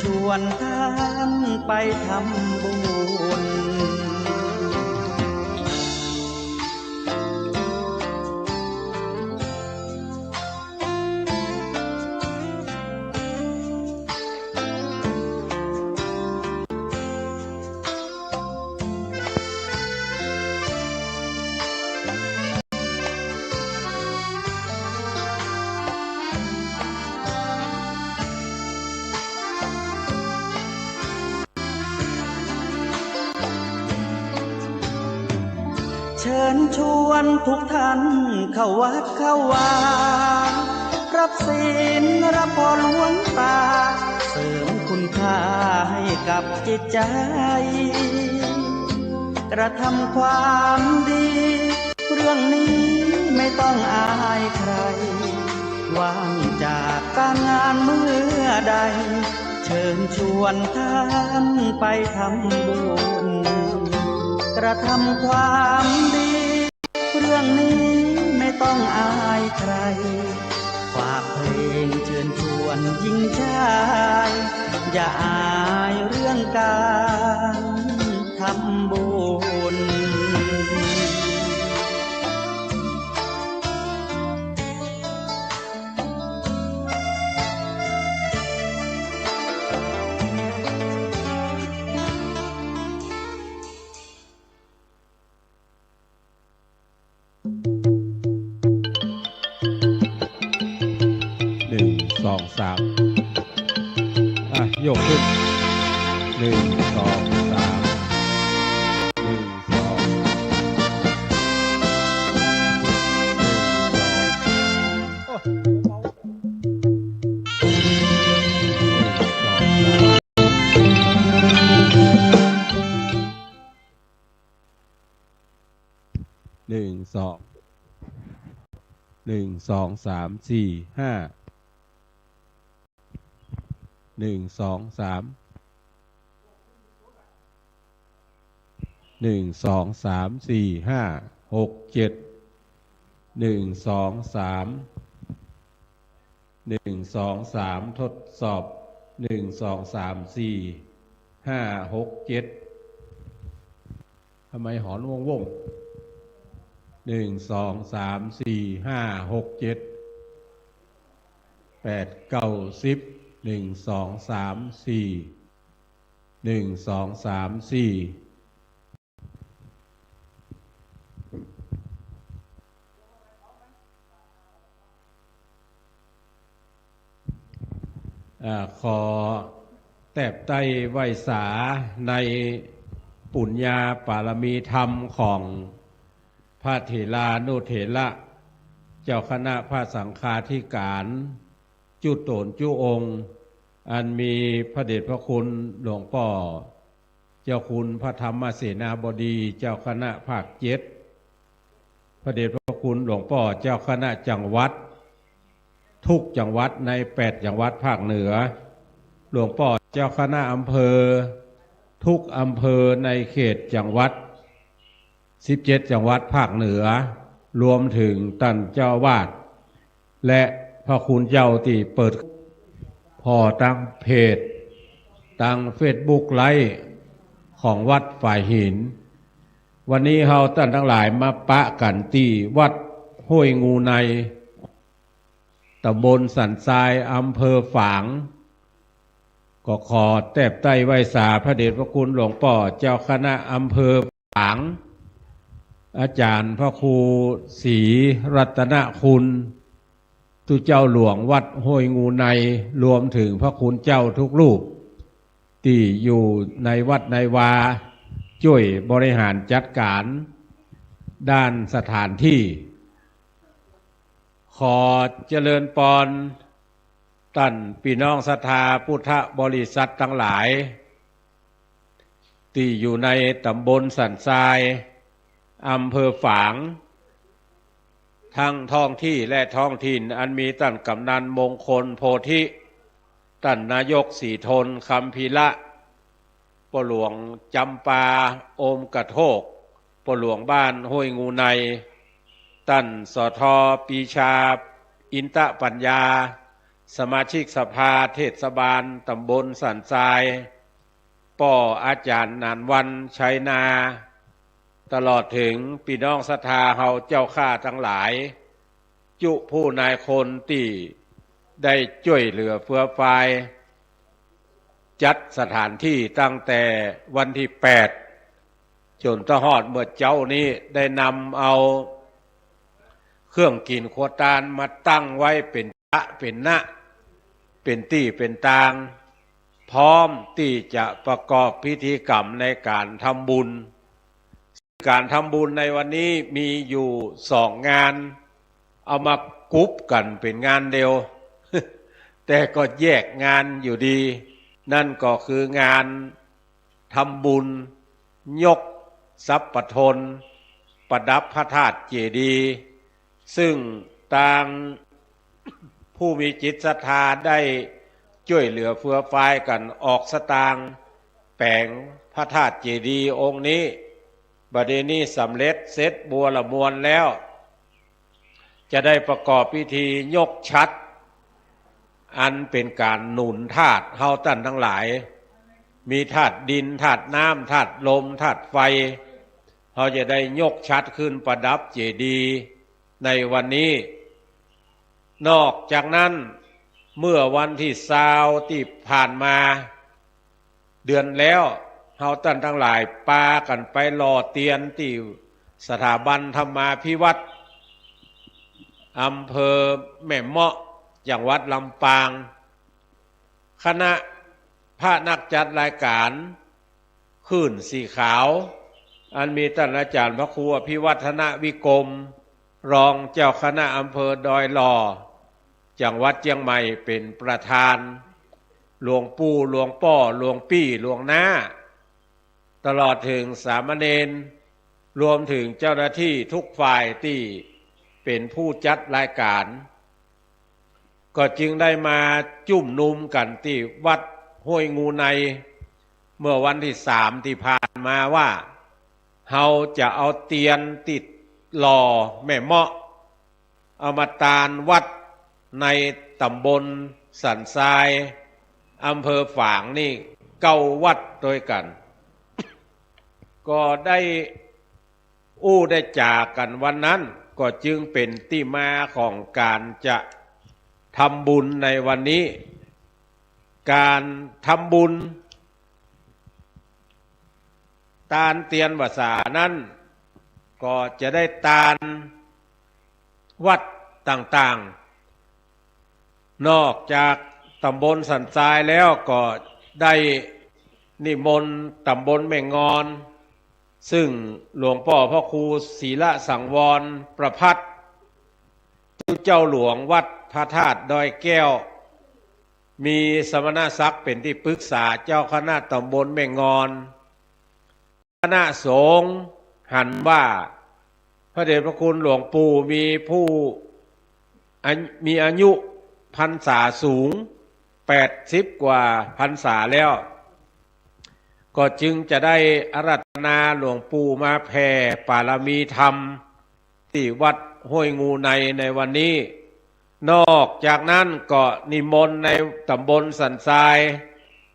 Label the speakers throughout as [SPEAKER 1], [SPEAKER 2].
[SPEAKER 1] ชวนท่านไปทำบุญเชิญชวนทุกท่านเข้าวัดเข้าวารับศีลรับพรหลวงตาเสริมคุณค่าให้กับจิตใจกระทำความดีเรื่องนี้ไม่ต้องอายใครว่างจากการงานเมื่อใดเชิญชวนท่านไปทำบุญกระทำความดีเรื่องนี้ไม่ต้องอายใครฝากเพลงเชิญชวนหญิงชายอย่าอายเรื่องการทำบุญ
[SPEAKER 2] 1 2 3ยกขึ้น1 2 3 1 2ทดสอบ1 2 3 4 5 6 7ทำไมหอนวง1 2 3 4 5 6 7 8 9 10 1 2 3 4 1 2 3 4ขอแตบไต้ไหวสาในปุญญาปารมีธรรมของพระเถรานุเถระเจ้าคณะพระสังฆาธิการจุโตนจุองค์อันมีพระเดชพระคุณหลวงพ่อเจ้าคุณพระธรรมเสนาบดีเจ้าคณะภาค7พระเดชพระคุณหลวงพ่อเจ้าคณะจังหวัดทุกจังหวัดใน8จังหวัดภาคเหนือหลวงพ่อเจ้าคณะอำเภอทุกอำเภอในเขตจังหวัด17จังหวัดภาคเหนือรวมถึงท่านเจ้าวาดและพระคุณเจ้าที่เปิดพอตั้งเพจตั้งเฟซบุ๊กไลฟ์ของวัดฝ่ายหินวันนี้เฮาท่านทั้งหลายมาปะกันที่วัดห้วยงูในตำบลสันทรายอำเภอฝางก็ขอแตบไต้ไหวสาพระเดชพระคุณหลวงพ่อเจ้าคณะอำเภอฝางอาจารย์พระครูศรีรัตนคุณตุเจ้าหลวงวัดห้วยงูในรวมถึงพระคุณเจ้าทุกรูปที่อยู่ในวัดในวาช่วยบริหารจัดการด้านสถานที่ขอเจริญปอนท่านพี่น้องศรัทธาพุทธบริษัททั้งหลายที่อยู่ในตำบลสันทรายอำเภอฝางทั้งท้องที่และท้องถิ่นอันมีท่านกำนันมงคลโพธิท่านนายกศรีทนคำพีละปหลวงจำปาโอมกระโทกปหลวงบ้านห้วยงูในท่านสทปีชาอินตะปัญญา สมาชิกสภาเทศบาลตำบลสันทรายป่ออาจารย์นานวันชัยนา ตลอดถึงพี่น้องศรัทธาเฮาเจ้าข้าทั้งหลายจุผู้นายคนที่ได้ช่วยเหลือเฟื่อฟายจัดสถานที่ตั้งแต่วันที่8จนตะฮอดเมื่อเจ้านี้ได้นำเอาเครื่องกินขวดตาลมาตั้งไว้เป็นพระเป็นนะเป็นตี้เป็นตางพร้อมที่จะประกอบพิธีกรรมในการทำบุญการทำบุญในวันนี้มีอยู่2 งานเอามากุ๊บกันเป็นงานเดียว แต่ก็แยกงานอยู่ดีนั่นก็คืองานทำบุญยกทรัพย์ปทนประดับพระธาตุเจดีย์ซึ่งต่างผู้มีจิตศรัทธาได้ช่วยเหลือเฟื่อฟายกันออกสตางค์แปลงพระธาตุเจดีย์องค์นี้บัดนี้สำเร็จเสร็จบัวละมวลแล้วจะได้ประกอบพิธียกชัดอันเป็นการหนุนธาตุเฮาท่านทั้งหลายมีธาตุดินธาตุน้ำธาตุลมธาตุไฟเขาจะได้ยกชัดขึ้นประดับเจดีย์ในวันนี้นอกจากนั้นเมื่อวันที่20ที่ผ่านมาเดือนแล้วเฮาท่านทั้งหลายปากันไปรอเตียนที่สถาบันธรรมาภิวัตรอำเภอแม่เมาะจังหวัดลำปางคณะพระนักจัดรายการคลื่นสีขาวอันมีท่านอาจารย์พระครูอภิวัฒนวิกรมรองเจ้าคณะอำเภอดอยหล่อจังหวัดเชียงใหม่เป็นประธานหลวงปู่หลวงป้อหลวงปี้หลวงน้าตลอดถึงสามเณรรวมถึงเจ้าหน้าที่ทุกฝ่ายที่เป็นผู้จัดรายการก็จึงได้มาจุ่มนุมกันที่วัดห้วยงูในเมื่อวันที่3ที่ผ่านมาว่าเฮาจะเอาเตียนติดหล่อแม่เมาะเอามาตานวัดในตำบลสันทรายอำเภอฝางนี่9 วัดด้วยกัน ก็ได้ได้จากกันวันนั้นก็จึงเป็นที่มาของการจะทำบุญในวันนี้การทำบุญตานเตียนภาษานั้นก็จะได้ตานวัดต่างๆนอกจากตำบลสันทรายแล้วก็ได้นิมนต์ตำบลแม่งอนซึ่งหลวงพ่อพระครูศีละสังวรประภัตเจ้าหลวงวัดพระธาตุดอยแก้วมีสมณศักดิ์เป็นที่ปรึกษาเจ้าคณะตำบลแม่งอนคณะสงฆ์หันว่าพระเดชพระคุณหลวงปู่มีผู้มีอายุพรรษาสูง80 กว่าพรรษาแล้วก็จึงจะได้อาราธนาหลวงปู่มาแผ่ปารมีธรรมที่วัดห้วยงูในวันนี้นอกจากนั้นก็นิมนต์ในตำบลสันทราย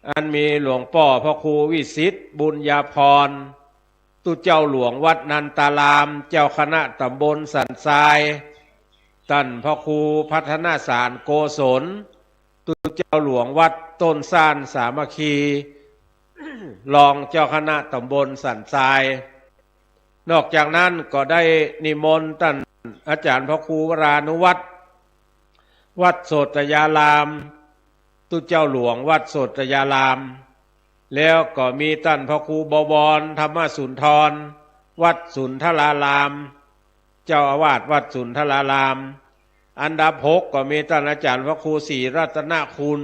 [SPEAKER 2] อันมีหลวงพ่อพระครูวิสิทธิ์บุญญาพรตุเจ้าหลวงวัดนันตารามเจ้าคณะตำบลสันทรายท่านพระครูพัฒนาสารโกศลตุเจ้าหลวงวัดต้นซ่านสามัคคีรองเจ้าคณะตำบลสันทรายนอกจากนั้นก็ได้นิมนต์ท่านอาจารย์พระครูวรานุวัฒน์วัดโสตยารามตุเจ้าหลวงวัดโสตยารามแล้วก็มีท่านพระครูบวรธรรมสุนทรวัดสุนทรารามเจ้าอาวาสวัดสุนทรารามอันดับ6ก็มีท่านอาจารย์พระครูศรีรัตนคุณ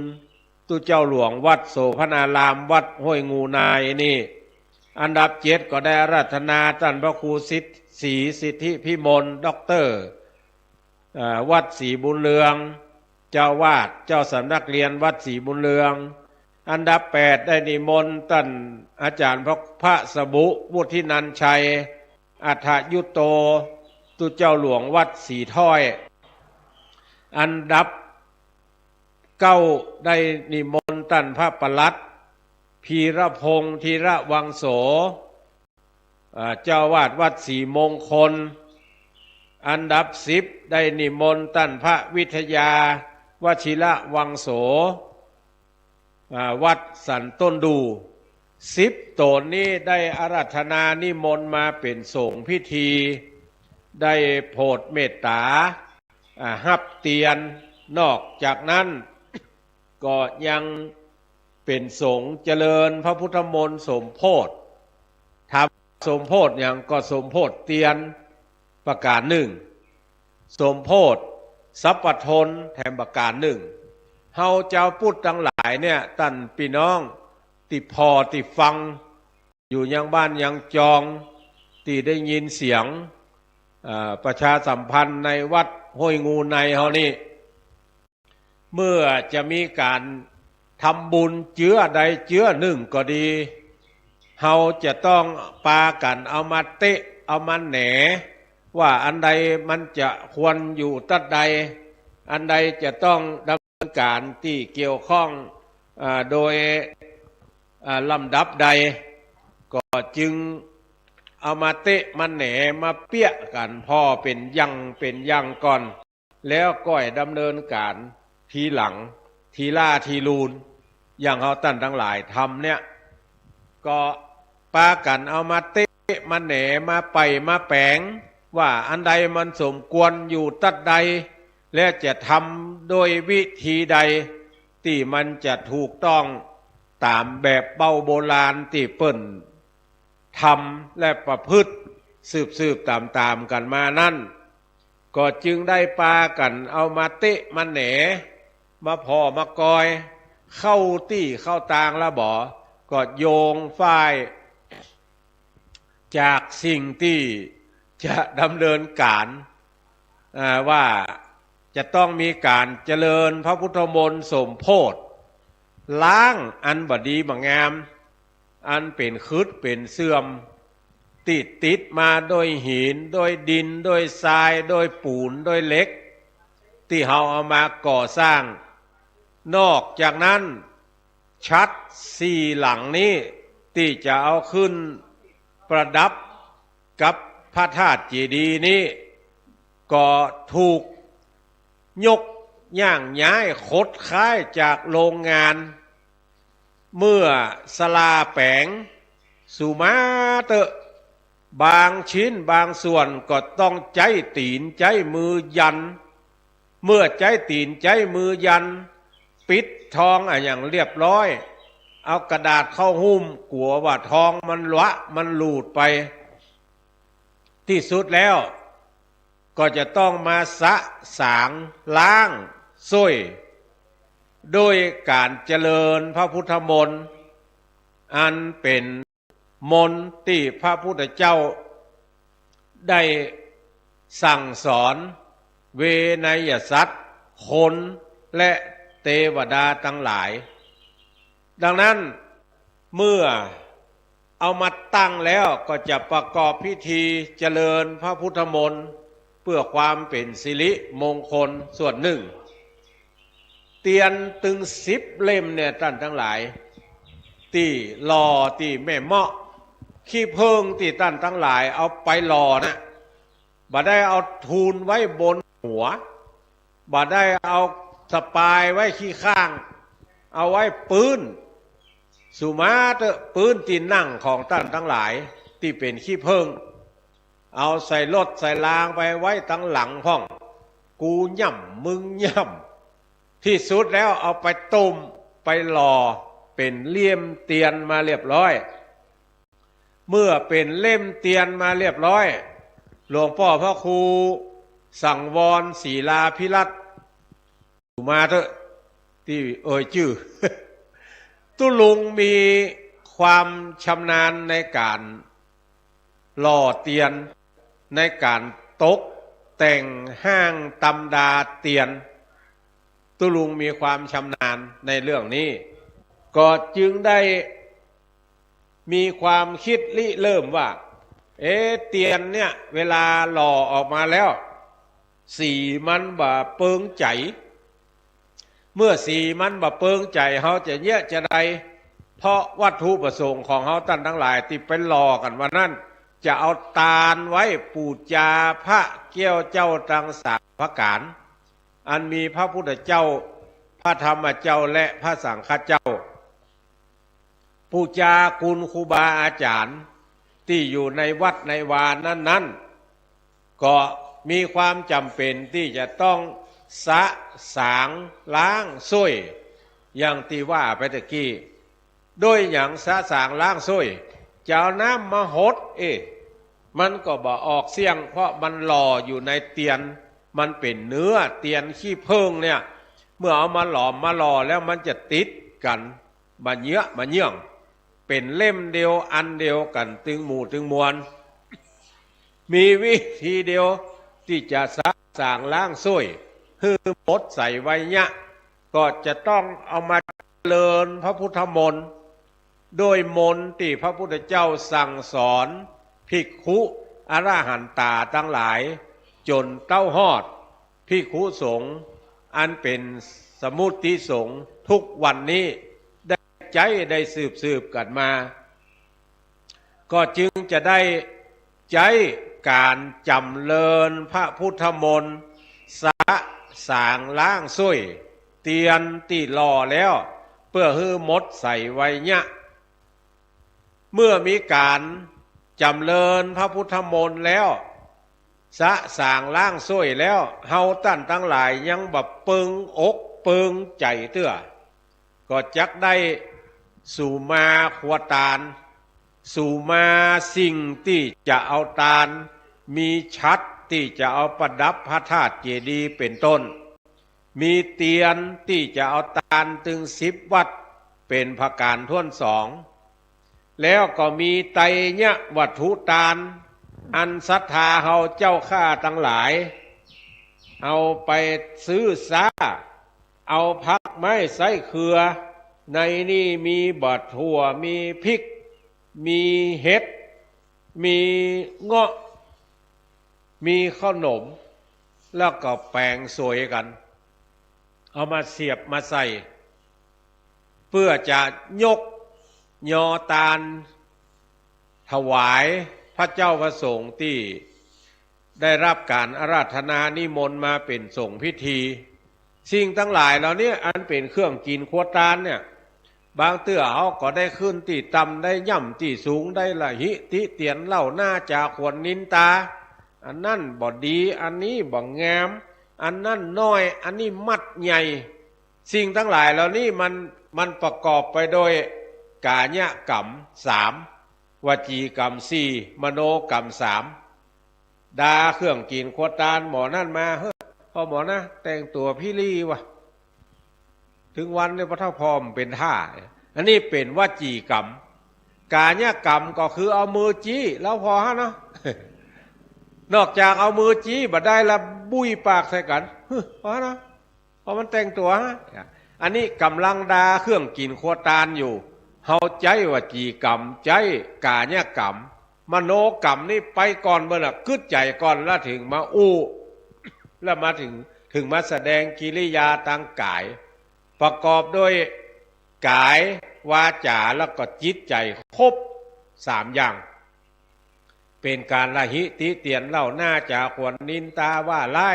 [SPEAKER 2] ตุเจ้าหลวงวัดโสภณารามวัดห้วยงูนายนี่อันดับ7ก็ได้อาราธนาท่านพระครูศรีสิทธิพิมลด็อกเตอร์วัดศรีบุญเรืองเจ้าวาดเจ้าสำนักเรียนวัดศรีบุญเรืองอันดับ8ได้นิมนต์ท่านอาจารย์พระสบุวุฒินันชัยอัฏฐยุตโตตุเจ้าหลวงวัดศรีถ้อยอันดับ เก้าได้นิมนต์ท่านพระปลัดพีระพงษ์ธีระวังโสเจ้าวาดวัดศรีมงคลอันดับ10ได้นิมนต์ท่านพระวิทยาวชิระวังโสวัดสันต้นดู10 ตนนี้ได้อาราธนานิมนต์มาเป็นสงฆ์พิธีได้โปรดเมตตาฮับเตียนนอกจากนั้นก็ยังเป็นสงฆ์เจริญพระพุทธมนต์สมโพธิทำสมโพธิอย่างก็สมโพธิเตียนประการหนึ่งสมโพธิสัพพทนแถมประการหนึ่งเฮาเจ้าพุทธทั้งหลายเนี่ยท่านพี่น้องติพอติฟังอยู่ยังบ้านยังจองที่ได้ยินเสียงประชาสัมพันธ์ในวัดห้วยงูในเฮานี่เมื่อจะมีการทำบุญเจื้อใดเจื้อหนึ่งก็ดีเฮาจะต้องปากันเอามาเตะเอามาแหนว่าอันใดมันจะควรอยู่ตัดใดอันใดจะต้องดำเนินการที่เกี่ยวข้องโดยลำดับใดก็จึงเอามาเตะมาแหนมาเปี้ยกันพ่อเป็นยังก่อนแล้วก็ดำเนินการทีหลังทีล่าทีลูนอย่างเขาตั้นทั้งหลายทำเนี่ยก็ปากันเอามาเตะมาแหนมาไปมาแปลงว่าอันใดมันสมควรอยู่ตัดใดและจะทำโดยวิธีใดที่มันจะถูกต้องตามแบบเบ้าโบราณที่เปิ้นทำและประพฤติสืบตามกันมานั่นก็จึงได้ปากันเอามาเตะมาแหนมาพอมากอยเข้าตี้เข้าตางละบ่ก็โยงฝ่ายจากสิ่งที่จะดำเนินการว่าจะต้องมีการเจริญพระพุทธมนต์สมโพธิล้างอันบดีบงามอันเป็นคืดเป็นเสื่อมติดมาโดยหินโดยดินโดยทรายโดยปูนโดยเหล็กที่เราเอามาก่อสร้างนอกจากนั้นชัด4 หลังนี้ที่จะเอาขึ้นประดับกับพระธาตุเจดีย์นี้ก็ถูกยกย่างย้ายคดค้ายจากโรงงานเมื่อสลาแปลงสุมาเตอะบางชิ้นบางส่วนก็ต้องใจตีนใจมือยันเมื่อใจตีนใจมือยันปิดทองอย่างเรียบร้อยเอากระดาษเข้าหุ้มกลัวว่าทองมันมันหลุดไปที่สุดแล้วก็จะต้องมาสางล้างซ้อยโดยการเจริญพระพุทธมนต์อันเป็นมนต์ที่พระพุทธเจ้าได้สั่งสอนเวนยสัตว์คนและเทวดาทั้งหลายดังนั้นเมื่อเอามาตั้งแล้วก็จะประกอบพิธีเจริญพระพุทธมนต์เพื่อความเป็นสิริมงคลส่วนหนึ่งเตียนตึง10 เล่มเนี่ยท่านทั้งหลายที่หล่อที่แม่เมาะขี้เพิงที่ท่านทั้งหลายเอาไปหล่อนะบ่ได้เอาทูลไว้บนหัวบ่ได้เอาสปายไว้ขี้ข้างเอาไว้ปืนสุมาเตอปืนที่นั่งของท่านทั้งหลายที่เป็นขี้เพิงเอาใส่รถใส่รางไปไว้ตั้งหลังห้องกูย่ำมึงย่ำที่สุดแล้วเอาไปต้มไปหล่อเป็นเลี่ยมเตียนมาเรียบร้อยเมื่อเป็นเล่มเตียนมาเรียบร้อยหลวงพ่อพระครูสั่งวรศรีลาภิรัตน์มาเถอะที่ชื่อ ตุลุงมีความชำนาญในการหล่อเตียนในการตกแต่งห้างตำดาเตียนตุลุงมีความชำนาญในเรื่องนี้ก็จึงได้มีความคิดริเริ่มว่าเตียนเนี่ยเวลาหล่อออกมาแล้วสีมันบ่เปิงใจ เมื่อสีมันบ่เปิงใจเฮาจะเยอะจะใดเพราะวัตถุประสงค์ของเฮาท่านทั้งหลายที่เป็นรอกันว่านั้นจะเอาตาลไว้ปูจาพระเกี้ยวเจ้าตังสามพระการอันมีพระพุทธเจ้าพระธรรมเจ้าและพระสังฆเจ้าปูจาคุณครูบาอาจารย์ที่อยู่ในวัดในวานั้นก็มีความจำเป็นที่จะต้องสะสางล้างซ้วยอย่างที่ว่าไปตะกี้โดยอย่างสะสางล้างซ้วยจะเอาน้ำมาหดมันก็บ่ออกเสียงเพราะมันหล่ออยู่ในเตียนมันเป็นเนื้อเตียนขี้เพิงเนี่ยเมื่อเอามาหลอมมาหล่อแล้วมันจะติดกันมาเยอะมาเยื่องเป็นเล่มเดียวอันเดียวกันตึงหมู่ตึงมวลมีวิธีเดียวที่จะสะสางล้างซ้วยคือหมดใส่ไว้เนี่ยก็จะต้องเอามาเจริญพระพุทธมนต์โดยมนต์ที่พระพุทธเจ้าสั่งสอนภิกขุอรหันตาทั้งหลายจนเต้าหอดภิกขุสงฆ์อันเป็นสมุติสงฆ์ทุกวันนี้ได้ใจได้สืบกันมาก็จึงจะได้ใจการจำเริญพระพุทธมนต์สะสางล้างซ้วยเตียนที่รอแล้วเพื่อฮื้อมดใส่ไว้เนี่ยเมื่อมีการจำเริญพระพุทธมนต์แล้วสะสางล้างซ้วยแล้วเฮาท่านทั้งหลายยังบ่เปิงอกเปิงใจเตื้อก็จักได้สู่มาขวตาลสู่มาสิ่งที่จะเอาตาลมีชัดที่จะเอาประดับพระธาตุเจดีย์เป็นต้นมีเตียนที่จะเอาตาลถึง10 วัดเป็นพระการท่วนสองแล้วก็มีไตรยวัตถุตาลอันศรัทธาเฮาเจ้าข้าทั้งหลายเอาไปซื้อซาเอาผักไม้ไส้เขือในนี่มีบัดถั่วมีพริกมีเห็ดมีเงาะมีขนมแล้วก็แปลงสวยกันเอามาเสียบมาใส่เพื่อจะยกยอตาลถวายพระเจ้าพระสงฆ์ที่ได้รับการอาราธนานิมนต์มาเป็นสงฆ์พิธีสิ่งทั้งหลายเหล่านี้อันเป็นเครื่องกินขวดตาลเนี่ยบางเตื้อเขาก็ได้ขึ้นที่ต่ำได้ย่ำที่สูงได้ละหิติเตียนเล่าหน้าจากขวนนินตาอันนั่นบ่ดีอันนี้บ่งามอันนั่นน้อยอันนี้มัดใหญ่สิ่งทั้งหลายเหล่านี้มันประกอบไปโดยกายกรรม3วจีกรรม4มโนกรรม3ดาเครื่องกินขวดตาลหมอนั่นมาเฮ้ยพอหมอนะแต่งตัวพี่ลี่วะถึงวันเนี่ยพระเท่าพร้อมเป็นท่าอันนี้เป็นวจีกรรมกายกรรมก็คือเอามือจี้แล้วพอฮะเนาะนอกจากเอามือจี้บัดได้ละบุยปากใส่กันพอฮะเนาะพอมันแต่งตัวฮะอันนี้กำลังดาเครื่องกินขวดตาลอยู่เฮาใจวจีกรรมใจกายกรรมมโนกรรมนี่ไปก่อนเมื่อน่ะกึดใจก่อนแล้วถึงมาอู้แล้วมาถึงมาแสดงกิริยาทางกายประกอบด้วยกายวาจาแล้วก็จิตใจครบ3อย่างเป็นการละหิติเตียนเล่าหน้าจาขวนนินตาว่าไล่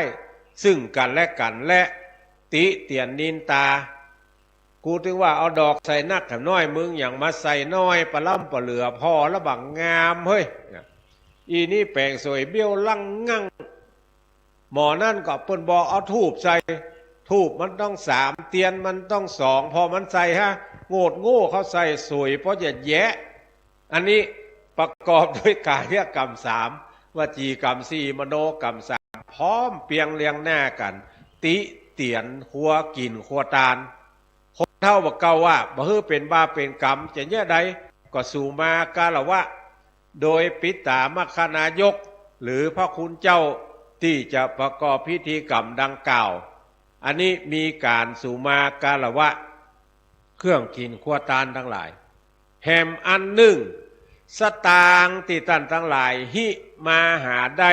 [SPEAKER 2] ซึ่งกันและกันและติเตียนนินตากูถึงว่าเอาดอกใส่นักแถมน้อยมึงอย่างมาใส่น้อยปลาล่ำปลาเหลือพอแล้วบังงามเฮ้ยอีนี่แปลงสวยเบี้ยวลั่งงั่งหมอนั่นก็เปิ้นบอกเอาทูบใส่ทูบมันต้อง3เตียนมันต้อง2พอมันใส่ฮะโง่เขาใส่สวยเพราะจะแยะอันนี้ประกอบด้วยกายกรรม3วจีกรรม4มโนกรรม3พร้อมเปียงเรียงหน้ากันติเตียนหัวกินขัวตาลคนเท่าบอกเก่าว่าบ่ฮือเป็นบาเป็นกรรมจะแย่ใดก็สู่มากาละวะโดยปิตามคณายกหรือพระคุณเจ้าที่จะประกอบพิธีกรรมดังกล่าวอันนี้มีการสู่มากาละวะเครื่องกินขัวตาลทั้งหลายแหมอันหนึ่งสตางที่ท่านทั้งหลายหิมาหาได้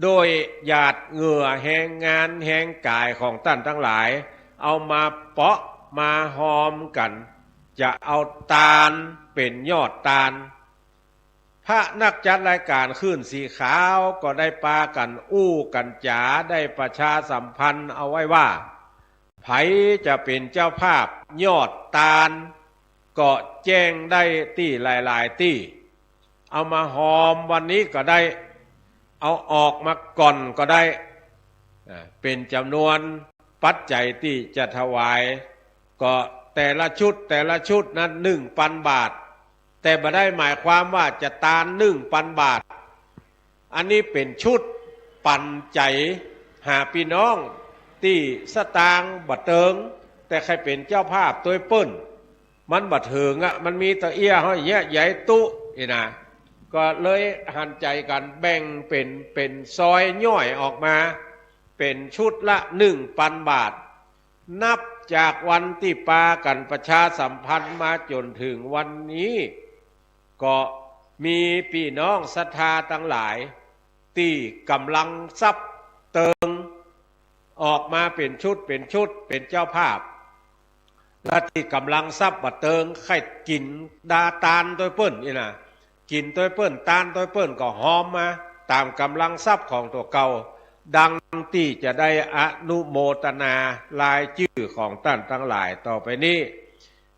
[SPEAKER 2] โดยหยาดเหงื่อแห่งงานแห่งกายของท่านทั้งหลาย เอามาเปาะมาหอมกัน จะเอาตาลเป็นยอดตาลพระนักจัดรายการขึ้นสีขาวก็ได้ปากันอู้กันจ๋าได้ประชาสัมพันธ์เอาไว้ว่าไผจะเป็นเจ้าภาพยอดตาลก็แจ้งได้ตี้หลายๆตี้เอามาหอมวันนี้ก็ได้เอาออกมาก่อนก็ได้เป็นจำนวนปัจจัยที่จะถวายก็แต่ละชุดนั้น1,000 บาทแต่บ่ได้หมายความว่าจะตาล1,000 บาทอันนี้เป็นชุดปันใจหาพี่น้องที่สตางค์บ่เติงแต่ใครเป็นเจ้าภาพตัวเปิ้นมันบ่ถึงมันมีตะเอี้ยห้อยแยะใหญ่ตุนี่นะก็เลยหันใจกันแบ่งเป็นซอยย่อยออกมาเป็นชุดละ1,000 บาทนับจากวันที่ปากันประชาสัมพันธ์มาจนถึงวันนี้ก็มีพี่น้องศรัทธาทั้งหลายที่กำลังซับเติงออกมาเป็นชุดเป็นเจ้าภาพและที่กำลังซับบัดเติงไข่กินดาตาลตัวเปิ้นนี่นะกินตัวเปิ้นตาลตัวเปิ้นก็หอมมาตามกำลังซับของตัวเก่าดังที่จะได้อนุโมทนารายชื่อของท่านทั้งหลายต่อไปนี้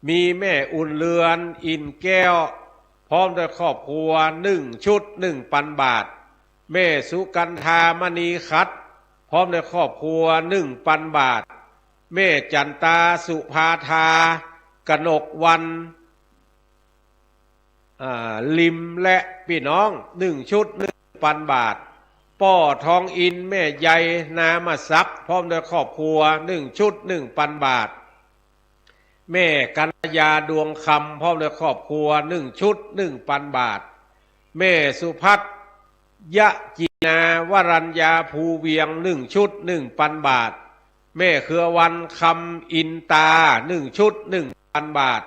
[SPEAKER 2] มีแม่อุ่นเรือนอินแก้วพร้อมด้วยครอบครัว1 ชุด 1,000 บาทแม่สุกันธามณีคัดพร้อมด้วยครอบครัว1,000 บาทแม่จันตาสุภาธากนกวันลิมและพี่น้อง1 ชุด 1,000 บาทป้อทองอินแม่ใหญ่นามาซักพร้อมด้วยครอบครัว1 ชุด 1,000 บาทแม่กัญญาดวงคำพร้อมด้วยครอบครัว1 ชุด 1,000 บาทแม่สุพัฒน์ยะจีนาวรัญญาภูเวียง1 ชุด 1,000 บาทแม่เครือวันคำอินตา1 ชุด 1,000 บาท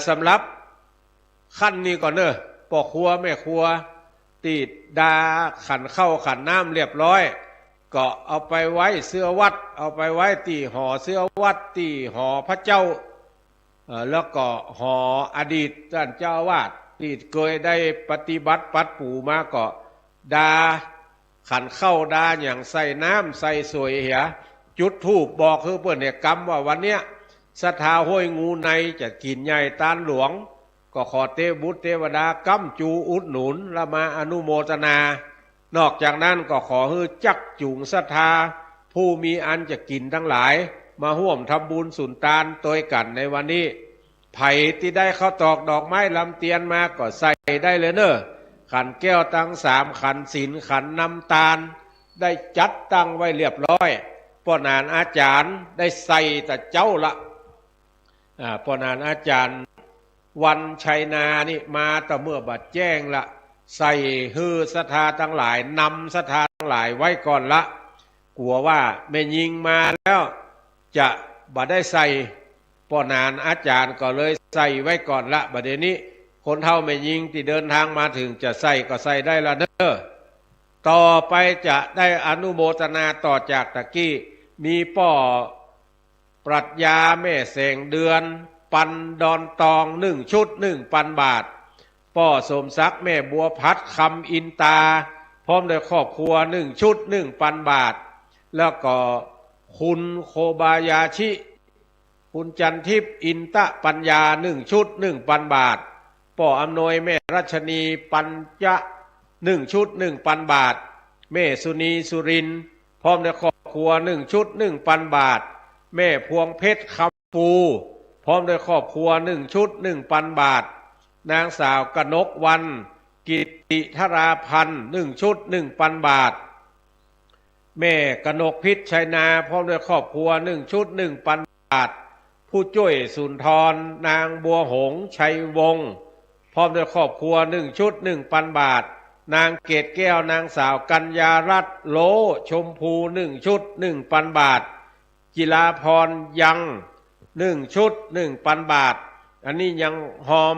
[SPEAKER 2] สำหรับขั้นนี้ก่อนเนอะพ่อครัวแม่ครัวตีดดาขันเข้าขันน้ำเรียบร้อยก็เอาไปไว้เสื้อวัดเอาไปไว้ตีหอเสื้อวัดตีหอพระเจ้าแล้วก็หออดีตท่านเจ้าวาดที่เคยได้ปฏิบัติปัดปู่มาก็ดาขันเข้าดาอย่างใส่น้ำใส่สวยเหียจุดธูปบอกคือเพื่อนเนี่ยกรรมว่าวันเนี้ยศรัทธาห้วยงูในจะกินใหญ่ตาลหลวงก็ขอเทพบุตรเทวดากำจูอุดหนุนและมาอนุโมทนานอกจากนั้นก็ขอให้จักจูงศรัทธาผู้มีอันจะกินทั้งหลายมาร่วมทำบุญสุนทานตัวกันในวันนี้ไผ่ที่ได้ข้าวตอกดอกไม้ลำเตียนมาก็ใส่ได้เลยเนอะขันแก้วตั้ง3 ขันศีลขันน้ำตาลได้จัดตั้งไว้เรียบร้อยป้อนานอาจารย์ได้ใส่แต่เจ้าละป้อนานอาจารย์วันชัยนานี่มาแต่เมื่อบัดแจ้งละใส่ฮือศรัทธาทั้งหลายนำศรัทธาทั้งหลายไว้ก่อนละกลัวว่าแม่ยิงมาแล้วจะบัดได้ใส่ป้อนานอาจารย์ก็เลยใส่ไว้ก่อนละบัดเดี๋ยวนี้คนเฒ่าแม่ยิงที่เดินทางมาถึงจะใส่ก็ใส่ได้ละเด้อต่อไปจะได้อนุโมทนาต่อจากตะกี้มีป้อปรัชญาแม่แสงเดือนปันดอนตอง1 ชุด 1,000 บาทป้อสมศักดิ์แม่บัวพัดคำอินตาพร้อมด้วยครอบครัว1 ชุด 1,000 บาทแล้วก็คุณโคบายาชิคุณจันทิพย์อินตะปัญญา1 ชุด 1,000 บาทป้ออำนวยแม่รัชนีปัญญะ1 ชุด 1,000 บาทแม่สุนีสุรินทร์พร้อมด้วยครอบครัว1 ชุด 1,000 บาทแม่พวงเพชรคำปูพร้อมด้วยครอบครัว1 ชุด 1,000 บาทนางสาวกนกวันกิติธราพันธ์1 ชุด 1,000 บาทแม่กนกพิษชัยนาพร้อมด้วยครอบครัว1 ชุด 1,000 บาทผู้ช่วยสุนทรนางบัวหงส์ชัยวงศ์พร้อมด้วยครอบครัว1 ชุด 1,000 บาทนางเกตแก้วนางสาวกัญญารัตน์โลชมพู1 ชุด 1,000 บาทจิราพรยัง1 ชุด 1,000 บาทอันนี้ยังหอม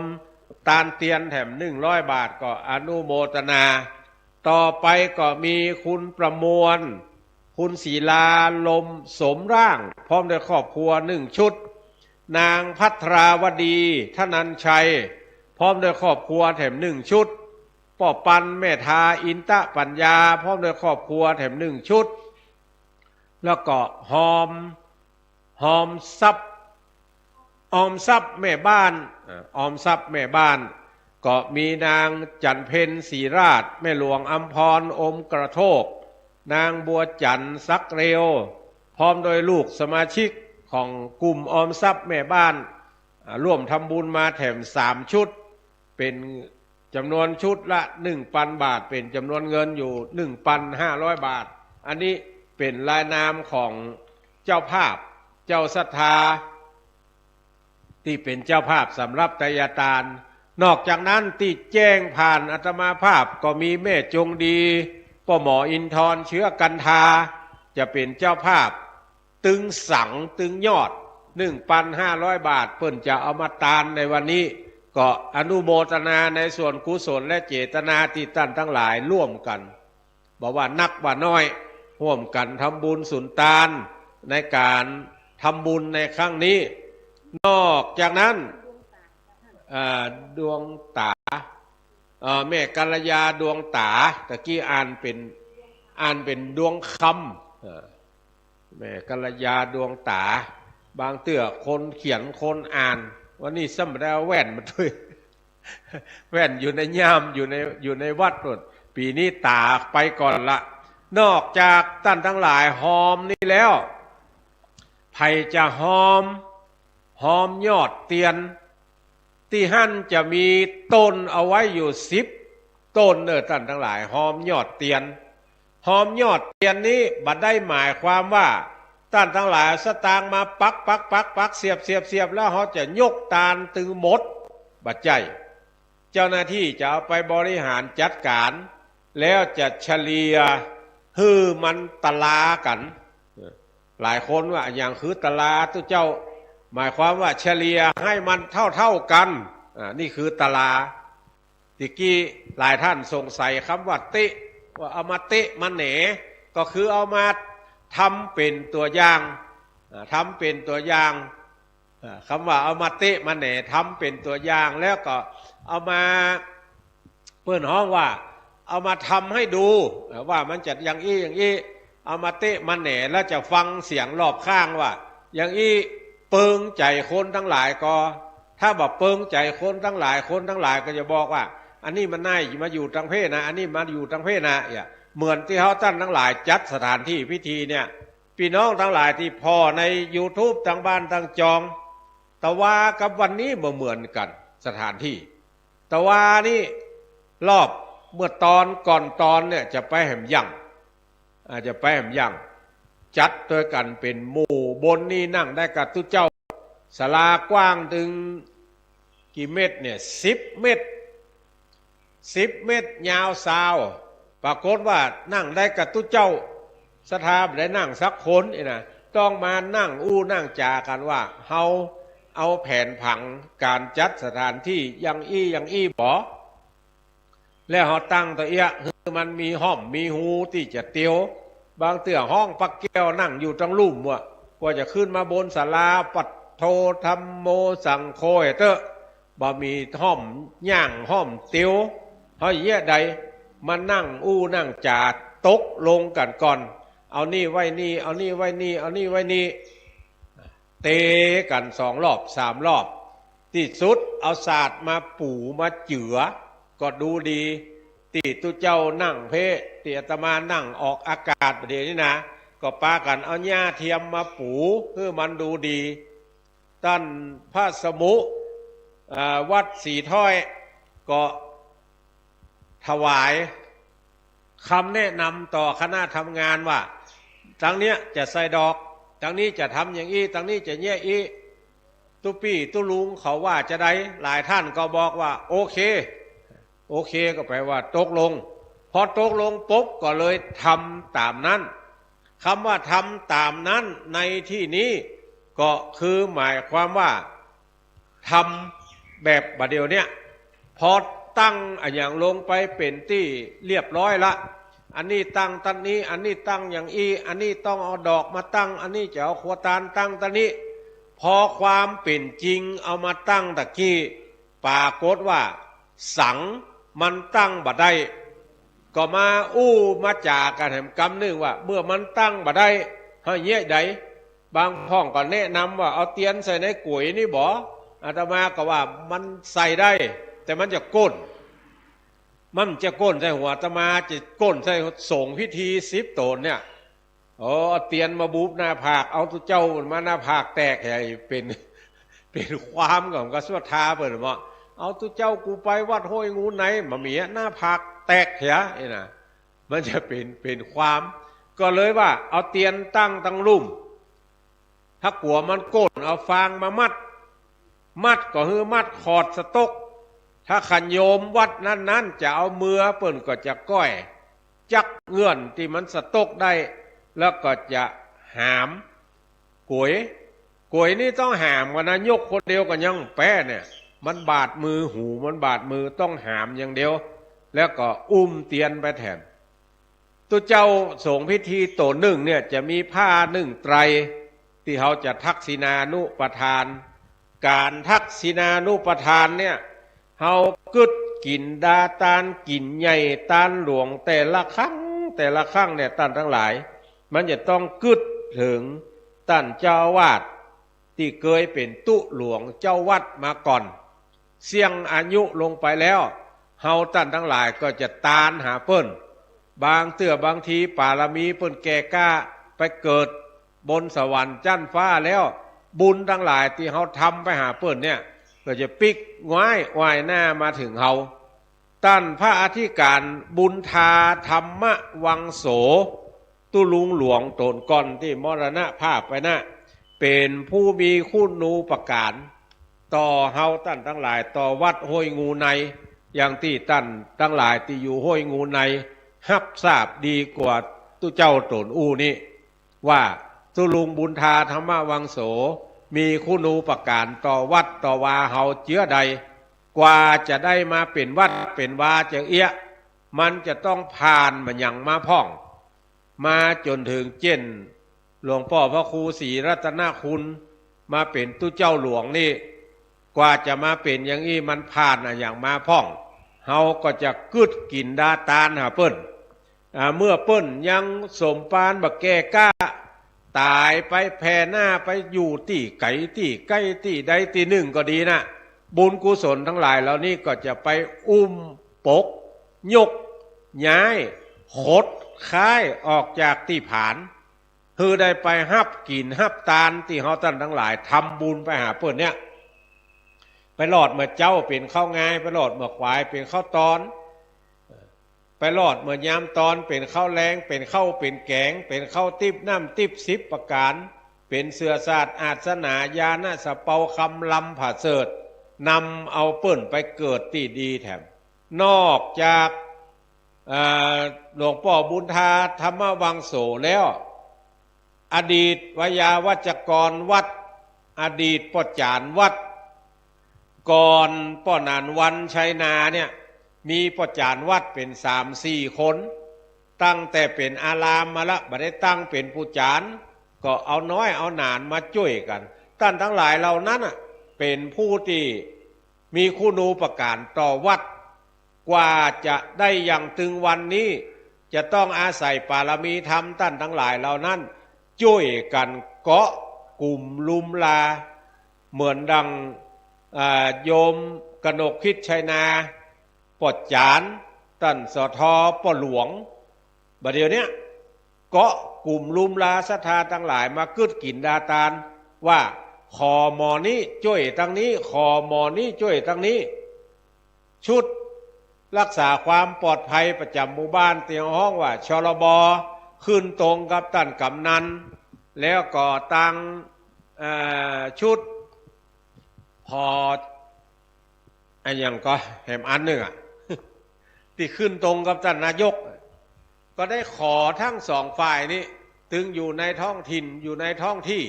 [SPEAKER 2] ตาลเตียนแถม100 บาทก็อนุโมทนาต่อไปก็มีคุณประมวล คุณศรีลาลมสมร่างพร้อมด้วยครอบครัว1 ชุดนางภัทราวดีธนัญชัยพร้อมด้วยครอบครัวแถม1 ชุดป่อปันแม่ทาอินตะปัญญาพร้อมด้วยครอบครัวแถม1 ชุดแล้วก็หอมทรัพย์ออมทรัพย์แม่บ้านออมทรัพย์แม่บ้านก็มีนางจันเพ็ญศรีราชแม่หลวงอัมพรอมกระโทกนางบัวจันทร์ซักเร็วพร้อมโดยลูกสมาชิกของกลุ่มออมทรัพย์แม่บ้านร่วมทำบุญมาแถม3 ชุดเป็นจำนวนชุดละ 1,000 บาทเป็นจำนวนเงินอยู่ 1,500 บาทอันนี้เป็นรายนามของเจ้าภาพเจ้าศรัทธาที่เป็นเจ้าภาพสำหรับไตรยทานนอกจากนั้นที่แจ้งผ่านอาตมาภาพก็มีแม่จงดีพ่อหมออินทรเชื้อกันทาจะเป็นเจ้าภาพตึงสังตึงยอด 1,500 บาทเพิ่นจะเอามาทานในวันนี้ก็อนุโมทนาในส่วนกุศลและเจตนาที่ท่านทั้งหลายร่วมกันบอกว่านักว่าน้อยร่วมกันทำบุญสุนทานในการทำบุญในครั้งนี้นอกจากนั้นดวงตาแม่กัลยาดวงตาตะกี้อ่านเป็นดวงคำแม่กัลยาดวงตาบางเตื้อคนเขียนคนอ่านวันนี้ซ้ำแล้วแว่นมาด้วยแว่นอยู่ในย่ามอยู่ในวัดหมดปีนี้ตาไปก่อนละนอกจากท่านทั้งหลายหอมนี่แล้วไผ่จะหอมยอดเตียนที่หั่นจะมีต้นเอาไว้อยู่10 ต้นท่านทั้งหลายหอมยอดเตียนนี้บัดได้หมายความว่าท่านทั้งหลายสตางมาปักเสียบแล้วเขาจะยกตาลตึงหมดบัดใจเจ้าหน้าที่จะเอาไปบริหารจัดการแล้วจะเฉลี่ยมันตลากันหลายคนว่าอย่างคือตลาตัวเจ้าหมายความว่าเฉลี่ยให้มันเท่ากันนี่คือตลาติกี้หลายท่านสงสัยคำว่าเตะว่าเอามาเตะมาเหนก็คือเอามาทำเป็นตัวอย่างคำว่าเอามาเตะมาเหนทำเป็นตัวอย่างแล้วก็เอามาเปิ้นห้องว่าเอามาทำให้ดูว่ามันจะอย่างอี้เอามาเตะมาเหนแล้วจะฟังเสียงรอบข้างว่าอย่างอี้เปิงใจคนทั้งหลายก็ถ้าบอกเปิงใจคนทั้งหลายก็จะบอกว่าอันนี้มันน่ามาอยู่ทางเพศนะอันนี้มาอยู่ทางเพศนะเหมือนที่เขาตั้งทั้งหลายจัดสถานที่พิธีเนี่ยพี่น้องทั้งหลายที่พอใน YouTube ทางบ้านทางจองแต่ว่ากับวันนี้เหมือนกันสถานที่แต่ว่านี่รอบเมื่อตอนก่อนตอนเนี่ยจะไปแหมยั่งจัดโดยกันเป็นหมู่บนนี่นั่งได้กับทุกเจ้าศาลากว้างถึงกี่เมตรเนี่ย10 เมตรยาว20ปรากฏว่านั่งได้กับทุกเจ้าสถาบได้นั่งสักคนนะต้องมานั่งนั่งจากันว่าเฮาเอาแผนผังการจัดสถานที่อย่างอี้บ่แล้วเฮาตั้งตัวคือมันมีห้อมมีหูที่จะเตียวบางเตื้อห้องปักแก้วนั่งอยู่ตรงลุ่มว่ะกว่าจะขึ้นมาบนศาลาปัดโทธัมโมสังโฆบ่มีห้อมย่างห้อมเตียวเฮาใดมานั่งนั่งจาตกลงกันก่อนเอานี่ไว้นี่เอานี่ไว้นี่เอานี่ไว้นี่เตะกัน2 รอบ3 รอบที่สุดเอาศาสตร์มาปู่มาเจือก็ดูดีตีตุเจ้านั่งเพตีอาตมานั่งออกอากาศประเดี๋ยวนี้นะก็ปากันเอาหญ้าเทียมมาปูเพื่อมันดูดีท่านพระสมุวัดสีถ้อยก็ถวายคำแนะนำต่อคณะทำงานว่าทางเนี้ยจะใส่ดอกทางนี้จะทำอย่างอี้ทางนี้จะแย่อี้ตุปี้ตุลุงเขาว่าจะได้หลายท่านก็บอกว่าโอเคก็แปลว่าตกลงพอตกลงปุ๊บก็เลยทำตามนั้นคำว่าทำตามนั้นในที่นี้ก็คือหมายความว่าทำแบบบัดเดียวเนี่ยพอตั้งอย่างลงไปเป็นที่เรียบร้อยละ อันนี้ตั้งตันนี้อันนี้ตั้งอย่างอันนี้ต้องเอาดอกมาตั้งอันนี้จะเอาขวตาลตั้งตันนี้พอความเป็นจริงเอามาตั้งตะกี้ปรากฏว่าสังมันตั้งบ่ได้ก็มามาจากกันแห่งกำนึงว่าเมื่อมันตั้งบ่ได้ให้เงี้ยใดบางพ้องก็แนะนำว่าเอาเตียนใส่ในก๋วยนี่บ่อาตมาก็ว่ามันใส่ได้แต่มันจะก้นใส่หัวอาตมาจะก้นใส่ส่งพิธี10 ตนเนี่ยเอาเตียนมาบูบหน้าผากเอาตัวเจ้ามาหน้าผากแตกให้เป็นความของกระสวดทาเปิดว่าเอาตัวเจ้ากูไปวัดห้วยงูไหนมาเมียหน้าผากแตกเหี้ยไอ้น่ะมันจะเป็นความก็เลยว่าเอาเตียนตั้งลุ่มถ้ากลัวมันโกนเอาฟางมามัดก็คือมัดขอดสต๊กถ้าขันโยมวัดนั้นจะเอามือเปิ่นก็จะก้อยจักเงื่อนที่มันสต๊กได้แล้วก็จะหามกวยนี่ต้องหามกันนะยกคนเดียวกันยังแป้เนี่ยมันบาดมือหูมันบาดมือต้องหามอย่างเดียวแล้วก็เตียนไปแทนตัวเจ้าส่งพิธีโตหนึ่งเนี่ยจะมีผ้า1 ไตรที่เขาจะทักษิณานุปทานการทักษิณานุปทานเนี่ยเขากึดกินดาตานกินใหญ่ตานหลวงแต่ละครั้งเนี่ยท่านทั้งหลายมันจะต้องกึดถึงท่านเจ้าวาดที่เคยเป็นตุหลวงเจ้าวัดมาก่อนเสี่ยงอายุลงไปแล้วเฮาท่านทั้งหลายก็จะตานหาเปิ้นบางทีปารมีเปิ้นแก่กล้าไปเกิดบนสวรรค์จั้นฟ้าแล้วบุญทั้งหลายที่เฮาทำไปหาเปิ้นเนี่ยก็จะปิกง่ายวายหน้ามาถึงเฮาท่านพระอธิการบุญทาธรรมวังโสตุลุงหลวงโตนก่อนที่มรณภาพไปนะเป็นผู้มีคุณูปการต่อเฮาท่านทั้งหลายต่อวัดห้วยงูในอย่างที่ท่านทั้งหลายที่อยู่ห้วยงูในฮับทราบดีกว่าตุเจ้าโตนนี่ว่าตุลุงบุญทาธรรมวังโสมีคุณูปการต่อวัดต่อวาเฮาเจื้อใดกว่าจะได้มาเป็นวัดเป็นวาจะมันจะต้องผ่านมันอย่างมาพ่องมาจนถึงเจนหลวงพ่อพระครูศรีรัตนคุณมาเป็นตุเจ้าหลวงนี่กว่าจะมาเป็นอย่างนี้มันผ่านอย่างมาพ่องเฮาก็จะกึดกินดาตานหาเปิ้นเมื่อเปิ้นยังสมปานบักแก่ก้าตายไปแผ่หน้าไปอยู่ที่ไก่ที่ใกล้ที่ใดที่หนึ่งก็ดีนะบุญกุศลทั้งหลายเหล่านี้ก็จะไปปกยกย้ายขดค้ายออกจากที่ผานคือได้ไปฮับกินฮับตานที่เฮาท่านทั้งหลายทำบุญไปหาเปิ้นเนี่ยไปหลอดเมื่อเจ้าเป็นข้าวงายไปหลอดเมื่อควายเป็นข้าวตอนไปหลอดเมื่อยามตอนเป็นข้าวแรงเป็นข้าวเป็นแกงเป็นข้าวติบน้ำติบ10 ประการเป็นเสือศาสตร์อาสนายานะสะเปาคำลำผาเสดนำเอาเปิ้นไปเกิดที่ดีแถมนอกจากหลวงพ่อบุญทาธรรมวังโสแล้วอดีตวยาวัจกรวัดอดีตป่อจานวัดก่อนป่อนานวันชัยนาเนี่ยมีป่อจานวัดเป็น3-4 คนตั้งแต่เป็นอารามมาละบัดได้ตั้งเป็นผู้จานก็เอาน้อยเอาหนานมาช่วยกันท่านทั้งหลายเหล่านั้นเป็นผู้ที่มีคุณูปการต่อวัดกว่าจะได้อย่างถึงวันนี้จะต้องอาศัยปารมีธรรมท่านทั้งหลายเหล่านั้นช่วยกันเกาะกลุ่มลุมลาเหมือนดังโยมกนกคิดชัยนาปอดจานท่านสทป่อหลวงบัดเดี๋ยวนี้เกาะกลุ่มลุมลาศรัทธาทั้งหลายมากึดกินดาตานว่าขอหมอนี้ช่วยตั้งนี้ขอหมอนี้ช่วยตั้งนี้ชุดรักษาความปลอดภัยประจำหมู่บ้านเตียงห้องว่าชลบขึ้นตรงกับท่านกำนันแล้วก็ตั้งชุดพออย่างก็แหมอันหนึ่งที่ขึ้นตรงกับท่านนายกก็ได้ขอทั้ง2 ฝ่ายนี้ถึงอยู่ในท้องถิ่นอยู่ในท้องที่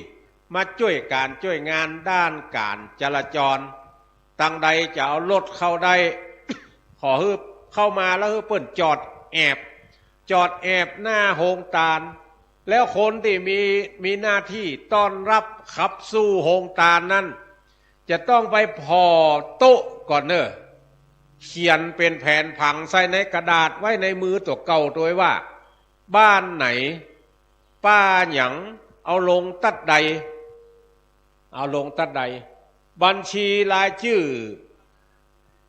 [SPEAKER 2] มาช่วยการช่วยงานด้านการจราจรตั้งใดจะเอารถเข้าได้ขอให้เข้ามาแล้วให้เปิ้นจอดแอบ จอดแอบหน้าโฮงตาลแล้วคนที่มีหน้าที่ต้อนรับขับสู้โฮงตาลนั้นจะต้องไปพอโต๊ะก่อนเนอะเขียนเป็นแผนผังใส่ในกระดาษไว้ในมือตัวเก่าตัวว่าบ้านไหนป้าหยังเอาลงตัดใดเอาลงตัดใดบัญชีรายชื่อ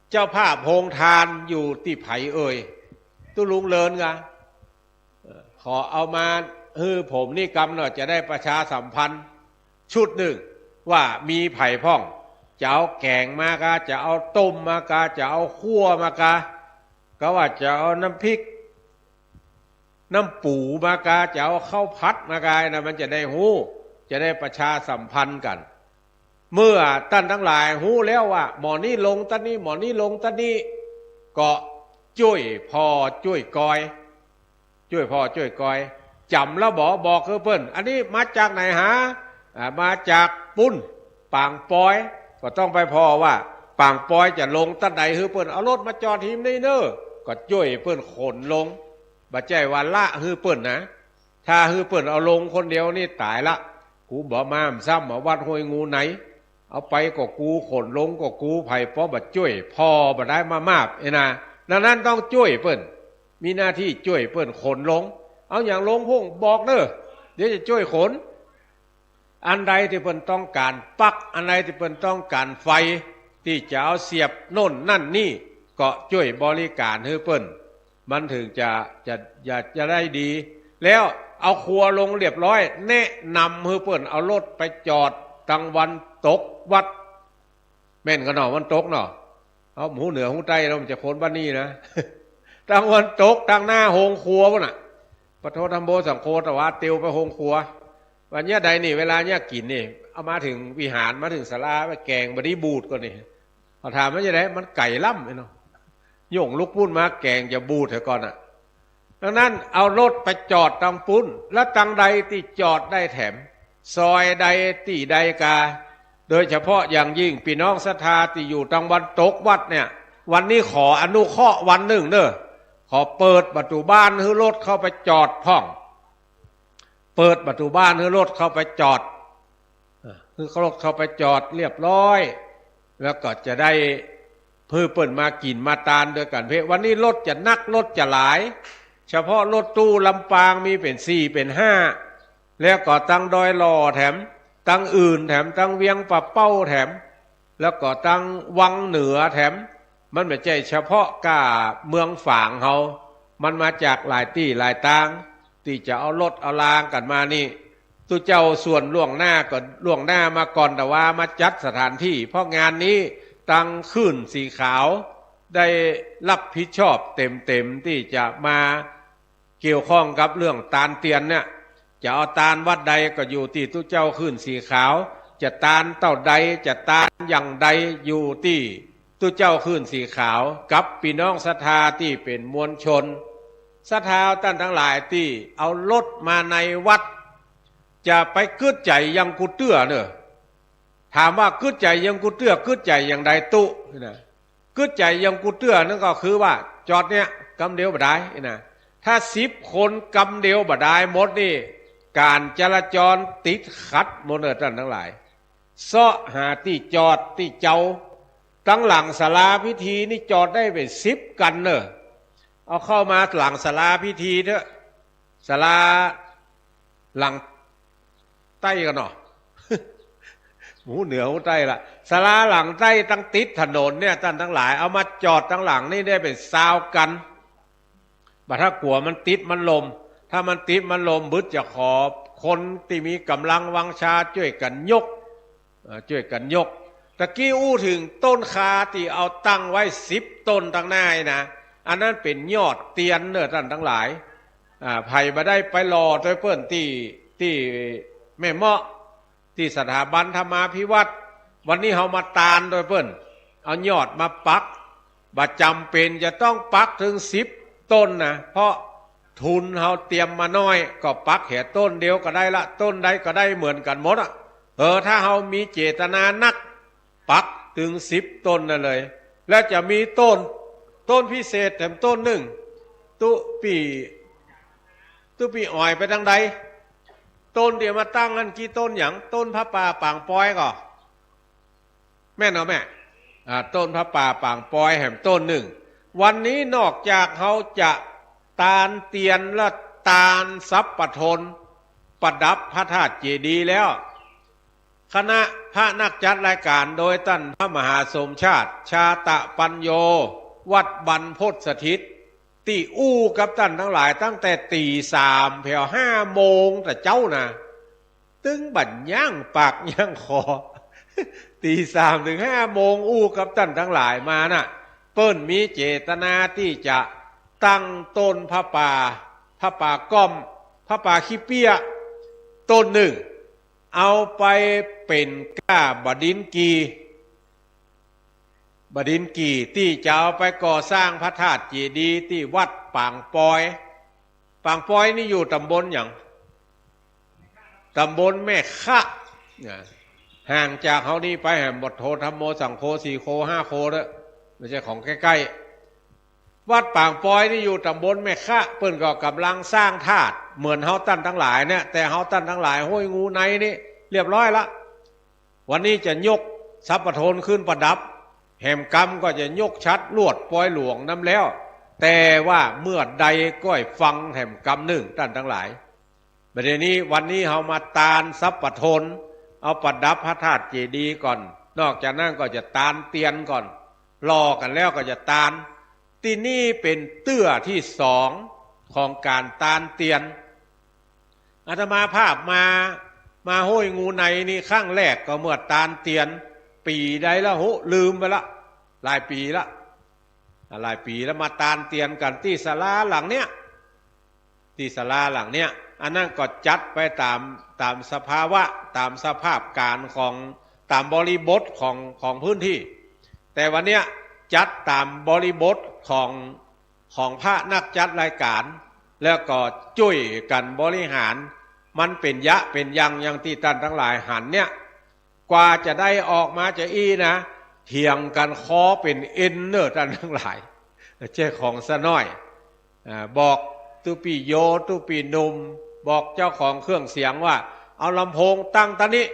[SPEAKER 2] เจ้าภาพโฮงทานอยู่ที่ไผเอ่ยตุลุงเลินกะขอเอามาผมนี่กำเนาะจะได้ประชาสัมพันธ์ชุดหนึ่งว่ามีไผ่พ่องจะเอาแกงมากะจะเอาต้มมากะจะเอาคั่วมากะก็ว่าจะเอาน้ำพริกน้ำปูมากะจะเอาข้าวพัดมากะนะมันจะได้หู้จะได้ประชาสัมพันธ์กันเมื่อท่านทั้งหลายหู้แล้วว่าหมอนี่ลงตะนี้หมอนี่ลงตะนี้ก็ช่วยพ่อช่วยกอยช่วยพ่อช่วยกอยจำแล้วบอกคือเพิ่นอันนี้มาจากไหนหามาจากปุ้นปางปอยก็ต้องไปพอว่าปางปอยจะลงตัดใดคือเพิ่นเอารถมาจอดทีมนี่เนอะก็ช่วยเพิ่นขนลงบ่ใจวันละคือเพิ่นนะถ้าคือเพิ่นเอาลงคนเดียวนี่ตายละกูบ่มามซ้ำมาวัดห้วยงูไหนเอาไปก็กูขนลงก็กูไผ่เพราะบ่ช่วยพอบ่ได้มามาบไอ้นะดังนั้นต้องช่วยเพิ่นมีหน้าที่ช่วยเพิ่นขนลงเอาอย่างลงพุ่งบอกเนอะเดี๋ยวจะช่วยขนอันใดที่เพิ่นต้องการปลั๊กอันใดที่เพิ่นต้องการไฟที่จะเอาเสียบโน่นนั่นนี่ก็ช่วยบริการให้เพิ่นมันถึงจะได้ดีแล้วเอาครัวลงเรียบร้อยแนะนำให้เพิ่นเอารถไปจอดตังวันตกวัดแม่นกันเนาะวันตกเนาะเอาหูเหนือหูใต้เราจะคนบ้านนี้นะ ตังวันตกตังหน้าโฮงครัววะน่ะปะโทธรรมโบสังโฆตวะเตียวไปโฮงครัววันนี้ใดนี่เวลาเนี้ยกินนี่เอามาถึงวิหารมาถึงศาลาไปแกงบดีบูดก่อนนี่เขาถามว่าจะได้มันไก่ล่ำเนาะโยงลูกปุ้นมาแกงจะบูดเถอะก่อนอ่ะดังนั้นเอารถไปจอดตังปุ้นแล้วตังใดที่จอดได้แถมซอยใดที่ใดกาโดยเฉพาะอย่างยิ่งพี่น้องศรัทธาที่อยู่ตังวันตกวัดเนี่ยวันนี้ขออนุเคราะห์วันหนึ่งเนอะขอเปิดประตูบ้านให้รถเข้าไปจอดพ่องเปิดประตูบ้านให้รถเข้าไปจอดคือรถเข้าไปจอดเรียบร้อยแล้วก็จะได้เพื่อเปิดมากินมาตานด้วยกันเพราะวันนี้รถจะนักรถจะหลายเฉพาะรถตู้ลำปางมีเป็น4เป็น5แล้วก็ตั้งดอยหล่อแถมตั้งอื่นแถมตั้งเวียงปะเป้าแถมแล้วก็ตั้งวังเหนือแถมมันไม่ใช่เฉพาะกาเมืองฝางเขามันมาจากหลายที่หลายทางที่จะเอารถเอารางกันมานี่ตุเจ้าส่วนล่วงหน้าก็ล่วงหน้ามาก่อนแต่ว่ามาจัดสถานที่เพราะงานนี้ตั้งขึ้นสีขาวได้รับผิดชอบเต็มที่จะมาเกี่ยวข้องกับเรื่องตาลเตียนเนี่ยจะเอาตาลวัดใดก็อยู่ที่ตุเจ้าขึ้นสีขาวจะตาลเต้าใดจะตาลอย่างใดอยู่ที่ตุเจ้าขึ้นสีขาวกับพี่น้องศรัทธาที่เป็นมวลชนศรัทธาท่านทั้งหลายที่เอารถมาในวัดจะไปกึดใจยังกุเตื้อเนอะถามว่ากึดใจยังกุเตื้อกึดใจอย่างใดตุนะกึดใจยังกุเตื้อนั่นก็คือว่าจอดเนี่ยกำเดียวบ่ได้นะถ้า10 คนกำเดียวบ่ได้หมดนี่การจราจรติดขัดหมดเลยท่านทั้งหลายเสาะหาที่จอดที่เจ้าตั้งหลังศาลาพิธีนี่จอดได้เป็น10 กันเนอะเอาเข้ามาหลังศาลาพิธีเถอะศาลาหลังใต้กันเนาะ หูเหนือหูใต้ละศาลาหลังใต้ตั้งติดถนนเนี่ยท่านทั้งหลายเอามาจอดตั้งหลังนี่ได้เป็น20 กันบัดถ้ากลัวมันติดมันลมถ้ามันติดมันลมบึดจะขอคนที่มีกำลังวังชาช่วยกันยกตะกี้อู้ถึงต้นคาที่เอาตั้งไว้10 ต้นตั้งหน้านะอันนั้นเป็นยอดเตียนเนอะท่านทั้งหลายไผ่มาได้ไปรอโดยเพื่อนที่แม่เมาะที่สถาบันธรรมาภิวัตรวันนี้เขามาตาลโดยเพื่อนเอายอดมาปักบัดจำเป็นจะต้องปักถึง10 ต้นนะเพราะทุนเขาเตรียมมาน้อยก็ปักแค่ต้นเดียวก็ได้ละต้นใดก็ได้เหมือนกันหมดถ้าเขามีเจตนานักปักถึง10 ต้นนั่นเลยแล้วจะมีต้นพิเศษแถมต้นหนึ่งตุปี ตุปีอ่อยไปทางใดต้นเดี๋ยวมาตั้งกันกี่ต้นอย่างต้นพระป่าป่างปอยก็แม่เนาะแม่ต้นพระป่าป่างปอยแห่มต้นหนึ่งวันนี้นอกจากเขาจะตาลเตียนและตาลซับปะทนประดับพระธาตุเจดีย์แล้วคณะพระนักจัดรายการโดยท่านพระมหาสมชาติชาตะปัญโยวัดบรรพตสถิตตีอู้กับท่านทั้งหลายตั้งแต่ตีสามแผ่ว5 โมงแต่เจ้านะตึงบั่นย่างปากย่างคอตีสามถึง5 โมงอู้กับท่านทั้งหลายมาน่ะเปิ้นมีเจตนาที่จะตั้งต้นพระป่าก้อมพระป่าขี้เปียต้นหนึ่งเอาไปเป็นก้าบดินกีที่จะเอาไปก่อสร้างพระธาตุเจดีย์ที่วัดปางปอยนี่อยู่ตำบลอย่างตำบลแม่คะห่างจากเขานี่ไปแห่งบทโทธรรมโมสังโฆ4 โค 5 โคแล้วไม่ใช่ของใกล้ๆวัดปางปอยนี่อยู่ตำบลแม่คะเปิ้นก็กำลังสร้างธาตุเหมือนเฮาตั้นทั้งหลายเนี่ยแต่เฮาตั้นทั้งหลายห้วยงูในนี่เรียบร้อยละวันนี้จะยกซับปะทนขึ้นประดับแห่มกรรมก็จะยกชัดลวดปอยหลวงน้ำแล้วแต่ว่าเมื่อใดก็ให้ฟังแห่มกรรมหนึ่งท่านทั้งหลายประเด็นนี้วันนี้เรามาตาลซับปะทนเอาประดับพระธาตุเจดีย์ก่อนนอกจากนั้นก็จะตาลเตียนก่อนรอกันแล้วก็จะตาลที่นี่เป็นเตื้อที่2ของการตาลเตียนอาตมาภาพมาห้วยงูในนี่ข้างแรกก็เมื่อตาลเตียนปีใดแล้วโหลืมไปละหลายปีแล้วมาตาลเตียนกันที่ศาลาหลังเนี้ยอันนั้นก็จัดไปตามสภาวะตามสภาพการของตามบริบทของพื้นที่แต่วันเนี้ยจัดตามบริบทของพระนักจัดรายการแล้วก็ช่วยกันบริหารมันเป็นยะเป็นยังที่ท่านทั้งหลายหันเนี่ยกว่าจะได้ออกมาจะนะเถียงกันคอเป็นเอ็นเนอร์ท่านทั้งหลายเจ้าของซะน้อยบอกตุปีโยตุปีนุมบอกเจ้าของเครื่องเสียงว่าเอาลำโพงตั้งตะนี้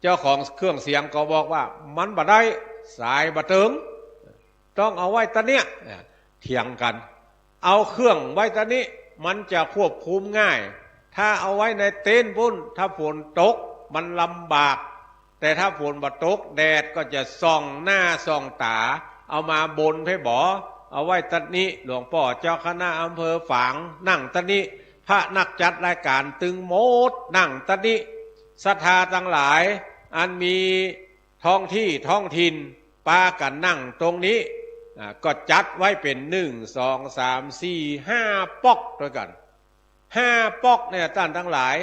[SPEAKER 2] เจ้าของเครื่องเสียงก็บอกว่ามันบ่ได้สายบ่ถึงต้องเอาไว้ตะเนี้ยเถียงกันเอาเครื่องไว้ตะนี้มันจะควบคุมง่ายถ้าเอาไว้ในเต็นท์พุ่นถ้าฝนตกมันลำบากแต่ถ้าฝนบ่ตกแดดก็จะส่องหน้าส่องตาเอามาบนให้บ่เอาไว้ตะนี้หลวงพ่อเจ้าคณะอำเภอฝางนั่งตะนี้พระนักจัดรายการตึงโมดนั่งตะนี้ศรัทธาทั้งหลายอันมีท้องถิ่นปากันนั่งตรงนี้ก็จัดไว้เป็น1 2 3 4 5ป๊อกด้วยกัน5ป๊อกเนี่ยท่านทั้งหลาย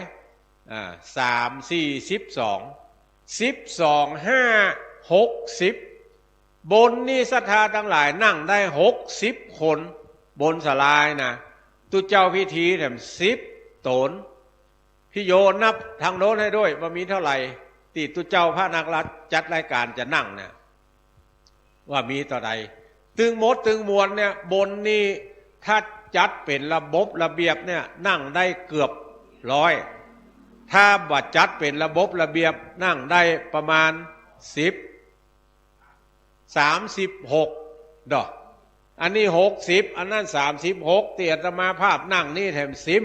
[SPEAKER 2] 3 4 12 5 60บนนี่ศรัทธาทั้งหลายนั่งได้60 คนบนศาลานะตุเจ้าพิธีแถม10 ตนพี่โยนับทางโน้นให้ด้วยว่ามีเท่าไหร่ที่ตุเจ้าพระนักจัดรายการจะนั่งเนี่ยว่ามีต่อใดตึงมดตึงมวลเนี่ยบนนี่ถ้าจัดเป็นระบบระเบียบเนี่ยนั่งได้เกือบ100ถ้าบัดจัดเป็นระบบระเบียบนั่งได้ประมาณ36 ดอกอันนี้60อันนั้น36ที่อาตมาภาพนั่งนี่แถมซิม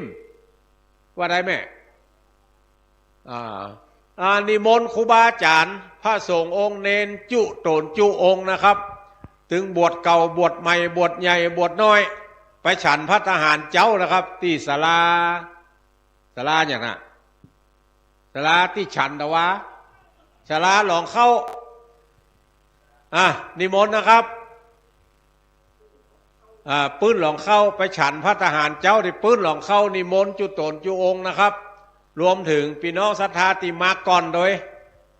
[SPEAKER 2] ว่าได้ไหมนิมนต์ครูบาอาจารย์พระสงฆ์องค์เนนจุโตนจุองค์นะครับถึงบวชเก่าบวชใหม่บวชใหญ่บวชน้อยไปฉันพระทหารเจ้านะครับที่ศาลาอย่างน่ะศาลาที่ฉันตะวะศาลาหลองเข้านิมนต์นะครับปื้นหลองเข้าไปฉันพระทหารเจ้าที่ปื้นหลองเข้านิมนต์จุโตนจุองค์นะครับรวมถึงพี่น้องศรัทธาที่มาก่อน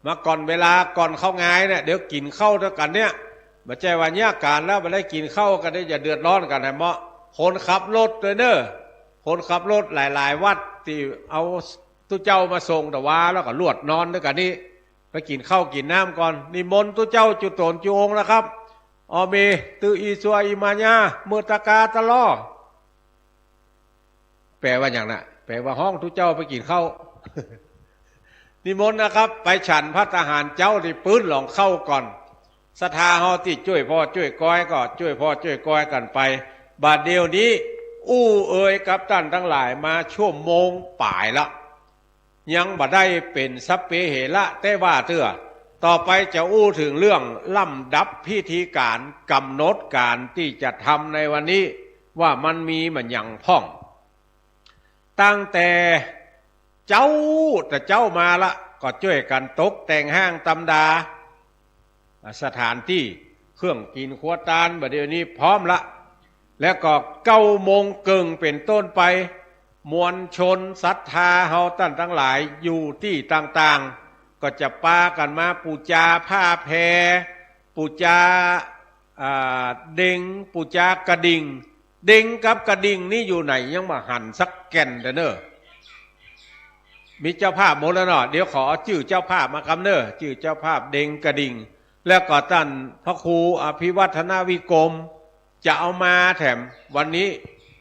[SPEAKER 2] มาก่อนเวลาก่อนเข้างายเนี่ยเดี๋ยวกินข้าวด้วยกันเนี่ยมาใจวันยากการแล้วมาได้กินข้าวกันได้อย่าเดือดร้อนกันให้เหมาะคนขับรถด้วยเนอะคนขับรถหลายวัดที่เอาตุเจ้ามาส่งแต่ว่าแล้วก็ลวดนอนด้วยกันนี่ไปกินข้าวกินน้ำก่อนนิมนต์ตุเจ้าจุโตนจุองค์นะครับอเมตืออีซัวอิมาญาเมตกาตะลอ แปลว่าอย่างน่ะแปลว่าห้องทุเจ้าไปกินข้าว นิมนต์นะครับไปฉันพระทหารเจ้าที่ปื้นหลองเข้าก่อนศรัทธาเฮาที่ช่วยพ่อช่วยก้อยก็ช่วยพ่อช่วยก้อยกันไปบาดเดียวนี้อู้เอ่ยกับท่านทั้งหลายมาชั่วโมงป่ายละยังบ่ได้เป็นสัพเพเหระแต่ว่าเตื้อต่อไปจะอู้ถึงเรื่องล่ำดับพิธีการกำหนดการที่จะทำในวันนี้ว่ามันมีมันอย่างพ่องตั้งแต่เจ้ามาละก็ช่วยกันตกแต่งห้างตำดาสถานที่เครื่องกินครัวตาลบัดเดี๋ยวนี้พร้อมละแล้วก็9:00 นเป็นต้นไปมวลชนศรัทธาเฮาท่านทั้งหลายอยู่ที่ต่างๆก็จะปากันมาปูจาผ้าแพรปูจาเด้งปูจากระดิ่งเด้งกับกระดิ่งนี่อยู่ไหนยังมาหันสักแก่นเด้อเนอมีเจ้าภาพหมดแล้วเนาะเดี๋ยวขอชื่อเจ้าภาพมาคำเนอชื่อเจ้าภาพเด้งกระดิ่งแล้วก็ท่านพระครูอภิวัฒนาวิกรมจะเอามาแถมวันนี้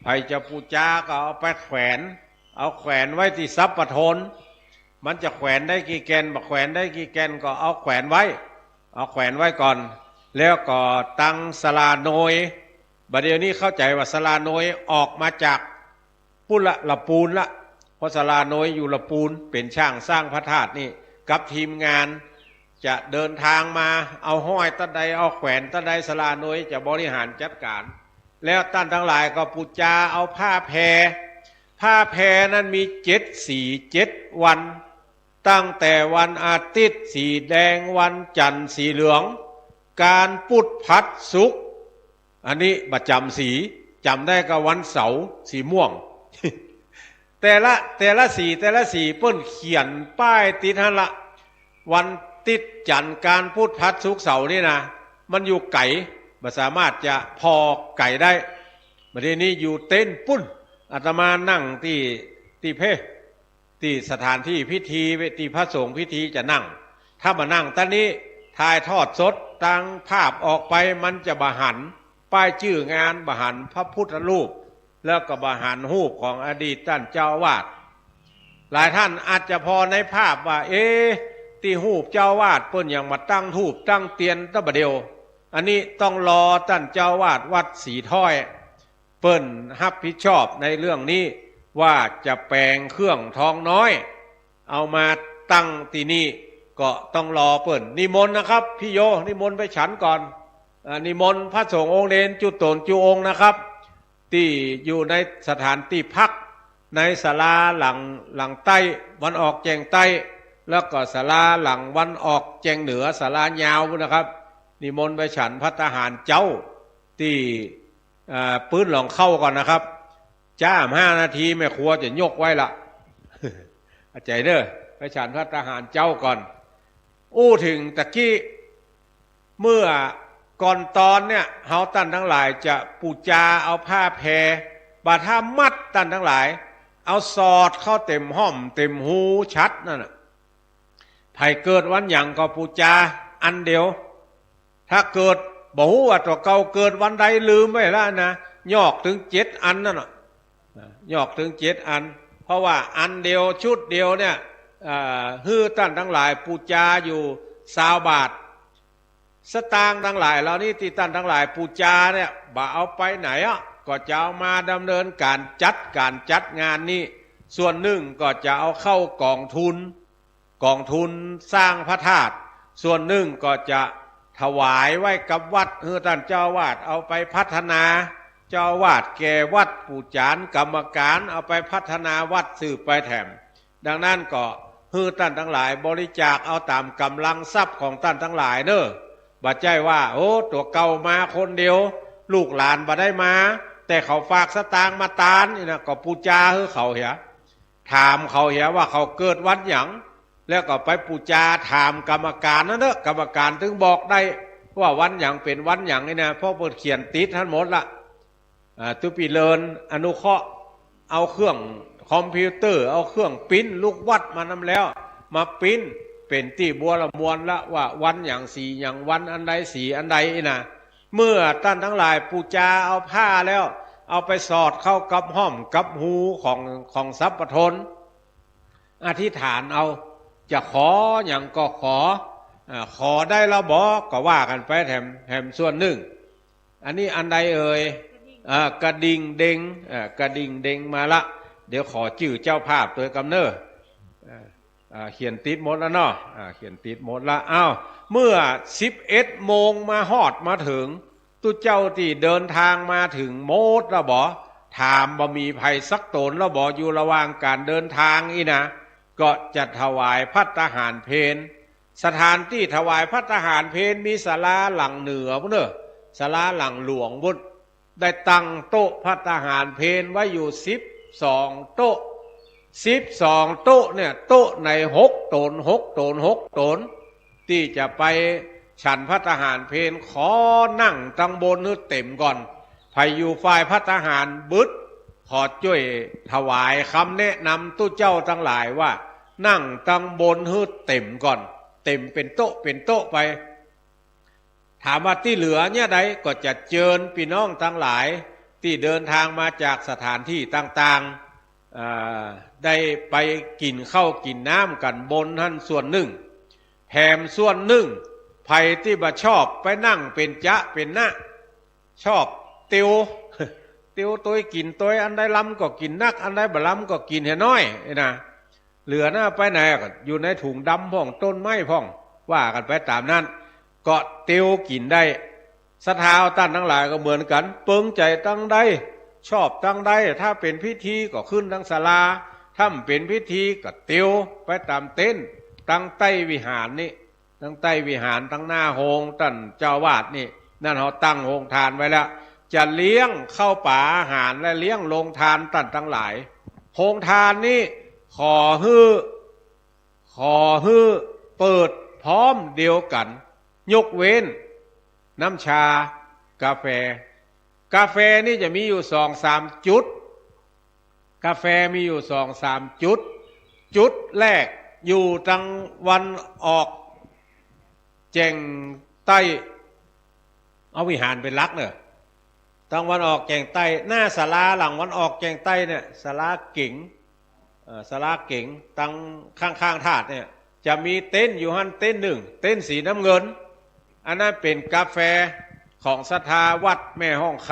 [SPEAKER 2] ใครจะปูจาก็เอาไปแขวนไว้ที่ทรัพย์ปทนมันจะแขวนได้กี่แกนบอกแขวนได้กี่แกนก็เอาแขวนไว้ก่อนแล้วก็ตั้งศาลาโนยบัดเดี๋ยวนี้เข้าใจว่าศาลาโนยออกมาจากปุระละปูนละเพราะศาลาโนยอยู่ละปูนเป็นช่างสร้างพระธาตุนี่กับทีมงานจะเดินทางมาเอาห้อยตะใดเอาแขวนตะใดศาลาโนยจะบริหารจัดการแล้วท่านทั้งหลายก็ปูจาเอาผ้าแพรนั้นมี7 สี7 วันตั้งแต่วันอาทิตย์สีแดงวันจันทร์สีเหลืองการพุธพัดศุกร์อันนี้ประจำสีจำได้ก็วันเสาร์สีม่วง แต่ละสีเปิ้นเขียนป้ายติดให้ละวันติดจันทร์การพุธพัดศุกร์เสาร์นี่นะมันอยู่ไก่บ่สามารถจะพอไก่ได้บัดนี้อยู่เต็นปุ้นอาตมานั่งที่สถานที่พิธีที่พระสงฆ์พิธีจะนั่งถ้ามานั่งตอนนี้ถ่ายทอดสดตั้งภาพออกไปมันจะบหันป้ายชื่องานบหันพระพุทธรูปแล้วก็บหันรูปของอดีตท่านเจ้าวาดหลายท่านอาจจะพอในภาพว่าที่รูปเจ้าวาดเปิ้นอย่างมาตั้งรูปตั้งเตียนตะบะเดียวอันนี้ต้องรอท่านเจ้าวาดวัดสีถ้อยเปิ้นรับผิดชอบในเรื่องนี้ว่าจะแปลงเครื่องทองน้อยเอามาตั้งที่นี่ก็ต้องรอเปิ้นนิมนต์นะครับพี่โยนิมนต์ไปฉันก่อนนิมนต์พระสงฆ์องค์เดนจุตนจุองค์นะครับที่อยู่ในสถานที่พักในศาลาหลังใต้วันออกแจงใต้แล้วก็ศาลาหลังวันออกแจงเหนือศาลายาวนะครับนิมนต์ไปฉันพระทหารเจ้าที่ปืนหลองเข้าก่อนนะครับจ้า5 นาทีแม่ครัวจะยกไว้ละ อาใจเด้อไปฉันพระทหารเจ้าก่อนถึงตะกี้เมื่อก่อนตอนเนี่ยเฮาท่านทั้งหลายจะปูจาเอาผ้าแพรบาท่ามัดท่านทั้งหลายเอาสอดเข้าเต็มห้อมเต็มหูชัดนั่นน่ะไผเกิดวันหยังก็ปูจาอันเดียวถ้าเกิดบอกว่าตัวเก่าเกิดวันใดลืมไว้แล้วนะยอกถึง7 อันนั่นน่ะยอกถึง7 อันเพราะว่าอันเดียวชุดเดียวเนี่ยฮือท่านทั้งหลายปูจาอยู่20 บาทสตางค์ทั้งหลายเหล่านี้ที่ท่านทั้งหลายปูจาเนี่ยบ่เอาไปไหนก็จะเอามาดำเนินการจัดงานนี้ส่วนหนึ่งก็จะเอาเข้ากองทุนสร้างพระธาตุส่วนหนึ่งก็จะถวายไว้กับวัดท่านเจ้าวาดเอาไปพัฒนาเจ้าวาดแก่วัดปู่จานกรรมการเอาไปพัฒนาวัดสืบไปแถมดังนั้นก็ท่านทั้งหลายบริจาคเอาตามกำลังทรัพย์ของท่านทั้งหลายเด้อบ่ใจว่าตัวเก่ามาคนเดียวลูกหลานบ่ได้มาแต่เขาฝากสตางค์มาตานนี่นะก็ปูจาเขาเหียถามเขาเหียว่าเขาเกิดวันหยังแล้วก็ไปปูจาถามกรรมการนั่นเด้อกรรมการถึงบอกได้ว่าวันหยังเป็นวันหยังนี่นะเพราะเปิดเขียนติดท่านหมดละตุปีเลินอนุเคราะห์เอาเครื่องคอมพิวเตอร์เอาเครื่องปริ้นลูกวัดมานำแล้วมาปริ้นเป็นที่บัวละมวลละว่าวันอย่างสีอย่างวันอันใดสีอันใดนะเมื่อท่านทั้งหลายปูจาเอาผ้าแล้ว เอาไปสอดเข้ากับห้อมกับหูของสัพพทนอธิษฐานเอาจะขออย่างก็ขอได้แล้วบอกก็ว่ากันไปแถมส่วนหนึ่งอันนี้อันใดเอ่ยกระดิ่งเด้งกระดิ่งเด้งมาละเดี๋ยวขอจื่อเจ้าภาพตัวกำเนิดเขียนติดหมดแล้วเนาะเขียนติดหมดละอ้าวเมื่อ11 โมงมาฮอดมาถึงตุเจ้าที่เดินทางมาถึงโมดแล้วบ่ถามบ่มีภัยสักตนแล้วบ่อยู่ระหว่างการเดินทางอีนะก็จะถวายภัตตาหารเพลสถานที่ถวายภัตตาหารเพลมีศาลาหลังเหนือพุ่นเด้อศาลาหลังหลวงพุ่นได้ตั้งโต๊ะภัตตาหารเพลไว้อยู่12 โต๊ะ12 โต๊ะเนี่ยโต๊ะใน6 ตนที่จะไปฉันภัตตาหารเพลขอนั่งตั้งบนนึกเต็มก่อนไผอยู่ฝ่ายภัตตาหารบึดขอช่วยถวายคำแนะนำตู้เจ้าทั้งหลายว่านั่งตั้งบนฮึดเต็มก่อนเต็มเป็นโต๊ะไปถามว่าที่เหลือเนี่ยใดก็จะเชิญพี่น้องทั้งหลายที่เดินทางมาจากสถานที่ต่างๆได้ไปกินข้าวกินน้ำกันบนท่านส่วนหนึ่งแถมส่วนหนึ่งไผที่บ่ชอบไปนั่งเป็นจ๊ะเป็นนะชอบติวตัวกินตัวอันใดล้ำก็กินนักอันใดบ่ล้ำก็กินให้น้อยนะเหลือหน้าไปไหนก็อยู่ในถุงดำพ่องต้นไม้พ่องว่ากันไปตามนั้นก็ติวกินได้ศรัทธาท่านทั้งหลายก็เหมือนกันเปิงใจตั้งได้ชอบตั้งได้ถ้าเป็นพิธีก็ขึ้นทั้งศาลาถ้าเป็นพิธีก็ติวไปตามเต้นตั้งใต้วิหารนี่ตั้งใต้วิหารตั้งหน้าโฮงท่านเจ้าวาดนี่นั่นเขาตั้งโฮงทานไว้แล้วจะเลี้ยงเข้าป่าอาหารและเลี้ยงโรงทานท่านทั้งหลายโฮงทานนี่ขอฮื้อเปิดพร้อมเดียวกันยกเว้นน้ำชากาแฟนี่จะมีอยู่2-3 จุดกาแฟมีอยู่2-3 จุดแรกอยู่ทางวันออกแจ่งใต้เอาวิหารเป็นหลักเนอะทางวันออกแจ่งใต้หน้าศาลาหลังวันออกแจ่งใต้เนี่ยศาลาเก๋งตั้งข้างๆธาตุเนี่ยจะมีเต็นท์อยู่หันเต็นท์หนึ่งเต็นท์สีน้ำเงินอันนั้นเป็นกาแฟของศรัทธาวัดแม่ห้องไค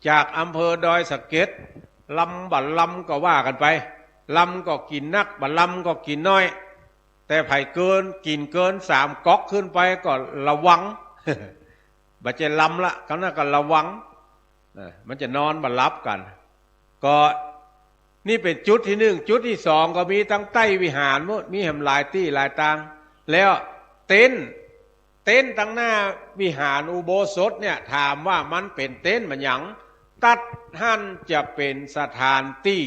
[SPEAKER 2] จากอำเภอดอยสะเก็ดลำบัดลำก็ว่ากันไปลำก็กินนักบัดลำก็กินน้อยแต่ไผ่กินเกิน3 ก๊อกขึ้นไปก็ระวัง บัดจะลำละเขาน่าก็ระวังมันจะนอนบัดลับกันก็นี่เป็นจุดที่1จุดที่2ก็มีทั้งใต้วิหารมีแหมหลายที่หลายตางแล้วเต็นท์ตั้งหน้าวิหารอุโบสถเนี่ยถามว่ามันเป็นเต็นท์มันหยังตัดหั่นจะเป็นสถานที่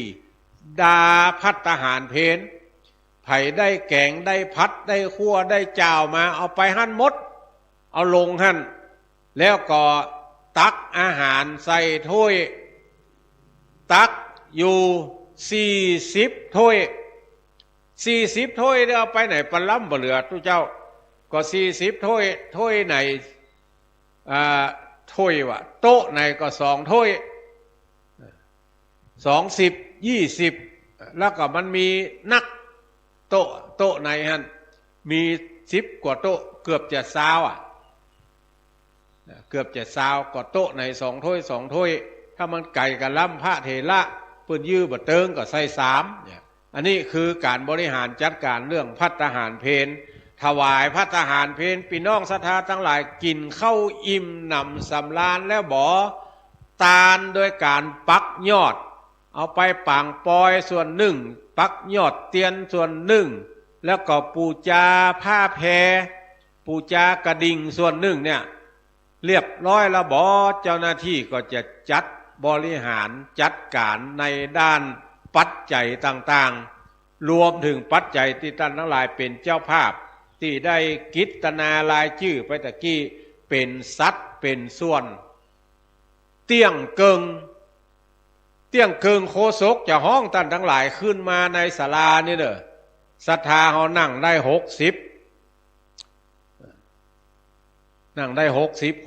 [SPEAKER 2] ดาภัตตาหารเพลไผได้แกงได้พัดได้คั่วได้เจ้ามาเอาไปหั่นหมดเอาลงหั่นแล้วก็ตักอาหารใส่ถ้วยตักอยู่40 ถ้วยได้เอาไปไหนปลาล้ำบ่เหลือทุกเจ้าก็40 ถ้วยไหนถ้วยว่ะโต๊ะไหนก็2 ถ้วย20 20แล้วก็มันมีนักโต๊ะไหนฮะมี10 กว่าโต๊ะเกือบจะ20ก็โต๊ะไหน2 ถ้วย2 ถ้วยถ้ามันไก่กับล้ำพระเถระเพิ่นยื้อบ่เติงก็ใส่3เนี่ยอันนี้คือการบริหารจัดการเรื่องภัตตาหารเพลถวายภัตตาหารเพลพี่น้องศรัทธาทั้งหลายกินข้าวอิ่มหนำสำราญแล้วบ่ตานโดยการปักยอดเอาไปปางปอยส่วนหนึ่งปักยอดเตียนส่วนหนึ่งแล้วก็ปูจาผ้าแพรปูจากระดิ่งส่วนหนึ่งเนี่ยเรียบร้อยแล้วบ่เจ้าหน้าที่ก็จะจัดบริหารจัดการในด้านปัจจัยต่างๆรวมถึงปัจจัยที่ท่านทั้งหลายเป็นเจ้าภาพที่ได้กิตนาลายชื่อไปตะกี้เป็นสัตว์เป็นส่วนเตี้ยงเกิงโคศกจะห้องท่านทั้งหลายขึ้นมาในศาลานี่เด้อศรัทธาเขานั่งได้60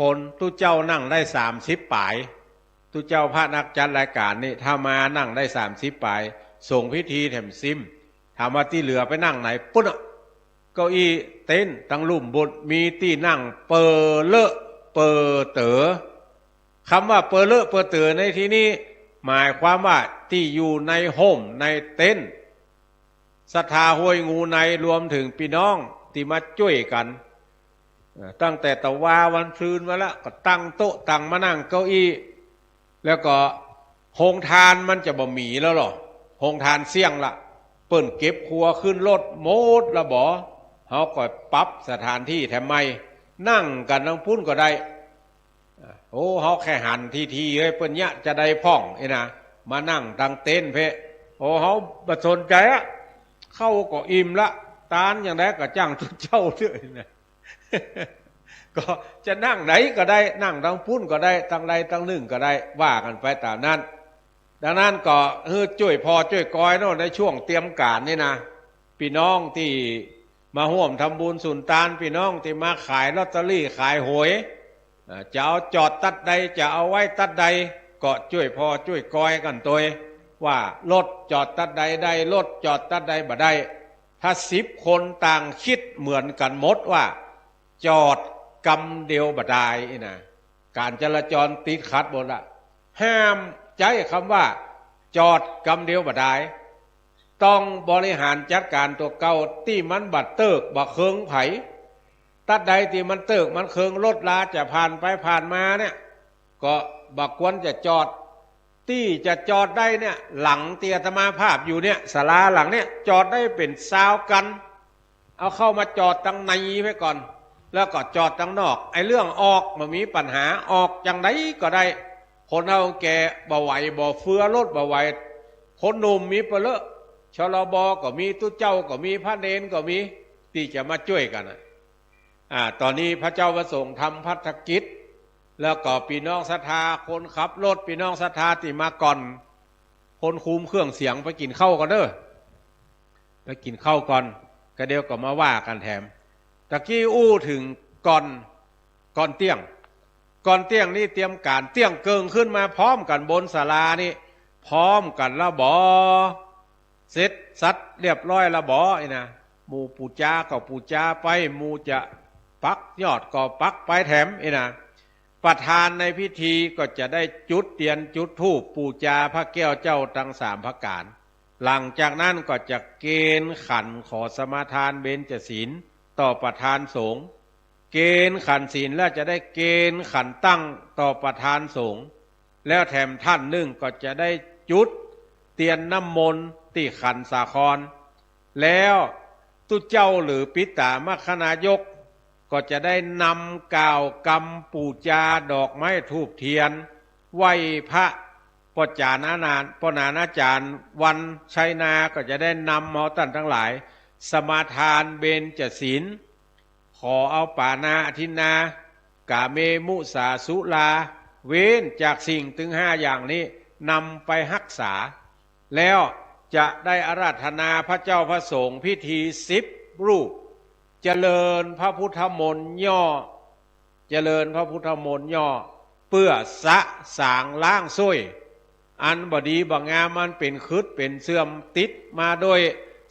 [SPEAKER 2] คนตู้เจ้านั่งได้30 ป่าย ตุเจ้าพระนักจัดรายการนี่ถ้ามานั่งได้30 ปลายส่งพิธีแถมซิมถามว่าที่เหลือไปนั่งไหนปุ๊บเก้าอี้เต็นท์ตั้งลุ่มบนมีที่นั่งเปอเลอะเปอเต๋อคำว่าเปอเลอะเปอเต๋อในที่นี้หมายความว่าที่อยู่ในห่มในเต็นท์ศรัทธาห้วยงูในรวมถึงพี่น้องที่มาช่วยกันตั้งแต่ตะวาวันพลืนมาแล้วก็ตั้งโต๊ะตั้งมานั่งเก้าอี้แล้วก็โฮงทานมันจะบ่มีแล้วหรอโฮงทานเสี่ยงละเปิ้นเก็บครัวขึ้นรถโมดละบ่เขาก็ปรับสถานที่แถมไม่นั่งกันทั้งพุ่นก็ได้โอ้เขาแค่หันทีเฮ้ยเปิ้นเนี้ยจะได้พ่องไอ้นะมานั่งตั้งเต็นท์เพะโอ้เขาประสนใจอะเข้าก็อิ่มละตานอย่างไรก็จ้างทุกเจ้าด้วยนะก็จะนั่งไหนก็ได้นั่งทั้งพุ่นก็ได้ทั้งใดทั้งหนึ่งก็ได้ว่ากันไปตามนั้นดังนั้นก็ช่วยพอช่วยกอยโน่นในช่วงเตรียมการนี่นะพี่น้องที่มาร่วมทำบุญสุนทานพี่น้องที่มาขายลอตเตอรี่ขายหวยจะเอาจอดตัดใดจะเอาไว้ตัดใดก็ช่วยพอช่วยกอยกันตัวว่ารถจอดตัดใดได้รถจอดตัดใดบ่ได้ถ้า10 คนต่างคิดเหมือนกันหมดว่าจอดกำเดียวบ่ได้นะการจราจรติดขัดหมดละห้ามใจคำว่าจอดกำเดียวบ่ได้ต้องบริหารจัดการตัวเก่าที่มันบัดเติกบัดเคิงไผตัดใดที่มันเติกมันเคิงรถลาจะผ่านไปผ่านมาเนี่ยก็บักควรจะจอดที่จะจอดได้เนี่ยหลังเตียธรรมาภาพอยู่เนี่ยศาลาหลังเนี่ยจอดได้เป็น10กันเอาเข้ามาจอดตั้งในไว้ก่อนแล้วก็จอดตั้งนอกไอ้เรื่องออกมันมีปัญหาออกจังไดก็ได้คนเอาแก่บ่ไหวบ่เฟื้อรถบ่ไหวคนหนุ่มมีเปเลอะชลบก็มีตุ้เจ้าก็มีพระเนนก็มีที่จะมาช่วยกันตอนนี้พระเจ้าประสงค์ทำพัฒกิจแล้วก็พี่น้องศรัทธาคนขับรถพี่น้องศรัทธาที่มาก่อนคนคุมเครื่องเสียงไปกินข้าวก่อนเด้อไปกินข้าวก่อนก็เดี๋ยวก็มาว่ากันแถมตะกี้ถึงก่อนเตี้ยงนี่เตรียมการเตี้ยงเกิงขึ้นมาพร้อมกันบนศาลานี่พร้อมกันละบ่เสร็จสัตว์เรียบร้อยละบ่ไอ้นะหมู่ปูจาก็ปูจาไปหมู่จะปักยอดก็ปักไปแถมไอ้นะประธานในพิธีก็จะได้จุดเทียนจุดธูปปูจาพระแก้วเจ้าทั้ง3ประการหลังจากนั้นก็จะเกณฑ์ขันขอสมาทานเบญจศีลต่อประธานสงฆ์เกณฑ์ขันศีลแล้วจะได้เกณฑ์ขันตั้งต่อประธานสงฆ์แล้วแถมท่านหนึ่งก็จะได้จุดเตียนน้ำมนต์ที่ขันสาครแล้วตุเจ้าหรือปิตามคณายกก็จะได้นำกล่าวกรรมปูจาดอกไม้ธูปเทียนไหว้พระปจานาจารย์วันชัยนาก็จะได้นำหมอตันทั้งหลายสมาทานเบญจศีลขอเอาปานาอทินากาเมมุสาสุลาเว้นจากสิ่งถึง5อย่างนี้นำไปรักษาแล้วจะได้อาราธนาพระเจ้าพระสงฆ์พิธี10 รูปเจริญพระพุทธมนต์ย่อเพื่อสะสางล้างซ้วยอันบดีบางงามมันเป็นคืดเป็นเสื่อมติดมาโดย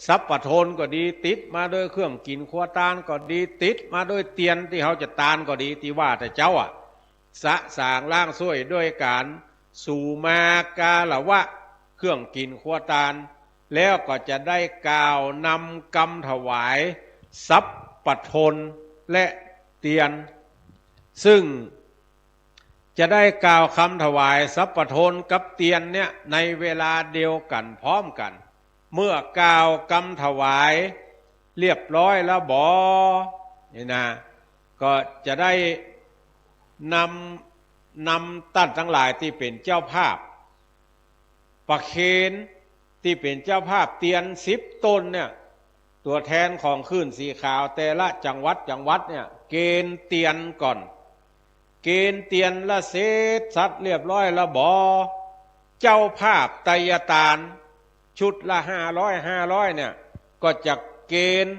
[SPEAKER 2] สัพพทนก็ดีติดมาโดยเครื่องกินครัวตานก็ดีติดมาโดยเตียนที่เขาจะตานก็ดีที่ว่าแต่เจ้าสะสางล้างซ้วยด้วยการสู่มากาละวะเครื่องกินครัวตานแล้วก็จะได้กล่าวนำกรรมถวายทรัพย์ปทนและเตียนซึ่งจะได้กล่าวคำถวายทรัพย์ปทนกับเตียนเนี่ยในเวลาเดียวกันพร้อมกันเมื่อกล่าวคำถวายเรียบร้อยแล้วบ่นี่นะก็จะได้นำท่านทั้งหลายที่เป็นเจ้าภาพประเคนที่เป็นเจ้าภาพเตียน10 ต้นเนี่ยตัวแทนของคลื่นสีขาวแต่ละจังหวัดเนี่ยเกณฑ์เตียนก่อนเกณฑ์เตียนละเสร็จสัตว์เรียบร้อยละบ่เจ้าภาพไตยตาลชุดละ500เนี่ยก็จะเกณฑ์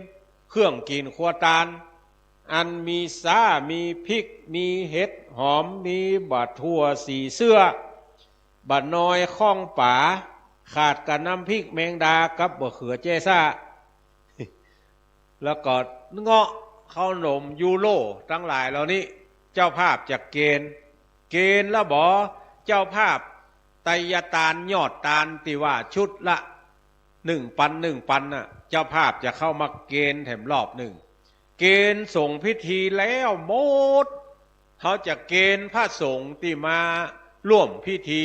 [SPEAKER 2] เครื่องกินครัวตาลอันมีสามีพริกมีเห็ดหอมมีบะทั่วสีเสื้อ บะน้อยข้องป๋าขาดกับน้ำพริกแมงดากับบะเขือเจซ่า แล้วก็เงาะข้าวหนมยูโรทั้งหลายเหล่านี้เจ้าภาพจะเกณฑ์แล้วบอเจ้าภาพไตรยตาลยอดตาลติว่าชุดละ1,000น่ะเจ้าภาพจะเข้ามาเกณฑ์แถมรอบหนึ่งเกณฑ์ส่งพิธีแล้วหมดเขาจะเกณฑ์พระสงฆ์ที่มาร่วมพิธี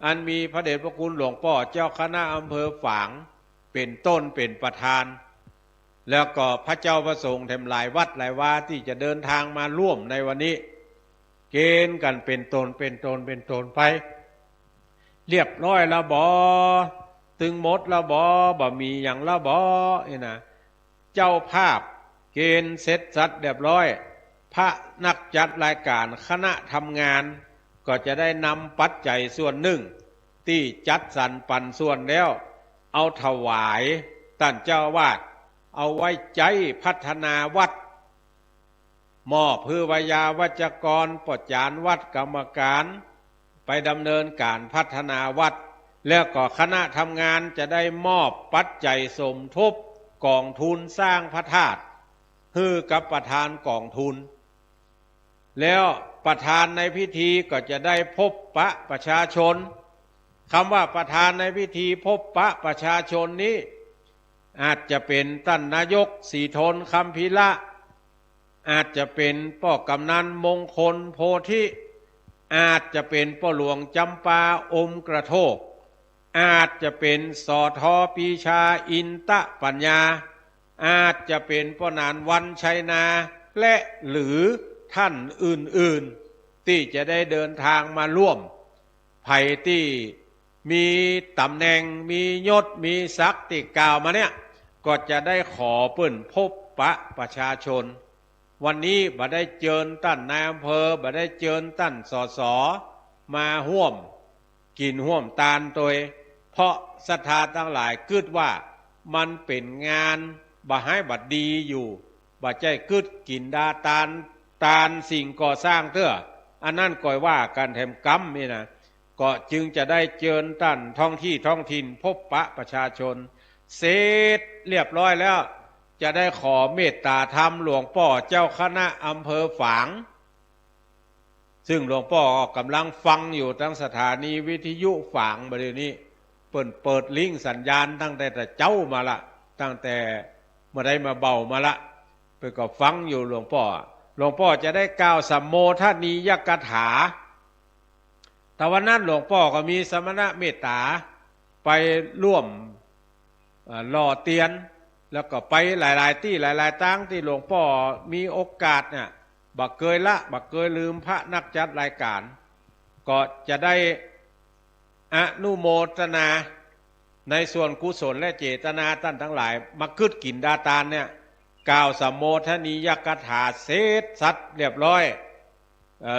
[SPEAKER 2] อันมีพระเดชพระคุณหลวงพ่อเจ้าคณะอำเภอฝางเป็นต้นเป็นประธานแล้วก็พระเจ้าประสงค์แถมหลายวัดหลายวาที่จะเดินทางมาร่วมในวันนี้เกณฑ์กันเป็นตนไปเรียบร้อยแล้วบอตึงหมดแล้วบ่มีอย่างแล้วบอนี่นะเจ้าภาพเกณฑ์เสร็จสัดเรียบร้อยพระนักจัดรายการคณะทำงานก็จะได้นำปัจจัยส่วนหนึ่งที่จัดสรรปันส่วนแล้วเอาถวายท่านเจ้าวาดเอาไว้ใจพัฒนาวัดมอบเพื่อวิยาวัจกรปจานวัดกรรมการไปดำเนินการพัฒนาวัดแล้วก็คณะทำงานจะได้มอบปัจจัยสมทบกองทุนสร้างพระธาตุให้กับประธานกองทุนแล้วประธานในพิธีก็จะได้พบปะประชาชนคำว่าประธานในพิธีพบปะประชาชนนี้อาจจะเป็นท่านนายกศรีทนคำพิละอาจจะเป็นพ่อกำนันมงคลโพธิอาจจะเป็นพ่อหลวงจำปาอมกระโทกอาจจะเป็นสอทอปีชาอินตะปัญญาอาจจะเป็นพ่อนานวันชัยนาและหรือท่านอื่นๆที่จะได้เดินทางมาร่วมไผ่ที่มีตำแหน่งมียศมีศักดิ์ที่กล่าวมาเนี่ยก็จะได้ขอเปิ้นพบปะประชาชนวันนี้บ่ได้เจิญท่านนายอำเภอบ่ได้เจิญท่านสสมาร่วมกินร่วมตาลตัวเพราะศรัทธาทั้งหลายคิดว่ามันเป็นงานบ่ให้บัดดีอยู่บ่ใจคิดกินดาตาลสิ่งก่อสร้างเตื้ออันนั้นก่อยว่าการแถมกรรมนี่นะก็จึงจะได้เจิญท่านท้องถิ่นพบปะประชาชนเสร็จเรียบร้อยแล้วจะได้ขอเมตตาธรรมหลวงพ่อเจ้าคณะอำเภอฝางซึ่งหลวงพ่อกำลังฟังอยู่ทั้งสถานีวิทยุฝางบริเวณนี้เปิดลิงก์สัญญาณตั้งแต่เจ้ามาละตั้งแต่เมื่อได้มาเบามาละเปิดก็ฟังอยู่หลวงพ่อจะได้กล่าวสัมโมทนียกถาแต่วันนั้นหลวงพ่อก็มีสมณะเมตตาไปร่วมหล่อเตียนแล้วก็ไปหลายๆที่หลายๆตั้งที่หลวงพ่อมีโอกาสเนี่ยบักเกยลืมพระนักจัดรายการก็จะได้อนุโมทนาในส่วนกุศลและเจตนาท่านทั้งหลายมาคึดกินดาตานเนี่ยกล่าวสัมโมทนียกถาเสร็จสัดเรียบร้อย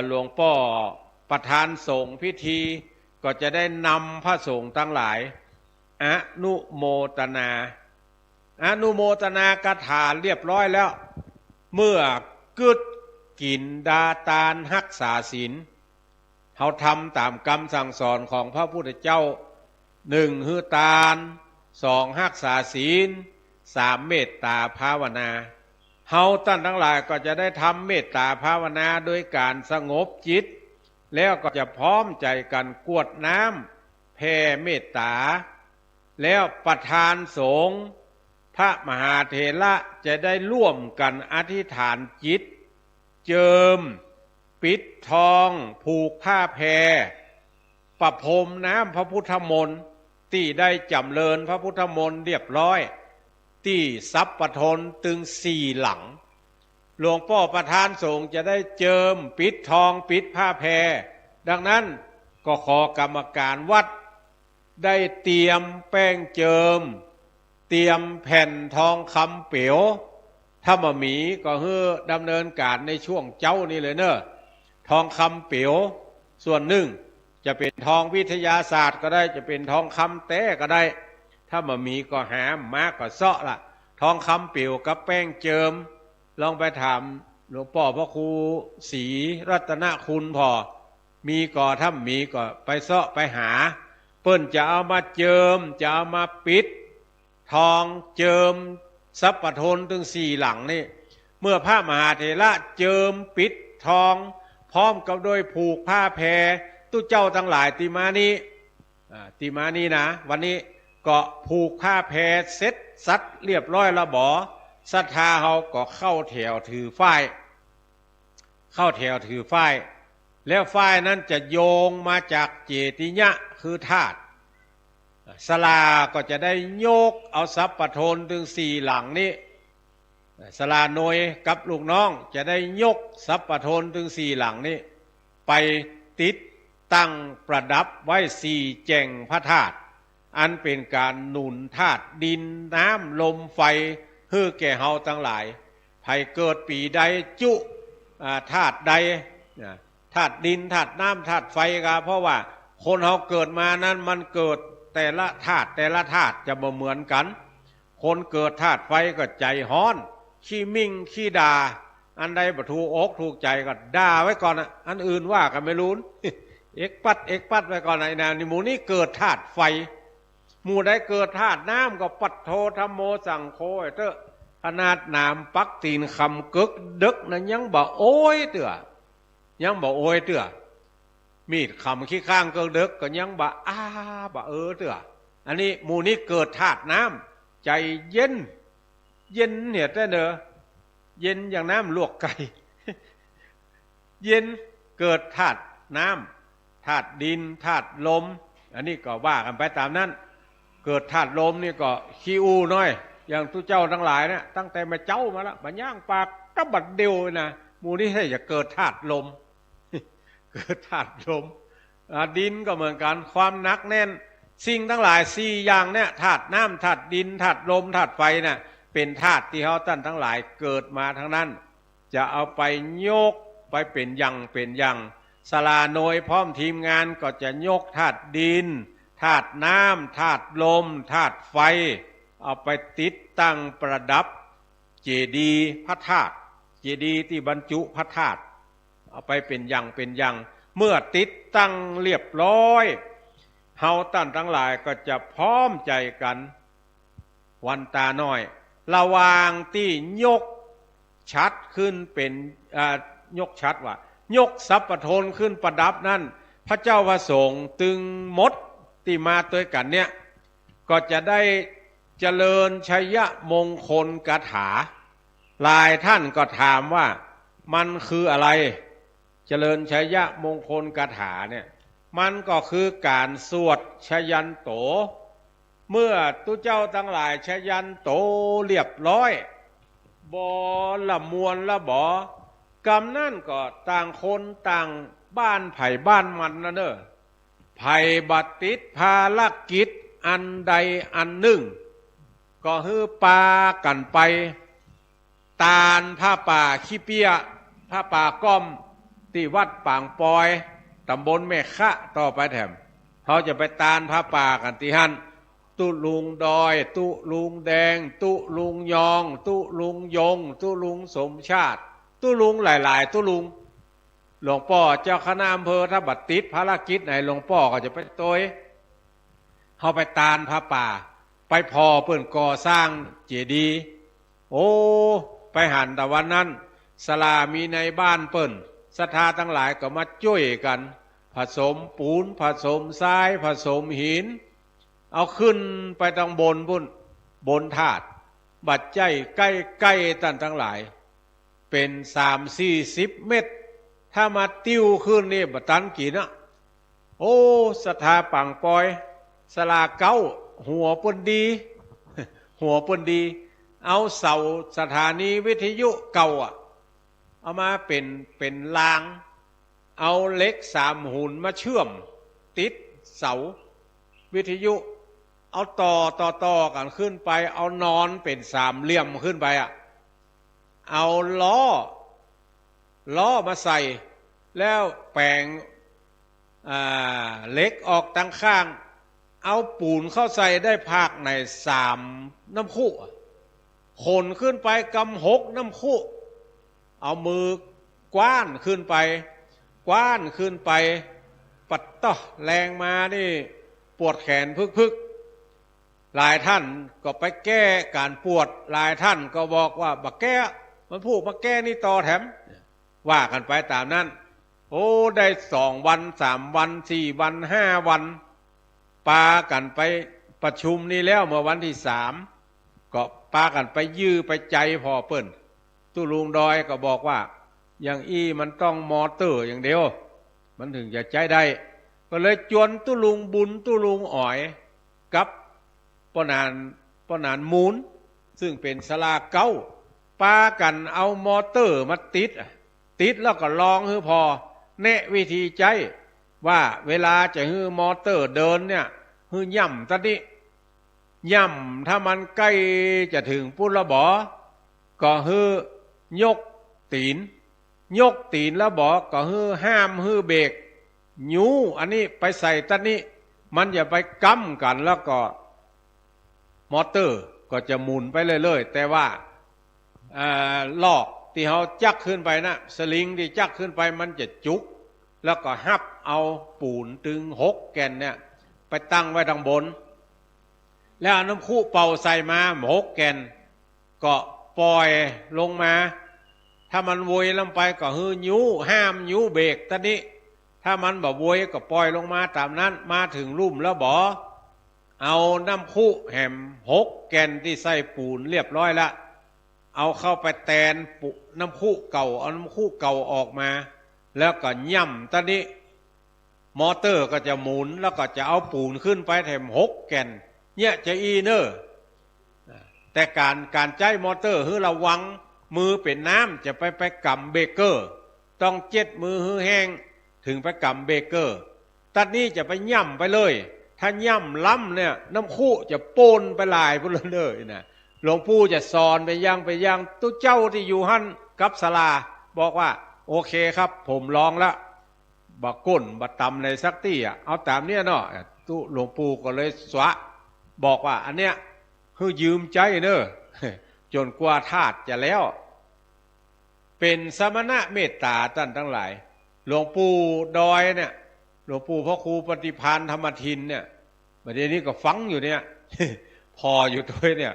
[SPEAKER 2] หลวงพ่อประธานสงฆ์พิธีก็จะได้นำพระสงฆ์ทั้งหลายอนุโมทนากถาเรียบร้อยแล้วเมื่อกึดกินดาตานรักษาศีลเขาทำตามคำสั่งสอนของพระพุทธเจ้า1หือทาน2รักษาศีล3เมตตาภาวนาเฮาท่านทั้งหลายก็จะได้ทำเมตตาภาวนาโดยการสงบจิตแล้วก็จะพร้อมใจกันกรวดน้ำแผ่เมตตาแล้วประธานสงฆ์พระมหาเถระจะได้ร่วมกันอธิษฐานจิตเจิมปิดทองผูกผ้าแพรประพรมน้ำพระพุทธมนต์ที่ได้จำเริญพระพุทธมนต์เรียบร้อยที่ซับปทนตึง4หลังหลวงพ่อประธานสงฆ์จะได้เจิมปิดทองปิดผ้าแพรดังนั้นก็ขอกรรมการวัดได้เตรียมแป้งเจิมเตรียมแผ่นทองคำเป๋วถ้ามามีก็คือดำเนินการในช่วงเจ้านี่เลยเนอะทองคำเป๋วส่วนหนึ่งจะเป็นทองวิทยาศาสตร์ก็ได้จะเป็นทองคำแต้ก็ได้ถ้ามามีก็หามากก็เซาะละทองคำเป๋วกับแป้งเจิมลองไปถามหลวงพ่อพระครูศรีรัตนคุณพอ มีก่อถ้ามีก็ไปเสาะไปหาเปิ้นจะเอามาเจิมจะเอามาปิดทองเจิมทรัพย์ประทนถึง4หลังนี่เมื่อพระมหาเถระเจิมปิดทองพร้อมกับโดยผูกผ้าแพรตู้เจ้าทั้งหลายติมานี้นะวันนี้ก็ผูกผ้าแพรเสร็จสัดเรียบร้อยแล้วบ่ศรัทธาเฮาก็เข้าแถวถือฝ้ายแล้วฝ้ายนั้นจะโยงมาจากเจติยะคือธาตุศาลาก็จะได้โยกเอาทรัพย์ประทนถึง4หลังนี้ศาลาหน่วยกับลูกน้องจะได้ยกทรัพย์ประทนถึง4หลังนี้ไปติดตั้งประดับไว้4แจ่งพระธาตุอันเป็นการหนุนธาตุดินน้ำลมไฟเพื่อแก่เฮาทั้งหลายไผเกิดปีใดจุธาตุใดธาตุดินธาตุน้ำธาตุไฟก็เพราะว่าคนเฮาเกิดมานั้นมันเกิดแต่ละธาตุจะบ่เหมือนกันคนเกิดธาตุไฟก็ใจฮ้อนขี้มิ่งขี้ด่าอันใดบ่ถูกอกถูกใจก็ด่าไว้ก่อนนะอันอื่นว่ากันไม่รู้ เอกปัดไว้ก่อนไอ้นานี่หมู่นี้เกิดธาตุไฟหมู่ใดเกิดธาตุน้ำก็ปัดโทธัมโมสังโฆเต้อขนาดน้ำปักตีนคำกึกดึกนั้นยังบ่โอ้ยเตื้อมีดคำขี้ข้างก็ดึกก็ยังบ่บ่เตื้ออันนี้หมู่นี้เกิดธาตุน้ำใจเย็นเนี่ยแต่เนอเย็นอย่างน้ำลวกไก่ เย็นเกิดธาตุน้ำธาตุดินธาตุลมอันนี้ก็ว่ากันไปตามนั้นเกิดธาตุลมนี่ก็ขี้อูน้อยอย่างทุเจ้าทั้งหลายเนี่ยตั้งแต่มาเจ้ามาแล้วมาย่างปากตะบัดเดียวนะหมู่นี้ให้จะเกิดธาตุลม เกิดธาตุลมดินก็เหมือนกันความหนักแน่นสิ่งทั้งหลาย4อย่างเนี่ยธาตุน้ำธาตุดินธาตุลมธาตุไฟน่ะเป็นธาตุที่เฮาท่านทั้งหลายเกิดมาทั้งนั้นจะเอาไปโยกไปเป็นอย่างศาลาหน่วยพร้อมทีมงานก็จะยกธาตุดินธาตุน้ำธาตุลมธาตุไฟเอาไปติดตั้งประดับเจดีย์พระธาตุเจดีย์ที่บรรจุพระธาตุเอาไปเป็นอย่างเมื่อติดตั้งเรียบร้อยเฮาท่านทั้งหลายก็จะพร้อมใจกันวันตาน้อยระหว่างที่ยกชัดขึ้นเป็นยกชัดว่ายกทรัพย์ประทนขึ้นประดับนั้นพระเจ้าพระสงฆ์ตึงมดที่มาตัวกันเนี่ยก็จะได้เจริญชัยมงคลคาถาหลายท่านก็ถามว่ามันคืออะไรเจริญชัยมงคลคาถาเนี่ยมันก็คือการสวดชยันโตเมื่อตุเจ้าทั้งหลายชยันโตเรียบร้อยบ่ละมวลละบ่กำนั่นก็ต่างคนต่างบ้านไผ่บ้านมันนะเนอะไผ่บัดติดภารกิจอันใดอันหนึ่งก็ฮือปากันไปตาลผ้าป่าขี้เปียผ้าป่าก้อมที่วัดปางปอยตำบลแม่คะต่อไปแถมเขาจะไปตาลผ้าป่ากันที่หันตุลุงดอยตุลุงแดงตุลุงยองตุลุงยงตุลุงสมชาติตุลุงหลายๆตุลุงหลวงพ่อเจ้าคณะอำเภอถ้าบัดติดภารกิจไหนหลวงพ่อก็จะไปโตยเขาไปตาลผ้าป่าไปพอเปิ้นก่อสร้างเจดีย์โอ้ไปหันแต่วันนั้นศาลามีในบ้านเปิ้นศรัทธาทั้งหลายก็มาช่วยกันผสมปูนผสมทรายผสมหินเอาขึ้นไปทางบนธาตุบัดใจใกล้ท่านทั้งหลายเป็น30-40 เมตรถ้ามาติ้วขึ้นนี่บัดตันกี่นะโอ้ศรัทธาปังปอยศาลาเก้าหัวปนดีเอาเสาสถานีวิทยุเก่าเอามาเป็นรางเอาเหล็ก3 หุ่นมาเชื่อมติดเสาวิทยุเอาต่อกันขึ้นไปเอานอนเป็น3 เหลี่ยมขึ้นไปเอาล้อมาใส่แล้วแปลงเหล็กออกตั้งข้างเอาปูนเข้าใส่ได้ภาคใน3 น้ำคู่ขนขึ้นไปกำ6 น้ำคู่เอามือกว้านขึ้นไป กว้านขึ้นไปปัดต่อแรงมานี่ปวดแขนพึกหลายท่านก็ไปแก้การปวดหลายท่านก็บอกว่าบักแก้มันพูดบักแก้นี่ต่อแถมว่ากันไปตามนั้นโอ้ได้2 วัน3 วัน4 วัน5 วันปากันไปประชุมนี่แล้วเมื่อวันที่3ก็ปากันไปยื้อไปใจพอเปิ้นตุลุงดอยก็บอกว่าอย่างมันต้องมอเตอร์อย่างเดียวมันถึงจะใจได้ก็เลยจวนตุลุงบุญตุลุงอ๋อยกับป้อนานมูลซึ่งเป็นศาลาเก่าปากันเอามอเตอร์มาติดแล้วก็ลองให้พอแนะวิธีใจว่าเวลาจะให้มอเตอร์เดินเนี่ยให้ย่ำตอนนี้ย่ำถ้ามันใกล้จะถึงปุระบ่อก็ให้ยกตีนแล้วบ่อก็ให้ห้ามให้เบรกยูอันนี้ไปใส่ตอนนี้มันอย่าไปกั้มกันแล้วก็มอเตอร์ก็จะหมุนไปเรื่อยๆแต่ว่าลอกที่เขาจักขึ้นไปนะสลิงที่จักขึ้นไปมันจะจุกแล้วก็หับเอาปูนตึง6 แก่นเนี่ยไปตั้งไว้ทางบนแล้วน้ำคู่เป่าใส่มา6 แก่นก็ปล่อยลงมาถ้ามันโวยลงไปก็ฮื้อยูห้ามยูเบรกตอนนี้ถ้ามันแบบโวยก็ปล่อยลงมาตามนั้นมาถึงลุ่มแล้วบ่เอาน้ำคู่แหม6 แก่นที่ใส่ปูนเรียบร้อยละเอาเข้าไปแตนน้ำคู่เก่าเอาน้ำคู่เก่าออกมาแล้วก็ย่ำตอนนี้มอเตอร์ก็จะหมุนแล้วก็จะเอาปูนขึ้นไปแถม6 แก่นเนี่ยจะเนอร์แต่การใจมอเตอร์ให้ระวังมือเป็นน้ำจะไปกำเบรกเกอร์ต้อง7 มือให้แห้งถึงไปกำเบรกเกอร์ตัดนี้จะไปย่ำไปเลยถ้าย่ำล้ำเนี่ยน้ำคู่จะโปนไปลายพุ่นเลยนะหลวงปู่จะสอนไปยังตู้เจ้าที่อยู่หั่นกับศาลาบอกว่าโอเคครับผมลองละบักก้นบักตำในสักตี้เอาตามเนี้ยเนาะตู้หลวงปู่ก็เลยสวะบอกว่าอันเนี้ยให้ยืมใจเนอะจนกว่าธาตุจะแล้วเป็นสมณะเมตตาท่านทั้งหลายหลวงปู่ดอยเนี่ยหลวงปู่พ่อครูปฏิภาณธรรมทินเนี่ยประเดี๋ยวนี้ก็ฟังอยู่เนี่ยพออยู่ด้วยเนี่ย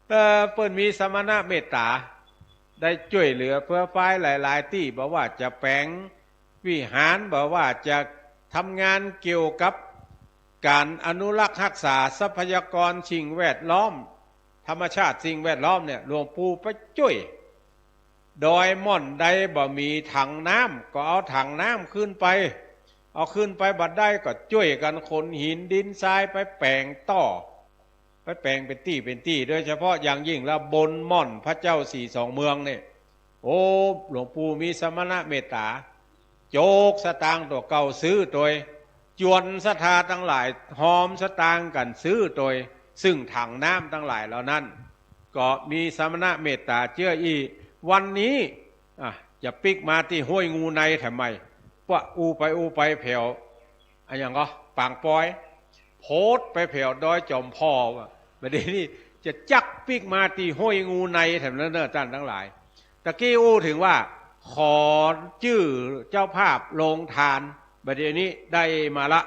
[SPEAKER 2] เปิ้นมีสมณะเมตตาได้ช่วยเหลือเพื่อฝ่ายหลายๆที่บอกว่าจะแปลงวิหารบอกว่าจะทำงานเกี่ยวกับการอนุรักษ์รักษาทรัพยากรสิ่งแวดล้อมธรรมชาติสิ่งแวดล้อมเนี่ยหลวงปู่ไปช่วยดอยม่อนใดบ่มีถังน้ำก็เอาถังน้ำขึ้นไปเอาขึ้นไปบัดได้ก็ช่วยกันขนหินดินทรายไปแปลงต่อไปแปลงเป็นตี้โดยเฉพาะอย่างยิ่งแล้วบนม่อนพระเจ้า42 เมืองเนี่ยโอ้หลวงปู่มีสมณะเมตตาโจกสตางค์ตัวเก่าซื้อโดยจวนศรัทธาทั้งหลายหอมสตางค์กันซื้อโดยซึ่งถังน้ำทั้งหลายเหล่านั้นก็มีสมณะเมตตาเชื่ออีวันนี้จะปิกมาที่ห้วยงูในทำไมว่าอูไปแผ่วอะไรอย่างก็ปางปอยโพสไปแผ่วดอยจอมพ่อว่าประเดี๋ยวนี้จะจักปิกมาที่ห้วยงูในแถมนั้นท่านทั้งหลายตะกี้อู้ถึงว่าขอชื่อเจ้าภาพลงทานประเดี๋ยวนี้ได้มาละ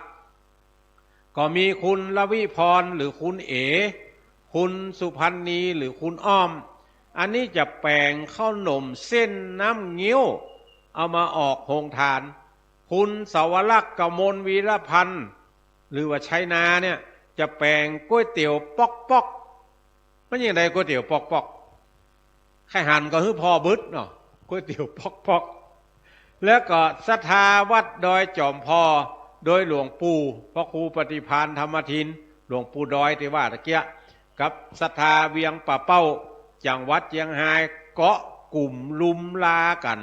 [SPEAKER 2] ก็มีคุณละวิพรหรือคุณเอ๋คุณสุพันนีหรือคุณอ้อมอันนี้จะแปลงข้าวหนมเส้นน้ำเงี้ยวเอามาออกโรงทานคุณสาวรักษ์กมลวีรพันธ์หรือว่าชัยนาเนี่ยจะแปลงก๋วยเตี๋ยวป๊อกมันยังไงก๋วยเตี๋ยวป๊อกไข่หันก็คือพอบึดเนาะก๋วยเตี๋ยวป๊อกแล้วก็ศรัทธาวัดดอยจอมพอโดยหลวงปู่พระครูปฏิภาณธรรมทินหลวงปู่ดอยที่ว่าตะเกียกับศรัทธาเวียงป่าเป้าจังหวัดเชียงรายเกาะกลุ่มลุมลากัน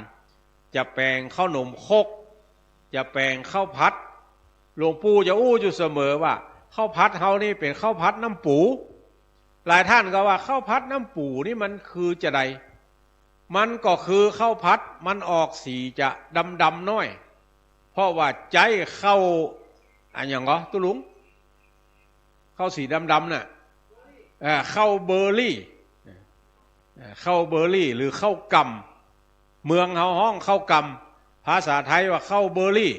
[SPEAKER 2] จะแปลงข้าวหนมคกจะแปลงข้าวพัดหลวงปู่จะอู้อยู่เสมอว่าข้าวพัดเฮานี่เป็นข้าวพัดน้ำปูหลายท่านก็ว่าข้าวพัดน้ำปูนี่มันคือจะใดมันก็คือข้าวพัดมันออกสีจะดำน้อยเพราะว่าใจเข้าอย่างก็ตุลุงเข้าสีดำน่ะเข้าเบอร์รี่หรือเข้ากำเมืองเฮาห้องเข้ากำภ าษาไทยว่าข้าวเบอร์รี่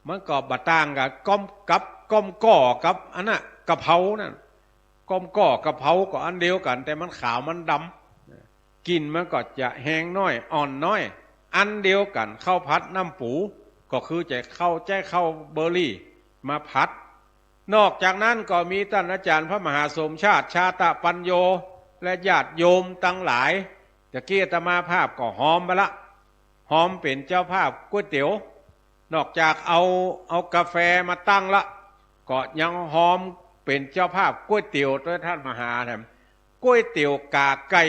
[SPEAKER 2] มันก็บะต่างกับก้อมก่อกับอันน่ะกะเพรานั่นก้อมก่อกะเพราก็อันเดียวกันแต่มันขาวมันดำกินมันก็จะแห้งน้อยอ่อนน้อยอันเดียวกันข้าวผัดน้ำปูก็คือจะข้าวเบอร์รี่มาผัดนอกจากนั้นก็มีท่านอาจารย์พระมหาสมชาติชาตะปัญโยและญาติโยมตั้งหลายตะกี้อาตมาภาพก็หอมไปละหอมเป็นเจ้าภาพก๋วยเตี๋ยวนอกจากเอากาแฟมาตั้งละก็ยังหอมเป็นเจ้าภาพก๋วยเตี๋ยวด้วยท่านมหาแถมก๋วยเตี๋ยวกาไก่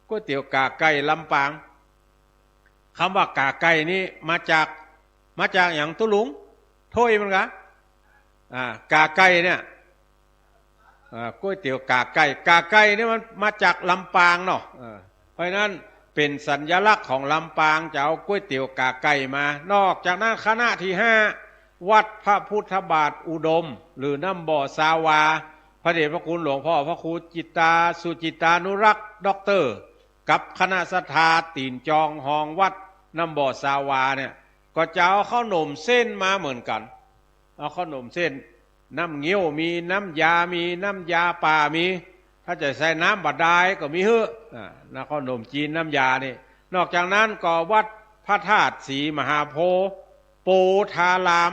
[SPEAKER 2] ก๋วยเตี๋ยวกาไก่ลำปางคำว่ากาไก่นี่มาจากอย่างตุลุงถ้วยมันกะกาไก่เนี่ยก๋วยเตี๋ยวกาไก่นี่มันมาจากลำปางเนาะเพราะนั้นเป็นสัญลักษณ์ของลำปางจะเอาก๋วยเตี๋ยวกาไก่มานอกจากนั้นคณะที่5วัดพระพุทธบาทอุดมหรือน้ำบ่อสาวาพระเดชพระคุณหลวงพ่อพระครูจิตตาสุจิตานุรักษ์ด็อกเตอร์กับคณะศรัทธาตีนจองหองวัดน้ำบ่อสาวาเนี่ยก็จะเอาข้าวหนมเส้นมาเหมือนกันเอาข้าวหนมเส้นน้ำเงี้ยวมีน้ำยามีน้ำยาป่ามีถ้าจะใส่น้ำบาดาลก็มีเฮ้นะข้าวหนมจีนน้ำยานี่นอกจากนั้นก็วัดพระธาตุศรีมหาโพธิ์โปธาราม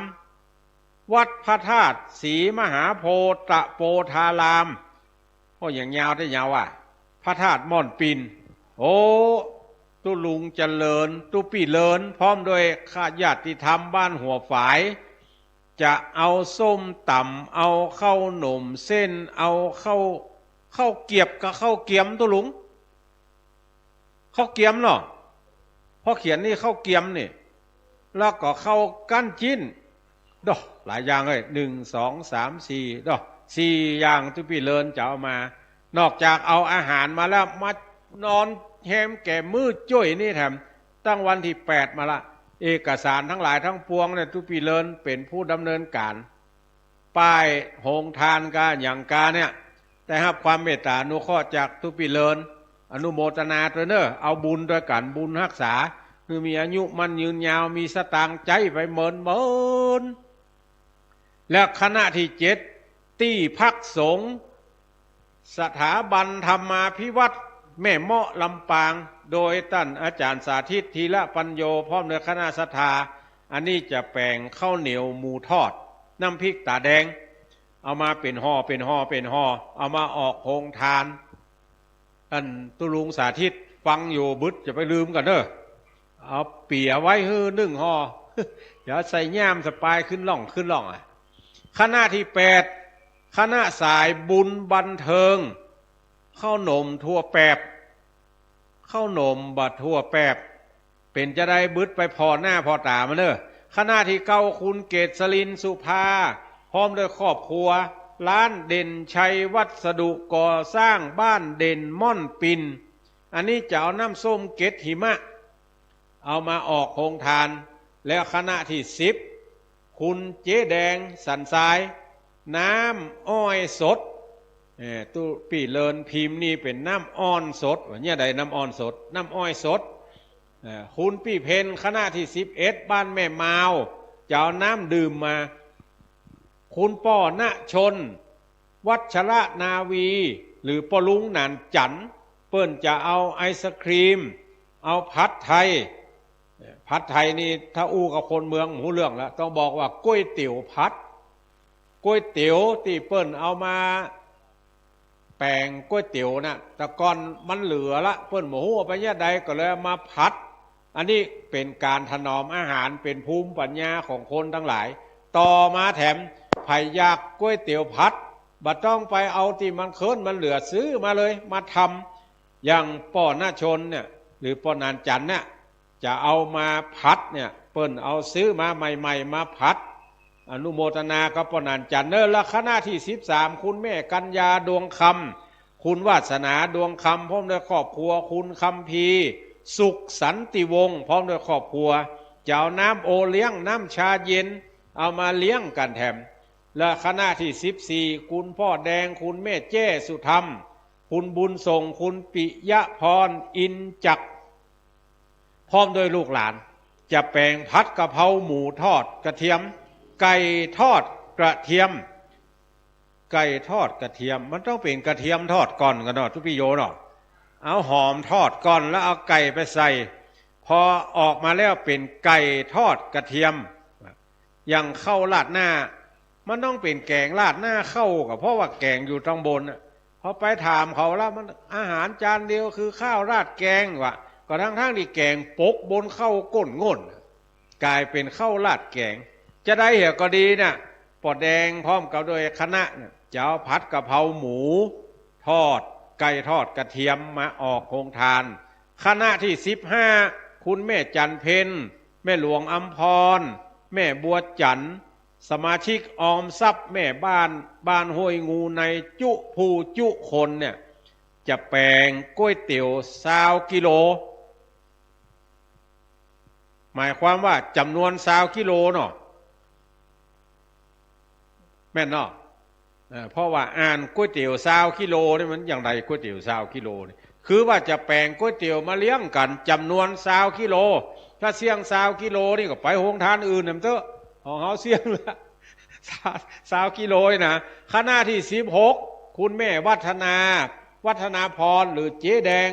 [SPEAKER 2] วัดพระธาตุศรีมหาโพธิ์ตะโปธารามโอ้อย่างยาวได้ยาวอ่ะพระธาตุม่อนปินโอ้ตุลุงเจริญตุปีเลินพร้อมด้วยข้าญาติธรรมบ้านหัวฝายจะเอาส้มตำเอาข้าวหนมเส้นเอาข้าวเกียบกับข้าวเกียมตุลุงข้าวเกียมเนาะพอเขียนนี่ข้าวเกียมนี่แล้วก็ข้าวกั้นจิ้นดอกหลายอย่างเลย1 2 3 4ดอก4อย่างตุปีเลินจะเอามานอกจากเอาอาหารมาแล้วมานอนแฮมแก่มืดจ้อยนี่แถมตั้งวันที่8มาละเอกสารทั้งหลายทั้งปวงเนี่ยตุปีเลินเป็นผู้ดำเนินการป้ายโฮงทานกาอย่างกาเนี่ยแต่ครับความเมตตาอนุเคราะห์จากตุปีเลินอนุโมทนาตัวเนอเอาบุญด้วยกันบุญรักษาคือมีอายุมันยืนยาวมีสตางค์ใจไปเมินและคณะที่7ที่พักสงฆ์สถาบันธรรมาภิวัตรแม่เมาะลำปางโดยท่านอาจารย์สาธิตธีระปัญโยพร้อมด้วยคณะศรัทธาอันนี้จะแปลงข้าวเหนียวหมูทอดน้ำพริกตาแดงเอามาเป็นห่อเอามาออกโรงทานท่านตุลุงสาธิตฟังอยู่บึดจะไปลืมกันเด้อเอาเปี่ยไว้1 ห่ออย่าใส่ย่ามสปายขึ้นล่องอ่ะคณะที่8คณะสายบุญบันเทิงข้าวหนมทั่วแปบข้าวหนมบัดทั่วแปบเป็นจะได้บึดไปพอหน้าพอตามาเนอะคณะที่9คุณเกษรินสุภาพร้อมด้วยครอบครัวร้านเด่นชัยวัสดุก่อสร้างบ้านเด่นม่อนปินอันนี้จะเอาน้ำส้มเกล็ดหิมะเอามาออกโรงทานแล้วคณะที่10คุณเจ๊แดงสันทรายน้ำอ้อยสดตู้ปีเลินพิมพ์นี่เป็นน้ำอ้อนสดว่าเนี่ยใดน้ำอ้อนสดน้ำอ้อยสดคุณพี่เพนคณะที่11บ้านแม่มาวจะเอาน้ำดื่มมาคุณป้อณชนวัชระนาวีหรือป้อลุงหนานจันเปิ้นจะเอาไอศครีมเอาผัดไทยนี่ถ้าอู้กับคนเมืองหูเรื่องแล้วต้องบอกว่าก๋วยเตี๋ยวผัดก๋วยเตี๋ยวที่เปิ้นเอามาแปลงก๋วยเตี๋ยวนะแต่ก่อนมันเหลือละเปิ้นหมูไปเนี่ยใดก็เลยมาผัดอันนี้เป็นการถนอมอาหารเป็นภูมิปัญญาของคนทั้งหลายต่อมาแถมไผ่ยากก๋วยเตี๋ยวผัดบัดต้องไปเอาที่มันเคินมันเหลือซื้อมาเลยมาทำอย่างป้อหน้าชนเนี่ยหรือป้อนานจันเนี่ยจะเอามาผัดเนี่ยเปิ้นเอาซื้อมาใหม่ๆมาผัดอนุโมทนากับป้อนานจันเนอและคณะที่13คุณแม่กัญญาดวงคำคุณวาสนาดวงคำพร้อมด้วยครอบครัวคุณคำพีสุขสันติวงศ์พร้อมด้วยครอบครัวจะเอาน้ำโอเลี้ยงน้ำชาเย็นเอามาเลี้ยงกันแถมและคณะที่14คุณพ่อแดงคุณแม่เจ้สุธรรมคุณบุญส่งคุณปิยะพรอินจักพร้อมด้วยลูกหลาน จะแปลงผัดกะเพราหมูทอดกระเทียมไก่ทอดกระเทียมไก่ทอดกระเทียมมันต้องเป็นกระเทียมทอดก่อนกันเนาะทุกพี่โยเนาะเอาหอมทอดก่อนแล้วเอาไก่ไปใส่พอออกมาแล้วเป็นไก่ทอดกระเทียมอย่างข้าวราดหน้ามันต้องเป็นแกงราดหน้าข้าวกับเพราะว่าแกงอยู่ตรงบนพอไปถามเขาแล้วมันอาหารจานเดียวคือข้าวราดแกงวะก็ทั้งที่แกงปกบนข้าวก้นง่นกลายเป็นข้าวราดแกงจะได้เหรอก็ดีนะปอดแดงพร้อมกับโดยคณะจะเอาผัดกะเพราหมูทอดไก่ทอดกระเทียมมาออกโรงทานคณะที่15คุณแม่จันเพ็ญแม่หลวงอัมพรแม่บัวจันทร์สมาชิกออมทรัพย์แม่บ้านห้วยงูในจุผู้จุคนเนี่ยจะแปลงก๋วยเตี๋ยว20 กิโลหมายความว่าจำนวน20 กิโลเนาะแม่นเนาะเพราะว่าอ่านก๋วยเตี๋ยว20 กิโลนี่มันอย่างไรก๋วยเตี๋ยว20 กิโลนี่คือว่าจะแปลงก๋วยเตี๋ยวมาเลี้ยงกันจำนวน20 กิโลถ้าเสี่ยง20 กิโลนี่ก็ไปโรงทานอื่นนำเถอะของเขาเสี่ยงละ20 กิโลนะคณะที่16คุณแม่วัฒนาพรหรือเจ๊แดง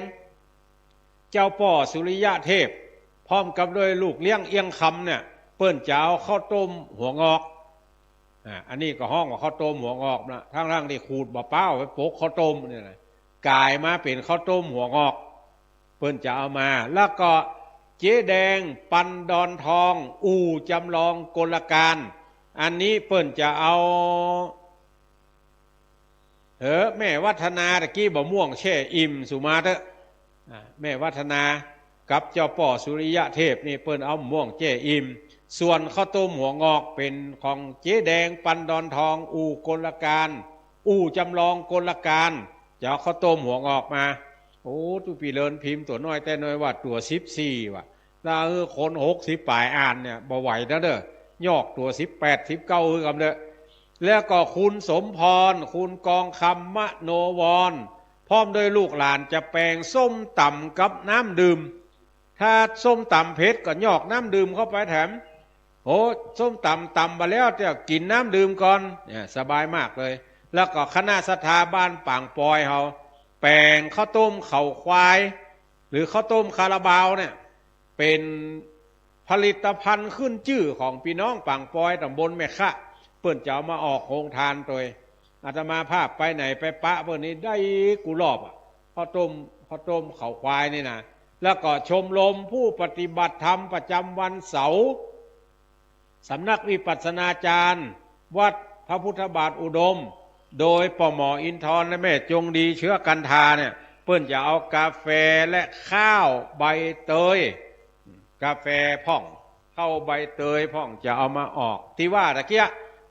[SPEAKER 2] เจ้าป่อสุริยะเทพพร้อมกับด้วยลูกเลี้ยงเอียงคำเนี่ยเปิ้นจะเอาข้าวต้มหัวงอกอันนี้ก็ห้องว่าข้าวต้มหัวงอกนะทั้งที่ขูดบะเป้าไปโปกข้าวต้มเนี่ยนะกลายมาเป็นข้าวต้มหัวงอกเปิ้นจะเอามาแล้วก็เจ๊แดงปันดอนทองอู่จำลองกลการอันนี้เปิ้นจะเอาแม่วัฒนาตะกี้บ่ม่วงแช่อิ่มสุมาเถอะแม่วัฒนากับเจ้าป่อสุริยะเทพนี่เปิ้นเอาม่วงแช่อิ่มส่วนข้าวต้มหัวงอกเป็นของเจ๊แดงปันดอนทองอู่กลการอู่จำลองกลการจะเอาข้าวต้มหัวงอกมาโอ้ตุปีเลินพิมพ์ตัวน้อยแต่น้อยว่าตัว14ว่ะถ้าคน60ปลายอ่านเนี่ยบ่ไหวนะเด้อยอกตัว18 19คือกันเด้อแล้วก็คุณสมพรคุณกองคำมโนวรพร้อมด้วยลูกหลานจะแปลงส้มตำกับน้ำดื่มถ้าส้มตำเผ็ดก็ยอกน้ำดื่มเข้าไปแถมโอ้ส้มตำมาแล้วจะกินน้ำดื่มก่อนเนี่ยสบายมากเลยแล้วก็คณะศรัทธาบ้านป่างปอยเขาแปลงข้าวต้มเข่าควายหรือข้าวต้มคาราบาวเนี่ยเป็นผลิตภัณฑ์ขึ้นชื่อของพี่น้องป่างปอยตำบลแม่คะเปิ้นจะเอามาออกโรงทานตัวอาตมาภาพไปไหนไปปะเปิ้นนี้ได้กุหลาบข้าวต้มเข่าควายนี่นะแล้วก็ชมรมผู้ปฏิบัติธรรมประจำวันเสาร์สำนักวิปัสสนาจารย์วัดพระพุทธบาทอุดมโดยปหมออินทรและแม่จงดีเชื้อกันทาเนี่ยเปิ้นจะเอากาแฟและข้าวใบเตยกาแฟพ่องข้าวใบเตยพ่องจะเอามาออกที่ว่าตะเกีย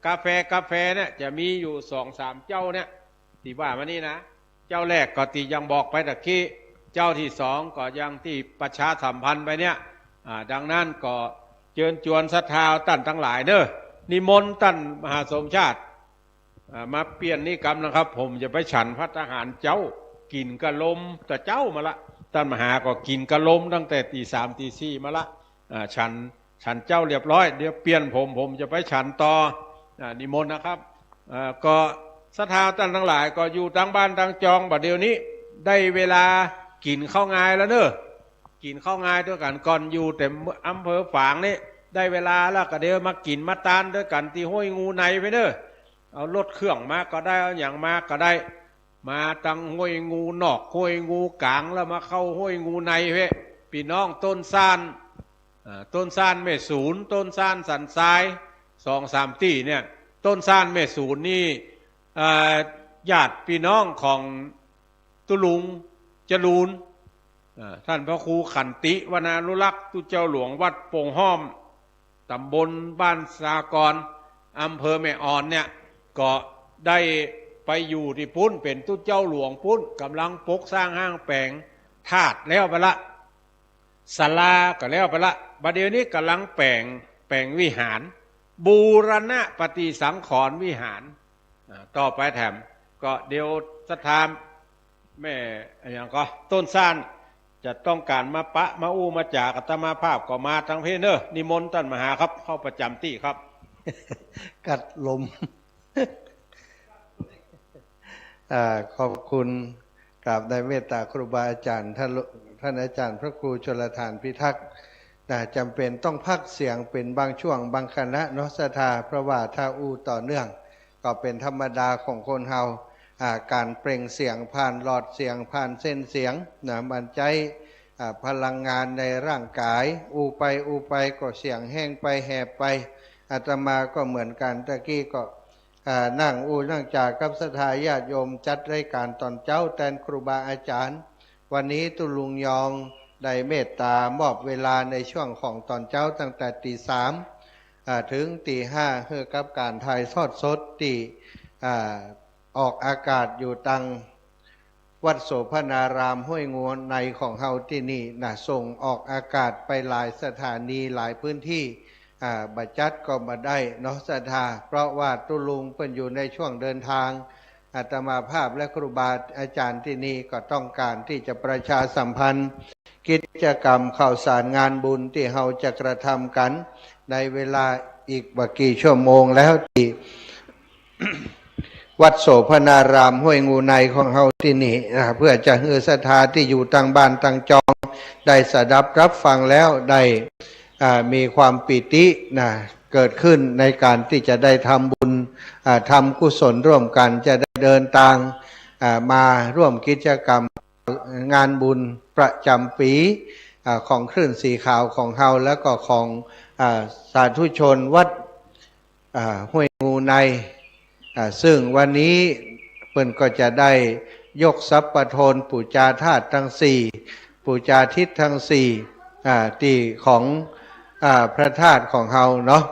[SPEAKER 2] กาแฟเนี่ยจะมีอยู่2-3 เจ้าเนี่ยที่ว่ามานี่นะเจ้าแรกก็ที่ยังบอกไปตะกี้เจ้าที่2ก็ยังที่ประชาสัมพันธ์ไปเนี่ยดังนั้นก็เชิญชวนศรัทธาท่านทั้งหลายเด้อนิมนต์ท่านมหาสมชาติมาเปลี่ยนนิกรรมนะครับผมจะไปฉันพระทหารเจ้ากินกะลมแต่เจ้ามาละท่านมหาก็กินกะลมตั้งแต่ตี 3 ตี 4มาละฉันเจ้าเรียบร้อยเดี๋ยวเปลี่ยนผมจะไปฉันต่อนิมนต์นะครับก็ศรัทธาท่านทั้งหลายก็อยู่ตั้งบ้านตั้งจองบัดเดี๋ยวนี้ได้เวลากินข้าวงายแล้วเนอะกินข้าวงายด้วยกันก่อนอยู่แต่อำเภอฝางนี่ได้เวลาแล้วก็เดี๋ยวมากินมาตานด้วยกันที่ห้วยงูในไปเนอะเอารถเครื่องมาก็ได้เอาอย่างมาก็ได้มาตั้งห้วยงูนอกห้วยงูกลางแล้วมาเข้าห้วยงูในเพ่พี่น้องต้นซ่านแม่ศูนย์ต้นซ่านสันทราย2-3 ที่เนี่ยต้นซ่านแม่ศูนย์นี่ญาติพี่น้องของตุลุงจรูนท่านพระครูขันติวนานุรักษ์ตุเจ้าหลวงวัดโป่งห้อมตำบลบ้านสากรอำเภอแม่อ่อนเนี่ยก็ได้ไปอยู่ที่ปุ้นเป็นตุเจ้าหลวงปุ้นกำลังปกสร้างห้างแปลงธาตุแล้วไปละศาลาก็แล้วไปละบัดเดี๋ยวนี้กำลังแปลงวิหารบูรณะปฏิสังขรณ์วิหารต่อไปแถมก็เดี๋ยวสถานแม่อย่างก็ต้นซ่านจ จะต้องการมาปะมาอู้มาจากอาตมาภาพก็มาทางเพเนอร์นิมนต์ท่านมหาครับเข้าประจำที่ครับ
[SPEAKER 3] กัดลม ขอบคุณกราบในเมตตาครูบาอาจารย์ท่านอาจารย์พระครูชลทานพิทักษ์จำเป็นต้องพักเสียงเป็นบางช่วงบางคณะเนาะศรัทธาเพราะว่าถ้าอู้ต่อเนื่องก็เป็นธรรมดาของคนเฮาการเปล่งเสียงผ่านหลอดเสียงผ่านเส้นเสียงมันใจพลังงานในร่างกายอู้ไปก็เสียงแห้งไปแหบไปอาตมาก็เหมือนกันตะกี้ก็นั่งนั่งจากกับศรัทธาญาติโยมจัดรายการตอนเจ้าแทนครูบาอาจารย์วันนี้ตุลุงยองได้เมตตามอบเวลาในช่วงของตอนเจ้าตั้งแต่ตี 3ถึงตี 5เพื่อกับการถ่ายทอดสดที่ออกอากาศอยู่ตังวัดโสภณารามห้วยงวนในของเฮาที่นี่ส่งออกอากาศไปหลายสถานีหลายพื้นที่บัจจัดก็มาได้เนาะศรัทธาเพราะว่าตุลุงเพิ่นอยู่ในช่วงเดินทางอาตมาภาพและครูบาอาจารย์ที่นี่ก็ต้องการที่จะประชาสัมพันธ์กิจกรรมข่าวสารงานบุญที่เฮาจะกระทำกันในเวลาอีกบ่กี่ชั่วโมงแล้วที่ วัดโสภณารามห้วยงูในของเฮาที่นี่เพื่อจะให้ศรัทธาที่อยู่ต่างบ้านต่างจองได้สดับรับฟังแล้วได้มีความปิติเกิดขึ้นในการที่จะได้ทำบุญทำกุศลร่วมกันจะได้เดินทางมาร่วมกิจกรรมงานบุญประจำปีของคลื่นสีขาวของเฮาแล้วก็ของสาธุชนวัดห้วยงูในซึ่งวันนี้เพิ่นก็จะได้ยกทรัพย์ประโทนปู่จาธาตุทั้งสี่ปู่จาทิศทั้งสี่ที่ของพระธาตุของเฮาเนาะ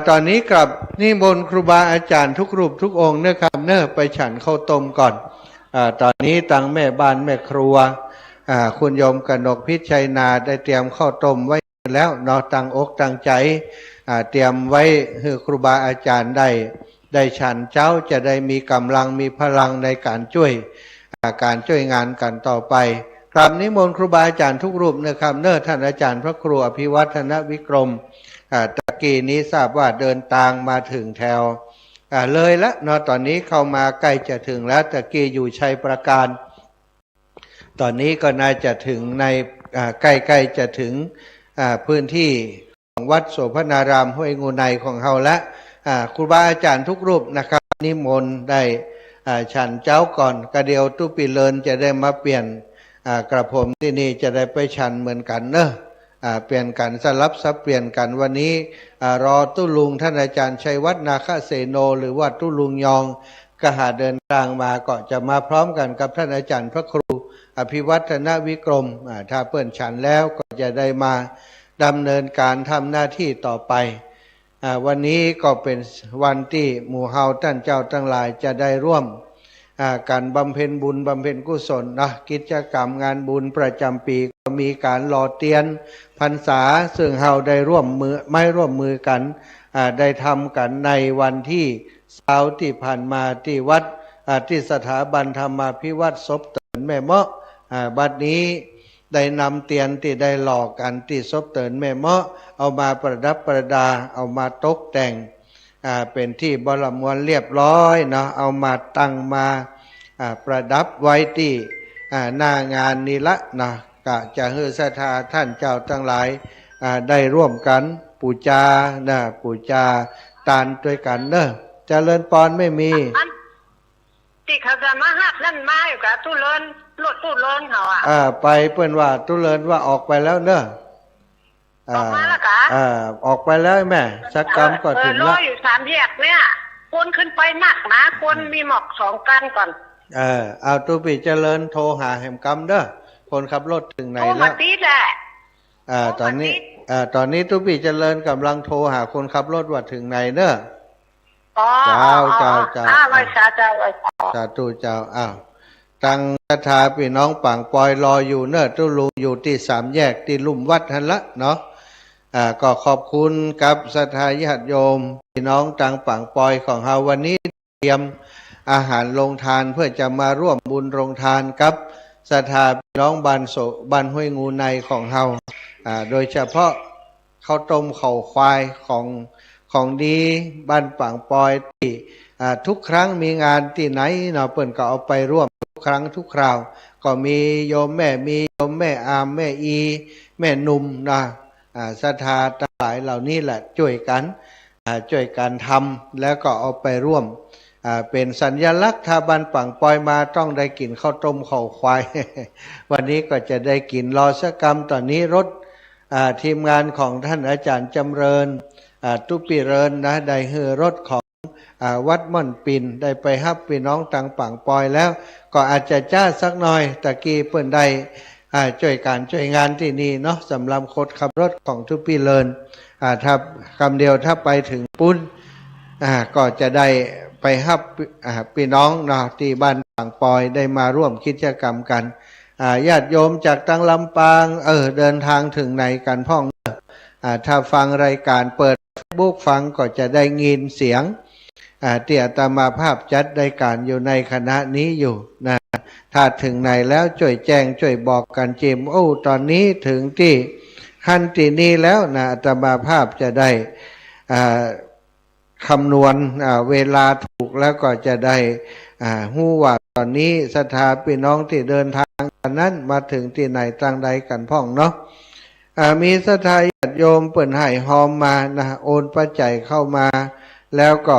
[SPEAKER 3] ตอนนี้กลับนิมนต์ครูบาอาจารย์ทุกรูปทุกองค์นะครับไปฉันข้าวต้มก่อนตอนนี้ตั้งแม่บ้านแม่ครัวคุณโยมกนกพิชัยนาได้เตรียมข้าวต้มไว้แล้วเนาะตั้งอกตั้งใจเตรียมไว้ให้ครูบาอาจารย์ได้ฉันเจ้าจะได้มีกำลังมีพลังในการช่วยงานกันต่อไปกราบนิมนต์ครูบาอาจารย์ทุกรูปนะครับท่านอาจารย์พระครูอภิวัฒนวิกรมตะกี้นี้ทราบว่าเดินทางมาถึงแถวเลยแล้วเนาะตอนนี้เข้ามาใกล้จะถึงแล้วตะกี้อยู่ชัยประการตอนนี้ก็น่าจะถึงในใกล้ๆจะถึงพื้นที่ของวัดโสภณารามห้วยงูในของเฮาและครูบาอาจารย์ทุกรูปนะครับนิมนต์ได้ฉันเจ้าก่อนกระเดียวตุปีเลินจะได้มาเปลี่ยนกระผมที่นี่จะได้ไปฉันเหมือนกันเนอะเปลี่ยนกันสลับซับเปลี่ยนกันวันนี้รอตุลุงท่านอาจารย์ชัยวัฒนาคเสโนหรือว่าตุลุงยองก็หาเดินทางมาก็จะมาพร้อมกันกับท่านอาจารย์พระครูอภิวัฒนวิกรมถ้าเปิ่นฉันแล้วก็จะได้มาดำเนินการทำหน้าที่ต่อไปวันนี้ก็เป็นวันที่หมู่เฮาท่านเจ้าทั้งหลายจะได้ร่วมการบำเพ็ญบุญบำเพ็ญกุศลกิจกรรมงานบุญประจำปีก็มีการหล่อเตียนพรรษาซึ่งเฮาได้ร่วมมือกันได้ทำกันในวันที่เสาร์ที่ผ่านมาที่วัดที่สถาบันธรรมาภิวัตรศพเตินแม่เมาะบัดนี้ได้นำเตียนที่ได้หล่อกันที่ศพเตินแม่เมาะเอามาประดับประดาเอามาตกแต่งเป็นที่บรมวลเรียบร้อยเนาะเอามาตั้งมาประดับไว้ที่หน้างานนี้ละนะก็จะให้ศรัทธาท่านเจ้าทั้งหลายได้ร่วมกันปูจาปูจาตานด้วยกันเนอะเจริญปอนไม่มี
[SPEAKER 4] ที่เขาจะมาหักนั่นมาอยู่กับตู้เลินรถตู้เลินเขา
[SPEAKER 3] ไปเปิ้นว่าตู้เลินว่าออกไปแล้วเนอะ
[SPEAKER 4] ออกมาแล้วกะ
[SPEAKER 3] ออกไปแล้วแม่สักกรรมก็ถึงแล้ว
[SPEAKER 4] อยู่3 แยกเนี่ยคนขึ้นไปหนักนะคนมีหมอก2 กันก่อน
[SPEAKER 3] เอาตู้ปีเจริญโทรหาแหมกรรมเด้อคนขับรถถึงไหนแล้ว
[SPEAKER 4] โทรมาตีแหละ
[SPEAKER 3] ตอนนี้ตู้ปีเจริญกำลังโทรหาคนขับรถว่าถึงไหนเนอะเจ้า
[SPEAKER 4] ไว้สา
[SPEAKER 3] ธุเจ้าตั้งศรัทธาพี่น้องปังปอยรออยู่เนอะตุลุงอยู่ที่3 แยกที่ลุ่มวัดหันละเนาะก็ขอบคุณกับศรัทธาญาติโยมพี่น้องต่างปังปอยของเฮาวันนี้เตรียมอาหารลงทานเพื่อจะมาร่วมบุญลงทานกับ ศรัทธาพี่น้องบ้านห้วยงูในของเฮาโดยเฉพาะข้าวต้มข้าวควายของดีบ้านป่างปอยที่ทุกครั้งมีงานที่ไหนเนาะเปิ้นก็เอาไปร่วมทุกครั้งทุกคราวก็มีโยมแม่มีโยมแม่อามแม่อีแม่นุ่มนะศรัทธาทั้งหลายเหล่านี้แหละช่วยกันทำแล้วก็เอาไปร่วมเป็นสัญลักษณ์ถ้าบ้านป่างปอยมาต้องได้กินข้าวต้มข้าวควาย วันนี้ก็จะได้กินรอสักกรรมตอนนี้รถทีมงานของท่านอาจารย์จำเริญตุปิเริญนะได้เฮือรถของวัดม่อนปินได้ไปฮับพี่น้องต่างป่างปอยแล้วก็อาจจะจ้าสักหน่อยตะกี้เปิ้นได้ช่วยงานที่นี่เนาะสำหรับคนขับรถของตุปิเริญถ้าคำเดียวถ้าไปถึงปุ้นก็จะได้ไปฮับพี่น้องเนาะที่บ้านป่างปอยได้มาร่วมกิจกรรมกันญาติโยมจากตั้งลำปางเดินทางถึงไหนกันพ่องถ้าฟังรายการเปิดFacebook ฟังก็จะได้ยินเสียงที่อาตมาภาพจัดรายการอยู่ในคณะนี้อยู่นะถ้าถึงไหนแล้วช่วยแจ้งช่วยบอกกันเจมตอนนี้ถึงที่ขั้นที่นี้แล้วนะอาตมาภาพจะได้คำนวณเวลาถูกแล้วก็จะได้ฮู้ว่าตอนนี้ศรัทธาพี่น้องที่เดินทางกันนั้นมาถึงที่ไหนตั้งใดกันพ่องเนาะมีศรัทธาญาติโยมเปิ่นให้หอมมานะโอนปัจจัยเข้ามาแล้วก็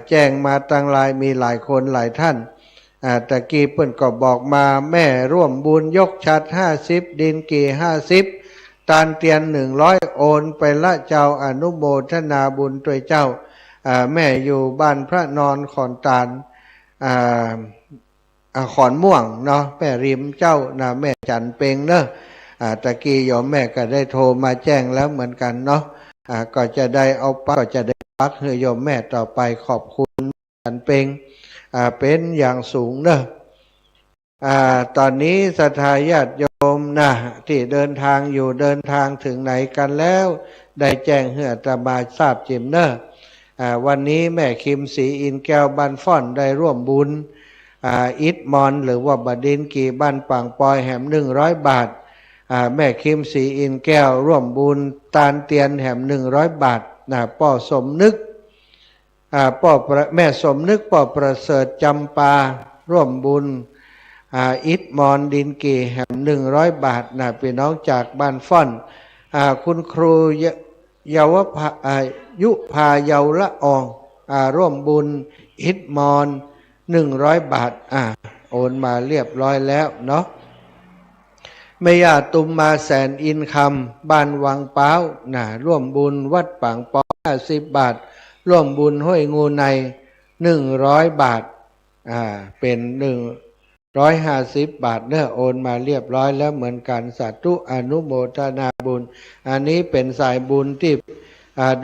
[SPEAKER 3] แจ้งมาตั้งหลายมีหลายคนหลายท่านตะกี้เปิ่นก็บอกมาแม่ร่วมบุญยกชัด50ดินกี่50ตานเตียน100โอนไปละเจ้าอนุโมทนาบุญด้วยเจ้าแม่อยู่บ้านพระนอนขอนตาลขอนม่วงเนาะแม่ริมเจ้านะแม่จันเปงเนอะตะกี้โยมแม่ก็ได้โทรมาแจ้งแล้วเหมือนกันเนาะก็จะได้เอาปักก็จะได้ปักให้โยมแม่ต่อไปขอบคุณจันเปงเป็นอย่างสูงเนอะตอนนี้ศรัทธาญาติโยมนะที่เดินทางอยู่เดินทางถึงไหนกันแล้วได้แจ้งให้อาตมาทราบจิมเนอะวันนี้แม่คิมศรีอินแก้วบ้านฟ่อนได้ร่วมบุญอิดมอนหรือว่าบดินกีบ้านป่างปอยแหม100 บาทแม่คิมศรีอินแก้วร่วมบุญตาลเตียนแหม100 บาทป่อสมนึกแม่สมนึกป่อประเสริฐจำปาร่วมบุญอิดมอนดินกีแหม100 บาทพี่น้องจากบ้านฟ่อนคุณครูยุพาเยาละอองร่วมบุญอิดมอน100 บาทโอนมาเรียบร้อยแล้วเนาะแม่ย่าตุมมาแสนอินคำบ้านวังเป้าร่วมบุญวัดป่างปอ50 บาทร่วมบุญห้วยงูใน100 บาทเป็น150 บาทเนอะโอนมาเรียบร้อยแล้วเหมือนกันสาธุอนุโมทนาบุญอันนี้เป็นสายบุญที่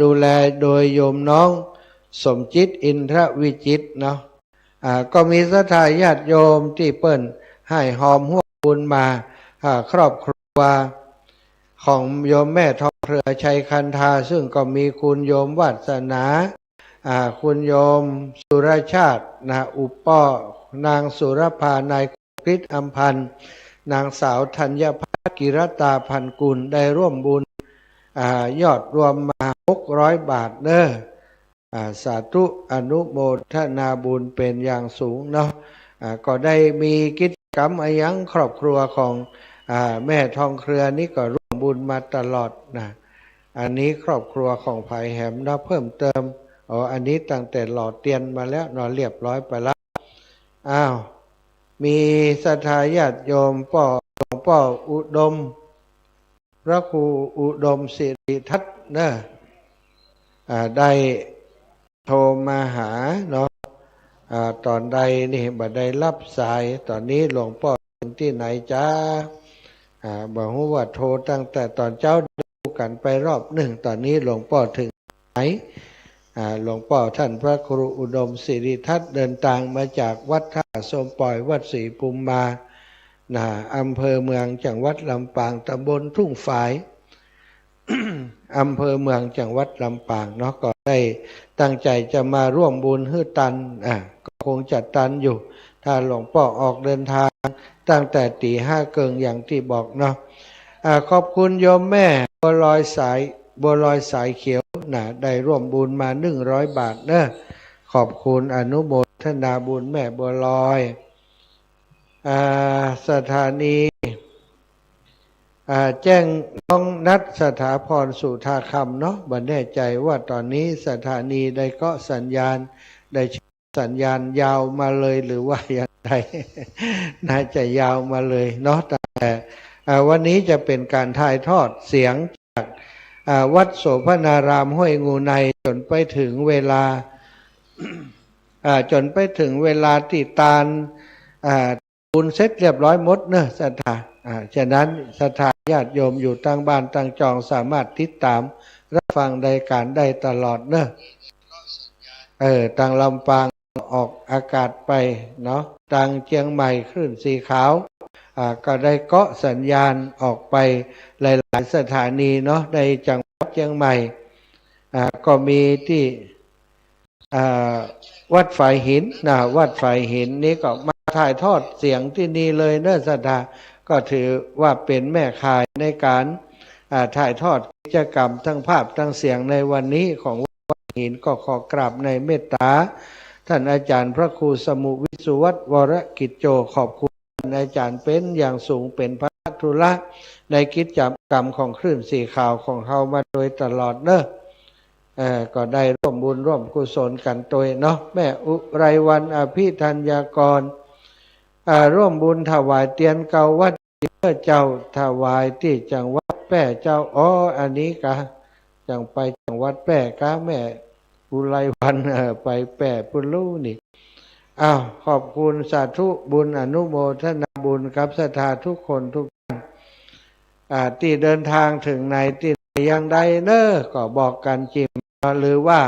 [SPEAKER 3] ดูแลโดยโยมน้องสมจิตอินทรวิจิตเนาะก็มีศรัทธาญาติโยมที่เปิ้นให้หอมหัวบุญมาครอบครัวของโยมแม่ทองเครือชัยคันธาซึ่งก็มีคุณโยมวาสนาคุณโยมสุรชาติอุปป้อนางสุรภานายคริสอัมพันธ์นางสาวธัญพัฒน์กิรตาพันกุลได้ร่วมบุญยอดรวมมา600 บาทเด้อสาธุอนุโมทนาบุญเป็นอย่างสูงเนาะก็ได้มีกิจกรรมยังครอบครัวของแม่ทองเครือนี้ก็ร่วมบุญมาตลอดอันนี้ครอบครัวของไผ่แหมนะเพิ่มเติมอันนี้ตั้งแต่หล่อเตียนมาแล้วเรียบร้อยไปแล้วมีศรัทธาญาติโยมหลวงพ่ออุดมพระครูอุดมสิริทัศน์ได้โทรมาหาเนาะตอนใดนี่บ่ได้รับสายตอนนี้หลวงพ่อถึงที่ไหนจ้าบอกว่าโทรตั้งแต่ตอนเจ้าดูกันไปรอบหนึ่งตอนนี้หลวงพ่อถึงไหนหลวงพ่อท่านพระครูอุดมสิริทัศน์เดินทางมาจากวัดท่าสมปล่อยวัดศรีภูมิมาอำเภอเมืองจังหวัดลำปางตำบลทุ่งฝาย อำเภอเมืองจังหวัดลำปางเนาะก็ได้ตั้งใจจะมาร่วมบุญฮื้อตันก็คงจัดตันอยู่ถ้าหลวงพ่อออกเดินทาง ตั้งแต่ตีห้าเกิงอย่างที่บอกเนาะขอบคุณโยมแม่บัวลอยสายเขียวนะได้ร่วมบุญมา100 บาทเนอะขอบคุณอนุโมทนาบุญแม่บัวลอยสถานีแจ้งน้องนัดสถาพรสุธาคำเนาะบันแน่ใจว่าตอนนี้สถานีได้เกาะสัญญาณได้สัญญาณยาวมาเลยหรือว่าอย่างไร น่าจะยาวมาเลยเนาะแต่วันนี้จะเป็นการถ่ายทอดเสียงจากวัดโสภณารามห้วยงูในจนไปถึงเวลา จนไปถึงเวลาที่ตาลบุญเสร็จเรียบร้อยหมดเนอะศรัทธาฉะนั้นศรัทธาญาติโยมอยู่ตั้งบ้านตั้งจองสามารถติดตามรับฟังรายการได้ตลอดเนอะตั้งลำปางออกอากาศไปเนาะตั้งเชียงใหม่คลื่นสีขาวก็ได้เกาะสัญญาณออกไปหลายๆสถานีเนาะในจังหวัดเชียงใหม่ก็มีที่วัดฝายหินวัดฝายหินนี้ก็มาถ่ายทอดเสียงที่นี่เลยเนอะศรัทธาก็ถือว่าเป็นแม่ข่ายในการถ่ายทอดกิจกรรมทั้งภาพทั้งเสียงในวันนี้ของวัดฝายหินก็ขอกราบในเมตตาท่านอาจารย์พระครูสมุวิสุวัตวรกิจโจขอบคุณท่านอาจารย์เป็นอย่างสูงเป็นพระธุระในกิจกรรมของคลื่นสีขาวของเขามาโดยตลอดเนอะก็ได้ร่วมบุญร่วมกุศลกันโดยเนาะแม่อุไรวันอภิธัญญากรร่วมบุญถวายเตียนเก่าวัดเพื่อเจ้าถวายที่จังหวัดแป้เจ้าอันนี้กะจังไปจังหวัดแป้กะแม่อุไรวันไปแป้ปุลูนี่ขอบคุณสาธุบุญอนุโมทนาบุญกับศรัทธาทุกคนทุกท่านที่เดินทางถึงในที่ยังใดเนอะก็บอกกันจิมหรือว่า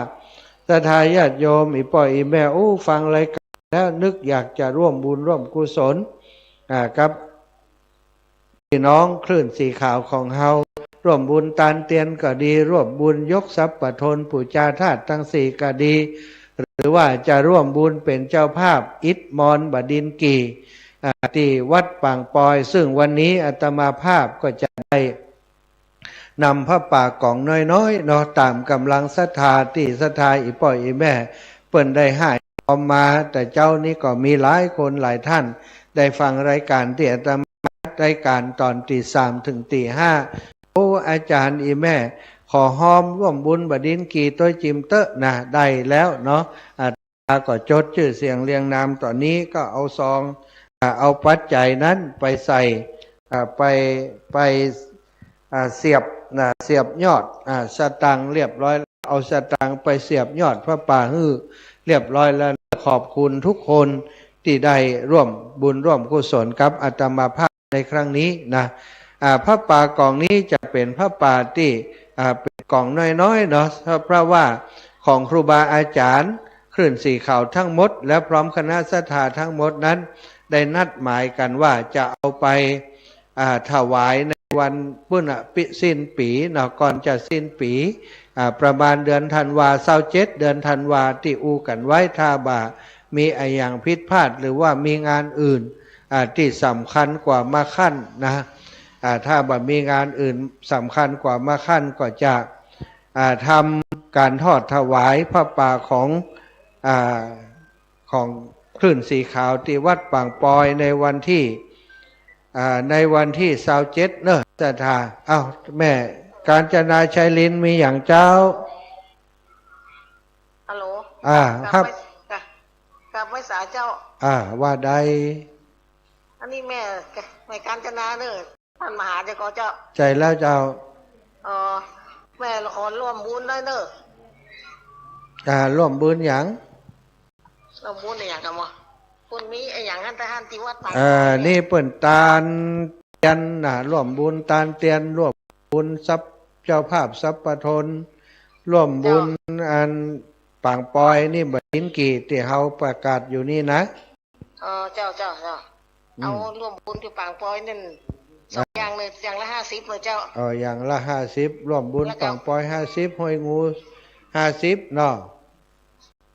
[SPEAKER 3] ศรัทธาญาติโยมอีป่อยอีแม่ฟังรายการแล้วนึกอยากจะร่วมบุญร่วมกุศลกับพี่น้องคลื่นสีขาวของเฮาร่วมบุญตานเตียนก็ดีร่วมบุญยกทรัพย์ปทนปุจาธาตุทั้ง4ก็ดีหรือว่าจะร่วมบุญเป็นเจ้าภาพอิฐมอนบดินกีที่วัดปางปอยซึ่งวันนี้อาตมาภาพก็จะได้นำพระป่ากล่องน้อยๆเนาะตามกำลังศรัทธาที่ศรัทธาอีป่อยอีแม่เปิ้นได้ให้ออกมาแต่เจ้านี้ก็มีหลายคนหลายท่านได้ฟังรายการที่อาตมารายการตอนตี3ถึงตี5อาจารย์อีแม่ขอห้อมร่วมบุญบดินกีต้อยจิมเตอะนะได้แล้วเนาะก็จดชื่อเสียงเรียงนามตอนนี้ก็เอาซองเอาปัจจัยนั้นไปใส่ไปเสียบยอดสตังค์เรียบร้อยเอาสตังค์ไปเสียบยอดพระป่าฮื้อเรียบร้อยแล้วขอบคุณทุกคนที่ได้ร่วมบุญร่วมกุศลกับอาตมาภาพในครั้งนี้นะพระป่ากล่องนี้จะเป็นพระป่าที่เป็นกล่องน้อยๆเนาะเพราะว่าของครูบาอาจารย์คลื่นสีขาวทั้งหมดและพร้อมคณะศรัทธาทั้งหมดนั้นได้นัดหมายกันว่าจะเอาไปถวายในวันพุ่นสิ้นปีเนาะก่อนจะสิ้นปีประมาณเดือนธันวา27เดือนธันวาที่อูกันไว้ถ้าบ่ามีอย่างผิดพลาดหรือว่ามีงานอื่นที่สำคัญกว่ามาขั้นนะถ้าบ่มีงานอื่นสำคัญกว่ามาขั้นก็จะทำการทอดถวายพระป่าของคลื่นสีขาวที่วัดปางปอยในวันที่27เนอะศรัทธาแม่กาญจนาชัยลินมีอย่างเจ้า
[SPEAKER 4] ฮัลโหล
[SPEAKER 3] ครับ
[SPEAKER 4] กับไม่สาเจ้า
[SPEAKER 3] ว่าใด
[SPEAKER 4] อันนี้แม่กาญจนาเนอะท่านมหาเจ้าก็เจ้า
[SPEAKER 3] ใจแล้วเจ้า
[SPEAKER 4] แม่ขอร่วมบุญได้เนอะ
[SPEAKER 3] ร่วมบุญอย่าง
[SPEAKER 4] ร่วมบุญอย่างกันมั้งคุณมีอย่างนั้นแต่ท่านที่วัดต่าง
[SPEAKER 3] นี่เปิ่นตาลเตียนร่วมบุญตาลเตียนร่วมบุญทรัพย์เจ้าภาพทรัพย์ปทนร่วมบุญอันปางปอยนี่บดินกีที่เฮาประกาศอยู่นี่นะ
[SPEAKER 4] เจ้าเอาร่วมบุญที่ปางปอยนั่น2อย่างเลยอย่างละ50เลยเจ้า
[SPEAKER 3] อย่างละ50ร่วมบุญปางปอย50ห้อยงู50เนาะ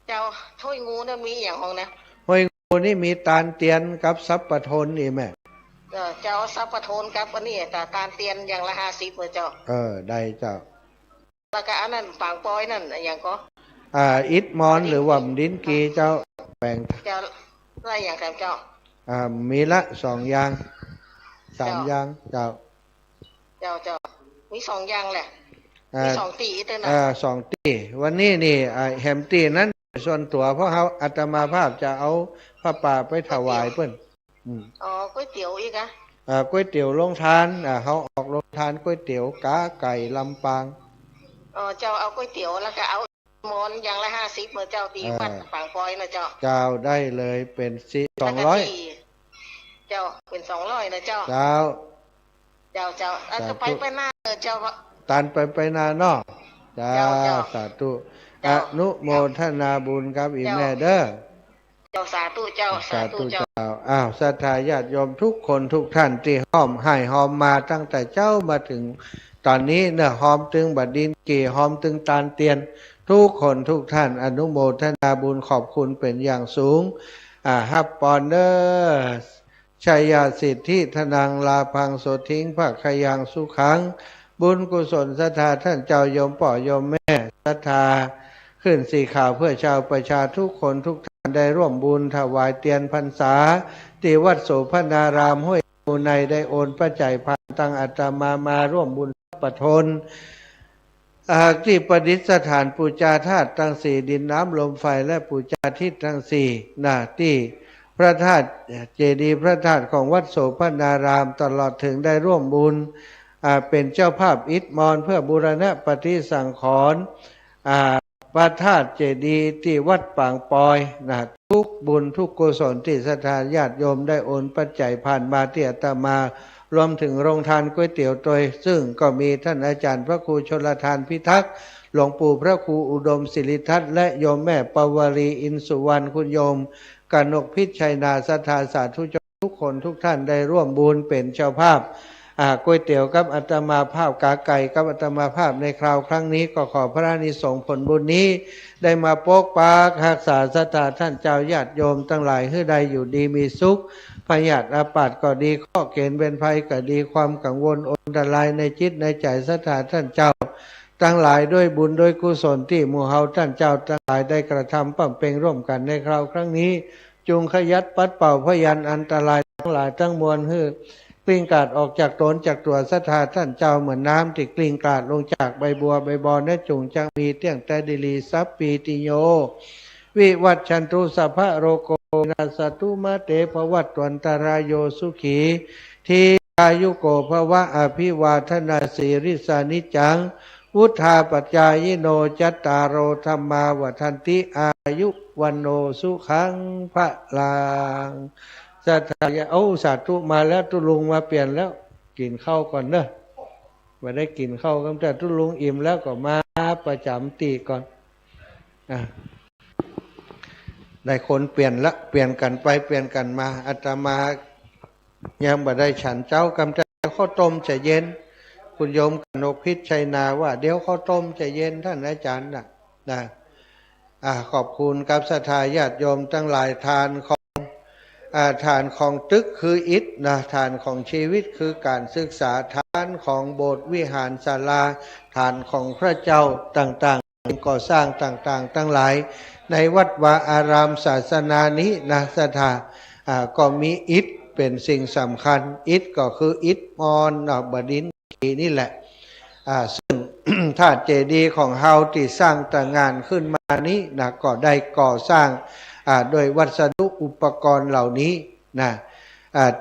[SPEAKER 4] เจ้าถ้วยงูนั่นมีอย่างของนะ
[SPEAKER 3] ห้อย นี่มีตาลเตียนกับซับปะทนนี่แม่
[SPEAKER 4] เจ้าซับปะโทนครับอันนี้แต่การเตียนอย่างละ50เลยเจ้า
[SPEAKER 3] ได้เจ้า
[SPEAKER 4] แล้วก็อันนั้นปางปอยนั่นอย่างก็
[SPEAKER 3] อิฐมอนหรือว่าดินกีเจ้าแบ่ง
[SPEAKER 4] เจ้าอะไรอย่างครับเจ้า
[SPEAKER 3] มีละ2อย่าง3อย่างเจ้า
[SPEAKER 4] มี2อย่างแหละมี2ตีเท่านั้น
[SPEAKER 3] 2ตีวันนี้นี่แฮมตีนั้นส่วนตัวเพราะเขาอาตมาภาพจะเอาผ้าป่าไปถวายเพิ่น
[SPEAKER 4] ก๋วยเตี๋ยวอีก
[SPEAKER 3] ก๋วยเตี๋ยวโรงทานเขาออกโรงทานก๋วยเตี๋ยวกาไก่ลำปาง
[SPEAKER 4] เจ้าเอาก๋วยเตี๋ยวแล้วก็เอามอนอย่างละ50เมื่อเจ้าตีวัดปางปอยนะเจ้า
[SPEAKER 3] ได้เลยเป็น200
[SPEAKER 4] เจ้าเป็น200นะเจ้าจะไปหน้าเจ้า
[SPEAKER 3] ตันไปนาเนาะสาธุอนุโมทนาบุญครับอีแม่เด้อ
[SPEAKER 4] สาธุเจ้า
[SPEAKER 3] ศรัทธาญาติโยมทุกคนทุกท่านที่ห้อมให้หอมมาตั้งแต่เจ้ามาถึงตอนนี้เนี่ยหอมตึงบัดดินกี่หอมตึงตาลเตียนทุกคนทุกท่านอนุโมทนาบุญขอบคุณเป็นอย่างสูงฮับปอนเดอร์ชัยยาสิทธิธนังลาพังโสทิ้งภาคยังสุขังบุญกุศลศรัทธาท่านเจ้าโยมป่อโยมแม่ศรัทธาขึ้นสีข่าวเพื่อชาวประชาทุกคนทุกท่านได้ร่วมบุญถวายเตียนพรรษาที่วัดโสภณารามห้วยมูในได้โอนพระใจผ่านตั้งอาตมาร่วมบุญปะทนที่ประดิษฐานปูชาธาตุทั้ง4ดินน้ำลมไฟและปูชาทิศทั้ง4ที่พระธาตุเจดีย์พระธาตุของวัดโสภณารามตลอดถึงได้ร่วมบุญเป็นเจ้าภาพอิฐมอนเพื่อบูรณะปฏิสังขรณ์พระธาตุเจดีย์ที่วัดปางปอยทุกบุญทุกกุศลที่ศรัทธาญาติโยมได้โอนปัจจัยผ่านมาที่อาตมารวมถึงโรงทานก๋วยเตี๋ยวโดยซึ่งก็มีท่านอาจารย์พระครูชลทานพิทักษ์หลวงปู่พระครูอุดมศิริทัตน์และโยมแม่ปวารีอินสุวรรณคุณโยมกนกพิชัยนาศรัทธาสาธุชนทุกคนทุกท่านได้ร่วมบุญเป็นเจ้าภาพก๋วยเตี๋ยวกับอาตมาภาพกาไก่กับอาตมาภาพในคราวครั้งนี้ก็ขอพระอานิสงส์ผลบุญนี้ได้มาปกปักรักษาศรัทธาท่านเจ้าญาติโยมทั้งหลายให้ได้อยู่ดีมีสุขพยาธิอาพาธก็ดีข้อเกณฑ์เป็นภัยก็ดีความกังวลอันตรายในจิตในใจศรัทธาท่านเจ้าทั้งหลายด้วยบุญด้วยกุศลที่หมู่เฮาท่านเจ้าทั้งหลายได้กระทำปั้มเพ็งร่วมกันในคราวครั้งนี้จงขยัดปัดเป่าพยันอันตรายทั้งหลายทั้งมวลให้กลิ้งกาดออกจากตนจากตัวศรัทธาท่านเจ้าเหมือนน้ำที่กลิ้งกาดลงจากใบบัวใบบอนและจุงจังมีเตี้ยงแต่ดิลีสัพปีติโยวิวัชชันตุสัพพะโรโกนาสตุมาเตภวัตวันตรายโยสุขีทีอายุโกภวะอภิวาทนาสีริสานิจังวุธาปัจจายโนจัตตารโอธรรมาวัฏันติอายุวันโนสุขังพระลังศรัทธาสาธุมาแล้วตุลุงมาเปลี่ยนแล้วกินข้าวก่อนเนอะไม่ได้กินข้าวกันแต่ตุลุงอิ่มแล้วก็มาประจำตีก่อนได้คนเปลี่ยนละเปลี่ยนกันไปเปลี่ยนกันมาอาตมายังบ่ได้ฉันเจ้ากำจัดข้าวต้มจะเย็นคุณโยมกนกพิชัยนาว่าเดี๋ยวข้าวต้มจะเย็นท่านอาจารย์นะขอบคุณกับศรัทธาญาติโยมทั้งหลายทานของตึกคืออิฐทานของชีวิตคือการศึกษาทานของโบสถ์วิหารศาลาทานของพระเจ้าต่างๆก่อสร้างต่างๆทั้งหลายในวัดวาอารามศาสนานี้ศรัทธาก็มีอิฐเป็นสิ่งสำคัญอิฐก็คืออิฐมอนบดินกีนี่แหละซึ่ง ธาตุเจดีย์ของเฮาที่สร้างแต่งานขึ้นมานี้ก็ได้ก่อสร้างโดยวัสดุอุปกรณ์เหล่านี้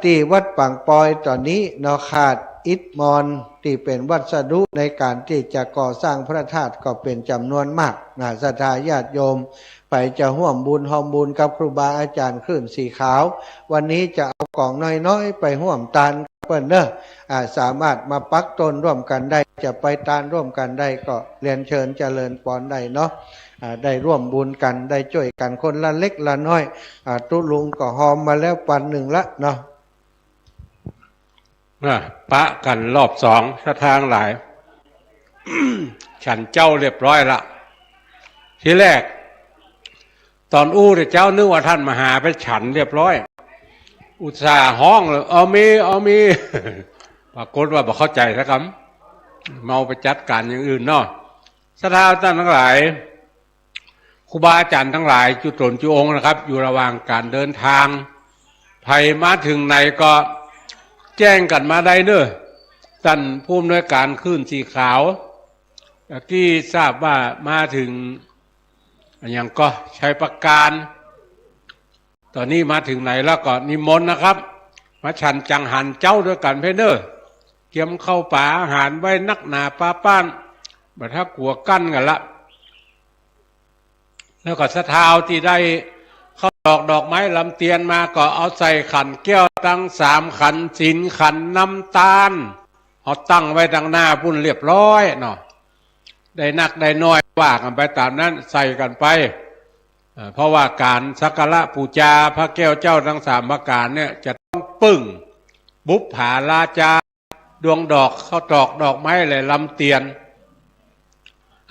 [SPEAKER 3] ที่วัดปางปอยตอนนี้ขาดอิฐมอนที่เป็นวัสดุในการที่จะก่อสร้างพระธาตุก็เป็นจำนวนมากศรัทธาญาติโยมไปจะร่วมบุญหอมบุญกับครูบาอาจารย์คลื่นสีขาววันนี้จะเอากล่องน้อยๆไปร่วมตานเปิ้นสามารถมาปักต้นร่วมกันได้จะไปตานร่วมกันได้ก็เรียนเชิญเจริญพรได้เนาะได้ร่วมบุญกันได้ช่วยกันคนละเล็กละน้อยตุลุงก็หอมมาแล้วปันหนึ่งละเนาะ
[SPEAKER 2] ปะกันรอบ2สะทางหลาย ฉันเจ้าเรียบร้อยละทีแรก ตอนอู้แต่เจ้านึกว่าท่านมาหาไปฉันเรียบร้อยอุตส่าห์ห้องเลยเอามี ปรากฏว่าบอกเข้าใจนะครับเมาไปจัดการอย่างอื่นเนาะศรัทธาท่านทั้งหลายครูบาอาจารย์ทั้งหลายจุตนจุองค์นะครับ อยู่ระหว่างการเดินทางใครมาถึงไหนก็แจ้งกันมาได้เนอะท่านผู้อำนวยการคลื่นสีขาวที่ทราบว่ามาถึงอย่างก็ใช้ประการตอนนี้มาถึงไหนแล้วก็นิมนต์นะครับมาฉันจังหันเจ้าด้วยกันเพเนอร์เกี่ยมเข้าป่าอาหารไว้นักหนาป้าป้านบัดถ้ากลัวกั้นกันละแล้วก็สะเท้าที่ได้เข้าดอกไม้ลำเตียนมาก็เอาใส่ขันแก้วตั้ง3 ขันศีลขันน้ำตาลเอาตั้งไว้ดังหน้าพุ่นเรียบร้อยเนาะได้นักได้น้อยว่ากันไปตามนั้นใส่กันไปเพราะว่าการสักการะปูชาพระแก้วเจ้าทั้ง3 ประการเนี่ยจะต้องปึ้งบุปผาราชาดวงดอกเข้าตอกดอกไม้เลยลำเตียน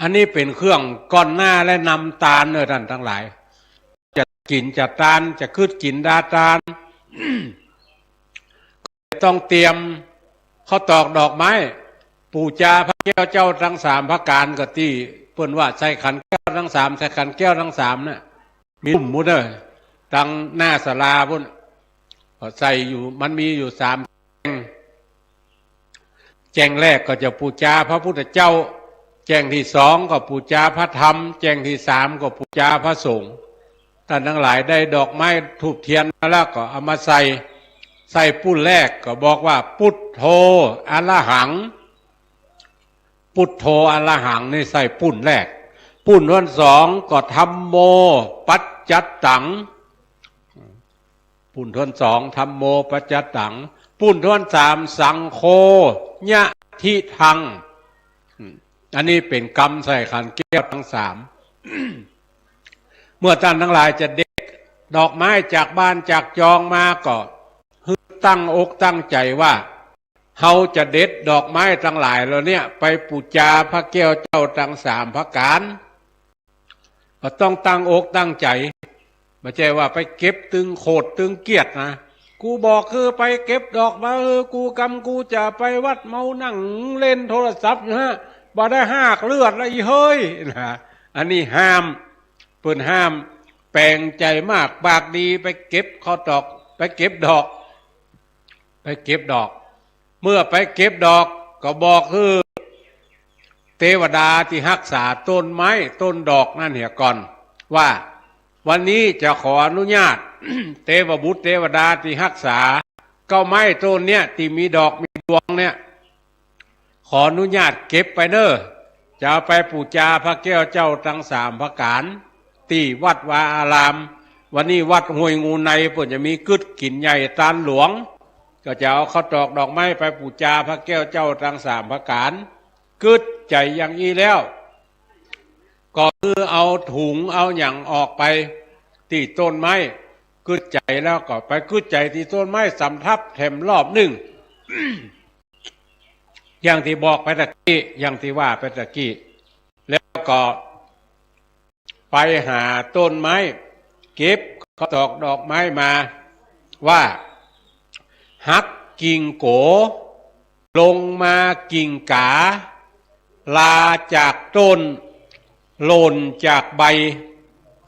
[SPEAKER 2] อันนี้เป็นเครื่องก้อนหน้าและนำตาลเนอะท่านทั้งหลายจะกินจะตาลจะคืดกินดาตาล ต้องเตรียมเข้าตอกดอกไม้ปูชาพระแก้วเจ้าทั้ง3 ประการก็ที่เปิ้นว่าใส่ขันแก้วทั้ง3ใส่ขันแก้วทั้ง3น่ะมีมุมเด้อตั้งหน้าศาลาพุ่นใส่อยู่มันมีอยู่3แจงแรกก็จะปูชาพระพุทธเจ้าแจงที่2ก็ปูชาพระธรรมแจงที่3ก็ปูชาพระสงฆ์ท่านทั้งหลายได้ดอกไม้ธูปเทียนมาแล้วก็เอามาใส่ปุ้นแรกก็บอกว่าพุทโธอรหังพุทโธอรหังนี่ใส่ปุ้นแรกปุ้นวัน2ก็ธัมโมปัจจัตตังปุ้นวัน2ธัมโมปัจจัตตังปุ้นวัน3สังโฆญะทิทังอันนี้เป็นกรรมใส่ขันแก้วทั้ง3 เมื่อท่านทั้งหลายจะเด็ดดอกไม้จากบ้านจากจองมาก็ตั้งอกตั้งใจว่าเฮาจะเด็ดดอกไม้ทั้งหลายแล้วเนี่ยไปปูชาพระแก้วเจ้าทั้ง3 ประการก็ต้องตั้งอกตั้งใจไม่ใช่ว่าไปเก็บตึงโขดตึงเกียรตินะกูบอกคือไปเก็บดอกมากูกูจะไปวัดเมานั่งเล่นโทรศัพท์นะฮะบ่ได้หากเลือดแล้วอีเฮ้ยนะอันนี้ห้ามเปิ้นห้ามแปลงใจมากปากดีไปเก็บข้อดอกไปเก็บดอกเมื่อไปเก็บดอกก็บอกคือเทวดาที่รักษาต้นไม้ต้นดอกนั่นเหี่ยก่อนว่าวันนี้จะขออนุญาต เทวบุตรเทวดาที่รักษาเก้าไม้ต้นเนี้ยที่มีดอกมีดวงเนี่ยขออนุญาตเก็บไปเนอะจะไปปูชาพระแก้วเจ้าทั้ง3 ประการที่วัดวาอารามวันนี้วัดห้วยงูในเพิ่นจะมีกึดกินใหญ่ตาลหลวงก็จะเอาข้าวตอกดอกไม้ไปปูชาพระแก้วเจ้าทั้ง3 ประการกึดใจอย่างนี้แล้วก็คือเอาถุงเอาอย่างออกไปที่ต้นไม้กึดใจแล้วก็ไปกึดใจที่ต้นไม้สำทับแถมรอบหนึ่ง อย่างที่บอกไปตะกี้อย่างที่ว่าไปตะกี้แล้วก็ไปหาต้นไม้เก็บข้าวตอกดอกไม้มาว่าหักกิ่งโกลงมากิ่งกาลาจากต้นหล่นจากใบ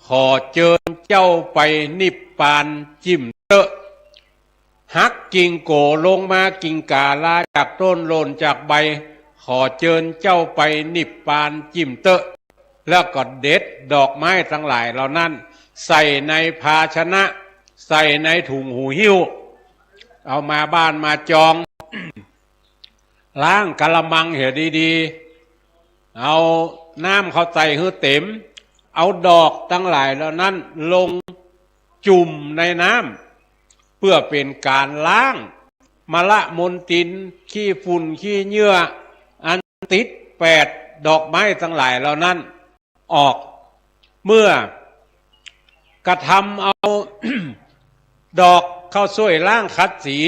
[SPEAKER 2] ขอเชิญเจ้าไปนิพพานจิ้มเตอะหักกิ่งโกลงมากิ่งกาลาจากต้นหล่นจากใบขอเชิญเจ้าไปนิพพานจิ้มเตอะแล้วก็เด็ดดอกไม้ทั้งหลายเหล่านั้นใส่ในภาชนะใส่ในถุงหูหิ้วเอามาบ้านมาจอง ล้างกะละมังเหี่ยดีๆเอาน้ำเข้าใส่ให้เต็มเอาดอกทั้งหลายเหล่านั้นลงจุ่มในน้ำเพื่อเป็นการล้างมละมนทินขี้ฝุ่นขี้เหงื่ออันติด8 ดอกไม้ทั้งหลายเหล่านั้นออกเมื่อกระทำเอา ดอกเข้าช่วยล้างขัดสี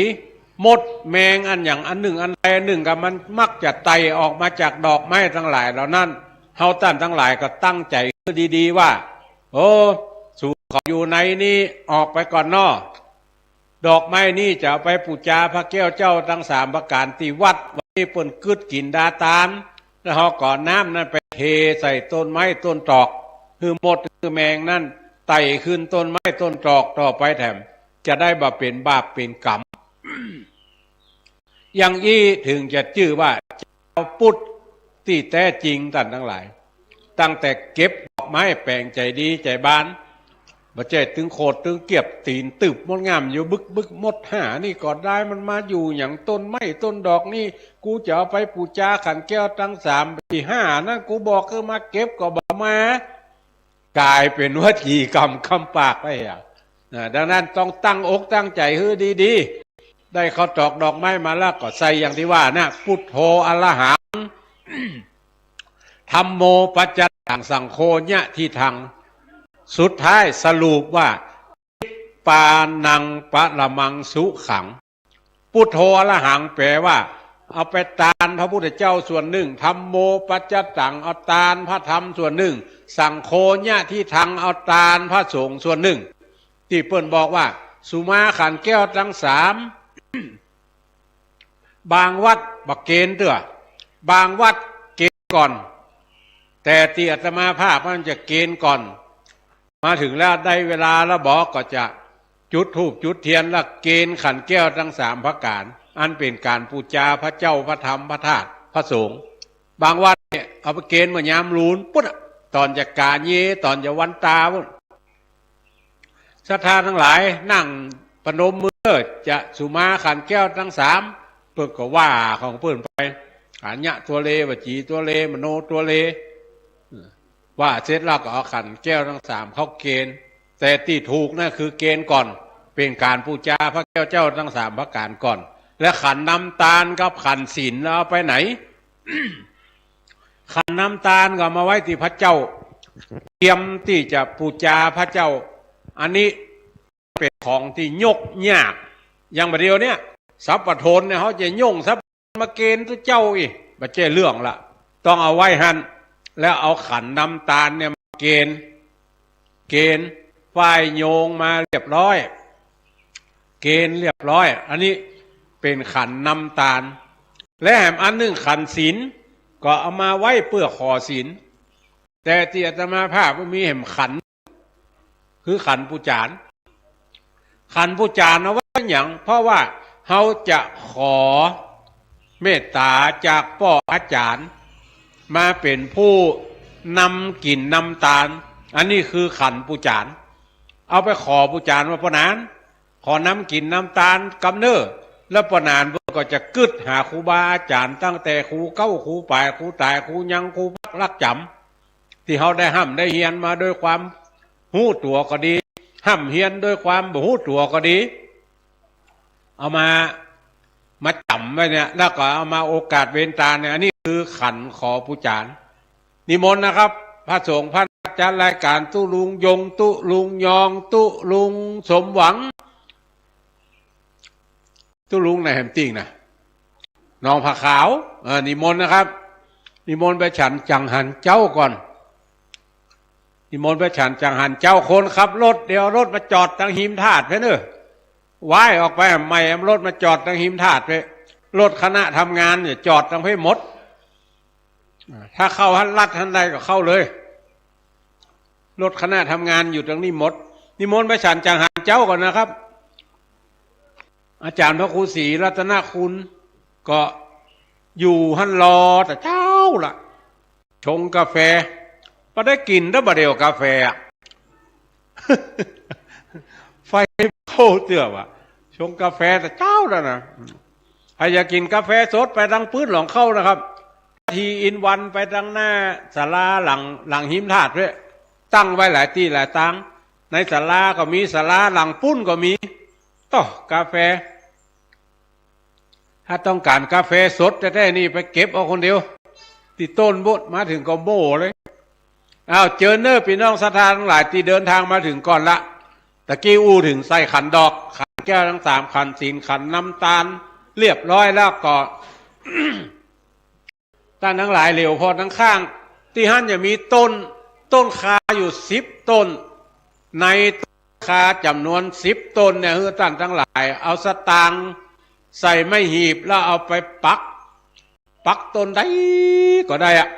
[SPEAKER 2] มดแมงอันอย่างอันหนึ่งอันใดหนึ่งกับมันมักจะไต่ออกมาจากดอกไม้ทั้งหลายเหล่านั้นเฮาท่านทั้งหลายก็ตั้งใจดีๆว่าโอ้สู่ เขาอยู่ในนี้ออกไปก่อนนอดอกไม้นี่จะเอาไปปูจาพระแก้วเจ้าทั้ง3ประการที่วัดวันนี้เปิ้นกึดกินดาตานแล้วเขาก่อนน้ำนั้นไปเทใส่ต้นไม้ต้นตอกคือหมดคือแมงนั่นไต่ขึ้นต้นไม้ต้นตอกต่อไปแถมจะได้บ่เป็นบาปเป็นกรรม อย่างอี้ถึงจะชื่อว่าเจ้าพุทธที่แท้จริงท่านทั้งหลายตั้งแต่เก็บดอกไม้แปลงใจดีใจบานบ่ใจถึงโคตรถึงเก็บตีนตึบมดงามอยู่บึกหมดหานี่ก่อนได้มันมาอยู่อย่างต้นไม้ต้นดอกนี่กูจะเอาไปปูจาขันแก้วตั้ง3 ปี 5นั่นกูบอกคือมาเก็บก็บ่มากลายเป็นวจีกรรมคำปากไปอ่ะดังนั้นต้องตั้งอกตั้งใจให้ดีๆได้เขาตอกดอกไม้มาแล้วก็ใส่อย่างที่ว่านะพุทโธอรหัง ธัมโมปัจจตังสังโฆญะที่ทางสุดท้ายสรุปว่าปานังปะละมังสุขังพุทโธอรหังแปลว่าเอาไปตานพระพุทธเจ้าส่วนหนึ่งธัมโมปัจจตังเอาตานพระธรรมส่วนหนึ่งสังโฆญะที่ทางเอาตานพระสงฆ์ส่วนหนึ่งที่เปิ้นบอกว่าสุมาขันแก้วทั้ง3บางวัดบักเกณฑ์เตื้อบางวัดเกณฑ์ก่อนแต่ที่อาตมาภาพมันจะเกณฑ์ก่อนมาถึงแล้วได้เวลาแล้วบอกก็จะจุดธูปจุดเทียนแล้วเกณฑ์ขันแก้วทั้ง3ประการอันเป็นการปูจาพระเจ้าพระธรรมพระธาตุพระสงฆ์บางวัดเนี่ยเอาไปเกณฑ์มายามรูนปุ๊บตอนจะกาเยตอนจะวันตาปุ๊บศรัทธาทั้งหลายนั่งปนมมือจะสุมาขันแก้วทั้ง3เปิดก็ว่าของเปิดไปขันยะตัวเลวจีตัวเลมโนตัวเลว่าเสร็จแล้วก็เอาขันแก้วทั้ง3เข้าเกณฑ์แต่ที่ถูกนั่นคือเกณฑ์ก่อนเป็นการปูจาพระแก้วเจ้าทั้ง3ประการก่อนและขันน้ำตาลกับขันศีลเอาไปไหน ขันน้ำตาลก็มาไว้ที่พระเจ้าเตรียมที่จะปูจาพระเจ้าอันนี้เป็นของที่ยกยากอย่างประเดี๋ยวเนี่ยสัพพโทนเนี่ยเขาจะย่งสัพมาเกณฑ์ตัวเจ้าอีกมาเจ้เรื่องละต้องเอาไว้หันแล้วเอาขันน้ำตาลเนี่ยมาเกณฑ์ฝ่ายโยงมาเรียบร้อยเกณฑ์เรียบร้อยอันนี้เป็นขันน้ำตาลและแหมอันหนึ่งขันศีลก็เอามาไว้เพื่อขอศีลแต่ที่อาตมาภาพมีแหมขันคือขันปูจานขันปูจานเอาไว้อย่างเพราะว่าเขาจะขอเมตตาจากพ่ออาจารย์มาเป็นผู้นำกลิ่นน้ำตาลอันนี้คือขันปูจานเอาไปขอปูจานว่าปนานขอนำกลิ่นน้ำตาลกำเนิดแล้วปนานก็จะกึดหาครูบาอาจารย์ตั้งแต่ครูเก้าครูป่ายครูตายครูยังครูพักรักจำที่เขาได้ห้ำได้เฮียนมาด้วยความหู้ตัวก็ดีห้ำเฮียนด้วยความบ่หู้ตัวก็ดีเอามาจำไว้เนี่ยแล้วก็เอามาโอกาสเว้นตาเนี่ยอันนี้คือขันขอปูจานนิมนต์นะครับพระสงฆ์พระอาจารย์รายการตุลุงยงตุลุงยองตุลุงสมหวังตุลุงในแหมติ่งนะน้องผักขาวนิมนต์นะครับนิมนต์ไปฉันจังหันเจ้าก่อนนิมนต์ไปฉันจังหันเจ้าคนขับรถเดี๋ยวรถมาจอดตั้งหิมถาดไปเนอะว่ายออกไปไม่รถมาจอดตั้งหิมถาดไปรถคณะทำงานเนี่ยจอดตั้งให้หมดถ้าเข้าหันลัดหันใดก็เข้าเลยรถคณะทำงานอยู่ตรงนี้หมดนิมนต์ไปฉันจังหันเจ้าก่อนนะครับอาจารย์พระครูศรีรัตนคุณก็อยู่หันรอแต่เจ้าล่ะชงกาแฟพอได้กินแล้วบะเดียวกาแฟ ไฟเข้าเตื้อว่ะชงกาแฟแต่เจ้าแล้วนะใครอยากกินกาแฟสดไปทางพื้นหลังเข้านะครับทีอินวันไปทางหน้าศาลาหลังหิมถาดด้วยตั้งไว้หลายที่หลายตังในศาลาก็มีศาลาหลังปุ้นก็มีต่อกาแฟถ้าต้องการกาแฟสดจะได้นี่ไปเก็บเอาคนเดียวติดต้นบุตรมาถึงก็โม่เลยเจอเนอร์พี่น้องศรัทธาทั้งหลายที่เดินทางมาถึงก่อนละตะกี้อู้ถึงใส่ขันดอกขันแก้วทั้ง3ขันศีลขันน้ำตาลเรียบร้อยแล้วก็ ท่านทั้งหลายเหลวพอทั้งข้างที่ท่านจะมีต้นคาอยู่10 ต้น ในคาจำนวน10 ต้นเนี่ยคือท่านทั้งหลายเอาสตางค์ใส่ไม่หีบแล้วเอาไปปักต้นใดก็ได้อะ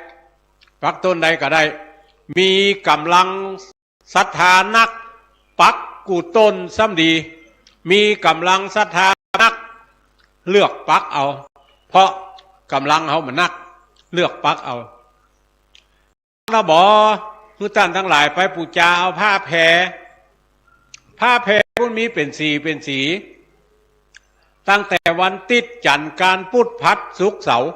[SPEAKER 2] ปักต้นใดก็ได้มีกำลังศรัทธานักปักกูต้นซ้ำดีมีกำลังศรัทธานักเลือกปักเอาเพราะกำลังเขามันนักเลือกปักเอาเราบอกคือท่านทั้งหลายไปปูจาเอาผ้าแพรพวกนี้เป็นสีตั้งแต่วันติดจันทร์การพุธพัดศุกร์เสาร์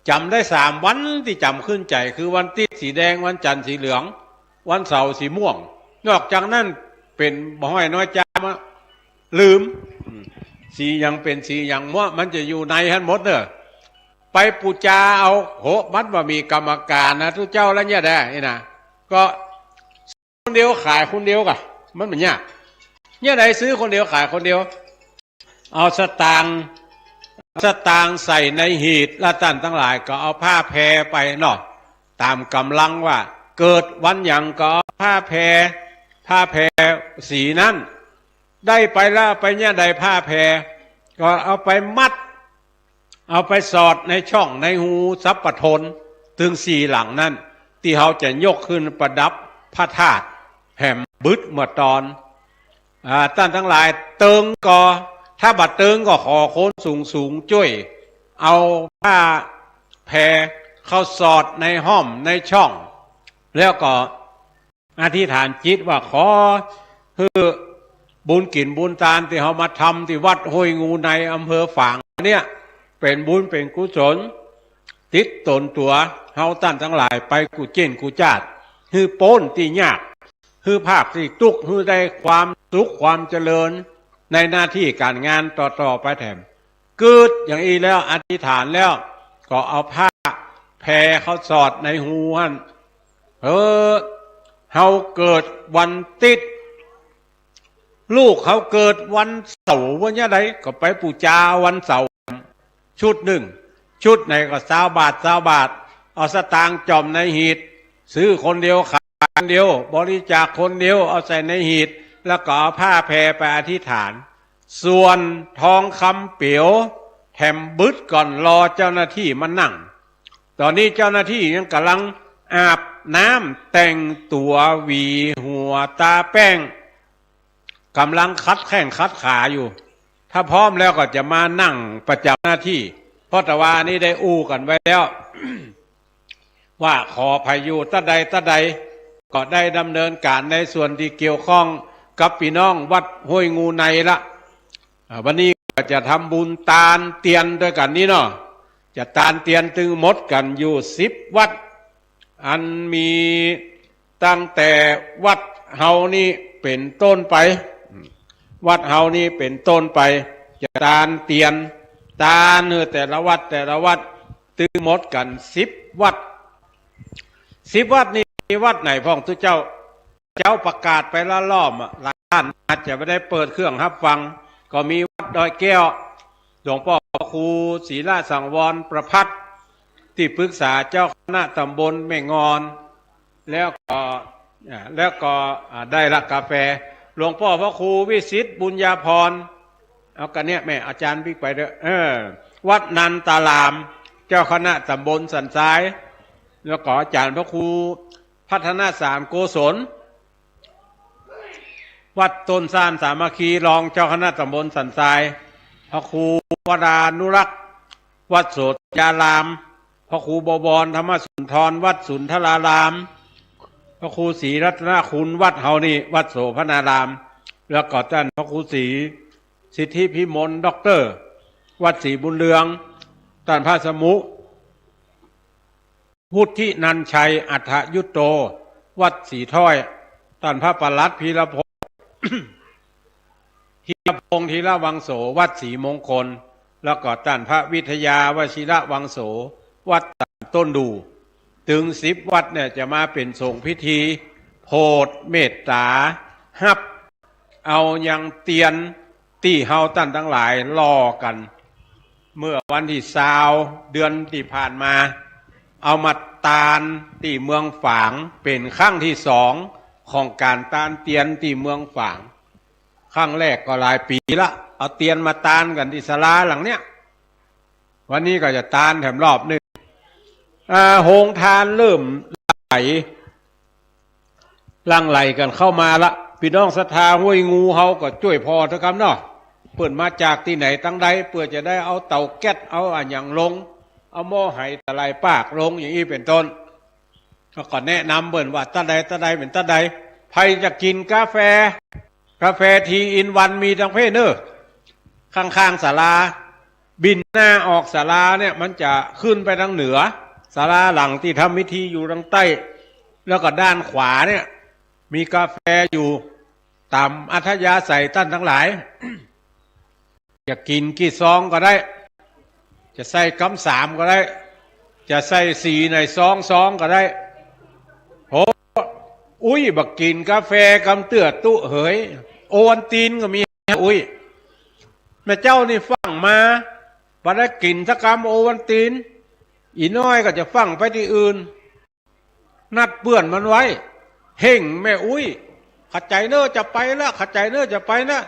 [SPEAKER 2] จำได้3 วันที่จำขึ้นใจคือวันติดสีแดงวันจันทร์สีเหลืองวันเสาร์สีม่วงนอกจากนั้นเป็นบ่ห้อยน้อยจ้ามะลืมสียังเป็นสียังมั่วมันจะอยู่ในหันหมดเนอะไปปูจาเอาโหมัดว่ามีกรรมการนะทุกเจ้าแล้วเนี่ยได้นี่นะก็คนเดียวขายคนเดียวกะมันเหมือนเนี่ยใดซื้อคนเดียวขายคนเดียวเอาสตางค์ใส่ในหีบและท่านทั้งหลายก็เอาผ้าแพรไปเนาะตามกำลังว่าเกิดวันอย่างก็เอาผ้าแพรสีนั้นได้ไปแล้วไปเนี่ยใดผ้าแพรก็เอาไปมัดเอาไปสอดในช่องในหูสัพปทนถึง4 หลังนั้นที่เขาจะยกขึ้นประดับพระธาตุแห่มบึดเมื่อตอนท่านทั้งหลายเติงก็ถ้าบัดเติงก็ขอโคนสูงจ้วยเอาผ้าแพรเข้าสอดในห้อมในช่องแล้วก็อธิษฐานจิตว่าขอคือบุญกินบุญทานที่เขามาทำที่วัดห้วยงูในอำเภอฝางเนี่ยเป็นบุญเป็นกุศลติดตนตัวเฮาท่านทั้งหลายไปกูเจนกูจาดคือโป้นที่ยากคือภาคที่ตุกคือได้ความสุขความเจริญในหน้าที่การงานต่อไปแถมเกิดอย่างอีแล้วอธิษฐานแล้วก็เอาผ้าแพรเขาสอดในหูหันเฮาเกิดวันติดลูกเขาเกิดวันเสาร์วันนี้ใดก็ไปปูจาวันเสาร์ชุด1ชุดไหนก็20 บาทเอาสตางค์จอมในหีบซื้อคนเดียวขายคนเดียวบริจาคคนเดียวเอาใส่ในหีบแล้วก็เอาผ้าแพรไปอธิษฐานส่วนทองคำเปียวแถมบึดก่อนรอเจ้าหน้าที่มานั่งตอนนี้เจ้าหน้าที่ยังกำลังอาบน้ำแต่งตัวหวีหัวตาแป้งกำลังคัดแข้งคัดขาอยู่ถ้าพร้อมแล้วก็จะมานั่งประจำหน้าที่เพราะแต่ว่านี้ได้อู้กันไว้แล้ว ว่าขอพายุตะใดก็ได้ดำเนินการในส่วนที่เกี่ยวข้องกับพี่น้องวัดห้วยงูในละวันนี้ก็จะทำบุญตาลเตียนด้วยกันนี้เนาะจะตาลเตียนตึงหมดกันอยู่10 วัดอันมีตั้งแต่วัดเฮานี่เป็นต้นไปวัดเฮานี่เป็นต้นไปจะตาลเตียนตาลแต่ละวัดตึงหมดกัน10 วัดนี่วัดไหนพ่องทุกเจ้าประกาศไปละรอบหลายท่านอาจจะไม่ได้เปิดเครื่องรับฟังก็มีวัดดอยแก้วหลวงพ่อครูศรีราชสังวรประภัตที่ปรึกษาเจ้าคณะตำบลแม่งอนแล้วก็ได้รับกาแฟหลวงพ่อพระครูวิสิตบุญญาพรเอากันเนี่ยแม่อาจารย์บิ๊กไปเด้อวัดนันตารามเจ้าคณะตำบลสันทรายแล้วก็อาจารย์พระครูพัฒนา3 โกศลวัดต้นซานสามัคคีรองเจ้าคณะตำบลสันทรายพระครูวรานุรักษ์วัดโสตยารามพระครูบวรธรรมสุนทรวัดสุนทรารามพระครูศรีรัตนคุณวัดเฮานี่วัดโสพนารามแล้วก็ท่านพระครูศรีสิทธิพิมลด็อกเตอร์วัดศรีบุญเรืองท่านพระสมุพุทธินันชัยอัฏฐยุตโตวัดศรีถ้อยท่านพระปลัดพีรพงษ์ ธีรพงษ์ธีรวังโสวัดศรีมงคลแล้วก็ท่านพระวิทยาวชิระวังโสวัดต้นดูถึง10 วัดเนี่ยจะมาเป็นส่งพิธีโพธิเมตตาฮับเอายังเตียนที่เฮาท่านทั้งหลายรอกันเมื่อวันที่20 เดือนที่ผ่านมาเอามาตาลที่เมืองฝางเป็นครั้งที่2 ของการตานเตียนที่เมืองฝางครั้งแรกก็หลายปีละเอาเตียนมาตานกันที่ศาลาหลังเนี้ยวันนี้ก็จะตานแถมรอบหนึ่งโฮงทานเริ่มไหลลังไหลกันเข้ามาละพี่น้องศรัทธาห้วยงูเขาก็ช่วยพอเถอะครับเนาะเปิดมาจากที่ไหนตั้งใดเพื่อจะได้เอาเตาแก๊สเอาอย่างลงเอาหม้อไหตะไลปากลงอย่างนี้เป็นต้นก็แนะนำเบิ่นว่าตาใดเป็นตาใดใครจะกินกาแฟทีอินวันมีทั้งเพศเนอข้างๆศาลาบินหน้าออกศาลาเนี่ยมันจะขึ้นไปทางเหนือศาลาหลังที่ทำพิธีอยู่ทางใต้แล้วก็ด้านขวาเนี่ยมีกาแฟอยู่ตามอัธยาศัยท่านทั้งหลาย จะกินกี่ซองก็ได้จะใส่กำสามก็ได้จะใส่สีในซองก็ได้โหอุ้ยบักกินกาแฟกำเตือตุเหยโอวันตีนก็มีอุ้ยแม่เจ้านี่ฟังมาพอได้กินสักกำโอวันตีนอีน้อยก็จะฟังไปที่อื่นนัดเปื่อนมันไว้เฮ่งแม่อุ้ยขัดใจเนอจะไปละขัดใจเนอจะไปนะ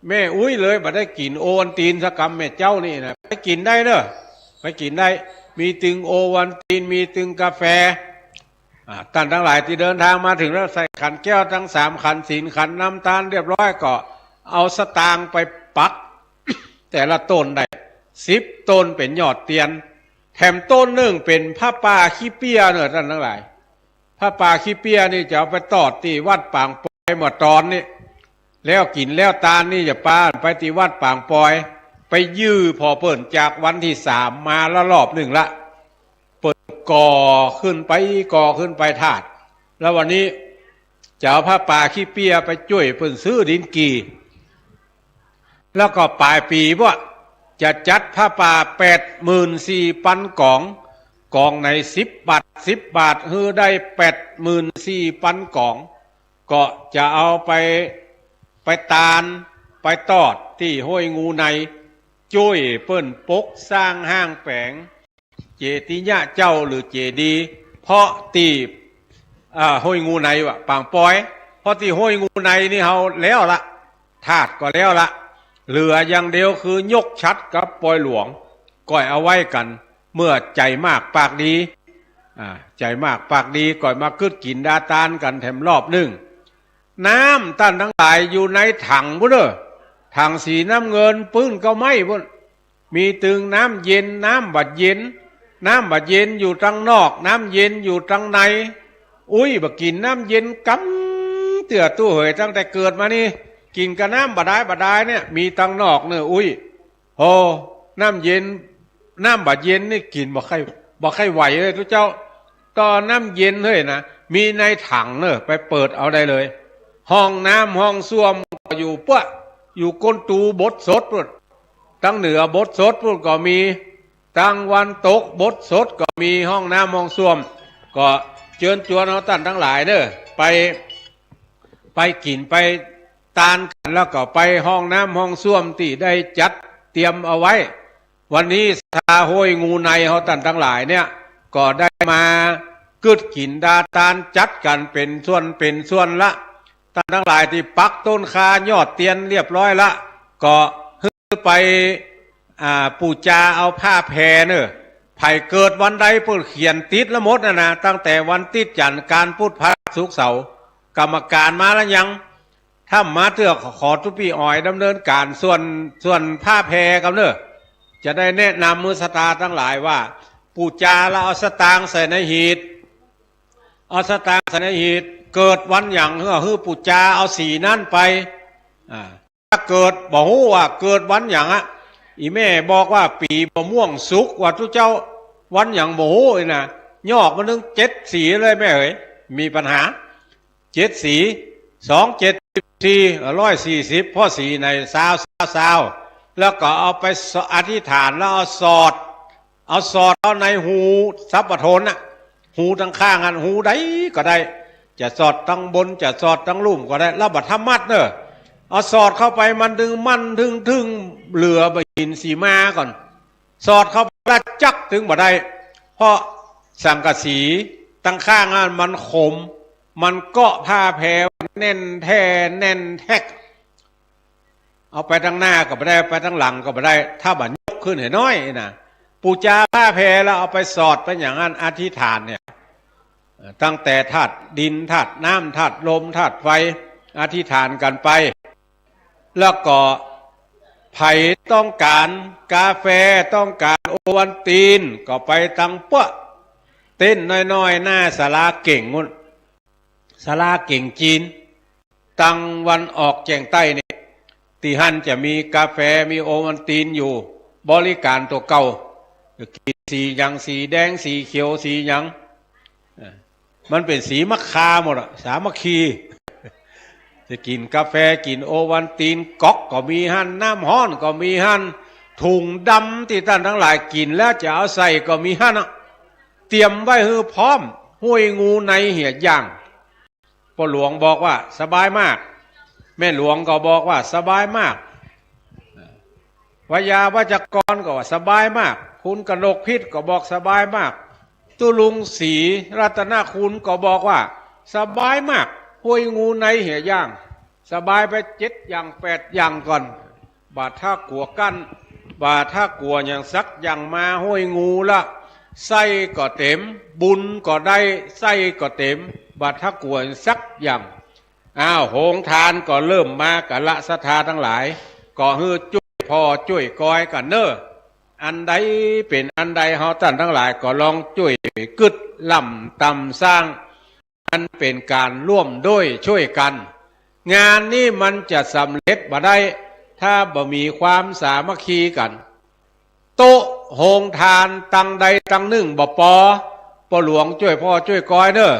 [SPEAKER 2] แม่อุ้ยเลยบ่ได้กินโอวันตีนสักกำแม่เจ้านี่นะไปกินได้เนอะไปกินได้มีตึงโอวันตีนมีตึงกาแฟท่านทั้งหลายที่เดินทางมาถึงแล้วใส่ขันแก้วทั้ง3ขันศีลขันน้ำตาลเรียบร้อยก็เอาสตางค์ไปปัก แต่ละต้นได้10 ต้นเป็นยอดเตียนแถมต้นหนึ่งเป็นผ้าป่าขี้เปียเนอะท่านทั้งหลายผ้าป่าขี้เปียนี่จะเอาไปตอดที่วัดปางปอยหมดตอนนี่แล้วกินแล้วตาลนี่จะป้าไปที่วัดปางปอยไปยื้อพอเปิ่นจากวันที่3มาละรอบหนึ่งละเปิดก่อขึ้นไปถาดแล้ววันนี้จะเอาผ้าป่าขี้เปียไปช่วยเปิ่นซื้อดินกีแล้วก็ปลายปีว่าจะจัดผ้าป่า84,000 กองใน10 บาทฮือได้84,000 กองก็จะเอาไปตาลไปตอดที่ห้วยงูในช่วยเปิ้นปกสร้างห้างแฝงเจติยะเจ้าหรือเจดีเพราะตีห้วยงูในวะปางปอยเพราะที่ห้วยงูในนี่เฮาแล้วละธาตุก็แล้วละเหลืออย่างเดียวคือยกชัดกับปอยหลวงก้อยเอาไว้กันเมื่อใจมากปากดีใจมากปากดีก่อยมาคึดกินดาตานกันแถมรอบหนึ่งน้ำท่านทั้งหลายอยู่ในถังพุ่นเด้อถังสีน้ำเงินปื้นก็ไม่พุ่นมีตึงน้ำเย็นน้ำบัดเย็นอยู่ทางนอกน้ำเย็นอยู่ทางในอุ้ยบักกินน้ำเย็นกำเตือตู้เหยตั้งแต่เกิดมานี่กินกับน้ำบาดายเนี่ยมีทางนอกเนอะอุ้ยโอ้น้ำเย็นน้ำบัดเย็นนี่กินบ่ใครไหวเลยทุกเจ้าตอนน้ำเย็นเฮ้ยนะมีในถังเนอะไปเปิดเอาได้เลยห้องน้ำห้องส้วมอยู่ปะอยู่ก้นตูบดสดพุ่นตั้งเหนือบดสดพุ่นก็มีตั้งวันตกบดสดก็มีห้องน้ำห้องส้วมก็เชิญชวนเอาท่านทั้งหลายเนอะไปกินไปตานกันแล้วก็ไปห้องน้ำห้องส้วมที่ได้จัดเตรียมเอาไว้วันนี้ทาห้วยงูในเขาท่านทั้งหลายเนี่ยก็ได้มากึดกินดาตานจัดกันเป็นส่วนละท่านทั้งหลายที่ปักต้นคายอดเตียนเรียบร้อยละก็ไปปูจาเอาผ้าแพรเนอะไผ่เกิดวันใดเปิดเขียนติดละมดนะตั้งแต่วันติดจันทร์การพุธพระศุกร์เสาร์กรรมการมาแล้วยังถ้ามาเถื่อขอทุปีอ่อยดำเนินการส่วนผ้าแพรกันเนอะจะได้แนะนำมือสตาทั้งหลายว่าปูจาแล้วเอาสตางค์ใส่ในหีบเกิดวันอย่างฮือปูจาเอาสีนั่นไปถ้าเกิดบอกว่าเกิดวันอย่างอีแม่บอกว่าปีมะม่วงสุกว่าทุกเจ้าวันอย่างโมโหนะยอกมันถึง7 สีเลยแม่เอ๋ยมีปัญหา7 สี140พ่อสีในซาวแล้วก็เอาไปอธิษฐานแล้วเอาสอดเอาในหูสัพพโทนหูทั้งข้างหูใดก็ได้จะสอดทั้งบนจะสอดทั้งลุ่มก็ได้แล้วบัดธรรมัดเนอะเอาสอดเข้าไปมันถึงเหลือไปกินสีมาก่อนสอดเข้าไปแล้วจักถึงบ่ได้เพราะสังกะสีตั้งข้างมันขม มันเกาะผ้าแพรแน่นแท้แน่นแท็กเอาไปทั้งหน้าก็ไม่ได้ไปทั้งหลังก็ไม่ได้ถ้าบัดยกขึ้นเห็นน้อยนะปูจาผ้าแพรแล้วเอาไปสอดไปอย่างนั้นอธิษฐานเนี่ยตั้งแต่ธาตุดินธาตุน้ำธาตุลมธาตุไฟอธิษฐานกันไปแล้วก็ไผ่ต้องการกาแฟต้องการโอวัลตินก็ไปตังปั้วเต้นน้อยๆหน้าศาลาเก่งงุ่นศาลาเก่งจีนตังวันออกแจงใต้นี่ที่หันจะมีกาแฟมีโอวัลตินอยู่บริการตัวเก่ากินสีอย่างสีแดงสีเขียวสีหยังมันเป็นสีมะขามหมดสามัคคีจะกินกาแฟกินโอวัลตินก๊อกก็มีหันน้ำห้อนก็มีหันถุงดำที่ท่านทั้งหลายกินแล้วจะเอาใส่ก็มีหันเตรียมไว้ให้พร้อมห้วยงูในเหี่ยย่างพ่อหลวงบอกว่าสบายมากแม่หลวงก็บอกว่าสบายมากวายาวัจกรก็ว่าสบายมากคุณกนกพิษก็บอกสบายมากตุลุงศรีรัตนคุณก็บอกว่าสบายมากห้วยงูในเหี่ยย่างสบายไป7 อย่าง 8 อย่างก่อนบาดถ้ากลัวกั้นบาดถ้ากลัวอย่างสักอย่างมาห้วยงูละไส้ก็เต็มบุญก็ได้ไส้ก็เต็มบาดถ้ากลัวสักอย่างโหงทานก็เริ่มมากะละศรัทธาทั้งหลายก็ฮือจุ้ยพอจุ้ยกอยกันเนออันใดเป็นอันใดเฮาท่านทั้งหลายก็ลองจุ้ยกึดล่ำตำสร้างอันเป็นการร่วมด้วยช่วยกันงานนี้มันจะสำเร็จบ่ได้ถ้าบ่มีความสามัคคีกันโต๊ะโฮงทานตังใดตังหนึ่งบ่ปอหลวงช่วยพ่อช่วยกอยเด้อ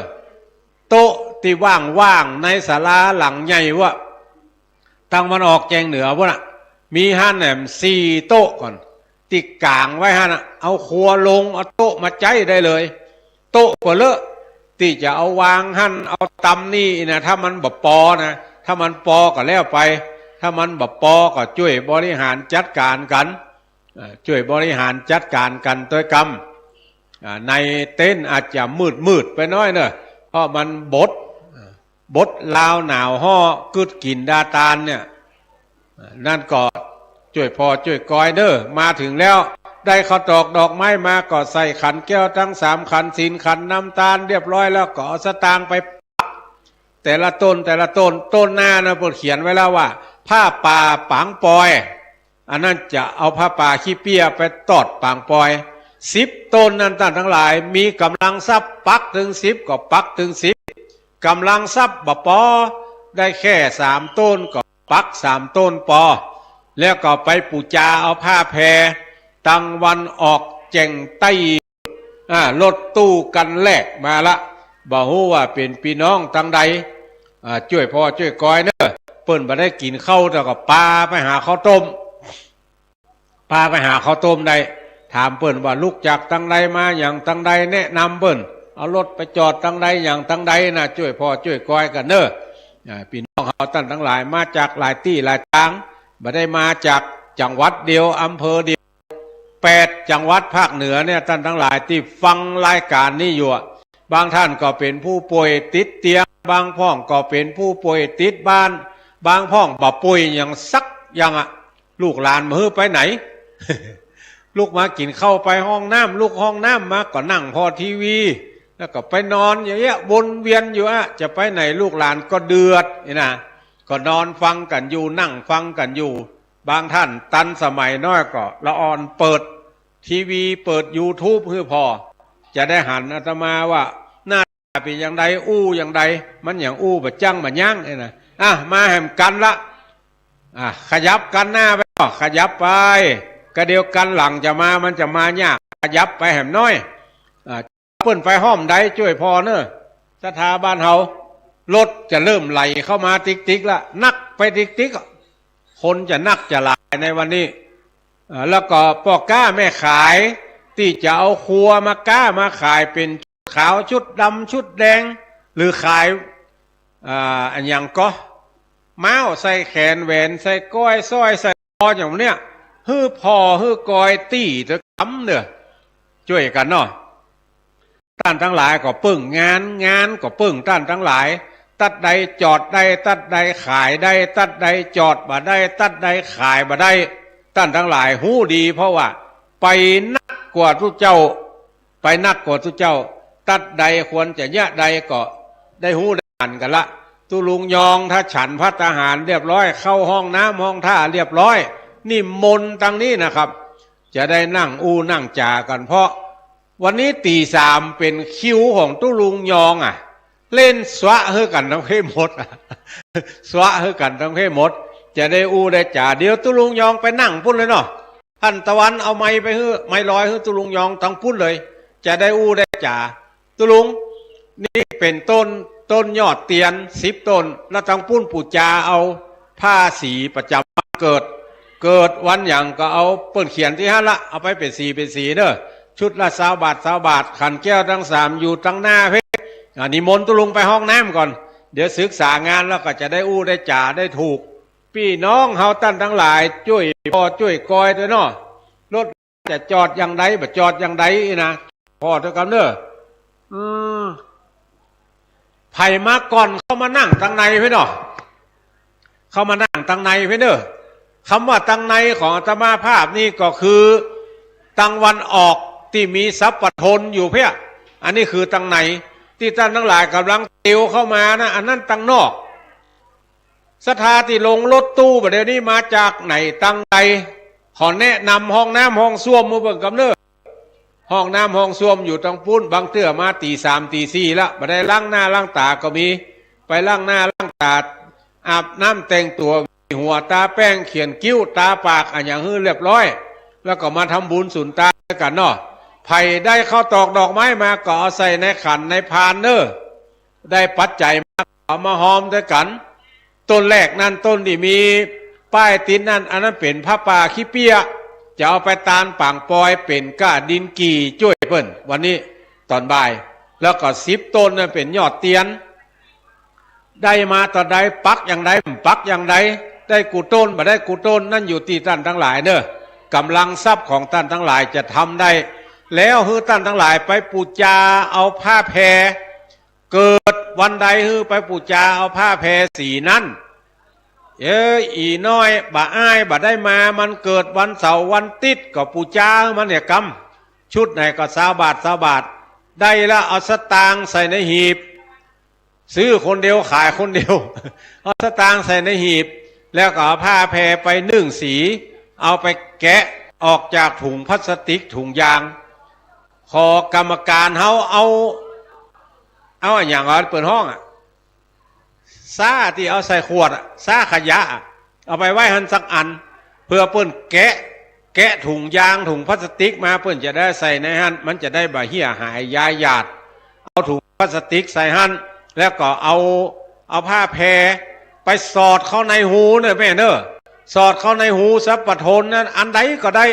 [SPEAKER 2] โต๊ะที่ว่างในศาลาหลังใหญ่วะตั้งมันออกแจงเหนือวะน่ะมีห้านแหนม4 โต๊ะก่อนติดกลางไว้ห้าน่ะเอาครัวลงเอาโต๊ะมาใจได้เลยโต๊ะก็เลอะที่จะเอาวางหั่นเอาตำนี่นะถ้ามันบ่ปอนะถ้ามันปอก็แล้วไปถ้ามันบ่ปอก็ช่วยบริหารจัดการกันช่วยบริหารจัดการกันด้วยกรรมในเต็นท์อาจจะมืดไปน้อยเนอะเพราะมันบดลาวหนาวห่อกึดกินดาตาลเนี่ยนั่นก็ช่วยพอช่วยกอยเด้อมาถึงแล้วได้ข้าวตอกดอกไม้มาก็ใส่ขันแก้วทั้ง3 ขันศีลขันน้ำตาลเรียบร้อยแล้วก็เอาสตางค์ไปแต่ละต้นต้นหน้านะเปิดเขียนไว้แล้วว่าผ้าป่าปางปอยอันนั้นจะเอาผ้าป่าขี้เปียไปตอดปางปอย10 ต้นนั้นท่านทั้งหลายมีกำลังทรัพย์ปักถึง10ก็ปักถึง10กำลังทรัพย์บ่ปอได้แค่3 ต้นก็ปัก3 ต้นปอแล้วก็ไปปูจาเอาผ้าแพรตังวันออกแจงใต้รถตู้กันแลกมาละบ่ฮู้ว่าเป็นพี่น้องตังใดช่วยพ่อช่วยกอยเนอะเปิ้นบ่ได้กินข้าวแต่ก็ปาไปหาข้าวต้มได้ถามเปิ้นว่าลูกจากตังใดมาอย่างตังใดแนะนำเปิ้นเอารถไปจอดตังใดอย่างตังใดนะช่วยพ่อช่วยกอยกันเนอะพี่น้องเฮาท่านทั้งหลายมาจากหลายที่หลายทางบ่ได้มาจากจังหวัดเดียวอำเภอเดียว8 จังหวัดภาคเหนือเนี่ยท่านทั้งหลายที่ฟังรายการนี้อยู่บางท่านก็เป็นผู้ป่วยติดเตียงบางพ่องก็เป็นผู้ป่วยติดบ้านบางพ่องบ่ป่วยอย่างสักอย่างลูกหลานมือไปไหน ลูกมากินข้าวไปห้องน้ำลูกห้องน้ำมาก็นั่งพอทีวีแล้วก็ไปนอนอย่างเงี้ยวนเวียนอยู่จะไปไหนลูกหลานก็เดือดนะก็นอนฟังกันอยู่นั่งฟังกันอยู่บางท่านตันสมัยน้อยก็ละอ่อนเปิดทีวีเปิด YouTube เพื่อพอจะได้หันอาตมาว่าหน้าเป็นอย่างใดอู้อย่างใดมันอย่างอู้บะจังบะยั่งนะมาแหมกันละขยับกันหน้าไปขยับไปก็เดียวกันหลังจะมามันจะมายากขยับไปแหมน้อยเปิ้นไปห้อมใดช่วยพอเนอะสถาบันเฮารถจะเริ่มไหลเข้ามาติ๊กละนักไปติ๊กคนจะนักจะหลายในวันนี้แล้วก็พ่อก้าแม่ขายที่จะเอาครัวมาก้ามาขายเป็นขาวชุดดำชุดแดงหรือขายอันอย่างก็เม้าใส่แขนแหวนใส่ก้อยสร้อยใส่คออย่างเนี้ยฮื้อพอฮื้อกอยตี้ตะคำเนอะช่วยกันเนาะ ท่านทั้งหลายก็ปึ้งงานก็ปึ้งท่านทั้งหลายตัดใดจอดได้ตัดใดขายได้ตัดใดจอดบ่ได้ตัดใดขายบ่ได้ท่านทั้งหลายหู้ดีเพราะว่าไปนักกว่าทุกเจ้าไปนักกว่าทุกเจ้าตัดใดควรจะยะใดก็ได้หู้ได้อ่านกันละตุลุงยองถ้าฉันภัตตาหารเรียบร้อยเข้าห้องน้ำห้องท่าเรียบร้อยนี่มนต์ตั้งนี้นะครับจะได้นั่งนั่งจ่ากันเพราะวันนี้ตี 3เป็นคิวของตุลุงยองเล่นสวะเฮกันทั้งเพหมดสวะเฮกันทั้งเพหมดจะได้ได้จ่าเดี๋ยวตุลุงยองไปนั่งพุ่นเลยเนาะท่านตะวันเอาไม้ไปเฮือไม้ลอยเฮือตุลุงยองทั้งพุ่นเลยจะได้ได้จ่าตุลุงนี่เป็นต้นยอดเตียน10 ต้นแล้วทั้งพุ่นปู่จาเอาผ้าสีประจำเกิดวันอย่างก็เอาเปิ้นเขียนที่ละเอาไปเป็นสีเด้อชุดละ20 บาทขันแก้วทั้ง3อยู่ตั้งหน้าเพนิมนต์ตุลุงไปห้องน้ำก่อนเดี๋ยวศึกษางานแล้วก็จะได้ได้จ่าได้ถูกพี่น้องเฮาตั้นทั้งหลายช่วยพอช่วยกอยด้วยเนาะรถจะจอดอย่างใดบ่จอดอย่างใดนะพอเท่ากันเด้อไผมาก่อนเข้ามานั่งตั้งในเพิ่นเนาะเข้ามานั่งตั้งในเพิ่นเด้อคำว่าตั้งในของอาตมาภาพนี่ก็คือตั้งวันออกที่มีทรัพย์ปทนอยู่เพี้ยอันนี้คือตั้งในที่ท่านทั้งหลายกำลังเตียวเข้ามานะอันนั้นตั้งนอกศรัทธาที่ลงรถตู้ประเดี๋ยวนี้มาจากไหนตั้งใดขอแนะนำห้องน้ำห้องส้วมมือเบิ่งกำเนิดห้องน้ำห้องส้วมอยู่ตั้งปุ้นบางเตื้อมาตี 3 ตี 4ละมาได้ล้างหน้าล้างตาก็มีไปล้างหน้าล้างตาอาบน้ำแต่งตัวหัวตาแป้งเขียนคิ้วตาปากอันอย่างฮื้อเรียบร้อยแล้วก็มาทำบุญสุนตากันเนาะไผ่ได้ข้าวตอกดอกไม้มาก็เอาใส่ในขันในพานเนอได้ปัจจัยมาเอามาหอมด้วยกันต้นแรกนั่นต้นที่มีป้ายติดนั่นอันนั้นเป็นผ้าป่าขี้เปียจะเอาไปตานป่างปอยเป็นก้าดินกี่ช่วยเปิ้นวันนี้ตอนบ่ายแล้วก็10 ต้นนั่นเป็นยอดเตียนได้มาตอนใดปักอย่างใดปักอย่างใดได้กูต้นบ่ได้กูต้นนั่นอยู่ที่ท่านทั้งหลายเนอะกำลังทรัพย์ของท่านทั้งหลายจะทำได้แล้วฮือท่านทั้งหลายไปปูจาเอาผ้าแพรเกิดวันใดฮือไปปูจาเอาผ้าแพรสีนั้นอีน้อยบ่อ้ายบ่ได้มามันเกิดวันเสาร์วันติดก็ปูจามันเนี่ยกำชุดไหนก็20 บาทได้แล้วเอาสตางค์ใส่ในหีบซื้อคนเดียวขายคนเดียวเอาสตางค์ใส่ในหีบแล้วก็เอาผ้าแพรไปนึ่งสีเอาไปแกะออกจากถุงพลาสติกถุงยางขอกรรมการเขาเอาอย่างไรเปิดห้องซ่าที่เอาใส่ขวดซ่าขยะเอาไปไว้หันสักอันเพื่อเปิ้นแกะถุงยางถุงพลาสติกมาเปิ้นจะได้ใส่ในหันมันจะได้บ่เหี้ยหายยาหยาดเอาถุงพลาสติกใส่หันแล้วก็เอาผ้าแพรไปสอดเข้าในหูเนี่ยแม่เนอะสอดเข้าในหูทรัพย์ปทนนั้นอันใดก็ได้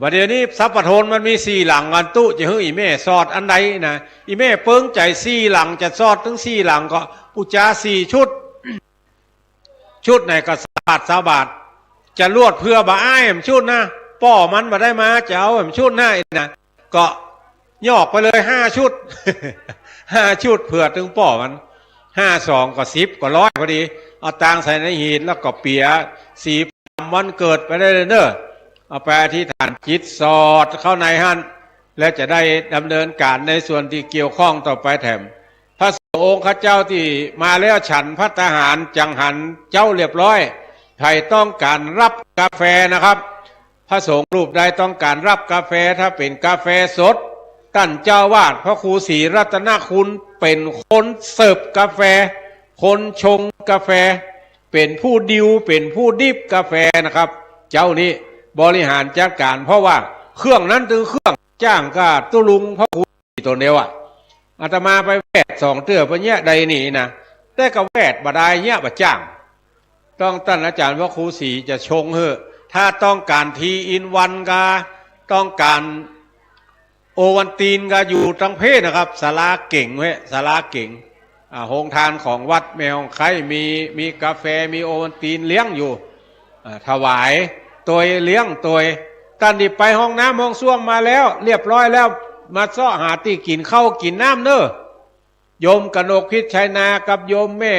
[SPEAKER 2] ประเดี๋ยวนี้ทรัพย์ปทนมันมี4 หลังอันตู้จะให้อีแม่สอดอันใดนะอีแม่เปิ้งใจ4 หลังจะสอดถึง4 หลังก็ปูจา4 ชุดชุดไหนก็20 บาทจะลวดเพื่อบ่อ้ายมชุดนะป้อมันบ่ได้มาจะเอามชุดหน้านะก็ย่อไปเลย5 ชุด5 ชุดเพื่อถึงป้อมัน52ก็10ก็100พอดีเอาตังใส่ในหีบแล้วก็เปียสีวันเกิดไปได้เลยเนอะเอาไปอธิษฐานจิตสอดเข้าในหันและจะได้ดำเนินการในส่วนที่เกี่ยวข้องต่อไปแถมพระสงฆ์องค์ข้าเจ้าที่มาแล้วฉันภัตตาหารจังหันเจ้าเรียบร้อยใครต้องการรับกาแฟนะครับพระสงฆ์รูปใดต้องการรับกาแฟถ้าเป็นกาแฟสดท่านเจ้าวาดพระครูศรีรัตนคุณเป็นคนเสิร์ฟกาแฟคนชงกาแฟเป็นผู้ดิวเป็นผู้ดิบกาแฟนะครับเจ้านี้บริหารจัดการเพราะว่าเครื่องนั้นถึงเครื่องจ้างก็ตุลุงพระครูตัวเดียวอาตมาไปแวด2 เตื้อไปเนี้ยใดนี่นะแต่ก็แวดบ่ได้เนี้ยบ่จ้างต้องท่านอาจารย์พระครูศรีจะชงถ้าต้องการ3-in-1ก็ต้องการโอวันตีนก็อยู่ทั้งเพศนะครับศาลาเก่งเว้ยศาลาเก่งโรงทานของวัดแมวไข่มีกาแฟมีโอวันตีนเลี้ยงอยู่ถวายตัวเลี้ยงตัวท่านที่ไปห้องน้ำห้องส้วมมาแล้วเรียบร้อยแล้ว มาซ้อหาที่กินข้าวกินน้ำเนอะโยมกนกพิษชัยนากับโยมแม่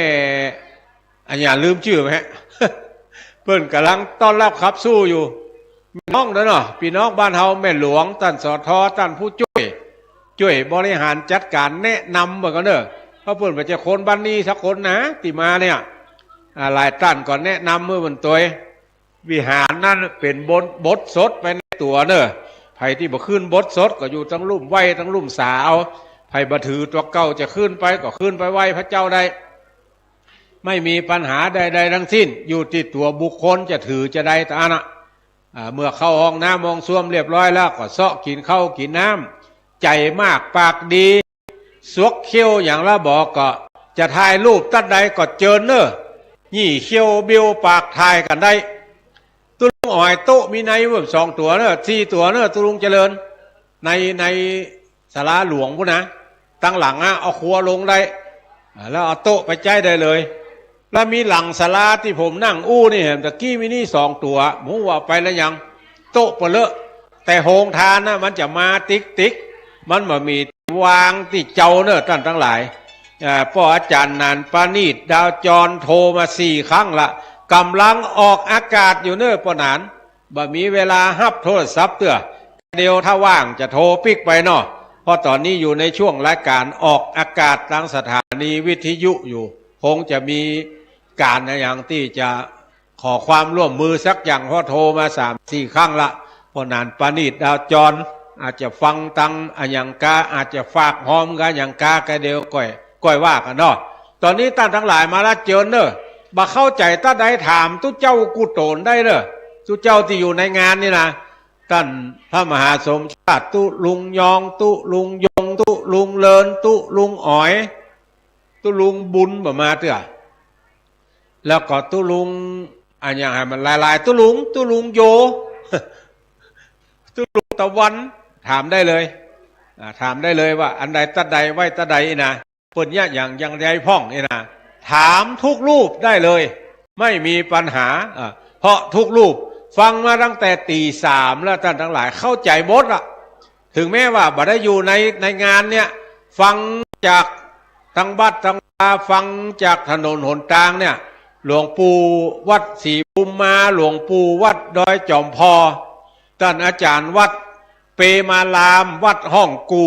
[SPEAKER 2] อันอย่าลืมชื่อไหมฮะ เพิ่นกำลังต้อนรับขับสู้อยู่พี่น้องเด้อเนาะพี่น้องบ้านเฮาแม่หลวงท่านสทท่านผู้ช่วยบริหารจัดการแนะนำเหมือนกันเนอะเพราะเพิ่นไปจะคนบ้านนี้สักคนนะที่มาเนี่ยหลายท่านก่อนแนะนำเมื่อวันตัววิหารนั่นเป็นบทสดไปในตัวเนอะไผที่บ่ขึ้นบทสดก็อยู่ทั้งลุ่มไหวทั้งลุ่มสาวไผบ่ถือตัวเก่าจะขึ้นไปก็ขึ้นไปไหวพระเจ้าได้ไม่มีปัญหาใดๆทั้งสิ้นอยู่ที่ตัวบุคคลจะถือจะได้ตานะเมื่อเข้าห้องน้ำมองซ่วมเรียบร้อยแล้วก็เซาะกินข้าวกินน้ำใจมากปากดีสวกเขี้ยวอย่างละบอกก็จะถ่ายรูปตัดใดก็เจิญเนอะยี่เขี้ยวเบี้ยวปากถ่ายกันได้ตุลุงอ่อยโต๊ะมีในว่า2 ตัวเนอะ4 ตัวเนอะตุลุงเจริญในศาลาหลวงพุ่นนะตั้งหลังเอาครัวลงได้แล้วเอาโต๊ะไปใจได้เลยแล้วมีหลังศาลาที่ผมนั่งนี่เห็นตะกี้มีนี่2 ตัวหมูว่าไปแล้วยังโต๊ะเปลอะแต่โฮงทานนะมันจะมาติ๊กมันมามีวางที่เจ้าเนอะท่านทั้งหลายพ่ออาจารย์นันปานีดดาวจรโทรมา4 ครั้งละกำลังออกอากาศอยู่เนอะปนานบ่มีเวลาฮับโทรศัพท์เตื้อเดียวถ้าว่างจะโทรปิกไปเนาะเพราะตอนนี้อยู่ในช่วงรายการออกอากาศทางสถานีวิทยุอยู่คงจะมีการอย่างที่จะขอความร่วมมือสักอย่างเพราะโทรมา3-4 ครั้งละเพราะนานปานีดดาวจรอาจจะฟังตังอย่างกาอาจจะฝากหอมกันอย่างกากระเดียวก้อยว่ากันเนาะตอนนี้ท่านทั้งหลายมาละเจิญเนอะบ่เข้าใจตั้งใดถามตุเจ้ากุโตนได้เนอะตุเจ้าที่อยู่ในงานนี่นะท่านพระมหาสมชาติตุลุงยองตุลุงยงตุลุงเลินตุลุงอ๋อยตุลุงบุญบ่มาเตื้อแล้วก็ตุลุงอันอย่างให้มันหลายๆตุลุงโย ตุลุงตะวันถามได้เลยถามได้เลยว่าอันใดตัดใดไว้ตัดใดนะเปิ้นเนี่ยอย่างใดพ่องนี่นะถามทุกรูปได้เลยไม่มีปัญหาเพราะทุกรูปฟังมาตั้งแต่ตี 3แล้วท่านทั้งหลายเข้าใจหมดละถึงแม้ว่าบ่ได้อยู่ในงานเนี่ยฟังจากทางบัดทางตาฟังจากถนนหนทางเนี่ยหลวงปู่วัดศรีบุมมาหลวงปู่วัดดอยจอมพอท่านอาจารย์วัดเปมาลามวัดห้องกู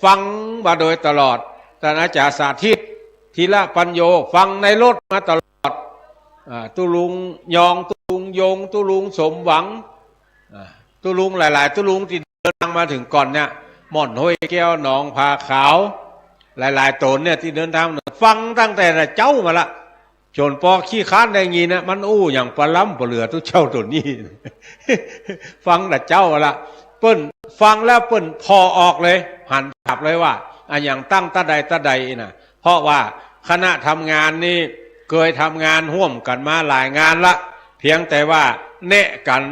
[SPEAKER 2] ฟังมาโดยตลอดท่านอาจารย์สาธิตธีระปัญโยฟังในรถมาตลอดตุลุงยองตุลุงยงตุลุงสมหวังตุลุงหลายๆตุลุงที่เดินทางมาถึงก่อนเนี่ยหม่อนห้วยแก้วหนองผาขาวหลายๆตนเนี่ยที่เดินทางฟังตั้งแต่เจ้ามาละจนพอขี้ค้านได้งี้นะมันอย่างปลาล้ำปลาเหลือทุกเจ้าตัวนี้ ฟังแต่เจ้าละเปิ้นฟังแล้วเปิ้นพอออกเลยหันกลับเลยว่าอย่างตั้งตาใดนะเพราะว่าคณะทำงานนี่เคยทำงานร่วมกันมาหลายงานละเพียงแต่ว่าแนะกัน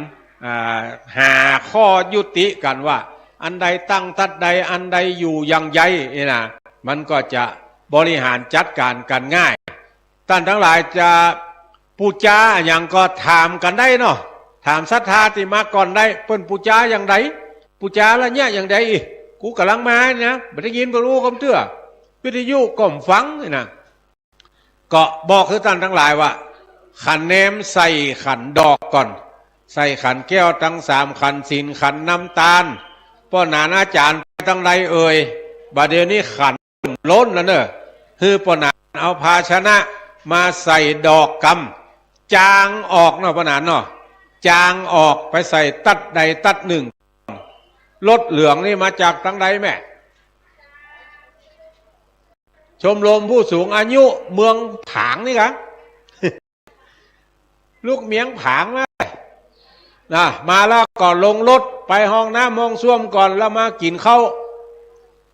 [SPEAKER 2] หาข้อยุติกันว่าอันใดตั้งตัดใดอันใดอยู่ยังใยนี่นะมันก็จะบริหารจัดการกันง่ายท่านทั้งหลายจะปูจาอย่างก็ถามกันได้เนาะถามศรัทธาที่มาก่อนได้เปิ้นปูจาอย่างใดปูจาแล้วเนี่ยอย่างใดกูกำลังมาเนี่ยไม่ได้ยินก็รู้คำเตื้อวิทยุก็ฟังนี่นะก็บอกคือท่านทั้งหลายว่าขันแนมใส่ขันดอกก่อนใส่ขันแก้วทั้ง3 ขันศีลขันน้ำตาลป้อนานอาจารย์ทั้งใดบัดเดี๋ยวนี้ขันล้นแล้วเนอะคือป้อนานเอาภาชนะมาใส่ดอกกำจางออกเนาะป้อนานเนาะจางออกไปใส่ตัดใดตัดหนึ่งรถเหลืองนี่มาจากทั้งใดแม่ชมรมผู้สูงอายุเมืองผางนี่ครับ ลูกเมียงผางมาแล้วก่อนลงรถไปห้องน้ำห้องส้วมก่อนแล้วมากินข้าว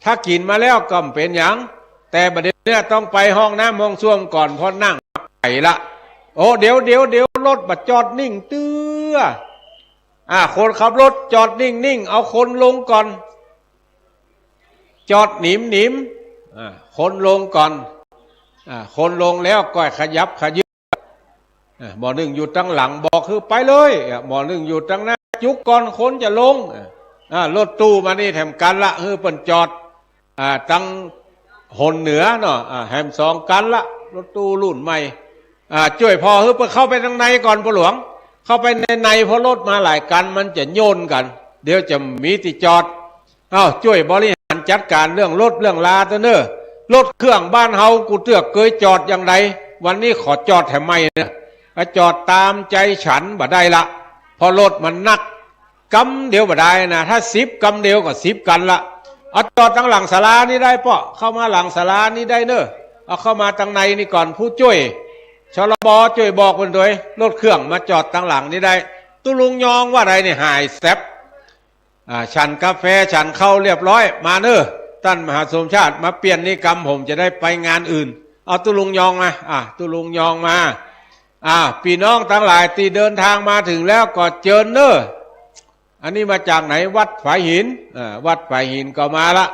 [SPEAKER 2] ถ้ากินมาแล้วก็เป็นอย่างแต่บัดนี้ต้องไปห้องน้ำห้องส้วมก่อนเพราะนั่งไปละโอ้เดี๋ยวรถบัดจอดนิ่งเตื้อคนขับรถจอดนิ่งเอาคนลงก่อนจอดหนิมคนลงก่อนคนลงแล้วก็ขยับขยืหมอหนึ่งอยู่ตั้งหลังบอกคือไปเลยหมอหนึ่งอยู่ตั้งหน้าจุกก่อนคนจะลง รถตู้มานี่แถมกันละเปิ่นจอดตั้งหนเหนือเนาะแถมสองกันละรถตู้รุ่นใหม่ช่วยพอเปิ่นเข้าไปทางในก่อนพ่อหลวงเข้าไปในเพราะรถมาหลายกันมันจะโยนกันเดี๋ยวจะมีที่จอดช่วยบริหารจัดการเรื่องรถเรื่องลาตัวเนอะรถเครื่องบ้านเฮากูเตือกเคยจอดอย่างไรวันนี้ขอจอดแถมไม่เนี่ยจอดตามใจฉันบ่ได้ละพอรถมันนักกำเดียวบ่ได้นะถ้า10กำเดียวก็10กันละจอดทางหลังศาลานี่ได้ป่ะเข้ามาหลังศาลานี่ได้เนอะเอาเข้ามาทางในนี่ก่อนผู้ช่วยชลบช่วยบอกคนด้วยรถเครื่องมาจอดทางหลังนี่ได้ตุลุงยองว่าไรเนี่ยหายแซบฉันกาแฟฉันเข้าเรียบร้อยมาเนอะท่านมหาสมชาติมาเปลี่ยนนิกรรมผมจะได้ไปงานอื่นเอาตุลุงยองมาตุลุงยองมาพี่น้องทั้งหลายที่เดินทางมาถึงแล้วก็เจิญเนอะอันนี้มาจากไหนวัดฝายหินวัดฝายหินก็มาละ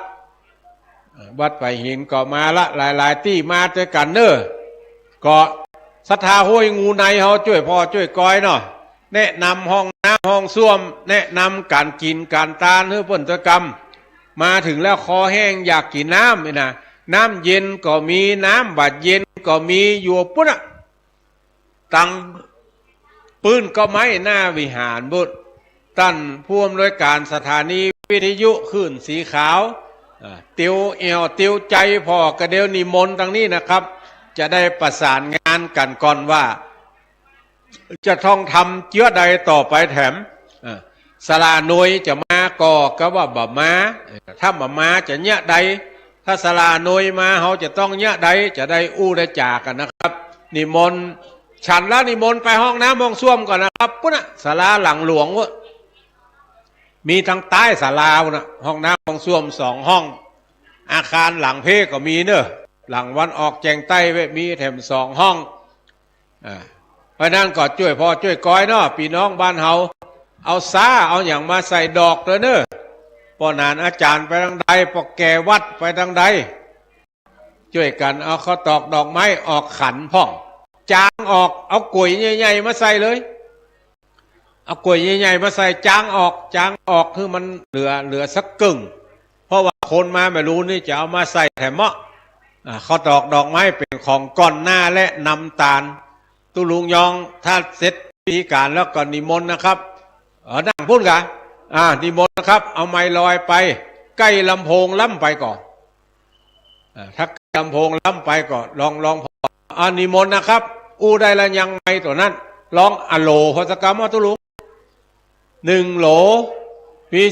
[SPEAKER 2] วัดฝายหินก็มาละหลายๆที่มาด้วยกันเนอะก็ศรัทธาห้วยงูในเขาช่วยพ่อช่วยก้อยเนาะแนะนำห้องน้ำห้องส้วมแนะนำการกินการทานเพื่อผลกรรมมาถึงแล้วคอแห้งอยากกินน้ำนี่นะน้ำเย็นก็มีน้ำบาดเย็นก็มีอยู่ปุ๊บตังปืนก็ไม่หน้าวิหารบุตรท่านผู้อำนวยการสถานีวิทยุคลื่นสีขาวติวเอวติวใจพอกระเดียวนิมนต์ทางนี้นะครับจะได้ประสานงานกันก่อนว่าจะต้องทำเจื้อใดต่อไปแถมสลาหน่วยจะมาก่อก็ว่าบ่มาถ้าบ่มาจะเนี้ยใดถ้าสลาหน่วยมาเขาจะต้องเนี้ยใดจะได้อู้ได้จากกันนะครับนิมนต์ฉันแล้วนิมนต์ไปห้องน้ำห้องส้วมก่อนนะครับปุ๊บนะศาลาหลังหลวงวะมีทางใต้ศาลานะห้องน้ำห้องส้วม2 ห้องอาคารหลังเพก็มีเนอะหลังวันออกแจงใต้มีแถม2 ห้องเพราะนั้นก็ช่วยพ่อช่วยก้อยเนาะพี่น้องบ้านเฮาเอาซ่าเอาอย่างมาใส่ดอกเลยเนอะปอนานอาจารย์ไปทางใดปอแกวัดไปทางใดช่วยกันเอาข้าวตอกดอกไม้ออกขันพ่องจางออกเอากุยใหญ่ๆมาใส่เลยเอากุยใหญ่ๆมาใส่จางออกคือมันเหลือสักกึ่งเพราะว่าคนมาไม่รู้นี่จะเอามาใส่แถมเมาะข้าวตอกดอกไม้เป็นของก้อนหน้าและน้ำตาลตุลุงยองถ้าเสร็จพิธีการแล้วก็นิมนต์นะครับนั่งพูดกันนิมนต์นะครับเอาไม้ลอยไปใกล้ลำโพงล้ำไปก่อนถ้าลำโพงล้ำไปก่อนลองพอนิมนต์นะครับอู้ได้ละยังไงตัวนั้นลองอโลพศกรรมตุลุง1 โหลมี12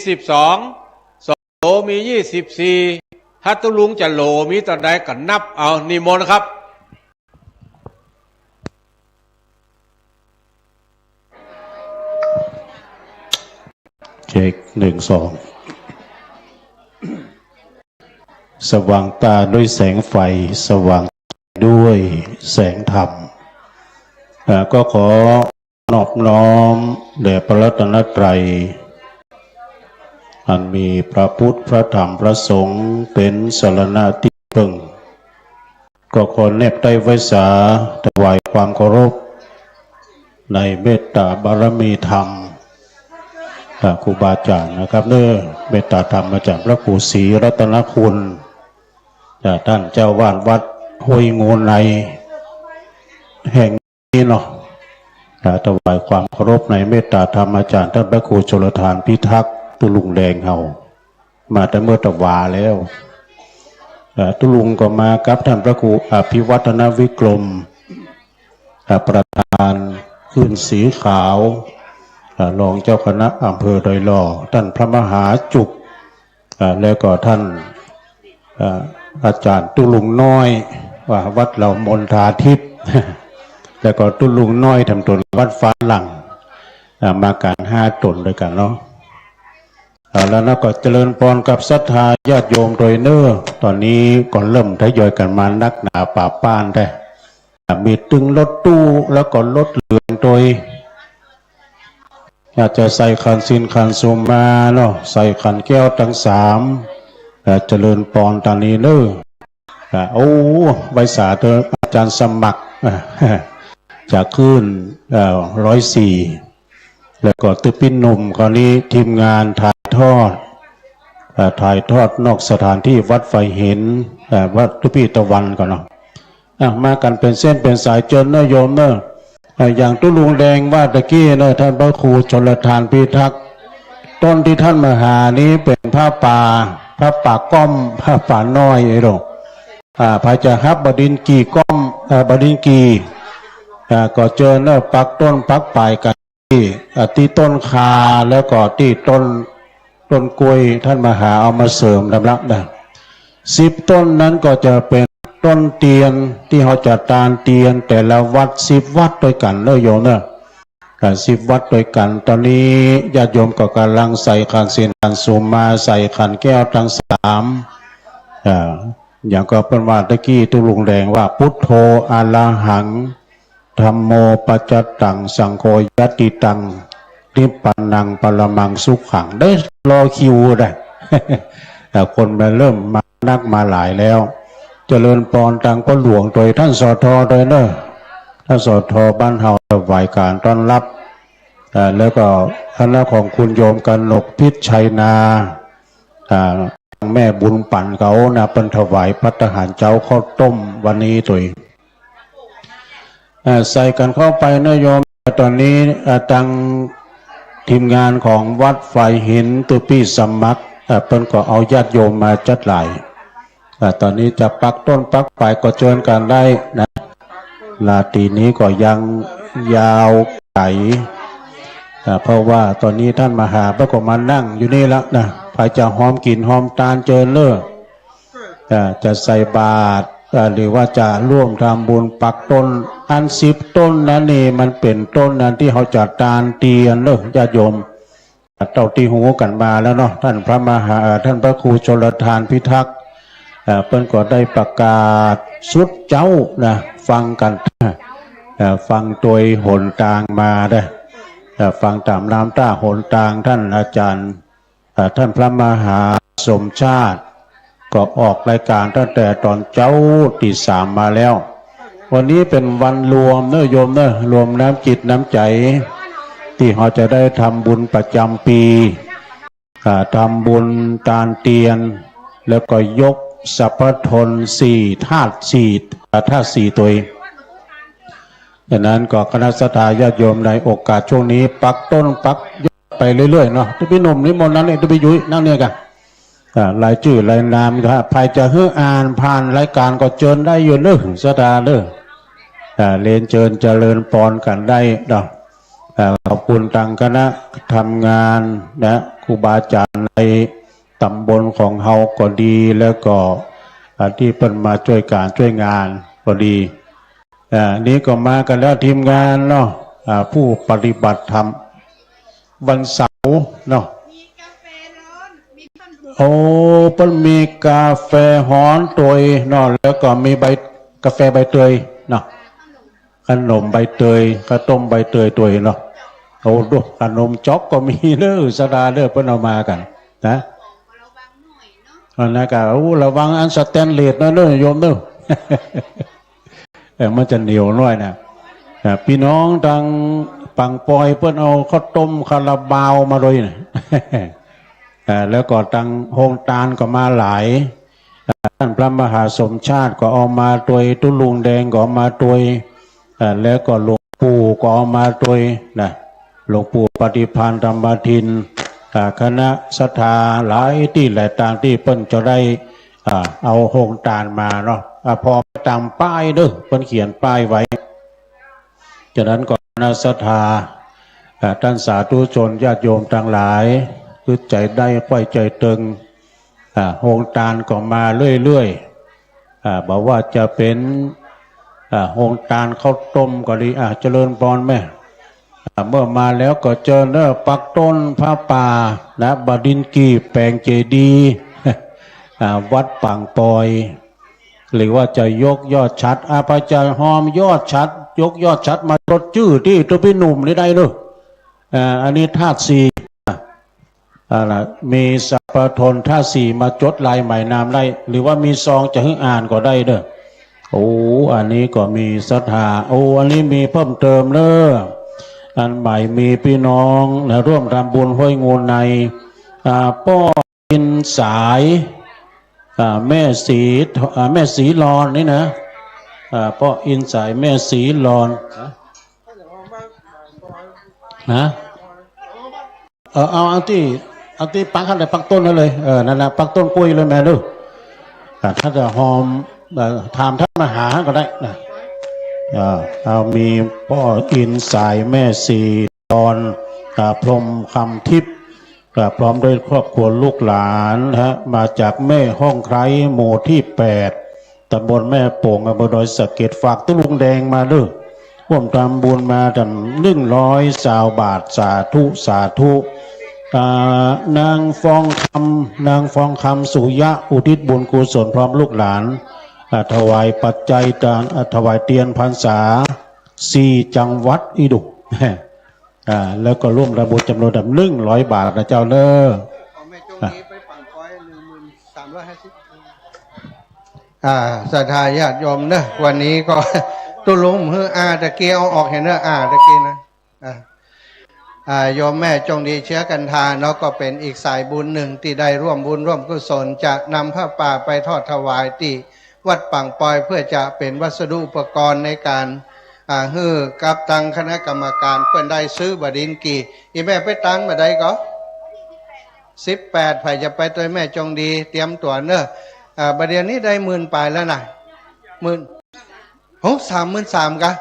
[SPEAKER 2] 2 โหลมี24ถ้าตุลุงจะโหลมีต่อใดก็นับเอานิมนต์ครับ
[SPEAKER 5] เช็ค1 2สว่างตาด้วยแสงไฟสว่างด้วยแสงธรรมก็ขอนอบน้อมแด่พระรัตนตรัยอันมีพระพุทธพระธรรมพระสงฆ์เป็นสรณะที่พึ่งก็ขอแนบใต้ไว้สาถวายความเคารพในเมตตาบารมีธรรมครูบาอาจารย์นะครับเนอะเมตตาธรรมมาจากพระครูศรีรัตนคุณท่านเจ้าวาดวัดห้วยงูในแห่งนี้เนาะถวายความเคารพในเมตตาธรรมอาจารย์ท่านพระครูชลทานพิทักษ์ตุลุงแดงเฮามาแต่เมื่อตะวาแล้วตุลุงก็มากับท่านพระครูอภิวัฒนวิกรมประธานขึ้นสีขาวรองเจ้าคณะอำเภอดอยหล่อท่านพระมหาจุกแล้วก็ท่านอาจารย์ตุลุงน้อยว่าวัดเหล่ามนทาทิพย์แล้วก็ตุลุงน้อยทำตนวัดฟ้าหลังมาการ5 ตนด้วยกันเนาะแล้วนักก็เจริญพรกับศรัทธาญาติโยมโดยเนอตอนนี้ก่อนเริ่มทยอยกันมานักหนาป่าป้านได้มีตึงรถตู้แล้วก็รถเหลืองโดยอาจจะใส่ขันสินขันสมมาเนาะใส่ขันแก้วทั้ง3เจริญพรตอนนี้เนอโอ้ใบสาเธออาจารย์สมัครจะขึ้น104แล้วก็ตึกปิ้นหนุ่มคราวนี้ทีมงานถ่าย ทอดถ่ายทอดนอกสถานที่วัดไฟเห็นวัดทุพีตะวันก่อนเนาะมากันเป็นเส้นเป็นสายเจนเนอะโยมเนอะอย่างตุลุงแดงว่าตะกี้เนอะท่านพระครูชลทานพิทักษ์ต้นที่ท่านมาหานี้เป็นผ้าป่าก้อมผ้าป่าน้อยไอ้หรอกพระจะฮับบดินกีก้อมบดินกีก็เจอเนอะปักต้นปักปลายกันที่ต้นคาแล้วก็ที่ต้นกล้วยท่านมาหาเอามาเสริมรับนะ10 ต้นนั้นก็จะเป็นต้นเตียนที่เขาจัดตานเตียนแต่ละวัด10 วัดด้วยกันเนอะโยมเนอะ10 วัดด้วยกันตอนนี้ญาติโยมก็กำลังใส่ขันเสียนขันสูมาใส่ขันแก้วทั้ง3อย่างก็เป็นว่าตะกี้ตุลุงแดงว่าพุทโธอะระหังธัมโมปัจจตังสังโฆยติตังนิพพานังปรมังสุขขังได้รอคิวได้คนมาเริ่มมานักมาหลายแล้วเจริญพรตังพ่อหลวงโดยท่านสทโดยเนอะท่านสทบ้านเฮาถวายการต้อนรับแล้วก็คณะของคุณโยมกนกพิษชัยนาแม่บุญปั่นเขานะเป็นถวายภัตตาหารเจ้าข้าวต้มวันนี้ตัวใส่กันเข้าไปเนอะโยมตอนนี้ตังทีมงานของวัดไฟหินตุปี้สมัครเป็นก็เอาญาติโยมมาจัดหลายตอนนี้จะปักต้นปักปลายก็เชิญกันได้นะลาตีนี้ก็ยังยาวไกลเพราะว่าตอนนี้ท่านมหาพระก็มานั่งอยู่นี่แล้วนะใครจะหอมกินหอมตาลเจริญเลิศจะใส่บาตรหรือว่าจะร่วมทำบุญปักต้นอัน10 ต้นนั้นนี่มันเป็นต้นนั้นที่เขาจัดตานเตียนเลิศญาติโยมเต่าตีหูกันมาแล้วเนาะท่านพระมหาท่านพระครูชลทานพิทักษ์เพิ่นก็ได้ประกาศสุดเจ้านะฟังกันฟังโดยหนทางมาได้ฟังตามน้ำตาหนทางท่านอาจารย์ท่านพระมหาสมชาติก็ออกรายการตั้งแต่ตอนเจ้าตี3มาแล้ววันนี้เป็นวันรวมเนอะโยมเนอะรวมน้ำจิตน้ำใจที่เขาจะได้ทำบุญประจำปีทำบุญตานเตียนแล้วก็ยกสัพพทน4 ธาตุ4ตัวดังนั้นก็คณะสัตยาญาติโยมในโอกาสช่วงนี้ปักต้นปักยกไปเรื่อยๆเนาะที่พี่หนุ่มนิมนต์นั้นเลยที่พี่ยุ้ยนั่งเนี่ยกันรายชื่อรายนามครับใครจะให้อ่านผ่านรายการก็เชิญได้อยู่เนอะสัตยาเนอะเรียนเชิญเจริญพรกันได้เนาะขอบคุณทางคณะทำงานนะครูบาอาจารย์ในตำบลของเฮาก็ดีแล้วก็ที่เพิ่นมาช่วยการช่วยงานก็ดีนี้ก็มากันแล้วทีมงานเนาะผู้ปฏิบัติธรรมวันเสาร์เนาะโอ้เพิ่นมีกาแฟฮ้อนตัวเนาะแล้วก็มีใบกาแฟใบเตยเนาะขนมใบเตยข้าวต้มใบเตยตัวเนาะโอ้ดูขนมจ๊อกก็มีเด้อสดาเด้อเพิ่นเอามากันนะนะกะระวังอันสแตนเลสนะเด้อโยมเด้อมันจะเหนียวน้อยนะพี่น้องทางปังปอยเพิ่นเอาข้าวต้มคาราบาวมาด้วยนะแล้วก็ทางโฮงตาลก็มาหลายท่านพระมหาสมชาติก็เอามาตัวตุลุงแดงก็เอามาตัวแล้วก็หลวงปู่ก็เอามาตัวนะหลวงปู่ปฏิภาณธรรมทินคณะศรัทธาหลายที่หลายต่างที่เพิ่นจะได้เอาโฮงตาลมาเนาะพอตามป้ายเด้อเพิ่นเขียนป้ายไว้จากนั้นก็คณะศรัทธาท่านสาธุชนญาติโยมทั้งหลายคือใจได้ไว้ใจตึงโฮงตาลก็มาเรื่อยๆบอกว่าจะเป็นโฮงตาลข้าวต้มก็ดีเจริญพรแม่เมื่อมาแล้วก็เจอเนอปักต้นพระป่านะบดินกีแปลงเจดีวัดปังปอยหรือว่าจะยกยอดชัดพระเจ้าหอมยอดชัดยกยอดชัดมาลดชื่อที่ตัวพี่หนุ่มนี่ได้เลยอันนี้ธาตุ4มีสัพพทนธาตุ4มาจดลายใหม่นามได้หรือว่ามีซองจะให้อ่านก็ได้เด้อโอ้อันนี้ก็มีศรัทธาโอ้อันนี้มีเพิ่มเติมเด้ออันใหม่มีพี่น้องร่วมทำบุญห้วยงูใน ป้ออินสายแม่สีรอนนี่นะป้ออินสายแม่สีรอนนะเอาที่ปักขั้นไหนปักต้นนั่นเลยนั่นแหละปักต้นกล้วยเลยแม่ดูถ้าจะหอมถามท่านมาหาก็ได้นะเอามีป้ออินสายแม่สีรอนพรหมคำทิพย์พร้อมด้วยครอบครัวลูกหลานมาจากแม่ห้องไคร้หมู่ที่8ตำบลแม่โป่งอำเภอดอยสะเก็ดฝากตุ้ลุงแดงมาด้วยร่วมทำบุญมาจำ100 บาทสาธุสาธุนางฟองคำสุยะอุทิศบุญกุศลพร้อมลูกหลานถวายปัจจัยการถวายเตียนพรรษา4 จังหวัดอีดุแล้วก็ร่วมระบุจำนวน100 บาทนะเจ้าเน้อ
[SPEAKER 3] แม่จงนี้ไปฝั่งก้อย1350ศรัทธาญาติโยมเนอะวันนี้ก็ตุลุมตะเกียเอาออกเห็นเนอะตะเกียนะโยมแม่จงดีเชื้อกันทานเนาะก็เป็นอีกสายบุญหนึ่งที่ได้ร่วมบุญร่วมกุศลจะนำผ้าป่าไปทอดถวายที่วัดปังปอยเพื่อจะเป็นวัสดุอุปกรณ์ในการกับตังคณะกรรมการเพื่อนได้ซื้อบดินกี่อีแม่ไปตังมาได้ก็18ไผ่จะไปตัวแม่จงดีเตรียมตัวเนอะบดินนี้ได้10,000 ปลายแล้วนะ33,000กะ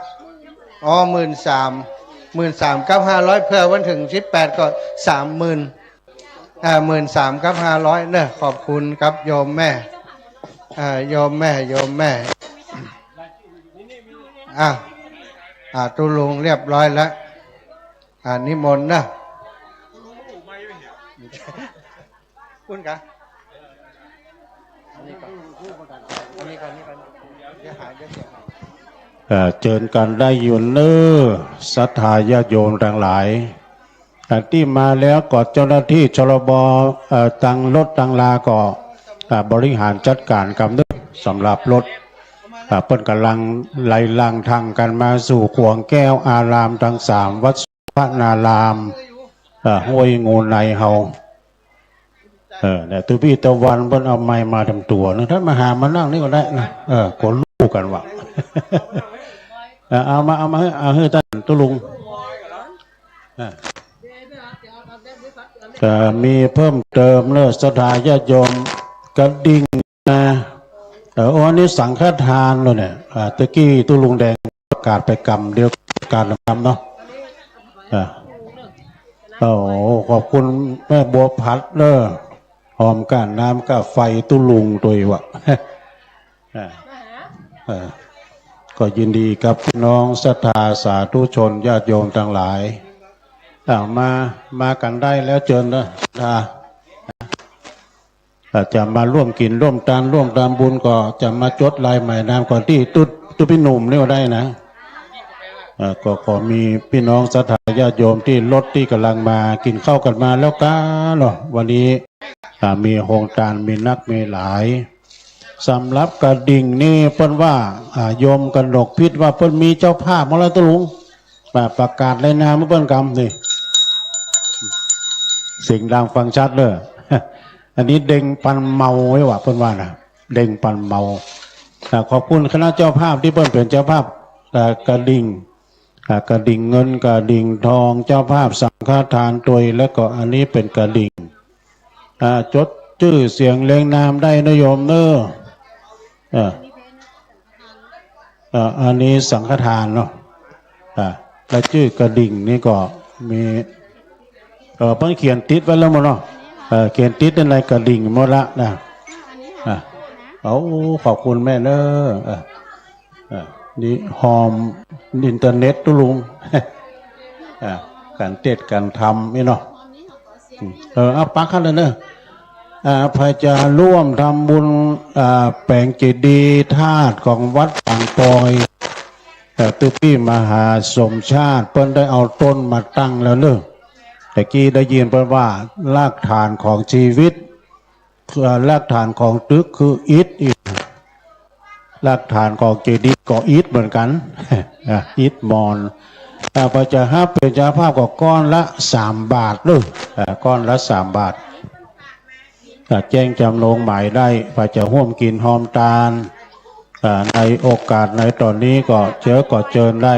[SPEAKER 3] อ๋อ13,000กับ500เพื่อวันถึง18ก็30,000 13,000กับ500เนอะขอบคุณครับโยมแม่โยมแม่ตุลุงเรียบร้อยแล้วนิมนต์นะคุณกะ
[SPEAKER 5] เชิญกันได้อยู่เน้อศรัทธาญาติโยมทั้งหลายที่มาแล้วก็เจ้าหน้าที่ชลบตั้งรถตั้งลาก็บริหารจัดการกำเนิดสำหรับรถเปิ้นกำลังไล่ลังทางกันมาสู่ขวงแก้วอารามทั้ง3วัดพระนารามห้วยงูในเฮาเนี่ยตุพี่ตะวันเปิ้นเอาไม้มาทำตัวนะท่านมาหามานั่งนี่ก็ได้นะคนลูกกันวะเอามาให้ท่านตุลุงมีเพิ่มเติมเนอะศรัทธาญาติโยมกระดิ่งนะอันนี้สังฆทานเลยเนี่ยตะกี้ตุลุงแดงประกาศไปกรรมเดียวการกรรมเนาะขอบคุณแม่บัวพัดเนอะหอมก้านน้ำกับไฟตุลุงตัววะก็ยินดีกับพี่น้องศรัทธาสาธุชนญาติโยมทั้งหลายมากันได้แล้วเชิญนะจะมาร่วมกินร่วมทานร่วมทำบุญก็จะมาจดลายหมายนามก่อนที่ตุ๊พี่หนุ่มนี่ก็ได้นะก็ขอมีพี่น้องศรัทธาญาติโยมที่รถที่กำลังมากินข้าวกันมาแล้วกันเนาะวันนี้มีโฮงทานมีนักมีหลายสำหรับกระดิ่งนี่เพิ่นว่าโยมกันดกพิษว่าเพิ่นมีเจ้าภาพมาแล้วตุลุงประกาศรายนามเพิ่นกำนี่เสียงดังฟังชัดเลยอันนี้เด้งปันเมาไว้ว่าเพิ่นว่านะเด้งปันเมาขอบคุณคณะเจ้าภาพที่เพิ่นเป็นเจ้าภาพกระดิ่งเงินกระดิ่งทองเจ้าภาพสังฆทานตัวยแล้วก็อันนี้เป็นกระดิ่งจดชื่อเสียงเรียงนามได้นะโยมเนอะอันนี้สังฆทานเนาะและชื่อกระดิ่งนี่ก็มีเพิ่นเขียนติดไว้แล้วมั้งเนาะเขียนติดในกระดิ่งหมดละนะขอบคุณแม่เนอะนี่หอมอินเทอร์เน็ตตุลุงการเทศการทำนี่เนาะเอาปักขั้นเลยเนอะพระจะร่วมทำบุญแปลงเจดีย์ธาตุของวัดปังปอยตุพี่มหาสมชาติเพิ่นได้เอาต้นมาตั้งแล้วเนอะแต่กี้ได้ยินเพิ่นว่ารากฐานของชีวิตรากฐานของตึกคืออิฐรากฐานของเจดีย์ก็อิฐเหมือนกันอิฐมอนพระจะห้าเป็นเจ้าภาพก็ก้อนละ3 บาทเลยก้อนละ3 บาท ก็แจ้งจำลงหมายได้ว่าจะร่วมกินหอมตาลในโอกาสในตอนนี้ก็เชิญได้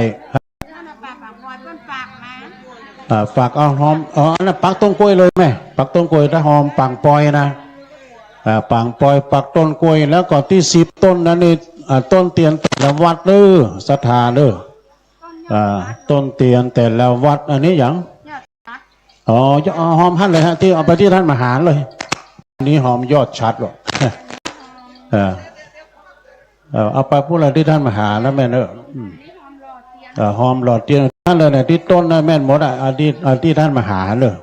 [SPEAKER 5] ฝากเอาหอมนั่นปักต้นกล้วยเลยไหมปักต้นกล้วยถ้าหอมปังปอยนะปังปอยปักต้นกล้วยแล้วก็ที่10 ต้นนั้นนี่ต้นเตียนแต่ละวัดเด้อศรัทธาเด้อต้นเตียนแต่ละวัดอันนี้อย่างหอมท่านเลยฮะที่เอาไปที่ท่านมหาเลยอันนี้หอมยอดชัดหรอกเอาไปพูดอะไรที่ท่านมหาแล้วแม่เนอะหอมหลอดเตียนท่านเลยเนี่ยที่ต้นนะแม่นหมดที่ท่านมหาเลย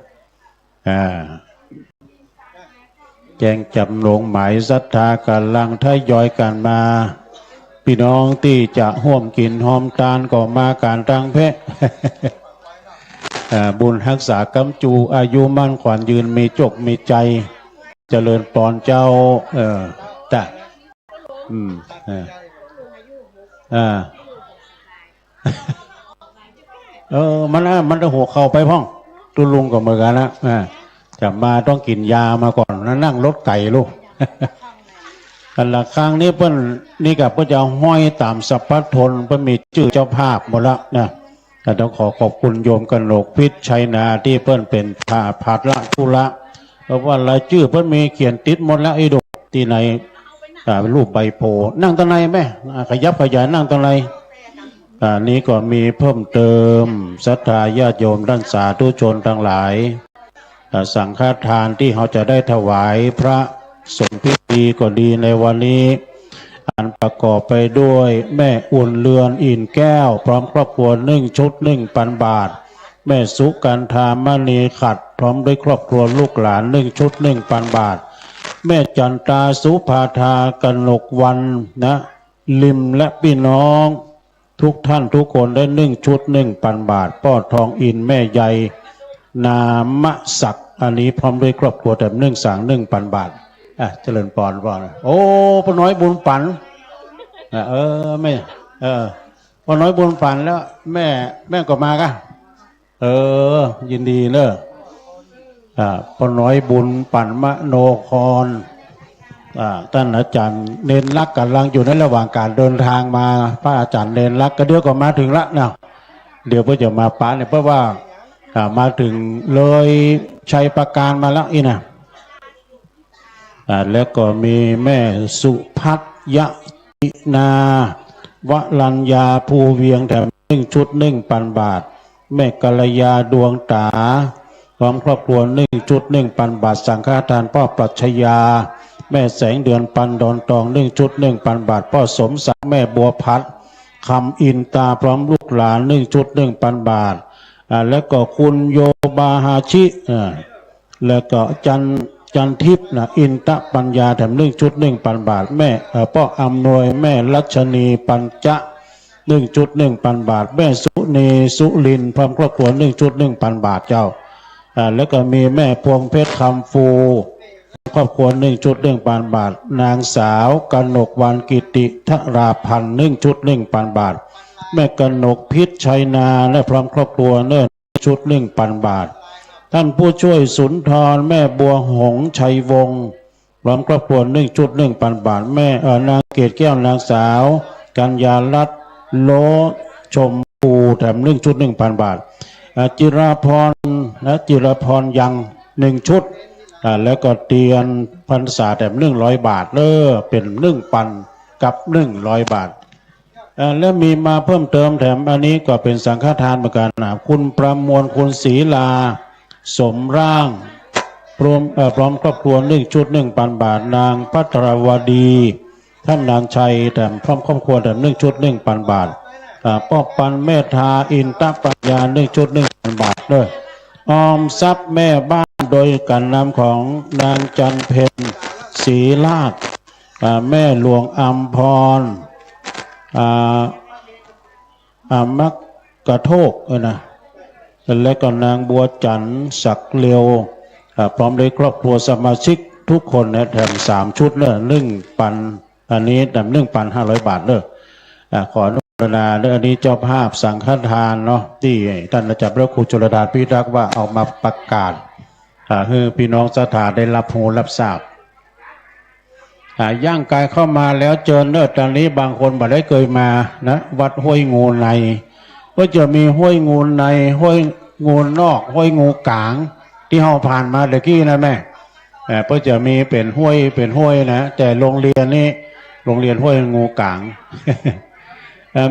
[SPEAKER 5] แจ้งจำลงหมายศรัทธากำลังทยอยกันมาพี่น้องที่จะร่วมกินหอมตาลก็มาการตั้งเพะบุญรักษากำจูอายุมั่นขวัญยืนมีจกมีใจเจริญปอนเจ้าจะมันจะหัวเข่าไปพ่องตุลุงก็เหมือนกันนะจะมาต้องกินยามาก่อนนั่งรถไก่ลูกกันละครั้งนี้เพิ่นนี่กับเพิ่นจะห้อยตามสัพพทนเพิ่นมีชื่อเจ้าภาพหมดละนะแต่ต้องขอบคุณโยมกนกพิษชัยนาที่เพิ่นเป็นผาดละธุระเพราะว่ารายชื่อเพิ่นมีเขียนติดหมดแล้วไอ้ดกที่ในเป็นรูปใบโพนั่งตรงไหนแม่ขยับขยายนั่งตรงไหนนี้ก็มีเพิ่มเติมศรัทธาญาติโยมด้านสาธุชนทั้งหลายสังฆทานที่เขาจะได้ถวายพระสงฆ์พิธีก็ดีในวันนี้อันประกอบไปด้วยแม่อุ่นเรือนอินแก้วพร้อมครอบครัว1 ชุด 1,000 บาทแม่สุกันธามณีขัดพร้อมด้วยครอบครัวลูกหลาน1 ชุด 1,000 บาทแม่จันตาสุภาธากนกวันนะลิมและพี่น้องทุกท่านทุกคนได้1 ชุด 1,000 บาทป้อทองอินแม่ใหญ่นามศักดิ์อันนี้พร้อมด้วยครอบครัวแต่1,000 บาทเจริญปอนโอ้ป้าน้อยบุญปันแม่ป้าน้อยบุญปันแล้วแม่ก็มากันยินดีเนอะป้าน้อยบุญปันมโนครท่านอาจารย์เนนรักกำลังอยู่ในระหว่างการเดินทางมาพระอาจารย์เนนรักก็เดี๋ยวก็มาถึงละนะเดี๋ยวเพื่อจะมาป้าเนี่ยเพราะว่ามาถึงเลยชัยประการมาแล้วอีนะแล้วก็มีแม่สุพัฒยนาวรัญญาภูเวียงแถม1 ชุด 1,000 บาทแม่กัลยาดวงตาพร้อมครอบครัว1 ชุด 1,000 บาทสังฆทานพ่อปรัชญาแม่แสงเดือนปันดอนตอง1 ชุด 1,000 บาทพ่อสมศักดิ์แม่บัวพัดคำอินตาพร้อมลูกหลาน1 ชุด 1,000 บาทแล้วก็คุณโยบาฮาชิแล้วก็จันทิพย์อินตะปัญญาแถม1 ชุด 1,000 บาทแม่พ่ออำนวยแม่รัชนีปัญจะ1 ชุด 1,000 บาทแม่สุนีสุรินพร้อมครอบครัว1 ชุด 1,000 บาทเจ้าแล้วก็มีแม่พวงเพชรคำฟูครอบครัว1 ชุด 1,000 บาทนางสาวกนกวันกิติธราพันธ์1 ชุด 1,000 บาทแม่กนกพิษชัยนาและพร้อมครอบครัว1 ชุด 1,000 บาทท่านผู้ช่วยสุนทรแม่บัวหงชัยวงศ์พร้อมครอบครัว1 ชุด 1,000 บาทแม่นางเกศแก้วนางสาวกัญญาลัตน์โลชมพูแถม1 ชุด 1,000 บาทจิราพรและจิรพรยัง1 ชุดแล้วก็เตียนพรรษาแถม100 บาทเป็น1,000 กับ100 บาทแล้วมีมาเพิ่มเติมแถมอันนี้ก็เป็นสังฆทานเหมือนกันคุณประมวลคุณศรีลาสมร่างพร้อมครอบครัว1 ชุด 1,000 บาทนางพัทรวดีท่านนานชัยแถมพร้อมครอบครัวแถม1 ชุด 1,000 บาทป้อปันเมธาอินตะปัญญา1 ชุด 1,000 บาทด้วยออมทรัพย์แม่บ้านโดยการนำของนางจันเพ็ญศรีลาภแม่หลวงอัมพรมักกระโทกนะและก็นางบัวจันทร์ศักเลียวพร้อมด้วยครอบครัวสมาชิกทุกคนแถม3 ชุด1,000อันนี้แถม1,500 บาทขออนุโมทนาอันนี้เจ้าภาพสังฆทานเนาะที่ท่านอาจารย์พระครูจุลดาพิทักษ์ว่าเอามาประกาศให้พี่น้องศรัทธาได้รับรู้รับทราบ ย่างกายเข้ามาแล้วเจอเนิร์ดตอนนี้บางคนบ่ได้เคยมานะวัดห้วยงูในก็จะมีห้วยงูในห้วยงูนอกห้วยงูกลางที่เราผ่านมาเมื่อกี้นะแม่ก็จะมีเป็นห้วยนะแต่โรงเรียนนี่โรงเรียนห้วยงูกลาง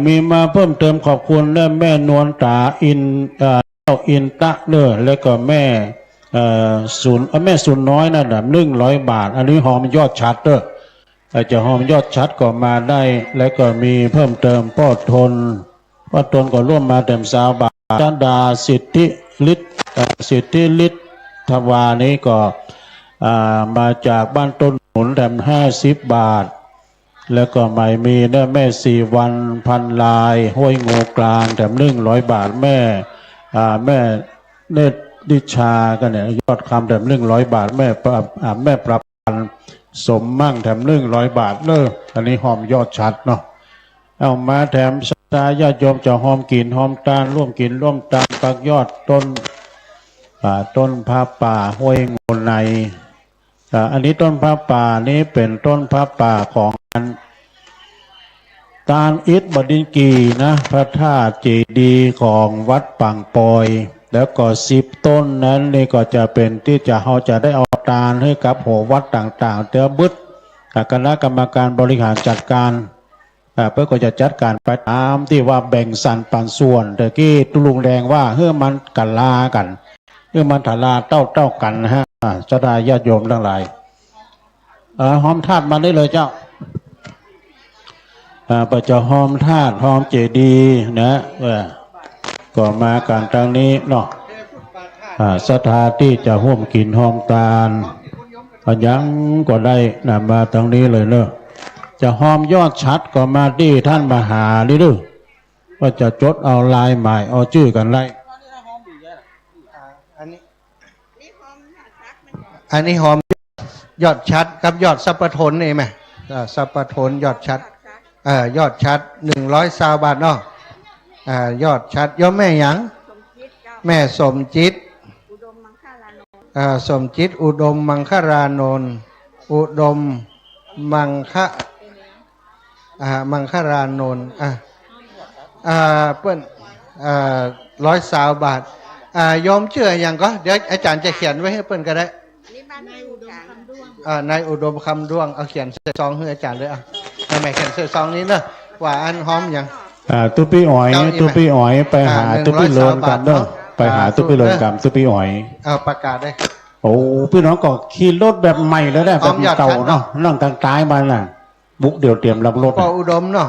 [SPEAKER 5] มีมาเพิ่มเติมขอบคุณแม่นวลตาอินเจ้าอินตะเด้อแล้วก็แม่แม่ศูนย์น้อยนะดับ100 บาทอันนี้หอมยอดชัดเด้อจะหอมยอดชัดก็มาได้แล้วก็มีเพิ่มเติมพ่อทนก็ร่วมมาเต็ม20 บาทจันดาสิทธิฤทธิ์ทวานี้ก็มาจากบ้านต้นหนุนแถม50 บาทแล้วก็ไม่มีแม่4 วันพันลายห้วยงูกลางแถม100 บาทแม่เนตรดิชากันเนี่ยยอดคำแถม100 บาทแม่ประพันธ์สมมั่งแถม100 บาทเลิกอันนี้หอมยอดชัดเนาะเอามาแถมสตาญาติโยมจะหอมกินหอมตาลร่วมกินร่วมตาลปักยอดต้นผ้าป่าห้วยงูในอันนี้ต้นผ้าป่านี้เป็นต้นผ้าป่าของตาลอิฐบดินกีนะพระธาตุเจดีย์ของวัดปังปอยแล้วก็10 ต้นนั้นนี่ก็จะเป็นที่เราจะได้เอาตาลให้กับหัววัดต่างๆเตือบึดคณะกรรมการบริหารจัดการเพื่อก็จะจัดการไปตามที่ว่าแบ่งสรรปันส่วนแต่กี้ตุลุงแดงว่าเฮ้มันกันลากันเฮ้มันถลาเต้ากันนะฮะจะได้ญาติโยมทั้งหลายหอมธาตุมาได้เลยเจ้าประเจ้าหอมธาตุหอมเจดีย์นะก็มาการทางนี้เนาะสถานที่จะห่วมกินหอมตาลยังก็ได้นำมาทางนี้เลยเนอะจะหอมยอดชัดก็มาที่ท่านมหาดิดูว่าจะจดเอาลายใหม่เอาชื่อกันไล่
[SPEAKER 3] อันนี้หอมยอดชัดกับยอดสัพพทนนี่ไหมสัพพทนยอดชัดยอดชัด120 บาทเนาะยอดชัดย่อแม่หยังแม่สมจิตสมจิตอุดมมังคารานนท์อุดมมังคารานนท์เปิ้น120 บาทยอมเชื่ออย่างก็เดี๋ยวอาจารย์จะเขียนไว้ให้เปิ้นก็ได้นายอุดมคำด้วงเอาเขียนใส่ซองให้อาจารย์เลยทำไมเขียนใส่ซองนี้เนอะว่าอันหอมอย่าง
[SPEAKER 5] ตุ๊ปี้อ๋อยไปหาตุ๊ปี้เลินกันเด้อไปหาตุ๊ปี้เลินกันตุ๊ปี้อ๋อย
[SPEAKER 3] ประกาศได้
[SPEAKER 5] โอ้พี่น้องก็ขี่รถแบบใหม่แล้วได้แบบเก่าเนาะนั่งกลางท้ายมันน่ะบุกเดี๋ยวเตรียมรับรถ
[SPEAKER 3] ก็อุดมเนาะ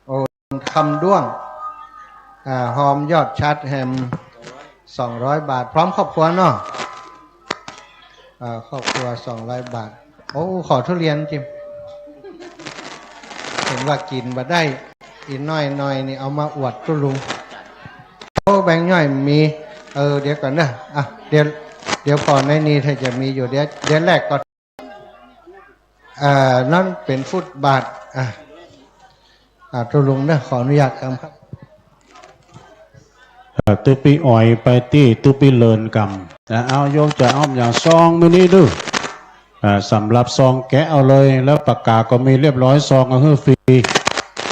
[SPEAKER 3] โอ้คำด้วงหอมยอดชัดแฮม200 บาทพร้อมครอบครัวเนาะครอบครัว200 บาทโอ้ขอทุเรียนจิมเห็นว่ากินมาได้อีกน้อยนี่เอามาอวดตุลุงโอ้แบงค์ย่อยมีเดี๋ยวก่อนนะเดี๋ยวพอในนี้ถ้าจะมีอยู่เดี๋ยวแรกก่อนนั่นเป็นฟุตบาทตุลุงนะขออนุญาตครับ
[SPEAKER 5] ตุปีอ่อยไปที่ตุปีเลินกำเอาโยมจะอ้อมอย่างซองมือนี้ดูสำหรับซองแกะเอาเลยแล้วปากกาก็มีเรียบร้อยซองเอาให้ฟรี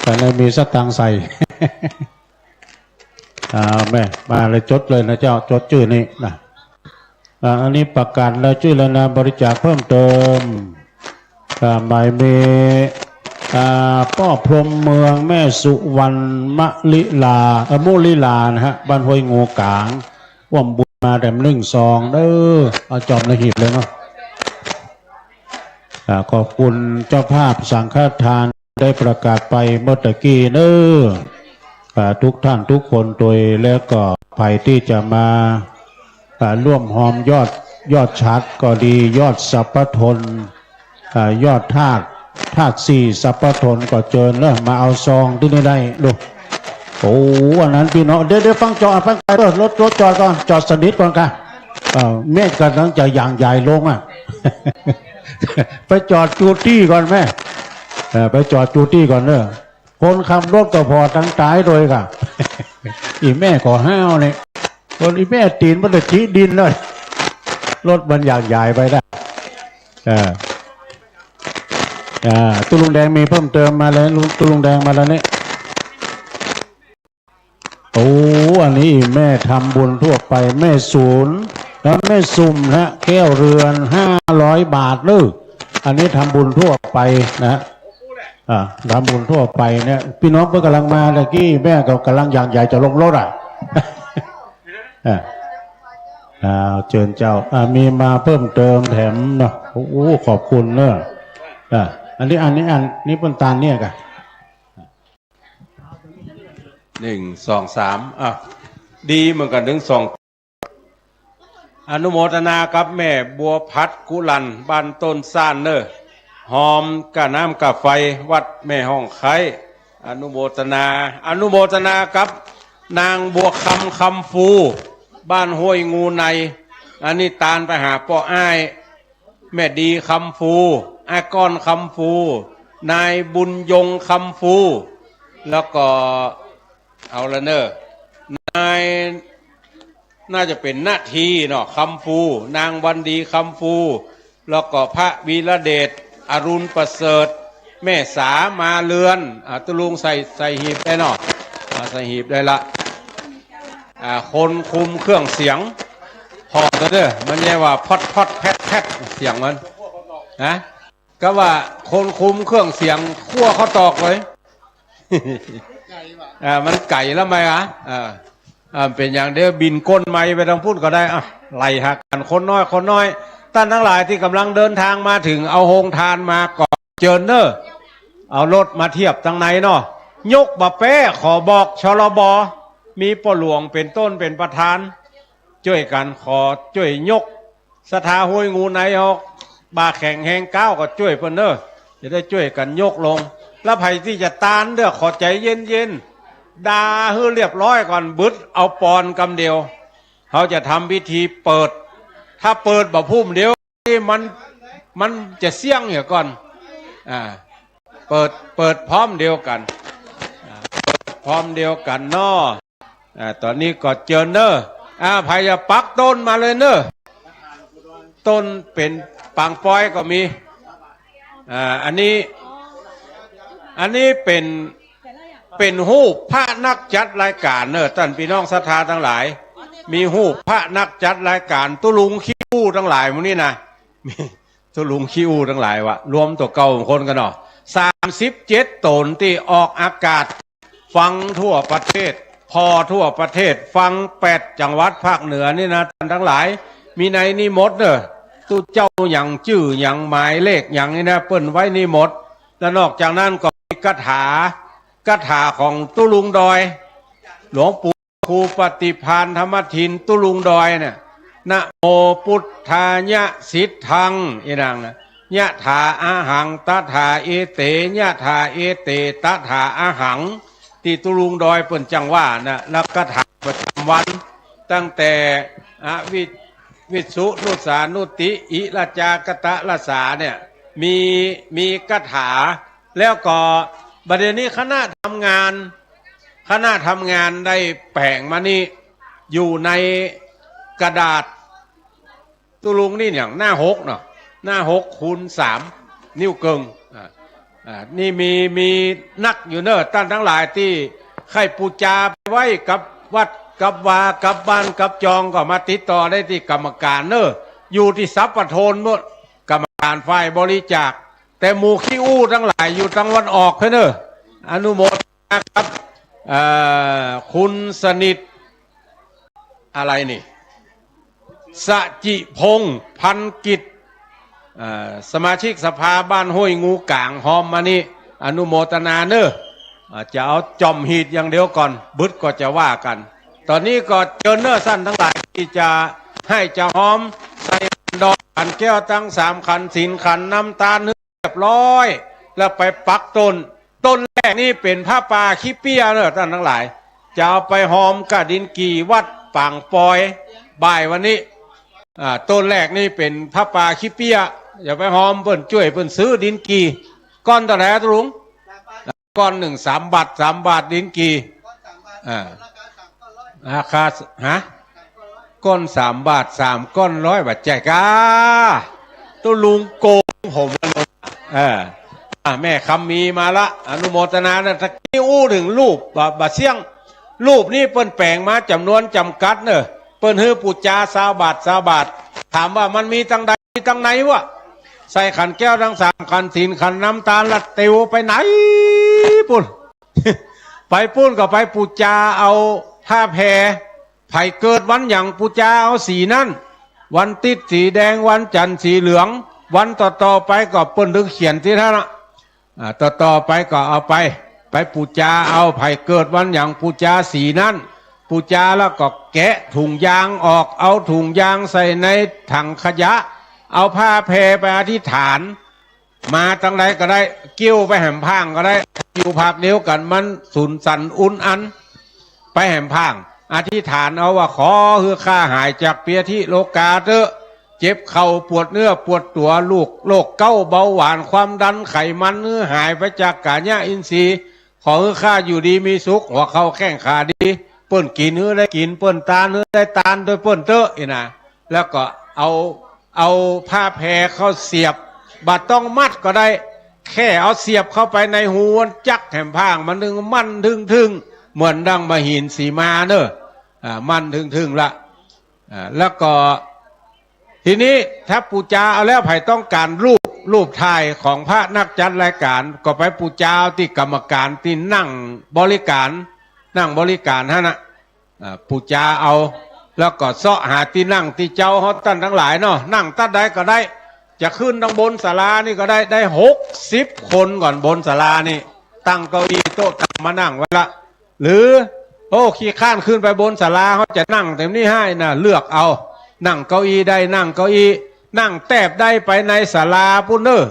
[SPEAKER 5] แต่ในมีสตังใส่แม่มาเลยจดเลยนะเจ้าจดชื่อนี้นะอันนี้ประกาศแล้วชื่อแล้วนะบริจาคเพิ่มเติมหมายเมป้อพรมเมืองแม่สุวรรณมุลิลานะฮะบ้านห้วยงูกลางว่มบุญมาแต่1 ซองเด้อเอาจอมในหีบเลยเนาะขอบคุณเจ้าภาพสังฆทานได้ประกาศไปเมื่อตะกี้เด้อทุกท่านทุกคนโดยแล้วก็ใครที่จะมาร่วมหอมยอดชัดก็ดียอดสัพพทนยอดธาตุ4สัพพทนก็เจอเนอะมาเอาซองที่นี่ได้ลูกโอ้วันนั้นพี่น้องเดี๋ยวฟังจอดรถจอดก่อนจอดสนิทก่อนค่ะเมฆกันตั้งจะอย่างใหญ่ลงไปจอดจูตี้ก่อนแม่ไปจอดจูตี้ก่อนเนอะคนขับรถก็พอทั้งตายโดยค่ะอีแม่ขอห้าวเนี่ยคนอีแม่ตีนมันจะชี้ดินเลยรถมันอย่างใหญ่ไปได้ ตุลุงแดงมีเพิ่มเติมมาเลยตุลุงแดงมาแล้วเนี่ยโอ้อันนี้แม่ทำบุญทั่วไปแม่ศูนย์แล้วแม่ซุ่มนะแก้วเรือน500 บาทเลยอันนี้ทำบุญทั่วไปนะทำบุญทั่วไปเนี่ยพี่น้องเพิ่งกำลังมาตะกี้แม่ก็กำลังอย่างใหญ่จะลงรถเชิญเจ้ามีมาเพิ่มเติมแถมเนาะโอ้ขอบคุณเนอะอันนี้ปนตาลเนี่ยกัน
[SPEAKER 2] 1 2 3ดีเหมือนกันถึง2อนุโมทนากับแม่บัวพัดกุลันบ้านต้นซ่านเนอหอมกะน้ำกะไฟวัดแม่ห้องไข่อนุโมทนากับนางบัวคำฟูบ้านห้วยงูในอันนี้ตาลไปหาป่ออ้ายแม่ดีคำฟูอาก้อนคำฟูนายบุญยงคำฟูแล้วก็เอาละเนอะนายน่าจะเป็นนาทีเนาะคำฟูนางวันดีคำฟูแล้วก็พระวีระเดชอรุณประเสริฐแม่สามาเลือนตุลุงใส่หีบได้เนาะใส่หีบได้ละคนคุมเครื่องเสียงพอตัวเด้อมันเรียกว่าพอดแพดเสียงมันนะก็ว่าคนคุมเครื่องเสียงขั้วเขาตอกเลยมันไก่แล้วไหมเป็นอย่างเดียวบินก้นไม้ไปทางพูดก็ได้ไล่หักกันคนน้อยท่านทั้งหลายที่กำลังเดินทางมาถึงเอาโฮงทานมาก่อนเจิญเนอเอารถมาเทียบทางไหนเนาะยกบะเป้ขอบอกชลบมีป่อหลวงเป็นต้นเป็นประธานช่วยกันขอช่วยยกสถาห้วยงูในออกบาแข่งแหงก้าวก็ช่วยเพิ่นเนอจะได้ช่วยกันยกลงแล้วไผที่จะตานเด้อขอใจเย็นดาให้เรียบร้อยก่อนบึดเอาปอนกำเดียวเขาจะทำพิธีเปิดถ้าเปิดบ่พุ่มเดียวมันจะเสี่ยงอย่างก่อนเปิดพร้อมเดียวกันพร้อมเดียวกันเนาะตอนนี้ก็เจอเนอพายปักต้นมาเลยเนอต้นเป็นปางปอยก็มีอันนี้เป็นหูปพระนักจัดรายการเนอะท่านพี่น้องศรัทธาทั้งหลายมีหูปพระนักจัดรายการตุลุงขี้อู้ทั้งหลายมื้อนี้นะตุลุงขี้อู้ทั้งหลายวะรวมตัวเก่าคนกันเนาะ37 ตนที่ออกอากาศฟังทั่วประเทศพอทั่วประเทศฟัง8 จังหวัดภาคเหนือนี่นะท่านทั้งหลายมีในนี่หมดเนอะตู้เจ้าอย่างชื่ออย่างหมายเลขอย่างนี้นะเปิ้นไว้นี่หมดแล้วนอกจากนั้นก็มีคาถาของตุลุงดอยหลวงปู่ครูปฏิภาณธรรมทินตุลุงดอยเนี่ยนะโมพุทธายะสิทธังอีนางนะยะถาอาหังตถาเอเตยะถาเอเตตถาอาหังที่ตุลุงดอยเปิ่นจังว่านะแล้วคาถาประจำวันตั้งแต่วิสุนุสานุติอิละจากตะละสาเนี่ยมีคาถาแล้วก็ประเด็นนี้คณะทำงานได้แปลงมานี่อยู่ในกระดาษตุลุงนี่อย่างหน้า6เนาะหน้า6 คูณ 3 นิ้วเกิงนี่มีนักอยู่เนอะท่านทั้งหลายที่ใครปูจาไปไว้กับวัดกับวากับบ้านกับจองก็มาติดต่อได้ที่กรรมการเนอะอยู่ที่ทรัพย์ปทนหมดกรรมการฝ่ายบริจาคแต่หมู่ขี้อู้ทั้งหลายอยู่ทางวันออกเนอะอนุโมทนาครับคุณสนิทอะไรนี่สจิพงษ์พันกิจสมาชิกสภาบ้านห้วยงูกลางหอมมานี่อนุโมทนาเนอะจะเอาจอมหีดอย่างเดียวก่อนบึดก็จะว่ากันตอนนี้ก็เจอเนอร์สั้นทั้งหลายที่จะให้จะหอมใส่ดอกขันแก้วตั้ง3 ขันสินขันน้ำตาลเรียบร้อยแล้วไปปักต้นแรกนี่เป็นผ้าป่าขี้เปี้ยเนอะท่านทั้งหลายจะเอาไปหอมกะดินกี่วัดปางปอยบ่ายวันนี้ต้นแรกนี่เป็นผ้าป่าขี้เปี้ยอย่าไปหอมเปิ้นช่วยเปิ้นซื้อดินกี่ก้อนตะแหลตุลุงก้อน1 3 บาท3 บาทดินกี่ราคาก้อน3 บาท3 ก้อน100 บาทใจกาตุลุงโกงผม แม่คำมีมาละอนุโมทนานะตะกี้อู้ถึงรูปบะเสียงรูปนี่เปิ้นแปลงมาจำนวนจำกัดเนอะเปิ้นฮือปูจา20 บาทถามว่ามันมีตั้งใดตั้งไหนวะใส่ขันแก้วทั้ง3ขันศีลขันน้ำตาลละเตียวไปไหนปุ่น ไปปุ้นก็ไปปูจาเอาผ้าแพรไผ่เกิดวันอย่างปูจาเอาสีนั่นวันติดสีแดงวันจันทร์สีเหลืองวันต่อไปก็เปิ้นดึงเขียนที่ท่านละต่อไปก็เอาไปปูจาเอาไผ่เกิดวันอย่างปูจาสีนั่นปูจาแล้วก็แกะถุงยางออกเอาถุงยางใส่ในถังขยะเอาผ้าแพรไปอธิษฐานมาตั้งใดก็ได้กิ้วไปแหมพางก็ได้กิ้วภาคเดียวกันมันสุนสันอุ่นอันไปแหมพางอธิษฐานเอาว่าขอคือข้าหายจากเปียที่โลกาเถอะเจ็บเข่าปวดเนื้อปวดตัวลูกโรคเก้าเบาหวานความดันไขมันเนื้อหายไปจากกาญะอินทรีย์ขอคือข้าอยู่ดีมีสุขหัวเข่าแข้งขาดีเปิ้นกินเนื้อได้กินเปิ้นตาเนื้อได้ตาโดยเปิ้นเตอะอีนะแล้วก็เอาผ้าแพรเข้าเสียบบัดต้องมัดก็ได้แค่เอาเสียบเข้าไปในหูจักแหมพางมันถึงมั่นถึงเหมือนดังมหินสีมาเนอะมั่นถึงละแล้วก็ทีนี้ถ้าปูจาเอาแล้วไผ่ต้องการรูปถ่ายของพระนักจัดรายการก็ไปปูจาที่กรรมการที่นั่งบริการฮะนะปูจาเอาแล้วก็เสาะหาที่นั่งที่เจ้าฮอตตั้นทั้งหลายเนาะนั่งตั้นใดก็ได้จะขึ้นทางบนศาลานี่ก็ได้60 คนก่อนบนศาลานี่ตั้งเก้าอี้โต๊ะตั้งมานั่งไว้ละหรือขี้ข้านขึ้นไปบนศาลาเขาจะนั่งเต็มนี่ให้นะเลือกเอานั่งเก้าอี้ได้นั่งเก้าอี้นั่งแทบได้ไปในศาลาปุ่นเนอ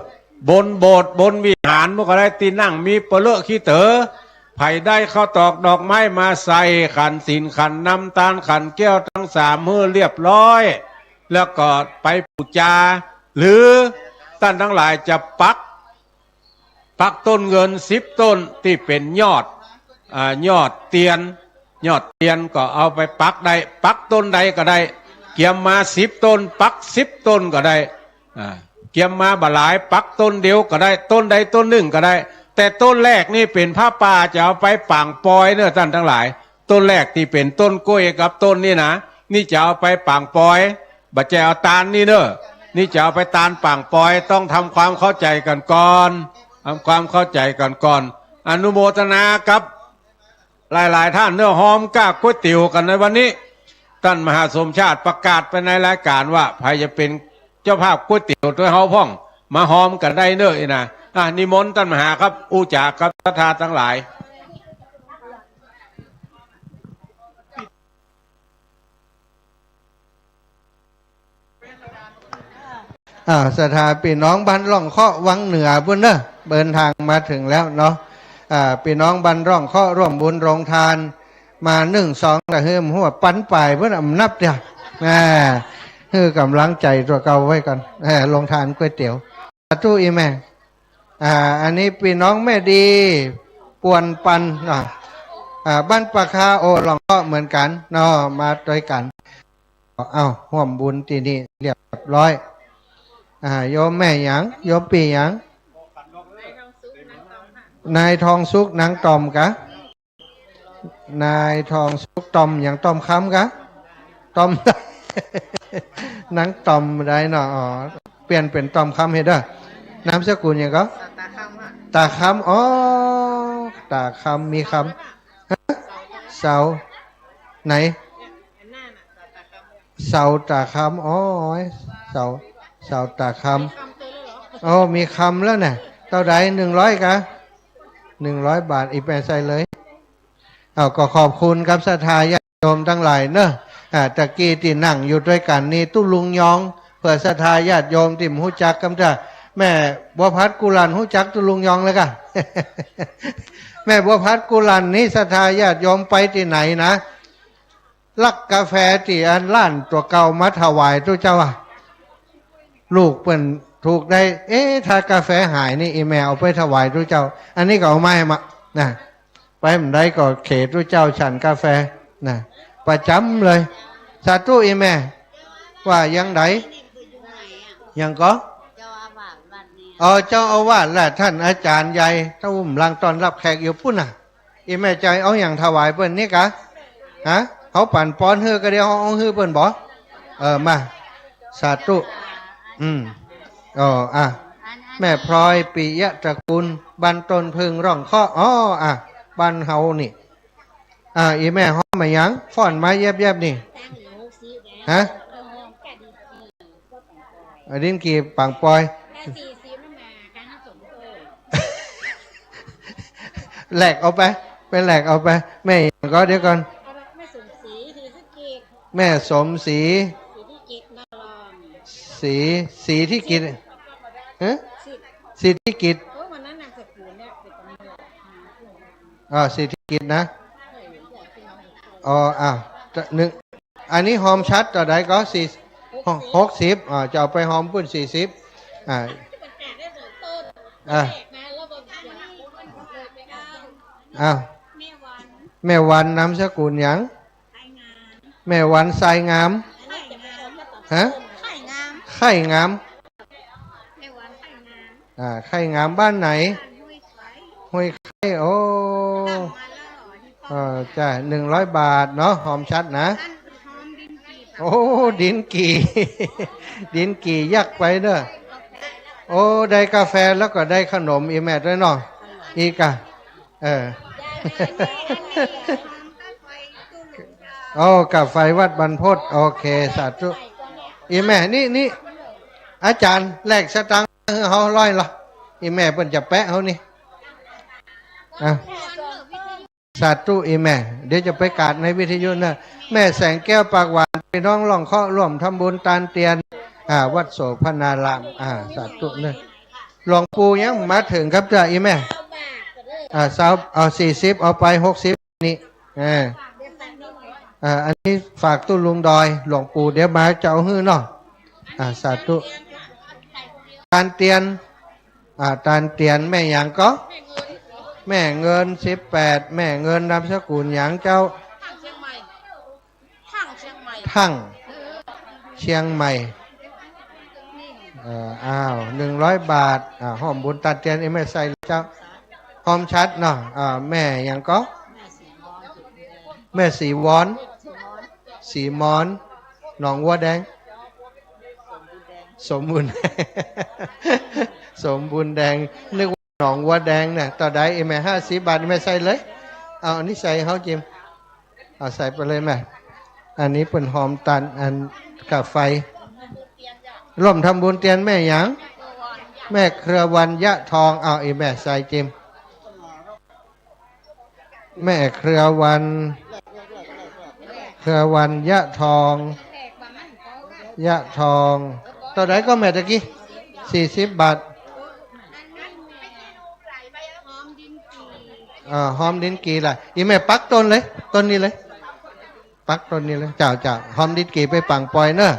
[SPEAKER 2] บนโบสถ์บนวิหารมันก็ได้ตีนั่งมีเปลือกขี้เต๋อไผ่ได้เข้าตอกดอกไม้มาใส่ขันศีลขันน้ำตาลขันแก้วทั้ง3มือเรียบร้อยแล้วก็ไปปูจาหรือท่านทั้งหลายจะปักต้นเงิน10 ต้นที่เป็นยอดเตียนก็เอาไปปักได้ปักต้นใดก็ได้เกี่ยมมา10 ต้นปัก10 ต้นก็ได้เกี่ยมมาบหลายปักต้นเดียวก็ได้ต้นใดต้นหนึ่งก็ได้แต่ต้นแรกนี่เป็นผ้าป่าจะเอาไปป่างปอยเนอะท่านทั้งหลายต้นแรกที่เป็นต้นกล้วยกับต้นนี่นะนี่จะเอาไปป่างปอยบัจเจเอาตาลนี่เนอะนี่จะเอาไปตาลป่างปอยต้องทำความเข้าใจกันก่อนอนุโมทนากับหลายท่านเนื้อหอมก้าก๋วยเตี๋ยวกันในวันนี้ท่านมหาสมชาติประกาศไปในรายการว่าใครจะเป็นเจ้าภาพก๋วยเตี๋ยวด้วยเฮาพ่องมาหอมกันได้เนอะนะนิมนต์ท่านมหาครับอุจาครับศรัทธาทั้งหลาย
[SPEAKER 3] ศรัทธาพี่น้องบ้านร่องเคาะวังเหนือพุ่นเนอะเดินทางมาถึงแล้วเนาะพี่น้องบ้านร่องเคาะร่วมบุญโรงทานมา1-2แต่เฮิมหัวปั้นป่ายเพื่อนนับเดียวคือกำลังใจตัวเก่าไว้ก่อนโรงทานก๋วยเตี๋ยวตู้อีแม่อันนี้พี่น้องแม่ดีปวนปันบ้านปะคาโอหลองก็เหมือนกันเนาะมาด้วยกันเอาห่วมบุญที่นี่เรียบร้อยโยมแม่หยังโยมปีหยังนายทองสุกนางตอมกะนายทองสุกตอมอย่างตอมคำกะตอม นางตอมได้เนาะเปลี่ยนเป็นตอมคำเห็นด้อนามสกุลอย่างก็ตาคำตาคำมีคำเสาไหนเสาตาคำเสาตาคำมีคำแล้วเนี่ยเท่าใด100กะ100 บาทอีกแปะใส่เลยก็ขอบคุณครับศรัทธาญาติโยมทั้งหลายเนอะตะกี้ที่นั่งอยู่ด้วยกันนี่ตุ้ลุงยองเพื่อศรัทธาญาติโยมที่หูจักกำจ้าแม่บัวพัดกุลันหูจักตุ้ลุงยองเลยกะ แม่บัวพัดกุลันนี่ศรัทธาญาติโยมไปที่ไหนนะลักกาแฟที่อันล้านตัวเก่ามาถวายตัวเจ้าลูกเปิ่นถูกได้ถ้ากาแฟหายนี่อีแมวเอาไปถวายตัวเจ้าอันนี้ก็เอาไม้มานะไปมันได้ก็เขตตัวเจ้าฉันกาแฟนะประจำเลยสาธุอีแม่ว่ายังไดยังก็ เจ้าอาวาสและท่านอาจารย์ใหญ่ถ้าอุ้มลังตอนรับแขกอยู่ปุ่นน่ะอีแม่ใจเอาอย่างถวายเปิ้นนี่กะฮะเขาปั่นป้อนเฮือก็เดียวเอาเฮือเปิ้นบ่มาสาธุแม่พลอยปิยะตระกูลบันตนพึงร่องข้อบ้านเฮานี่อีแม่ห้อมมายังฟ้อนไม้แยบๆนี่ฮะดินกีปังปอยแหลกเอาไปแหลกเอาไปแม่ก็เดี๋ยวก่อนแม่สมศรีสีที่กิจสิทธิกิจสิทธิกิจนะหนึ่งอันนี้หอมชัดต่อใดก็60จะเอาไปหอมปุ่น40แม่วันนามสกุลหยังแม่วันทรายงามฮะไข่งามไข่งามบ้านไหนห้วยไข่โอ้จ้ะ100 บาทเนาะหอมชัดนะโอ้ดินกี่ยักไปเด้อโอ้ได้กาแฟแล้วก็ได้ขนมอีแม่ด้วยเนาะอีกโอ้กับไฟวัดบรรพตโอเคสาธุอีแม่นี่อาจารย์แลกสตังค์เขาร้อยละอีแม่เพิ่นจะแปะเขานี่สาธุอีแม่เดี๋ยวจะไปกาดในวิทยุนะแม่แสงแก้วปากหวานพี่น้องล่องเคาะร่วมทำบุญตานเตียนวัดโสพนารามสาธุเนี่ยหลวงปู่ยังมาถึงครับจ้ะอีแม่สาวเอา40เอาไป60นี่อันนี้ฝากตู้ลุงดอยหลวงปู่เดี๋ยวมาจะเอาหื้อเนาะสาธุตานเตียนตานเตียนแม่หยังก็แม่เงิน18แม่เงินนามสกุลหยังเจ้าทั้งเชียงใหม่100 บาทหอมบุญตานเตียนแม่ใส่เจ้าหอมชัดเนาะแม่หยังก็แม่สีวอนสีมอนหนองวัวแดงสมบูรณ์แดงนึกว่าหนองวัวแดงเนี่ยต่อได้แม่50 บาทแม่ใส่เลยเอาอันนี้ใส่เขาจิมเอาใส่ไปเลยแม่อันนี้เป็นหอมตันอันกาไฟร่วมทำบุญเตียนแม่หยังแม่เครือวันยะทองเอาแม่ใส่จิมแม่เครือวันยะทองต่อได้ก็แม่ตะกี้40 บาทหอมดินกีล่ะอีแม่ปักต้นเลยต้นนี้เลยปักต้นนี้เลยเจ้าหอมดินกีไปปังปอยเนอะ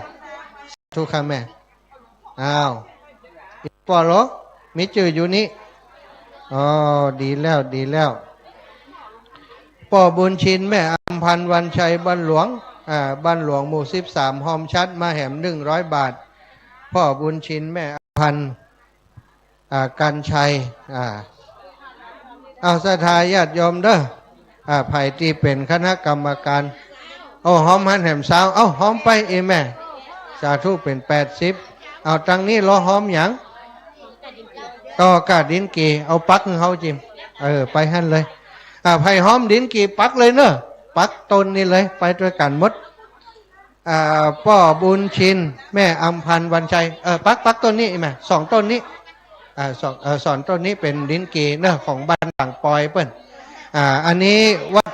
[SPEAKER 3] ทุกคำแม่ปอโลมีจื่ออยู่นี่ดีแล้วป่อบุญชินแม่อำพันธ์วันชัยบ้านหลวงหมู่13หอมชัดมาแหม100 บาทพ่อบุญชินแม่อำพันธ์กันชัยเอาศรัทธาญาติโยมเด้อไผ่ที่เป็นคณะกรรมการหอมหันแหมสาวหอมไปแม่สาธุเป็น80เอาตังนี้รอหอมหยังก็กาดินกีเอาปักเขาจิมไปหันเลยไผ่หอมดินกีปักเลยเนอะปักต้นนี่เลยไปด้วยกันหมดพ่อบุญชินแม่อำพันธ์วันชัยปักต้นนี้แม่2 ต้นนี้สอนต้นนี้เป็นดินกีเนอะของบ้านบางปอยเปิ้นอันนี้วัด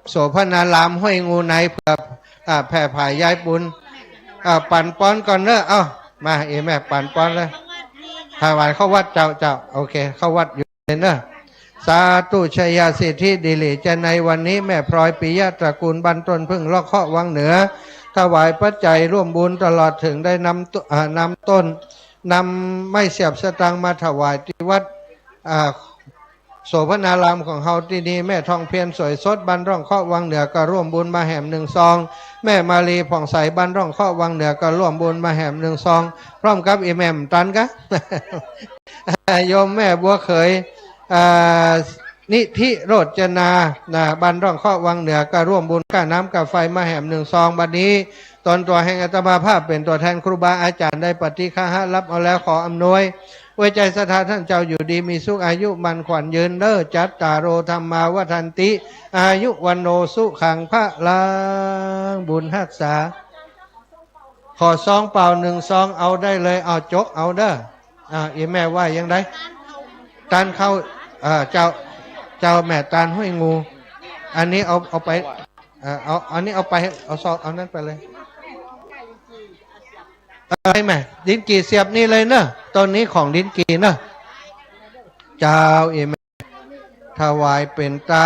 [SPEAKER 3] โสพนารามห้วยงูในเพื่อแผ่ผายย้ายบุญปั่นป้อนก่อนเนอะมาแม่ปั่นป้อนเลยถวายเข้าวัดเจ้าโอเคเข้าวัดอยู่เนอะสาธุชัยสิทธิดิลิจะในวันนี้แม่พลอยปิยะตระกูลบรรตนพึ่งลอกเคาะวังเหนือถวายปัจจัยร่วมบุญตลอดถึงได้นำต้นนำไม่เสียบสตังมาถวายที่วัด โสพนารามของเฮาที่นี่แม่ทองเพียรสวยสดบ้านร่องเคาะวังเหนือก็ร่วมบุญมาแหม1 ซองแม่มาลีผ่องใสบ้านร่องเคาะวังเหนือก็ร่วมบุญมาแหม1 ซองพร้อมกับอีแม่มตันกะ โยมแม่บัวเขยนิธิโรจนาบ้านร่องเคาะวังเหนือก็ร่วมบุญค่าน้ำกับไฟมาแหม1 ซองบัดนี้ตนตัวแห่งอาตมาภาพเป็นตัวแทนครูบาอาจารย์ได้ปฏิฆาหะรับเอาแล้วขออำนวยไว้ใจศรัทธาท่านเจ้าอยู่ดีมีสุขอายุมันขวัญยืนเด้อจัตตาโรธรรมาวัฏันติอายุวันโนสุขังพระลังบุญรักษาขอซองเปล่า1 ซองเอาได้เลยเอาจกเอาเด้ออีแม่ว่ายังไงตานเข้าเจ้าแม่ตานห้วยงูอันนี้เอาไปเอาอันนี้เอาไปเอาซองเอานั้นไปเลยอะไรแม่ลิ้นกี่เสียบนี่เลยเนอะตอนนี้ของลิ้นกี่เนอะเจ้าเอแม่ถวายเป็นตา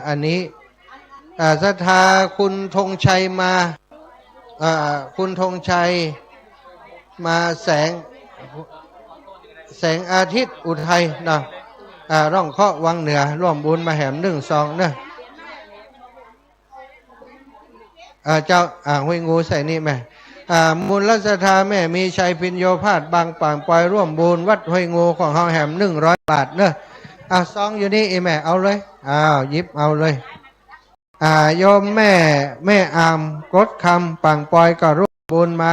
[SPEAKER 3] อันนี้ศรัทธาคุณธงชัยมาคุณธงชัยมาแสงอาทิตย์อุทัยนะร่องเคาะวังเหนือร่วมบุญมาแหม1 ซองเนอะเจ้าห้วยงูใส่นี่แม่มูลรัศธาแม่มีชัยพิญโยภาสบางป่างปล่อยร่วมบุญวัดห้วยงูของเฮาแหม100 บาทเนอะซองอยู่นี่แม่เอาเลยหยิบเอาเลยโยมแม่อามกดคำป่างปล่อยก็ร่วมบุญมา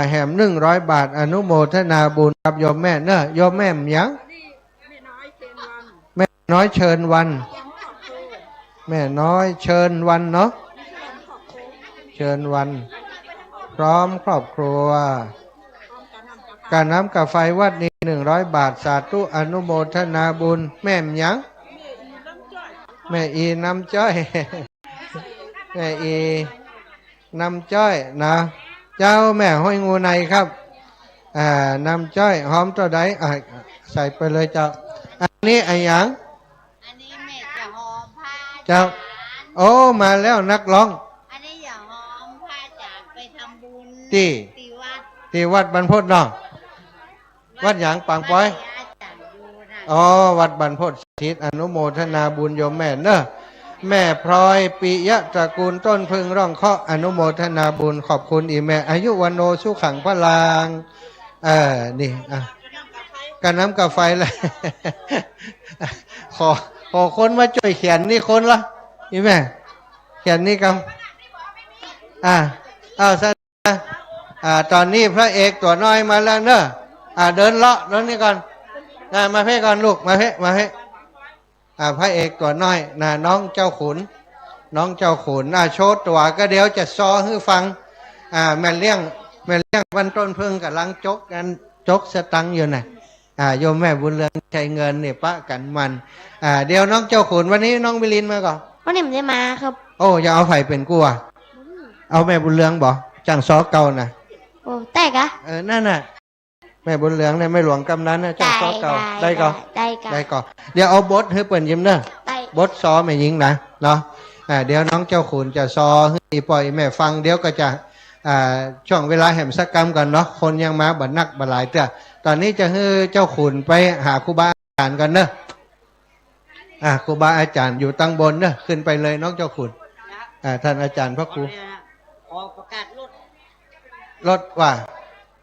[SPEAKER 3] แหม100 บาทอนุโมทนาบุญกับโยมแม่เนอะโยมแม่ยังแม่น้อยเชิญวันแม่น้อยเชิญวันเนาะเชิญวันพร้อมครอบครัวการน้ำกับไฟวัดนี้100 บาทสาธุอนุโมทนาบุญแม่ยังแม่อีน้ำจ้อย แม่อีน้ำจ้อยนะเจ้าแม่ห้อยงูในครับน้ำจ้อยหอมตัวใดใส่ไปเลยเจ้าอันนี้ไอ้ยัง
[SPEAKER 6] อันนี้แม่จะหอมผ้า
[SPEAKER 3] เจ้าโอ้มาแล้วนักร้อง
[SPEAKER 6] อันนี้อย่าหอมผ้าจากไปทำบุญ
[SPEAKER 3] ที่วัดบรรพตเนาะวัดหยางปางป้อยวัดบรรพตทิศอนุโมทนาบุญโยมแม่เนอะแม่พลอยปิยะตระกูลต้นพึ่งร่องเคาะอนุโมทนาบุญขอบคุณอีแม่อายุวันโนสุขังพลางนี่กันน้ำกับไฟเลย ขอคนมาช่วยเขียนนี่คนละอีแม่เขียนนี่กันตอนนี้พระเอกตัวน้อยมาแล้วเนอะเดินเลาะตรงนี้ก่อนมาเพ่ก่อนลูกมาเพ่พระเอกตัวน้อยน้องเจ้าขุนโชว์ตัวก็เดี๋ยวจะซอให้ฟังแม่เลี้ยงวันต้นพึ่งกับลังจกสตังอยู่น่ะโยมแม่บุญเรืองใจเงินเนี่ยปะกันมันเดี๋ยวน้องเจ้าขุนวันนี้น้องมิลินมาก่อน
[SPEAKER 6] วันนี้มันจะมาครับ
[SPEAKER 3] โอ้อย่าเอาไผ่เป็นกลัวเอาแม่บุญเรืองบ่จังซอเก่าน่ะ
[SPEAKER 6] โอ้แต่กะ
[SPEAKER 3] นั่นน่ะแม่บุญเหลืองเนี่ยไม่หลวงกำนันนะเจ้าซอเก่าได้ก่อนเดี๋ยวเอาบทให้เปิ่นยิ้มเนอะบทซอแม่ยิงนะเนาะเดี๋ยวน้องเจ้าขุนจะซอให้ปล่อยแม่ฟังเดี๋ยวก็จะช่วงเวลาแห่มสักกรรมกันเนาะคนยังมาบัดนักบัดหลายเตื้อตอนนี้จะให้เจ้าขุนไปหาครูบาอาจารย์กันเนอะครูบาอาจารย์อยู่ตั้งบนเนอะขึ้นไปเลยน้องเจ้าขุนท่านอาจารย์พระครู
[SPEAKER 6] ขอประกาศ
[SPEAKER 3] รถว่า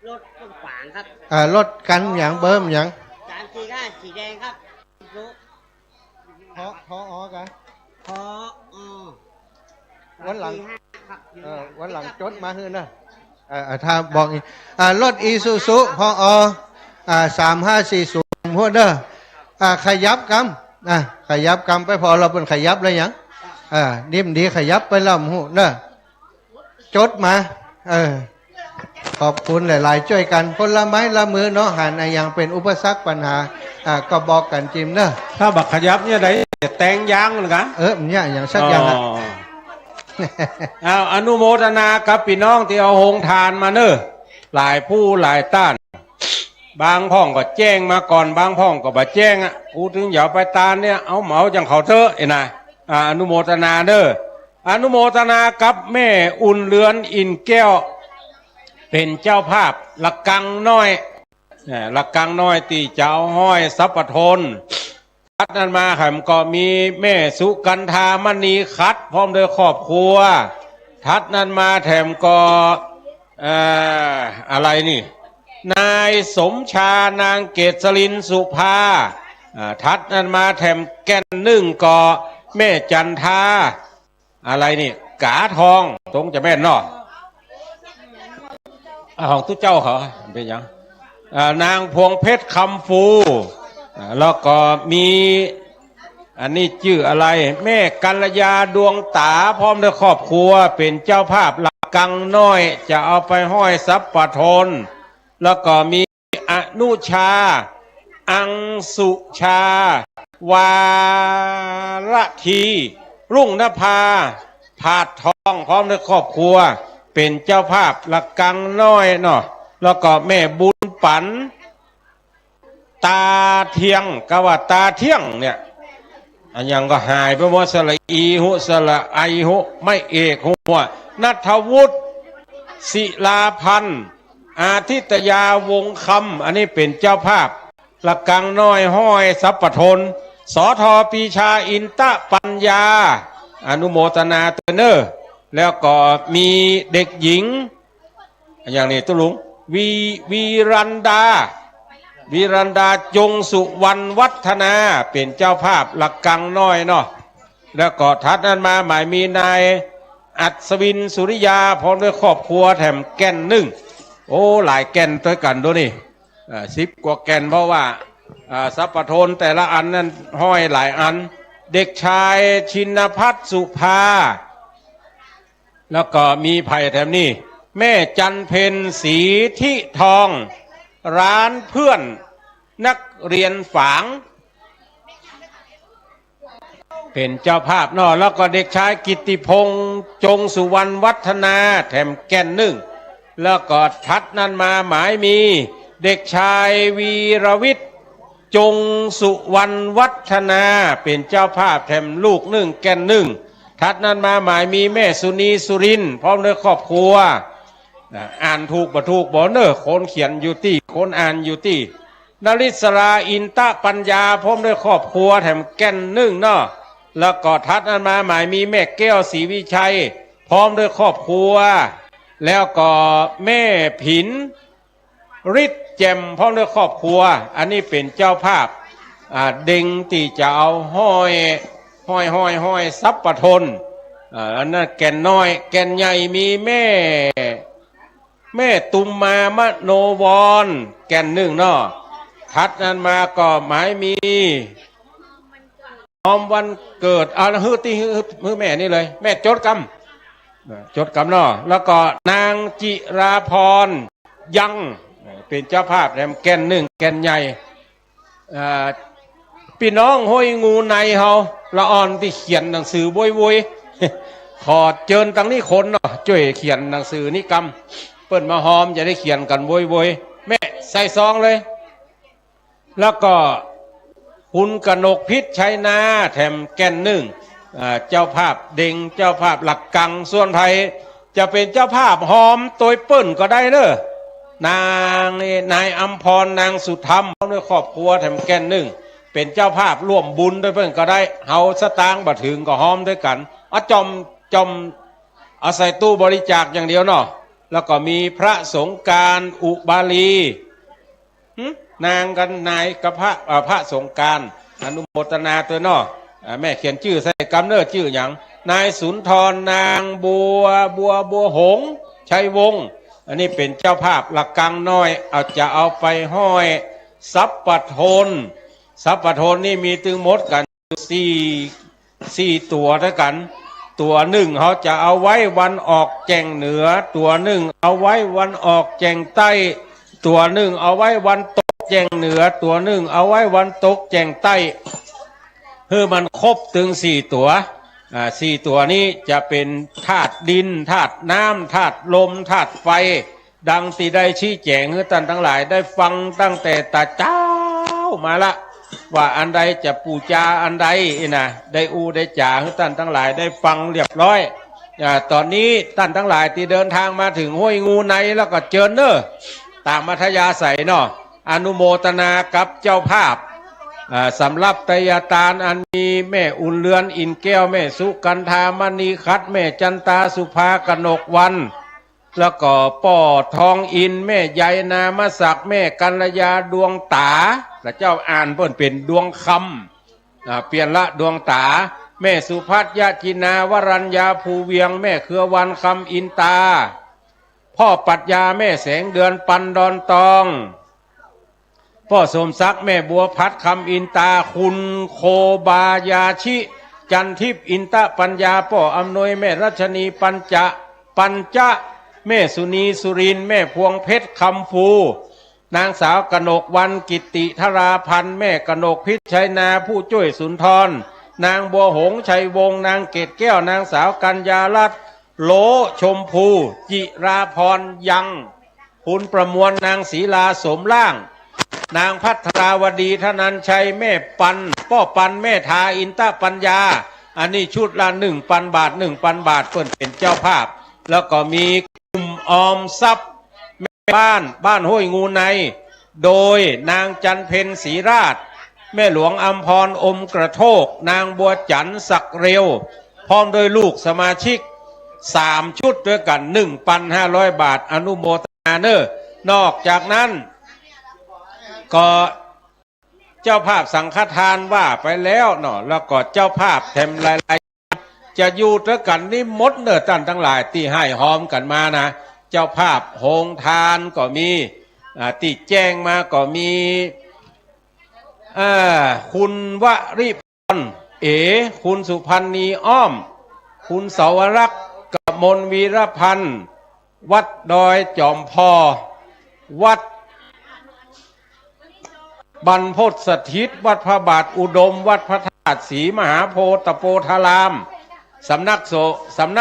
[SPEAKER 3] ร
[SPEAKER 6] ถต้นฝางครับ
[SPEAKER 3] รถกันอย่างเบิ้มอย่าง
[SPEAKER 6] 345สีแดงครับ
[SPEAKER 3] พอกันวันหลังจดมาฮื้อนะถ้าบอกรถอีซูซุพอ3540หัวเด้อขยับกำไปพอเราเป็นขยับเลยยังนิ่มดีขยับไปแล้วหูเด้อจดมาขอบคุณหลายๆช่วยกันคนละไม้ละมือเนาะหันอย่างเป็นอุปสรรคปัญหาก็บอกกันจิมเนอะ
[SPEAKER 2] ถ้าบักขยับเนี่ยได้แต่งยางเหมือนกัน
[SPEAKER 3] เนี่ยอย่างสักอย่าง
[SPEAKER 2] อนุโมทนากับพี่น้องที่เอาโฮงทานมาเนอะหลายผู้หลายต้านบางพ่องก็แจ้งมาก่อนบางพ่องก็บ่แจ้งพูดถึงอย่าไปตานเนี่ยเอาเหมาจังเขาเถอะนะอนุโมทนาเนอะอนุโมทนากับแม่อุ่นเรือนอินแก้วเป็นเจ้าภาพละกังน้อยตีเจ้าห้อยสัพพทน ทัดนั้นมาแถมก็มีแม่สุกันธามณีคัดพร้อมด้วยครอบครัวทัดนั้นมาแถมก็อะไรนี่นายสมชานางเกษรินสุภาทัดนั้นมาแถมแก่นนึ่งก็แม่จันทาอะไรนี่กาทองตรงจะแม่นเนาะของตู้เจ้าเขาเป็นยังนางพวงเพชรคำฟูแล้วก็มีอันนี้ชื่ออะไรแม่กัลยาดวงตาพร้อมด้วยครอบครัวเป็นเจ้าภาพหลักกังน้อยจะเอาไปห้อยทรัพย์ปทนแล้วก็มีอนุชาอังสุชาวารทีรุ่งนภาผาดทองพร้อมด้วยครอบครัวเป็นเจ้าภาพหลักกังน้อยเนาะแล้วก็แม่บุญปันตาเทียงกว่าตาเที่ยงเนี่ยอันยังก็หายไปหมดสระอีหุสระไอหุไม่เอกหัวนัทวุฒิศิลาพันธ์อาทิตยาวงคำอันนี้เป็นเจ้าภาพหลักกังน้อยห้อยทรัพย์ปทนสอทอปีชาอินตะปัญญาอนุโมทนาเตเนอร์แล้วก็มีเด็กหญิงอย่างนี้ตุลุงวีรันดาจงสุวรรณวัฒนาเป็นเจ้าภาพหลักกังน้อยเนาะแล้วก็ทัดนั้นมาหมายมีนายอัศวินสุริยาพร้อมด้วยครอบครัวแถมแก่นหนึ่งโอ้หลายแก่นด้วยกันด้วยนี่10 กว่าแก่นเพราะว่าทรัพย์ปทนแต่ละอันนั้นห้อยหลายอันเด็กชายชินพัฒน์สุภาแล้วก็มีไผ่แถมนี้แม่จันเพนสีทิทองร้านเพื่อนนักเรียนฝางเป็นเจ้าภาพเนาะแล้วก็เด็กชายกิตติพงษ์จงสุวรรณวัฒนาแถมแก่นหนึ่งแล้วก็ทัดนั้นมาหมายมีเด็กชายวีรวิทย์จงสุวรรณวัฒนาเป็นเจ้าภาพแถมลูกหนึ่งแก่นหนึ่งทัดนั้นมาหมายมีแม่สุนีสุรินพร้อมด้วยครอบครัวอ่านถูกบ่ถูกบ่เนอคนเขียนอยู่ที่คนอ่านอยู่ที่นริศราอินตะปัญญาพร้อมด้วยครอบครัวแถมแก่นหนึ่งเนาะแล้วก็ทัดนั้นมาหมายมีแม่แก้วศรีวิชัยพร้อมด้วยครอบครัวแล้วก็แม่ผินฤทธิ์แจ่มพร้อมด้วยครอบครัวอันนี้เป็นเจ้าภาพเด้งที่จะเอาห้อยทรัพย์ปทนอันนั้นแก่นน้อยแก่นใหญ่มีแม่ตุมมามโนวรแก่นหนึ่งเนาะทัดนั้นมาก็หมายมีหอมวันเกิดฮือที่ฮือแม่นี่เลยแม่จดกำเนาะแล้วก็นางจิราพรยังเป็นเจ้าภาพแถมแก่นหนึ่งแก่นใหญ่พี่น้องห้อยงูในเฮาละอ่อนที่เขียนหนังสือบุยขอเจิญตั้งนี้คนเนาะช่วยเขียนหนังสือนิกรรมเปิ้นมาหอมจะได้เขียนกันบุยแม่ใส่ซองเลยแล้วก็คุณกนกพิษชัยนาแถมแก่นหนึ่งเจ้าภาพเด้งเจ้าภาพหลักกังส่วนไทยจะเป็นเจ้าภาพหอมตัวเปิ้นก็ได้เนอะนายอัมพรนางสุธรรมด้วยครอบครัวแถมแก่นหนึ่งเป็นเจ้าภาพร่วมบุญด้วยเพิ่นก็ได้เฮาสตางค์บ่ถึงก็หอมด้วยกันจอมเอาใส่ตู้บริจาคอย่างเดียวเนาะแล้วก็มีพระสงกรานต์อุบาลีนางกันนายกับพระสงกรานต์อนุโมทนาตัวเนาะแม่เขียนชื่อใส่กำเนิดชื่ออย่างนายสุนทรนางบัวหงชัยวงศ์อันนี้เป็นเจ้าภาพหลักกังน้อยจะเอาไปห้อยทรัพย์ปทนนี่มีถึงหมดกันสี่ตัวด้วยกันตัวหนึ่งเขาจะเอาไว้วันออกแจงเหนือตัวหนึ่งเอาไว้วันออกแจงใต้ตัวหนึ่งเอาไว้วันตกแจงเหนือตัวหนึ่งเอาไว้วันตกแจงใต้เพื่อมันครบถึง4 ตัว4 ตัวนี้จะเป็นธาตุดินธาตุน้ำธาตุลมธาตุไฟดังที่ได้ชี้แจงให้ท่านทั้งหลายได้ฟังตั้งแต่ตาเจ้ามาละว่าอันใดจะปูจาอันใดนะได้ได้จ่าให้ท่านทั้งหลายได้ฟังเรียบร้อยตอนนี้ท่านทั้งหลายที่เดินทางมาถึงห้วยงูในแล้วก็เจิญเนอตามมัธยาศัยเนาะอนุโมทนากับเจ้าภาพ สำหรับไตยตาลอันมีแม่อุ่นเรือนอินแก้วแม่สุกันธามณีคัดแม่จันตาสุภากนกวันแล้วก็ป่อทองอินแม่ใยนามศักดิ์แม่กัลยาดวงตาและเจ้าอ่านเพิ่นเป็นดวงคำเปลี่ยนละดวงตาแม่สุภัทยจินาวรัญญาภูเวียงแม่เครือวันคำอินตาพ่อปัญญาแม่แสงเดือนปันดอนตองพ่อสมศักดิ์แม่บัวพัดคำอินตาคุณโคบายาชิจันทิพย์อินตะปัญญาพ่ออำนวยแม่รัชนีปัญจะแม่สุนีสุรินแม่พวงเพชรคำฟูนางสาวกนกวันกิติธราพันธ์แม่กนกพิชัยนาผู้ช่วยสุนทรนางบัวหงชัยวงศ์นางเกตแก้วนางสาวกัญญาลัตน์โลชมพูจิราพรยังคุณประมวลนางศรีลาสมล่างนางพัทราวดีธนัญชัยแม่ปันป้อปันแม่ทาอินตะปัญญาอันนี้ชุดละ1,000 บาท1,000 บาทเพิ่นเป็นเจ้าภาพแล้วก็มีกลุ่มออมทรัพย์แม่บ้านห้วยงูในโดยนางจันเพ็ญศรีราชแม่หลวงอัมพรอมกระโทกนางบัวจันศักเร็วพร้อมโดยลูกสมาชิก3 ชุดด้วยกัน 1,500 บาทอนุโมทนาเนอนอกจากนั้นก็เจ้าภาพสังฆทานว่าไปแล้วเนาะแล้วก็เจ้าภาพแถมหลายๆจะอยู่ด้วยกันนี่มดเนื้อตันทั้งหลายที่ให้หอมกันมานะเจ้าภาพโฮงทานก็มีติแจ้งมาก็มีคุณวริพรคุณสุพันนีอ้อมคุณเสาวรักษ์กมลวีรพันธ์วัดดอยจอมพอวัดบรรพตสถิตวัดพระบาทอุดมวัดพระธาตุศรีมหาโพธิ์ตโปธารามสำนั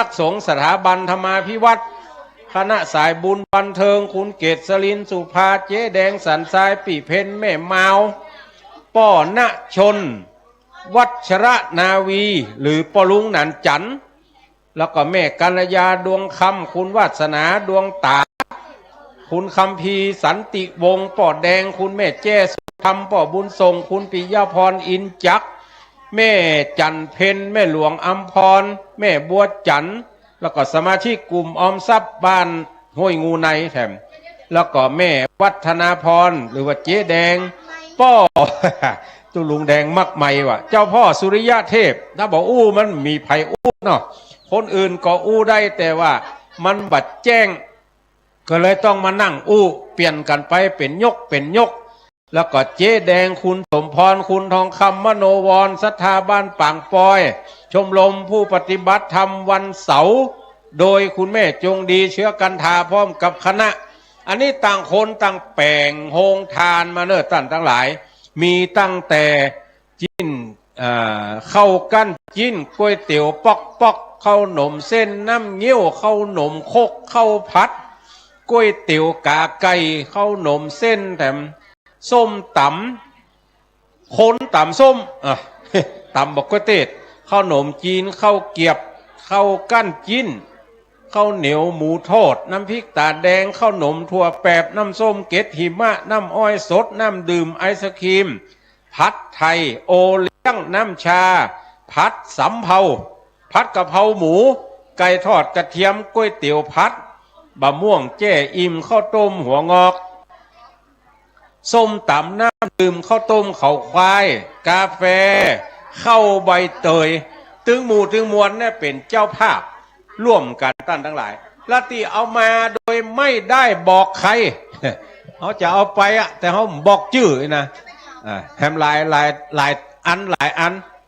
[SPEAKER 2] กสงฆ์สถาบันธรรมาภิวัตรคณะสายบุญบันเทิงคุณเกศลินสุภาเจ๊แดงสันทรายปีเพ็ญแม่เมาป้อณชนวัชระนาวีหรือปอลุงหนันจันแล้วก็แม่กัลยาดวงคำคุณวาสนาดวงตาคุณคำพีสันติวงศ์ป้อแดงคุณแม่แจ้สุธรรมป้อบุญทรงคุณปิยพรอินจักแม่จันเพ็ญแม่หลวงอัมพรแม่บัวจันแล้วก็สมาชิกกลุ่มออมทรัพย์บ้านห้วยงูในแถมแล้วก็แม่วัฒนาพรหรือว่าเจ๊แดงป้อ ตุลุงแดงมักใหม่ว่ะเจ้าพ่อสุริยะเทพถ้าบอกอู้มันมีไผอู้เนาะคนอื่นก็อู้ได้แต่ว่ามันบัดแจ้งก็เลยต้องมานั่งอู้เปลี่ยนกันไปเป็นยกแล้วก็เจ๊แดงคุณสมพรคุณทองคำมโนวรศรัทธาบ้านปางปอยชมรมผู้ปฏิบัติธรรมวันเสาร์โดยคุณแม่จงดีเชื้อกันทาพร้อมกับคณะอันนี้ต่างคนต่างแป่งโฮงทานมาเนิ่นตั้งทั้งหลายมีตั้งแต่จิ้นข้าวกั้นจิ้นก๋วยเตี๋ยวปอกข้าวหนมเส้นน้ำเงี้ยวข้าวหนมคกข้าวผัดก๋วยเตี๋ยวกาไก่ข้าวหนมเส้นแถมส้มตำคนตำส้มตำบอกก๋วยเตี๋ยวข้าวหนมจีนข้าวเกี๊ยบข้าวกั้นจิ้นข้าวเหนียวหมูทอดน้ำพริกตาแดงข้าวหนมถั่วแปบน้ำส้มเกล็ดหิมะน้ำอ้อยสดน้ำดื่มไอศครีมผัดไทยโอเลี้ยงน้ำชาผัดสำเภาผัดกะเพราหมูไก่ทอดกระเทียมก๋วยเตี๋ยวผัดบะม่วงแจ้อิ่มข้าวต้มหัวงอกส้มตำน้ำดื่มข้าวต้มข้าวควายกาแฟข้าวใบเตยตึงหมู่ตึงมวลเนี่ยเป็นเจ้าภาพร่วมกันตั้งหลายละตีเอามาโดยไม่ได้บอกใคร เขาจะเอาไปอะแต่เขาบอกชื่อนะแฮมหลายอัน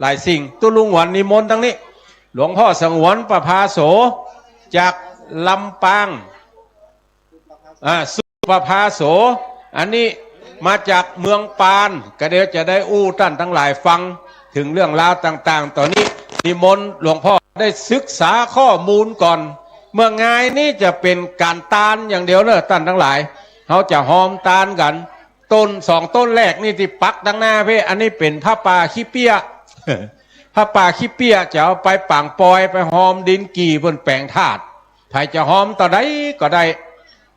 [SPEAKER 2] หลายสิ่งตุลุงหวนนิมนต์ทั้งนี้หลวงพ่อสงวนประภาโสจากลำปางสุประภาโสอันนี้มาจากเมืองปานก็เดี๋ยวจะได้อู้ท่านทั้งหลายฟังถึงเรื่องราวต่างๆตอนนี้นิมนต์หลวงพ่อได้ศึกษาข้อมูลก่อนเมื่อไงนี่จะเป็นการตาลอย่างเดียวเนอะท่านทั้งหลายเขาจะหอมตาลกันต้น2 ต้นแรกนี่ที่ปักดังหน้าเพ่อันนี้เป็นผ้าป่าขี้เปีย ผ้าป่าขี้เปียจะเอาไปป่างปอยไปหอมดินกี่บนแปลงธาตุใครจะหอมต่อใดก็ได้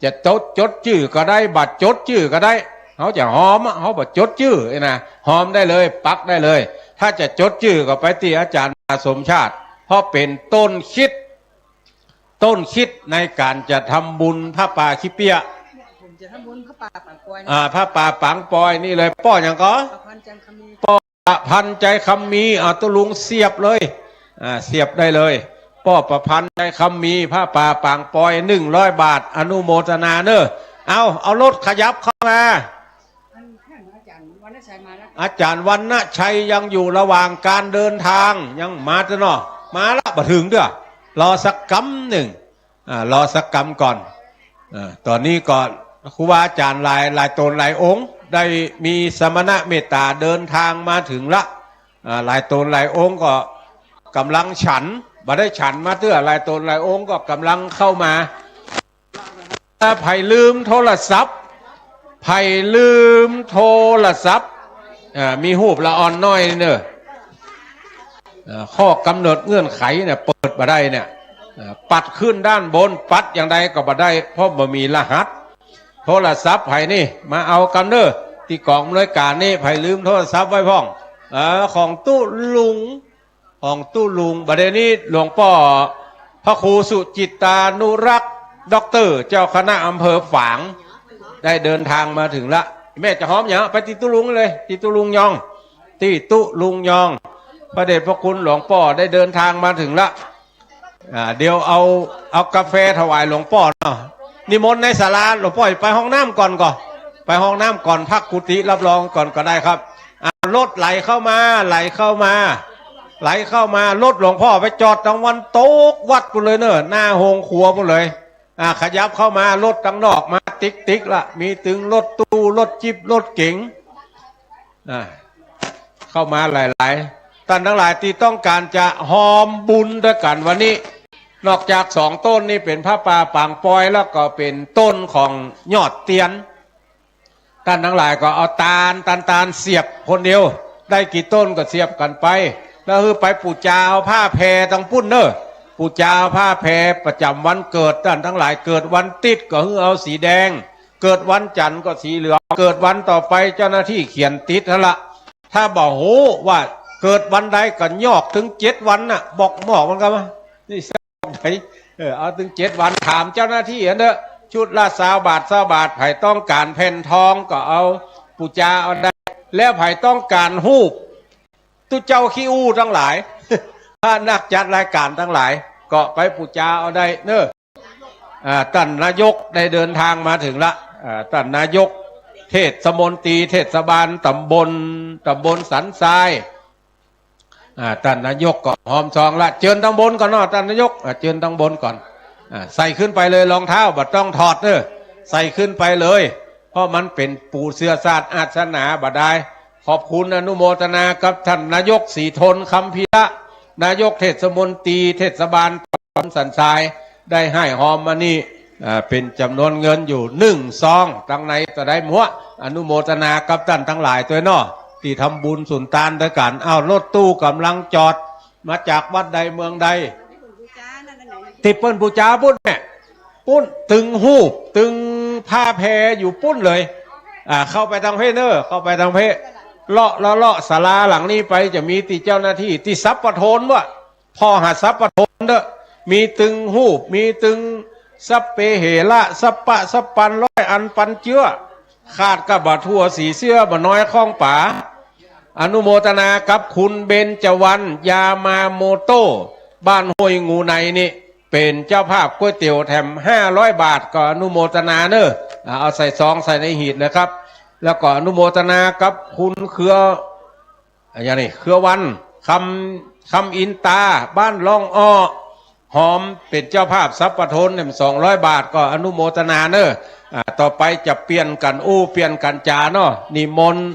[SPEAKER 2] จะจดชื่อก็ได้บัตรจดชื่อก็ได้ เขาจะหอมเขาบอกจดชื่อนะหอมได้เลยปักได้เลย ถ้าจะจดชื่อก็ไปที่อาจารย์สมชาติเพราะเป็นต้นคิดในการจะทำบุญพระป่าขี้เปีย
[SPEAKER 7] ผมจะทำบุญพระป่าปังปอย
[SPEAKER 2] พระป่าปังปอยนี่เลยป้ออย่างก็ป้อประพันธ์ใจคำมีตุลุงเสียบเลยเสียบได้เลยป้อประพันธ์ใจคำมีพระป่าปังปอย100 บาทอนุโมทนาเนอะเอารถขยับเข้ามาอาจารย์วรรณชัยยังอยู่ระหว่างการเดินทางยังมาจะเนาะมาละบ่ถึงเด้อรอสักกำหนึ่งรอสักกำก่อนตอนนี้ก็ครูบาอาจารย์หลายตนหลายองค์ได้มีสมณะเมตตาเดินทางมาถึงละหลายตนหลายองค์ก็กำลังฉันบ่ได้ฉันมาเตื้อหลายตนหลายองค์ก็กำลังเข้ามาถ้าไผ่ลืมโทรศัพท์มีหูบละอ่อนน้อยเนอะข้อกำหนดเงื่อนไขเนี่ยเปิดมาได้เนี่ยปัดขึ้นด้านบนปัดอย่างใดก็บ่ได้เพราะบ่มีรหัสโทรศัพท์ไผ่นี่มาเอากันเด้อที่กองบริการนี่ไผ่ลืมโทรศัพท์ไว้พ่องของตู้ลุงบัดนี้หลวงพ่อพระครูสุจิตานุรักษ์ด็อกเตอร์เจ้าคณะอำเภอฝางได้เดินทางมาถึงละแม่จะหอมอย่างไปติตุลุงเลยติตุลุงยองพระเดชพระคุณหลวงพ่อได้เดินทางมาถึงละเดี๋ยวเอากาแฟถวายหลวงพ่อเนาะนิมนต์ในศาลาหลวงพ่อไปห้องน้ำก่อนไปห้องน้ำก่อนพักกุฏิรับรองก่อนก็ได้ครับรถไหลเข้ามารถหลวงพ่อไปจอดตรงวันโต๊กวัดกูเลยเนอะหน้าโฮงครัวกูเลยขยับเข้ามารถตั้งนอกมาติ๊กละมีถึงรถตู้รถจิ๊บรถเก๋งเข้ามาหลายท่านทั้งหลายที่ต้องการจะหอมบุญด้วยกันวันนี้นอกจาก2 ต้นนี้เป็นพระป่าปางปอยแล้วก็เป็นต้นของยอดเตียนท่านทั้งหลายก็เอาตาลเสียบคนเดียวได้กี่ต้นก็เสียบกันไปแล้วคือไปปูจาเอาผ้าแพรต้องปุ้นเนอะปูจาเอาผ้าแพรประจำวันเกิดท่านทั้งหลายเกิดวันติดก็คือเอาสีแดงเกิดวันจันทร์ก็สีเหลืองเกิดวันต่อไปเจ้าหน้าที่เขียนติดนั่นละถ้าบอกโหว่าเกิดวันใดก็ยอกถึง7 วันน่ะบอกหมอกมันกันมานี่ไหนเอาถึง7 วันถามเจ้าหน้าที่เนอะชุดละ20 บาทไผ่ต้องการแผ่นทองก็เอาปูจาเอาได้แล้วไผ่ต้องการหูบตุเจ้าขี้อู้ทั้งหลายถ้านักจัดรายการทั้งหลายก็ไปปูจาเอาได้เนอะท่านนายกได้เดินทางมาถึงละท่านนายกเทศมนตรีเทศบาลตำบลสันทรายท่านนายกก็หอมซองละเชิญตั้งบนก่อนเนาะท่านนายกเชิญตั้งบนก่อนใส่ขึ้นไปเลยรองเท้าบัดต้องถอดเนอะใส่ขึ้นไปเลยเพราะมันเป็นปูเสื้อศาสตร์อาสนาบัดได้ขอบคุณอนุโมทนากับท่านนายกศรีทนคำพิระนายกเทศมนตรีเทศบาลตำบลสันทรายได้ให้หอมมานี่เป็นจำนวนเงินอยู่1 ซองตั้งในจะได้มัวอนุโมทนากับท่านทั้งหลายตัวเนาะที่ทำบุญสุนทานด้วยกันรถตู้กำลังจอดมาจากวัดใดเมืองใดติดเปิ้นปูจาปุ้นแม่ปุ้นตึงหูบตึงผ้าแพรอยู่ปุ้นเลยเข้าไปทางเพเนอร์เข้าไปทางเพเลาะศาลาหลังนี้ไปจะมีที่เจ้าหน้าที่ที่ซับปะโทนวะพ่อหาซับปะโทนเด้อมีตึงหูบมีตึงซับเปเหระซับปะซับปัน100 อันปันเจื้อขาดกับบะทั่วสีเสื้อบะน้อยข้องป๋าอนุโมทนากับคุณเบญจวรรณยามาโมโต้บ้านห้วยงูในนี่เป็นเจ้าภาพก๋วยเตี๋ยวแถม500 บาทก็อนุโมทนาเนอะเอาใส่ซองใส่ในหีบนะครับแล้วก็อนุโมทนากับคุณเครืออย่างนี้เครือวันคำอินตาบ้านล่องอ้อหอมเป็นเจ้าภาพซับปะทน200 บาทก็อนุโมทนาเนอะต่อไปจะเปลี่ยนกันเปลี่ยนกันจาเนาะนิมนต์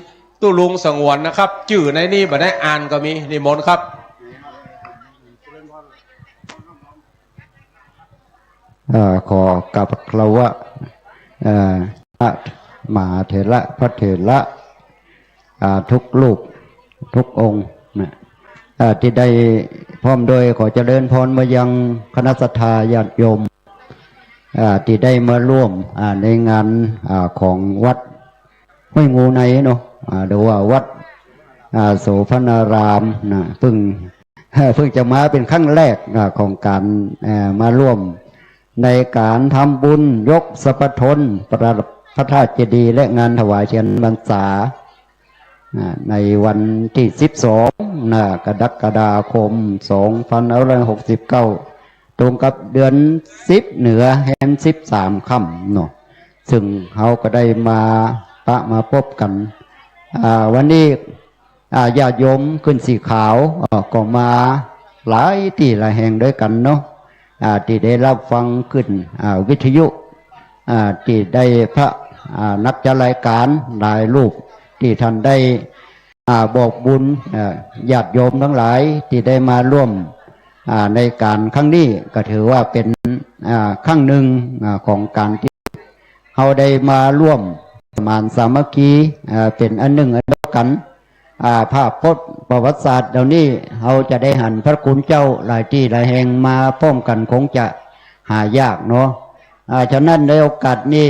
[SPEAKER 2] ตู้ลุงสงวนนะครับจื่อในนี่บัดได้อ่านก็มีนิมนต์ครับ
[SPEAKER 8] ขอกับคารวะมหาเถระพระเถระทุกรูปทุกองค์นะที่ได้พร้อมโดยขอเจริญพรมายังคณะสัตยาญาติโยมที่ได้มาร่วมในงานของวัด ห้วยงูในเนาะหรือว่าวัดโสภณารามนะเพิ่งจะมาเป็นครั้งแรกของการมาร่วมในการทำบุญยกสัพทนประดับพระธาตุเจดีย์และงานถวายเทียนพรรษาในวันที่12กรกฎาคม2569ตรงกับเดือน10เหนือแฮม13ค่ำเนาะซึ่งเขาก็ได้มาพบกันวันนี้ญาติโยมขึ้นสีขาวก็มาหลายที่หลายแห่งด้วยกันเนาะที่ได้รับฟังขึ้นวิทยุที่ได้พระนักจัดรายการหลายรูปที่ท่านได้บอกบุญญาติโยมทั้งหลายที่ได้มาร่วมในการครั้งนี้ก็ถือว่าเป็นครั้งหนึ่งของการที่เราได้มาร่วมสมานสามัคคีเป็นอันหนึ่งอันเดียวกันภาพพจน์ประวัติศาสตร์เหล่านี้เราจะได้หันพระคุณเจ้าหลายที่หลายแห่งมาพร้อมกันคงจะหายากเนาะฉะนั้นในโอกาสนี้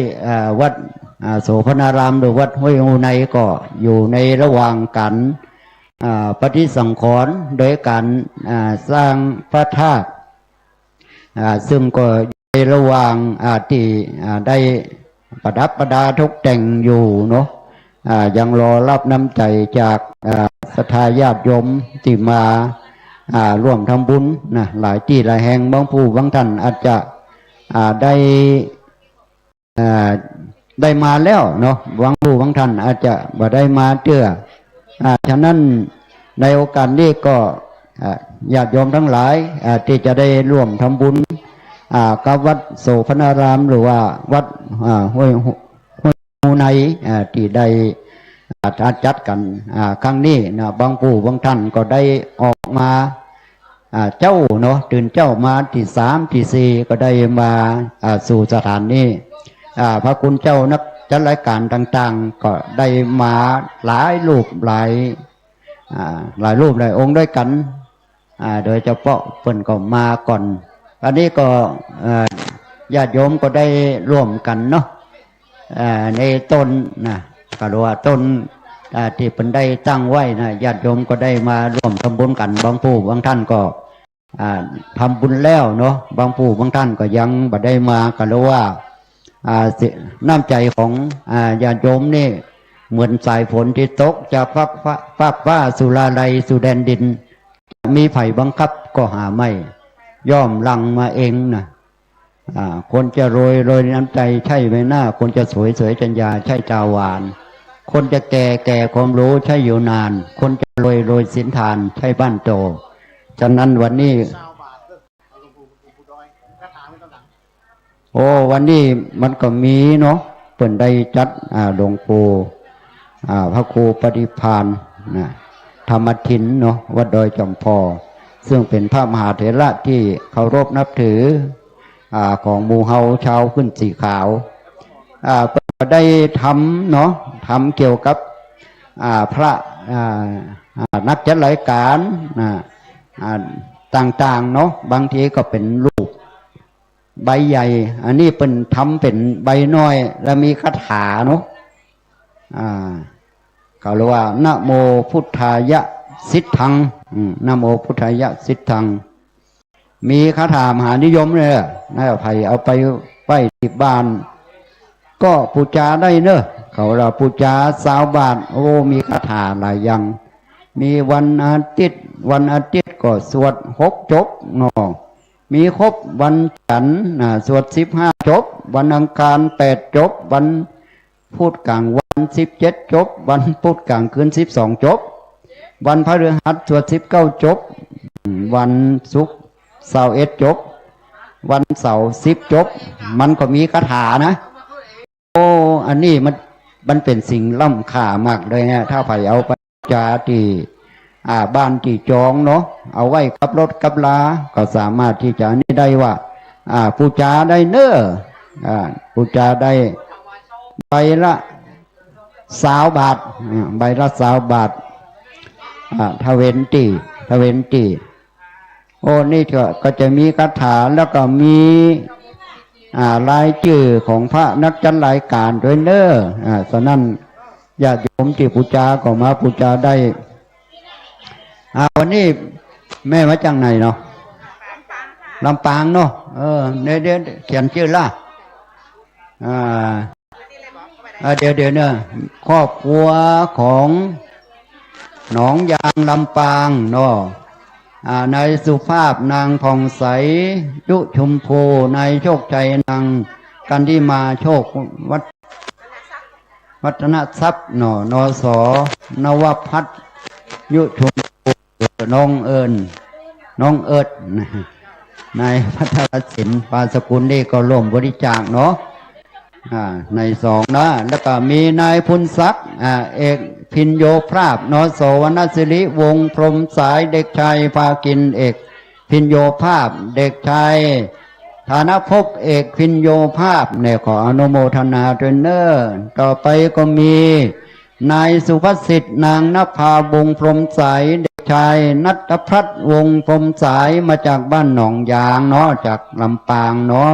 [SPEAKER 8] วัดโสภณารามหรือวัดห้วยงูในก็อยู่ในระหว่างการปฏิสังขรณ์โดยการสร้างพระธาตุซึ่งก็ในระหว่างที่ได้ประดับประดาทุกแต่งอยู่เนาะยังรอรับน้ำใจจากศรัทธาญาติโยมที่มาร่วมทำบุญนะหลายที่หลายแห่งบางผู้บางท่านอาจจะได้มาแล้วเนาะบางผู้บางท่านอาจจะบ่ได้มาเตื้อฉะนั้นในโอกาสนี้ก็ญาติโยมทั้งหลายที่จะได้ร่วมทำบุญกับวัดโสภณารามหรือว่าวัดห้วยงูในที่ได้จัดกันครั้งนี้นะบางผู้บางท่านก็ได้ออกมาเจ้าเนาะตื่นเจ้ามาที่3ที่4ก็ได้มาสู่สถานนี้พระคุณเจ้านักจัดรายการต่างๆก็ได้มาหลายรูปหลายรูปหลายองค์ด้วยกันโดยเฉพาะเพิ่นก็มาก่อนอันนี้ก็ญาติโยมก็ได้ร่วมกันเนาะในต้นนะก็เรียกว่าต้นที่เพิ่นได้ตั้งไว้นะญาติโยมก็ได้มาร่วมทำบุญกันบางผู้บางท่านก็ทำบุญแล้วเนาะบางผู้บางท่านก็ยังบ่ได้มาก็เรียกว่าน้ำใจของญาติโยมนี่เหมือนสายฝนที่ตกจากฟากฟ้าสู่ลาไลสู่แดนดินมีไผ่บังคับก็หาไม่ย่อมลังมาเองนะคนจะโรยน้ำใจใช่ไหมหน้าคนจะสวยจัญญาใช่จาวานคนจะแก่ความรู้ใช่อยู่นานคนจะโรยสินทานใช่บ้านโตฉะนั้นวันนี้วันนี้มันก็มีเนาะเปิ่นได้จัดหลวงปู่พระครูปฏิภาณธรรมทินเนาะวัดดอยจอมพอซึ่งเป็นพระมหาเถระที่เคารพนับถือของหมู่เฮาชาวขึ้นสีขาวได้ทำเนาะทำเกี่ยวกับพระนักจัดรายการต่างๆเนาะบางทีก็เป็นรูปใบใหญ่อันนี้เป็นทำเป็นใบน้อยแล้วมีคาถาเนาะเขาเรียกว่านะโมพุทธายะสิทธังนะโมพุทธายะสิทธังมีคาถามหานิยมเลยนะไผ่เอาไปไว้ที่บ้านก็ปูจาได้เนอะเขาเราปูจา20 บาทมีคาถาหลายอย่างมีวันอาทิตย์ก็สวด6 จบเนาะมีครบวันจันทร์สวด15 จบวันอังคาร8 จบวันพุธกลางวัน17 จบวันพุธกลางคืน12 จบวันพฤหัสสวด19 จบวันศุกร์21 จบวันเสาร์10 จบมันก็มีคาถานะอันนี้มันเป็นสิ่งล้ำค่ามากเลยนะถ้าใครเอาไปจาที่บ้านที่จองเนาะเอาไว้กับรถกับลาก็สามารถที่จะนี่ได้ว่าปูจาได้เนอะปูจาได้ใบละ20 บาทใบละ20 บาททเวนตีนี่ก็จะมีคาถาแล้วก็มีรายชื่อของพระนักจัดรายการด้วยเนอะฉะนั้น ญาติโยมที่ปูจาก็มาปูจาได้วันนี้แม่มาจากไหนเนาะลำปางเนาะเดี๋ยวเขียนชื่อล่ะเดี๋ยวเนี่ยครอบครัวของหนองยางลำปางเนาะนายสุภาพนางผ่องใสยุชมพูนายโชคชัยนางกันที่มาโชควัฒนทรัพย์เนาะนสนวพัฒน์ยุชมพูน้องเอิญนายพัทรศิลป์ปาสกุลนี่ก็ร่วมบริจาคเนาะในสองนะแล้วก็มีนายพุนศักดิ์เอกพินโยภาพนสวรรณศิริวงศ์พรหมสายเด็กชายภากินเอกพินโยภาพเด็กชายฐานภพเอกพินโยภาพเนี่ยขออนุโมทนาด้วยเนอต่อไปก็มีนายสุภสิทธิ์นางนภาวงศ์พรหมสายเด็กชายนัทพัฒน์วงศ์พรหมสายมาจากบ้านหนองยางเนาะจากลำปางเนาะ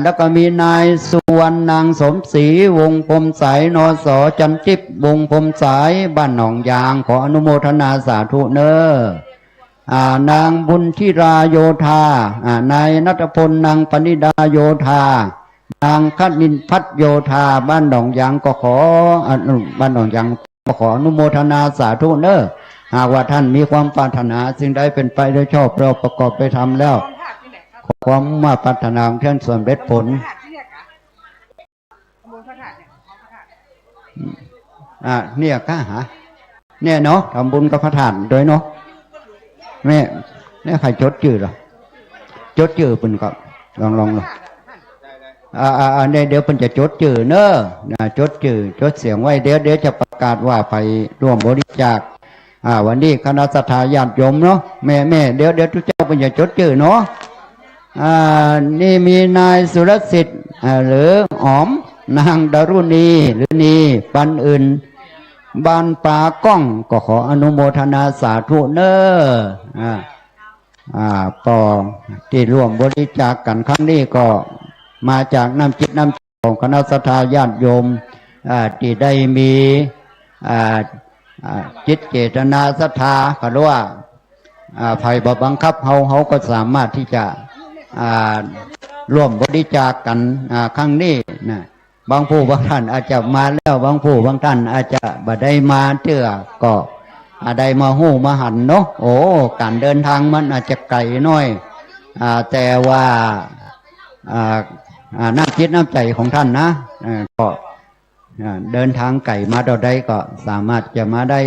[SPEAKER 8] แล้วก็มีนายสุวรรณนางสมศรีวงศ์พรหมสายนสจันทิพย์วงศ์พรหมสายบ้านหนองยางขออนุโมทนาสาธุเนอนางบุญธิราโยธานายณัฐพลนางปณิดาโยธานางคณินพัฒโยธาบ้านหนองยางก็ขอบ้านหนองยางก็ขออนุโมทนาสาธุเนอหากว่าท่านมีความปรารถนาสิ่งใดเป็นไปโดยชอบเราประกอบไปทำแล้วความมาปรารถนาของท่านส่วนเบ็ดผลเนี่ยข้าหาเนี่ยเนาะทำบุญกับพระธาตุโดยเนาะแม่เนี่ยใครจดชื่อหรอจดชื่อเป็นก็ลองเลยเนี่ยเดี๋ยวเป็นจะจดชื่อเนอะจดชื่อจดเสียงไว้เดี๋ยวจะประกาศว่าไปร่วมบริจาควันนี้คณะสัตยาญาติโยมเนาะแม่เดี๋ยวทุกเจ้าเป็นจะจดชื่อเนาะนี่มีนายสุรสิทธิ์หรืออ๋อมนางดารุณีหรือนีปันอื่นบ้านป่าก้องก็ขออนุโมทนาสาธุเนอก็ที่ร่วมบริจาคกันครั้งนี้ก็มาจากน้ำจิตน้ำใจของคณะสัตยาญาติโยมที่ได้มีจิตเจตนาศรัทธาก็รู้ว่าภัยบังคับเขาก็สามารถที่จะร่วมบริจาคกันครั้งนี้นะบางผู้บางท่านอาจจะมาแล้วบางผู้บางท่านอาจจะบ่ได้มาเตื้อก็ได้มาหู้มาหันเนาะการเดินทางมันอาจจะไกลน้อยแต่ว่าน้ำจิตน้ำใจของท่านนะก็เดินทางไกลมาเราได้ก็สามารถจะมาได้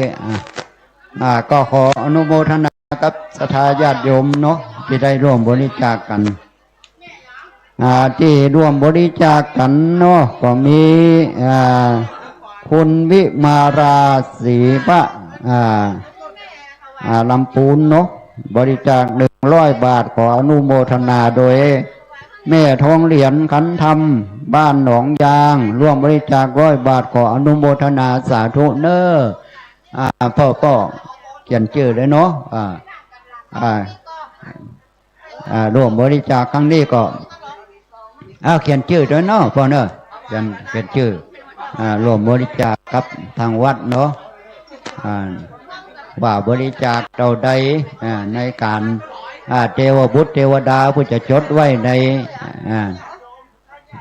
[SPEAKER 8] ก็ขออนุโมทนากับศรัทธาญาติโยมเนาะที่ได้ร่วมบริจาคกันที่ร่วมบริจาคกันเนาะก็มีคุณวิมาราศรีพระลำปูนเนาะบริจาค100 บาทขออนุโมทนาโดยแม่ทองเหรียญขันธรรมบ้านหนองยางร่วมบริจาค100 บาทขออนุโมทนาสาธุเนอพ่อก็เขียนชื่อเลยเนาะร่วมบริจาคครั้งนี้ก็เขียนชื่อด้วยเนาะพ่อเนอะเขียนชื่อร่วมบริจาคกับทางวัดเนาะว่าบริจาคเราใดในการเทวบุตรเทวดาผู้จะจดไว้ใน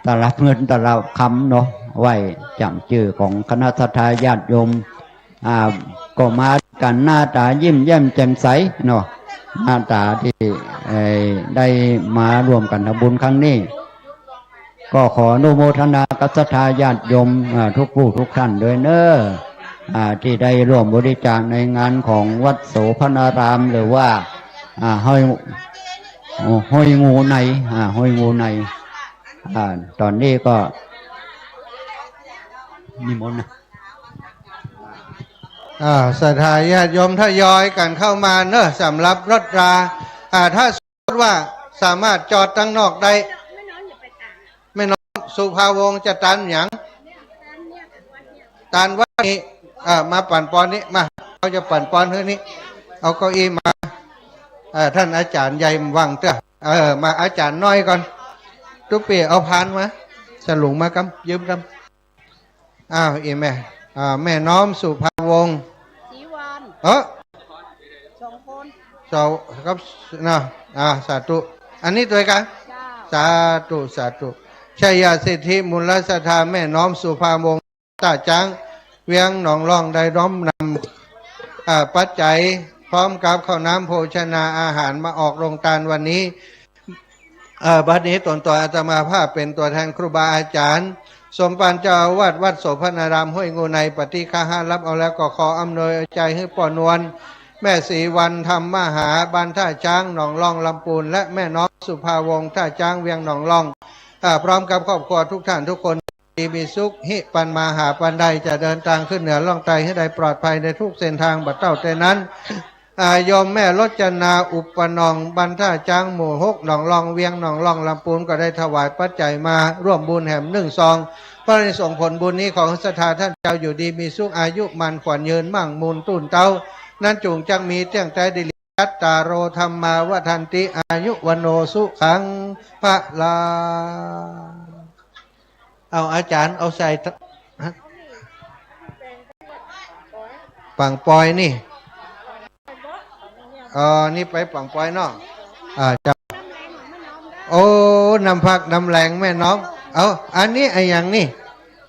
[SPEAKER 8] ตลับเงินตลับคำเนาะไว้จำชื่อของคณะสัตยาญาติโยมก็มากันหน้าตายิ้มแย้มแจ่มใสเนาะหน้าตาที่ได้มาร่วมกันทำบุญครั้งนี้ก็ขออนุโมทนากับศรัทธาญาติโยมทุกผู้ทุกท่านโดยเนอที่ได้ร่วมบริจาคในงานของวัดโสภณารามหรือว่าห้อยงูในห้อยงูในตอนนี้ก็นิมนต์นะ
[SPEAKER 3] ศรัทธาญาติโยมทยอยกันเข้ามาเนอะสำหรับรถราถ้าสมมติว่าสามารถจอดตั้งนอกได้ไม่น้องสุภาวงศ์จะตันหยังตันว่านี้มาปั่นปอนนี้มาเขาจะปั่นปอนเท่านี้เอาเก้าอี้มาท่านอาจารย์ใหญ่ว่างเถอะมาอาจารย์น้อยก่อนทุกปีเอาพานมาสลุงมากำยืมกำอีแม่ แม่น้อมสุภาวงศ์
[SPEAKER 6] สีวัน 2 คน
[SPEAKER 3] เจ้าครับนะสาธุอันนี้ตัวกัน
[SPEAKER 6] เจ้า
[SPEAKER 3] สาธุชัยยาสิทธิมูลสถาแม่น้อมสุภาวงศ์ตาจังเวียงหนองร่องได้ร้อมนำปัจจัยพร้อมกับข้าวน้ำโภชนาอาหารมาออกโรงทานวันนี้บัดนี้ตนตัวอาตมาภาพเป็นตัวแทนครูบาอาจารย์สมปันเจ้าอาวาสวัดโสภณารามห้วยงูในปฏิฆาหารับเอาแล้วก็ขออำนวยใจให้ป่อนวลแม่ศรีวันธรรมมหาบ้านท่าช้างหนองล่องลำปูนและแม่น้องสุภาวงศ์ท่าช้างเวียงหนองล่องพร้อมกับครอบครัวทุกท่านทุกคนมีสุขหิปันมาหาปันใดจะเดินทางขึ้นเหนือล่องไตให้ได้ปลอดภัยในทุกเส้นทางบัดเต้าแต่นั้นโยมแม่รจนาอุปนองบันท่าจ้างหมู่หกหนองลองเวียงหนองลองลำปูนก็ได้ถวายปัจจัยมาร่วมบุญแห่ม1 ซองพระนิสงส์ผลบุญนี้ของศรัทธาท่านเจ้าอยู่ดีมีสุขอายุมันขวัญยืนมั่งมูลตุนเต้านั้นจุงจังมีเที่ยงใจดิลิยัตตาโรธรรมาวทันติอายุวโนสุขังพระลาเอาอาจารย์เอาใส่ปังปอยนี่นี่ไปปังปอยเนาะจ้าโอ้นำผักนำแรงแม่น้องเอาอันนี้ไอ้อย่างนี่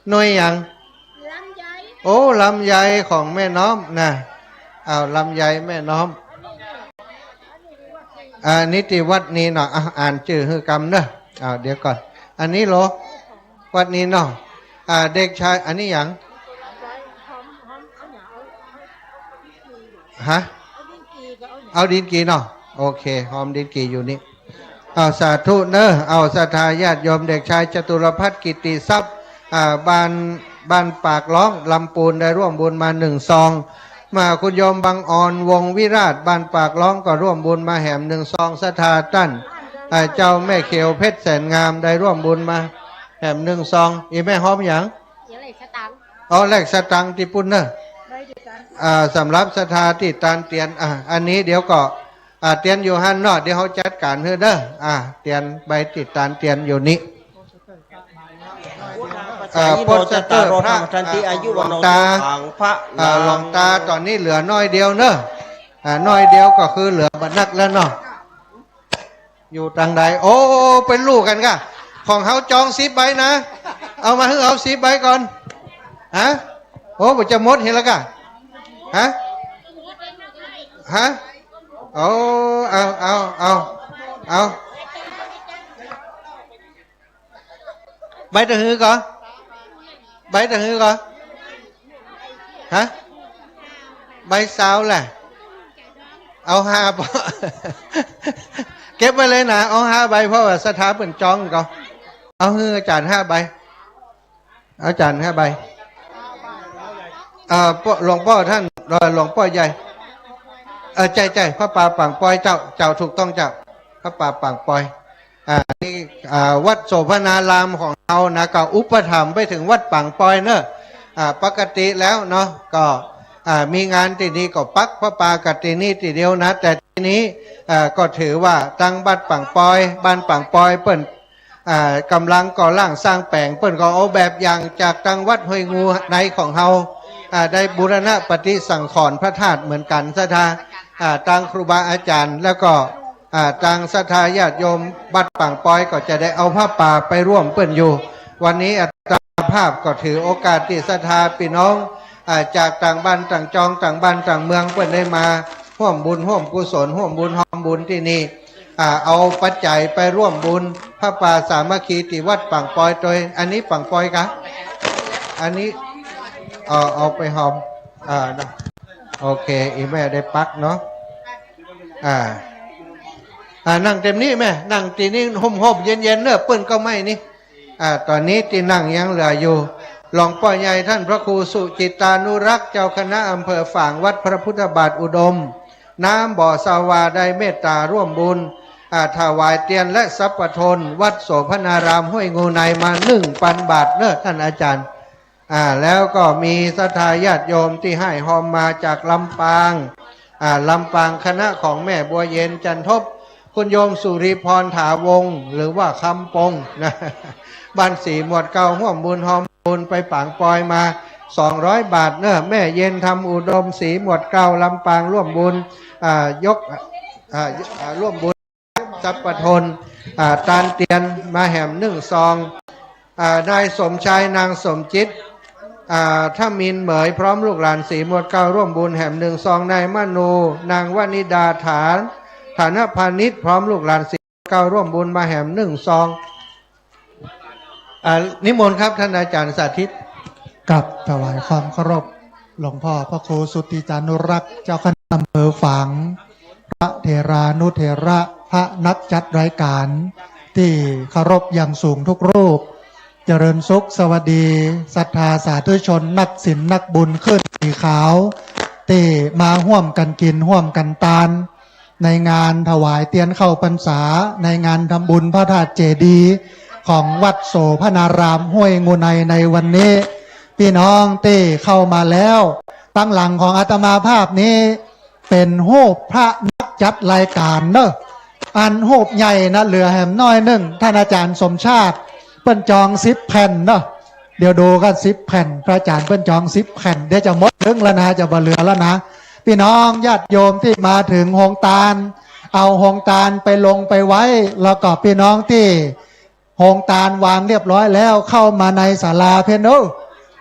[SPEAKER 3] หน่วยอย่าง
[SPEAKER 6] ลำไย
[SPEAKER 3] โอ้ลำไยของแม่น้อมนะเอาลำไยแม่น้อมนิติวัดนี้เนาะอ่านชื่อคือกรรมเนอะเดี๋ยวก่อนอันนี้โลวัดนี้เนาะเด็กชายอันนี้อย่างฮะเอาดินกีเนาะโอเคหอมดินกีอยู่นี่เอาสาธุเนอะเอาศรัทธาญาติโยมเด็กชายจตุรพัฒน์กิติทรัพย์บ้านปากล้องลำปูนได้ร่วมบุญมา1 ซองมาคุณโยมบางอ่อนวงวิราชบ้านปากล้องก็ร่วมบุญมาแหม1 ซองศรัทธาตั้นเจ้าแม่เขียวเพชรแสนงามได้ร่วมบุญมาแหม1 ซองอีแม่หอมอย่าง
[SPEAKER 6] เดี๋ยวเลยสตังค์
[SPEAKER 3] แลกสตังค์ที่ปุ่นเนอะสำหรับศรัทธาที่ตานเตียนอันนี้เดี๋ยวก็เตียนอยู่หันเนาะเดี๋ยวเขาจัดการให้เด้อเตียนใบติดตานเตียนอยู่นี้โปสเตอร์พระหลวงตาหลวงตาตอนนี้เหลือน้อยเดียวเนอะน้อยเดียวก็คือเหลือบัดนักแล้วเนาะอยู่ทางใดโอ้เป็นลูกกันก่ะของเขาจอง10 ใบนะเอามาให้เอา10 ใบก่อนฮะโอ้จะหมดเห็นแล้วก่ะฮะโอ้เอาใบตะหือก่อนใบตะหือก่อนฮะใบสาวแหละเอา5 เก็บไปเลยนะเอา5 ใบเพราะว่าสถาเป็นจองก่อนเอาให้อาจารย์5 ใบอาจารย์5 ใบหลวงพ่อท่านหลวงพ่อใหญ่ใจพระป่าปังปอยเจ้าถูกต้องเจ้าพระป่าปังปอยนี่วัดโสภณารามของเรานะก็อุปถัมภ์ไปถึงวัดปังปอยเนอะปกติแล้วเนาะก็มีงานที่นี้ก็ปักพระป่ากตินี้ทีเดียวนะแต่ทีนี้ก็ถือว่าตั้งบ้านปังปอยบ้านปังปอยเปิ้นกำลังก่อร่างสร้างแปลงเปิ้นก็เอาแบบอย่างจากตังวัดห้วยงูในของเราได้บูรณะปฏิสังขรณ์พระธาตุเหมือนกันศรัทธาตังครูบาอาจารย์แล้วก็ตังศรัทธาญาติโยมบัดปังปอยก็จะได้เอาผ้าป่าไปร่วมเปิ้นอยู่วันนี้อัตภาพก็ถือโอกาสที่ศรัทธาพี่น้องจากต่างบ้านต่างจองต่างบ้านต่างเมืองเปิ้นได้มาร่วมบุญร่วมกุศลร่วมบุญร่วมบุญที่นี่เอาปัจจัยไปร่วมบุญผ้าป่าสามัคคีที่วัดปังปอยโดยอันนี้ปังปอยกะอันนี้เอาไปหอมโอเคอีแม่ได้ปักเนาะนั่งเต็มนี้แม่นั่งตีนี้ห่มเย็นเนอะเปิ้นก็ไม่นี่ตอนนี้ที่นั่งยังเหลืออยู่หลวงพ่อใหญ่ท่านพระครูสุจิตานุรักษ์เจ้าคณะอำเภอฝางวัดพระพุทธบาทอุดมน้ำบ่อสาวาได้เมตตาร่วมบุญถวายเตียนและสัพพทนวัดโสภณารามห้วยงูในมา1,000 บาทเนอะท่านอาจารย์แล้วก็มีศรัทธาญาติโยมที่ให้หอมมาจากลำปางคณะของแม่บัวเย็นจันทบคุณโยมสุริพรถาวงศ์หรือว่าคำปงนะบ้านสีหมวดเก่าห่วมบุญหอมบุญไปปางปอยมา 200 บาทเนอะแม่เย็นทำอุดมศรีหมวดเก้าลำปางร่วมบุญยกร่วมบุญจับประทนตาลเตียนมาแหม1 ซองนายสมชายนางสมจิตถ้ามินเหมยพร้อมลูกหลานสีหมวดเก้าร่วมบุญแหม1 ซองนายมนูนางวนิดาฐานพาณิชย์พร้อมลูกหลานสีเก้าร่วมบุญมาแหม1 ซองนิมนต์ครับท่านอาจารย์สาธิต
[SPEAKER 9] กับถวายความเคารพหลวงพ่อพระครูสุติจานุรักษ์เจ้าคณะอำเภอฝางพระเถรานุเถระพระนักจัดรายการที่เคารพอย่างสูงทุกรูปเจริญสุขสวัสดีศรัทธาสาธุชนนักศีลนักบุญขึ้นสีขาวที่มาห่วมกันกินห่วมกันตานในงานถวายเตียนเข้าพรรษาในงานทำบุญพระธาตุเจดีย์ของวัดโสพนารามห้วยงูในวันนี้พี่น้องที่เข้ามาแล้วตั้งหลังของอาตมาภาพนี้เป็นรูปพระนักจัดรายการเนอะอันรูปใหญ่นะเหลือแหมน้อยหนึ่งท่านอาจารย์สมชาติเปิ้นจอง10 แผ่นเนอะเดี๋ยวดูกัน10 แผ่นพระอาจารย์เปิ้นจอง10 แผ่นเดี๋ยวจะหมดเรื่องแล้วนะจะบ่เหลือแล้วนะพี่น้องญาติโยมที่มาถึงโฮงตาลเอาโฮงตาลไปลงไปไว้แล้วก็พี่น้องที่โฮงตาลวางเรียบร้อยแล้วเข้ามาในศาลาเพนโน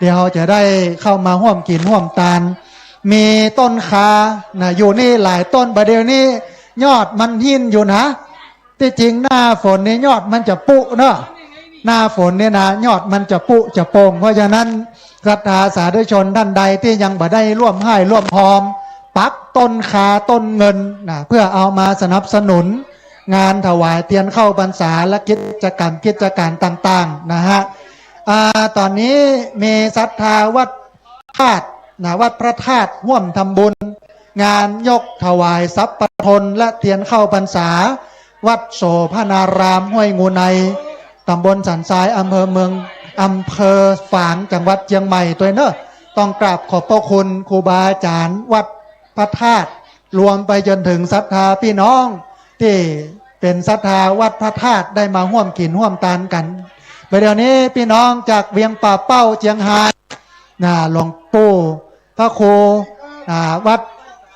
[SPEAKER 9] เดี๋ยวจะได้เข้ามาห่วมกินห่วมตาลมีต้นคาอยู่นี่หลายต้นประเดี๋ยวนี้ยอดมันหินอยู่นะที่จริงหน้าฝนนี่ยอดมันจะปุเนาะหน้าฝนเนี่ยนะยอดมันจะปุจะโป่งเพราะฉะนั้นศรัทธาสาธุชนท่านใดที่ยังบ่ได้ร่วมให้ร่วมพร้อมปักต้นคาต้นเงินนะเพื่อเอามาสนับสนุนงานถวายเตียนเข้าพรรษาและกิจการต่างๆนะฮะตอนนี้มีศรัทธาวัดธาตุวัดพระธาตุร่วมทำบุญงานยกถวายทรัพย์ประทนและเทียนเข้าพรรษาวัดโสพนารามห้วยงูในตำบลสันทรายอำเภอเมืองอำเภอฝางจังหวัดเชียงใหม่ตัวเนอะต้องกราบขอบพระคุณครูบาอาจารย์วัดพระธาตุรวมไปจนถึงศรัทธาพี่น้องที่เป็นศรัทธาวัดพระธาตุได้มาร่วมกินร่วมทานกันเดี๋ยวนี้พี่น้องจากเวียงป่าเป้าเจียงไฮ้หลวงปู่พระครูวัด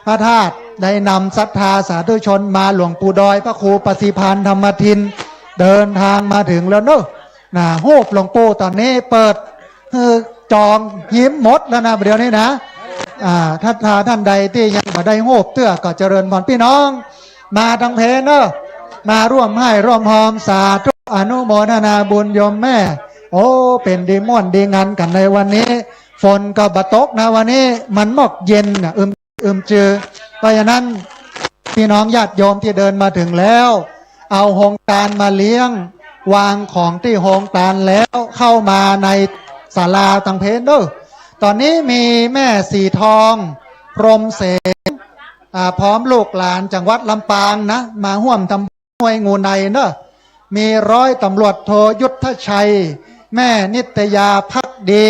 [SPEAKER 9] พระธาตุได้นำศรัทธาสาธุชนมาหลวงปู่ดอยพระครูปฏิภาณธรรมทินเดินทางมาถึงแล้วเนอะโฮบหลวงปู่ตอนนี้เปิดจองยิ้มหมดแล้วนะเดี๋ยวนี้นะท่านใดที่ยังมาได้โฮบเตื้อก็เจริญพรพี่น้องมาทั้งเพเนอะมาร่วมให้ร่วมหอมสาธุอนุโมทนาบุญโยมแม่โอ้เป็นดีม่วนดีงานกันในวันนี้ฝนก็บตกนะวันนี้มันหมอกเย็นจือเพราะฉะนั้นพี่น้องญาติโยมที่เดินมาถึงแล้วเอาโฮงตาลมาเลี้ยงวางของที่โฮงตาลแล้วเข้ามาในศาลาตังเพนเด้อตอนนี้มีแม่สีทองพรหมเสนพร้อมลูกหลานจังหวัดลำปางนะมาห่วมทำห้วยงูในเนอะมีร้อยตำรวจโทยุทธชัยแม่นิตยาพักดี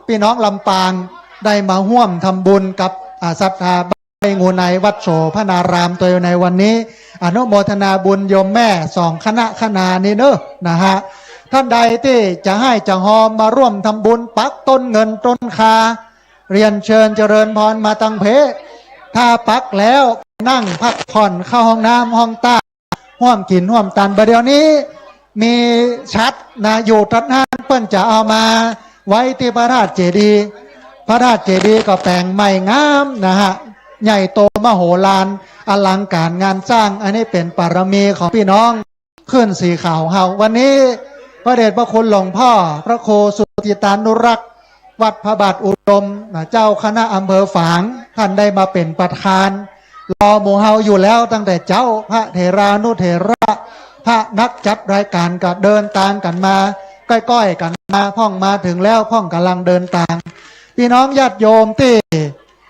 [SPEAKER 9] พี่น้องลำปางได้มาห่วมทำบุญกับศรัทธาห้วยงูในวัดโสพนารามตัวในวันนี้อนุโมทนาบุญโยมแม่2 คณะนี้เนอะนะฮะท่านใดที่จะให้จะหอมมาร่วมทำบุญปักต้นเงินต้นคาเรียนเชิญเจริญพรมาตังเพถ้าปักแล้วนั่งพักผ่อนเข้าห้องน้ำห้องใต้ห่วมกินห่วมตันประเดี๋ยวนี้มีชัดอยู่ทัดห้านเปิ้นจะเอามาไว้ที่พระธาตุเจดีย์พระธาตุเจดีย์ก็แปลงใหม่งามนะฮะใหญ่โตมโหฬารอลังการงานสร้างอันนี้เป็นปารมีของพี่น้องขึ้นสีขาวเฮาวันนี้พระเดชพระคุณหลวงพ่อพระโคสุติตานุรักษ์วัดพระบาทอุดมเจ้าคณะอำเภอฝางท่านได้มาเป็นประธานรอหมู่เฮาอยู่แล้วตั้งแต่เจ้าพระเถรานุเถระพระนักจัดรายการก็เดินตามกันมาก้อยๆกันมาพ่องมาถึงแล้วพ่องกำลังเดินตามพี่น้องญาติโยมที่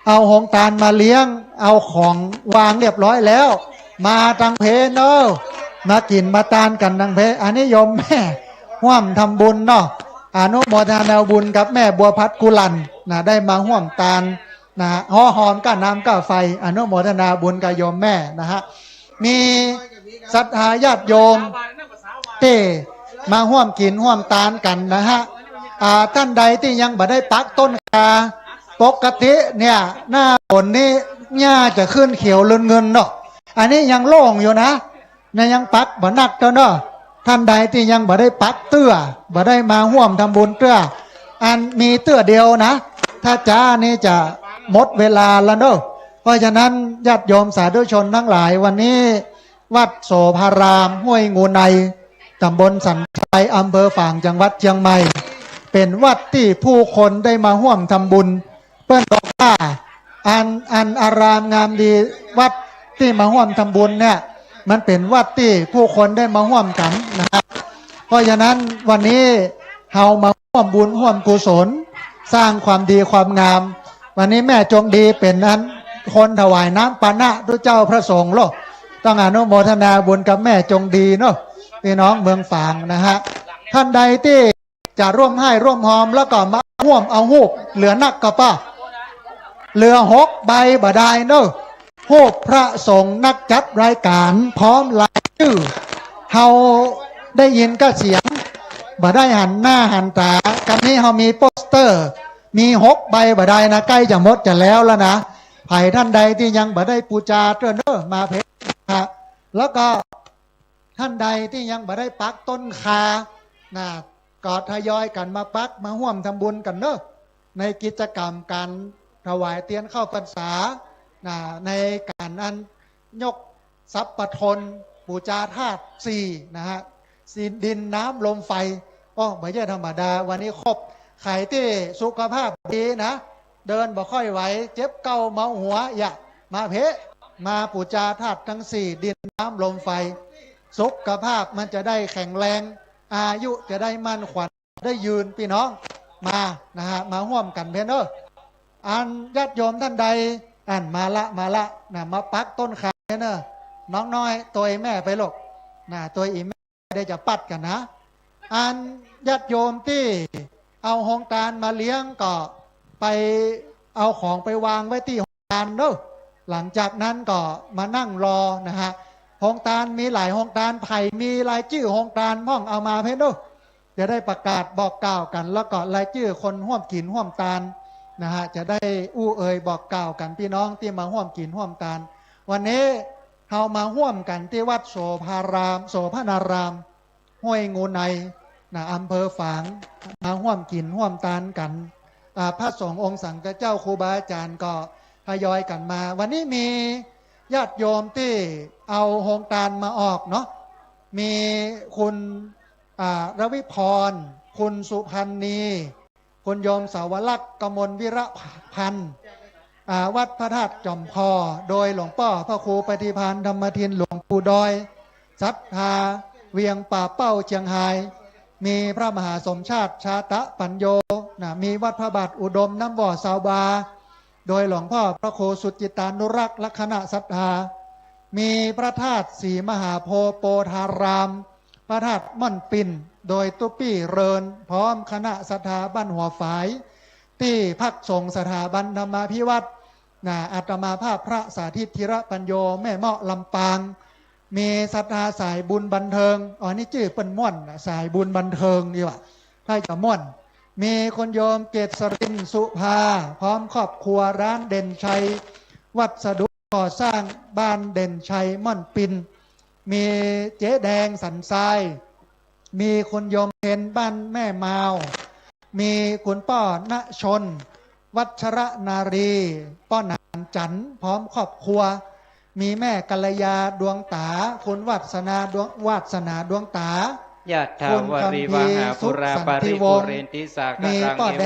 [SPEAKER 9] เอาหงตาลมาเลี้ยงเอาของวางเรียบร้อยแล้วมาตังเพเนอะมากินมาตานกันตังเพอันนี้โยมแม่ห่วมทำบุญเนาะอนุโมทนาบุญกับแม่บัวพัดกุลันได้มาห่วมตาลห่อหอมก้าน้ำก้าไฟอนุโมทนาบุญกับโยมแม่นะฮะมีศรัทธาญาติโยมที่มาห่วมกินห่วมตานกันนะฮะ ท่านใดที่ยังบ่ได้ปักต้นคาปกติเนี่ยหน้าฝนนี่หญ้าจะขึ้นเขียวเลือนเงินเนาะอันนี้ยังโล่งอยู่นะเนี่ยยังปักบ่นักเจ้าเนาะท่านใดที่ยังบ่ได้ปักเตื้อบ่ได้มาร่วมทำบุญเตื้ออันมีเตื้อเดียวนะถ้าจ้านี่จะหมดเวลาแล้วเนาะเพราะฉะนั้นญาติโยมสาธุชนทั้งหลายวันนี้วัดโสภารามห้วยงูในตำบลสันทรายอำเภอฝางจังหวัดเชียงใหม่เป็นวัดที่ผู้คนได้มาร่วมทำบุญเพื่อนบอกว่าอันอารามงามดีวัดที่มาร่วมทำบุญเนี่ยมันเป็นวัดที่ผู้คนได้มาร่วมกันนะครับเพราะฉะนั้นวันนี้เฮามาร่วมบุญร่วมกุศลสร้างความดีความงามวันนี้แม่จงดีเป็นนั้นคนถวายน้ำปานะด้วยเจ้าพระสงฆ์โลกต้องอนุโมทนาบุญกับแม่จงดีเนาะพี่น้องเมืองฝางนะฮะท่านใดที่จะร่วมให้ร่วมหอมแล้วก็มาร่วมเอาหูกเหลือนักก็ป้าเหลือ6 ใบบดายเนาะหูกพระสงฆ์นักจัดรายการพร้อมรายชื่อเฮาได้ยินก็เสียงบ่ได้หันหน้าหันตากันนี้เฮามีโปสเตอร์มี6 ใบบดายนะใกล้จะหมดจะแล้วนะไผ่ท่านใดที่ยังบ่ได้ปูจาเนอะมาเพชรแล้วก็ท่านใดที่ยังบ่ได้ปักต้นคานะก็ทยอยกันมาปักมาร่วมทำบุญกันเนอะในกิจกรรมการถวายเทียนเข้าพรรษานะในการนั้นยกทรัพย์ปทนปูจาธาตุ4นะฮะดินน้ำลมไฟไม่ใช่ธรรมดาวันนี้ครบใครที่สุขภาพดีนะเดินบ่ค่อยไหวเจ็บเก้าเมาหัวอย่ามาเพะมาปูจาธาตุทั้ง4ดินน้ำลมไฟสุขภาพมันจะได้แข็งแรงอายุจะได้มั่นขวัญได้ยืนพี่น้องมานะฮะมาร่วมกันเพนเนอร์อันญาติโยมท่านใดมาละนะมาปักต้นขาเพนเนอร์น้องน้อยตัวแม่ไปหลกนะตัวอีแม่ได้จะปัดกันนะอันญาติโยมที่เอาหงตาลมาเลี้ยงก็ไปเอาของไปวางไว้ที่หงตาลเนอะหลังจากนั้นก็มานั่งรอนะฮะหงตาลมีหลายหงตาลไผ่มีรายชื่อหงตาลม่องเอามาเพนเนอะจะได้ประกาศบอกกล่าวกันแล้วก็รายชื่อคนร่วมกินร่วมตาลนะฮะจะได้อู้เอ่ยบอกกล่าวกันพี่น้องที่มาร่วมกินร่วมตาลวันนี้เรามาร่วมกันที่วัดโสภานารามห้วยงูในนะอำเภอฝางมาร่วมกินร่วมตาลกันพระสงฆ์องค์สังฆเจ้าครูบาอาจารย์ก็ทยอยกันมาวันนี้มีญาติโยมที่เอาโฮงตาลมาออกเนาะมีคุณรวิพรคุณสุพันนีคุณโยมสาวลักษณ์กมลวิระพันธ์วัดพระธาตุจอมพอโดยหลวงพ่อพระครูปฏิภาณธรรมทินหลวงปู่ดอยศรัทธาเวียงป่าเป้าเชียงไฮ้มีพระมหาสมชาติชาตะปัญโยมีวัดพระบาทอุดมน้ำบ่อสาวบาโดยหลวงพ่อพระโคสุจิตานุรักษ์และคณะศรัทธามีพระธาตุศรีมหาโพธิ์โปธารามพระธาตุม่อนปิ่นโดยตุปี้เรินพร้อมคณะศรัทธาบ้านหัวฝายที่พักสงฆ์สถาบันธรรมาภิวัตรอาตมาภาพพระสาธิตธิระปัญโยแม่เมาะลำปางมีศรัทธาสายบุญบันเทิงนี่ชื่อเป็นม่วนสายบุญบันเทิงดีว่าถ้าจะม่วนมีคนโยมเกษรินสุภาพร้อมครอบครัวร้านเด่นชัยวัสดุก่อสร้างบ้านเด่นชัยม่อนปินมีเจ๊แดงสันทรายมีคุณโยมเพนบ้านแม่มาวมีคุณป้อณชนวัชระนารีป้อนานจันพร้อมครอบครัวมีแม่กัลยาดวงตาคุณวัฒนาดวงตายะถาวาริวหาปุราปาริปุเรนติสากรังเอ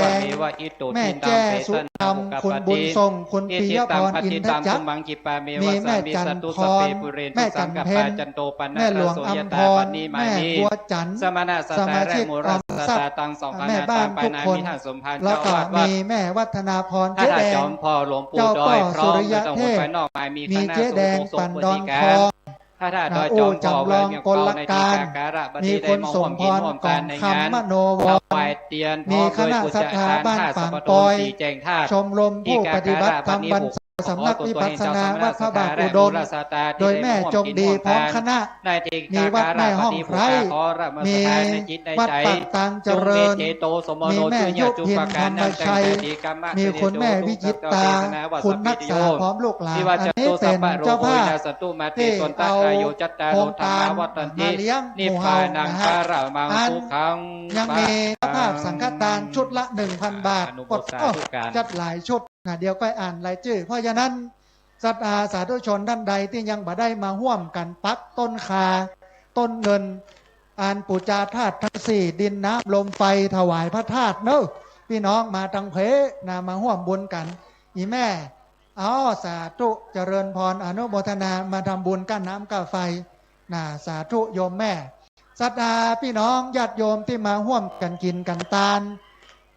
[SPEAKER 9] วะเมวะอิโตทินังเปตันนามุกปฏิคุณบุญทรงคุณปิยพรอินทจักรมีแม่จันพรแม่จันเพนแม่หลวงอัมพรแม่บัวจันสมาชิกอมทรัพย์แม่บ้านทุกคนแล้วก็มีแม่วัฒนาพรเจ๊แดงเจ้าป่อสุริยเทพมีเจ๊แดงปันดอนทองอู่จำลองกลการมีคนสมพรกองคำมโนวรมีคณะศรัทธาบ้านฝั่งปอยชมรมผู้ปฏิบัติธรรมบรรษา สำนักวิปัสสนาวัดพระบาทอุดมโดยแม่จงดีพร้อมคณะมีวัดแม่ห้องไคร้มีวัดปากตางเจริญมีแม่ยุพินธรรมชัยมีคุณแม่วิจิตตาคุณนักษาพร้อมลูกหลานอันนี้เป็นเจ้าภาพที่เอาโครงการมาเลี้ยงหมู่เฮานะฮะอันยังมีเจ้าภาพสังฆทานชุดละ 1,000 บาทกดจัดหลายชุดนะเดี๋ยวก็อ่านรายชื่อเพราะฉะนั้นศรัทธาสาธุชนท่านใดที่ยังบ่ได้มาร่วมกันปักต้นคาต้นเงินอ่านปูจาธาตุทั้งสี่ดินน้ำลมไฟถวายพระธาตุเนอะพี่น้องมาตังเพนะมาร่วมบุญกันอีแม่สาธุเจริญพรอนุโมทนามาทำบุญกั้นน้ำก้าไฟนะสาธุโยมแม่ศรัทธาพี่น้องญาติโยมที่มาร่วมกันกินกันตาล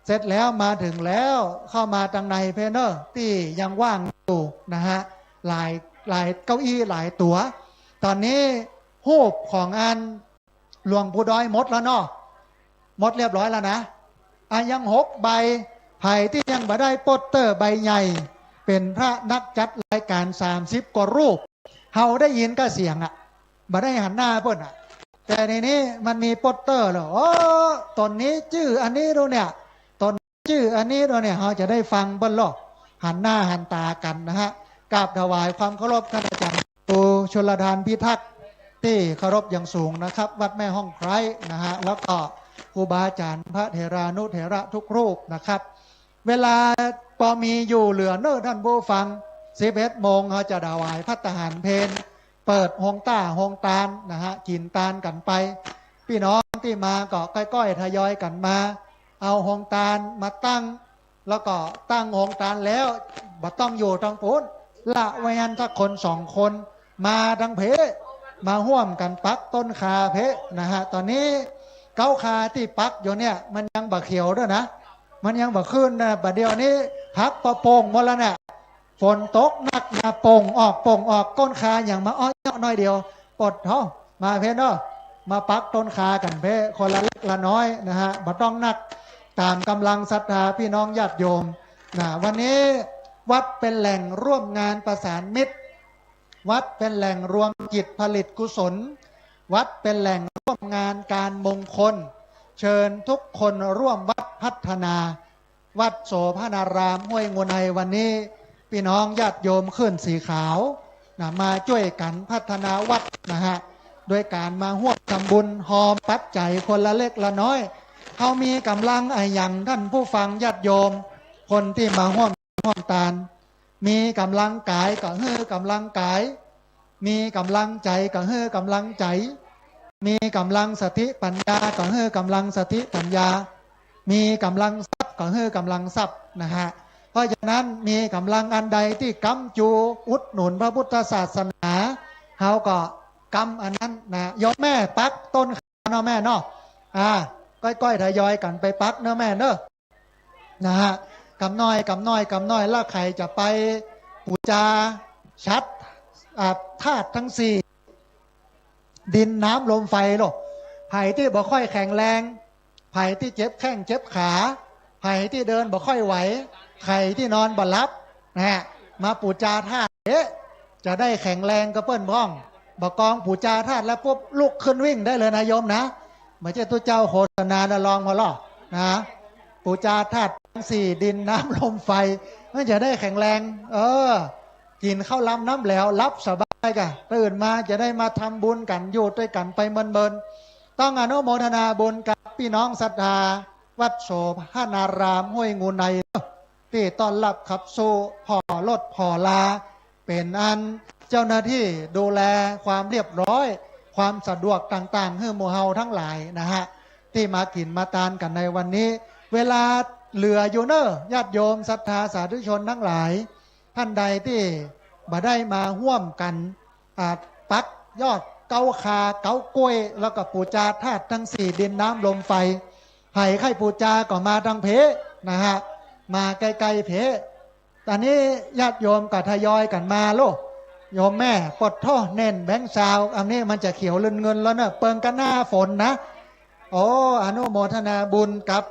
[SPEAKER 9] เสร็จแล้วมาถึงแล้วเข้ามาทางในเพเนอร์ที่ยังว่างอยู่นะฮะหลายเก้าอี้หลายตัวตอนนี้รูปของอันหลวงปู่ดอยหมดแล้วเนาะหมดเรียบร้อยแล้วนะยัง6 ใบไผ่ที่ยังบ่ได้โปสเตอร์ใบใหญ่เป็นพระนักจัดรายการ30 กว่ารูปเฮาได้ยินก็เสียงบ่ได้หันหน้าเพิ่นแต่ในนี้มันมีโปสเตอร์เหรอตนนี้ชื่ออันนี้ดูเนี่ยตนชื่ออันนี้ดูเนี่ยเราจะได้ฟังบนโลกหันหน้าหันตากันนะฮะกราบถวายความเคารพท่านอาจารย์ปูชลดานพิทักษ์ที่เคารพอย่างสูงนะครับวัดแม่ห้องไคร้นะฮะแล้วก็ครูบาอาจารย์พระเถรานุเถระทุกรูปนะครับเวลาพอมีอยู่เหลือเนอท่านผู้ฟัง11 โมงเราจะถวายพระทหารเพลเปิดหงต้าหงตาลนะฮะกินตาลกันไปพี่น้องที่มาก็ก้อยๆทยอยกันมาเอาหงตาลมาตั้งแล้วก็ตั้งหงตาลแล้วบ่ต้องอยู่ทางปูนละไว้ยันถ้าคน2 คนมาทางเพมาห่วมกันปักต้นคาเพนะฮะตอนนี้เก้าคาที่ปักอยู่เนี่ยมันยังบะเขียวด้วยนะมันยังบะขึ้นนะบะเดียวนี้พักประโปงหมดแล้วเนี่ยฝนตกหนักมาโป่งออกก้นคาอย่างมาอ้อยน้อยเดียวปลดเท้ามาเพเนาะมาปักต้นคากันเพคนละเล็กละน้อยนะฮะบ่ต้องหนักตามกำลังศรัทธาพี่น้องญาติโยมนะวันนี้วัดเป็นแหล่งร่วมงานประสานมิตรวัดเป็นแหล่งรวมจิตผลิตกุศลวัดเป็นแหล่งร่วมงานการมงคลเชิญทุกคนร่วมวัดพัฒนาวัดโสภณารามห้วยงูในวันนี้พี่น้องญาติโยมขึ้นสีขาวนะมาช่วยกันพัฒนาวัดนะฮะโดยการมาร่วมทำบุญหอมปัจจัยคนละเล็กละน้อยเขามีกำลังอย่างท่านผู้ฟังญาติโยมคนที่มาร่วมตาลมีกำลังกายก็ฮื้อกำลังกายมีกำลังใจก็ฮื้อกำลังใจมีกำลังสติปัญญาก็ฮื้อกำลังสติปัญญามีกำลังทรัพย์ก็ฮื้อกำลังทรัพย์นะฮะเพราะฉะนั้นมีกำลังอันใดที่กำจูอุดหนุนพระพุทธศาสนาเขาก็กำอันนั้นนะยกแม่ปักต้นขาเนาะแม่เนาะก้อยๆทยอยกันไปปักเนาะแม่เนาะนะฮะกำน้อยแล้วใครจะไปปูจาชัดธาตุทั้ง4ดินน้ำลมไฟหรอกไผ่ที่บ่ค่อยแข็งแรงไผ่ที่เจ็บแข้งเจ็บขาไผ่ที่เดินบ่ค่อยไหวไข่ที่นอนบ่หลับนะฮะมาปูจาธาตุจะได้แข็งแรงกระเปิ้นบ้องบ่กองปูจาธาตุแล้วปุ๊บลุกขึ้นวิ่งได้เลยนะโยมนะไม่ใช่ตัวเจ้าโฆษณาลองพอหรอกนะปูจาธาตุ4ดินน้ำลมไฟมันจะได้แข็งแรงกินข้าวล้ำน้ำแล้วรับสบายกันตื่นมาจะได้มาทำบุญกันอยู่ด้วยกันไปเมินต้องอนุโมทนาบุญกับพี่น้องศรัทธาวัดโสภณารามห้วยงูในที่ต้อนรับขับสู่ผ่อรถผ่อลาเป็นอันเจ้าหน้าที่ดูแลความเรียบร้อยความสะดวกต่างๆให้หมู่เฮาทั้งหลายนะฮะที่มากินมาทานกันในวันนี้เวลาเหลืออยู่เนอะญาติโยมศรัทธาสาธุชนทั้งหลายท่านใดที่บ่ได้มาร่วมกันปักยอดเกาคาเกากล้วยแล้วก็ปูจาธาตุทั้ง4ดินน้ำลมไฟไผ่ไข่ปูจาก็มาทางเพนะฮะมาไกลๆเพตอนนี้ญาติโยมก็ทยอยกันมาโลโยมแม่ปลดท่อเน้นแบงค์ซาวอันนี้มันจะเขียวเงินแล้วเนอะเปิงกันหน้าฝนนะอนุโมทนาบุญกับ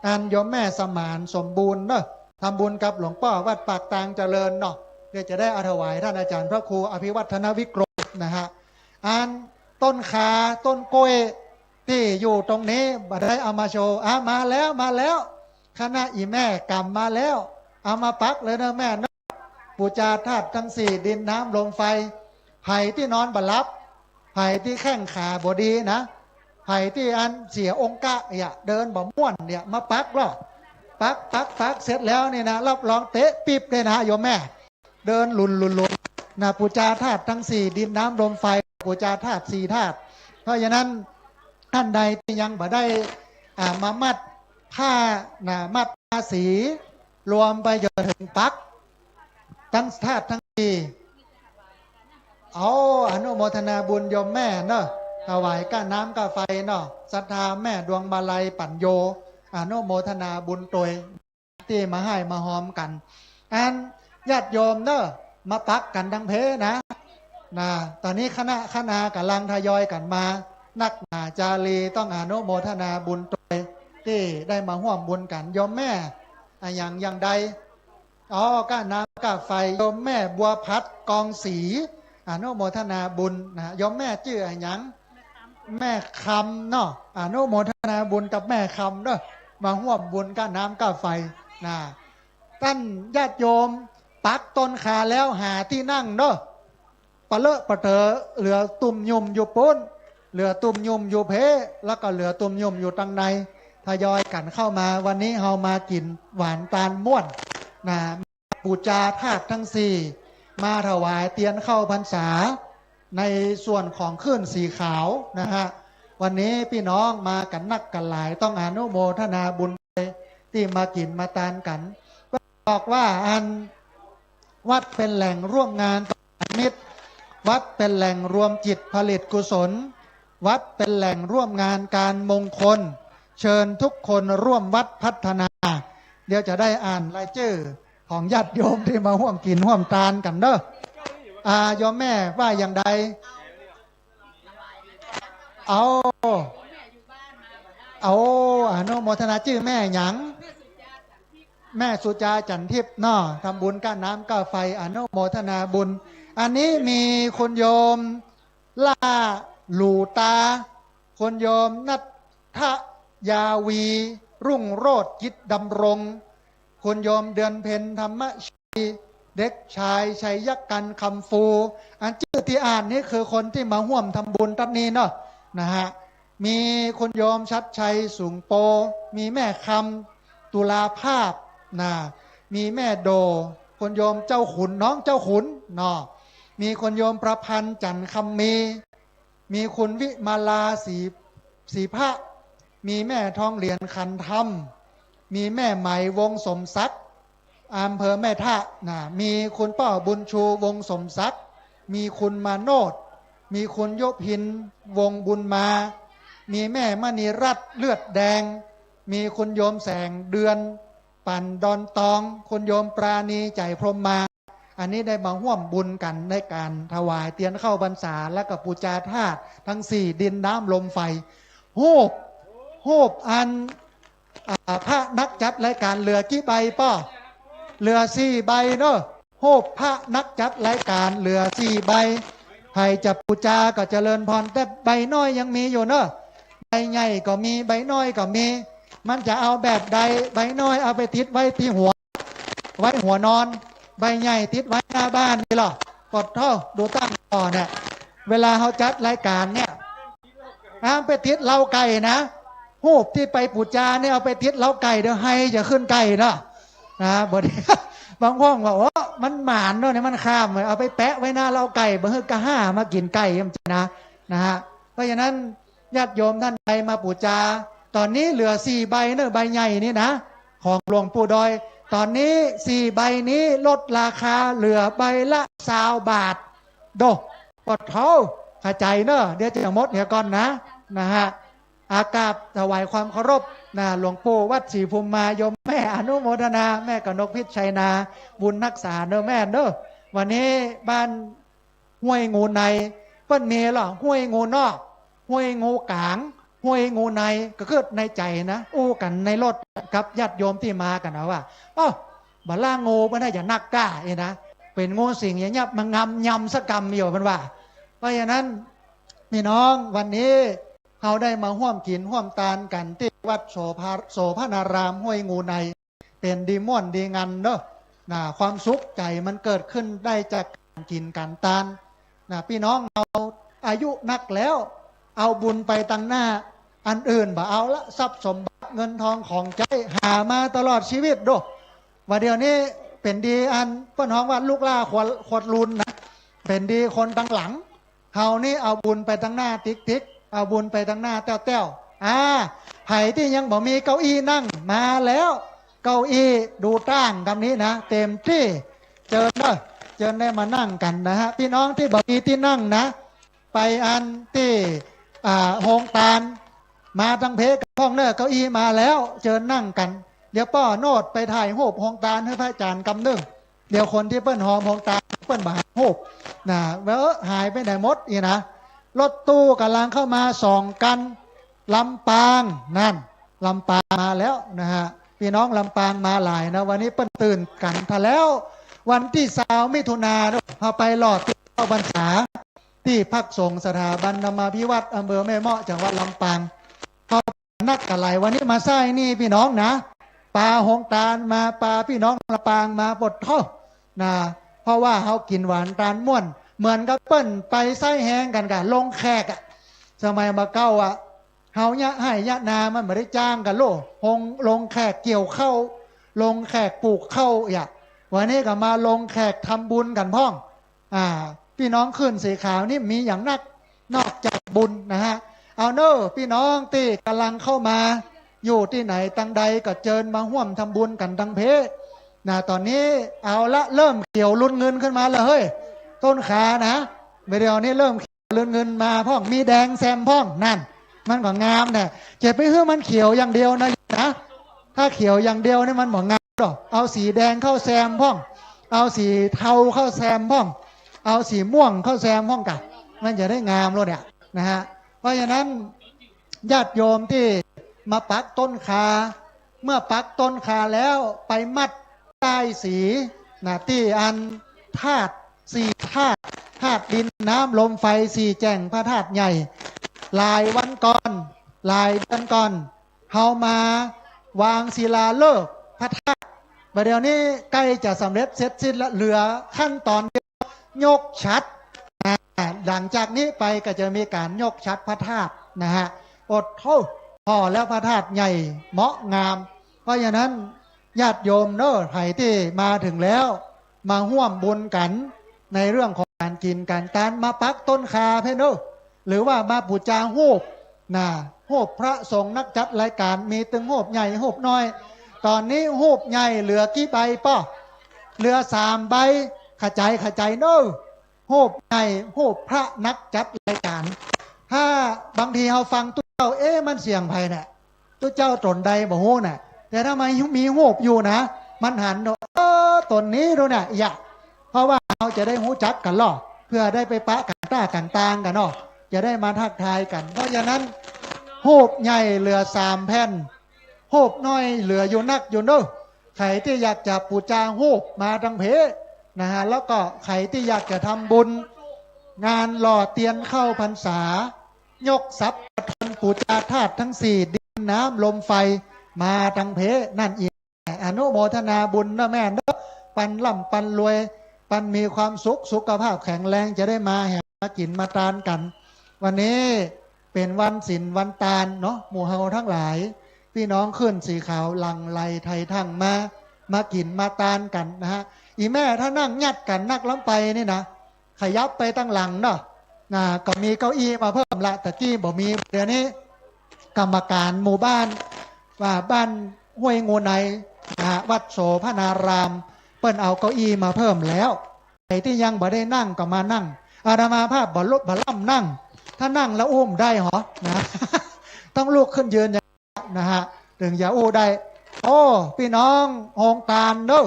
[SPEAKER 9] อันโยมแม่สมานสมบูรณ์เนอะทำบุญกับหลวงพ่อวัดปากตางเจริญเนาะ เดี๋ยวจะได้อาถวายท่านอาจารย์พระครูอภิวัฒนวิกรมนะฮะอันต้นขาต้นกล้วยที่อยู่ตรงนี้บัดได้เอามาโชว์มาแล้วมาแล้วคณะอีแม่กำมาแล้วเอามาปักเลยนะแม่นะปูจาธาตุทั้งสี่ดินน้ำลมไฟไผ่ที่นอนบัลลับไผ่ที่แข้งขาบดีนะไผ่ที่อันเสียองค์กะเนี่ยเดินบ่ม่วนเนี่ยมาปักหรอปักเสร็จแล้วนี่นะรับรองเตะปีบเลยนะโยมแม่เดินหลุนนะปูจาธาตุทั้งสี่ดินน้ำลมไฟปูจาธาตุสี่ธาตุเพราะฉะนั้นท่านใดที่ยังบ่ได้มามัดผ้ามัดผ้าสีรวมไปจนถึงปักทั้งธาตุทั้งสี่เอาอนุโมทนาบุญโยมแม่เนาะถวายก้าน้ำก้าไฟเนาะศรัทธาแม่ดวงมาลัยปัญโยอนุโมทนาบุญตวยที่มาให้มาหอมกันอันญาติโยมเนาะมาปักกันดังเพนะตอนนี้คณะกำลังทยอยกันมานักจารีต้องอนุโมทนาบุญตวยที่ได้มาร่วมบุญกันโยมแม่อย่างใดก้าน้ำก้าไฟโยมแม่บัวพัดกองศรีอนุโมทนาบุญนะโยมแม่ชื่ออย่างแม่คำเนาะอนุโมทนาบุญกับแม่คำเนาะมาร่วมบุญก้าน้ำก้าไฟนะท่านญาติโยมปักต้นขาแล้วหาที่นั่งเนาะปะเลอะปะเถอเหลือตุ่มยุ่มอยู่ป้นเหลือตุ่มยุ่มอยู่เพแล้วก็เหลือตุ่มยุ่มอยู่ตังในทยอยกันเข้ามาวันนี้เฮามากินหวานตาลม่วนนะปูจาธาตุทั้งสี่มาถวายเตียนเข้าพรรษาในส่วนของขึ้นสีขาวนะฮะวันนี้พี่น้องมากันนักกันหลายต้องอนุโมทนาบุญที่มากินมาตานกันบอกว่าอันวัดเป็นแหล่งร่วมงานมิตรวัดเป็นแหล่งรวมจิตผลิตกุศลวัดเป็นแหล่งร่วมงานการมงคลเชิญทุกคนร่วมวัดพัฒนาเดี๋ยวจะได้อ่านรายชื่อของญาติโยมที่มาร่วมกินร่วมทานกันเด้อโยมแม่ว่าอย่างใดเอาอนุโมทนาชื่อแม่หยังแม่สุจาจันทิพย์เนาะทำบุญก้าน้ำก้าไฟอนุโมทนาบุญอันนี้มีคุณโยมล่าหลูตาคุณโยมนัทยาวีรุ่งโรจน์กิจดำรงคุณโยมเดือนเพ็ญธรรมชีเด็กชายชัยกันคำฟูอันชื่อที่อ่านนี้คือคนที่มาร่วมทำบุญตัดนี้เนาะนะฮะมีคุณโยมชัดชัยสูงโปมีแม่คำตุลาภาพมีแม่โดคุณโยมเจ้าขุนน้องเจ้าขุนเนาะมีคุณโยมประพันธ์จันทร์คำมีคุณวิมาลาสีพระมีแม่ทองเหรียญคันธรรมมีแม่ไหมวงสมศักดิ์อำเภอแม่ทะมีคุณป้าบุญชูวงสมศักดิ์มีคุณมาโนดมีคุณยพินวงบุญมามีแม่มณีรัตน์เลือดแดงมีคุณโยมแสงเดือนปั่นดอนตองคุณโยมปราณีใจพรหมมาอันนี้ได้มาร่วมบุญกันในการถวายเตียนเข้าพรรษาและกับปูจาธาตุทั้งสี่ดินน้ำลมไฟโฮบอันพระนักจัดรายการเหลือกี่ใบป้อเหลือ4 ใบเนาะโฮบพระนักจัดรายการเหลือ4 ใบใครจะปูจาก็เจริญพรแต่ใบน้อยยังมีอยู่เนาะใบใหญ่ก็มีใบน้อยก็มีมันจะเอาแบบใดใบน้อยเอาไปติดไว้ที่หัวนอนใบใหญ่ติดไว้หน้าบ้านนี่หรอกดเท่าดูตั้งต่อเนี่ยเวลาเขาจัดรายการเนี่ยไปติดเล้าไก่นะหูบที่ไปปูจาเนี่ยเอาไปติดเล้าไก่เดี๋ยวให้จะขึ้นไก่เนาะบางห้องว่ามันหมานเนาะเนี่ยมันข้ามเอาไปแปะไว้หน้าเล้าไก่บางกะห้ามากินไก่ยังนะฮะเพราะฉะนั้นญาติโยมท่านใดมาปูจาตอนนี้เหลือ4 ใบเนอะใบใหญ่นี่นะของหลวงปู่ดอยตอนนี้4 ใบนี้ลดราคาเหลือใบละ20 บาทปดเท้าเข้าใจเนอะเดี๋ยวจะหมดเดี๋ยวก่อนนะฮะอากาศถวายความเคารพหลวงปู่วัดศรีภูมิมายมแม่อนุโมทนาแม่กนกพิษชัยนาบุญรักษาเนอะแม่เนอะวันนี้บ้านห้วยงูในเปิ้นมีหรอห้วยงูนอกห้วยงูกลางห้วยงูในก็คือในใจนะอู้กันในรถกับญาติโยมที่มากันนะว่าบาล่างูไม่ได้อย่านักกล้านะ เป็นงูสิงอย่างเงี้ยมันงำยำสกรรมอยู่มันว่าเพราะฉะนั้นพี่น้องวันนี้เราได้มาร่วมกินร่วมตานกันที่วัดโสภณารามห้วยงูในเป็นดีม่วนดีงันเนอะความสุขใจมันเกิดขึ้นได้จากการกินการตานพี่น้องเราอายุนักแล้วเอาบุญไปตั้งหน้าอันอื่นบ่เอาละทรัพย์สมบัติเงินทองของใจหามาตลอดชีวิตดูว่าเดี๋ยวนี้เป็นดีอันเปิ้นฮ้องว่าลูกล่าขวดลุนนะเป็นดีคนตั้งหลังเฮานี่เอาบุญไปตั้งหน้าติ๊กเอาบุญไปตั้งหน้าแต้วไผ่ที่ยังบ่มีเก้าอี้นั่งมาแล้วเก้าอี้ดูตั้งคำนี้นะเต็มที่เจิญเนอะเจิญได้มานั่งกันนะฮะพี่น้องที่บ่มีที่นั่งนะไปอันที่โฮงตาลมาทั้งเพกห้องเนอร์เก้าอี้มาแล้วเจิญนั่งกันเดี๋ยวป้อโนดไปถ่ายรูปโฮงตาลให้พระอาจารย์กำนึงเดี๋ยวคนที่เปิ้นหอมโฮงตาลเปิ้นบ่หารูปหายไปไหนหมดอีนะรถตู้กำลังเข้ามาส่องกันลำปางนั่นลำปางมาแล้วนะฮะพี่น้องลำปางมาหลายนะวันนี้เปิ้นตื่นกันท่าแล้ววันที่20 มิถุนายนพาไปหลอดเข้าพรรษาที่พักสงฆ์สถาบันธรรมาภิวัตรอำเภอแม่เมาะจังหวัดลำปางพอนักกะไหลวันนี้มาไส้นี่พี่น้องนะปลาหงตาลมาปลาพี่น้องลำปางมาปดท่อนะเพราะว่าเขากินหวานตาลม่วนเหมือนกับเปิ้นไปไส้แห้งกันกันลงแขกอะสมัยมาเก้าอะเฮาเนี่ยให้ยะนามันไม่ได้จ้างกันโลลงแขกเกี่ยวเข้าลงแขกปลูกเข้าอย่าวันนี้ก็มาลงแขกทำบุญกันพ่องพี่น้องขึ้นสีขาวนี่มีอย่างนักนอกจากบุญนะฮะเอาเนอะพี่น้องที่กำลังเข้ามาอยู่ที่ไหนตั้งใดก็เจิญมาห่วมทำบุญกันทั้งเพตอนนี้เอาละเริ่มเขียวลุ้นเงินขึ้นมาเลยเฮ้ยต้นขานะเดี๋ยวนี้เริ่มเขียวลุ้นเงินมาพ่องมีแดงแซมพ่องนั่นมันก็งามเนี่ยเจ็บไปเพื่อมันเขียวอย่างเดียวนะถ้าเขียวอย่างเดียวนี่มันหมองามหรอกเอาสีแดงเข้าแซมพ่องเอาสีเทาเข้าแซมพ่องเอาสีม่วงเข้าแซมพ่องกันมันจะได้งามเลยเนี่ยนะฮะเพราะฉะนั้นญาติโยมที่มาปักต้นคาเมื่อปักต้นคาแล้วไปมัดใต้สีที่อันธาตุ4 ธาตุดินน้ำลมไฟ4แจ่งพระธาตุใหญ่หลายวันก่อนหลายเดือนก่อนเฮามาวางศิลาฤกษ์พระธาตุเดี๋ยวนี้ใกล้จะสำเร็จเสร็จสิ้นแล้วเหลือขั้นตอนยกชัดหลังจากนี้ไปก็จะมีการยกชัดพระธาตุนะฮะอดเท่าพอแล้วพระธาตุใหญ่เหมาะงามเพราะฉะนั้นญาติโยมเนอะไผ่ที่มาถึงแล้วมาห่วมบุญกันในเรื่องของการกินการมาปักต้นคาเพ่นเนอะหรือว่ามาบูชาหูบหูบพระสงฆ์นักจัดรายการมีตึงหูบใหญ่หูบน้อยตอนนี้หูบใหญ่เหลือกี่ใบป้อเหลือ3 ใบขจายเนอะหูบใหญ่หูบพระนักจัดรายการถ้าบางทีเราฟังตัวเจ้ามันเสียงไผ่เนี่ยตัวเจ้าตนใดบ่ฮู้น่ะแต่ถ้ามันมีหูบอยู่นะมันหันตนนี้ดูเนี่ยอย่าเพราะว่าเราจะได้หูจักกันล่อเพื่อได้ไปปะกันต้ากันตางกันเนาะจะได้มาทักทายกันเพราะฉะนั้นหูบใหญ่เหลือ3 แผ่นหูบน้อยเหลืออยู่นักอยู่เนอะใครที่อยากจะปูจาหูบมาดังเพนะฮะแล้วก็ใครที่อยากจะทำบุญงานหล่อเตียนเข้าพรรษายกทรัพย์ทนปูจาธาตุทั้ง4ดินน้ำลมไฟมาดังเพนั่นอีกอนุโมทนาบุญนะแม่เนอะปันร่ำปันรวยปันมีความสุขภาพแข็งแรงจะได้มาแห่มากินมาตานกันวันนี้เป็นวันศีลวันตาลเนาะหมู่เฮาทั้งหลายพี่น้องขึ้นสีขาวหลังไหลไทยทั้งมากินมาตานกันนะฮะอีแม่ถ้านั่งยัดกันนักล้ำไปนี่นะขยับไปตั้งหลังเนาะก็มีเก้าอี้มาเพิ่มละแต่ที่บ่มีเดี๋ยวนี้กรรมการหมู่บ้านว่าบ้านห้วยงูในวัดโสภณารามเปิ้นเอาเก้าอี้มาเพิ่มแล้วใครที่ยังบ่ได้นั่งก็มานั่งอาตมาภาพบ่ลดบ่ล่ำนั่งถ้านั่งแล้วอุ้มได้หรอนะต้องลุกขึ้นยืนนะฮะถึงจะอู้ได้โอ้พี่น้องโฮงตาลเด้อ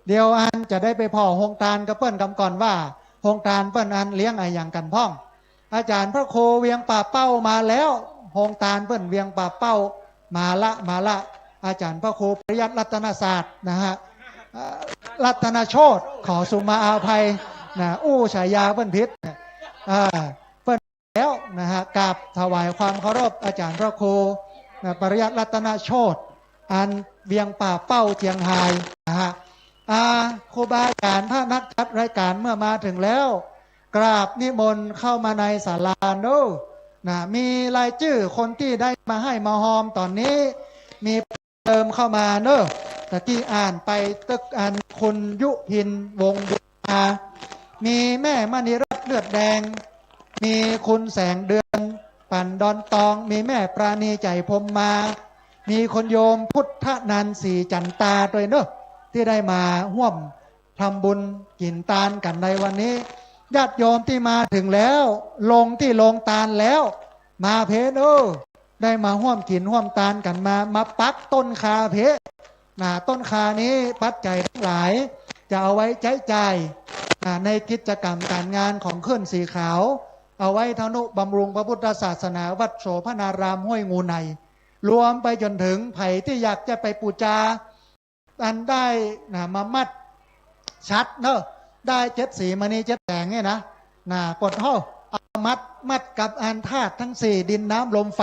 [SPEAKER 9] เดี๋ยวอันจะได้ไปพ่อโฮงตาลกับเปิ้นกำก่อนว่าโฮงตาลเปิ้นอันเลี้ยงอะไรอย่างกันพ่องอาจารย์พระโคเวียงป่าเป้ามาแล้วโฮงตาลเปิ้นเวียงป่าเป้ามาละอาจารย์พระโคปริยัติรัตนศาสตร์นะฮะ รัตนโชตขอสุมาอาภัยนะอู้ฉายาเปิ้นพิษเปิ้นแล้วนะฮะกราบถวายความเคารพอาจารย์พระครูนะปริยัติรัตนโชตอันเวียงป่าเป้าเจียงไฮ้นะฮะครูบาอาจารย์พระนักจัดรายการเมื่อมาถึงแล้วกราบนิมนต์เข้ามาในศาลาโน้นะมีรายชื่อคนที่ได้มาให้มาหอมตอนนี้มีเติมเข้ามาเนอะตะกี้อ่านไปตึกอ่านคุณยุพินวงบุญมีแม่มณีรัตน์เลือดแดงมีคุณแสงเดือนปั่นดอนตองมีแม่ปราณีใจพรมมามีคนโยมพุทธนันสีจันตาด้วยเนอะที่ได้มาร่วมทำบุญกินตาลกันในวันนี้ญาติโยมที่มาถึงแล้วลงที่ลงตาลแล้วมาเพเนอได้มาร่วมกินร่วมตาลกันมาปักต้นคาเพต้นคานี้ปัจจัยทั้งหลายจะเอาไว้ใช้จ่ายในกิจกรรมการงานของขึ้นสีขาวเอาไว้ทนุบำรุงพระพุทธศาสนาวัดโสพนารามห้วยงูในรวมไปจนถึงไผ่ที่อยากจะไปปูจาอันได้มามัดชัดเนอะได้7 สีมณี7 แสงเนี่ยนะปลดห่อเอามัดกับอันธาตุทั้ง4ดินน้ำลมไฟ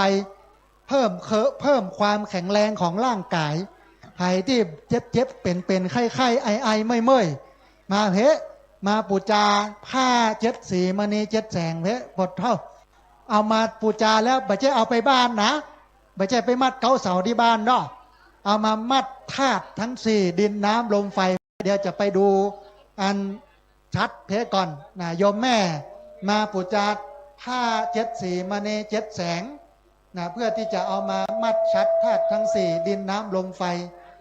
[SPEAKER 9] เพิ่มความแข็งแรงของร่างกายไผ่ที่เจ็บเป็นไข้ไอไม่เมื่อยมาเพมาปูจาผ้า7 สีมณี7 แสงเพปลดห่อเอามาปูจาแล้วไม่ใช่เอาไปบ้านนะไม่ใช่ไปมัดเกาเสาที่บ้านเนาะเอามามัดธาตุทั้ง4ดินน้ำลมไฟเดี๋ยวจะไปดูอันชัดเพก่อนโยมแม่มาปูจาผ้า7 สีมณี7 แสงเพื่อที่จะเอามามัดชัดธาตุทั้ง4ดินน้ำลมไฟ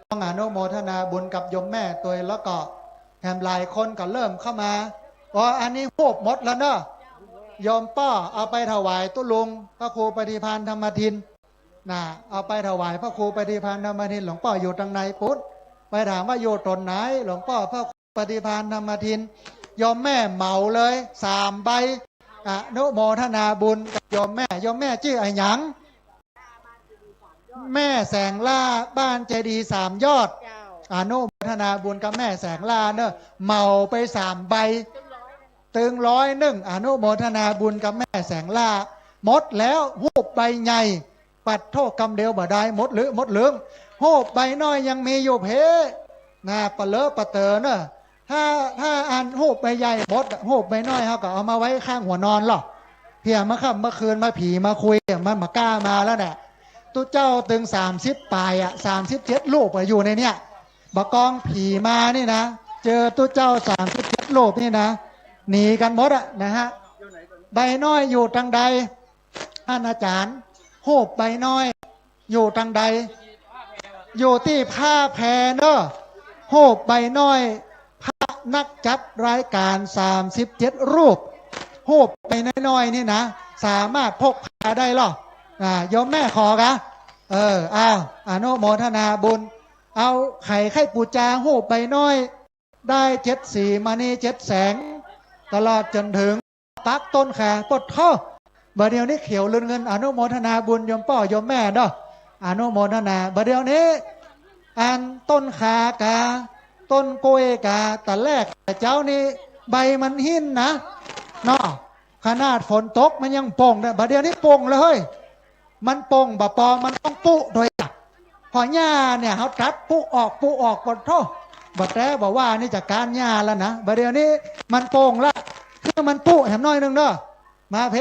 [SPEAKER 9] ต้องอนุโมทนาบุญกับโยมแม่ตัวแล้วก็แถมหลายคนก็เริ่มเข้ามาอันนี้โหบหมดแล้วเนอะโยมป้อเอาไปถวายตุลุงพระครูปฏิภาณธรรมทินเอาไปถวายพระครูปฏิภาณธรรมทินหลวงพ่ออยู่ทางไหนปุ๊บไปถามว่าอยู่ตนไหนหลวงพ่อพระปฏิภาณธรรมทินโยมแม่เหมาเลย3 ใบอนุโมทนาบุญกับโยมแม่ชื่อไอ้หยังแม่แสงล่าบ้านเจดีย์3 ยอดอนุโมทนาบุญกับแม่แสงล่าเนอะเหมาไป3 ใบตึง101อนุโมทนาบุญกับแม่แสงล่าหมดแล้วหูบใบใหญ่ปัดโทษกรรมเดียวบ่ได้หมดเหลืองหูบใบน้อยยังมีอยู่เพปะเลอะปะเตอเนอะถ้าอันหูบใบใหญ่หมดหูบใบน้อยเขาก็เอามาไว้ข้างหัวนอนหรอเพียงเมื่อคืนมาผีมาคุยมันมากล้ามาแล้วเนี่ยตู้เจ้าตึง30 ปลาย37 รูปอยู่ในเนี้ยบะกองผีมานี่นะเจอตู้เจ้า37 รูปนี่นะหนีกันหมดนะฮะใบน้อยอยู่ทางใดท่านอาจารย์หูบใบน้อยอยู่ทางใดอยู่ที่ผ้าแพรเนอะหูบใบน้อยพระนักจัดรายการ37 รูปหูบใบน้อยนี่นะสามารถพกพาได้หรอโยมแม่ขอกะอนุโมทนาบุญเอาไข่ปูจาหูบใบน้อยได้7 สีมณี7 แสงตลอดจนถึงปักต้นแขงปดท่อบัดเดียวนี้เขียวลื่นเงินอนุโมทนาบุญโยมพ่อโยมแม่เนาะอนุโมทนาบัดเดียวนี้อันต้นขากาต้นกล้วยกาแต่แรกแต่เจ้านี่ใบมันหินนะเนาะขนาดฝนตกมันยังป่งเนี่ยบัดเดียวนี้ป่งเลยเฮ้ยมันป่งบะปอมันต้องปุโดยพอหญ้าเนี่ยเขาตัดปุออกปดท่อบัดแท้บอกว่านี่จากการหญ้าแล้วนะบัดเดียวนี้มันป่งละคือมันปุแถมน้อยนึงเนาะมาเพ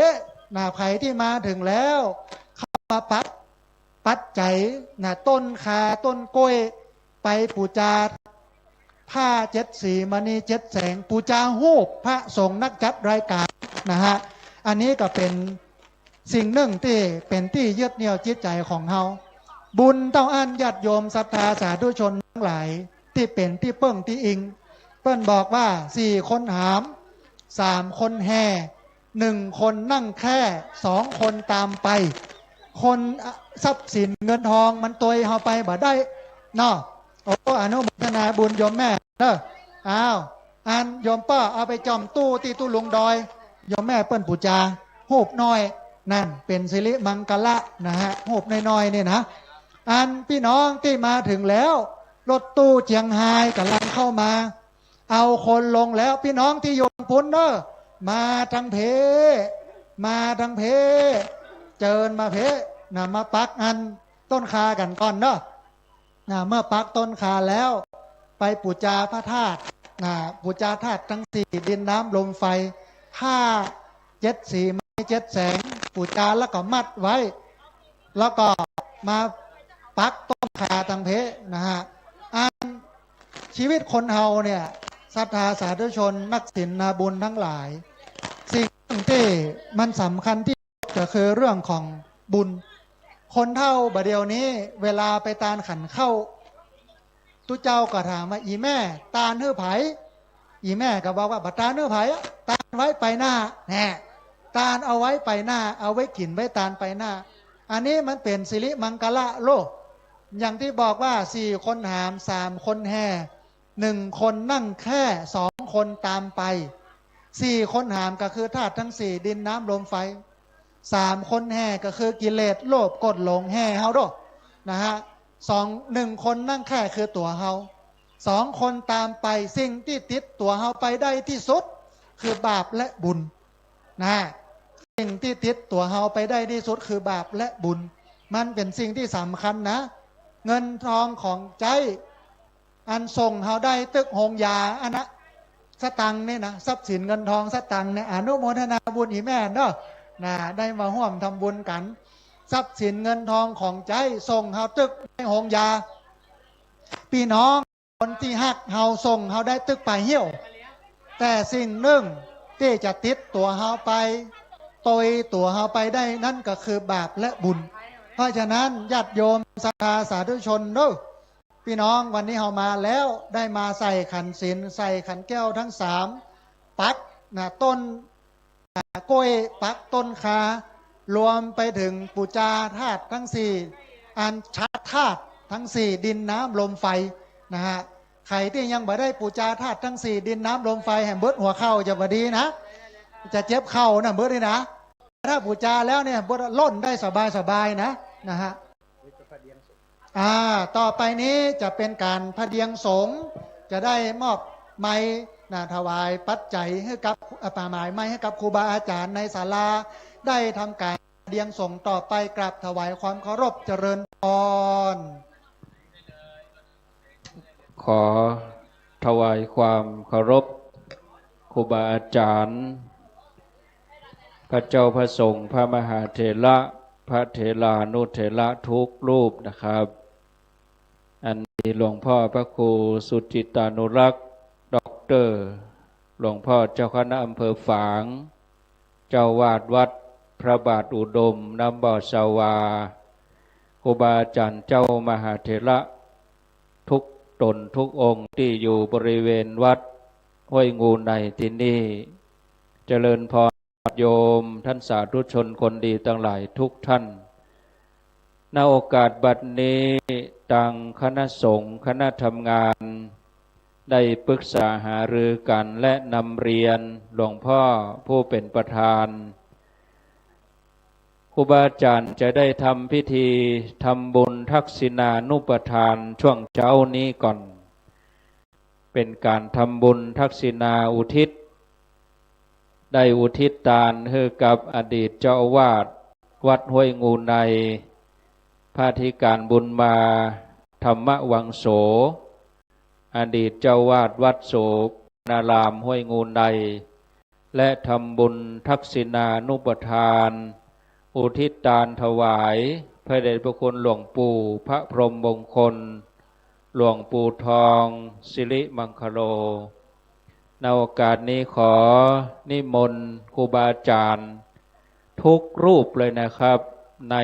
[SPEAKER 9] ไผ่ที่มาถึงแล้วเข้ามาปัดใจต้นคาต้นกล้วยไปปูจาผ้า7 สีมณี7 แสงปูจาหูบพระสงฆ์นักจัดรายการนะฮะอันนี้ก็เป็นสิ่งหนึ่งที่เป็นที่ยึดเหนี่ยวจิตใจของเฮาบุญต้องอันญาติโยมศรัทธาสาธุชนทั้งหลายที่เป็นที่เปิ้งที่อิงเปิ้นบอกว่า4 คนหาม3 คนแห่1 คนนั่งแค่2 คนตามไปคนทรัพย์สินเงินทองมันตัวเฮาไปบ่ได้เนาะอนุโมทนาบุญโยมแม่เด้ออันโยมป้าเอาไปจอมตู้ที่ตู้ลุงดอยโยมแม่เปิ้นปูจาหูบน้อยนั่นเป็นสิริมังกละนะฮะหูบน้อยๆนี่นะอันพี่น้องที่มาถึงแล้ว รถตู้เจียงไฮ้กำลังเข้ามา เอาคนลงแล้วพี่น้องที่อยู่พุนเนอะมาทางเพมาทางเพเจิญมาเพนะมาปักอันต้นคากันก่อนเนอะนะเมื่อปักต้นคาแล้วไปปูจาพระธาตุนะปูจาธาตุทั้งสี่ดินน้ำลมไฟผ้า7 สีไม้7 แสงปูจาแล้วก็มัดไว้ แล้วก็มาปักต้นคาทางเพนะฮะอันชีวิตคนเฮาเนี่ยศรัทธาสาธุชนนักศีลนาบุญทั้งหลายสิ่งที่มันสำคัญที่ก็คือเรื่องของบุญคนเท่าบะเดียวนี้เวลาไปตาลขันเข้าตุเจ้าก็ถามว่าอีแม่ตาลเฮือไผอีแม่ก็บอกว่าบัตาลเฮือไผตาลไว้ไปหน้าแน่ตาลเอาไว้ไปหน้าเอาไว้กินไว้ตาลไปหน้าอันนี้มันเป็นสิริมังกละโลกอย่างที่บอกว่า4 คนหาม3 คนแห่1 คนนั่งแค่2 คนตามไป4 คนหามก็คือธาตุทั้ง4ดินน้ำลมไฟ3 คนแห่ก็คือกิเลสโลภกดหลงแห่เฮาด้วยนะฮะ1 คนนั่งแค่คือตัวเฮา2 คนตามไปสิ่งที่ติดตัวเฮาไปได้ที่สุดคือบาปและบุญนะสิ่งที่ติดตัวเฮาไปได้ที่สุดคือบาปและบุญมันเป็นสิ่งที่สำคัญนะเงินทองของใจอันส่งเฮาได้ตึกหงยาอันนะสตังนี่นะทรัพย์สินเงินทองสตังเนี่ยอนุโมทนาบุญอีแม่เนาะนะได้มาร่วมทำบุญกันทรัพย์สินเงินทองของใจส่งเฮาตึกในหงยาพี่น้องคนที่ฮักเฮาส่งเฮาได้ตึกไปเหี่ยวแต่สิ่งหนึ่งที่จะติดตัวเฮาไปตยตัวเฮาไปได้นั่นก็คือบาปและบุญเพราะฉะนั้นญาติโยมศรัทธาสาธุชนเด้อพี่น้องวันนี้เฮามาแล้วได้มาใส่ขันศีลใส่ขันแก้วทั้ง3ปักนะต้นกล้วยปักต้นคารวมไปถึงปูจาธาตุทั้ง4อันชัดธาตุทั้ง4ดินน้ำลมไฟนะฮะใครที่ยังบ่ได้ปูจาธาตุทั้ง4ดินน้ำลมไฟแห่งเบิดหัวเข่าจะบ่ดีนะจะเจ็บเข่านะเบิดเลยนะถ้าปูจาแล้วเนี่ยเบิดล่นได้สบายนะฮะต่อไปนี้จะเป็นการพเดียงสงฆ์จะได้มอบไม้ถวายปัจจัยให้กับป่าไม้ไม้ให้กับครูบาอาจารย์ในศาลาได้ทำการพเดียงสงฆ์ต่อไปกราบถวายความเคารพเจริญพร
[SPEAKER 2] ขอถวายความเคารพครูบาอาจารย์พระเจ้าพระสงฆ์พระมหาเถระพระเถรานุเถระทุกรูปนะครับอันนี้หลวงพ่อพระครูสุจิตานุรักษ์ด็อกเตอร์หลวงพ่อเจ้าคณะอำเภอฝางเจ้าวาดวัดพระบาทอุดมน้ำบ่อสาวาครูบาอาจารย์เจ้ามหาเถระทุกตนทุกองค์ที่อยู่บริเวณวัดห้วยงูในที่นี่เจริญพรโยมท่านสาธุชนคนดีทั้งหลายทุกท่านณโอกาสบัดนี้ทางคณะสงฆ์คณะทำงานได้ปรึกษาหารือกันและนำเรียนหลวงพ่อผู้เป็นประธานครูบาอาจารย์จะได้ทำพิธีทำบุญทักษิณานุปทานช่วงเช้านี้ก่อนเป็นการทำบุญทักษิณาอุทิศได้อุทิศทานให้กับอดีตเจ้าอาวาสวัดห้วยงูในพระธิการบุญมาธรรมวังโสอดีตเจ้าวาดวัดโสนารามห้วยงูในและทำบุญทักษิณานุปทานอุทิศทานถวายพระเดชพระคุณหลวงปู่พระพรหมมงคลหลวงปู่ทองสิริมังคโลในโอกาสนี้ขอนิมนต์ครูบาอาจารย์ทุกรูปเลยนะครับใน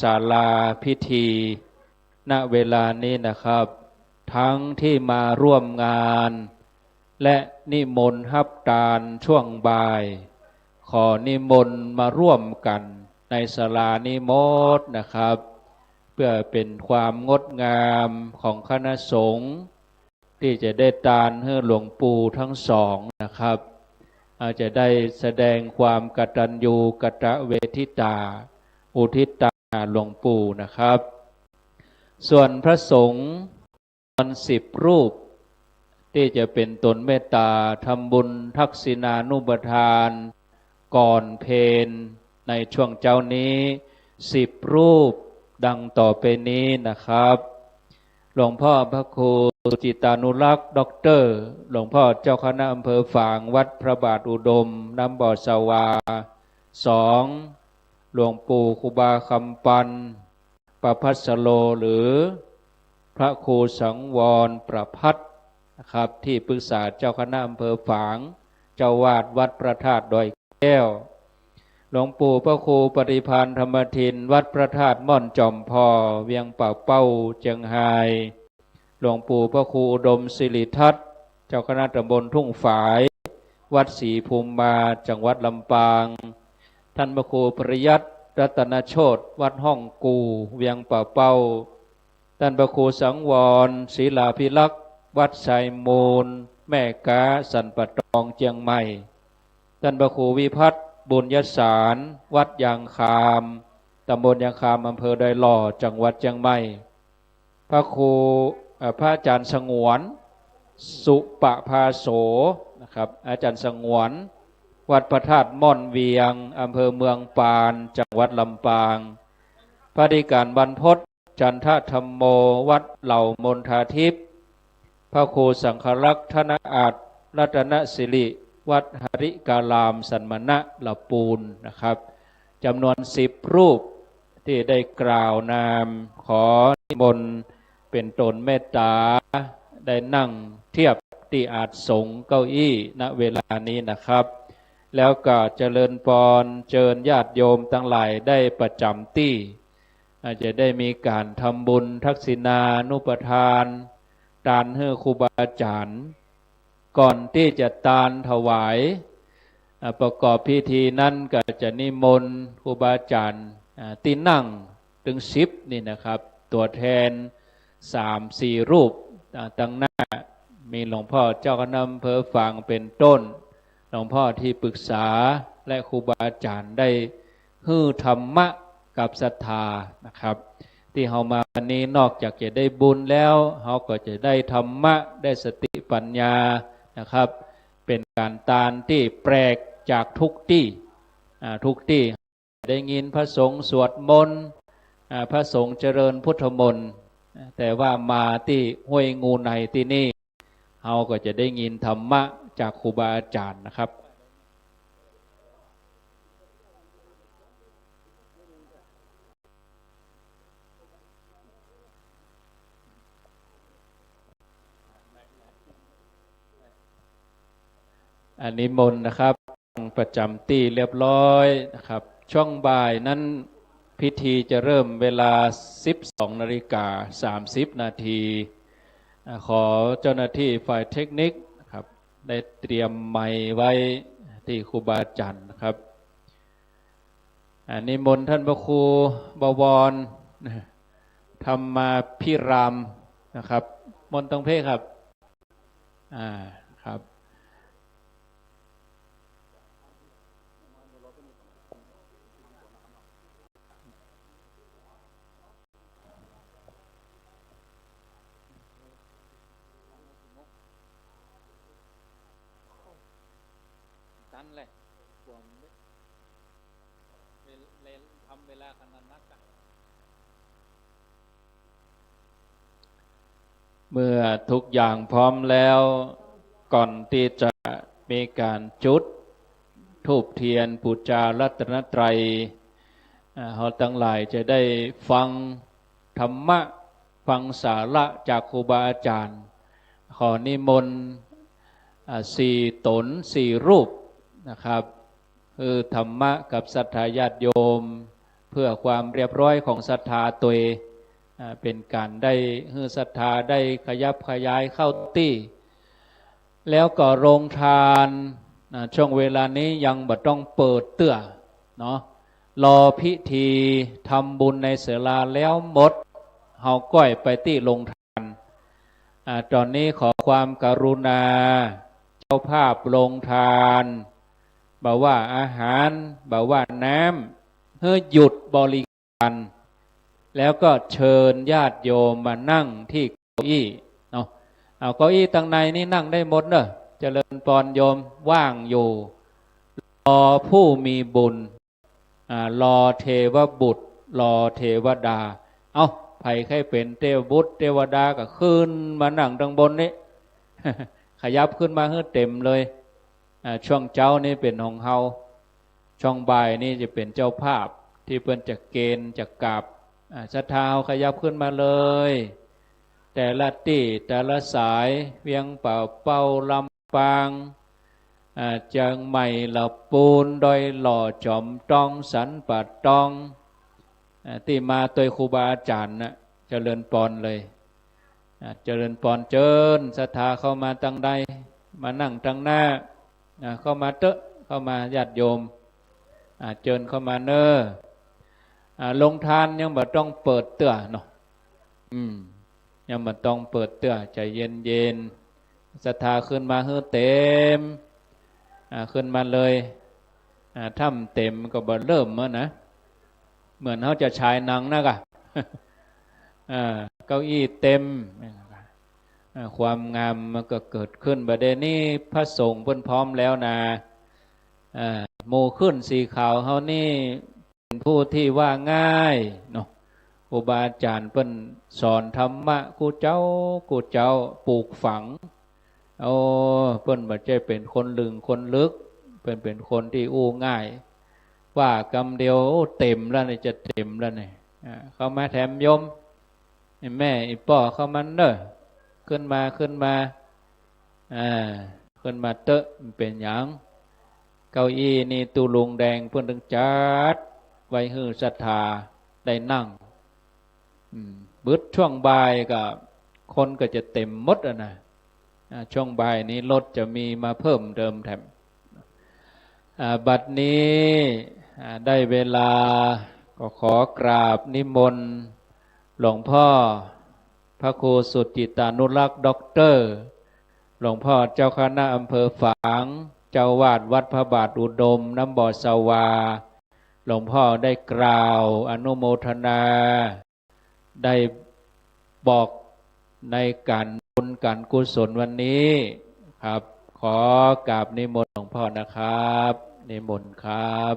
[SPEAKER 2] ศาลาพิธีณเวลานี้นะครับทั้งที่มาร่วมงานและนิมนต์ฮับทานช่วงบ่ายขอนิมนต์มาร่วมกันในศาลานิมนต์นะครับเพื่อเป็นความงดงามของคณะสงฆ์ที่จะได้ทานให้หลวงปู่ทั้งสองนะครับอาจจะได้แสดงความกตัญญูกตเวทิตาอุทิศตาหลวงปู่นะครับส่วนพระสงฆ์
[SPEAKER 10] วน10 รูปที่จะเป็นตนเมตตาทำบุญทักษิณานุปทานก่อนเพลในช่วงเจ้านี้10 รูปดังต่อไปนี้นะครับหลวงพ่อพระครูสุจิตานุรักษ์ด็อกเตอร์หลวงพ่อเจ้าคณะอำเภอฝางวัดพระบาทอุดมน้ำบ่อสวา2หลวงปู่ครูบาคำปันประพัสโลหรือพระครูสังวรประพัฒนะครับที่ปรึกษาเจ้าคณะอำเภอฝางเจ้าวาดวัดพระธาตุดอยแก้วหลวงปู่พระครูปฏิภาณธรรมทินวัดพระธาตุม่อนจอมพอเวียงป่าเป้าเจียงไฮ้หลวงปู่พระครูอุดมศิริทัตน์เจ้าคณะตำบลทุ่งฝายวัดศรีภูมิมาจังหวัดลำปางท่านพระครูปริยัติรัตนโชติวัดห้องกูเวียงป่าเป้าท่านพระครูสังวรศิลาภิลักษ์วัดไซมูลแม่กาสันปะตองเจียงใหม่ท่านพระครูวิพัฒน์บุญยสารวัดยางคามตำบลยางคามอำเภอดอยหล่อจังหวัดเชียงใหม่พระครูพระอาจารย์สงวนสุปภาโสนะครับอาจารย์สงวนวัดพระธาตุม่อนเวียงอำเภอเมืองปานจังหวัดลำปางพระอธิการบรรพตจันทธรรมโมวัดเหล่ามนทาทิพย์พระครูสังฆรักษ์ธนอาจรัตนสิริวัดหริกาลามสันมณะละปูนนะครับจำนวน10 รูปที่ได้กล่าวนามขอนิมนต์เป็นตนเมตตาได้นั่งเทียบที่อาจสงเก้าอี้ณเวลานี้นะครับแล้วก็เจริญพรเชิญญาติโยมทั้งหลายได้ประจำที่อาจจะได้มีการทำบุญทักษิณานุปทานทานให้ครูบาอาจารย์ก่อนที่จะทานถวายประกอบพิธีนั้นก็จะนิมนต์ครูบาอาจารย์ที่นั่งถึง10นี่นะครับตัวแทน3-4 รูปตั้งหน้ามีหลวงพ่อเจ้าคณะอำเภอฝางเป็นต้นหลวงพ่อที่ปรึกษาและครูบาอาจารย์ได้ฮื้อธรรมะกับศรัทธานะครับที่เฮามาวันนี้นอกจากจะได้บุญแล้วเฮาก็จะได้ธรรมะได้สติปัญญานะครับเป็นการทานที่แปลกจากทุกที่ได้ยินพระสงฆ์สวดมนต์พระสงฆ์เจริญพุทธมนต์แต่ว่ามาที่ห้วยงูในที่นี่เฮาก็จะได้ยินธรรมะจากครูบาอาจารย์นะครับอันนี้มนต์นะครับประจำที่เรียบร้อยนะครับช่วงบ่ายนั้นพิธีจะเริ่มเวลา 12:30 นาทีขอเจ้าหน้าที่ฝ่ายเทคนิคครับได้เตรียมไมค์ไว้ที่ครูบาอาจารย์นะครับอันนี้มนต์ท่านพระครูบวรธรรมาพิรามนะครับมนต์ต้องเพศครับครับนั่นแหละผมทำเวลาขนาดนักเมื่อทุกอย่างพร้อมแล้วก่อนที่จะมีการจุดธูปเทียนบูชารัตนตรัยเราทั้งหลายจะได้ฟังธรรมะฟังสาระจากครูบาอาจารย์ขอนิมนต์4 ตน 4 รูปนะครับคือธรรมะกับศรัทธาญาติโยมเพื่อความเรียบร้อยของศรัทธาตัวเองเป็นการได้ฮือศรัทธาได้ขยับขยายเข้าตี้แล้วก็โรงทานช่วงเวลานี้ยังบ่ต้องเปิดเตื้อเนาะรอพิธีทำบุญในเสลาแล้วหมดเฮาก้อยไปที่โรงทานตอนนี้ขอความกรุณาเจ้าภาพโรงทานบอกว่าอาหารบอกว่าน้ำเพื่อหยุดบริการแล้วก็เชิญญาติโยมมานั่งที่เก้าอี้ เอาเก้าอี้ตั้งในนี่นั่งได้หมดเนอะเจริญพรโยมว่างอยู่รอผู้มีบุญรอเทวบุตรรอเทวดาเอาไผ่ใครเป็นเทวบุตรเทวดาก็ขึ้นมานั่งตรงบนนี้ ขยับขึ้นมาให้เต็มเลยช่วงเจ้านี่เป็นของเฮาช่วงบ่ายนี่จะเป็นเจ้าภาพที่เพิ่นจะเกณฑ์จะกราบศรัทธาขยับขึ้นมาเลยแต่ละที่แต่ละสายเวียงเป่าเป้าลำปางเจียงใหม่ละปูนดอยหล่อจอมตองสันปัดตองที่มาโดยครูบาอาจารย์นะเจริญปอนเลยเจริญปอนเจิญศรัทธาเข้ามาตั้งใดมานั่งตั้งหน้าเข้ามาเตอะเข้ามาญาติโยมเจิญเข้ามาเนอลงทานยังบ่ต้องเปิดเตื้อเนาะยังบ่ต้องเปิดเตื้อใจเย็นเย็นศรัทธาขึ้นมาเฮือเต็มขึ้นมาเลยถ้ำเต็มก็บ่เริ่มนะเหมือนเขาจะฉายหนังนะกะ เก้าอี้เต็มความงามมันก็เกิดขึ้นประเด็นนี้พระสงฆ์เพิ่นพร้อมแล้วนะโมขึ้นสีขาวเขานี่เป็นผู้ที่ว่าง่ายเนาะครูบาอาจารย์เพิ่นสอนธรรมะกูเจ้าปลูกฝังเพิ่นบ่ใช่เป็นคนลึงคนลึกเป็นคนที่อู้ง่ายว่ากำเดียวเต็มแล้วนี่จะเต็มแล้วนี่เข้ามาแถมยมแม่อีป่อเข้ามันเด้อขึ้นมาขึ้นมาเตอะมันเป็นหยังเก้าอี้นี่ตูลุงแดงเพิ่นถึงจัดไว้ฮือศรัทธาได้นั่งบึดช่วงบ่ายก็คนก็จะเต็มหมดนะช่วงบ่ายนี้รถจะมีมาเพิ่มเติมแถมบัดนี้ได้เวลาก็ขอกราบนิมนต์หลวงพ่อพระครูสุจิตานุรักษ์ด็อกเตอร์หลวงพ่อเจ้าคณะอำเภอฝางเจ้าวาดวัดพระบาทอุดมน้ำบ่อสวาหลวงพ่อได้กล่าวอนุโมทนาได้บอกในการบุญการกุศลวันนี้ครับขอกราบนิมนต์หลวงพ่อนะครับนิมนต์ครับ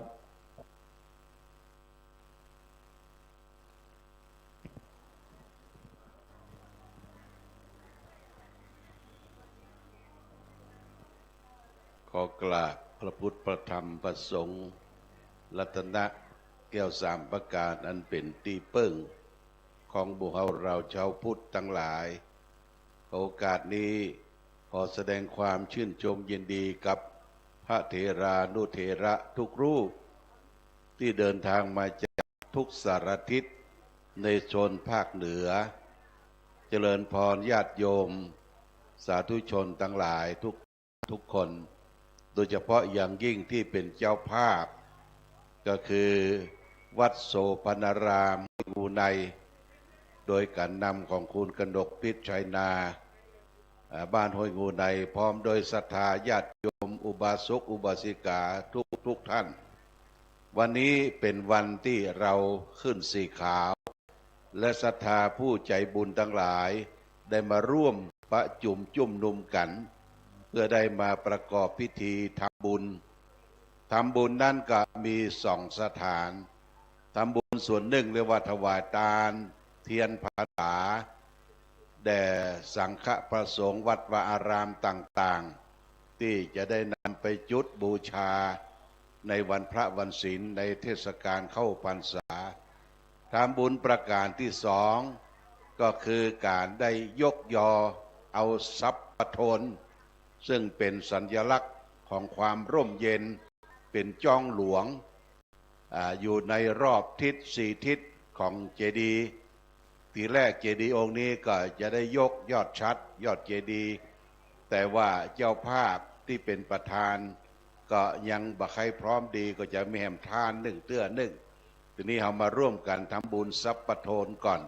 [SPEAKER 11] ขอกราบพระพุทธพระธรรมพระสงฆ์รัตนะแก้วสามประการอันเป็นตีเปิ้งของบุคคลเราชาวพุทธทั้งหลายโอกาสนี้ขอแสดงความชื่นชมยินดีกับพระเถรานุเถระทุกรูปที่เดินทางมาจากทุกสารทิศในโซนภาคเหนือเจริญพรญาติโยมสาธุชนทั้งหลายทุกคนโดยเฉพาะอย่างยิ่งที่เป็นเจ้าภาพก็คือวัดโสพนารามอุไนโดยการนำของคุณกนกพิษชัยนาบ้านห้วยงูในพร้อมโดยศรัทธาญาติโยมอุบาสกอุบาสิกาทุกท่านวันนี้เป็นวันที่เราขึ้นสีขาวและศรัทธาผู้ใจบุญทั้งหลายได้มาร่วมประจุมจุ่มนุมกันเพื่อได้มาประกอบพิธีทำบุญนั่นก็มีสองสถานทำบุญส่วนหนึ่งเรียกว่าถวายทานเทียนพรรษาแด่สังฆประสงค์วัดวาอารามต่างๆที่จะได้นำไปจุดบูชาในวันพระวันศีลในเทศกาลเข้าพรรษาทำบุญประการที่สองก็คือการได้ยกยอเอาทรัพย์ปทนซึ่งเป็นสัญลักษณ์ของความร่มเย็นเป็นจ้องหลวงอยู่ในรอบทิศสี่ทิศของเจดีย์ทีแรกเจดีย์องค์นี้ก็จะได้ยกยอดชัดยอดเจดีย์แต่ว่าเจ้าภาพที่เป็นประธานก็ยังบ่ใครพร้อมดีก็จะมีแหมทานหนึ่งเตื้อหนึ่งทีนี้เรามาร่วมกันทำบุญทรัพย์ปทนก่อน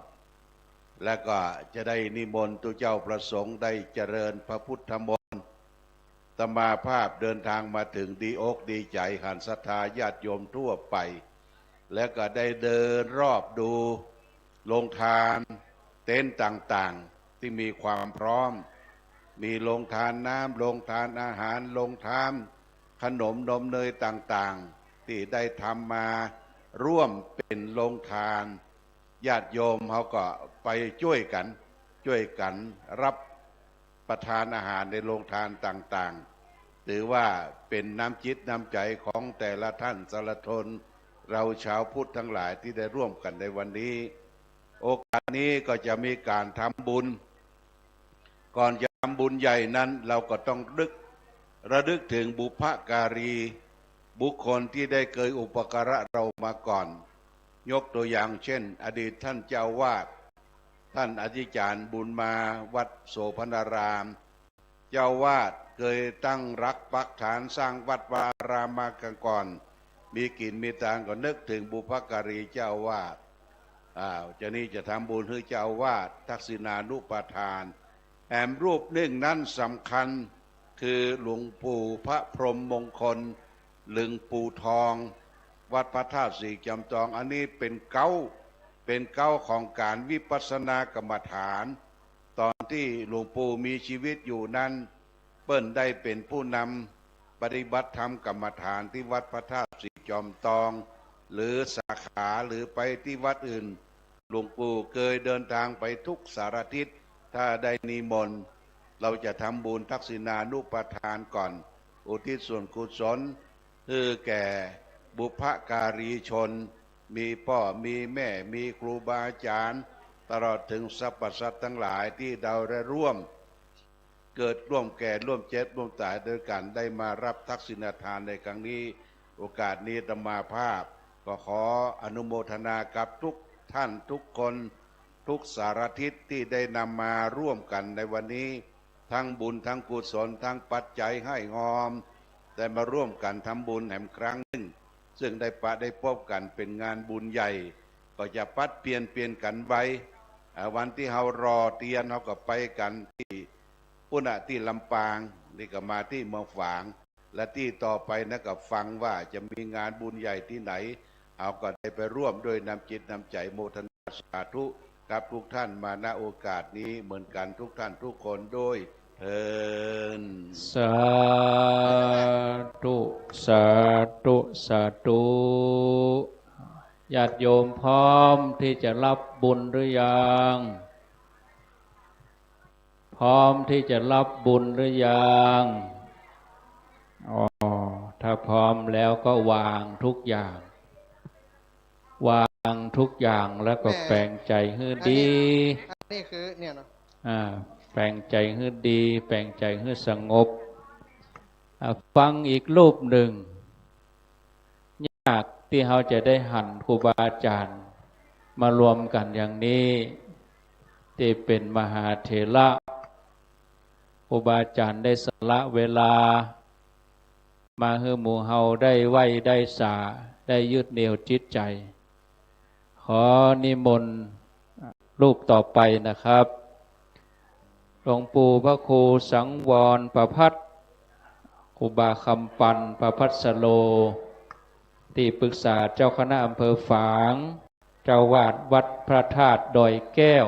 [SPEAKER 11] แล้วก็จะได้นิมนต์ตัวเจ้าประสงค์ได้เจริญพระพุทธมนต์ตมาภาพเดินทางมาถึงดีอกดีใจหันศรัทธาญาติโยมทั่วไปแล้วก็ได้เดินรอบดูโรงทานเต็นท์ต่างๆที่มีความพร้อม มีโรงทานน้ำโรงทานอาหารโรงทานขนมนมเนยต่างๆที่ได้ทำมาร่วมเป็นโรงทานญาติโยมเขาก็ไปช่วยกันรับประทานอาหารในโรงทานต่างๆถือว่าเป็นน้ำจิตน้ำใจของแต่ละท่านสารทนเราชาวพุทธทั้งหลายที่ได้ร่วมกันในวันนี้โอกาสนี้ก็จะมีการทำบุญก่อนจะทำบุญใหญ่นั้นเราก็ต้องระลึกถึงบุพการีบุคคลที่ได้เคยอุปการะเรามาก่อนยกตัวอย่างเช่นอดีตท่านเจ้าวาดท่านอธิการบุญมาวัดโสพนารามเจ้าวาดเคยตั้งรักปักฐานสร้างวัดวาอารามมาก่อนมีกินมีทางก็นึกถึงบุพการีเจ้าวาดจะนี่จะทำบุญให้เจ้าวาดทักษิณานุปทานแอมรูปหนึ่งนั้นสำคัญคือหลวงปู่พระพรหมมงคลลึงปู่ทองวัดพระธาตุสีจำจองอันนี้เป็นเก้าของการวิปัสสนากรรมฐานตอนที่หลวงปู่มีชีวิตอยู่นั้นเปิ้นได้เป็นผู้นำปฏิบัติธรรมกรรมฐานที่วัดพระธาตุสีจอมทองหรือสาขาหรือไปที่วัดอื่นหลวงปู่เคยเดินทางไปทุกสารทิศถ้าได้นิมนต์เราจะทำบุญทักษิณานุปทานก่อนอุทิศส่วนกุศลคือแก่บุพการีชนมีพ่อมีแม่มีครูบาอาจารย์ตลอดถึงสรรพสัตว์ทั้งหลายที่เราได้ร่วมเกิดร่วมแก่ร่วมเจ็บร่วมตายด้วยกันได้มารับทักษิณทานในครั้งนี้โอกาสนี้อาตมาภาพก็ขออนุโมทนากับทุกท่านทุกคนทุกสารทิศที่ได้นำมาร่วมกันในวันนี้ทั้งบุญทั้งกุศลทั้งปัจจัยให้งอมได้มาร่วมกันทำบุญแห่งครั้งหนึ่งซึ่งได้พบกันเป็นงานบุญใหญ่ก็จะปัดเปลี่ยนกันไว้วันที่เรารอเตียนเราก็ไปกันที่ปุณะที่ลำปางนี่ก็มาที่เมืองฝางและที่ต่อไปนะก็ฟังว่าจะมีงานบุญใหญ่ที่ไหนเอาก็ได้ไปร่วมด้วยน้ำจิตน้ำใจโมทนาสาธุกับทุกท่านมาณโอกาสนี้เหมือนกันทุกท่านทุกคนด้วยเถิด
[SPEAKER 10] สาธุสาธุสาธุญาติโยมพร้อมที่จะรับบุญหรือยังพร้อมที่จะรับบุญหรือยังถ้าพร้อมแล้วก็วางทุกอย่างวางทุกอย่างแล้วก็แปลงใจให้ดี
[SPEAKER 3] นี่คือเนี่ยเนาะ
[SPEAKER 10] แปลงใจให้ดีแปลงใจให้สงบฟังอีกรูปหนึ่งยากที่เราจะได้หันครูบาอาจารย์มารวมกันอย่างนี้ที่เป็นมหาเถระครูบาอาจารย์ได้สละเวลามาให้หมู่เฮาได้ไหวได้สาได้ยึดเหนี่ยวจิตใจขอนิมนต์รูปต่อไปนะครับหลวงปู่พระครูสังวรประภัตครูบาคำปันประภัสโลที่ปรึกษาเจ้าคณะอำเภอฝางเจ้าวาดวัดพระธาตุดอยแก้ว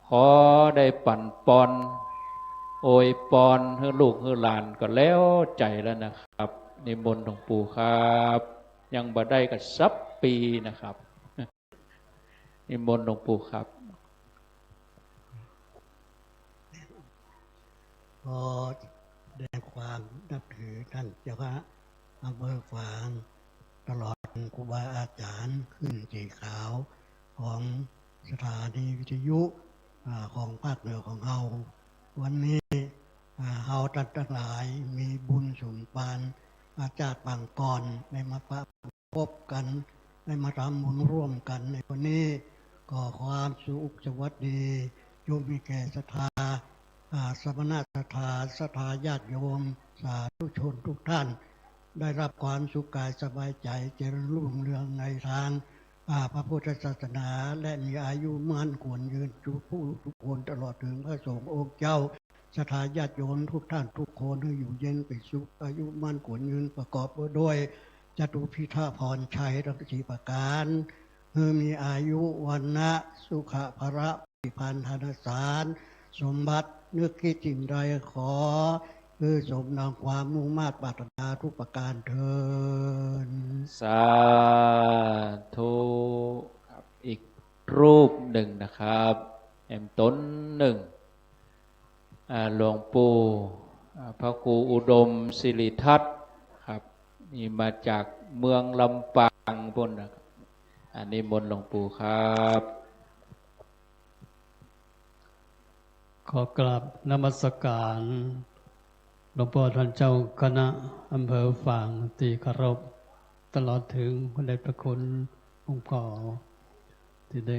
[SPEAKER 10] ขอได้ปั่นปอนโอยปอนให้ลูกให้หลานก็แล้วใจแล้วนะครับนิมนต์หลวงปู่ครับยังบ่ได้ก็สับปีนะครับนิมนต์หลวงปู่ครับ
[SPEAKER 12] ขอแสดงความนับถือท่านเจ้าคณะอำเภอฝางตลอดครูบาอาจารย์ขึ้นสีขาวของสถานีวิทยุของภาคเหนือของเราวันนี้เราท่านทั้งหลายมีบุญสุนปานอาจารย์บางก่อนได้มาพบกันได้มาทำบุญร่วมกันในวันนี้ก็ความสุขสวัสดีโยมมีแก่ศรัทธาสมณศรัทธาศรัทธาญาติโยมสาธุชนทุกท่านได้รับความสุขกายสบายใจเจริญรุ่งเรืองในทางพระพุทธศาสนาและมีอายุมั่นควรยืนทุกผู้ทุกคนตลอดถึงพระสงฆ์องค์เจ้าศรัทธาญาติโยมทุกท่านทุกคนให้อยู่เย็นเป็นสุขอายุมั่นควรยืนประกอบด้วยจตุพิธาพรชัยทั้งสี่ประการมีอายุวันนะสุขภระปิพันธนสาร สมบัตินึกคิดสิ่งใดขอคือสมดังความมุ่งมา่ปรารถนาทุกประการเถิด
[SPEAKER 10] สาธุครับอีกรูปหนึ่งนะครับแอมต้นหนึ่งหลวงปู่พระครูอุดมศิริทัศน์ครับนี่มาจากเมืองลำปางบนนะครับอันนี้มนต์หลวงปู่ครับ
[SPEAKER 13] ขอกราบนมัสการหลวงพ่อท่านเจ้าคณะอำเภอฝางตีเคารพตลอดถึงพระเดชพระคุณองค์พ่อที่ได้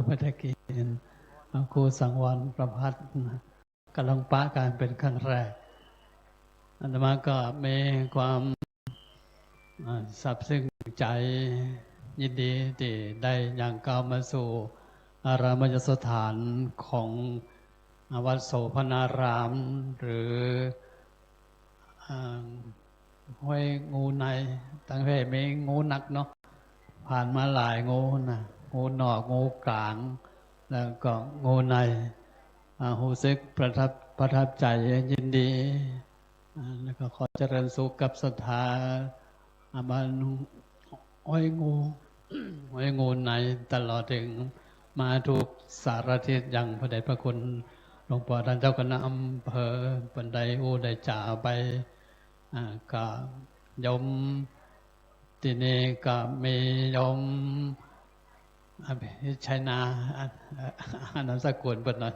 [SPEAKER 13] พระตะเกียนครูสังวรประภัตกำลังปะการเป็นครั้งแรกอาตมาก็มีความซาบซึ้งใจยินดีที่ได้อย่างก้าวมาสู่อารามสถานของวัดโสภณารามหรือห้วยงูในตั้งแต่ไม่งูนักเนาะผ่านมาหลายงูนะงูหนอกงูกลางแล้วก็งูในหูซึกประทับใจยินดีแล้วก็ขอเจริญสุขกับศรัทธาบ้านห้วยงูในตลอดถึงมาถูกสารทิศอย่างพระเดชพระคุณหลวงพ่อท่านเจ้าคณะอำเภอบันไดได้จ่าไปก็ยมที่นี่ก็มียมชัยนาอันนั้นสกุลเป็นนั้น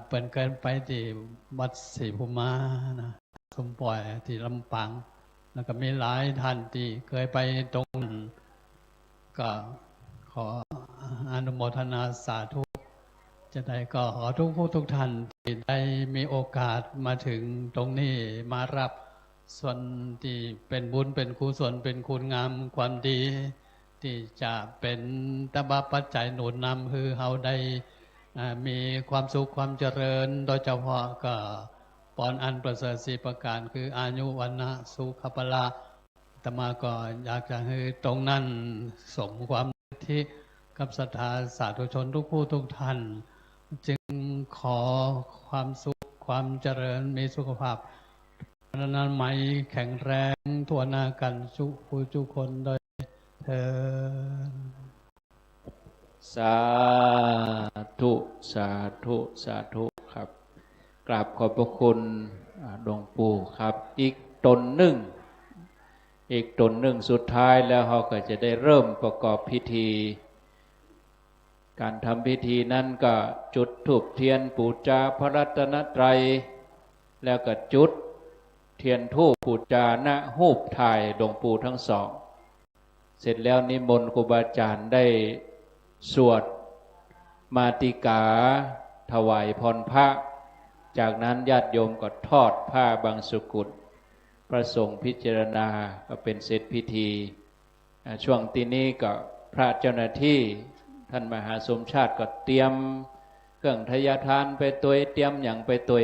[SPEAKER 13] เปิดเกินไปที่วัดศรีภูมานะสมปล่อยที่ลำปางแล้วก็มีหลายท่านที่เคยไปตรงนั้นก็ขออนุโมทนาสาธุจะได้ก็ขอทุกผู้ทุกท่านที่ได้มีโอกาสมาถึงตรงนี้มารับส่วนที่เป็นบุญเป็นกุศลเป็นคุณงามความดีที่จะเป็นตบะปัจจัยหนุนนำคือเราได้มีความสุขความเจริญโดยเฉพาะก็ปอนอันประเสริฐสีประการคืออายุวันนะสุขภละอาตมาก็อยากจะให้ตรงนั้นสมความที่กับศรัทธาสาธุชนทุกผู้ทุกท่านจึงขอความสุขความเจริญมีสุขภาพนานามัยแข็งแรงทั่วหน้ากันทุกผู้ทุกคนโดยเธอ
[SPEAKER 10] สาธุสาธุสาธุครับกราบขอบพระคุณหลวงปู่ครับอีกตนหนึ่งสุดท้ายแล้วเราก็จะได้เริ่มประกอบพิธีการทำพิธีนั้นก็จุดธูปเทียนบูชาพระรัตนตรัยแล้วก็จุดเทียนธูปบูชาณรูปถ่ายหลวงปู่ทั้งสองเสร็จแล้วนิมนต์ครูบาอาจารย์ได้สวดมาติกาถวายพรพระจากนั้นญาติโยมก็ทอดผ้าบางสุกุลพระสงฆ์พิจารณาก็เป็นเสร็จพิธีช่วงที่นี้ก็พระเจ้าหน้าที่ท่านมหาสมชาติก็เตรียมเครื่องทยทานไปตัวเตรียมอย่างไปตัว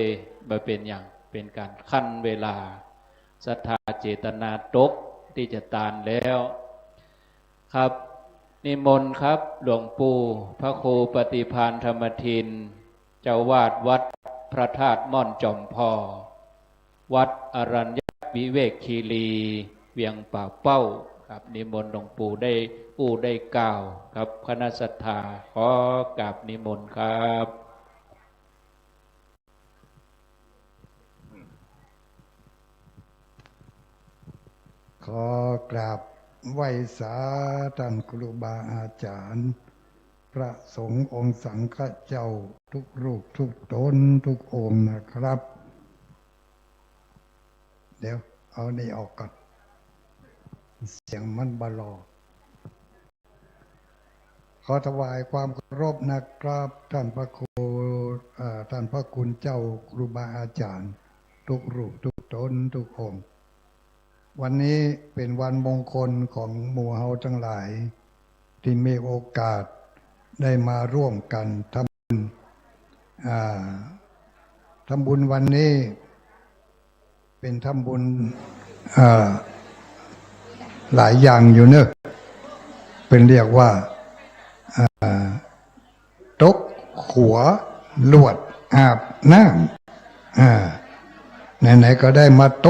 [SPEAKER 10] มาเป็นอย่างเป็นการขั้นเวลาศรัทธาเจตนาตกที่จะตานแล้วครับนิมนต์ครับหลวงปู่พระครูปฏิภาณธรรมทินเจ้าวาดวัดพระธาตุม่อนจอมพอวัดอรัญญวิเวกคีรีเวียงป่าเป้าครับนิมนต์หลวงปู่ได้กล่าวครับคณะศรัทธาขอกราบนิมนต์ครับ
[SPEAKER 14] ขอกราบไหว้สาท่านครูบาอาจารย์พระสงฆ์องค์สังฆเจ้าทุกรูปทุกตนทุกองค์นะครับ เดี๋ยวเอานี่ออกก่อนเสียงมันบลอขอถวายความเคารพนะครับท่านพระครูท่านพระคุณเจ้าครูบาอาจารย์ทุกรูปทุกตนทุกองค์วันนี้เป็นวันมงคลของหมู่เฮาทั้งหลายที่มีโอกาสได้มาร่วมกันทำบุญวันนี้เป็นทำบุญหลายอย่างอยู่เนอะเป็นเรียกว่าตก ขัวลวดอาบน้ำไหนๆก็ได้มาต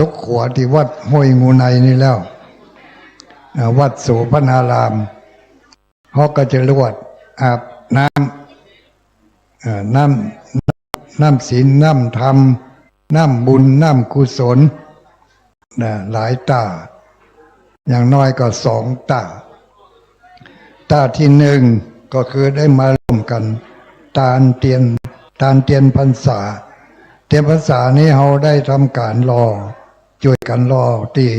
[SPEAKER 14] กขัวที่วัดห้วยงูในนี่แล้ววัดโสพนารามเขาก็จะลวดอาบน้ำศีลน้ำธรรมน้ำบุญน้ำกุศลหลายตาอย่างน้อยก็2 ตาที่หนึ่งก็คือได้มาร่วมกันตานเตียนพรรษาเตียนพรรษานี้เราได้ทำการช่วยกันที่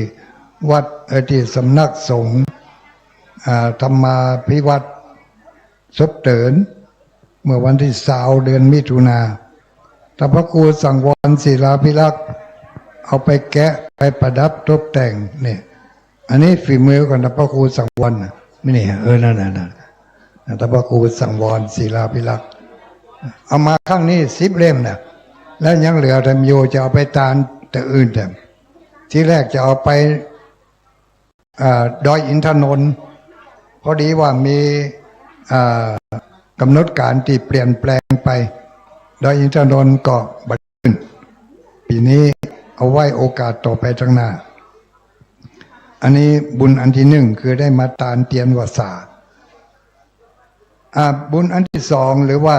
[SPEAKER 14] วัดที่สำนักสงฆ์ธรรมาภิวัตรศพเตินเมื่อวันที่20 เดือนมิถุนาท่านพระครูสังวรศิลาภิรักษ์เอาไปแกะไปประดับตกแต่งเนี่ยอันนี้ฝีมือของท่านพระครูสังวรไม่นี่นั่นท่านพระครูสังวรศิลาภิรักษ์เอามาข้างนี้10 เล่มนะแล้วยังเหลือธรรมโยจะเอาไปตานแต่อื่นแต่ที่แรกจะเอาไปดอยอินทนนท์พอดีว่ามีกำหนดการที่เปลี่ยนแปลงไปดอยอินทนนท์ก็บัดขึ้นปีนี้เอาไว้โอกาสต่อไปข้างหน้าอันนี้บุญอันที่1คือได้มาตานเตียนวสาบุญอันที่2หรือว่า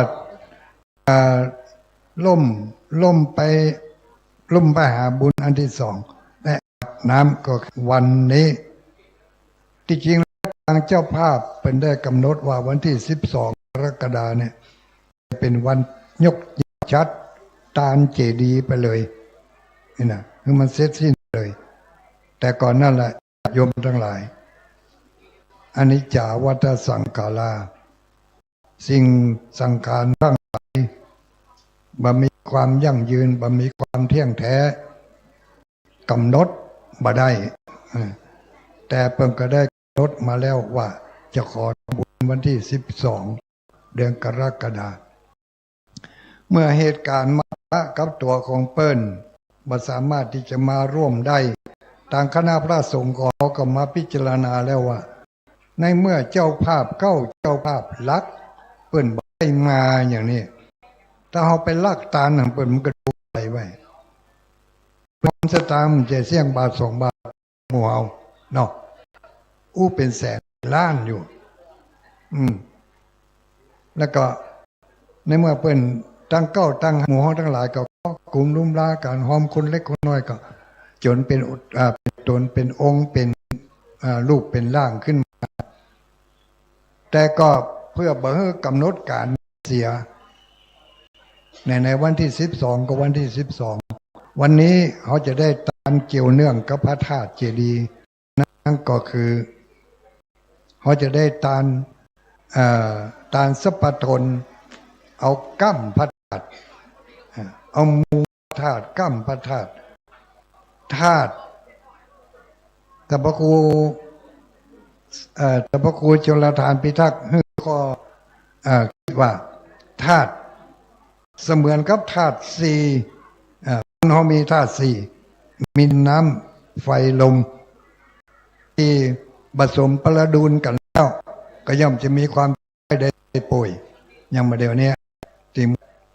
[SPEAKER 14] ล่มไปหาบุญอันที่2และน้ำก็วันนี้ที่จริงทางเจ้าภาพเป็นได้กำหนดว่าวันที่12 กรกฎาคมเนี่ยเป็นวันยกชัดตานเจดีย์ไปเลยนี่นะคือมันเสร็จสิ้นเลยแต่ก่อนนั่นแหละโยมทั้งหลายอนิจจาวัฏสังขาราสิ่งสังขารทั้งหลายบ่มีความยั่งยืนบ่มีความเที่ยงแท้กำหนดบ่ได้แต่เพิ่งก็ได้กำหนดมาแล้วว่าจะขอบุญวันที่12 เดือนกรกฎาคมเมื่อเหตุการณ์มากับตัวของเปิ้ลบ่สามารถที่จะมาร่วมได้ทางคณะพระสงฆ์ก็มาพิจารณาแล้วว่าในเมื่อเจ้าภาพลักเปิ้ลบ่ได้มาอย่างนี้ถ้าเราไปลักตาหนังเปิ้ลมันก็ดูไปไว้ความสตางค์มันจะเสี่ยงบาท2 บาทหมู่เอาเนาะเป็นแสนล้านอยู่แล้วก็ในเมื่อเปิ้ลตั้งหมู่เฮาทั้งหลายก็กลุ่มลุ่มลากันหอมคนเล็กคนน้อยก็จนเป็นตนเป็นองค์เป็นรูปเป็นร่างขึ้นมาแต่ก็เพื่อบ่ให้กำหนดการเสียในวันที่12กับวันที่12วันนี้เขาจะได้ตานเกี่ยวเนื่องกับพระธาตุเจดีย์นั่นก็คือเขาจะได้ตานสัพพทนเอากั้มพระธาตุเอามูธาตุกั้มพระธาตุแต่พระครูชลทานพิทักษ์ก็คิดว่าธาตุเสมือนกับธาตุ4เรามีธาตุ4มีน้ำไฟลมที่ผสมประดุลกันแล้วก็ย่อมจะมีความได้ป่วยอย่างมาเดี๋ยวนี้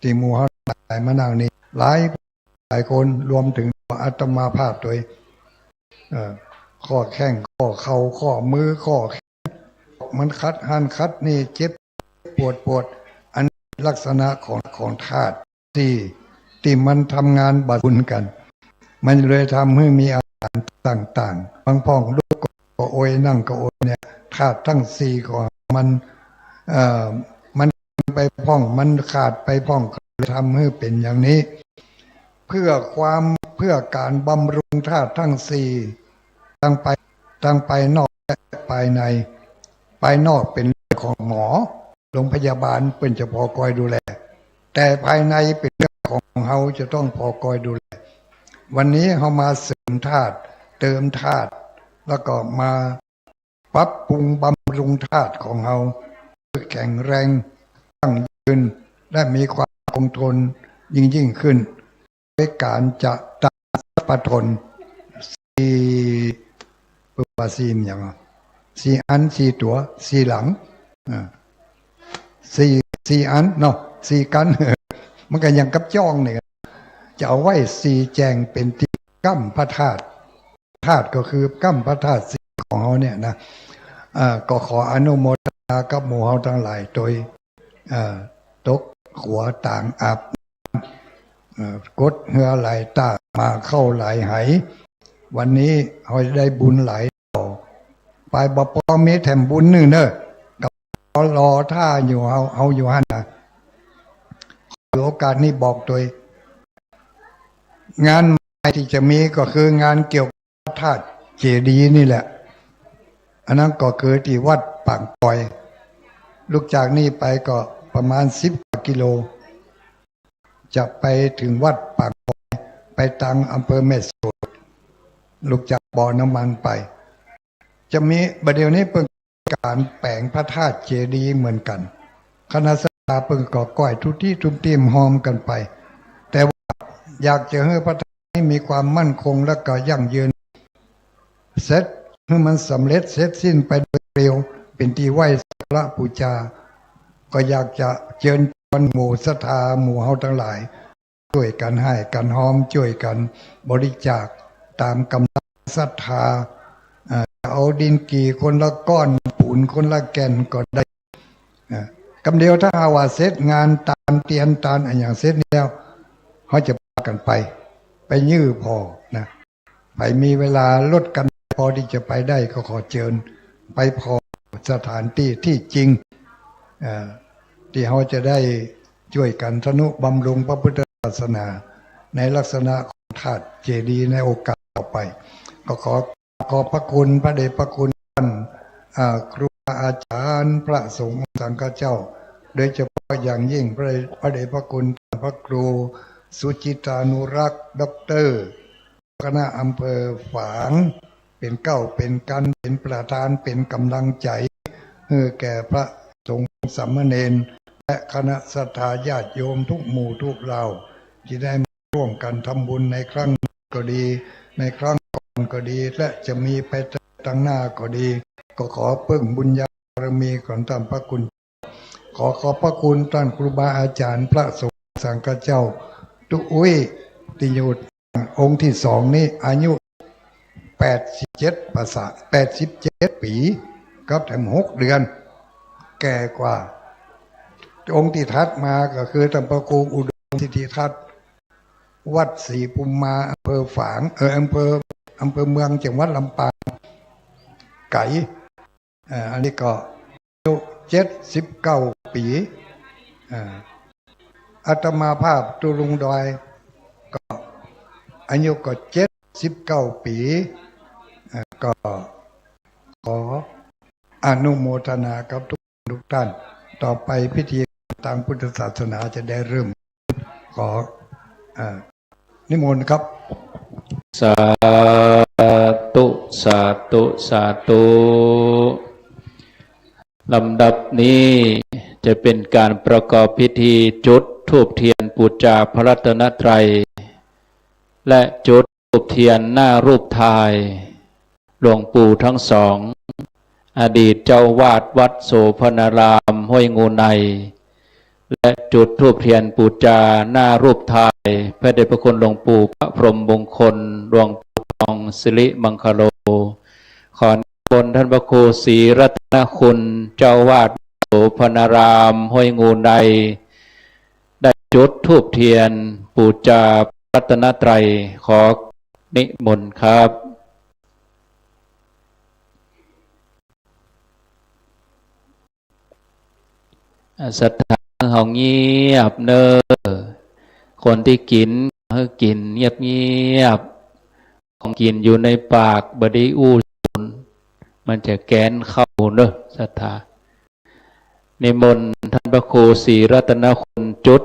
[SPEAKER 14] ตีมูเขาหลายมานั่งนี้หลายคนรวมถึงอาตมาภาพตัวข้อแข้งข้อเข่าข้อมือข้อมันคัดนี่เจ็บปวดอันลักษณะของธาตุที่มันทำงานบำรุงกัน มันเลยทำให้มีอาการต่างๆบางพ่องลูกก็โอยนั่งก็โอยเนี่ยธาตุทั้ง4ของมันไปพ่องมันขาดไปพ่องทำให้เป็นอย่างนี้เพื่อการบำรุงธาตุทั้ง4ทั้งไปนอกและภายในภายนอกเป็นเรื่องของหมอโรงพยาบาลเป็นจะพอคอยดูแลแต่ภายในเป็นเรื่องของเฮาจะต้องพอคอยดูแลวันนี้เฮามาเสริมธาตุเติมธาตุแล้วก็มาปรับปรุงบำรุงธาตุของเฮาแข็งแรงตั้งยืนและมีความคงทนยิ่งขึ้นด้วยการจะตานสัพพทน4อย่าง4 อัน4 ตัว4 หลัง4 4 อันเนาะ4 กัน มันก็ยังกับจ้องเนี่ยจะเอาไว้4 แจงเป็นที่กั้มพระธาตุธาตุก็คือกั้มพระธาตุ4ของเขาเนี่ยนะก็ขออนุโมทนากับหมู่เฮาทั้งหลายโดยตกขัวต่างอาบกดเหือไหลตามาเข้าไหลไหวันนี้เราได้บุญหลายต่อไปบ่พอมีแถมบุญนึงเนอะกับรอท่าอยู่เอาอยู่หั่นน่ะโอกาสนี้บอกโดยงานใหม่ที่จะมีก็คืองานเกี่ยวกับธาตุเจดีย์นี่แหละอันนั้นก็คือที่วัดปางปอยลูกจากนี้ไปก็ประมาณ10 กิโลจะไปถึงวัดปางปอยไปทางอำเภอแม่สอดลูกจากบ่อน้ำมันไปจะมีประเดี๋ยวนี้เป็นการแปลงพระธาตุเจดีย์เหมือนกันคณะศรัทธาเพิ่งก่อก้อยทุที่ทุมเตรียมหอมกันไปแต่ว่าอยากจะให้พระธาตุนี้มีความมั่นคงและก็ยั่งยืนเสร็จให้มันสำเร็จเสร็จสิ้นไปโดยเร็วเป็นที่ไหว้สักการะบูชาก็อยากจะเชิญชวนหมู่ศรัทธาหมู่เฮาทั้งหลายช่วยกันให้กันหอมช่วยกันบริจาคตามกำลังศรัทธาเอาดินกี่คนละก้อนปูนคนละแก่นก็ได้กำเดียวถ้าหาว่าเสร็จงานตามเตียนตามอย่างเสร็จแล้วเขาจะพากันไปยื้อพอนะไปมีเวลาลดกันพอที่จะไปได้ก็ขอเชิญไปพอสถานที่ที่จริงที่เขาจะได้ช่วยกันทนุบำรุงพระพุทธศาสนาในลักษณะของธาตุเจดีย์ในโอกาสต่อไปก็ขอบพระคุณพระเดชพระคุณท่านครูอาจารย์พระสงฆ์สังฆเจ้าโดยเฉพาะอย่างยิ่งพระเดชพระคุณพระครูสุจิตานุรักษ์ด็อกเตอร์คณะอำเภอฝางเป็นเก้าเป็นกันเป็นประธานเป็นกำลังใจให้แก่พระสงฆ์สามเณรและคณะศรัทธาญาติโยมทุกหมู่ทุกเหล่าที่ได้มาร่วมกันทำบุญในครั้งก็ดีในครั้งก่อนก็ดีและจะมีไปตั้งหน้าก็ดีก็ขอเพิ่งบุญญาบารมีของท่านพระคุณขอบพระคุณท่านครูบาอาจารย์พระสงฆ์สังฆเจ้าทุกติยุตองค์ที่2นี้อายุ87 87 ปีกับแถม6 เดือนแก่กว่าองค์ที่ทัดมาก็คือท่านพระครูอุดมสิทธิทัตวัดศรีภูมิมาอำเภอฝางอำเภอเมืองจังหวัดลำปางไก่อันนี้ก็อายุ79 ปีอาตมาภาพตุลุงดอยก็อายุก็79 ปีก็ขออนุโมทนากับทุกท่านต่อไปพิธีทางพุทธศาสนาจะได้เริ่มขอนิมนต์ครับ
[SPEAKER 10] สาธุสาธุสาธุลำดับนี้จะเป็นการประกอบพิธีจุดธูปเทียนบูชาพระรัตนตรัยและจุดธูปเทียนหน้ารูปถ่ายหลวงปู่ทั้งสองอดีตเจ้าวาดวัดโสพนารามห้วยงูในและจุดธูปเทียนบูชาหน้ารูปถ่ายพระเดชพระคุณหลวงปู่พระพรหมมงคลหลวงปู่ทองสิริมังคโลขอนิมนต์ท่านพระครูศรีรัตนคุณเจ้าวาดโสพนารามห้วยงูในได้จุดธูปเทียนบูชารัตนตรัยขอนิมนต์ครับศรัทธาของเงียบเนอคนที่กินให้กินเงียบเงียบของกินอยู่ในปากบดีอู้มันจะแกนเข้าเนอะศรัทธานิมนต์ท่านพระครูศรีรัตนคุณจุด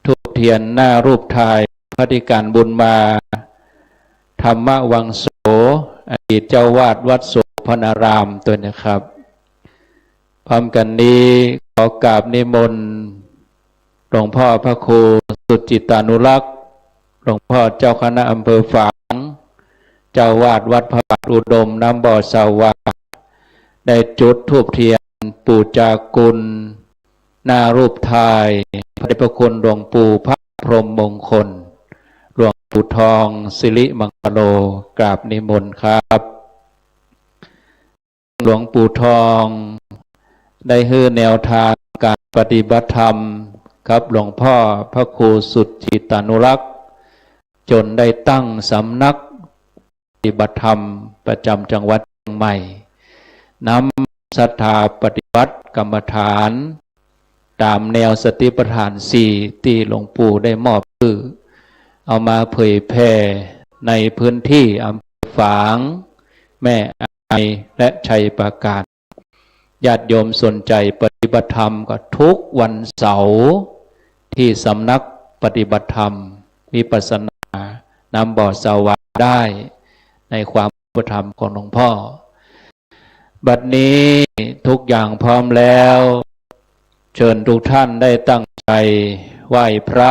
[SPEAKER 10] ธูปเทียนหน้ารูปถ่ายพระธิการบุญมาธรรมวังโสอดีตเจ้าวาดวัดโสพนารามตัวนะครับพร้อมกันนี้ขอกราบนิมนต์หลวงพ่อพระครูสุจิตานุรักษ์หลวงพ่อเจ้าคณะอำเภอฝางเจ้าวาดวัดพระบาทอุดมน้ำบ่อสาวาได้จุดธูปเทียนปูจากุล หน้ารูปถ่ายพระเดชพระคุณหลวงปู่พระพรหมมงคลหลวงปู่ทองสิริมังคโลกราบนิมนต์ครับหลวงปู่ทองได้ให้แนวทางการปฏิบัติธรรมครับหลวงพ่อพระครูสุทธิตานุรักษ์จนได้ตั้งสำนักปฏิบัติธรรมประจำจังหวัดเชียงใหม่นำศรัทธาปฏิบัติกรรมฐานตามแนวสติปัฏฐานสี่ที่หลวงปู่ได้มอบคือเอามาเผยแผ่ในพื้นที่อำเภอฝางแม่อายและชัยปราการญาติโยมสนใจปฏิบัติธรรมก็ทุกวันเสาร์ที่สำนักปฏิบัติธรรมวิปัสสนานำบ่อสวาได้ในความปฏิบัติธรรมของหลวงพ่อบัดนี้ทุกอย่างพร้อมแล้วเชิญทุกท่านได้ตั้งใจไหว้พระ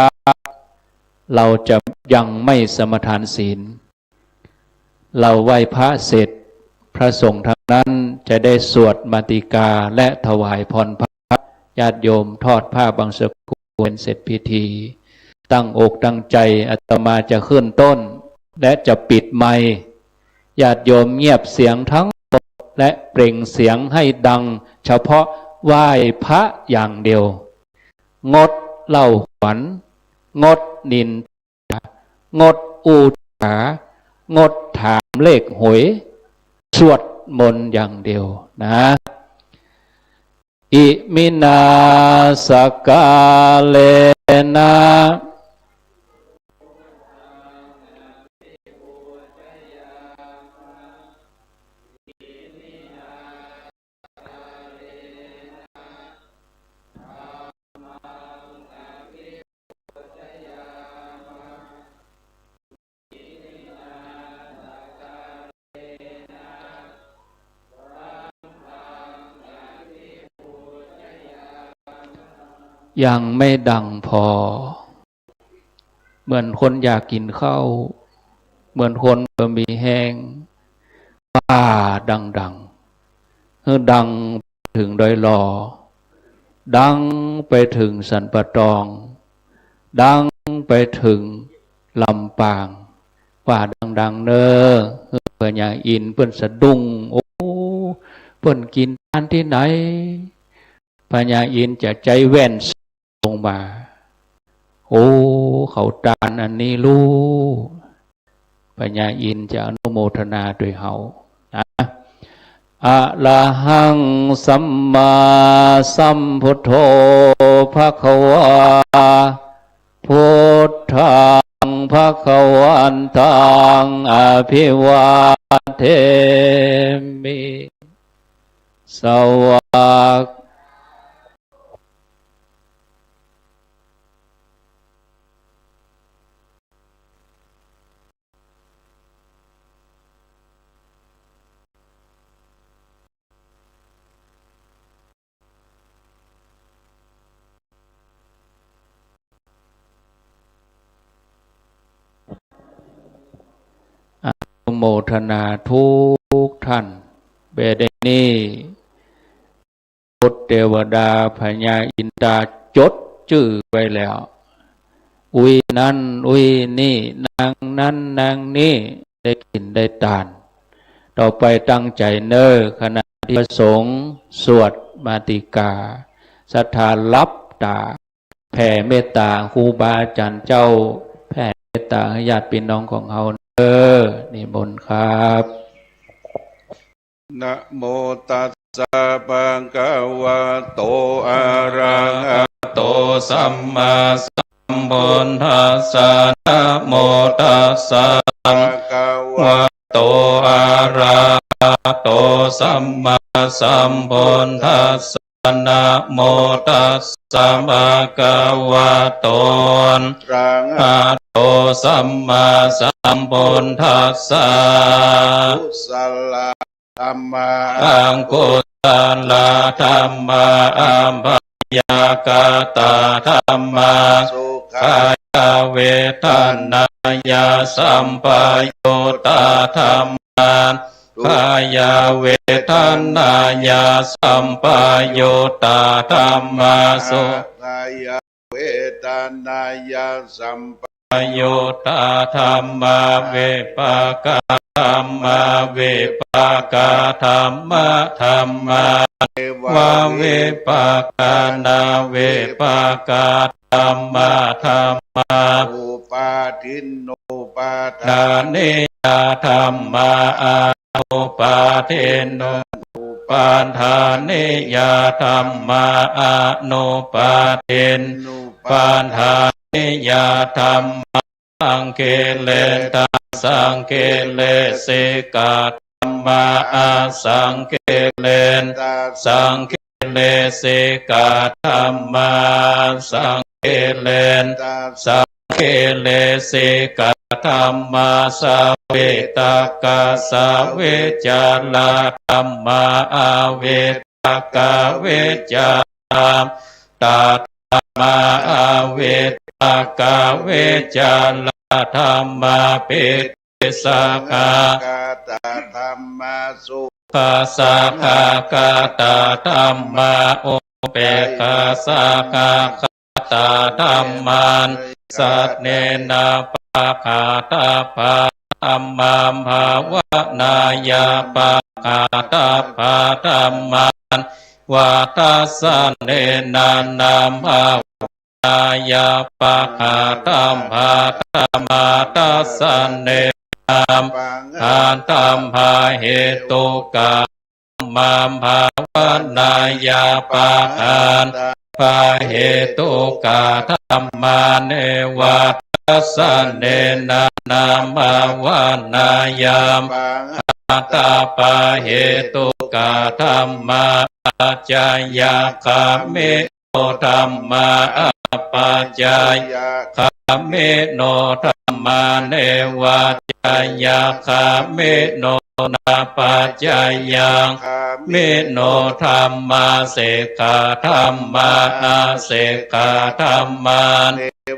[SPEAKER 10] เราจะยังไม่สมทานศีลเราไหว้พระเสร็จพระสงฆ์ทั้งนั้นจะได้สวดมาติกาและถวายพรพระญาติโยมทอดผ้าบางสกุลเสร็จพิธีตั้งอกตั้งใจอาตมาจะขึ้นต้นและจะปิดไมค์ญาติโยมเงียบเสียงทั้งหมดและเปล่งเสียงให้ดังเฉพาะไหว้พระอย่างเดียวงดเล่าขวัญงดนินทางดอูจางดถามเลขหวยสวดมนต์อย่างเดียวนะอิมินาสกาเลนะยังไม่ดังพอเหมือนคนอยากกินข้าวเหมือนคนมีแห้งว่าดังดังถึงดอยหลอดังไปถึงสันปะตองดังไปถึงลำปางว่าดังเนอเพื่อนอย่างอินเพื่อนสะดุ้งโอ้เพื่อนกินทานที่ไหนพญาอินจะใจแว่นลงมาโอ้เขาตานอันนี้รู้พญาอินจะอนุโมทนาด้วยเฮานะอะระหังสัมมาสัมพุทโธภควาพุทธังภควันตังอภิวาเทมิสวากโมทนาทุกท่านเบเดนี้พุทธเทวดาพญาอินทราจดชื่อไว้แล้วอุ้ยนั้นอุ้ยนี่นางนั้นนางนี้ได้กินได้ทานต่อไปตั้งใจเนอขณะที่ประสงค์สวดมาติกาศรัทธารับตาแผ่เมตตาครูบาอาจารย์เจ้าแผ่เมตตาญาติพี่น้องของเรานิมนต์ครับ
[SPEAKER 11] นะโมตัสสะภะคะวะโตอะระหะโตสัมมาสัมพุทธัสสะนะโมตัสสะภะคะวะโตอะระหะโตสัมมาสัมพุทธัสสะนะโมตัสสะภะคะวะโตอะระหะโตสัมมาสัมพุทธัสสะกุศลธัมมาอังกุศลธรรมะอัมภยากตาธรรมะสุขายเวทนายาสัมปโยตธรรมะ
[SPEAKER 2] ขายาเวทนายาสัมปโยตาธรรมาสุ
[SPEAKER 11] กายเวทนายาสัมป
[SPEAKER 2] โยตาธรรมาเวปากาธรรมาเวปากาธรรมะธรรมาวาเวปากานาเวปากาธรรมะธรรมา
[SPEAKER 11] อุปาทินโนปาทา
[SPEAKER 2] ดานิยาธรรมาอาอุปาเทนโนปาทานิยาธรรมาอาโนปาเทนปาทานิยาธรรมาสังเกเลตาสังเกเลเสกาธรรมาอาสังเกเลนสังเกเลเสกาธรรมาสังเกเลนสังเกเลเสกาธรรมาสเวตากาสเวจาลาธรรมาอาเวตากาเวจาตาธรรมาอาเวตากาเวจาลาธรรมาเปสากา
[SPEAKER 11] ตาธรรมาสุ
[SPEAKER 2] ภาสาคากาตาธรรมาโอเปกาสาคาตาธรรมันสัตเนนาปะคาตาภาธัมมัมภาวนายาปะคาตาภาธัมมันวาทัสสะเนนานามาวนายาปะคาตัมภาธัมมาทัสสะเนนามทานตัมภาเหตุกามัมภาวานายาปะคานภาเหตุกาธัมมาเนวาทัสสะเนนานามาวนายามตาปะเหตุกาธัมมาปัจจายาคาเมโนธัมมาปัจจายาคาเมโนธัมมาเนวาจายาคาเมโนนาปัจจายังเมโนธัมมาเสกาธัมมาอาเสกาธัมมา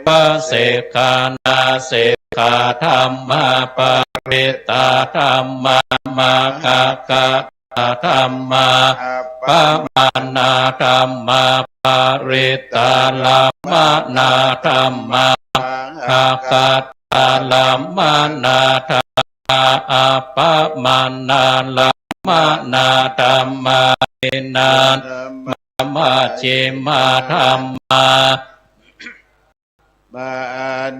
[SPEAKER 2] ปะเสกานาเสกาธัมมาปะเรตาธัมมามาคากาธัมมาปะมานาธัมมาปะเรตาลามานาธัมมาคากาตาลามานาธัมมาอาปะมานาลามานาธัมมาเนนามาเจมาธัมมา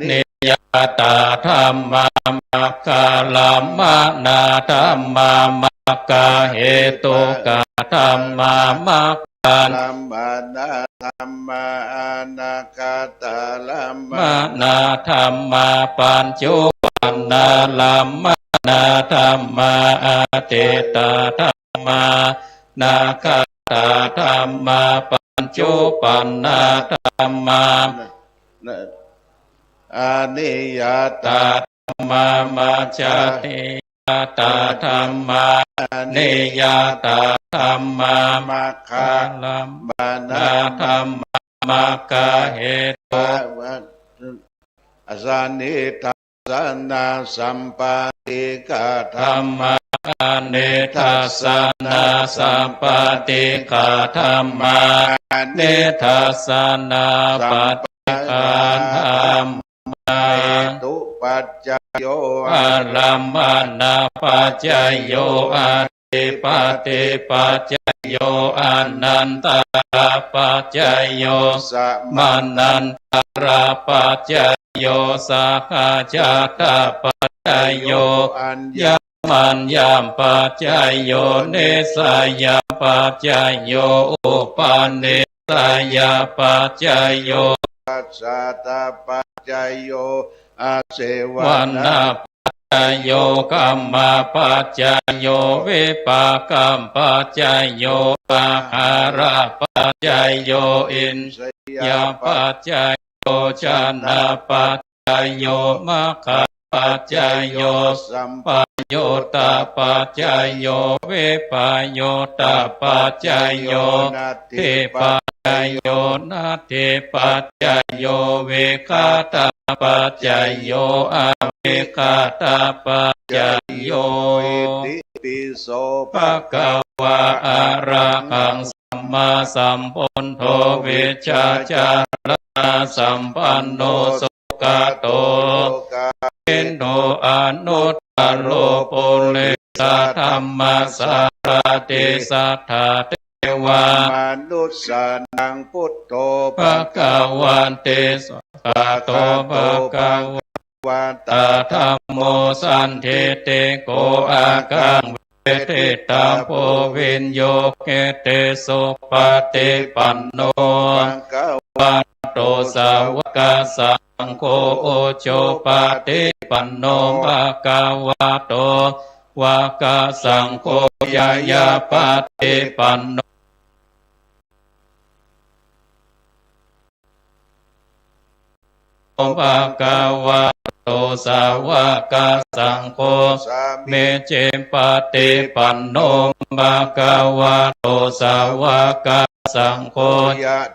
[SPEAKER 2] เนยตาธัมมามากาลามานาธัมมามากาเหตุกาธัมมามากาลัมมานาธัมมาอานาคาตาลัมมานาธัมมาปัญจุปันนาลัมมานาธัมมาอาเตตาธัมมานาคาตาธัมมาปัญจุปันนาธัมมา
[SPEAKER 11] อานิยตา
[SPEAKER 2] ธัมมามาจาติยตาธัมมาเนยตาธัมมามาคาลัมมานาธัมมามากาเหตุ
[SPEAKER 11] อาสานิทัสสนาสัมปติกา
[SPEAKER 2] ธัมมาเนทัสสนาสัมปติกาธัมมาเนทัสสนาปฏิกาธัมมา
[SPEAKER 11] ตุปัจจโย
[SPEAKER 2] อาลัมมานาปัจจโยอาติปฏิปัจจโยอนันตระปัจจโยสัมมานันตระปัจจโยสักขจตปัจจโยยามันยามปัจจโยเนสยปัจจโยอุปาเนสยปัจจโย
[SPEAKER 11] ปัสสะตาปัจจโยอาเส
[SPEAKER 2] วันนาปัจจโยกัมมาปัจจโยวิปากรรมปัจจโยอาหาราปัจจโยอินทยาปัจจโยชนะปัจจโยมัคคะปัจจโยสัมปโยตาปัจจโยเวปโยตาปัจจโยเทปัจจโยนาเทปัจจโยเวคาตาปัจจโยอาเวคาตาปัจจโย
[SPEAKER 11] ปิโส
[SPEAKER 10] ภะคะวะอะระหังสัมมาสัมพุทโธวิชชาจารณะสัมปันโนสุขโตเอนโนอนุตตโลปุริสธรรมสารติสัทธาเทวาม
[SPEAKER 11] นุสสานังพุทโธ
[SPEAKER 10] ภะคะวันเตสัพพะโตภะคะวะตาธัมโมสันเทเตโกอาคังเวทิตาโพวินโยเกเตสุปฏิปันโนปันโตสาวกสังโฆโอโชปฏิปันโนภะคะวะโตวากาสังโฆยายาปฏิปันโนภะคะวะโตสาวกสังโฆเมเจปฏิปันโนภะคะวะโตสาวกสังโฆ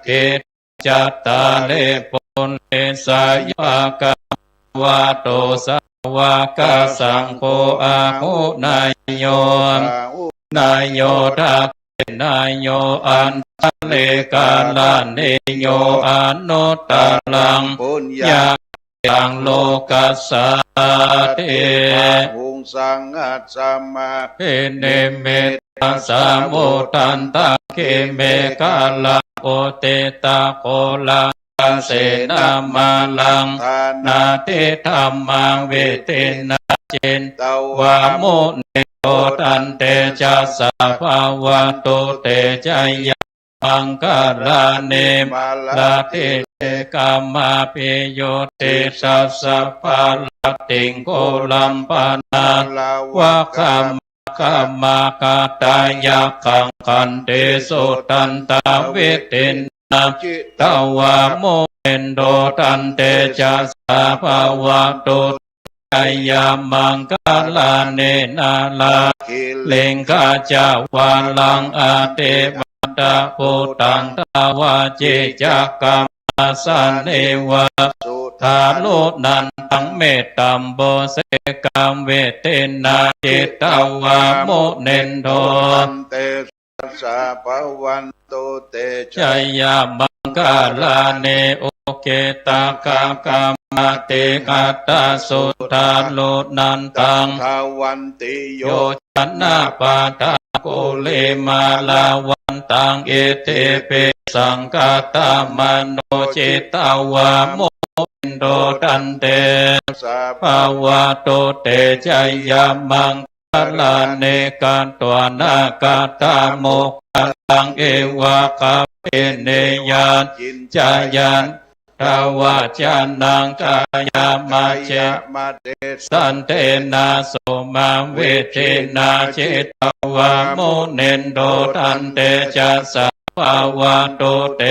[SPEAKER 10] เทจัตตาเลปุเลสายภะคะวะโตสาวกสังโฆอาหุนายโยนายโยทักนายโยอันทะเลกาลเนโยอนุตตรังยายังโลกัสสะเท
[SPEAKER 11] หุงสังฆสัมมา
[SPEAKER 10] เพเนเมตัสสะโมทันตะเคเมกาลาโอเตตาโคลังเสนามาลังนาเทธรรมังเวเทนะเจนตวาโมเนโตตันเตจัสสะภาวะโตเตจายะมังคลาเนมาลาเทกามาปิโยเตสัสสะภาลติงโกลัมปานาวะคัมคัมมากาตายะขังคันเตโสตันตาเวเตนะตวาโมเอนโดตันเตจัสสะภาวะโตกายามังคลาเนนาลาเลงกาจาวาลังอาเตวัตาโพตังตาวาเจจักกัมสันเอวะสุธาโลนันตังเมตตัมโบเสกามเวเตนะเจตาวาโมเนนโท
[SPEAKER 11] เตสะภะวันโตเต
[SPEAKER 10] ชัยยามังคลาเนโอเกตากากามเตกัตตาสุธาโลนันตัง
[SPEAKER 11] ภาวันติโย
[SPEAKER 10] ชนะปาทาโกเลมาลาวันตังเอเตเปสังกาตามโนเจตาวาโมโดตันเตภาวะโตเตชัยยามังคลาเนกาตัวนาคาตาโมกังเอวะคาเปเนยานจายันทาวาจานังกายามาเจสันเตนะโสมาเวเทนะเจตวาโมเนนโดตันเตจัสสะภาวะโตเต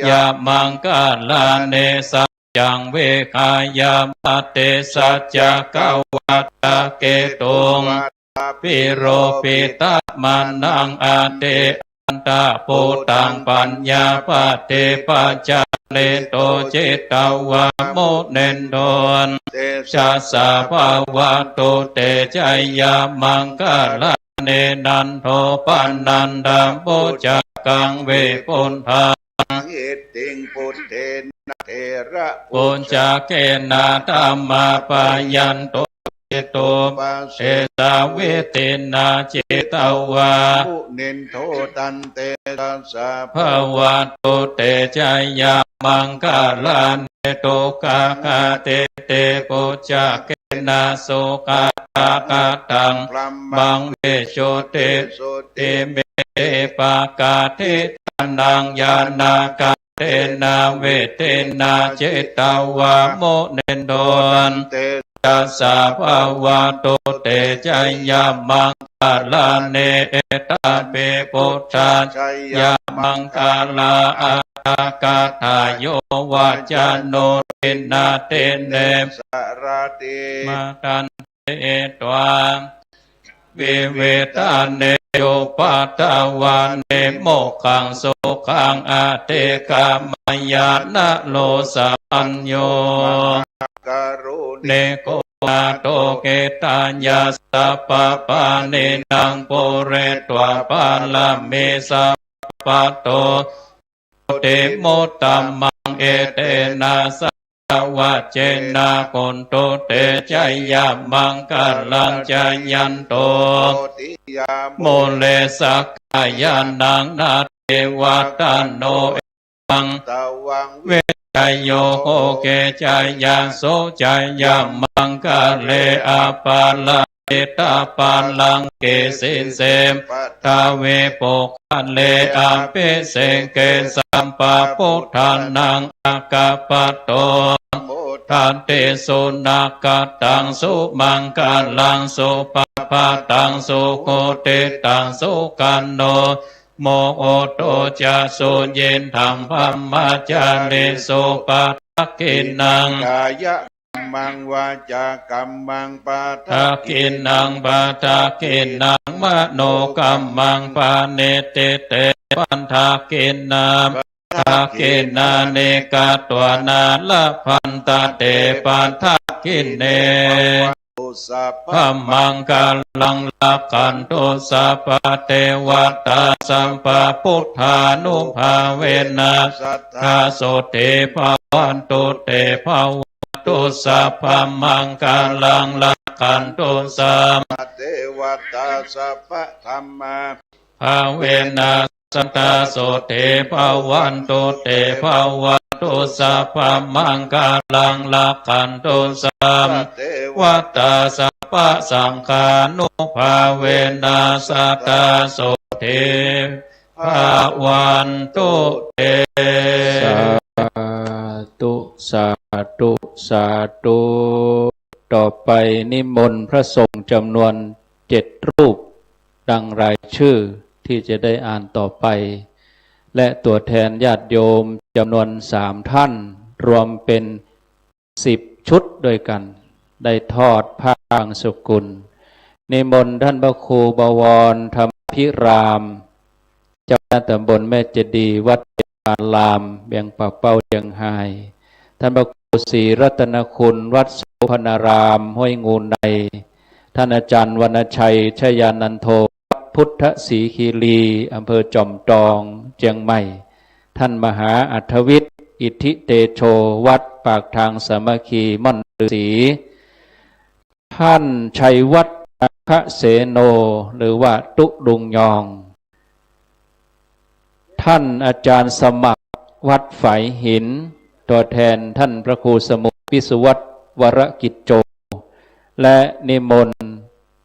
[SPEAKER 10] ยามังกาลาเนสัจจังเวคายามเตสัจจกวัตตะเกตุงปิโรปิตะมานังอาเตอันตะโพตังปัญญาปะเตปัจจเลโตเจตาวาโมเนนโดนชัสสะภาวะโตเตชัยยามังคลาเนนันโทปันนันดังโพจักกังเวปุณภา
[SPEAKER 11] เอติงพุทเทนะเทระ
[SPEAKER 10] ปุญจเกนะธัมมาปายันโตเจโตเอตาเวเตนะเจตาวา
[SPEAKER 11] ปุเนนโทตันเตตัสสะ
[SPEAKER 10] ภาวะโตเตชัยยามังคลาเนโตกาคาเตเตปุจจเกนะโสกาตากาตังบังเวโชเตเตเมปากาเทนังยานากาเตนะเวเตนะเจตาวาโมเนนโดนตัสสะภาวะโตเตชัยยามังคลาเนเอตาเปปุตตา ยามังคลาอากาทายโยวาจโนเตนะเตเน
[SPEAKER 11] สารติ
[SPEAKER 10] มาตันเตตวาวิเวตาเนโยปัตตวาเนโมขังโสขังอาเตกามายานะโลสัญโยเนโก
[SPEAKER 2] าโตเกตัญญาสัพพปาเนนังปุเรตวะปาลาเมสัพพะโตเตโมตตัมมังเอเตนะสัพวะเจนะกุณโตเตชัยยะมังกัลลัญจยันโตโมเลสักขายานังนาเทวตันโนเอวังเวจโยโอเกจายาโสจายามังกะเลอาปาลาเอตาปาลังเกสินเสมทาเวโปคะเลอาเปเสเกสัมปะพุทธานังอากาปะโตทานเตสุนาคตังสุมังกาลังสุปปะตังสุโคเตตังสุกันโนโมโอโตจะสุเย็นธรรมพัมมาจาริสุปะทักขินังกายะมังวาจากัมมังปะทักขินังปะทักขินังมโนกัมมังปะเนเตเตปันทักขินังทักขินาเนกาตัวนาละพันตาเตปันทักขิเนพัมมังกาลังลักขันตุสัพพเทวตาสัมปพุทธานุภาเวนะสัทธาโสเตภวันตุเตภวตุสัพพมังกาลังลักขันตุสัมปเทวตาสัพพธัมมาภาเวนะสัทธาโสเตภวันตุเตภวตุสัพพมังกาลังลักขันตุสัมวัตตาสัพพสังฆานุภาเวนะสัทธาโสเตภวันตุเตสาธุสาธุสาธุต่อไปนิมนต์พระสงฆ์จำนวน7 รูปดังรายชื่อที่จะได้อ่านต่อไปและตัวแทนญาติโยมจำนวน3 ท่านรวมเป็น10 ชุดด้วยกันได้ทอดผ้าบางสกุลนิมนต์ท่านพระครูบวรธรรมพิรามเจ้าคณะตำบลแม่เจดีย์วัดอารามเบียงปากเป้าเชียงไฮ้ท่านพระครูศรีรัตนคุณวัดสุพรรณารามห้วยงูในท่านอาจารย์วรรณชัยชยานันโทพุทธศรีคีรีอำเภอจอมทองเชียงใหม่ท่านมหาอัธวิทย์อิทธิเตโชวัดปากทางสามัคคีม่อนฤาษีท่านชัยวัฒน์พระเสโนหรือว่าตุดุงยองท่านอาจารย์สมัครวัดฝายหินตัวแทนท่านพระครูสมุพิสุวัตรวรกิจโจและนิมนต์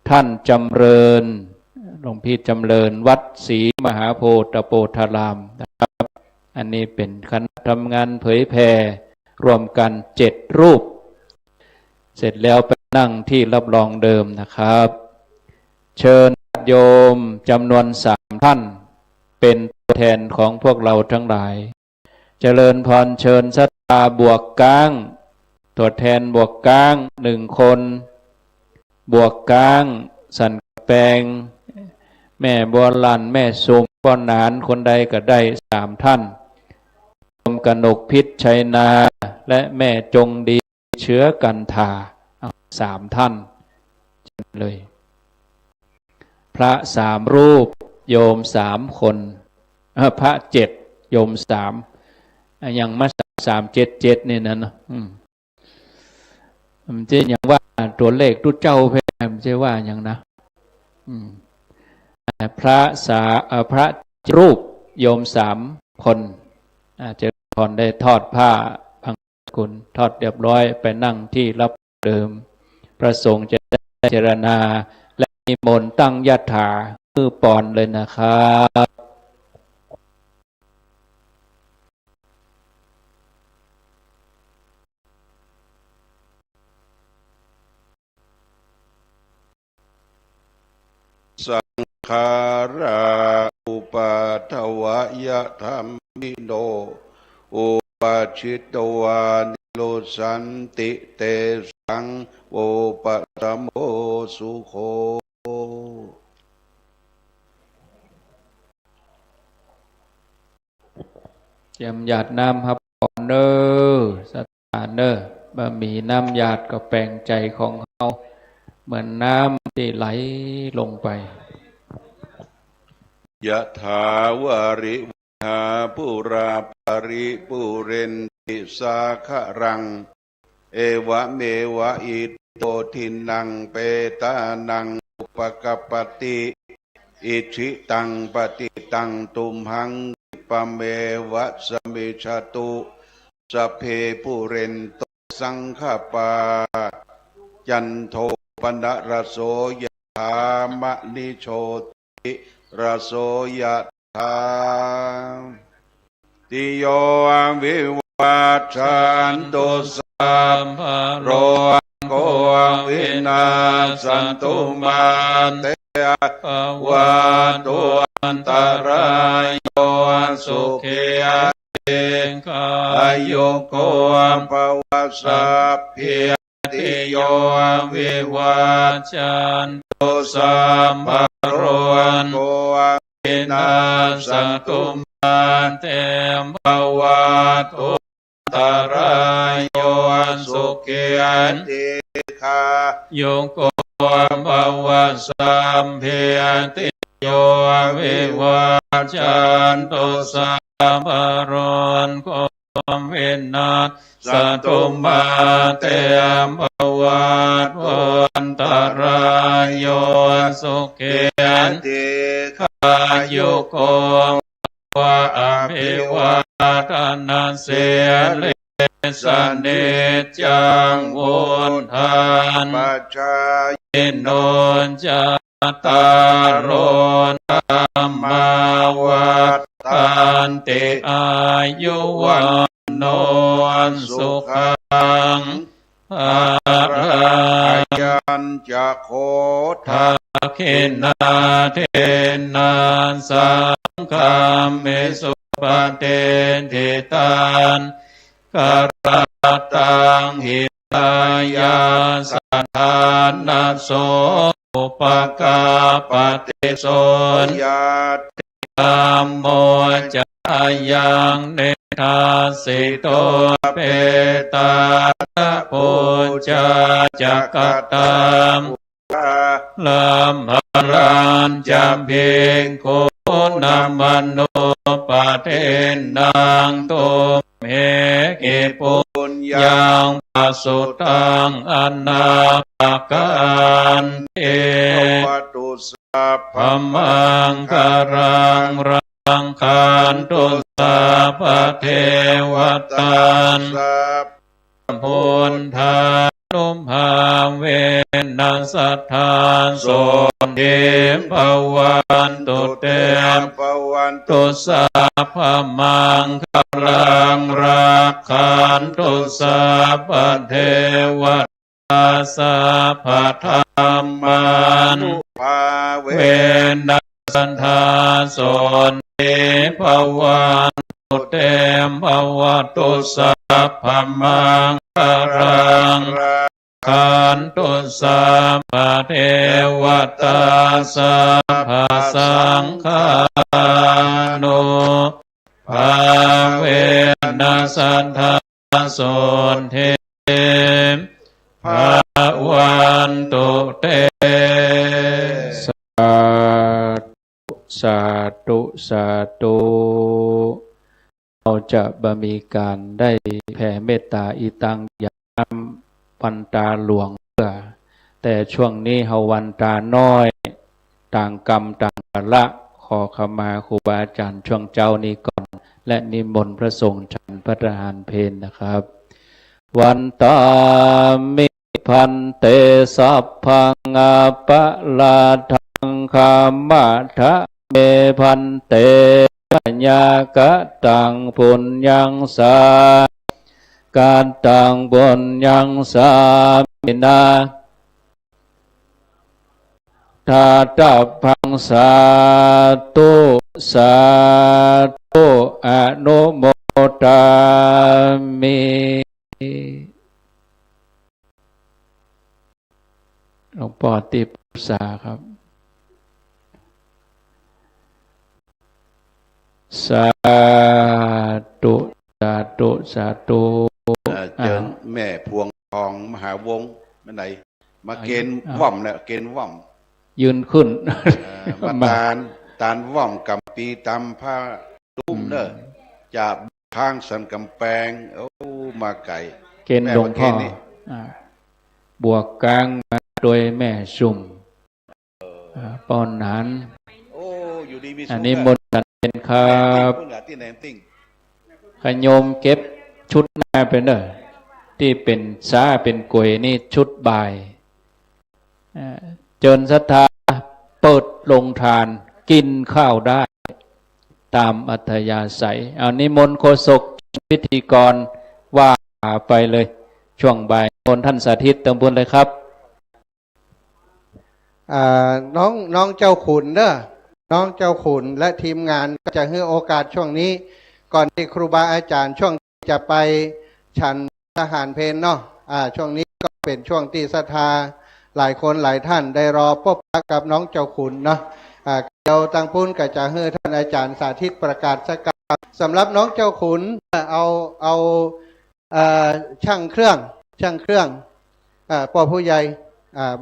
[SPEAKER 2] ท่านจำเริญหลวงพี่จำเริญวัดศรีมหาโพธิโพธารามนะครับอันนี้เป็นคณะทำงานเผยแผ่รวมกัน7 รูปเสร็จแล้วไปนั่งที่รับรองเดิมนะครับเชิญโยมจำนวน3 ท่านเป็นตัวแทนของพวกเราทั้งหลายเจริญพรเชิญศรัทธาบวกก้างตัวแทนบวกก้าง1 คนบวกก้างสันแปงแม่บัวลันแม่สมป้อนหนานคนใดก็ได้3 ท่านโยมกนกพิษชัยนาและแม่จงดีเชื้อกันทา3 ท่านเลยพระ3 รูปโยม3 คนพระ7โยม3อย่างมา377นี่นะมันจะอย่างว่าตัวเลขตุเจ้าเพมันจะว่าอย่างนะพระรูปโยม3 คนจะพรได้ทอดผ้าพังกุลทอดเรียบร้อยไปนั่งที่รับเดิมพระสงฆ์จะได้เจรณาและนิมนต์ตั้งยถามือปอนเลยนะครับ
[SPEAKER 11] สังขาราอุปาทวายธรรมิโนอุปาชิตวานิโรสันติเตสังโอปะตโมสุโข
[SPEAKER 10] เตรียมหยาดน้ำครับก่อนเนอสถานเนอ บะหมี่น้ำหยาดก็แปลงใจของเราเหมือนน้ำที่ไหลลงไป
[SPEAKER 11] ยะถาวาริวหาปุราปาริปุเรนติสาครังเอวะเมวะอิโตทินังเปตานังอุปกปปติอิชิตังปฏิตังตุมหังปะเมวะสมิชตุสัพเพปุเรนโตสังฆปาจันโทปนะระโสยถามณิโชติระโสยถาติโยวิวัชชันตุสัพพะโรโควินาสันตุมาเตวันตุอันตรายโยสุขีอายุโกภวสัพพิติโยวิวัชชันตุสัมภโรโกวินาสันตุมาเตภวัตุตรายโยสุขีติคาโยโกภวสัมพิติโยวิวัชชันตุสัมภโรโกวินาสันตุมาเตภวัตุตรายโยสุขีติคาโยโกวะอภิวาทนาเสเลสเนจังวุฒานปัจจายโนจัตตารโอธรรมาวัฏฐานติอายุวันโนสุขังภายัญจะโคทาคินาเทนาสังฆาเมสุปเตทิตานกรตังหิตายาสัทธานาโสอุปกาปฏิโสยติธรรมโมจะยังเนธาสิโตเปตาปุจจาจักตามลัมหรัญจำเพ็งโคนามันโนปะเทนังตุเมกิปุญญังปัสสุตังอนาปกันเอวัตุสัพพมังคารังรังคันตุสัพพเทวตันสัพพุทธานุภาเวนัสสัทธาโสเดภวันตุเตภวันตุสัพพมังคารังรักขันตุสัพพเทวตาสัพพธรรมานุภาเวนัสสัทธาโสเดภวันตุเตภวันตุสัพพมังคารังขันตุสัพพเทวตาสัพพสังฆานุภาเวนัสสัทธาโสเทภวันตุเตสาธุสาธุเราจะบ่มีการได้แผ่เมตตาอีตังยามวันตาหลวงเพื่อแต่ช่วงนี้เฮาวันตาน้อยต่างกรรมต่างกาละขอขมาครูบาอาจารย์ช่วงเจ้านี้ก่อนและนิมนต์พระสงฆ์ฉันพระทหารเพลนะครับวันตามิพันเตสัพพังอาปะลาทังคามะทะเมพันเตปัญญากะตังปุญญังสากาตังปุญญังสามินาทาตาพังสาธุสาธุอนุโมทามิหลวงพ่อติปรึกษาครับสาธุสาธุสาธุ เจิญแม่พวงทองมหาวงศ์มาไหนมาเกณฑ์ว่อมเนี่ยเกณฑ์ว่อม
[SPEAKER 10] ยืนขึ้น
[SPEAKER 11] มาตานว่อมกำปีตำผ้าตุ้มเนอะจากทางสันกำแพงโอ้มาไก่
[SPEAKER 10] เกณฑ์หลวงพ่อ บวกกลางมาโดยแม่สุ่มป้อนหนานอันนี้มนต์สันเป็นครับขยมเก็บชุดหน้าเป็นเด้อที่เป็นซาเป็นกวยนี่ชุดบ่ายเจิญศรัทธาเปิดลงทานกินข้าวได้ตามอัธยาศัยเอานิมนต์โฆษกพิธีกรว่าไปเลยช่วงบ่ายคนท่านสาธิตเติมบุญเลยครับ
[SPEAKER 3] น้องเจ้าขุนเด้อน้องเจ้าขุนและทีมงานก็จะให้โอกาสช่วงนี้ก่อนที่ครูบาอาจารย์ช่วงจะไปฉันทหารเพลเนาะช่วงนี้ก็เป็นช่วงที่ศรัทธาหลายคนหลายท่านได้รอพบปะกับน้องเจ้าขุนเนาะเดี๋ยวตังพุ้นก็จะให้ท่านอาจารย์สาธิตประกาศสักการสำหรับน้องเจ้าขุนเอาช่างเครื่องปอผู้ใหญ่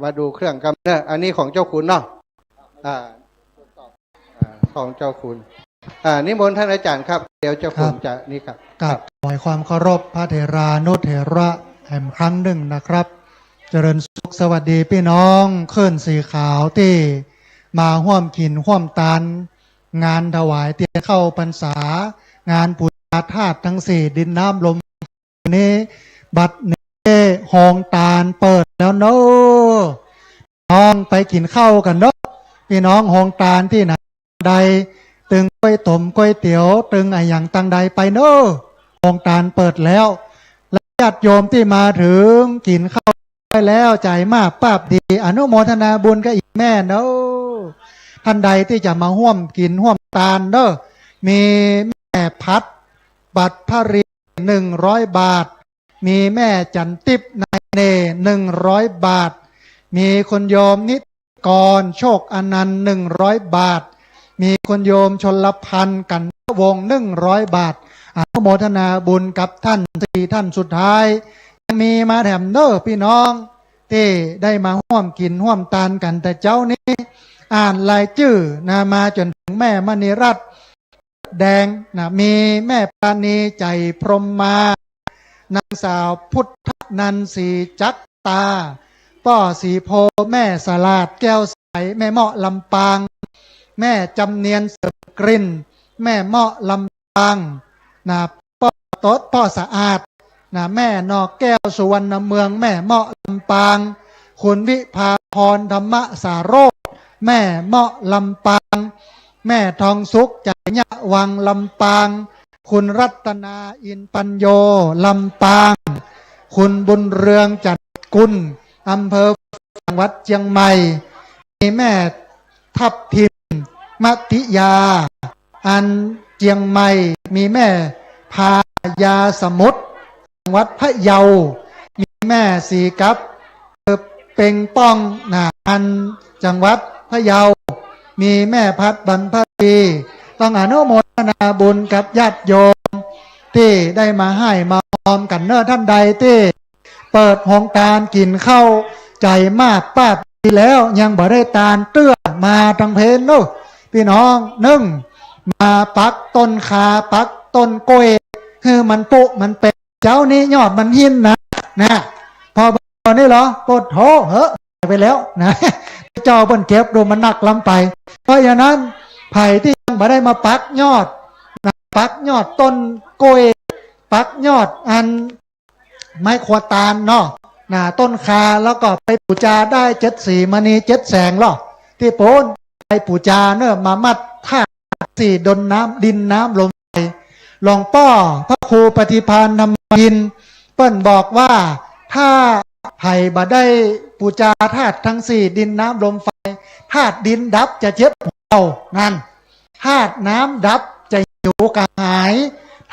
[SPEAKER 3] มาดูเครื่องกำเนิดอันนี้ของเจ้าขุนเนาะของเจ้าขุนนิมนต์ท่านอาจารย์ครับเดี๋ยวเจ้าขุนจะนี่ครับ
[SPEAKER 9] กับขอความเคารพพระเถรานุเถระแห่งครั้งหนึ่งนะครับเจริญสุขสวัสดีพี่น้องเคลื่อนสีขาวที่มาห่วมขินห่วมตานงานถวายเตียเข้าพรรษางานปูชาธาตุทั้งสี่ดินน้ำลมนี้บัดนี้หองตาลเปิดแล้วเนาะน้องไปกินข้าวกันเนาะพี่น้องหองตาลที่ไหนใดตึงก๋วยต้มก๋วยเตี๋ยวตึงไออย่างตังใดไปเนาะหองตาลเปิดแล้วและญาติโยมที่มาถึงกินข้าวไปแล้วใจมากป้าบดีอนุโมทนาบุญกับอีกแม่เนาะท่านใดที่จะมาห่วมกินห่วมตาลเนาะมีแม่พัดบัตรพระเรียน100 บาทมีแม่จันติบนายเน100 บาทมีคนโยมนิกรโชคอนันต์100 บาทมีคนโยมชลพันธ์กันวง100 บาทอนุโมทนาบุญกับท่าน4ท่านสุดท้ายยังมีมาแถมเด้อพี่น้องที่ได้มาร่วมกินร่วมตานกันแต่เจ้านี้อ่านรายชื่อนะมาจนถึงแม่มณีรัตน์แดงนะมีแม่ปราณีใจพรหมมานางสาวพุทธนันสีจักตาป้อสีโพแม่สลาดแก้วใสแม่เหมาะลำปางแม่จำเนียนเสริมกลิ่นแม่เหมาะลำปางนะป้อโต๊ดป้อสะอาดนะแม่นอกแก้วสุวรรณเมืองแม่เหมาะลำปางคุณวิภาพรธรรมสาโรจน์แม่เหมาะลำปางแม่ทองสุขใจยะวังลำปางคุณรัตนาอินปัญโยลำปางคุณบุญเรืองจัดกุลอำเภอจังหวัดเชียงใหม่มีแม่ทับทิมมัติยาอันเชียงใหม่มีแม่พายาสมุทรจังหวัดพะเยามีแม่สีกับเป่งป้องนาอันจังหวัดพะเยามีแม่พัดบรรพดีต้องอนุโมทนาบุญกับญาติโยมที่ได้มาให้มาพร้อมกันเนอท่านใดที่เปิดห้องตาลกินข้าวใจมากป้าปีแล้วยังบ่ได้ตาลเตื้อมาทางเพนโนพี่น้องมาปักต้นขาปักต้นกล้วยคือมันปุมันเป็นเจ้านี้ยอดมันหินนะพอนี่เหรอปดโถเหอะไปแล้วนะเจ้าบนเก็บดูมันหนักล้ำไปเพราะฉะนั้นไผ่ที่ยังไม่ได้มาปักยอดต้นกล้วยปักยอดอันไม้ขวดตาลเนาะต้นคาแล้วก็ไปปูจาได้7 สีมณี7 แสงหรอที่โพนไปปูจาเนอะมามัดท่า4ดนน้ำดินน้ำลมไฟหลวงพ่อพระครูปฏิภาณนำยินเปิ้นบอกว่าถ้าไผ่บ่ได้ปูจาธาตุทั้ง4ดินน้ำลมไฟธาตุดินดับจะเจ็บเรานั่นธาตุน้ำดับจะหิวกระหาย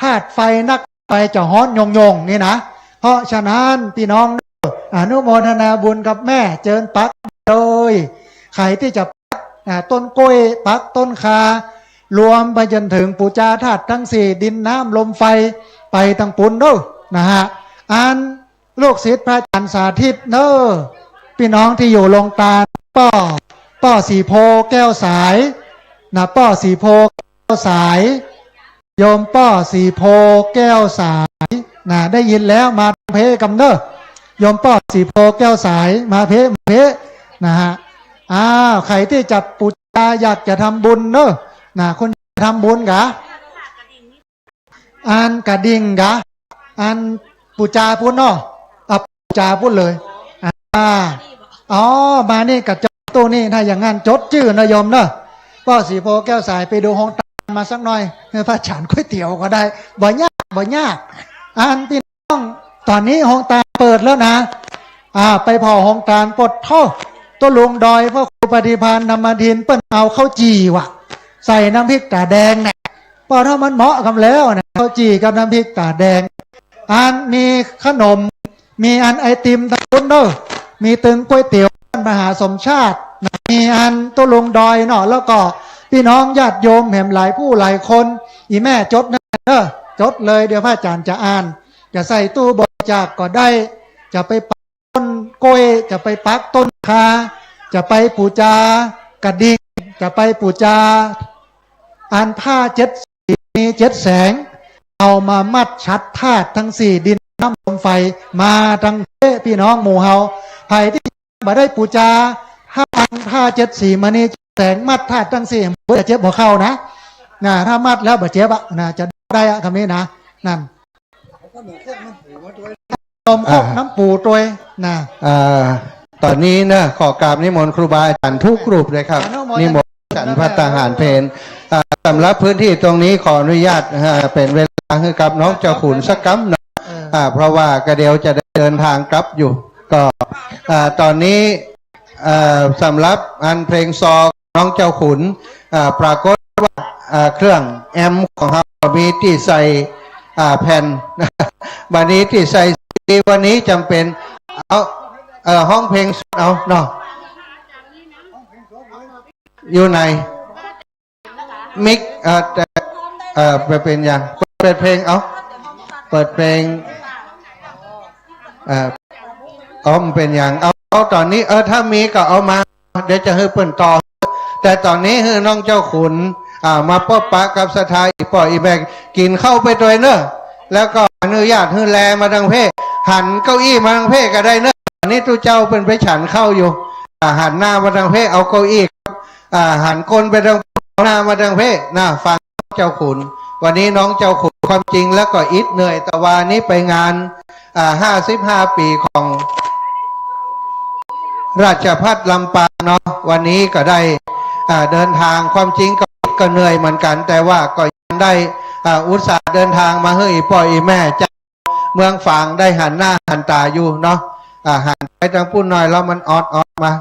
[SPEAKER 9] ธาตุไฟนักไฟจะฮ้อนยงนี่นะเพราะฉะนั้นพี่น้องอนุโมทนาบุญกับแม่เจิญปักเลยใครที่จะปักต้นกล้วยปักต้นคารวมไปจนถึงปูจาธาตุทั้ง4ดินน้ำลมไฟไปตั้งปุนด้วยนะฮะ อ่านลูกศิษย์พระอาจารย์สาธิตเนอพี่น้องที่อยู่ลงตาลป้อสีโพแก้วสายนะป้อสีโพแก้วสายโยมป้อสีโพแก้วสายนะได้ยินแล้วมาเพกำเนอโยมป้อสีโพแก้วสายมาเพนะฮะใครที่จับปูจาอยากจะทำบุญเนอะนะคนทำบุญกะอ่านกระดิ่งกะอ่านปูจาพูดเนาะปูจาพูดเลยมานี่กับจดตัวนี้ถ้าอย่างงั้นจดชื่อนะโยมเนอะป้อสีโพแก้วสายไปดูห้องตามาสักหน่อยพระฉันก๋วยเตี๋ยวก็ได้บ่ยากอ่านพี่น้องตอนนี้ห้องตาเปิดแล้วนะไปพอห้องตาปลดท่อตัวลุงดอยพ่อครูปฏิภาณนำมาดินเปิ้นเอาข้าวจี่ว่ะใส่น้ำพริกตาแดงเนี่ยพอถ้ามันเหมาะกันแล้วนะข้าวจี่กับน้ำพริกตาแดงมีขนมมีไอติมตะกุนเนอมีตึงก๋วยเตี๋ยวมหาสมชาติมีตัวลุงดอยเนาะแล้วก็พี่น้องญาติโยมแห่มหลายผู้หลายคนอีแม่จดนะจดเลยเดี๋ยวพระอาจารย์จะอ่านจะใส่ตู้บริจาคก็ได้จะไปปักต้นกล้วยจะไปปักต้นคาจะไปปูจากระดิ่งจะไปปูจาผ้า7 สีมี7 แสงเอามามัดชัดธาตุทั้ง4ดินน้ำลมไฟมาทั้งพี่น้องหมู่เฮาไผ่ที่มาได้ปูจาผ้า7 สีมานี่แสงมัดธาตุทั้ง4จะเจ็บหัวเข่านะถ้ามัดแล้วบ่เจ็บจะได้คำนี้นะนั่นต้มข้าวน้ำปูตัว
[SPEAKER 3] ตอนนี้นะขอกราบนิมนต์ครูบาอาจารย์ทุกรูปเลยครับนิมนต์ฉันพระทหารเพลสำหรับพื้นที่ตรงนี้ขออนุญาตเป็นเวลาให้กับน้องเจ้าขุนสักคำหน่อยเพราะว่ากระเดียวจะเดินทางกลับอยู่ก็ตอนนี้สำหรับเพลงซอน้องเจ้าขุนปรากฏว่าเครื่องแอมของเรามีที่ใส่แผ่นวันนี้ที่ใส่วันนี้จำเป็นเอาห้องเพลงเอาเนาะอยู่ในมิกเป็นอย่างเปิดเพลงเปิดเพลงมันเป็นอย่างเอาตอนนี้ถ้ามีก็เอามาเดี๋ยวจะให้เปิ่นต่อแต่ตอนนี้ให้น้องเจ้าขุนมาพบปะกับสถาอีป่ออีแบกกินเข้าไปตัวเนอะแล้วก็อนุญาตให้แลมาทางเพศหันเก้าอี้มาทางเพศก็ได้เนอะอันนี้ตู้เจ้าเป็นไปฉันเข้าอยู่หันหน้ามาทางเพศเอาเก้าอี้หันก้นไปทางหน้ามาทางเพศฟังเจ้าขุนวันนี้น้องเจ้าขุนความจริงแล้วก็อิดเหนื่อยแต่วันนี้ไปงาน55 ปีของราชภัฏลำปางเนาะวันนี้ก็ได้เดินทางความจริงก็เหนื่อยเหมือนกันแต่ว่าก็ยังได้อุตส่าห์เดินทางมาเฮ้ยพ่ออีแม่จากเมืองฝางได้หันหน้าหันตาอยู่เนาะหันไปทางปุ่นหน่อยแล้วมันออดมา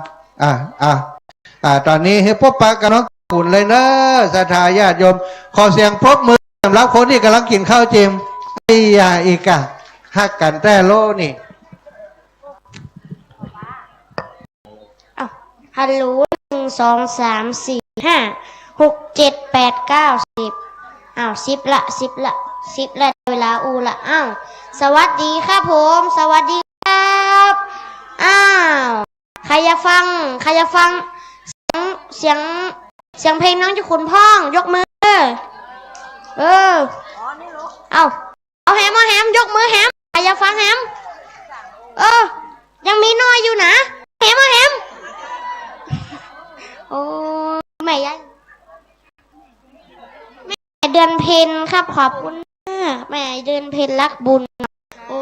[SPEAKER 3] ตอนนี้ให้พบปะกันน้องขุนเลยเนอะศรัทธาญาติโยมขอเสียงปรบมือสำหรับคนที่กำลังกินข้าวจิมอีกฮักกันแต่โลนี่
[SPEAKER 15] ฮัลโหล1 2 3 4 5 6 7 8 9 1010ละเวลาละสวัสดีครับผมสวัสดีครับใครจะฟังเสียงเพลงน้องเจ้าขุนพ่องยกมือเอาแฮมยกมือแฮมใครจะฟังแฮมยังมีน้อยอยู่นะแฮมโอ้แม่ยายแม่เดือนเพ็ญครับขอบคุณแม่เดือนเพ็ญรักบุญโอ้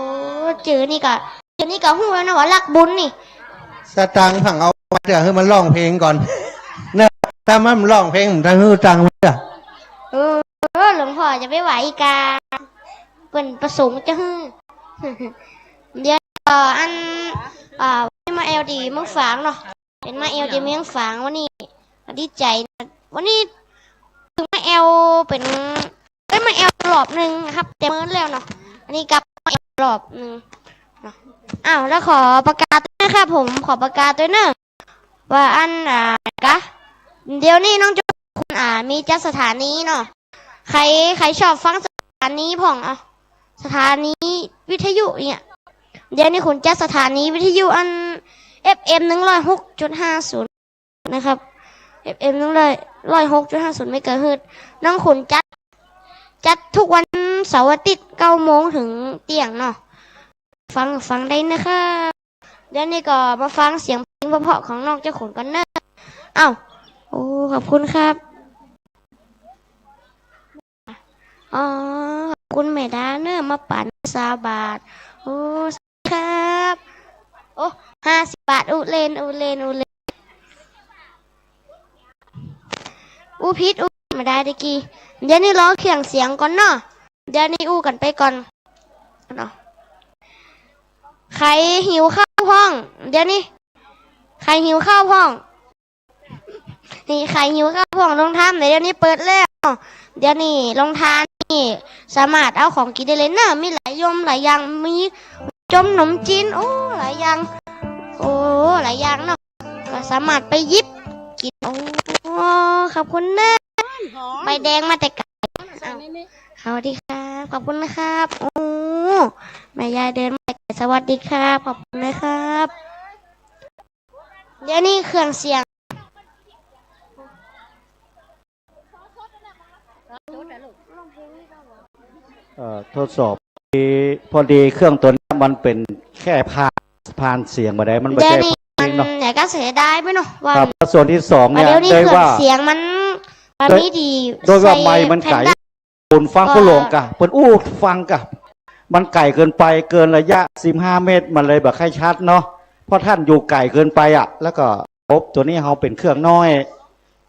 [SPEAKER 15] เจอนี่ก็หูแล้วนะว่ารักบุญนี่
[SPEAKER 3] สตังค์ผังเอาเดี๋ยวให้มันร้องเพลงก่อนเนอะถ้ามันร้องเพลงผมจะให้ตังค์มัน
[SPEAKER 15] หลวงพ่อจะไม่ไหวอีกาเป็นประสงค์จะฮือเดี๋ยวมาเอลดีเมืองฝางเนาะเป็นมาเอลดีเมืองฝางวันนี้ดีใจวันนี้ถึงมาเอลเป็นมาเอลรอบหนึ่งครับแต่เมื่อแล้วเนาะอันนี้กลับมาเอลรอบหนึ่งเนาะแล้วขอประกาศด้วยนะครับผมขอประกาศด้วยเนอะว่าเดี๋ยวนี้น้องจุ๊คุณมีจัดสถานีเนาะใครชอบฟังสถานีผ่องสถานีวิทยุเนี่ย เดี๋ยวนี้ขุนจัดสถานีวิทยุอัน FM 106.50นะครับ FM 106.50เมกะเฮิรตซ์น้องขุนจัดทุกวันเสาร์อาทิตย์9 โมงถึงเที่ยงเนาะฟังได้นะครับเดี๋ยวนี้ก็มาฟังเสียงเพลงเพราะๆของน้องเจ้าขุนกันเนอะอ้าวโอ้ขอบคุณครับอ๋อขอบคุณแม่ดาเนอะมาปั่น20 บาทโอ้ครับโอ้50 บาทอุเลนพิษมาได้ตะกี้เดี๋ยวนี้รอเครื่องเสียงก่อนเนาะเดี๋ยวนี้กันไปก่อนเนาะใครหิวข้าวพ้องเดี๋ยวนี้ใครหิวข้าวพ้องนี่ใครหิวข้าวพ้องลงทานเดี๋ยวนี้เปิดแล้วเดี๋ยวนี้ลงทานนี่สามารถเอาของกินได้เลยเนอะมีหลายอย่างมีจมขนมจีนโอ้หลายอย่างเนาะก็สามารถไปยิบกินโอ้ขอบคุณนะใบแดงมาแต่ไก่สวัสดีครับขอบคุณนะครับโอ้แม่ยายเดินมาแต่ไก่สวัสดีครับขอบคุณนะครับเดี๋ยวนี้เครื่องเสียง
[SPEAKER 16] ทดสอบพอดีเครื่องตัวนี้มันเป็นแค่ผ่านเสียงมาได้มันไม่ใช่เพลงเนาะ
[SPEAKER 15] เนี่ยก็เสียดายไหมเนาะว่า
[SPEAKER 16] ส่วนที่2เนี่ย
[SPEAKER 15] โดยว่าเสียงมันไม่ดี
[SPEAKER 16] โดยว่าไมค์มันไก่คนฟังผู้หลงกะเปิดฟังกะมันไก่เกินไปเกินระยะ15 เมตรมันเลยแบบให้ชัดเนาะเพราะท่านอยู่ไก่เกินไปอ่ะแล้วก็ตัวนี้เขาเป็นเครื่องน้อย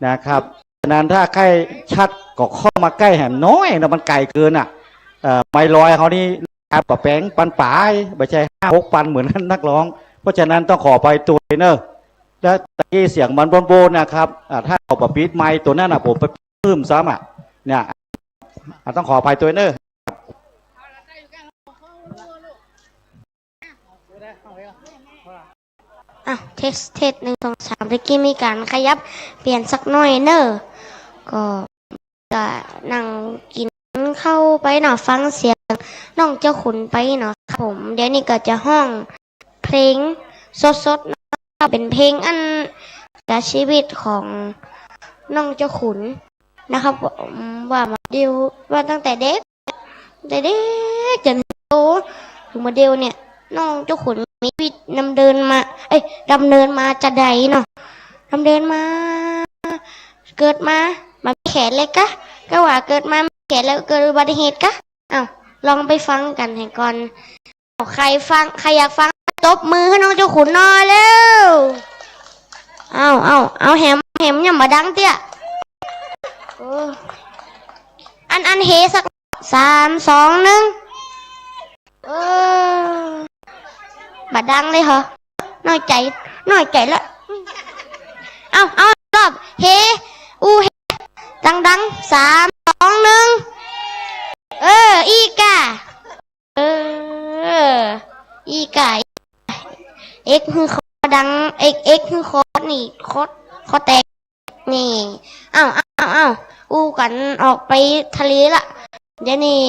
[SPEAKER 16] นะครับฉะนั้นถ้าใกล้ชัดก็เข้ามาใกล้แหมน้อยนะมันไก่เกินอ่ะไมค์ลอยเขานี่ปะแป้งปันป่ายไม่ใช่5-6 ปันเหมือนนักร้องเพราะฉะนั้นต้องขอไปตัวเนอร์แล้วตะกี้เสียงมันโบนนะครับถ้าเอาปะปีดไมค์ตัวนั้นอ่ะผมไปเพิ่มซ้ำอ่ะเนี่ยต้องขอไปตัวเนอร์
[SPEAKER 15] เทส1 2 3ตะกี้มีการขยับเปลี่ยนสักหน่อยเนอร์ก็นั่งกินเข้าไปหน่อฟังเสียงน้องเจ้าขุนไปหน่อครับผมเดี๋ยวนี้ก็จะห้องเพลงสดๆนะครับเป็นเพลงอันจากชีวิตของน้องเจ้าขุนนะครับว่ามาเดียวว่าตั้งแต่เด็กจนโตถึงมาเดียวเนี่ยน้องเจ้าขุนมีชีวิตดำเนินมาจะใดเนาะดำเนินมาเกิดมาแขนเล็กกะก็ว่าเกิดมาแขนแล้วเกิดอุบัติเหตุกะลองไปฟังกันให้ก่อนใครอยากฟังตบมือให้น้องเจ้าขุนหน่อยเร็วเอาแหมอย่ามาดังเตี้ยอันเฮสัก3 2 1บัดดังเลยเหรอน้อยใจละเอารอบเฮเฮดัง3 2 1อีกาเอ็กคือคอดังเอ็กคือคอนี่คอแตกนี่กันออกไปทะเลละเดี๋ยวนี้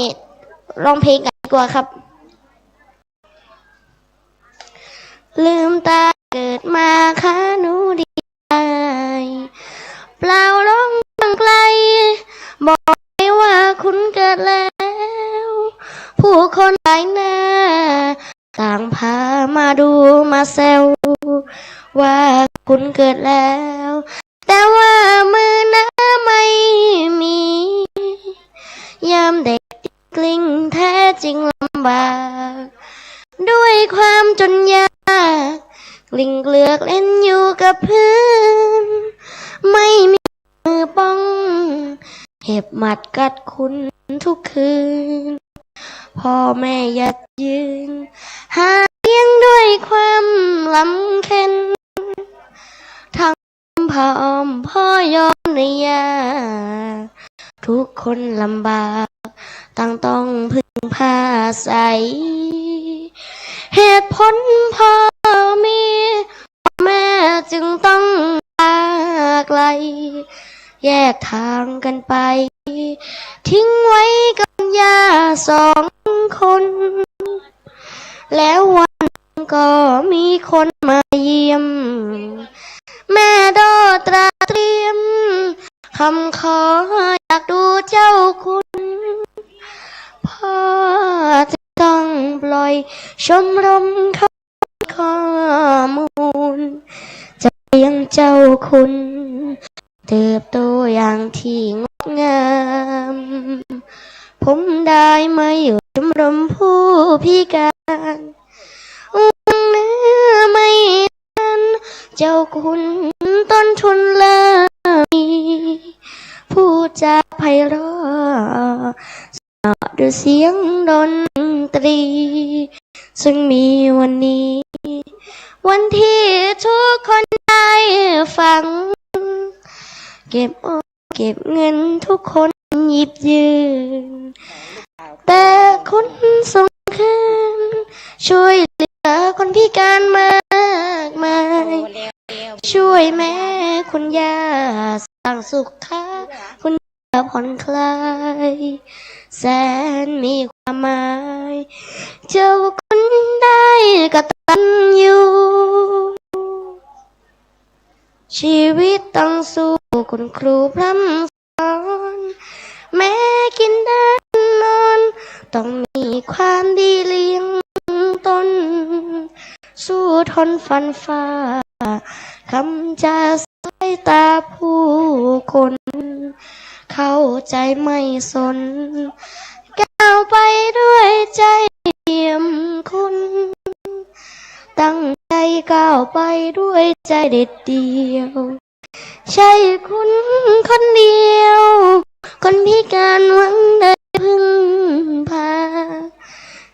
[SPEAKER 15] ร้องเพลงกันดีกว่าครับลืมตาเกิดมาค่ะหนูดีใจเปล่าร้องดังไกลบอกให้ว่าคุณเกิดแล้วผู้คนหลายหน้าต่างพามาดูมาแซวว่าคุณเกิดแล้วแต่ว่ามือหน้าไม่มียามเด็กกลิ้งแท้จริงลำบากด้วยความจนยากกลิ้งเกลือกเล่นอยู่กับพื้นไม่มีมือป้องเห็บหมัดกัดคุณทุกคืนพ่อแม่ยัดยืนหาเลี้ยงด้วยความลำเค็ญทั้งพ่ออ้อมพ่อยอมในยาทุกคนลำบากต่างต้องพึ่งพาอาศัยเหตุผลพ่อมีแม่จึงต้องลาไกลแยกทางกันไปทิ้งไว้กับย่า2 คนแล้ววัน ก็มีคนมาเยี่ยมแม่ดอตราเตรียมคำขออยากดูเจ้าคุณพ่อจะต้องปล่อยชมรมข้อมูลจะเลี้ยงเจ้าคุณเติบโตอย่างที่งดงามผมได้มาอยู่ชมรมผู้พิการไม่ทันเจ้าคุณต้นทุนเลยผู้จะไพเราะด้วยเสียงดนตรีซึ่งมีวันนี้วันที่ทุกคนได้ฟังเก็บเก็บเงินทุกคนหยิบยืนแต่คุณส่งคืนช่วยเหลือคนพิการมากมายช่วยแม่คุณย่าสร้างสุขคุณย่าผ่อนคลายแสนมีความหมายเจ้าคุณได้กตัญญูชีวิตต้องสู้คุณครูพร่ำสอนแม้กินได้นอนต้องมีความดีเลี้ยงตนสู้ทนฟันฝ่าคำจาสายตาผู้คนเข้าใจไม่สนก้าวไปด้วยใจเปี่ยมคุณตั้งใจก้าวไปด้วยใจเด็ดเดียวใช่คุณคนเดียวคนพิการหวังได้พึ่งพา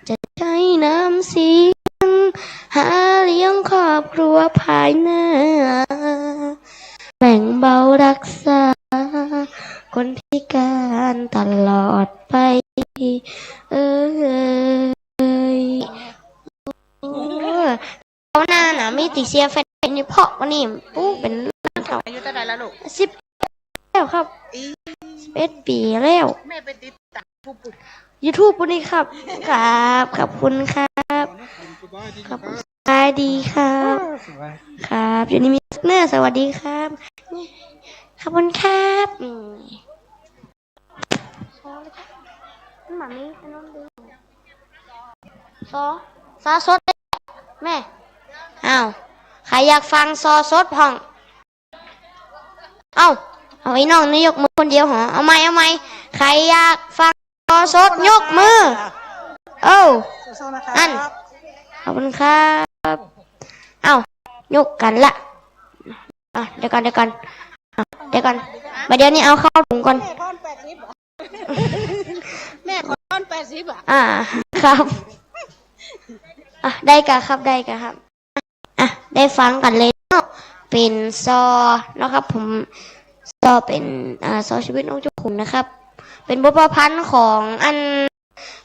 [SPEAKER 15] จะใช้น้ำเสียงหาเลี้ยงครอบครัวภายหน้าแบ่งเบารักษาคนพิการตลอดไปเขาหน้าหนาไม่ติเสียแฟนนี่เพราะวันนี้ปุ๊บเป็นเท่าอายุเท่าไหร่แล้วลูก10แล้วครับ11 ปีแล้วแม่ไปติดตามYouTube ปุ่นนี่ครับขอบคุณครับขอบคุณสบายดีครับครับอยู่นี่มีเนื้อสวัสดีครับขอบคุณครับหมามีขนมดูซอสดแม่อ้าวใครอยากฟังซอสดพ่องเอาไอ้น้องนี่ยกมือคนเดียวเหรอเอาไหมใครอยากฟังซอสดยกมืออันขอบคุณครับเอายกกันละเดี๋ยวก่อนมาเดี๋ยวนี้เอาเข้าถุงก่อนแม่ขอต้อน80ครับได้กะครับได้ฟังกันเลยเนาะเป็นซอนะครับผมซอเป็นซอชีวิตน้องเจ้าขุนนะครับเป็นบทประพันธ์ของอัน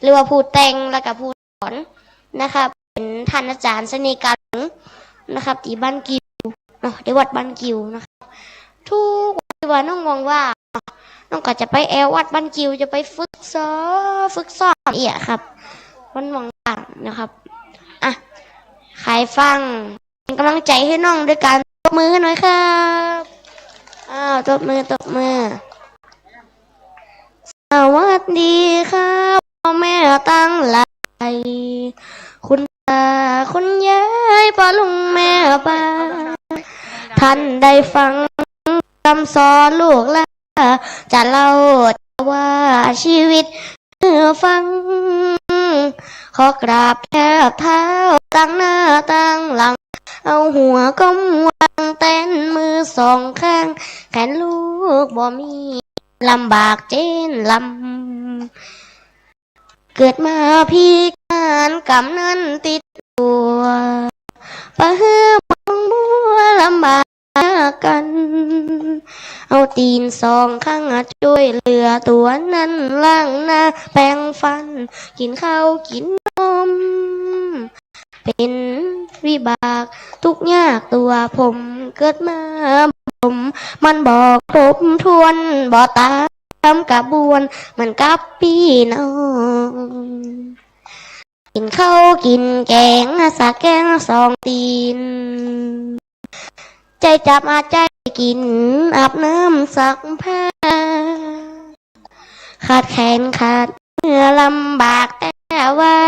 [SPEAKER 15] หรือว่าผู้แต่งและกับผู้สอนนะครับเป็นท่านอาจารย์สนิกังนะครับที่บ้านกิวในวัดบ้านกิวนะครับทุกวันน้องว่าน้องก็จะไปแอลวัดบ้านกิวจะไปฝึกซ้อมครับวันว่างๆนะครับใครฟังเป็นกำลังใจให้น้องด้วยการตบมือให้หน่อยครับตบมือสวัสดีครับพ่อแม่ตั้งหลายคุณตาคุณยายป้าลุงแม่ป้าท่านได้ฟังคำสอนลูกและจะเล่าว่าชีวิตฟังขอกราบแทบเท้าตั้งหน้าตั้งหลังเอาหัวก้มวางเต้นมือสองข้างแขนลูกบ่มีลำบากเจนลำเกิดมาพิการกำนั้นติดตัวปะฮือมองมัวลำบากกันเอาตีนสองข้างช่วยเหลือตัวนั้นล้างหน้าแปรงฟันกินข้าวกินนมเป็นวิบากทุกยากตัวผมเกิดมาผมมันบอกครบทวนบ่ตามกระบวนมันกับพี่น้อง กินข้าวกินแกงสักแกงสองตีนใจจับอาใจกินอาบน้ำซักผ้าขาดแขนขาดเมื่อลำบากแต่ว่า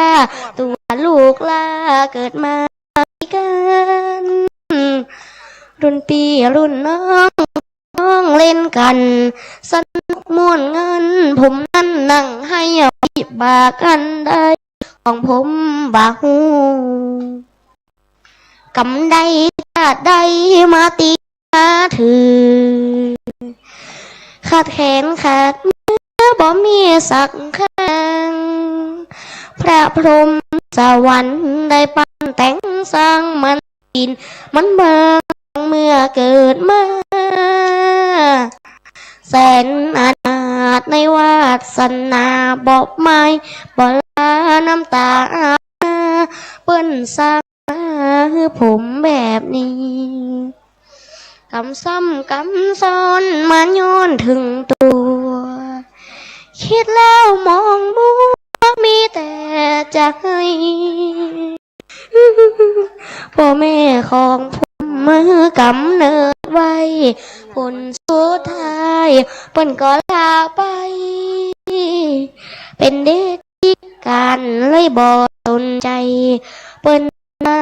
[SPEAKER 15] ตัวลูกลาเกิดมาพิการรุ่นพี่รุ่นน้องเล่นกันสนุกม่วนเงินผมนั่นนั่งให้พิบากันได้ของผมบาหูกำใดชาติใดมาตีมาถือขาดแขนขาดมือบ่มีสักข้างพระพรหมสวรรค์ได้ปั้นแต่งสร้างมันดินมันบางเมื่อเกิดมาแสนอาณาจในวาสนาบอกไม่บอกลาน้ำตาเปิ้นสร้างมาคือผมแบบนี้กำซ้ำกำซ้อนมาโยนถึงตัวคิดแล้วมองมัวมีแต่จะให้พ่อแม่ของผมมือกำเนิดไว้ผลสุดท้ายเปิ้นก็ลาไปเป็นเด็กพิการเลยบ่สนใจเปิ้นนา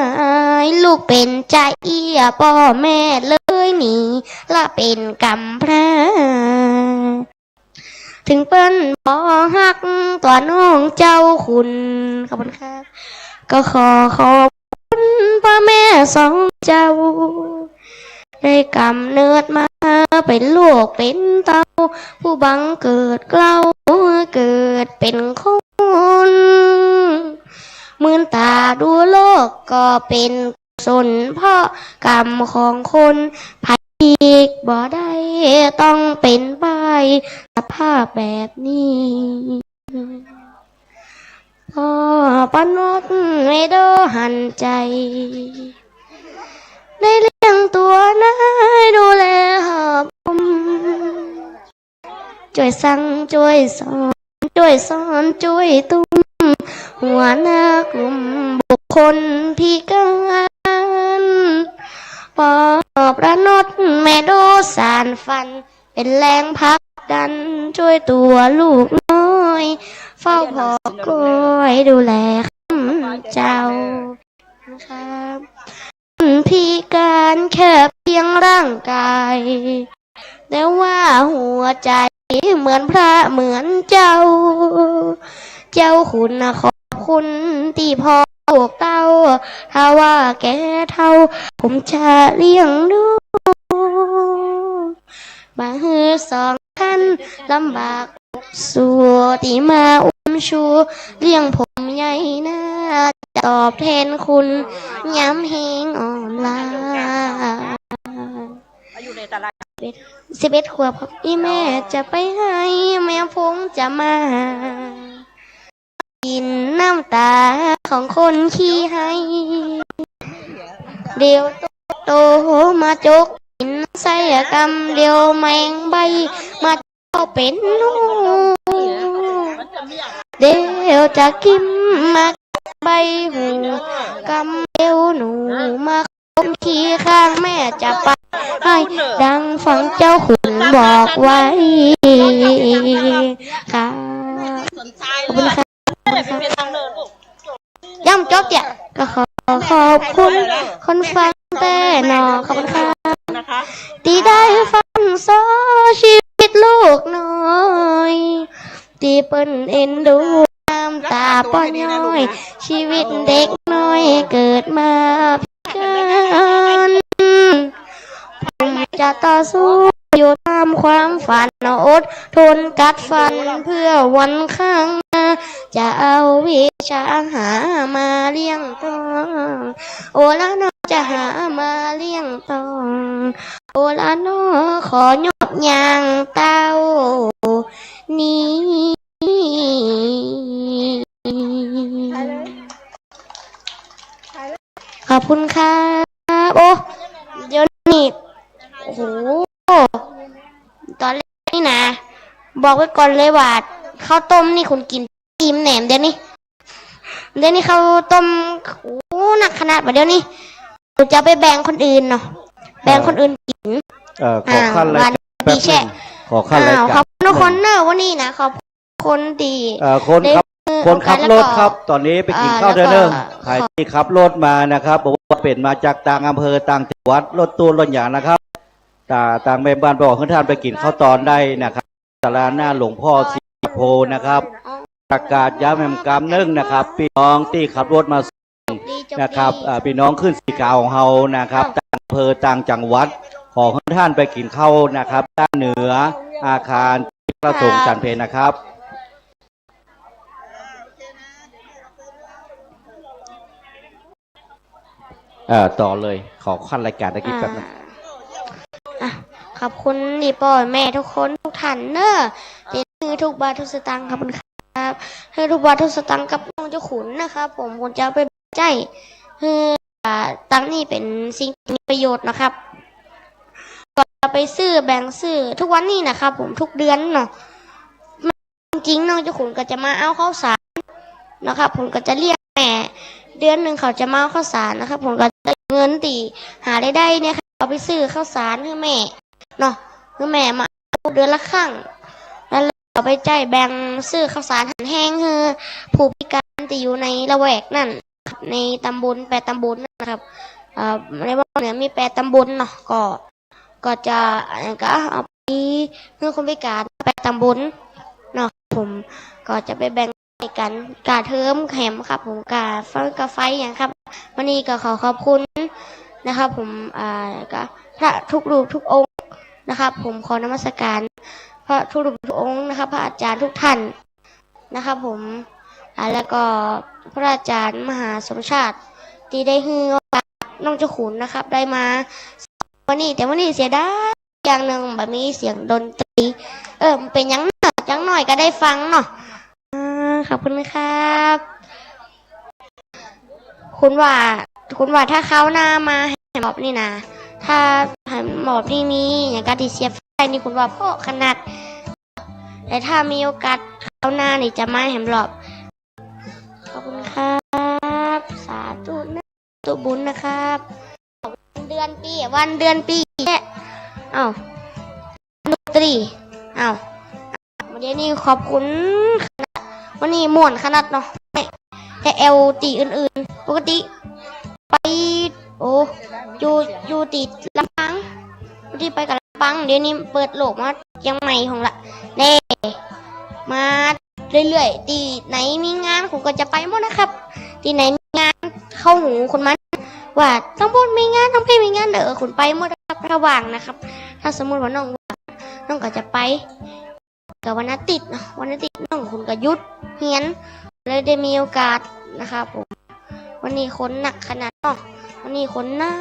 [SPEAKER 15] ยลูกเป็นใจพ่อแม่เลยหนีละเป็นกำพร้าถึงเปิ้นบ่ฮักตัวน้องเจ้าคุณขอบคุณครับก็ขอขอบคุณพ่อแม่สองเจ้าได้กำเนิดมาเป็นลูกเป็นเต้าผู้บังเกิดเกล้าเกิดเป็นคนมื่นตาดูโลกก็เป็นสนเพราะกรรมของคนภัยอีกบ่ได้ต้องเป็นไปสภาพแบบนี้พ่อปนกไม่โดหันใจได้เลี้ยงตัวนายดูแลหอบช่วยสั่งช่วยสอนช่วยตุ้มหัวหน้ากลุ่มบุคคลพิการปอบระนดแม่โดสารฟันเป็นแรงพักดันช่วยตัวลูกน้อยเฝ้าพอกล้วยดูแลเจ้านะครับพิการแค่เพียงร่างกายแต่ว่าหัวใจเหมือนพระเหมือนเจ้าคุณนะขอบคุณที่พ่อลูกเต้าถ้าว่าแกเท่าผมจะเลี้ยงดูมาฮือสองท่านลำบากสัวที่มาชูเลี้ยงผมใหญ่นะตอบแทนคุณย้ำเฮงอ่อนลา11 ขวบครับอีแม่จะไปให้แม่พงจะมากินน้ำตาของคนขี้ให้เดี๋ยวโตมาจกกินไส้กรรมเดี๋ยวแมงใบมาเข้าเป็นลูกเดี๋ยวจะกินมาใบหูกำเดี๋ยวหนูมาคมขี้ข้างแม่จะไปให้ดังฟังเจ้าขุนบอกไว้ค่ะขอบคุณค่ะย่ำจบเนี่ยก็ขอบคุณคนฟังแต่หนอขอบคุณค่ะที่ได้ฟังโซชีวิตลูกน้อยที่เปิ้นเอ็นดูน้ำตาป้อนย้อยชีวิตเด็กน้อยเกิดมาพิการผมจะต่อสู้อยู่ตามความฝันอดทนกัดฟันเพื่อวันข้างหน้าจะเอาวิชาหามาเลี้ยงต้องโอละน้อจะหามาเลี้ยงต้องโอละน้อขอยกยางเต้านี้ขอบคุณครับโอ้เดี๋ยวนี้โอ้โหตอนแรกนี่นะบอกไว้ก่อนเลยว่าข้าวต้มนี่คุณกินอิ่มแหนมเดี๋ยวนี้ เดี๋ยวนี้เขาต้มโอ้หนักขนาดว่าเดี๋ยวนี้เราจะไปแบ่งคนอื่นเนาะแบ่งคนอื่นกิน
[SPEAKER 16] ขอขั้นรายการแป๊บนึงขอขั้นรายการ
[SPEAKER 15] ขอบคุณทุกคนเนอะวันนี้นะขอบคนดี
[SPEAKER 16] คนขับรถครับตอนนี้ไปกินข้าวเด้อใครที่ขับรถมานะครับบอกว่าเป็นมาจากต่างอำเภอต่างจังหวัดรถตู้รถอย่างนะครับต่างแม่บ้านบอกให้ท่านไปกินข้าวตอนได้นะครับศาลาหน้าหลวงพ่อศรีโพนะครับประกาศย้ำแห่งกรรมนึ่งนะครับพี่น้องที่ขับรถมานะครับพี่น้องขึ้นสีขาวของเฮานะครับต่างอำเภอต่างจังหวัดขอให้ท่านไปกินข้าวนะครับด้านเหนืออาคารพระสงฆ์จันเพลนะครับต่อเลยขอขั้นรายการตะกี้แป๊บนึง
[SPEAKER 15] ขอบคุณนี่พ่อแม่ทุกคนทุกท่านเนอะที่คือทุกบาททุกสตางค์ครับคุณครับให้ทุกบาททุกสตางค์กับน้องเจ้าขุนนะครับผมจะเอาไปใจคือตังค์นี่เป็นสิ่งที่มีประโยชน์นะครับก็จะไปซื้อแบ่งซื้อทุกวันนี้นะครับผมทุกเดือนเนาะจริงๆน้องเจ้าขุนก็จะมาเอาข้าวสารนะครับผมก็จะเรียกแม่เดือนหนึ่งเขาจะมาเอาข้าวสารนะครับผมก็จะเงินตีหาได้เนี่ยครับเอาไปซื้อข้าวสารให้แม่เนาะให้แม่มาเดือนละครั้งแล้วเอาไปจ่ายแบ่งซื้อข้าวสารหันแห้งคือผู้พิการที่อยู่ในละแวกนั่นในตำบล8 ตำบลนะครับในบ้านเนี่ยมี8 ตำบลเนาะก็จะก็เอาไปเพื่อคนพิการ8 ตำบลเนาะผมก็จะไปแบ่งกันกาเทิมแหมครับผมกาไฟอย่างครับวันนี้ก็ขอบคุณนะครับผมก็พระทุกรูปทุกองค์นะครับผมขอนมัสการพระทุกรูปทุกองค์นะครับพระอาจารย์ทุกท่านนะครับผมแล้วก็พระอาจารย์มหาสมชาติที่ได้ฮือน้องเจ้าขุนนะครับได้มาวันนี้แต่วันนี้เสียดายอย่างหนึ่งแบบมีเสียงดนตรีเป็นยังหน่อยก็ได้ฟังเนาะขอบคุณครับคุณว่าถ้าเขาหน้ามาให้หมอบนี่นะถ้าหมอบนี่มีอย่างการดิเซียไฟนี่คุณว่าพ่อขนาดแต่ถ้ามีโอกาสเขาหน้านี่จะมาให้หมอบขอบคุณครับสาธุนะตุบุญนะครับวันเดือนปีอ้าวดนตรีอ้าววันนี้ขอบคุณวันนี้ม่วนขนาดเนาะแต่ตีอื่นๆปกติไปอยู่ตีลำพังที่ไปกับลำพังเดี๋ยวนี้เปิดโลกมายังใหม่ของละเน่มาเรื่อยๆตีไหนมีงานผมก็จะไปหมดนะครับตีไหนมีงานเข้าหูคนมันว่าต้องพูดมีงานต้องพี่มีงานคุณไปหมดครับระหว่างนะครับถ้าสมมติว่าน้องก็จะไปกับวันอาทิตย์นะวันอาทิตย์น้องคุณก็ยุดเฮียนเลยได้มีโอกาสนะครับผมวันนี้คนหนักขนาดเนาะวันนี้คนหน้า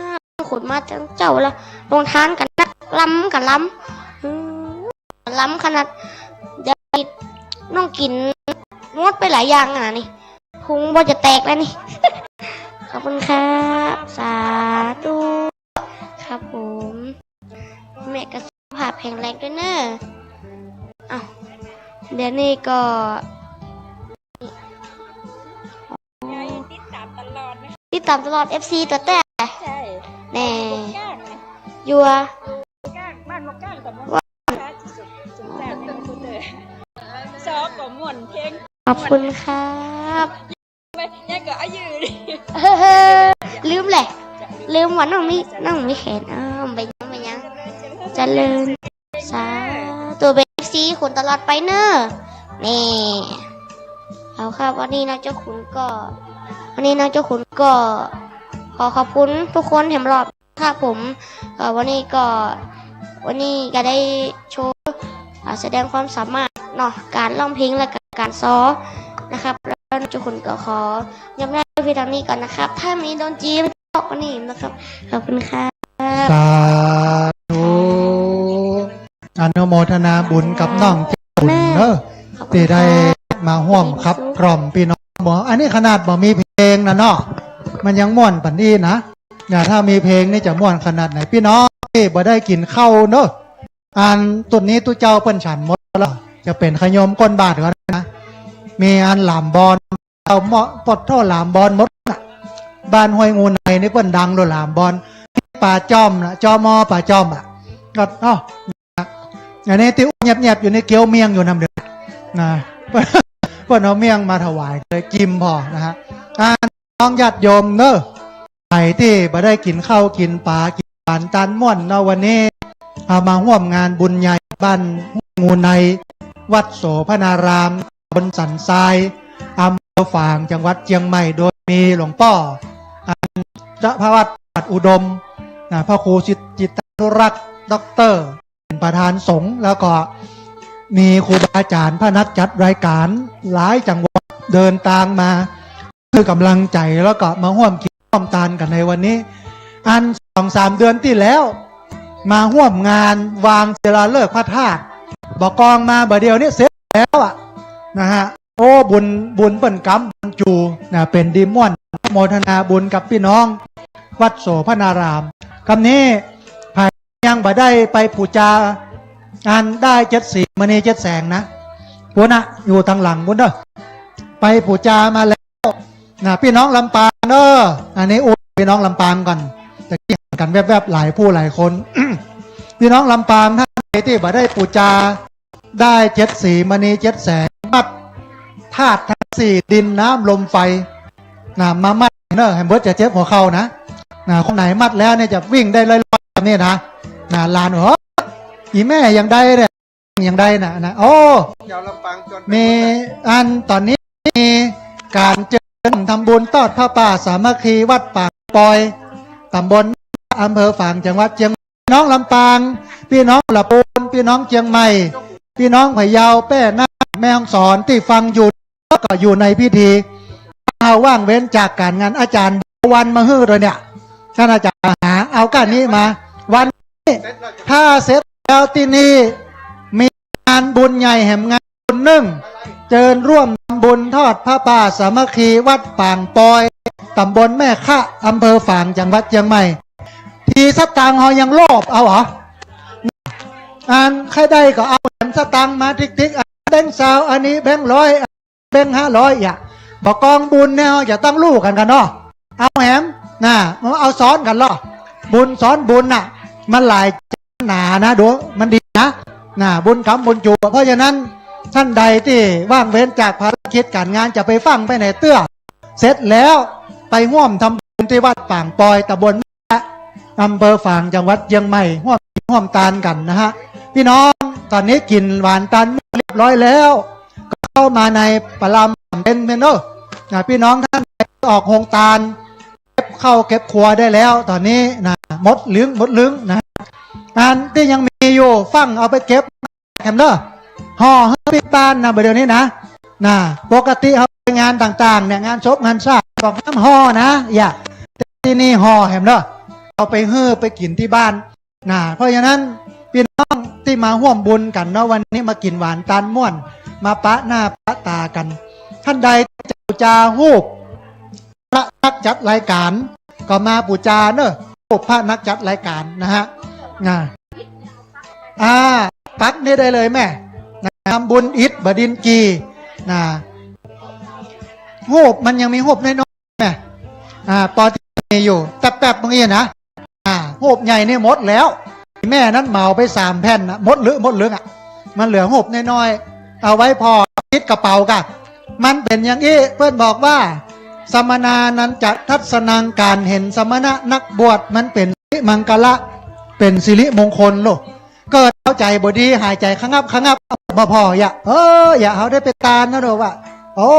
[SPEAKER 15] ขนมาจังเจ้าละลงทานกันนักล้ำขนาดเดี๋ยวน้องกินงดไปหลายอย่างนี่พุงบ่จะแตกแล้วนี่ ขอบคุณครับสาธุครับผมแม่ก็สุขภาพแข็งแรงด้วยเนอะเดี๋ยวนี้ก็ติดตามตลอด FC ตัวแต่แน่ยัว
[SPEAKER 7] บ้านมก้างกับมก้างสมแสบเป็นคนเลยซอกกับม่วนเพลง
[SPEAKER 15] ขอบคุณครับ
[SPEAKER 7] ยังก็อายุ
[SPEAKER 15] ลืมแหละลืมว่าน้องมีแขนไปยังเจริญสาตัวเบฟซีขุนตลอดไปเนอะนี่เอาครับวันนี้นะเจ้าขุนก็ขอขอบคุณทุกคนแถมรอบครับผมวันนี้ก็ได้โชว์แสดงความสามารถเนาะการร้องเพลงและการซ้อนะครับแล้วเจ้าขุนก็ขอยกหน้าเพียงเท่านี้ก่อนนะครับถ้ามีโดนจีบตกวันนี้นะครับขอบคุณครับ
[SPEAKER 9] สาธุอนุโมทนาบุญกับน้องเจ้าขุนเนอะที่ได้มาห่วมครับพร้อมพี่น้องบ่อันนี้ขนาดบ่มีเพลงนะเนาะมันยังม่วนปันนี้นะถ้ามีเพลงนี่จะม่วนขนาดไหนพี่น้องที่บ่ได้กินข้าวเนอะตุนนี้ตุเจ้าเปิ้นฉันหมดแล้วจะเป็นขยมก้นบาทก็ได้นะมีหลามบอล เอาเหมาะปดท่อหลามบอลมดน่ะบ้านห้วยงูในนี่เปิ้นดังโดยหลามบอลป่าจอมนะจอมอป่าจอมอ่ะก็อันนี้ที่เงียบๆอยู่ในเกี๊ยวเมียงอยู่นำเดือนะเปิ้นเอาเมียงมาถวายเลยกิมพอนะฮะน้องญาติโยมเนอะใครที่มาได้กินข้าวกินปลากินปานตันม่วนเนาะวันนี้เอามาร่วมงานบุญใหญ่บ้านงูในวัดโสพนารามบนสันทรายอำเภอฝางจังหวัดเชียงใหม่โดยมีหลวงพ่อเจ้าพระวัดอุดมพระครูจิตตานุรักษ์ด็อกเตอร์เป็นประธานสงฆ์แล้วก็มีครูบาอาจารย์พระนักจัดรายการหลายจังหวัดเดินทางมาคือกำลังใจแล้วก็มาร่วมกินร่วมทานกันในวันนี้อัน 2-3 เดือนที่แล้วมาร่วมงานวางศิลาฤกษ์พระธาตุบอกกองมาบ่เดียวนี้เสร็จแล้วอ่ะนะฮะโอ้บุญเปิ่นกำบุญจูนะเป็นดีม่วนโมทนาบุญกับพี่น้องวัดโสพนารามคำนี้ภายยังบ่ได้ไปปูจาอันได้74มณี7แสงนะพุนะอยู่ทางหลังพุนเด้อไปปูจามาแล้วนะพี่น้องลำปางเด้ออันนี้อุ้พี่น้องลำปางก่อนจะเกี่ยงกันแวบๆหลายผู้หลายคน พี่น้องลำปางท่านใดที่บ่ได้ปูจาได้74มณี7แสงมัดธาตุทั้ง4ดินน้ำลมไฟนะมามัดเนอะให้เบิร์ดจะเจ็บหัวเข่านะคนไหนมัดแล้วเนี่ยจะวิ่งได้ลอยๆแบบนี้นะลานหัวอีแม่ยังได้เนี่ยยังได้นะโอ้มีอันตอนนี้มีการเจริญทำบุญทอดผ้าป่าสามัคคีวัดปากปอยตำบลอำเภอฝางจังหวัดเชียงพี่น้องลำปางพี่น้องลำพูนพี่น้องเชียงใหม่พี่น้องพะเยาแป้น่านแม่ฮ่องสอนที่ฟังอยู่ก็อยู่ในพิธีเอาว่างเว้นจากการงานอาจารย์วันมาฮื้อเลยเนี่ยท่านอาจารย์หาเอาการนี้มาวันนี้ถ้าเสร็จแล้วที่นี่มีงานบุญใหญ่แห่งงานบุญนึ่งเจิญร่วมทำบุญทอดพระป่าสามัคคีวัดปางปอยตำบลแม่ขะอำเภอฝางจังหวัดเชียงใหม่ทีสตังค์เขายังโลภเอาเหรอใครได้ก็เอาแหมสตังค์มาติ๊กๆแบงค์ซาวอันนี้แบงค์ร้อยแบงค์500อย่าบอกกองบุญเนี่ยอย่าตั้งลูกกันเนาะเอาแหมเอาซ้อนกันหรอบุญซ้อนบุญน่ะมันหลายหนานะดูมันดีนะบุญคำบุญจูเพราะฉะนั้นท่านใดที่ว่างเว้นจากภารกิจการงานจะไปฟังไปไหนเตื้อเสร็จแล้วไปร่วมทำบุญที่วัดปางปอยตำบลอำเภอฝางจังหวัดเชียงใหม่ร่วมตานกันนะฮะพี่น้องตอนนี้กินหวานตันเรียบร้อยแล้วก็เข้ามาในปลามเป็นเมนูพี่น้องท่านออกโฮงตาลเข้าเก็บครัวได้แล้วตอนนี้นะมดลึงนะอันที่ยังมีอยู่ฟังเอาไปเก็บแคมเนอร์ห่อให้พี่ตาลนะเดี๋ยวนี้นะปกติเขาไปงานต่างๆเนี่ยงานศพงานชาติบอกน้ำห่อนะอย่าที่นี่ห่อแคมเนอร์เอาไปไปกินที่บ้านเพราะฉะนั้นพี่น้องที่มาร่วมบุญกันเนาะวันนี้มากินหวานตาลม่วนมาปะหน้าปะตากันท่านใดจะปูจาฮูบพระนักจัดรายการก็มาปูจาเนอะฮูบพระนักจัดรายการนะฮะปักนี่ได้เลยแม่ทำบุญอิฐบดินกีฮูบมันยังมีฮูบน้อยๆแม่ปอที่มีอยู่แป๊บๆตรงนี้นะฮูบใหญ่นี่หมดแล้วแม่นั้นเหมาไป3 แผ่นนะหมดเหลืออ่ะมันเหลือฮูบน้อยๆเอาไว้พอคิดกระเป๋ากันมันเป็นอย่างนี้เพื่อนบอกว่าสมณานั้นจะทัศนังการเห็นสมณะนักบวชมันเป็นมังกละเป็นสิริมงคลโลกเกิดเข้าใจบดีหายใจขงับมาพออย่าอย่าเอาได้ไปตาลนะโดว่าโอ้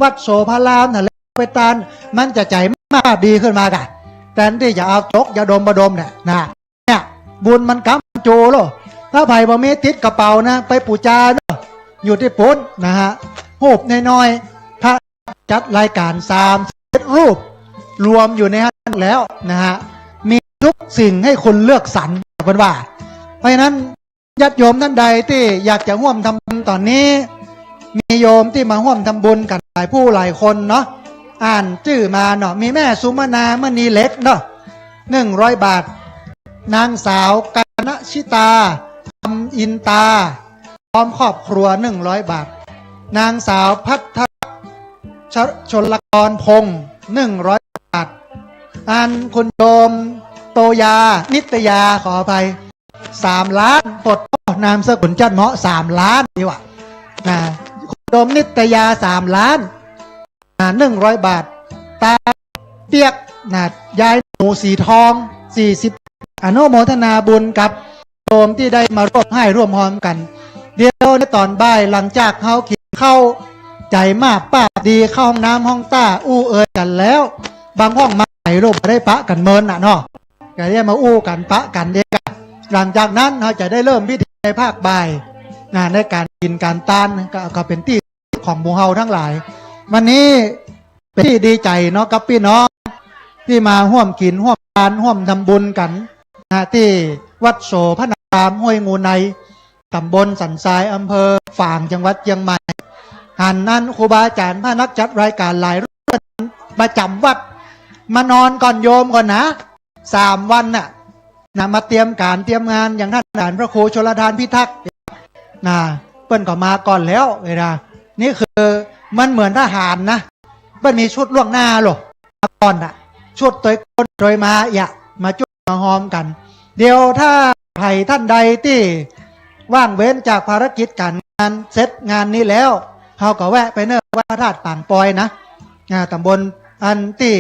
[SPEAKER 9] วัดโสภารามน่ะไปตาลมันจะใจมากดีขึ้นมากันแต่ที่จะเอาจกอย่าดมเนี่ยบุญมันกำโจโลถ้าไผ่บ่มีติดกระเป๋านะไปปูจาเนาะอยู่ที่ปุ้นนะฮะรูปน้อยๆพระจัดรายการ30 รูปรวมอยู่ในนั้นแล้วนะฮะมีทุกสิ่งให้คุณเลือกสรรเป็นว่าเพราะฉะนั้นญาติโยมท่านใดที่อยากจะร่วมทำบุญตอนนี้มีโยมที่มาร่วมทำบุญกันหลายผู้หลายคนเนาะอ่านชื่อมาเนาะมีแม่สุมนามณีเล็กเนาะ100 บาทนางสาวกาญชิตาคำอินตาพร้อมครอบครัว100 บาทนางสาวพัท ชลกรพงศ์100 บาทอันคุณโยมโตยานิตยาขออภัย3 ล้านปลดนามสกุลจัดเหมาะ3 ล้านดีกว่านะคุณโยมนิตยา3 ล้าน100 บาทตาเปียกนะยายหนูสีทอง40อนุโมทนาบุญกับโยมที่ได้มาร่วมให้ร่วมหอมกันเดี๋ยวในตอนบ่ายหลังจากเขากินเข้าใจมากป้าดีเข้าห้องน้ำห้องต้าอู้เอ่ยกันแล้วบางห้องมาไหนรูปได้ปะกันเมินน่ะเนาะก็ได้มาอู้กันปะกันเด็กหลังจากนั้นเราจะได้เริ่มพิธีในภาคบ่ายในการกินการตานก็เป็นที่ของหมู่เฮาทั้งหลายวันนี้เป็นที่ดีใจเนาะกับพี่น้องที่มาร่วมกินร่วมทานร่วมทำบุญกันที่วัดโสพนารามห้วยงูในตำบลสันทรายอำเภอฝางจังหวัดเชียงใหม่หันนั้นครูบาอาจารย์พระนักจัดรายการหลายรุ่นประจำวัดมานอนก่อนโยมก่อนนะ3 วันน่ะมาเตรียมการเตรียมงานอย่างท่านอาจารย์พระครูชลทานพิทักษ์เปิ้นก็มาก่อนแล้วเลยนะนี่คือมันเหมือนทหารนะเปิ้นมีชุดล่วงหน้าหรอก่อนน่ะชุดตัวคนโดยมามาจุดมาหอมกันเดี๋ยวถ้าใครท่านใดที่ว่างเว้นจากภารกิจการงานเสร็จงานนี้แล้วเขาก็แวะไปเนื้อวัดพระธาตุปางปอยนะตำบลอันที่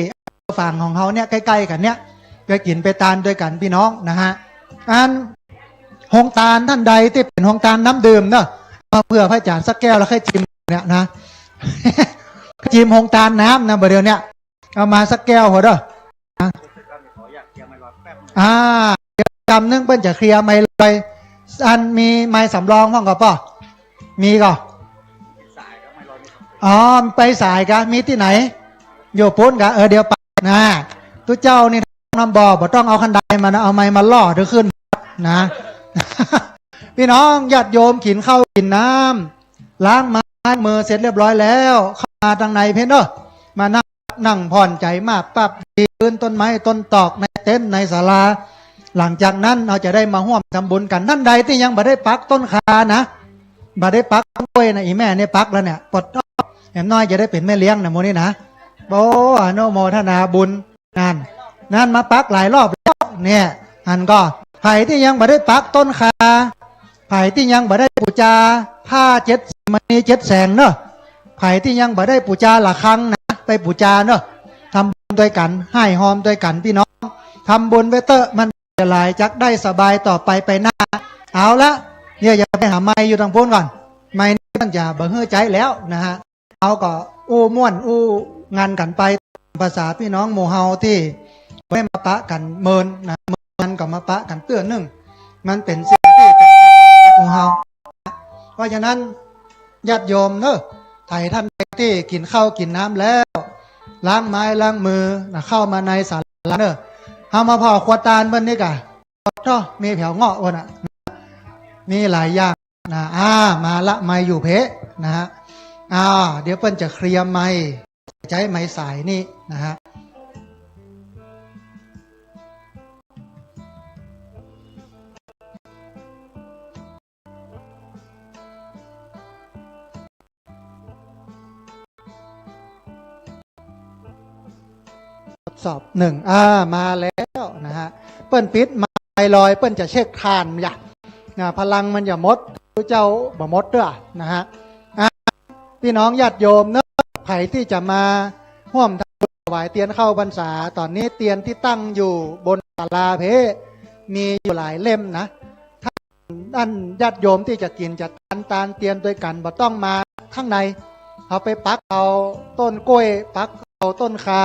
[SPEAKER 9] ฝั่งของเขาเนี่ยใกล้ๆกันเนี่ยไปกินไปตานด้วยกันพี่น้องนะฮะอันหงตาลท่านใดที่เป็นหงตาลน้ำดื่มเนาะมาเพื่อพระอาจารย์สักแก้วแล้วค่อยจิ้มเนี่ยนะ จิ้มหงตาลน้ำนะเดี๋ยวเนี่ยเอามาสักแก้วหัวเด้อเดี๋ยวกำนึงเปิ้นจะเคลียร์ไม้ลอยอันมีไม้สำรองบ้างก็ป่ะมีก็ไปสายกันมีที่ไหนโยพ้นกันเดี๋ยวไปนะทุกเจ้านี่น้ำบ่อบ่ต้องเอาคันไดมานะเอาไม้มาล่อเดี๋ยวขึ้นนะ พี่น้องญาติโยมกินข้าวกินน้ำล้างไม้มือเสร็จเรียบร้อยแล้วเข้ามาทางในเพนเนอร์มานั่งผ่อนใจมากปั๊บยืนต้นไม้ต้นตอกในเต็นท์ในศาลาหลังจากนั้นเราจะได้มาร่วมทำบุญกันท่านใดที่ยังบ่ได้ปักต้นคานะบ่ได้ปักกล้วยนะอีแม่เนี่ยปักแล้วเนี่ยปลดแอมน้อยจะได้เป็นแม่เลี้ยงนะโมนี่นะโอ้อนุโมทนาบุญนั่นมาปักหลายรอบแล้วเนี่ยอันก็ไผ่ที่ยังบ่ได้ปักต้นคาไผ่ที่ยังบ่ได้ปูจาผ้า7 มณี7 แสงเนอะไผ่ที่ยังบ่ได้ปูจาละครั้งนะไปปูจาเนอะทำบุญด้วยกันให้หอมด้วยกันพี่น้องทำบุญไว้เตอะมันจะหลายจักได้สบายต่อไปไปหน้าเอาละเนี่ยอย่าไปหาไม้อยู่ทางพ้นก่อนไม้นี่มันจะเบื่อใจแล้วนะฮะเอาก็อู้ม่วนอู้งานกันไปภาษาพี่น้องหมู่เฮาที่ไม่มาปะกันเมินนะมันก็มาปะกันเตื้อนึ่งมันเป็นสิ่งที่เป็นหมู่เฮาเพราะฉะนั้นญาติโยมเนอะไถ่ท่านที่กินข้าวกินน้ำแล้วล้างไม้ล้างมือนะเข้ามาในศาลาเนอะเอามาพอขวดตาลเบิ้ลนี่กะก็มีแผวเงาะวันน่ะมีหลายอย่างนะมาละไม้อยู่เพะนะฮะเดี๋ยวเปิ้นจะเคลียร์ไม้ใช้ไม้สายนี่นะฮะสอบ1มาแล้วนะฮะเปิ้นปิดไม้ลอยเปิ้นจะเช็คทานอย่าพลังมันอย่าหมดเจ้าบ่หมดเด้อนะฮะพี่น้องญาติโยมเนอะไผ่ที่จะมาร่วมทำบุญถวายเตียนเข้าพรรษาตอนนี้เตียนที่ตั้งอยู่บนศาลาเพมีอยู่หลายเล่มนะท่านญาติโยมที่จะกินจะตานเตียนด้วยกันบ่ต้องมาข้างในเอาไปปักเอาต้นกล้วยปักเอาต้นคา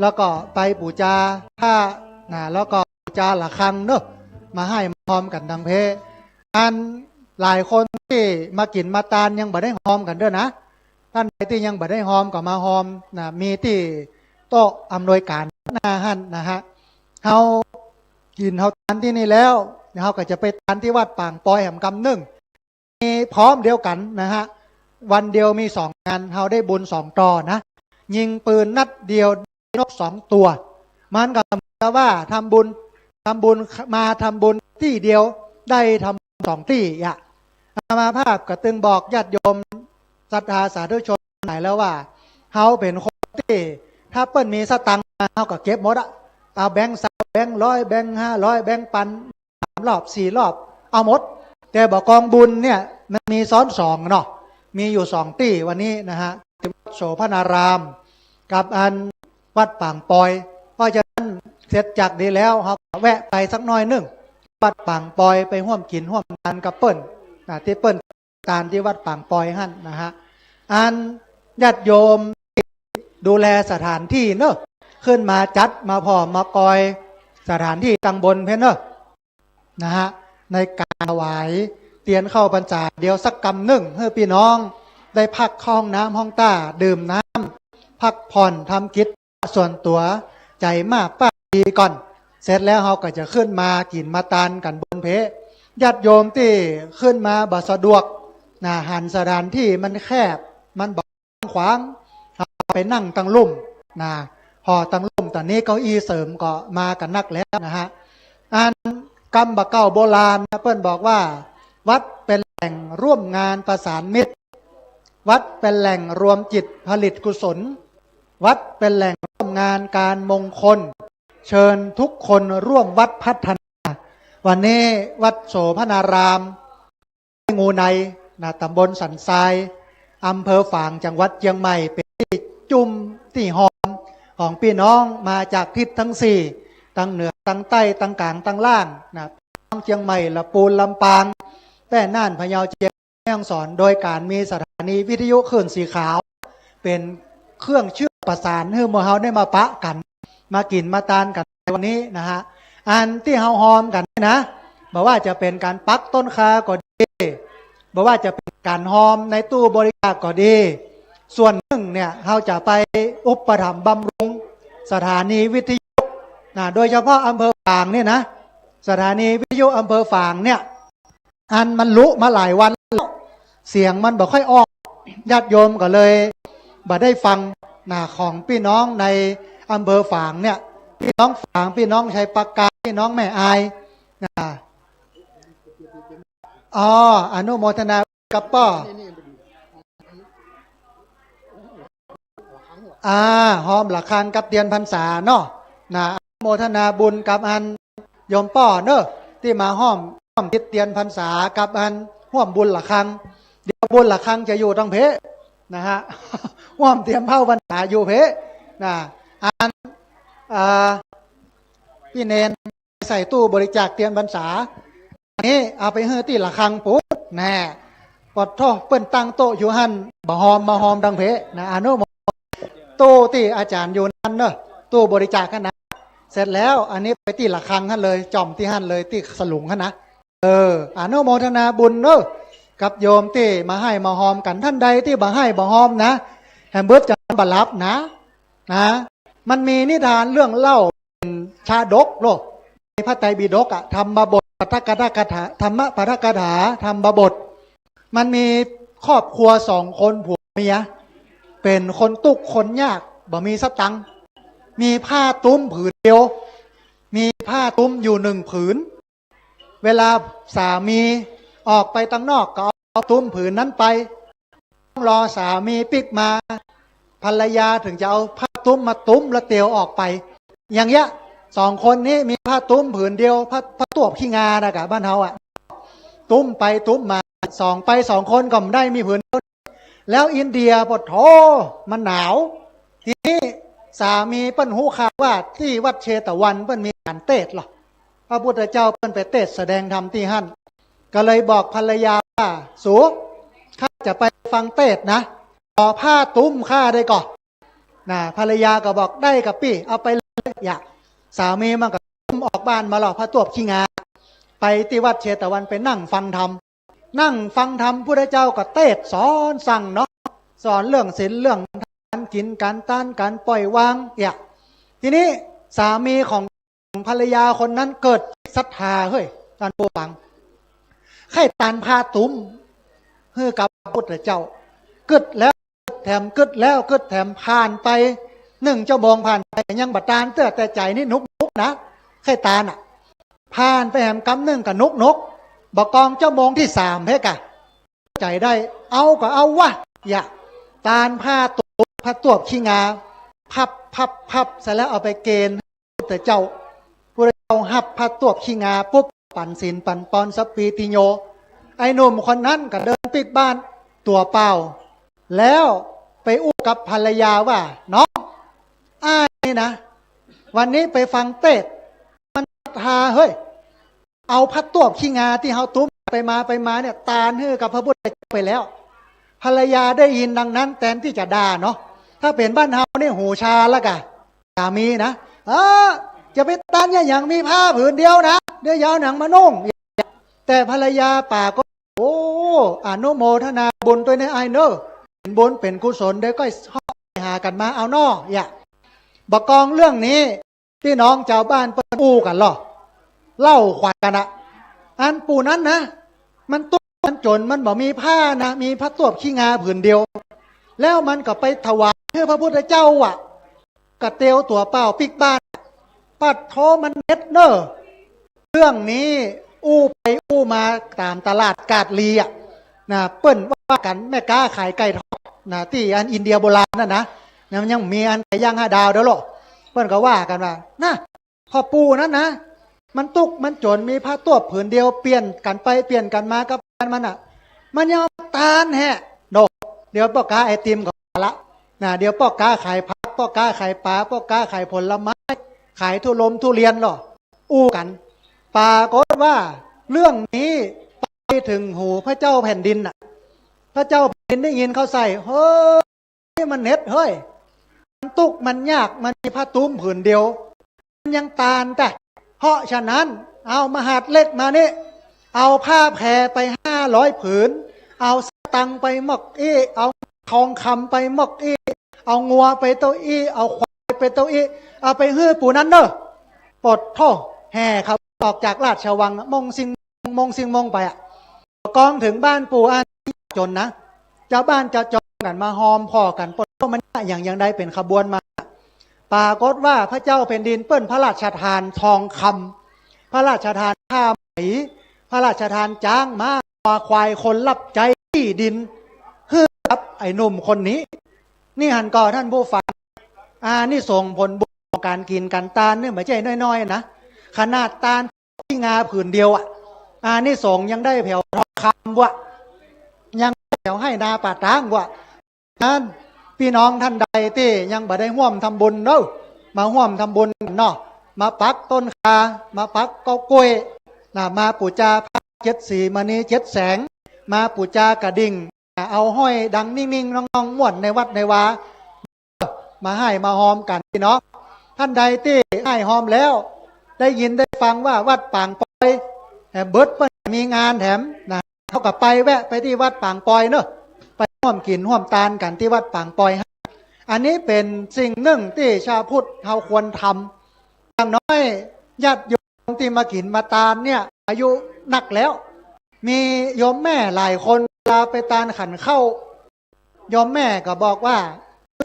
[SPEAKER 9] แล้วก็ไปบูชาผ้าแล้วก็บูชาละครังเนอะมาให้พร้อมกันดังเพอันหลายคนที่มากินมาตานยังบ่ได้หอมกันด้วยนะท่านใดที่ยังบ่ได้หอมก็มาหอมมีที่โต๊ะอำนวยการหน้าหันนะฮะเขากินเขาทานที่นี่แล้วเขาก็จะไปทานที่วัดปางปอยแห่งกำนึ่งมีพร้อมเดียวกันนะฮะวันเดียวมี2 งานเขาได้บุญ2 ต่อนะยิงปืนนัดเดียวนก2 ตัวมันก็หมายว่าทำบุญมาทำบุญที่เดียวได้ทำ2 ที่มาภาพกระตึงบอกญาติโยมศรัทธาสาธุชนไหนแล้วว่า เฮาเป็นคนที่ถ้าเปิ้นมีสตังค์เฮาก็เก็บหมดอะเอาแบงค์10แบงค์100แบงค์500แบงค์1,000 3 รอบ4 รอบเอาหมดแต่บอกกองบุญเนี่ยมันมีซ้อน2เนาะมีอยู่2ที่วันนี้นะฮะที่วัดโสภณารามกับอันวัดป่างปอยเพราะฉะนั้นเสร็จจากนี้แล้วเฮาแวะไปสักหน่อยนึงวัดป่างปอยไปร่วมกินร่วมทานกับเปิ้นที่เปิ้นทานที่วัดป่างปอยหั่นนะฮะอันญาติโยมดูแลสถานที่เนอะขึ้นมาจัดมาพอมากอยสถานที่ตังบนเพ่นเนอะนะฮะในการถวายเตียนเข้าพรรษาเดียวสักกำหนึ่งให้พี่น้องได้พักห้องน้ำห้องต้าดื่มน้ำพักผ่อนทำกิจส่วนตัวใจมากป้าดีก่อนเสร็จแล้วเขาก็จะขึ้นมากินมาตานกันบนเพญาติโยมที่ขึ้นมาบ่สะดวกนะหันสถานที่มันแคบมันบ่ขวางไปนั่งตั้งลุ่มนะพอตั้งลุ่มตอนนี้เก้าอี้เสริมก็มากันนักแล้วนะฮะอันกรรมบะเก้าโบราณเปิ้นบอกว่าวัดเป็นแหล่งร่วมงานประสานมิตรวัดเป็นแหล่งรวมจิตผลิตกุศลวัดเป็นแหล่งร่วมงานการมงคลเชิญทุกคนร่วมวัดพัฒนาวันนี้วัดโสภณารามงูในนะตำบลสันทรายอำเภอฝางจังหวัดเชียงใหม่เป็นที่จุ่มที่หอมของพี่น้องมาจากทิศทั้งสี่ตั้งเหนือตั้งใต้ตั้งกลางตั้งล่างนะเชียงใหม่ละปูนลำปางแป้น่านพะเยาเชียงแม่ฮ่องสอนโดยการมีสถานีวิทยุคลื่นสีขาวเป็นเครื่องเชื่อมประสานให้หมู่เฮาได้มาปะกันมากินมาตานกันในวันนี้นะฮะอันที่เฮาหอมกันนะบอกว่าจะเป็นการปักต้นคาก็ดีบอกว่าจะเป็นการหอมในตู้บริจาคก็ดีส่วนหนึ่งเนี่ยเฮาจะไปอุปถัมภ์บำรุงสถานีวิทยุนะโดยเฉพาะอำเภอฝางเนี่ยนะสถานีวิทยุอำเภอฝางเนี่ยอันมันลุมาหลายวันเสียงมันบ่ค่อยออกญาติโยมก็เลยบ่ได้ฟังนะของพี่น้องในอำเภอฝางเนี่ยพี่น้องฝางพี่น้องชัยปราการพี่น้องแม่อายนะอนุโมทนากับป้อหอมหลักคังกับเตียนพรรษาเนาะนะอนุโมทนาบุญกับอันโยมป้อเนอะที่มาห้อมทิศเตียนพรรษากับอันห่วมบุญหลักคังเดี๋ยวบุญหลักคังจะอยู่ตรงเพนะฮะห่วมเตรียมเผาพรรษาอยู่เพนะอันพี่เนนใส่ตู้บริจาคเตียนพรรษาอันนี้เอาไปเฮือที่หลักคังปุ๊บแน่ปอดท่อเปิ้นตั้งโต๊ะอยู่หันบ่หอมมาหอมดังเพนะอนุโมตู้ที่อาจารย์อยู่นั่นเนอะตู้บริจาคกันนะเสร็จแล้วอันนี้ไปที่หลักคังหันเลยจอมที่หันเลยที่สลุงหันนะอนุโมทนาบุญเนอะกับโยมที่มาให้มาหอมกันท่านใดที่บ่ให้บ่หอมนะแฮมเบิร์ตจะบัลลับนะมันมีนิทานเรื่องเล่าเป็นชาดกโลกในพระไตรปิฎกธรรมบทปฐกถาธรรมปฐกถาธรรมบทมันมีครอบครัว2 คนผัวเมียเป็นคนตุกคนยากบ่มีสตังค์มีผ้าตุ้มผืนเดียวมีผ้าตุ้มอยู่1 ผืนเวลาสามีออกไปตั้งนอกก็เอาตุ้มผืนนั้นไปต้องรอสามีปิกมาภรรยาถึงจะเอาผ้าตุ้มมาตุ้มแล้วเตียวออกไปอย่างเงี้ย2 คนนี้มีผ้าตุ้มผืนเดียวผ้าตัวขี้งานะกะบ้านเฮาตุ้มไปตุ้มมา2 ไป 2 คนก็ไม่ได้มีผืนเดียวแล้วอินเดียปดโธมันหนาวทีนี้สามีเปิ้นหูข่าวว่าที่วัดเชตวันเปิ้นมีการเทศน์หรอพระพุทธเจ้าเปิ้นไปเทศแสดงธรรมที่หั่นก็เลยบอกภรรยาว่าสูข้าจะไปฟังเทศนะขอผ้าตุ้มข้าได้ก่อนนะภรรยาก็บอกได้กับพี่เอาไปเลยอย่าสามีมันก็ตุ้มออกบ้านมาหรอพระตัวขี้งาไปที่วัดเชตวันไปนั่งฟังธรรมพุทธเจ้าก็เทศสอนสั่งเนาะสอนเรื่องศีลเรื่องการกินการต้านการปล่อยวางอย่าทีนี้สามีของภรรยาคนนั้นเกิดศรัทธาเฮ้ยตอนผู้ฟังใครตานพาตุ้มเฮือกับพระพุทธเจ้ากึดแล้วแถมกึดแล้วกึดแถมผ่านไป1 ชั่วโมงผ่านไปยังบัดตานเตื้อแต่ใจนี่นุกนะใครตานผ่านไปแหมกำ1กับนุกบอกกองชั่วโมงที่3เพ่กะใจได้เอาก็เอาวะอย่าตานผ้าตุ้ม ผ้าตวบขี้งาพับเสร็จแล้วเอาไปเกณฑ์แต่เจ้าพระเจ้าหับผ้าตวบขี้งาปุ๊บปั่นศีลปั่นปอนสปีติโยไอ้หนุ่มคนนั้นก็เดินปิดบ้านตัวเปล่าแล้วไปอู้กับภรรยาว่าน้องอ้ายนี่นะวันนี้ไปฟังเทศมันทาเฮ้ยเอาพัดตวบขี้งาที่เฮาตุ้มไปมาเนี่ยตาลฮือกับพระพุทธเจ้าไปแล้วภรรยาได้ยินดังนั้นแทนที่จะด่าเนาะถ้าเป็นบ้านเฮาเนี่ยหูชาละกะสามีนะจะไปตานอย่างมีผ้าผืนเดียวนะเดี๋ยวยาวหนังมานุ่งแต่ภรรยาป่าก็โอ้อนุโมทนาบุญตัวในไอเนอร์เป็นบุญเป็นกุศลได้ก็หากันมาเอานออย่าบอกกองเรื่องนี้พี่น้องชาวบ้านเปิดอู้กันหรอเล่าขวัญกันอะอันปู่นั้นนะมันตุ้มันจนมันบอกมีผ้านะมีผ้าตวบขี้งาผืนเดียวแล้วมันก็ไปถวายเพื่อพระพุทธเจ้าอ่ะกระเตียวตัวเปล่าปิกบ้านปัดโทมันเน็ตเนอร์เรื่องนี้อู้ไปอู้มาตามตลาดกาดลีอ่ะนะเปิ้นว่ากันแม่ค้าขายไก่ทอดนะที่อันอินเดียโบราณนะยังมีอันไก่ย่าง5 ดาวเด้อหรอเปิ้นก็ว่ากันว่านะพอปูนั้นนะมันตุกมันจนมีผ้าตวบผืนเดียวเปลี่ยนกันไปเปลี่ยนกันมากับมันอ่ะมันยังตาลแฮะโดเดี๋ยวพ่อค้าไอติมก็ละนะเดี๋ยวพ่อค้าขายผักพ่อค้าขายปลาพ่อค้าขายผลไม้ขายทุเรียนหรออู้กันปรากฏว่าเรื่องนี้ไปถึงหูพระเจ้าแผ่นดินน่ะพระเจ้าแผ่นดินได้ยินเขาใส่เฮ้ยมันเน็ตเฮ้ยมันตุกมันยากมันมีผ้าตุ้มผืนเดียวมันยังตาลแต่เพราะฉะนั้นเอามหาดเล็กมานี่เอาผ้าแพรไป500 ผืนเอาสตังไปหมกเอาทองคำไปหมกเอางัวไปเต้าเอาควายไปเต้าเอาไปฮื้อปู่นั้นเนอะปลดท่อแห่ครับออกจากราชวังมงซิงไปอ่ะกองถึงบ้านปู่อันจนนะเจ้าบ้านจะจองกันมาหอมพ่อกันปลดมันอย่างใดเป็นขบวนมาปรากฏว่าพระเจ้าแผ่นดินเปิ้นพระราชทานทองคำพระราชทานผ้าไหมพระราชทานจ้างม้าควายคนรับใจที่ดินคือครับไอ้หนุ่มคนนี้นี่หันก่อท่านผู้ฟังนี่ส่งผลบุญของการกินกันตาลเนี่ยไม่ใช่น้อยๆนะขนาดตาลที่งาผืนเดียวนี่ส่งยังได้แผ่วทองคำวะยังแผ่วให้นาป่าตางวะนั้นพี่น้องท่านใดที่ยังบ่ได้ร่วมทำบุญเนาะมาร่วมทำบุญเนาะมาปักต้นคามาปักเก้ากล้วยมาปูจาพระ7 สีมณี7 แสงมาปูจากระดิ่งเอาห้อยดังนิ่งๆน้องๆม่วนในวัดในวามาให้มาหอมกันพี่น้องท่านใดที่ให้หอมแล้วได้ยินได้ฟังว่าวัดปางปอยเบิร์ดมีงานแถมเขากับไปแวะไปที่วัดปางปอยเนอะไปร่วมกินร่วมตานกันที่วัดปางปอยอันนี้เป็นสิ่งหนึ่งที่ชาวพุทธเราควรทำอย่างน้อยญาติโยมที่มากินมาตานเนี่ยอายุนักแล้วมีโยมแม่หลายคนเวลาไปตานขันเข้าโยมแม่ก็บอกว่า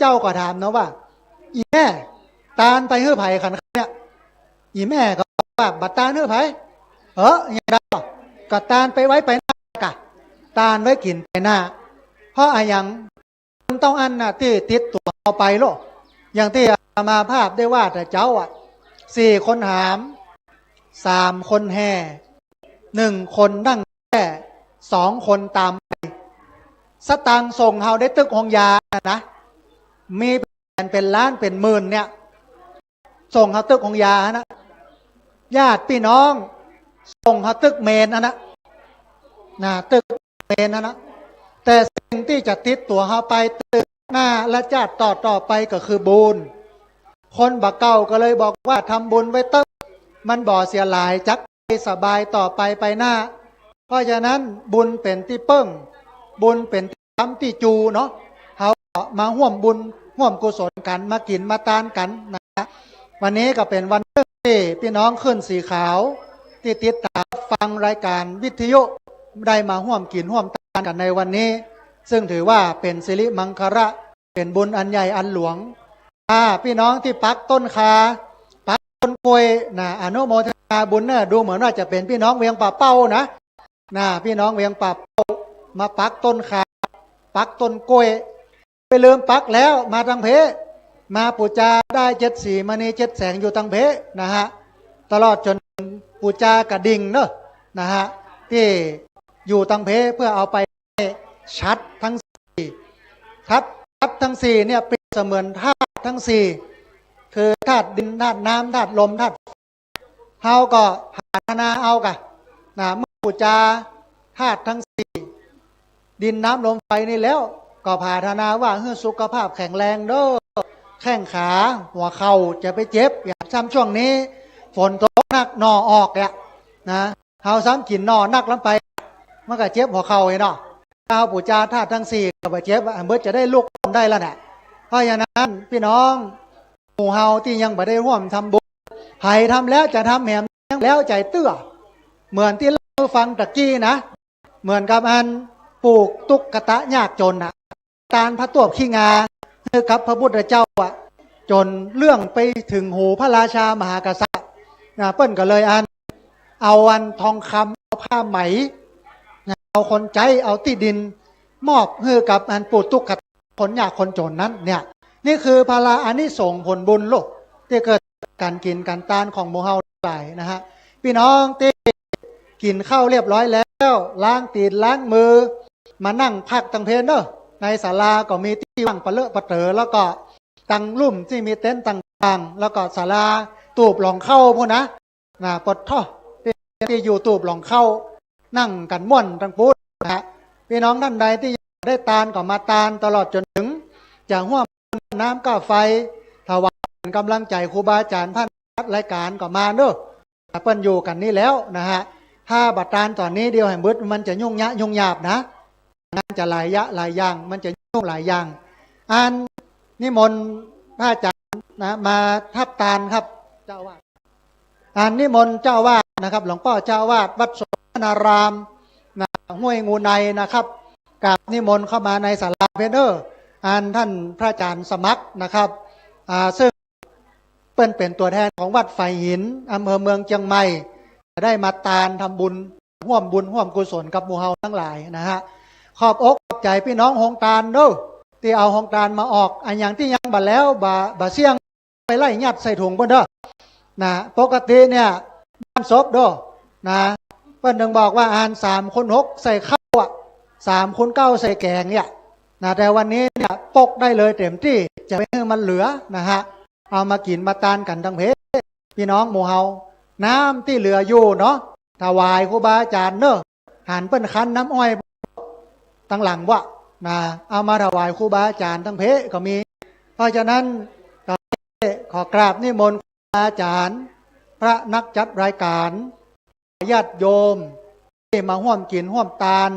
[SPEAKER 9] เจ้าก็ถามนะว่าอีแม่ตานไปฮื้อไผ่ขันเนี่ยอีแม่ก็บอกว่าบัดตานฮื้อไผ่อย่างไรก็ตานไปไว้ไปหน้ากะตานไว้กินไปหน้าเพราะอะไรอย่างต้องอันน่ะที่ติดตัวเอาไปโลกอย่างที่อามาภาพได้ว่าแต่เจ้า4 คนหาม 3 คนแห่1 คนนั่งแค่2 คนตามไปสตังส่งเฮาได้ตึกหงยานะมีเป็นล้านเป็นหมื่นเนี่ยส่งเฮาตึกหงยานะญาติพี่น้องส่งเฮาตึกเมนนะตึกเมนนะแต่สิ่งที่จะติดตัวเฮาไปตึกหน้าและญาติต่อไปก็คือบุญคนบักเก่าก็เลยบอกว่าทำบุญไว้ตึกมันบ่เสียหลายจักสบายต่อไปหน้าเพราะฉะนั้นบุญเป็นที่เปิ้งบุญเป็นทำที่จูเนาะเขามาร่วมบุญร่วมกุศลกันมากินมาตานกันนะวันนี้ก็เป็นวันที่พี่น้องขึ้นสีขาวที่ติดตามฟังรายการวิทยุได้มาร่วมกินร่วมตานกันในวันนี้ซึ่งถือว่าเป็นสิริมังคละเป็นบุญอันใหญ่อันหลวงพี่น้องที่ปักต้นคาปักต้นกล้วยอนุโมทนาบุญดูเหมือนว่าจะเป็นพี่น้องเวียงป่าเป้านะพี่น้องเวียงป่าเป้ามาปักต้นคาปักต้นกล้วย ไปเริ่มปักแล้วมาทางเพมาปูจาได้74มณี7แสงอยู่ทางเพนะฮะตลอดจนปูจากระดิ่งเนอะนะฮะที่อยู่ทางเพเพื่อเอาไปชัดทั้ง4ชัดทั้ง4เนี่ยเปรียบเสมือนธาตุทั้ง4คือธาตุดินธาตุน้ำธาตุลมธาตุเฮาก็ภาวนาเอากะนะเมื่อปูจาธาตุทั้ง4ดินน้ำลมไฟนี่แล้วก็ภาวนาว่าเพื่อสุขภาพแข็งแรงเด้อแข้งขาหัวเข่าจะไปเจ็บอย่าซ้ำช่วงนี้ฝนตกหนักนอออกเนี่ยนะเฮาซ้ำกินนอนักลำไปมันก็เจ็บหัวเข่าเนาะเฮาปูจาธาตุทั้ง4ก็บ่เจ็บเบิดจะได้ลุกได้แล้วน่ะเพราะฉะนั้นพี่น้องหมู่เฮาที่ยังบ่ได้ร่วมทำบุญไผทำแล้วจะทำแหมแล้วใจเตื้อเหมือนที่เราฟังตะกี้นะเหมือนกับอันปลูกตุ๊กตะยากจนนะตาลพระตัวขี้งากับพระพุทธเจ้าอะจนเรื่องไปถึงหูพระราชามหากษัตริย์เปิ้นก็เลยเอาทองคำเอาผ้าไหมเอาคนใจเอาที่ดินมอบให้กับปลูกตุ๊กตาคนยากคนจนนั้นเนี่ยนี่คือพลาอานิสงส์ผลบุญโลกที่เกิดการกินการตานของหมู่เฮาหลายนะฮะพี่น้องที่กินข้าวเรียบร้อยแล้วล้างตีนล้างมือมานั่งพักตั้งเพลนเนอะในศาลาก็มีที่ว่างปะเลอะปะเต๋อแล้วก็ตั้งลุ่มที่มีเต็นท์ต่างๆแล้วก็ศาลาตูบหลองเข้าพวกนะปดท่อที่อยู่ตูบหลองเข้านั่งกันม่วนทั้งพุทธนะฮะพี่น้องท่านใดที่ได้ตานก็มาตานตลอดจนถึงจะห่วมน้ำก้าไฟถวายกำลังใจครูบาอาจารย์ท่านรายการก็มาเนอะเปิ้นอยู่กันนี่แล้วนะฮะถ้าบัตรตานตอนนี้เดียวแห่งบึ้มันจะยุ่งหยาบนะงานจะหลายอย่างมันจะยุ่งหลายอย่างนิมนต์พระอาจารย์นะมาทับตานครับเจ้าวาดนิมนต์เจ้าวาดนะครับหลวงพ่อเจ้าวาดวัดสมณารามนะห้วยงูในนะครับกับนิมนต์เข้ามาในศาลาเพเดอร์ท่านพระอาจารย์สมัครนะครับซึ่งเป็นตัวแทนของวัดไฟหินอำเภอเมืองเชียงใหม่ได้มาตานทำบุญร่วมกุศลกับหมู่เฮาทั้งหลายนะฮะขอบอกขอบใจพี่น้องหงตาลเด้อที่เอาหงตาลมาออกอย่างที่ยังบัดแล้วบาเสี่ยงไปไล่ยัดใส่ถุงบ่เด้อนะปกติเนี่ยบ้านศพเด้อนะเพิ่นนึงบอกว่า3 คน 6ใส่ข้าว3 คน 9ใส่แกงเนี่ยนะแต่วันนี้เนี่ยปกได้เลยเต็มที่จะไม่ให้มันเหลือนะฮะเอามากินมาตานกันทั้งเพพี่น้องหมู่เฮาน้ำที่เหลืออยู่เนาะถวายครูบาอาจารย์เนอะหันเปิ้นคั้นน้ำอ้อยตั้งหลังวะนะเอามาถวายครูบาอาจารย์ทั้งเพก็มีเพราะฉะนั้นขอกราบนิมนต์ครูบาอาจารย์พระนักจัดรายการญาติโยมที่มาร่วมกินร่วมตาน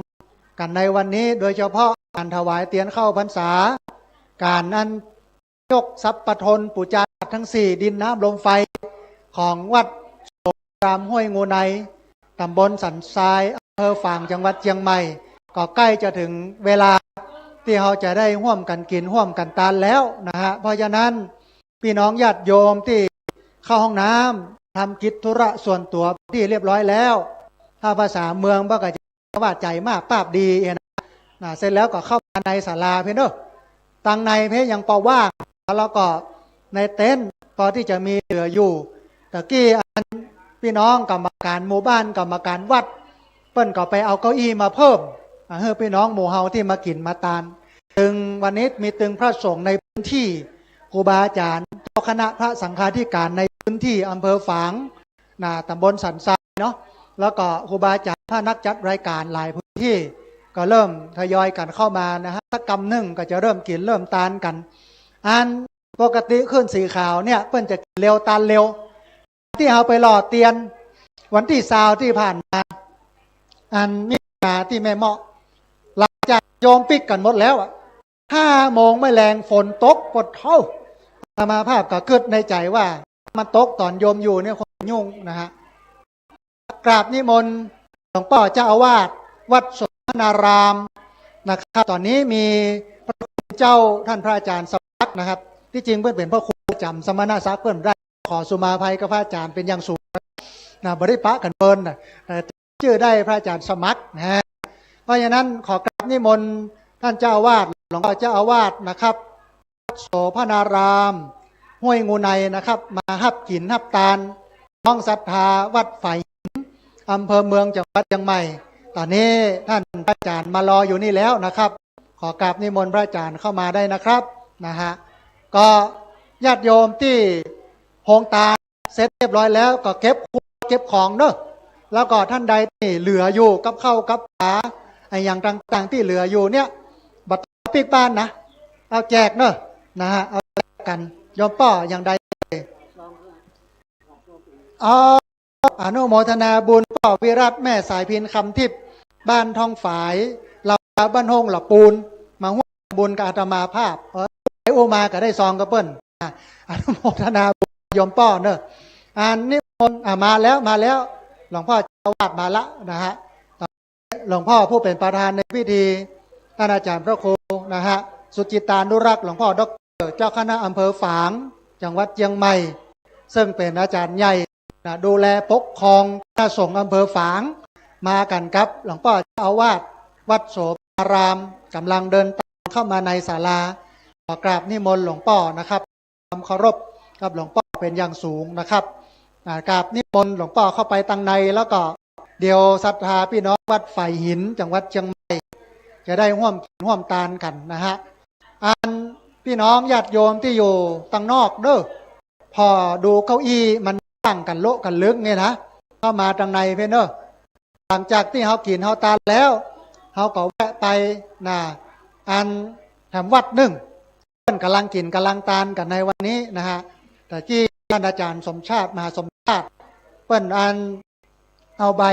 [SPEAKER 9] กันในวันนี้โดยเฉพาะการถวายเตียนเข้าพรรษาการนั้นยกทรัพย์ปทนปูจาทั้ง4ดินน้ำลมไฟของวัดโสรามห้วยงูในตำบลสันทรายอำเภอฝางจังหวัดเชียงใหม่ก็ใกล้จะถึงเวลาที่เราจะได้ร่วมกันกินร่วมกันตานแล้วนะฮะเพราะฉะนั้นพี่น้องญาติโยมที่เข้าห้องน้ำทำกิจธุระส่วนตัวที่เรียบร้อยแล้วถ้าภาษาเมืองก็จะว่าใจมากป้าบดีนะเสร็จแล้วก็เข้ามาในศาลาเพื่อนเนอะตังในเพยังเปาว่างแล้วก็ในเต็นท์พอที่จะมีเหลืออยู่ตะกี้พี่น้องกรรมการหมู่บ้านกรรมการวัดเปิ้นก็ไปเอาเก้าอี้มาเพิ่มให้พี่น้องหมู่เฮาที่มากินมาตานถึงวันนี้มีตึงพระสงฆ์ในพื้นที่ครูบาอาจารย์เจ้าคณะพระสังฆาธิการในพื้นที่อำเภอฝางตำบลสันทรายเนาะแล้วก็ครูบาอาจารย์พระนักจัดรายการหลายพื้นที่ก็เริ่มทยอยกันเข้ามานะฮะสักกำหนึ่งก็จะเริ่มกินเริ่มตานกันปกติขึ้นสีขาวเนี่ยเปิ้นจะเร็วตานเร็วที่เอาไปหล่อเตียนวันที่20ที่ผ่านมามีนาที่แม่เหมาะหลังจากโยมปิกกันหมดแล้ว5 โมงไม่แรงฝนตกปดเท่าธรรมาภาพก็เกิดในใจว่ามันตกตอนโยมอยู่เนี่ยคงยุ่งนะฮะกราบนิมนต์หลวงพ่อเจ้าอาวาสวัดสมณารามนะครับตอนนี้มีพระคุณเจ้าท่านพระอาจารย์สมัครนะครับที่จริงเพื่อนเป็นพระครูประจำสมณศักดิ์เพื่อนได้ขอสุมาภัยกับพระอาจารย์เป็นอย่างสูงบริปะกันเบิร์นชื่อได้พระอาจารย์สมัครนะฮะเพราะฉะนั้นขอกราบนิมนต์ท่านเจ้าอาวาส หลวงพ่อเจ้าอาวาสนะครับโสพนารามห้วยงูในนะครับมาฮับกินฮับตาลน้องศรัทธาวัดฝ่ายหินอำเภอเมืองจังหวัดเชียงใหม่ตอนนี้ท่านพระอาจารย์มารออยู่นี่แล้วนะครับขอกราบนิมนต์พระอาจารย์เข้ามาได้นะครับนะฮะก็ญาติโยมที่โฮงตาเสร็จเรียบร้อยแล้วก็เก็บของเนอะแล้วก็ท่านใดที่เหลืออยู่กับข้าวกับปลาไอ้อย่างต่างๆที่เหลืออยู่เนี่ยบัตรปีกบ้านนะเอาแจกเนอะนะฮะเอาแจกกันยอมป้ออย่างใดอนุโมทนาบุญป้อวิรัตแม่สายพินคำทิพย์บ้านทองฝายเราบ้านโฮงหลับปูนมาห่วงบุญกับอาตมาภาพไอโอมาก็ได้ซองกระเปิ้ลอนุโมทนาบุญยอมป้อเนอะอันนี้มาแล้วหลวงพ่อเจ้าวาดมาละนะฮะหลวงพ่อผู้เป็นประธานในพิธีท่านอาจารย์พระครูนะฮะสุจิตานุรักษ์หลวงพ่อดร.เจ้าคณะอำเภอฝางจังหวัดเชียงใหม่ซึ่งเป็นอาจารย์ใหญ่นะดูแลปกครองคณะสงฆ์อำเภอฝางมากันครับหลวงพ่อเจ้าอาวาสวัดโสภารามกำลังเดินตามเข้ามาในศาลาขอกราบนิมนต์หลวงพ่อนะครับความเคารพกับหลวงพ่อเป็นอย่างสูงนะครับกราบนิมนต์หลวงพ่อเข้าไปตังในแล้วก็เดี๋ยวศรัทธาพี่น้องวัดฝ่ายหินจังหวัดเชียงใหม่จะได้ร่วมตานกันนะฮะพี่น้องญาติโยมที่อยู่ตังนอกเด้อพอดูเก้าอี้มันตั้งกันโละกันลึกไงนะเข้ามาตังในเพื่อนเด้อหลังจากที่เขากินเขาตานแล้วเขาก็แวะไปนะทำวัดหนึ่งเพื่อนกำลังกินกำลังตานกันในวันนี้นะฮะแต่ที่ท่านอาจารย์สมชาติมหาสมชาติเพื่อนเอาใบ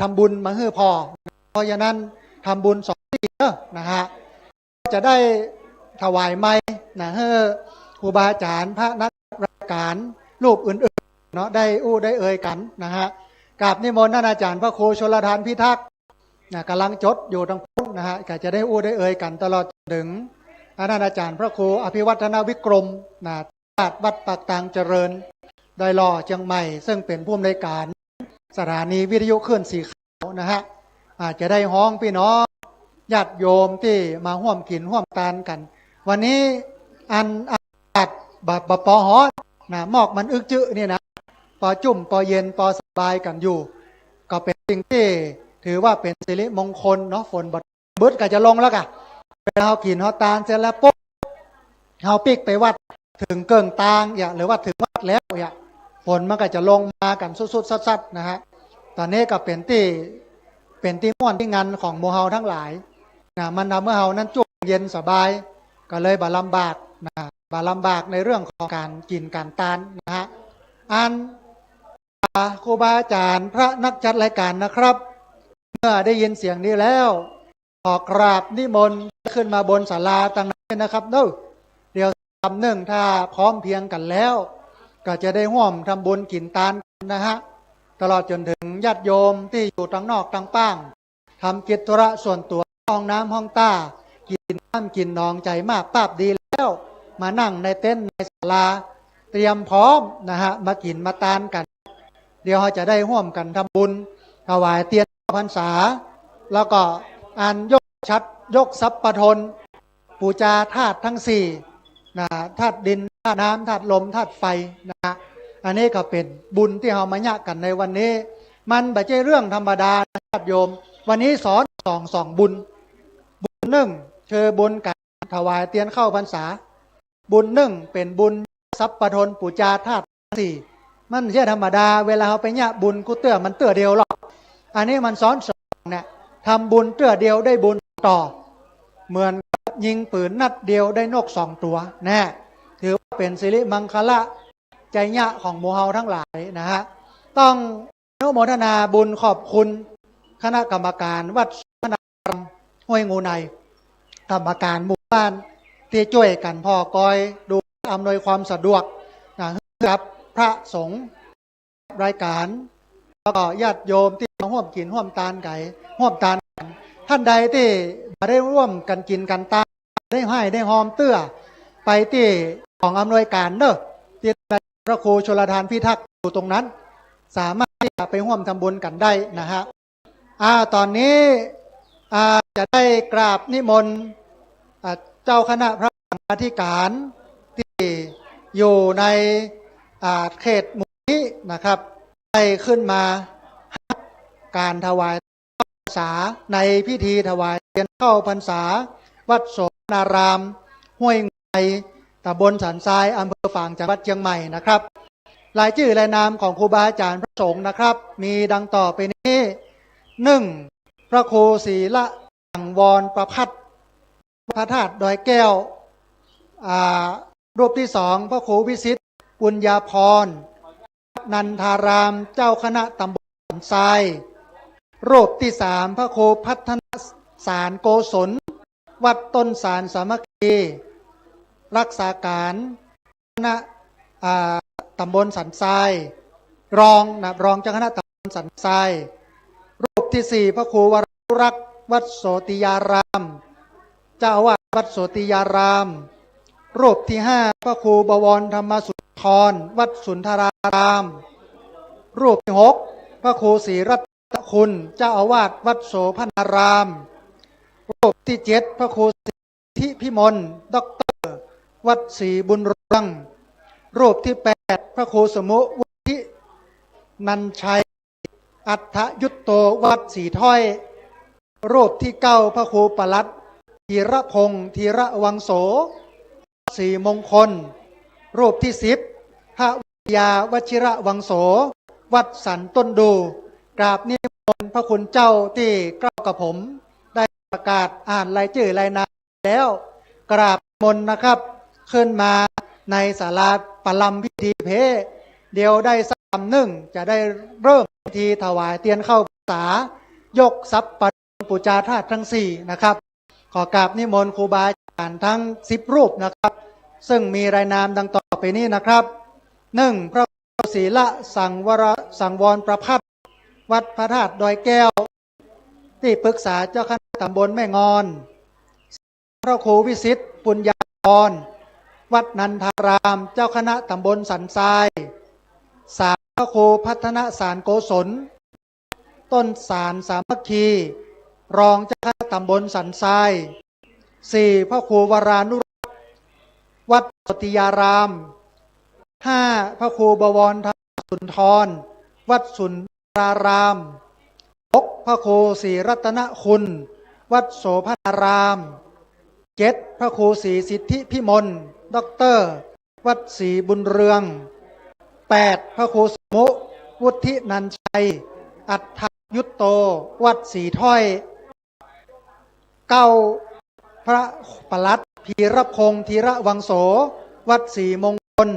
[SPEAKER 9] ทำบุญมาให้พอเพราะฉะนั้นทำบุญ2 ที่นะฮะจะได้ถวายไม้นะให้ครูบาอาจารย์พระนักราชการรูปอื่นๆเนาะได้เอ่ยกันนะฮะกราบนิมนต์ท่านอาจารย์พระครูชลทานพิทักษ์นะกำลังจดอยู่ทางพุทธนะฮะก็จะได้ได้เอ่ยกันตลอดถึงท่านอาจารย์พระครูอภิวัฒนวิกรมนะวัดปากตางเจริญได้รอเชียงใหม่ซึ่งเป็นผู้อำนวยการสถานีวิทยุคลื่นสีขาวนะฮะอาจจะได้ห้องพี่น้องญาติโยมที่มาร่วมกินร่วมทานกันวันนี้อากาศแบบปอฮอนะหมอกมันอึกจื้อนี่นะปอจุ่มปอเย็นปอสบายกันอยู่ก็เป็นสิ่งที่ถือว่าเป็นสิริมงคลเนาะฝนบึดก็จะลงแล้วกันเรากินเฮาตานเสร็จแล้วปุ๊บเฮาปิกไปวัดถึงเกิ่งตางหรือว่าถึงวัดแล้วฝนมันก็จะลงมากันสุดๆซัดๆนะฮะตอนนี้ก็เป็นที่ม่วนที่งานของโมเฮาทั้งหลายนะมันทำเมื่อเฮานั้นจุ่มเย็นสบายก็เลยบาลำบากนะบาลำบากในเรื่องของการกินการตานนะฮะครูบาอาจารย์พระนักจัดรายการนะครับเมื่อได้ยินเสียงนี้แล้วขอกราบนิมนต์ขึ้นมาบนศาลาตั้งนั้นนะครับเดี๋ยวทำหนึ่งถ้าพร้อมเพียงกันแล้วก็จะได้ร่วมทำบุญกินตานนะฮะตลอดจนถึงญาติโยมที่อยู่ทางนอกทางป้างทำกิจธุระส่วนตัวห้องน้ำห้องต้ากินน้ำกินนองใจมากป้าบดีแล้วมานั่งในเต็นท์ในศาลาเตรียมพร้อมนะฮะมากินมาตานกันเดี๋ยวเราจะได้ร่วมกันทำบุญถวายเทียนพรรษาแล้วก็ยกชัดยกทรัพย์ปทนปูชาธาตุทั้ง4นะธาตุดินธาตุน้ำธาตุลมธาตุไฟนะอันนี้ก็เป็นบุญที่เรามาญะกันในวันนี้มันไม่ใช่เรื่องธรรมดาญาติโยมวันนี้สอนสองบุญหนึ่งคือบุญการถวายเทียนเข้าพรรษาบุญหนึ่งเป็นบุญทรัพย์ปทนปูชาธาตุ4มันไม่ใช่ธรรมดาเวลาเราไปญะบุญกูเตื้อมันเตื้อเดียวหรอกอันนี้มันสอนเนี่ยทำบุญเตื้อเดียวได้บุญต่อเหมือนยิงปืนนัดเดียวได้นก2 ตัวแน่ถือว่าเป็นสิริมังคละใจญะของโมเฮาทั้งหลายนะฮะต้องอนุโมทนาบุญขอบคุณคณะกรรมการวัดพนารามห้วยงูในกรรมการหมู่บ้านที่ช่วยกันพ่อกอยดูอำนวยความสะดวกกับพระสงฆ์รายการแล้วก็ญาติโยมที่มาร่วมกินร่วมตานไก่ร่วมตานท่านใดที่มาได้ร่วมกันกินกันตานได้ให้ได้หอมเตื้อไปที่ของอำนวยการเนอะที่พระครูชลทานพิทักษ์อยู่ตรงนั้นสามารถที่จะไปร่วมทำบุญกันได้นะฮะตอนนี้จะได้กราบนิมนต์ เจ้าคณะพระกรรมาธิการที่อยู่ในเขตหมู่นี้นะครับได้ขึ้นมาการถวายพรรษาในพิธีถวายเทียนเข้าพรรษาวัดโสนารามห้วยไงตำบลสันทรายอำเภอฝางจังหวัดเชียงใหม่นะครับรายชื่อรายนามของครูบาอาจารย์พระสงฆ์นะครับมีดังต่อไปนี้ 1. พระครูศรีละสังวรประภัตรพระธาตุดอยแก้วรูปที่ 2พระครูวิสิทธิ์ปุญญาพรนันทารามเจ้าคณะตำบลสันทรายรูปที่ 3พระครูพัฒนสารโกศลวัดต้นสารสามัคคีรักษาการคณะตำบลสันทรายรองเจ้าคณะตำบลสันทรายรูปที่ 4พระครูวรรักษ์วัดโสติยารามเจ้าอาวาสวัดโสติยารามรูปที่ 5พระครูบวรธรรมสุนทรวัดสุนทรารามรูปที่ 6พระครูศรีรัตนคุณเจ้าอาวาสวัดโสพนารามรูปที่ 7พระครูสิทธิพิมลด็อกเตอร์วัดศรีบุญเรืองรูปที่ 8พระครูสมุวุฒินันชัยอัฏฐยุตโตวัดสีถ้อยรูปที่ 9พระครูปลัดธีระพงษ์ธีระวังโสสีมงคลรูปที่ 10พระวิทยาวชิระวังโสวัดสันต้นดูกราบนิมนต์พระคุณเจ้าที่กล่าวกับผมได้ประกาศอ่านรายชื่อรายนามแล้วกราบนิมนต์นะครับขึ้นมาในศาลาปลัมพิธีเพเดี๋ยวได้สักคำหนึ่งจะได้เริ่มพิธีถวายเทียนเข้าพรรษายกทรัพย์ปูชาธาตุทั้ง4นะครับขอกราบนิมนต์ครูบาอาจารย์ทั้ง10รูปนะครับซึ่งมีรายนามดังต่อไปนี้นะครับ 1. พระครูศรีละสังวรประภัตรวัดพระธาตุดอยแก้วที่ปรึกษาเจ้าคณะตำบลแม่งอนพระครูวิสิทธิ์ปุญญาพรวัดนันทารามเจ้าคณะตำบลสันทราย 3. พระครูพัฒนสารโกศลต้นสารสามัคคีรองเจ้าคณะตำบลสันทราย 4. พระครูวรานุรักษ์วัดโสติยาราม 5. พระครูบวรธรรมสุนทรวัดสุนทราราม 6. พระครูศรีรัตนคุณวัดโสภณาราม 7. พระครูศรีสิทธิพิมลด็อกเตอร์วัดศรีบุญเรือง 8. พระครูสมุวุฒินันชัยอัฏฐยุตโตวัดศรีถ้อย 9. พระปลัดพีรพงษ์ธีระวังโสวัดศรีมงคล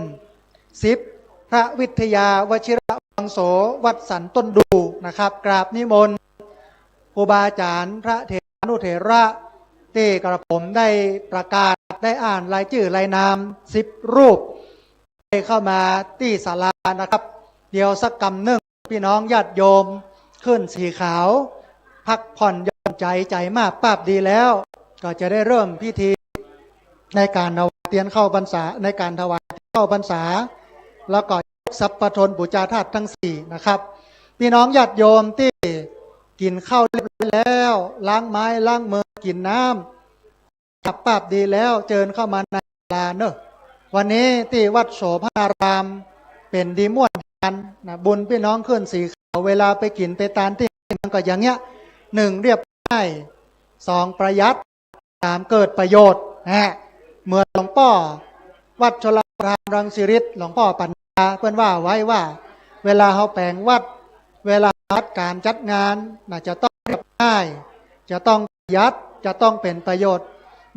[SPEAKER 9] 10. พระวิทยาวชิระวังโสวัดสันต้นดูนะครับกราบนิมนต์ครูบาอาจารย์พระเถรานุเถระที่กระผมได้ประกาศได้อ่านรายชื่อรายนาม10รูปได้เข้ามาที่ศาลานะครับเดี๋ยวสักกำหนึ่งพี่น้องญาติโยมขึ้นสีขาวพักผ่อนหย่อนใจมากป้าบดีแล้วก็จะได้เริ่มพิธีในการถวายเทียนเข้าพรรษาในการถวายเข้าพรรษาแล้วก็สัพพทนบูชาธาตุทั้ง4นะครับพี่น้องญาติโยมที่กินข้าวเรียบร้อยแล้วล้างไม้ล้างมือกินน้ำขับป้าบดีแล้วเชิญเข้ามาในศาลาเนอะวันนี้ที่วัดโสภณารามเป็นดีม่วนกันนะบุญพี่น้องขึ้นสีขาวเวลาไปกินไปตานที่มันก็อย่างเงี้ย1เรียบง่าย2ประหยัด3เกิดประโยชน์นะเมื่อหลวงพ่อวัดชลประทานรังสิริตหลวงพ่อปัญญาเพื่อนว่าไว้ว่าเวลาเขาแปลงวัดเวลาจัดการจัดงานน่าจะต้องเรียบง่ายจะต้องประหยัดจะต้องเป็นประโยชน์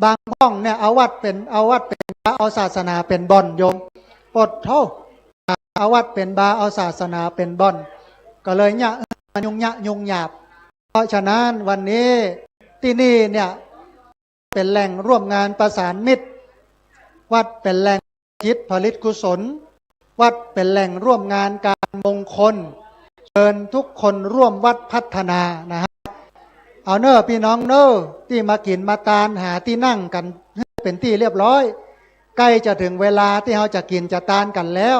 [SPEAKER 9] บางห้องเนี่ยเอาวัดเป็นเอาศาสนาเป็นบ่อนโยมปดเท่าเอาวัดเป็นบาเอาศาสนาเป็นบ่อนก็เลยเนี่ยยุ่งหยาบเพราะฉะนั้นวันนี้ที่นี่เนี่ยเป็นแหล่งร่วมงานประสานมิตรวัดเป็นแหล่งจิตผลิตกุศลวัดเป็นแหล่งร่วมงานการมงคลเชิญทุกคนร่วมวัดพัฒนานะฮะเอาเนอพี่น้องเนอที่มากินมาตานหาที่นั่งกันเป็นที่เรียบร้อยใกล้จะถึงเวลาที่เราจะกินจะตานกันแล้ว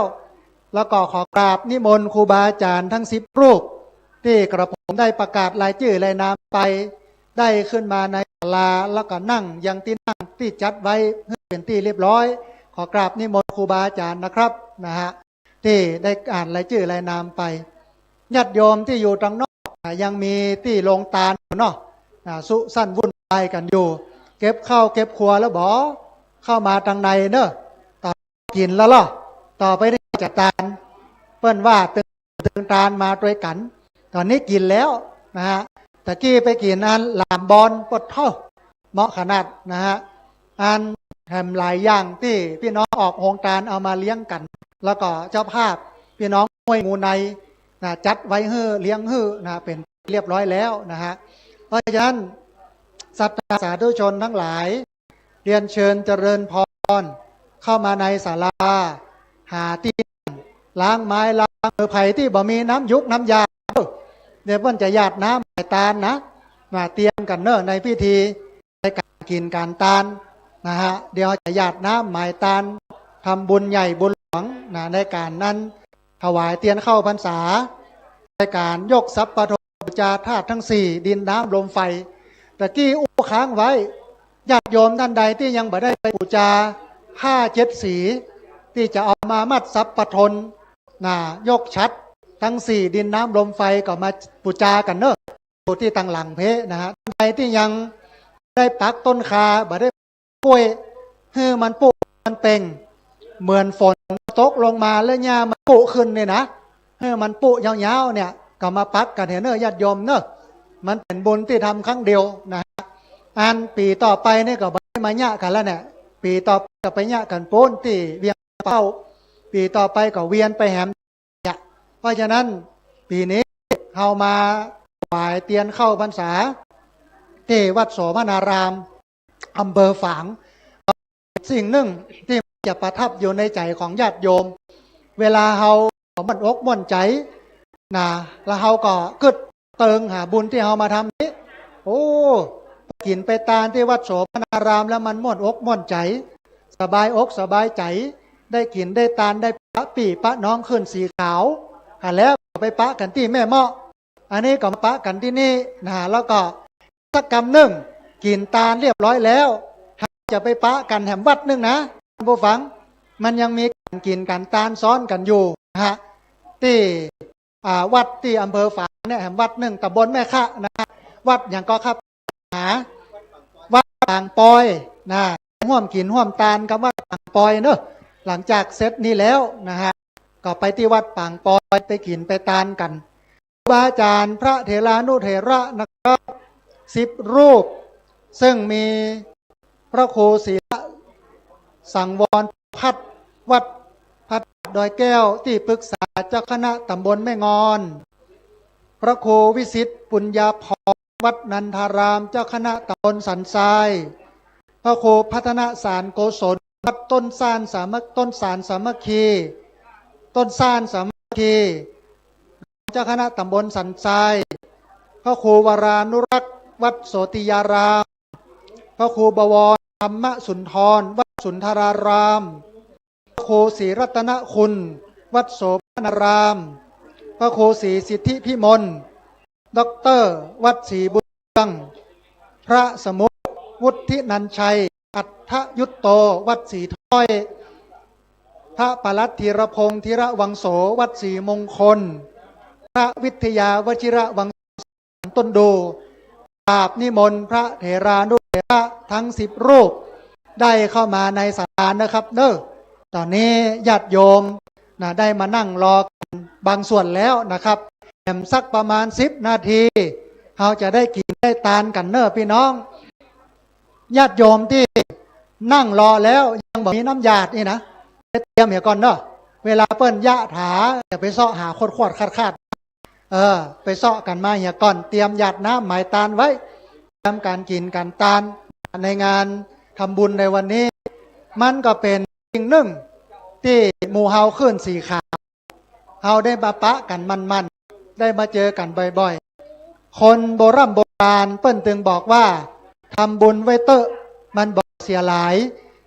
[SPEAKER 9] แล้วก็ขอกราบนิมนต์ครูบาอาจารย์ทั้ง10รูปที่กระผมได้ประกาศรายชื่อรายนามไป ได้ขึ้นมาในศาลาแล้วก็นั่งยังที่นั่งที่จัดไว้เป็นที่เรียบร้อยขอกราบนิมนต์ครูบาอาจารย์นะครับนะฮะที่ได้อ่านรายชื่อรายนามไปญาติโยมที่อยู่ทางนอกยังมีที่โรงตาลเนาะสุสั้นวุ่นวายกันอยู่เก็บข้าวเก็บครัวแล้วบอเข้ามาทางในเนอะต่อกินแล้วล่ะต่อไปได้จัดตาลเปิ้นว่าตึงตาลมาด้วยกัน ตอนนี้กินแล้วนะฮะตะกี้ไปกินอันลามบอลปดเท่าเหมาะขนาดนะฮะอันแถมหลายอย่างที่พี่น้องออกโฮงตาลเอามาเลี้ยงกันแล้วก็เจ้าภาพพี่น้องห้วยงูในนะจัดไว้เลี้ยงนะเป็นเรียบร้อยแล้วนะฮะเพราะฉะนั้นศรัทธาสาธุชนทั้งหลายเรียนเชิญเจริญพรเข้ามาในศาลาหาที่ล้างไม้ล้างมือไผ่ที่บ่มีน้ำยุกน้ำยาเดี๋ยวเพิ่นจะหยาดน้ำหมายตาลนะมาเตรียมกันเนอะในพิธีในการกินการตาลนะฮะเดี๋ยวจะหยาดน้ำหมายตาลทำบุญใหญ่บุญหลวงนะในการนั้นถวายเทียนเข้าพรรษาในการยกทรัพย์ปฐมบูชาธาตุทั้งสี่ดินน้ำลมไฟตะกี้อู้ค้างไว้ญาติโยมท่านใดที่ยังไม่ได้ไปบูชาผ้าเจ็ดสีที่จะเอามามัดทรัพย์ปฐมยกชัดทั้งสี่ดินน้ำลมไฟก็มาบูชากันเนอะที่ตั้งหลังเพนะฮะใครที่ยังได้ปักต้นคาบ่ได้ป่วยคือมันปุมันเป่งเหมือนฝนตกลงมาแล้วหญ้ามันปุขึ้นเนี่ยนะมันปุยาวๆเนี่ยก็มาปักกันเนอะญาติโยมเนอะมันเป็นบุญที่ทำครั้งเดียวนะอันปีต่อไปเนี่ยก็ไม่มาหญ้ากันแล้วเนี่ยปีต่อไปก็ไปหญ้ากันโป้นที่เวียงเป้าปีต่อไปก็เวียนไปแหมเพราะฉะนั้นปีนี้เข้ามาถวายเตียนเข้าพรรษาที่วัดโสมนารามอำเภอฝางสิ่งหนึ่งที่จะประทับอยู่ในใจของญาติโยมเวลาเรามันอกม่วนใจนะแล้วเราก็กึดเติงหาบุญที่เรามาทำนี้โอ้กินไปตาลที่วัดโสมนารามแล้วมันม่วนอกม่วนใจสบายอกสบายใจได้กินได้ตาลได้ปะปีปะน้องขึ้นสีขาวแล้วไปปะกันที่แม่เมาะอันนี้ก็มาปะกันที่นี่นะแล้วก็สักกรรมหนึ่งกินตาลเรียบร้อยแล้วจะไปปะกันแหมวัดนึงนะผู้ฟังมันยังมีการกินกันตาลซ้อนกันอยู่นะฮะที่วัดที่อำเภอฝางเนี่ยแหมวัดหนึ่งตำบลแม่คะนะวัดอย่างก็ครับหาวัดปางปอยนะห่วมกินห่วมตาลกับวัดปางปอยเนอะหลังจากเซตนี้แล้วนะฮะก็ไปที่วัดปางปอยไปกินไปตาลกันครูบาอาจารย์พระเถรานุเถระนะครับ10 รูปซึ่งมีพระครูศรีสังวรพัฒวัดพัดดอยแก้วที่ปรึกษาเจ้าคณะตำบลแม่งอนพระครูวิสิทธิ์ปุญญาภรณ์วัดนันทารามเจ้าคณะตำบลสันทรายพระครูพัฒนสารโกศลวัดต้นสารสามัคคีต้นสารสามัคคีเจ้าคณะตำบลสันทรายพระครูวรานุรักษ์วัดโสติยารามพระครูบวรธรรมสุนทรวัดสุนทรารามพระครูศรีรัตนคุณวัดโสภณารามพระครูศรีสิทธิพิมลด็อกเตอร์วัดศรีบุญเรืองพระสมุทรวุฒินันชัยอัฏฐยุตโตวัดศรีถ้อยพระปลัดธีรพงษ์ธีระวังโสวัดศรีมงคลพระวิทยาวชิระวังต้นดูกราบนิมนต์พระเถรานุเถระทั้ง10 รูปได้เข้ามาในศาลานะครับเด้อตอนนี้ญาติโยมได้มานั่งรอกันบางส่วนแล้วนะครับแถมสักประมาณ10 นาทีเราจะได้กินได้ตาลกันเนอะพี่น้องญาติโยมที่นั่งรอแล้วยังบอกมีน้ำหยาดนี่นะเตรียมเหี่ยก่อนเนอะเวลาเปิ้นยะถาอย่าไปเสาะหาขวดคาดไปเสาะกันมาเหี่ยก่อนเตรียมหยาดน้ำหมายตาลไว้เตรียมการกินการตาลในงานทำบุญในวันนี้มันก็เป็นสิ่งหนึ่งที่หมู่เฮาขึ้นสีขาวเฮาได้มาปะกันมันได้มาเจอกันบ่อยๆคนโบราณเปิ้นตึงบอกว่าทำบุญไว้เตอะมันบอกเสียหลาย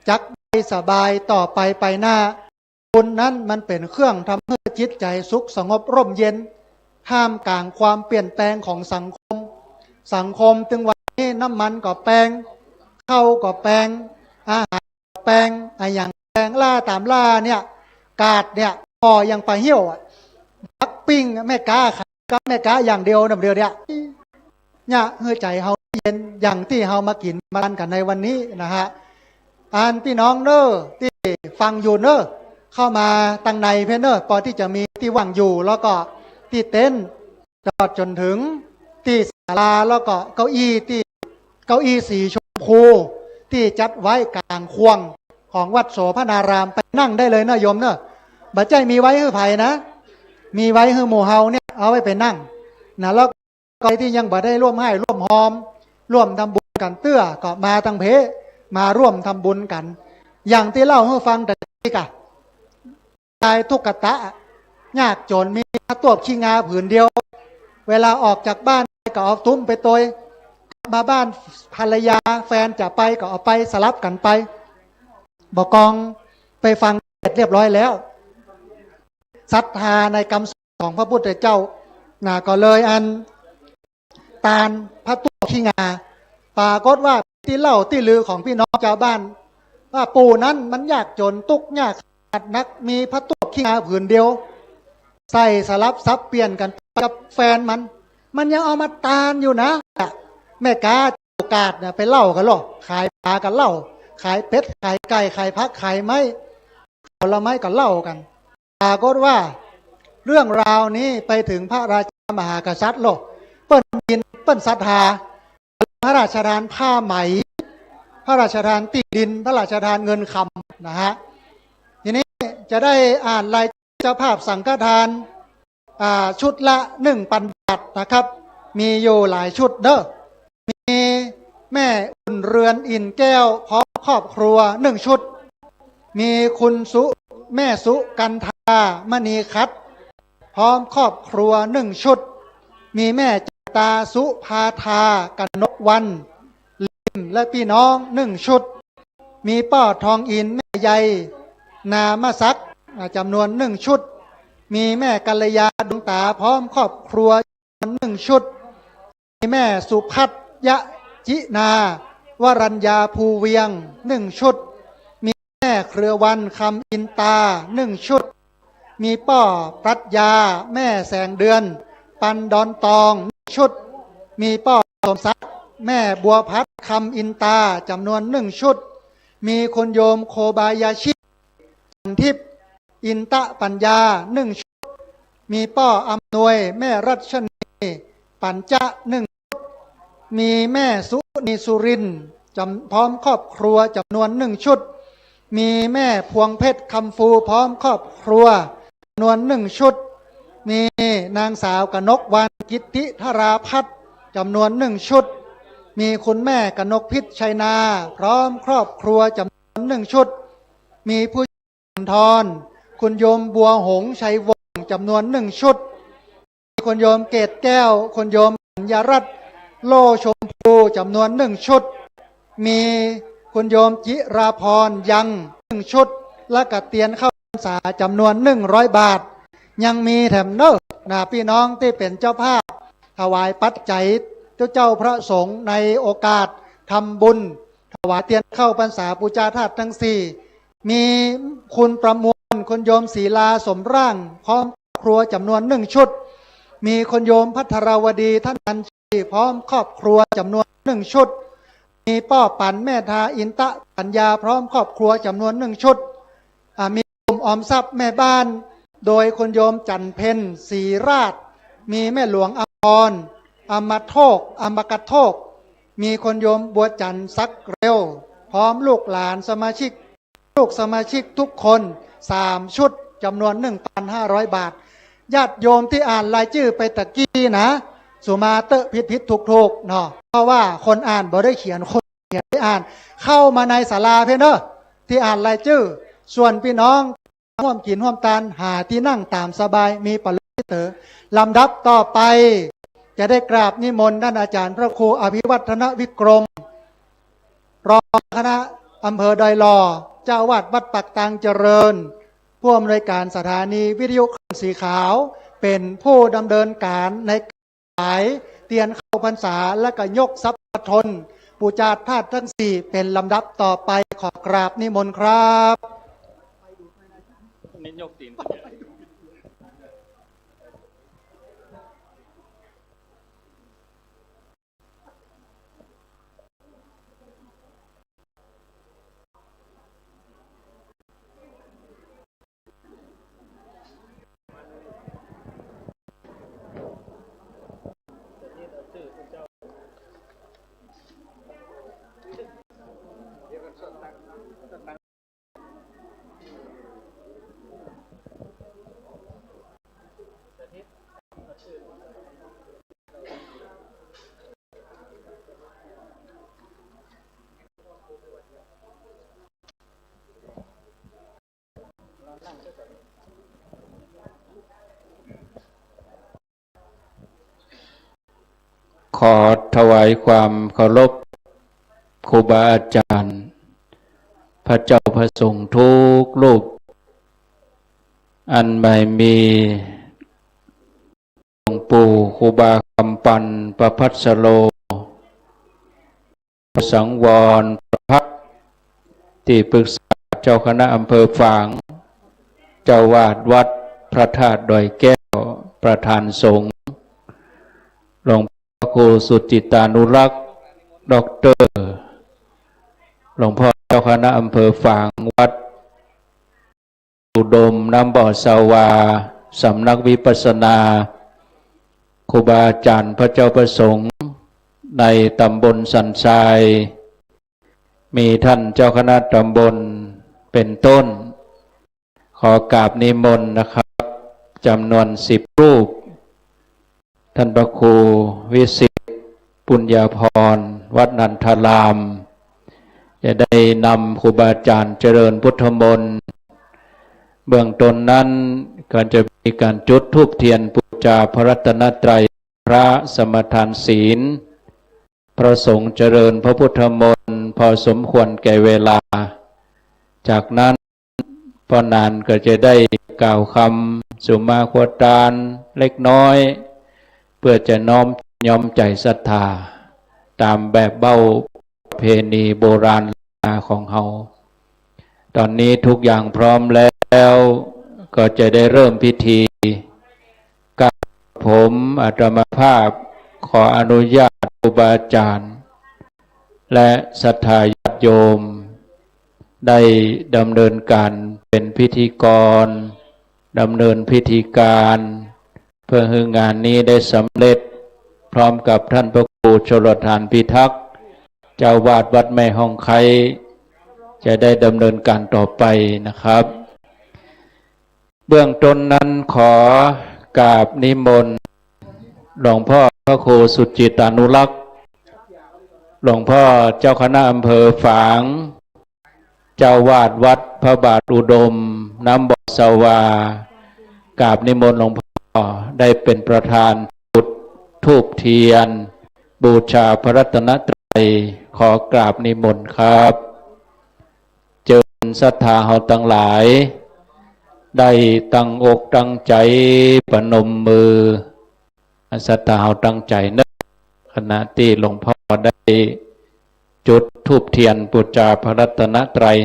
[SPEAKER 9] จักไปสบายต่อไปหน้าบุญนั้นมันเป็นเครื่องทำให้จิตใจสุขสงบร่มเย็นท่ามกลางความเปลี่ยนแปลงของสังคมจึงวัน นี้น้ำมันก็แปลงข้าวก็แปลงอาหารก็แปลงอย่างแปลงล่าตามล่าเนี่ยกาดเนี่ยพอยังไปเหี่ยวบักปิ้งแม่กาขายกับแม่กาอย่างเดียวน้ำเดียวเนี่ยเฮือใจเฮาเย็นอย่างที่เฮามากินมากันในวันนี้นะฮะพี่น้องเนอที่ฟังอยู่เนอเข้ามาตั้งในเพเนอพอที่จะมีที่ว่างอยู่แล้วก็ที่เต็นท์จนถึงที่ศาลาแล้วก็เก้าอี้สีชมพูที่จัดไว้กลางควงของวัดโสภณารามไปนั่งได้เลยนะโยมเนอะบัดใจมีไว้ให้ไผ่นะมีไว้ให้หมู่เฮาเนี่ยเอาไว้ไปนั่งนะแล้วใครที่ยังบ่ได้ร่วมให้ร่วมหอมร่วมทำบุญกันเตื้อก็มาตั้งเพมาร่วมทำบุญกันอย่างที่เล่าให้ฟังแต่ที่กะตายทุกขตะยากจนมีตัวขี้งาผืนเดียวเวลาออกจากบ้านก็เอาตุ้มไปตัวมาบ้านภรรยาแฟนจะไปก็เอาไปสลับกันไปบอกกองไปฟังเสร็จเรียบร้อยแล้วศรัทธาในคำสอนของพระพุทธเจ้าก็เลยตาลพระตัวขี้งาปรากฏว่าที่เล่าที่ลือของพี่น้องชาวบ้านว่าปู่นั้นมันยากจนตุกยากขัดนักมีพระตัวขี้งาผืนเดียวใส่สลับซับเปลี่ยนกันกับแฟนมันยังเอามาตาลอยู่นะแม่กาโอกาสเนี่ยไปเล่ากันหรอขายปลากันเล่าขายเป็ดขายไก่ขายพักขายไม้ผลไม้กันเล่ากันปรากฏว่าเรื่องราวนี้ไปถึงพระราชามหากษัตริย์โลกเปิ้นดินเปิ้นศรัทธาพระราชทานผ้าไหมพระราชทานที่ดินพระราชทานเงินคำนะฮะทีนี้จะได้อ่านรายเจ้าภาพสังฆทานชุดละ1,000 บาทนะครับมีอยู่หลายชุดเด้อมีแม่อุ่นเรือนอินแก้วพร้อมครอบครัว1 ชุดมีคุณแม่สุกันทามณีคัดพร้อมครอบครัว1 ชุดมีแม่ตาสุภาธากนกวันลิมและพี่น้อง1 ชุดมีป้อทองอินแม่ใยนามศักดิ์จำนวน1 ชุดมีแม่กัลยาดวงตาพร้อมครอบครัว1 ชุดมีแม่สุพัฒยะจินาวรัญญาภูเวียง1 ชุดมีแม่เครือวันคำอินตา1 ชุดมีป้อปรัชญาแม่แสงเดือนปันดอนตอง1 ชุดมีป้อสมศักดิ์แม่บัวพัดคำอินตาจำนวน1 ชุดมีคุณโยมโคบายาชิจันทิพย์อินตะปัญญา1 ชุดมีป้ออำนวยแม่รัชนีปัญจะ1 ชุดมีแม่สุนีสุรินพร้อมครอบครัวจำนวน1 ชุดมีแม่พวงเพชรคำฟูพร้อมครอบครัวจำนวน1 ชุดมีนางสาวกนกวันกิตติธราพัฒน์จำนวน1 ชุดมีคุณแม่กนกพิษชัยนาพร้อมครอบครัวจำนวน1 ชุดมีผู้ทรคุณโยมบัวหงชัยวงศ์จำนวน1 ชุดมีคุณโยมเกตแก้วคุณโยมปัญญารัตน์โลชมพูจำนวน1 ชุดมีคุณโยมจิราพรยัง1 ชุดและกระเตียนเข้าพรรษาจำนวน100 บาทยังมีแถมเนอพี่น้องที่เป็นเจ้าภาพถวายปัจจัยเจ้าพระสงฆ์ในโอกาสทำบุญถวายเตียนเข้าพรรษาปูชาธาตุทั้ง4มีคุณประมวลคุณโยมศีลาสมร่างพร้อมครัวจำนวน1 ชุดมีคุณโยมพัทรวดีท่านนันชีพร้อมครอบครัวจำนวน1 ชุดมีป้อปันแม่ทาอินตะปัญญาพร้อมครอบครัวจำนวน1 ชุดมีกลุ่มออมทรัพย์แม่บ้านโดยคุณโยมจันเพนศรีราชมีแม่หลวงอภรอมโทกอมกโทกมีคุณโยมบัวจันซักเร็วพร้อมลูกหลานสมาชิกทุกคน3 ชุดจำนวน 1,500 บาทญาติโยมที่อ่านรายชื่อไปตะกี้นะสุมาเตอะผิดถูกเนาะเพราะว่าคนอ่านบ่ได้เขียนคนเขียนได้อ่านเข้ามาในศาลาเพเนอที่อ่านรายชื่อส่วนพี่น้องร่วมกินร่วมทานหาที่นั่งตามสบายมีปริเตอร์ลำดับต่อไปจะได้กราบนิมนต์ท่านอาจารย์พระครูอภิวัฒนวิกรมรองคณะอำเภอดอยหล่อเจ้าวาดวัดปักตังเจริญผู้อำนวยการสถานีวิทยุคลื่นสีขาวเป็นผู้ดำเนินการในขาย เตียนเข้าพรรษาและก็ยกทรัพย์ทนปูจาธาตุทั้งสี่เป็นลำดับต่อไปขอกราบนิมนต์ครับ
[SPEAKER 10] นี่ยกตีนขอถวายความเคารพครูบาอาจารย์พระเจ้าพระสงฆ์ทุกรูปอันไม่มีหลวงปู่ครูบาคำปันประภัสโลสังวรประภัสที่ปรึกษาเจ้าคณะอำเภอฝางเจ้าวาดวัดพระธาตุดอยแก้วประธานสงฆ์หลวงพ่อครูสุจิตานุรักษ์ด็อกเตอร์หลวงพ่อเจ้าคณะอำเภอฝางวัดอุดมน้ำบ่อสาวาสำนักวิปัสสนาครูบาอาจารย์พระเจ้าประสงค์ในตำบลสันทรายมีท่านเจ้าคณะตำบลเป็นต้นขอกราบนิมนต์นะครับจำนวน10 รูปท่านพระครูวิสิตปุญญาพรวัดนันทารามจะได้นำครูบาอาจารย์เจริญพุทธมนต์เบื้องต้นนั้นก็จะมีการจุดธูปเทียนบูชาพระรัตนตรัยพระสมทานศีลพระสงฆ์เจริญพระพุทธมนต์พอสมควรแก่เวลาจากนั้นพอนานก็จะได้กล่าวคำสุมาควตารเล็กน้อยเพื่อจะน้อมยอมใจศรัทธาตามแบบเบ้าประเพณีโบราณของเฮาตอนนี้ทุกอย่างพร้อมแล้วก็จะได้เริ่มพิธีกับผมอาตมาภาพขออนุญาตครูบาอาจารย์และศรัทธาญาติโยมได้ดำเนินการเป็นพิธีกรดำเนินพิธีการเพื่อให้งานนี้ได้สำเร็จพร้อมกับท่านพระครูชลทานพิทักษ์เจ้าวาดวัดแม่ห้องไคจะได้ดำเนินการต่อไปนะครับเบื้องต้นนั้นขอกราบนิมนต์หลวงพ่อพระครูสุจิตานุรักษ์หลวงพ่อเจ้าคณะอำเภอฝางเจ้าวาดวัดพระบาทอุดมน้ำบ่อสาวากราบนิมนต์หลวงพ่อได้เป็นประธานจุดธูปเทียนบูชาพระรัตนตรัยขอกราบนิมนต์ครับเจริญศรัทธาเฮาทั้งหลายได้ตั้งอกตั้งใจประนมมือศรัทธาเฮาตั้งใจนึกขณะที่หลวงพ่อได้จุดธูปเทียนบูชาพระรัตนตรัย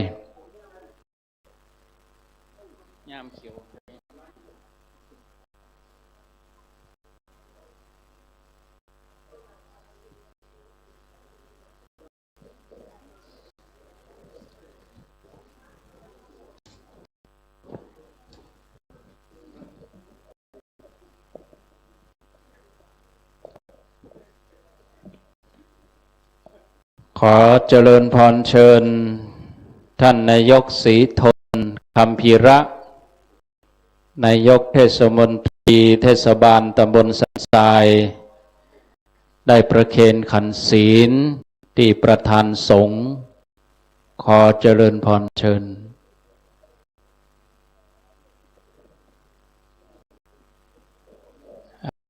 [SPEAKER 10] ขอเจริญพรเชิญท่านนายกศรีทนคำพีระนายกเทศมนตรีเทศบาลตำบลสันทรายได้ประเคนขันศีลที่ประธานสงฆ์ขอเจริญพรเชิญ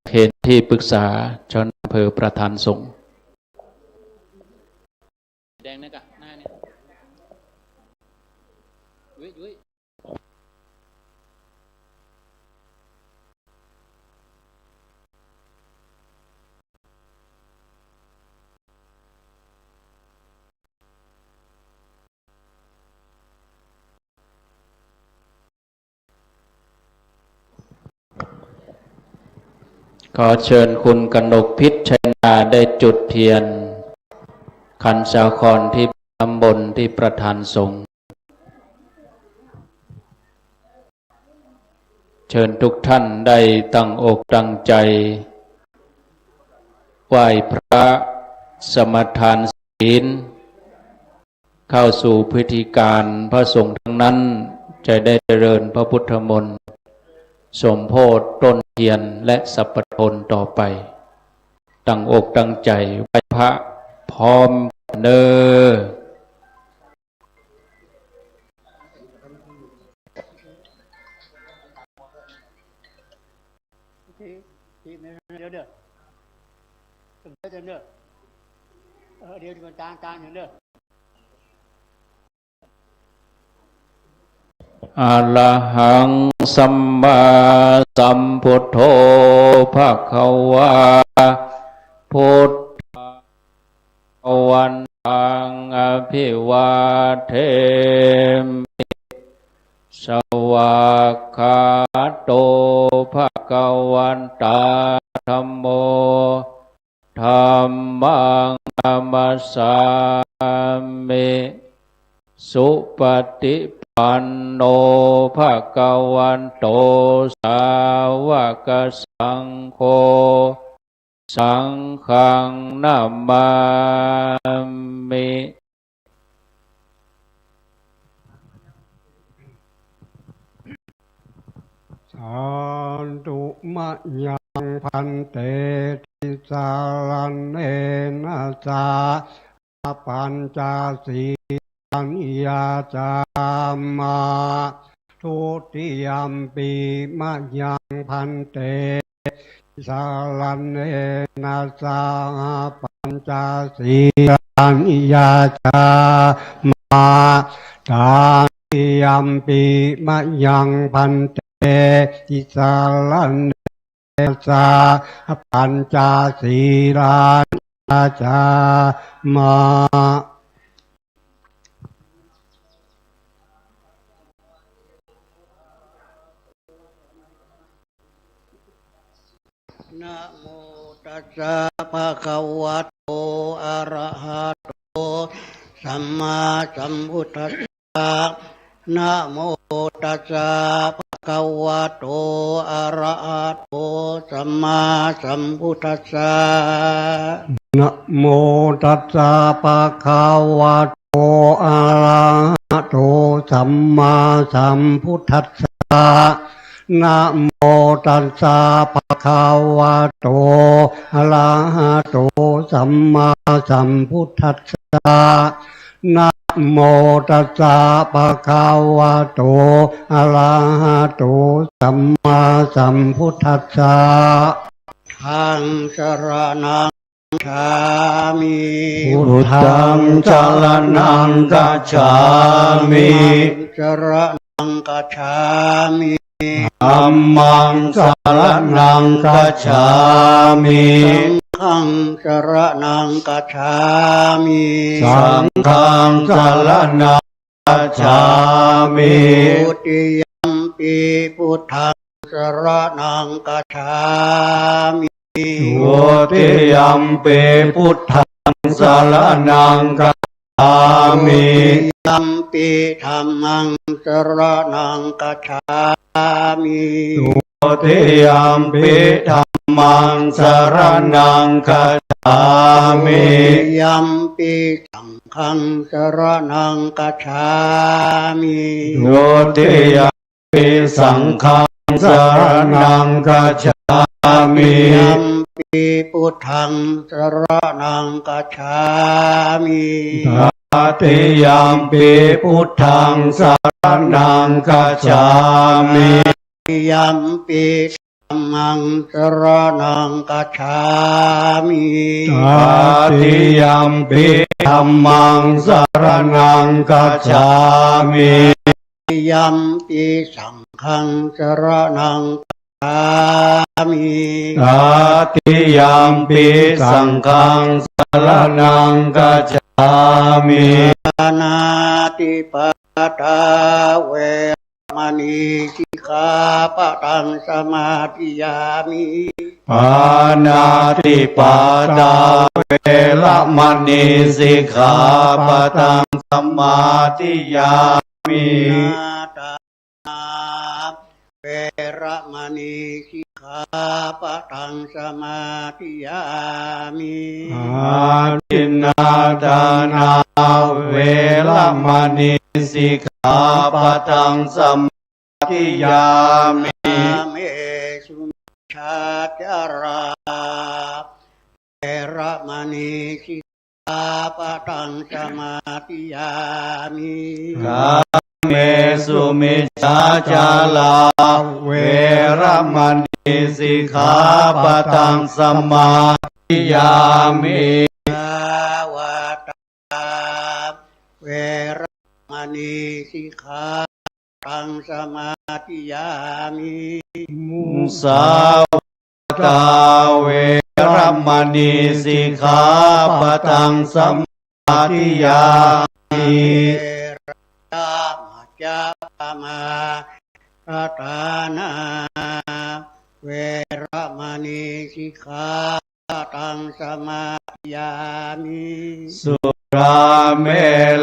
[SPEAKER 10] เคนที่ปรึกษาเจ้าอำเภอประธานสงฆ์แดงนะกะหน้าเนี่ยยุ้ย ขอเชิญคุณกนกพิชยาได้จุดเทียนขันสาครที่ตำบลที่ประธานสงฆ์เชิญทุกท่านได้ตั้งอกตั้งใจไหว้พระสมทานศีลเข้าสู่พิธีการพระสงฆ์ทั้งนั้นจะได้เจริญพระพุทธมนต์สมโภชต้นเทียนและสัพพทนต่อไปตั้งอกตั้งใจไหว้พระพร้อมเนอ
[SPEAKER 12] เดี๋ยวมันจางอย่างเด้อ
[SPEAKER 10] อะระหังสัมมาสัมพุทโธภะคะวาพุทธังวันตังอภิวาเทมิสวากขาโตภะคะวันตาธัมโมธัมมังนัมมัสสามิสุปฏิปันโนภะคะวันโตสาวกสังโฆสังฆังนัมมามิ
[SPEAKER 17] สาธุมะยังพันเตติสารันเนนะจาปัญจสีลันยาจามาทุติยมปีมะยังพันเตสารันเนนะจาปัญจสีลันยาจามาตาติยมปีมะยังพันเตติสารันเนสาปัญจสีลันยาจามา
[SPEAKER 12] นะโมตัสสะภะคะวะโตอะระหะโตสัมมาสัมพุทธัสสะนะโมตัสสะภะคะวะโตอะระหะโตสัมมาสัมพุทธัสสะ
[SPEAKER 17] นะโมตัสสะภะคะวะโตอะระหะโตสัมมาสัมพุทธัสสะนะโมตัสสะภะคะวะโตอะระหะโตสัมมาสัมพุทธัสสะนะโมตัสสะภะคะวะโตอะระหะโตสัมมาสัมพุทธัสสะ
[SPEAKER 12] ทางสรณังชามิ
[SPEAKER 17] พุทธังสรณังกัจฉามิ
[SPEAKER 12] สรณังกัจฉามิ
[SPEAKER 17] ธัมมังสรณังกัจฉามิ
[SPEAKER 12] สังฆังสรณังกัจฉามิ
[SPEAKER 17] สังฆังสรณังกัจฉามิ
[SPEAKER 12] ทุติยัมปิพุทธังสรณังกัจฉามิ
[SPEAKER 17] ทุติยัมปิพุทธังสรณังกัจฉามิ
[SPEAKER 12] ยัมปิธัมมังสรณังกัจฉามิ
[SPEAKER 17] ทุติยัมปิธัมมังสรณังกัจฉามิ
[SPEAKER 12] ยัมปิสังฆังสรณังกัจฉามิ
[SPEAKER 17] ทุติยัมปิสังฆังสรณังกัจฉามิ
[SPEAKER 12] ยัมปิพุทธังสรณังกัจฉามิ
[SPEAKER 17] ตติยัมปิพุทธังสรณังกัจฉามิ
[SPEAKER 12] ยัมปิธัมมังสรณังกัจฉามิ
[SPEAKER 17] ตติยัมปิธัมมังสรณังกัจฉามิ
[SPEAKER 12] ยัมปิสังฆังสรณังกัจฉามิ
[SPEAKER 17] ตติยัมปิสังฆังสรณังกัจฉามิ
[SPEAKER 12] ปานาติปาตาเวมณีสิกขาปะทังสมาธิยามิ
[SPEAKER 5] ปานาติปาตาเวรมณีสิกขาปะทังสมาธิยามิ
[SPEAKER 12] เวรมณีสิกขาปะทังสมาธิยามิ
[SPEAKER 5] อาทินนาทานาเวรมณีสิกขาปะทังสมาธิยามิ
[SPEAKER 12] เมสุชาจาราเวรมณีสิกขาปะทังสมาธิยามิ
[SPEAKER 5] เมสุมิจฉาจาลาเวรมณีสิกขาปะทังสมาธิยามิ
[SPEAKER 12] วาตาเวรมณีสิกขาปะทังสมาธิยามิ
[SPEAKER 5] มุสาวตาเวรมณีสิกขาปะทังสมาธิยามิ
[SPEAKER 12] จามาคาตานาเวรมณีสิกขาปะทังสมาธิยามิ
[SPEAKER 5] สุราเม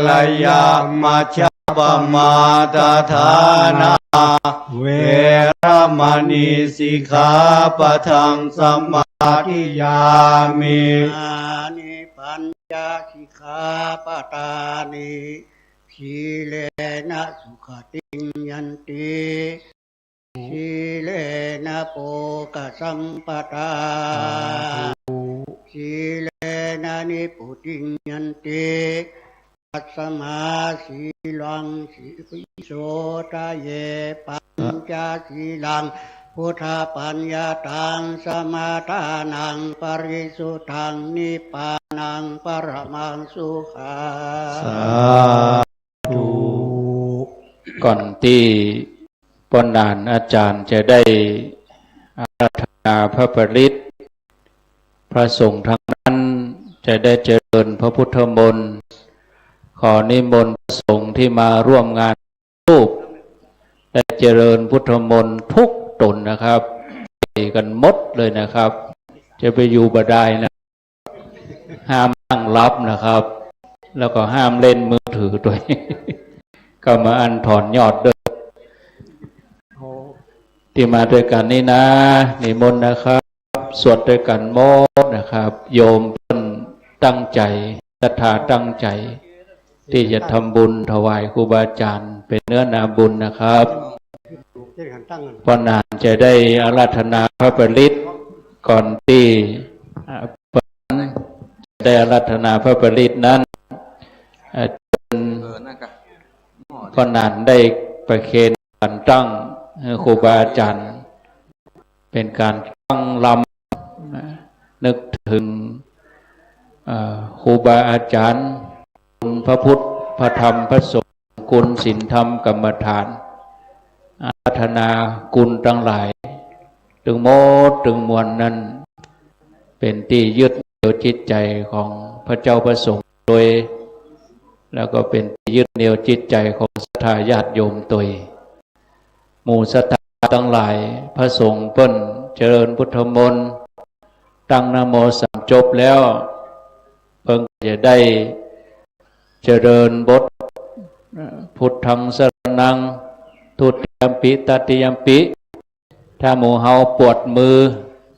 [SPEAKER 5] ลยามัชฌะปมาทฐานาเวรมณีสิกขาปะทังสมาธิยามิ
[SPEAKER 12] อานิปัญจสิกขาปทานิสีเลนะสุขติงยันติสีเลนะโภคสัมปทาสีเลนะนิพุติงยันติปัสมาสีลังสีโสตเยปัญจสีลังพุทธปัญญาตังสมาทานังปริสุทธังนิพพานังปรมังสุขัง
[SPEAKER 10] ก่อนที่ปนานอาจารย์จะได้อาราธนาพระปริตรพระสงฆ์ทั้งนั้นจะได้เจริญพระพุทธมนต์ขอนิมนต์พระสงฆ์ที่มาร่วมงานรูปได้เจริญพุทธมนต์ทุกตนนะครับไปกันหมดเลยนะครับจะไปอยู่บ่ได้นะห้ามนั่งรับนะครับ แล้วก็ห้ามเล่นมือถือด้วย ก็มาอันถอนยอดด้วยที่มาด้วยกันนี่นะนิมนต์นะครับสวดด้วยกันหมดนะครับโยมเพิ่นตั้งใจศรัทธาตั้งใจที่จะทำบุญถวายครูบาอาจารย์เป็นเนื้อนาบุญนะครับพอนานจะได้อาราธนาพระปริตรก่อนที่จะได้อาราธนาพระปริตรนั้นพอนานได้ประเคนการตั้งครูบาอาจารย์เป็นการตั้งลำนึกถึงครูบาอาจารย์คุณพระพุทธพระธรรมพระสงฆ์คุณศีลธรรมกรรมฐานอาราธนาคุณทั้งหลายถึงโมดถึงมวลนั้นเป็นที่ยึดเหนี่ยวจิตใจของพระเจ้าพระสงฆ์โดยแล้วก็เป็นที่ยึดเหนี่ยวจิตใจของศรัทธาญาติโยมตัวหมู่ศรัทธาทั้งหลายพระสงฆ์เพิ่นเจริญพุทธมนต์ตั้งนะโมสามจบแล้วเพิ่งจะได้เจริญบทพุทธังสรณังทุติยัมปิตติยัมปิถ้าหมู่เฮาปวดมือ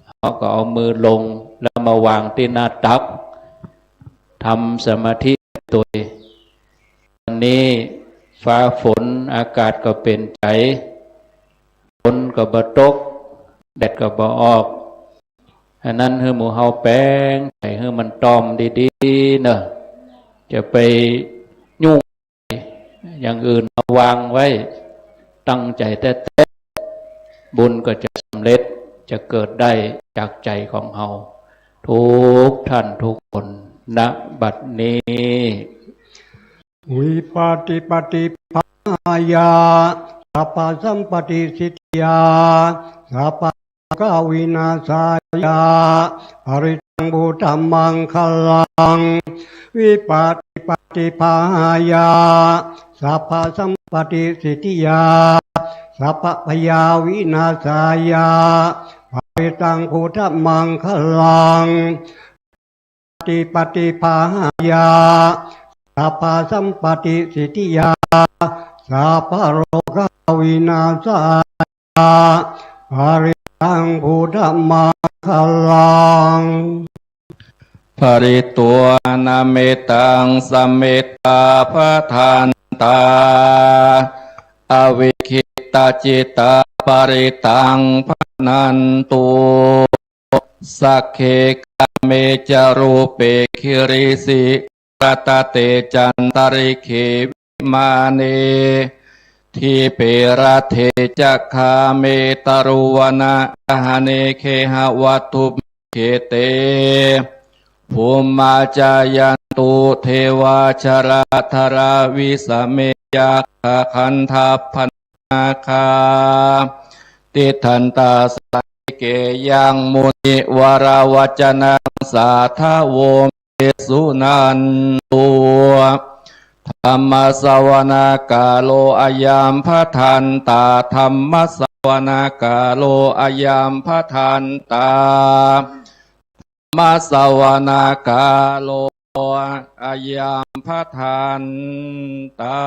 [SPEAKER 10] เขาก็เอามือลงแล้วมาวางที่หน้าตักทำสมาธิตัววันนี้ฟ้าฝนอากาศก็เป็นใจฝนก็บ่ตกแดดก็บ่ออกอันนั้นให้หมู่เฮาแป้งใจให้มันตอมดีๆเนอะจะไปยุ่งอย่างอื่นมาวางไว้ตั้งใจแต่บุญก็จะสำเร็จจะเกิดได้จากใจของเฮาทุกท่านทุกคนณบัดนี้
[SPEAKER 17] วิปฏิปฏิภายาสัพพสัมปติสิทธิยาสัพพกาวินาศายาอริตังบุตัมมังคลังวิปฏิปฏิภายาสัพพสัมปติสิทธิยาสัพพพยาวินาศายาอริ ริตังพุทธมังคลังปฏิภาหายาสัพพะสัมปติสิทธิยาสัพพะโรควินาศยาปริตังพุทธมังคลัง
[SPEAKER 18] ภริตัวนาเมตังสมเมตตาพะทานตาอวิคิตาจิตาปริตังพนันตุสักเคกะเมจารูเปคิริสิรตเตจันตริเคมาเนทีเประเทจักขาเมตรุวนะหะเนเคหะวัตุเคเตภูมาจายันตุเทวาชราธราวิสเมยาคันทัพพนาคาติทันตาสเกยังมุนิวราวจนะสาทาโวเมสุนันตุธรรมสวนากาโลอายามพทันตาธรรมสวนากาโลอายามพทันตามาสวนากาโลอายามพทันตา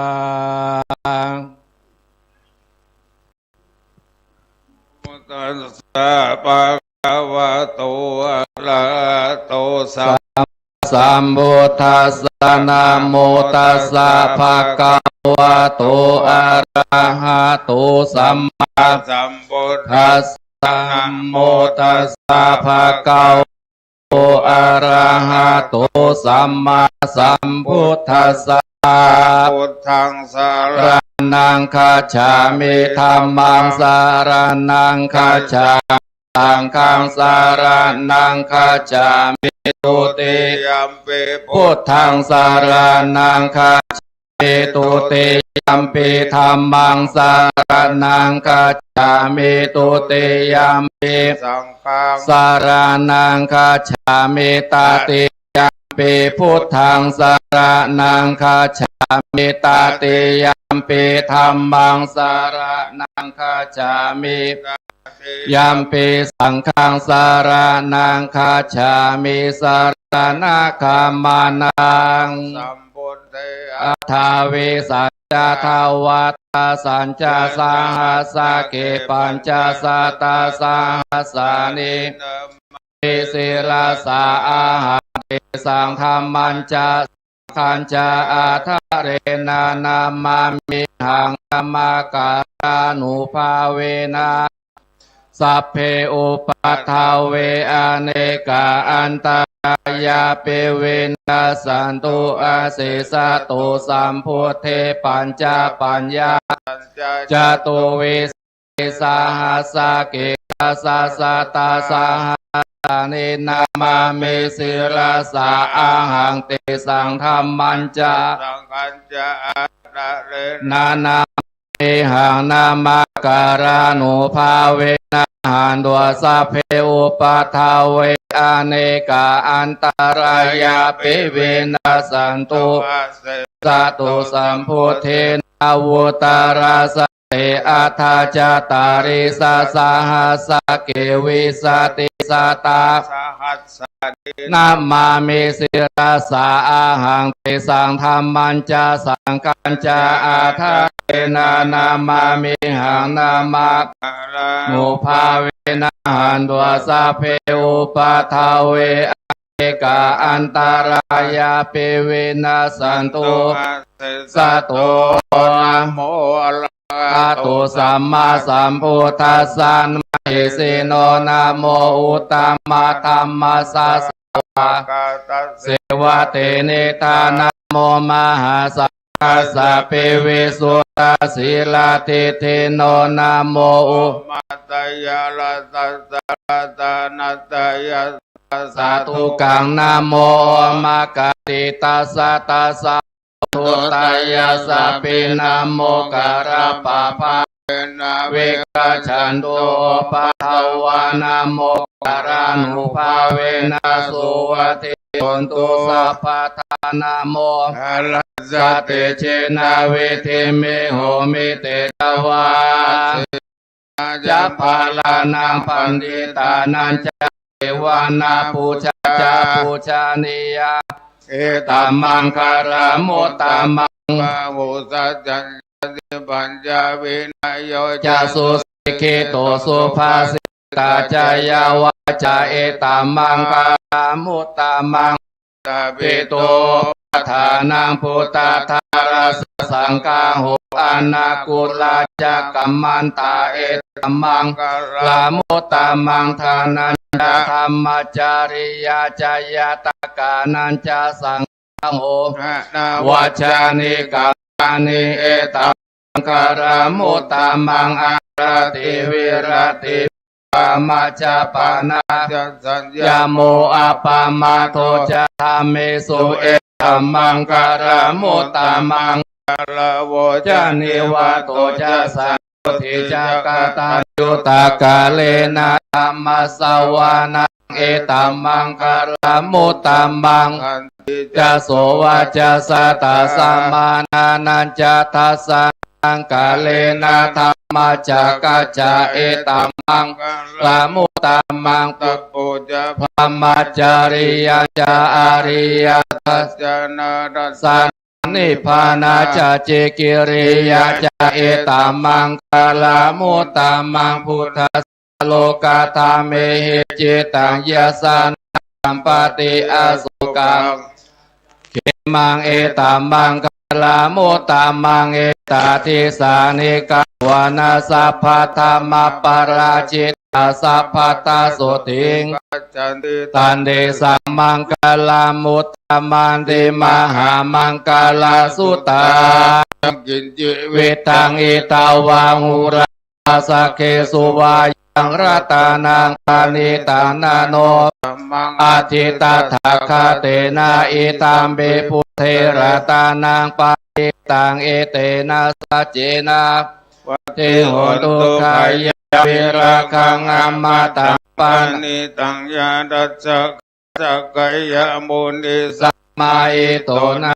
[SPEAKER 11] ตัสสะภะคะวะโตอะระหะโต
[SPEAKER 18] สัมพุทธัสสะนะโมตัสสะภะคะวะโตอะระหะโตสัมมาสัมพุทธัสสะนะโมตัสสะภะคะวะโตอะระหะโตสัมมาสัมพุทธัสสะ
[SPEAKER 11] พุทธังสาร
[SPEAKER 18] นังคัจฉามิธัมมังสารนังคัจฉามิสังฆังสารนังคัจฉามิตุติ
[SPEAKER 11] ยัมปิ
[SPEAKER 18] พุทธังสารนังคัจฉามิตุติยัมปิธัมมังสารนังคัจฉามิตุติยัมปิ
[SPEAKER 11] สังฆัง
[SPEAKER 18] สารนังคัจฉามิตติยัมปิพุทธังสารนังคัจฉามิตติยัมปิธัมมังสารนังคัจฉามิยัมปิสังฆังสารนังคัจฉามิสารนาคามานัง
[SPEAKER 11] สัมพุทเท
[SPEAKER 18] อัฏฐาวิสัจจทาวัตตาสัญจาสหัสสะเกปัญจสัตตาสหัสสานิสิลาสาอาหาเตสังธรรมัญจขันจาอาทะเรนานามามิหังธรรมการานุภาเวนะสัพเพอุปัฏฐาเวอเนกาอันตายาเปเวนะสันตุอาเสสะโตสัมพุทเทปัญจปัญญาจตุวิสาหัสสะเกตัสสะสัตตาสหัสสะเนนามาเมสิรสาอาหังเตสังธรรมัญจ
[SPEAKER 11] สังฆัญจะอาระเร
[SPEAKER 18] นานาเมหังนามาการานุภาเวนะหันตัวสัพเพอุปัฏฐาเวอเนกาอันตรายาปิเวนะสันตุสัตตุสัมพุทเทนะวุตาราสเตอัฏฐาจตาริสาสหัสสะเกวิสติสตา
[SPEAKER 11] สหัสสะ
[SPEAKER 18] นามามิสิรสาอาหังเตสังธรรมัญจสังกัญจอาทะเรนานามามิหังนามานุภาเวนะหันตัวสัพเพอุปัฏฐาเวอเนกาอันตรายาเปเวนะสันตุสัตโต
[SPEAKER 11] โม
[SPEAKER 18] อะโตสัมมาสัมพุทธัสสะนะเอเสโนนะโมอุตตมะธัมมัสสะเสวะเตเนตานะโมมหาสังฆัสสะเปเวสุตาสีลาเทเทโนนะโมอุ
[SPEAKER 11] มัตตยาลตัสสะตานัตยา
[SPEAKER 18] สาธุกังนะโมมะกะติตัสสะตัสสะทุตายาสะปินะโมการะปะภะเวกะฉันโตปะทวานะโมการานุภาเวนะสุวัติโนตุสัพพะทานะโมสัตเตเชนะเวเทเมโหมิเตตวา จะพาลานังปันติตานันจะเอวานาปูชาจาปูชานิยาตัมมังคารามุตตัมมังปะโหสัจจันปัญจวินัยโยจะสุสิกิโตสุภาสิตาจายาวาจาเอตัมมังคารามุตตัมมังตาปิโตทานังพุทธทาราสังฆาหุอนาคุลาจะกัมมันตาเอตัมมังคารามุตตัมมังทานันจะธรรมจาริยาจายตกานันจะสังฆโหวัจานิกานิเอตัมมังคารามุตตัมมังอารติวิรติปามาจาปานาญาโมอาปามาโทจะธรรมสุเอตัมมังคารามุตตัมมังคาราโวจานิวาโตจะสังทิจากาตายุตากาเลนะธรรมสวานังเอตัมมังคารามุตตัมมังจะโสวาจะสัตตาสัมมานานันจะทัสสะนังกาเลนะธรรมจากาจาเอตัมมังคารามุตตัมมังตุปุจะพรหมจาริยาจาอาริยทัสสะนารัสสะนิพพานาจาเจกิริยาจาเอตัมมังคารามุตตัมมังพุทธัสสะโลกาธาเมหิจิตังยสานัมปติอสุกังเขมังเอตัมมังคารามุตตัมมังเอตติสานิกาวานาสัพพะธรรมปาราจิตาสัพพะตาสุติงตันเดสัมมังคารามุตตัมมันติมหามังคาลาสุตากินจิวิตังอิตาวาหุราสักเคสุวายังรัตานังปานิตานาโนอาทิตาถาคาเตนะอิตัมเบพุเทระตานังปานิตังเอเตนะสัจเจนะเทโหตุขายาวิราคังอามาตังปานิตังยาดัสสะสักกายมุนิสัมมาอิโตนะ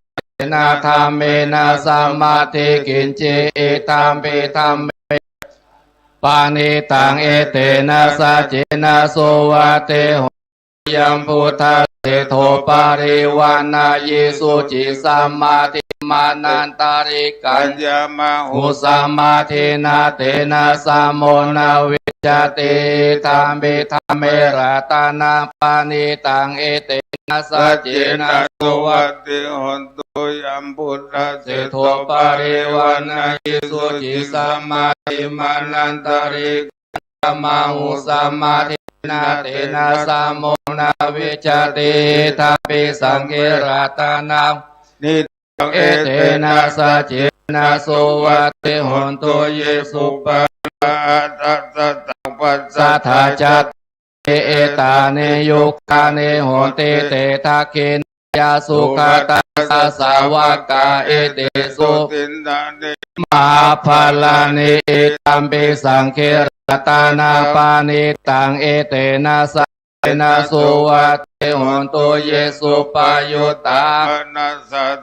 [SPEAKER 18] นาธรรมเมนะสัมมาทิกินจิอิตัมปิธัมเมปานิตังเอเตนะสัจเจนะโสวะเตโหยัมพุทธะเตโทปาริวานายิสุจิสัมมาทิมานันตาริกัญญามหุสัมมาทินาเตนะสัมโมนาวิจติธัมปิธัมเมระตานังปานิตังเอเตนะสัจเจนะโสวะเตโหตุยัมพุทธะเตโทปาริวานายิสุจิสัมมาทิมานันตาริกัญญามหุสัมมาทินาเตนะสัมโมนาวิจติธัมปิสังเกระตานังนิเอเตนะสัจเจนะโสวะเตโหตุเยสุปะตัสสะตังปัสสัทธาจัตเอตาเนยุคาเนโหติเตทักขินยาสุขตัสสะสาวกาเอเตสุมหาภาลานิตัมปิสังเขรตานาปานิตังเอเตนะสัจเจนะโสวะเตโหตุเยสุปายุตตา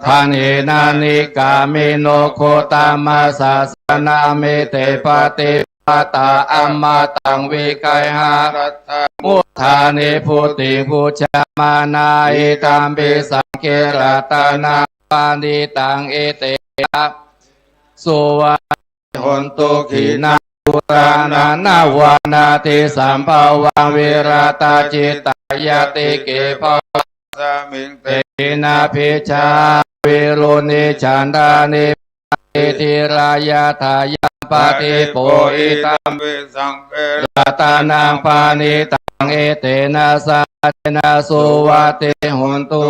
[SPEAKER 18] ทันเอนานิกามิโนโคตามาสาสนาเมเตปฏิปตาอัมมาตังวิกายหามุทานิพุติพุชามานาอิตัมปิสังเกรตานาปานิตังเอเตนะโสวะโหตุขีนาปุรานานา วานาติสัมภาวังวิราตาจิตายติเกภะสมิงเตนะพิชาวิรุณิฉันดานิทิรายาทายาปฏิโปอิตัมปิสังเกรตานังปานิตังเอเตนะสัจนะสุวัติหุนตุ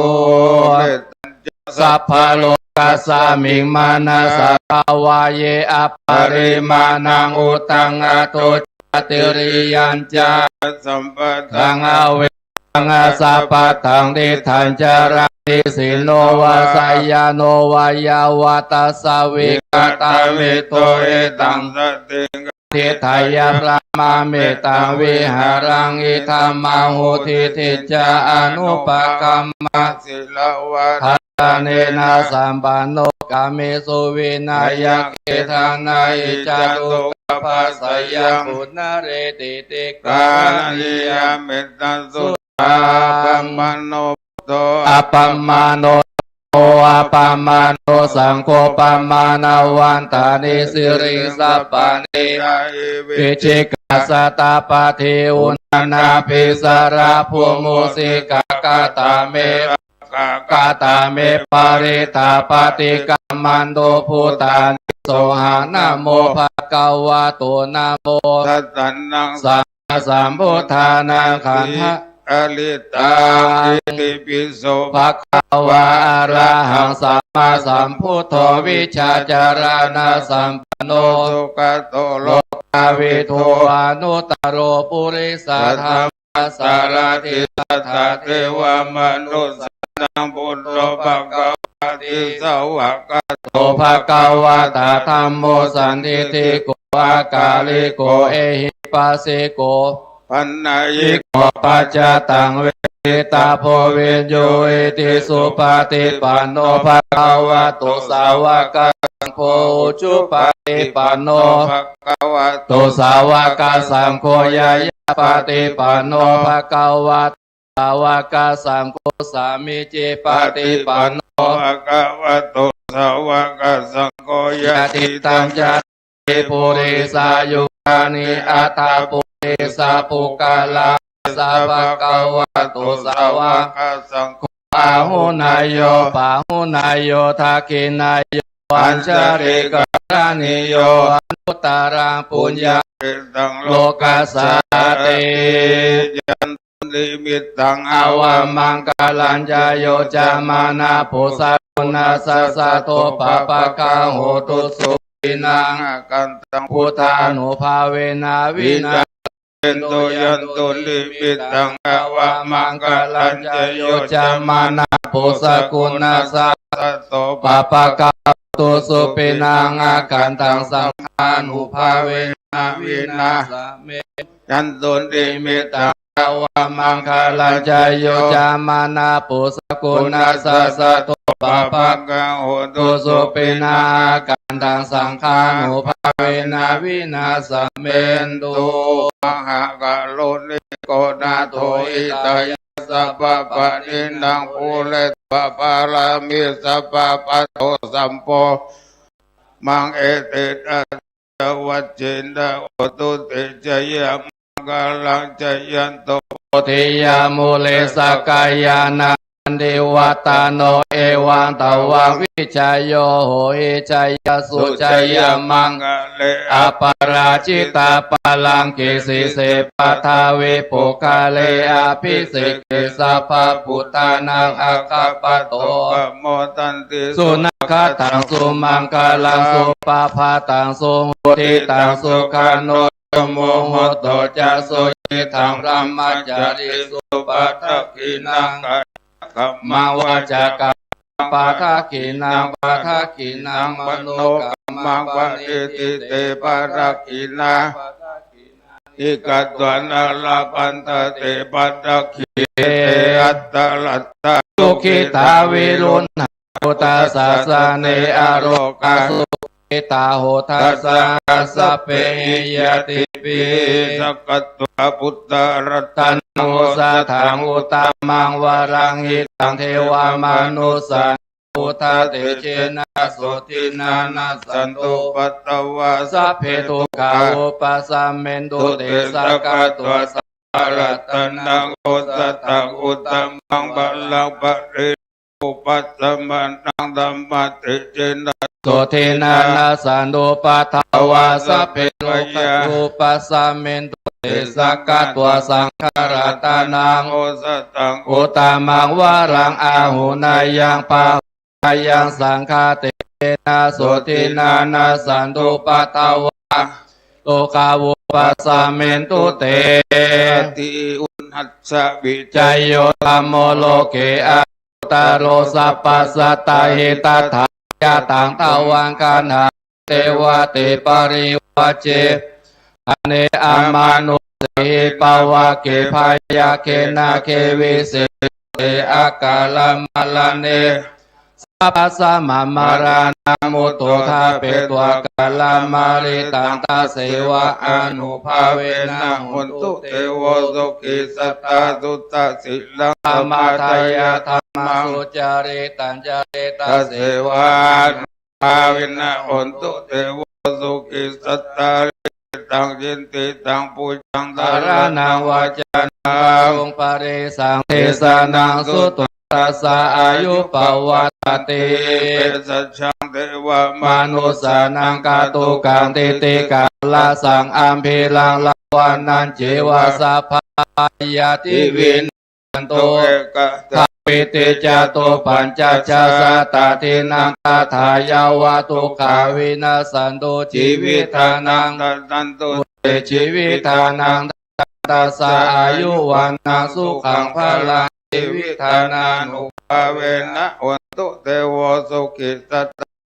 [SPEAKER 18] สัพพะโลกัสสมิงมานะสัพพวาเยอปริมาณังอุตังอตุจติริยัญจาสัมปทังอเวทังสัพพทังดิทัญจารานิสิโนวาสยาโนวายาวัตสวิกตาเวโตเอตังสติ ทิทายาพระมาเมตังวิหารังอิธรรมาหุทิทิจาอนุปกรรมสิลวัฏเนนะสัมปันโนกามิสุวินายะเกทานาอิจารุกปัสสยาปุณเรติติกานิยามิตัสสุอาปัมมโนโตอาปัมมโนโออาปัมมโนสังโฆปัมมานาวันตานิสิริสัปปานิวิจิกาสตาปะเทอุนานาภิสาราภูมุสิกากาตาเมกาตาเมปาริตาปฏิกัมมันโตพุทธานิโสหานะโมภะคะวะโตนะโมตัสสะนังสัมมาสัมพุทธานังขันธะอลิตาอิติปิโสภะคะวะอะระหังสัมมาสัมพุทโธวิชาจารณะสัมปันโนสุขโตโลกาวิทูอนุตตโรปุริสธรรมสารติสัทธาเทวมนุสสานังพุทโธภะคะวะติสวะกะโตภะคะวะตาธัมโมสันทิฏฐิโกอากาลิโกเอหิปัสสิโกปัญญิโกปัจจตังเวทิตาโพวินโยเอติสุปฏิปันโนภะคะวะโตสาวกสังโฆอุชุปฏิปันโนภะคะวะโตสาวกสังโฆยายาปฏิปันโนภะคะวะสาวกสังโฆสามิจิปฏิปันโนภะคะวะโตสาวกสังโฆยะติตังจติปุริสายุคานิอัตถาปุริสาปุกาลาสาภะคะวะโตสาวกสังโฆปาหุนายโยปาหุนายโยทักขินายโยอัญชริกานิโยอนุตตรังปุญญาโลกัสสะติยันติมิตังอาวามังกาลัญญโยจามานาปุสะปุณาสัสสะโตปะปะกังโหตุสุวินังกันตังพุทธานุภาเวนะวินาเป็นตุยันตุลิมิตังอาวามังกาลัญญโยจามานาปุสะกุณาสัสสะโตปะปะกังตุสุปินังอากันตังสังฆานุภาเวนะวินาสเมยันตุลิมิตังอาวามังคาลัญญโยจามานาปุสะกุณาสัสสะโตปะปะกังโหตุสุปินากันตังสังฆานุภาเวนะวินาสเมนตุมหากะโลนิโกนาโทอิตายสัพพะปะนินังภูเลปะปารามิสัพพะปะโตสัมโพมังเอติตัสวัจจินดาโอตุติจยามกาลังจยันโตโพธิยามุเลสกายานาเดวัตโนเอวังตวังวิจัยโยโหอิจัยสุจัยมังอปาราชิตาปาลังกิสิเสปัทาวิปุกาเลอภิสิกิสัพพพุทธานังอาคาปโตโมตันติสุนัขตังสุมังกาลังสุปาภาตังสุหุติตังสุขานุโมโหโตจะสุยิทังรัมมัจจาริสุปัฏฐกินังกัมมังวาจากัมปาทากินังปาทากินังมโนกัมมังปณิติเตปาทากินาอิกัตวันอลาปันตเตปัตตะคิเตอัตตะลัตตะสุขิตาวิรุณหพุทธสาสะเนอโรกาสุขิตาโหทัสสะสัพเพยติปิสกัตตะพุทธรัตตังโอสัทธังอุตตมังวรังหิตังเทวามนุสสังพุทธเตเจนะโสตินานัสสันตุปัตตวาสัพเพทุกขาอุปสัมเมนตุเตสักกัตวสัพรัตนังโอสัทธังอุตตมังบัลลังปริอุปัสสมานังธัมมติเจนะโสตินานัสสันตุปัตตวาสัพเพทุกขาอุปสัมเมนตุเตสักกัตวสังฆรัตนังโอสัทธังอุตตมังวรังอาหุนายังปายังสังฆาเตนะโสตินานัสสันตุปัตตวาโลกาวุปสัมเมนตุเตติอุนัสสะวิจัยโยธัมโมโลเกอะตโรสัพพสัตตาหิตถายะตังตวังกันหาเทวะเตปริวะเจ อเนอามานุสีปวะเกภายาเกนาเควิเสเตอากาลมาลเนสัพพสมามารานามุตโตทาเปตัวกาลามาริตังตาเสวะอนุภาเวนะหุนตุเตโวสุขิสัตตาสุตตะสิลังธรรมาทายาธรรมาสุจาริตัญจาริตาเสวะอนุภาเวนะหุนตุเตโวสุขิสัตตาตังยินติตังปุจังตารานังวาจานังปะเรสังเทสานังสุตตัสสะอายุปวัตติเปสัจฉังเทวมนุสานังกาตุกังติติกาลาสังอัมพิลังลาวานันเจวะสัพพายาติวินโตทัพปิติจโตปัญจชาสตตินังตถายาวะตุขาวินาสันโตชีวิตานังตันตุเตชีวิตานังตัสสะอายุวันนังสุขังพลังชีวิตานานุภาเวนะวันตุเตโวสุขิสัต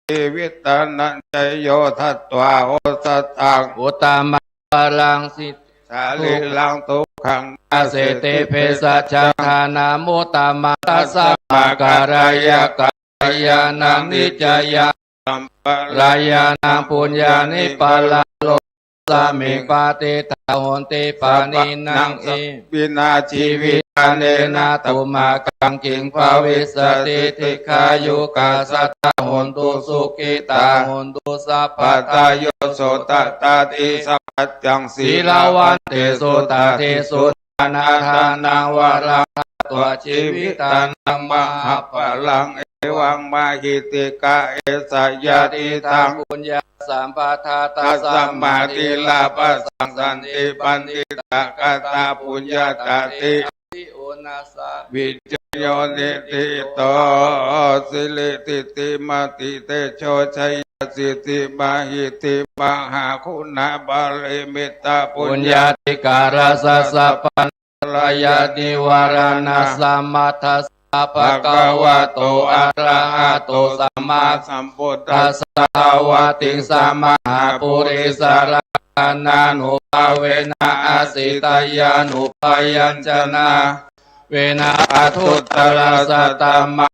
[SPEAKER 18] ชีวิตานันจโยทัตตวาโอสัตตังอุตตมะพลังสิสาลิลังทุกขังอาเสติเพสัจจานามุตตมะตัสสะปะการายกายานังนิจยาลายานังปุญญานิปัลโลสามิปาติตาโหนติปานินังอิวินาชีวิตเนนะตุมากังกิงภาวิสติทิขายุกาสัตตาโหนตุสุขิตาโหนตุสัพพตาโยโสตตาติสัพพจังสีลาวันเตสุตาเทสุนาทานังวารังตัวชีวิตานังมหาพลังเอวังมาหิติกาเอสยาติทังปุญญาสัมปทาตาสัมมาติลาภสังสันติปันติตากาตาปุญญาตาติวิจโยนิติโตสิลิติติมาติเตโชชัยสิติมาหิติมหาคุณาบาลิมิตาปุญญาติการาสสะปันลายานิวารณาสัมมัทสัพพะคะวะโตอะระหะโตสัมมาสัมพุทธัสสะวะติสัมมาปุริสารนานุภาเวนะอาสิตายานุภายัญจนาเวนะอัทุตตระสัตตมะ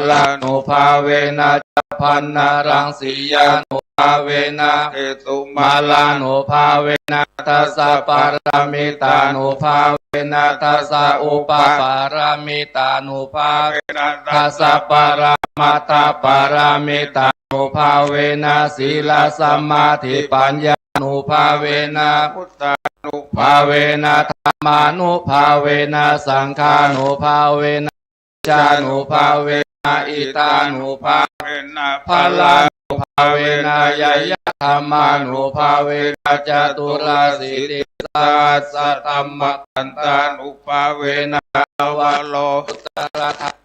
[SPEAKER 18] ลานุภาเวนะจัพพันนารังสียานุภาเวนะเอตุมาลานุภาเวนะทัสสะปารามิตานุภาเวนะทัสสะอุปปารามิตานุภาเวนะทัสสะปารามัตถปารามิตานุภาเวนะศีลสัมมาทิปัญญานุภาเวนะพุทธานุภาเวนะธรรมานุภาเวนะสังฆานุภาเวนะจานุภาเวนะอิตานุภาเวนะพลานุภาเวนะยยะธรรมานุภาเวนะจตุราสิติสัสสะธรรมกันตานุภาเวนะวะโลกุตระธรรม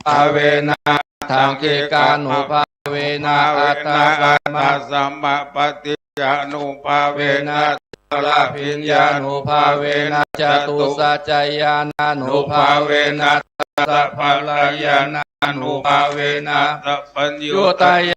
[SPEAKER 18] ภาเวนะทางเกกานุภาเวนะอัตตะมาสัมมาปฏิญานุภาเวนะลาภิญญานุภาเวนะจตุสัจจยานานุภาเวนะสัพพลายานานุภาเวนะสัพพัญญุตาย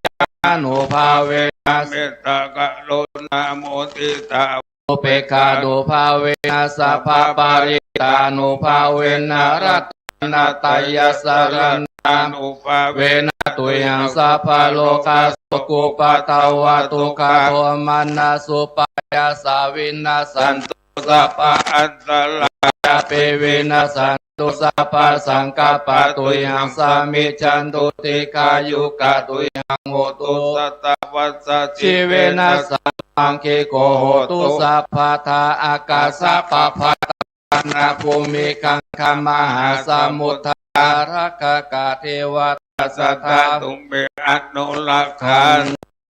[SPEAKER 18] านุภาเวนะเมตตากรุณาโมทิตาอุเบกขานุภาเวนะสัพพปาริตานุภาเวนะรัตนาตายาสารนานุภาเวนะตุยังสัพพโลกาสุกุปะทวะตุกาโทมานาสุปายาสาวินาสันตุสัพพะอันตรายาเปวินาสันตุสัพพะสังกัปปะตุยังสามิจันตุติกายุกะตุยังโหตุสัตตวัสสะชีเวนะสัมังคิโกโหตุสัพพะทาอากาสะปะภะนาภูมิคังคมหาสมุทธารักกะเทวทัสสะตุมเบอนุลักขัน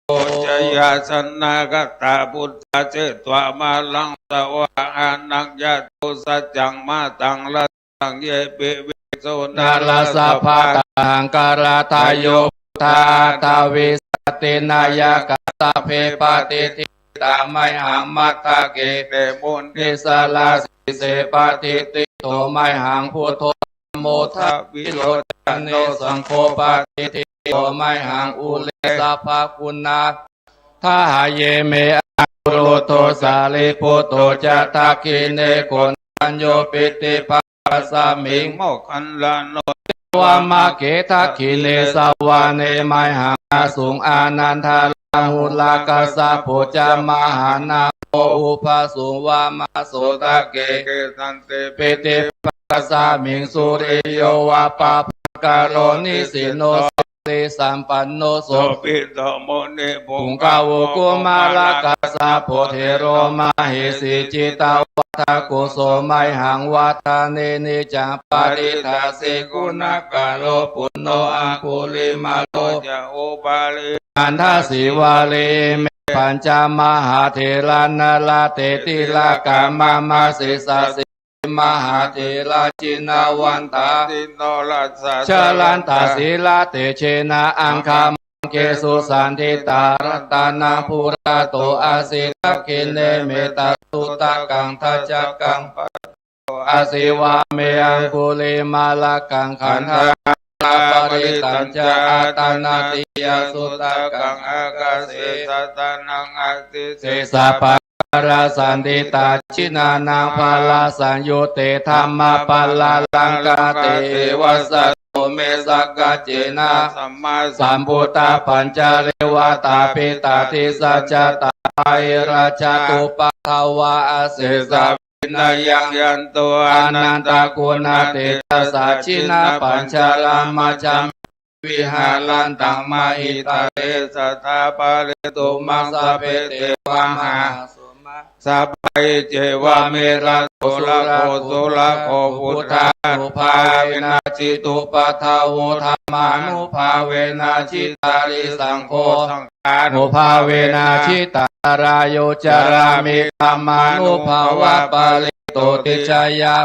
[SPEAKER 18] โอจยาสนากตาพุทธเจตวามาลังสวะอานังยะตุสัจจังมาตังละตังเยเปเวโสนาลาสะภาตังการาทายโยทาทาวิสตินายกะตาเพปติทิตาไมหังมัตตะเกเตมุนิสลาสิเสปติติโตไมหังพุทโธโมทะวิโรจเนสังโฆปฏิทิโตไมหังอุเลสะภาคุณาทาหาเยเม โรโตสาลิปุตโตจะทักขิเนโกนัญโยปิติภาสามิงโมคันลาโนวามาเกทักขิเลสวาเนไมหังสุงอานันทาลาหุลากาสาปุจามหานาโออุปสุวามาโสตะเกสันติปิติภาสามิงสุริโยวาปาภกโรนิสิโนติสัมปันโนโสปิโตโมเนปุงกาวกุมาลกาสาโพเทโรมาหิสิจิตาวัฏกุโสไมหังวัฏเนนิจังปาริทาสิกุณกาโลปุณโนอาคุลิมาโลจะโอบาลิอันทาสิวาลีเมปัญจมหาเทรานาลาเตติลากามามาสิสาสิมหาเทราจินาวันตาชาลันตาศิลาเตเชนะอังคาเกสุสันติตารตานาภูราโตอาสิตะกินเนเมตาตุตะกังทัจจกังอาศิวาเมอังคุลิมาลากังขันธาปริตัญจอาตานาติยสุตะกังอากาเสสัตนังอาติเสสะปะราสันติตาชินานังภาลาสัญโยเตธรรมปัลลาลังกาเตวัสสะโตเมสักกะเจนะสัมมาสัมพุทธปัญจเรวตาปิตาทิสัจจตาไอราชตุปะภาวะอาเสสะนายังยันตัวอนันตกุณาเตตสัจฉินาปัญชลามาจัมวิหารันตังมาหิตาเตสัทธาปาริตุมังสะเพเตวังหาสัพพะเจวะเมระโสละโคโสละโคพุทธานุภาเวนะจิตุปะทาวุธรรมานุภาเวนะจิตาริสังโฆสังฆานุภาเวนะจิตารายโยจารามิธรรมานุภาวะปาลิโตติจายา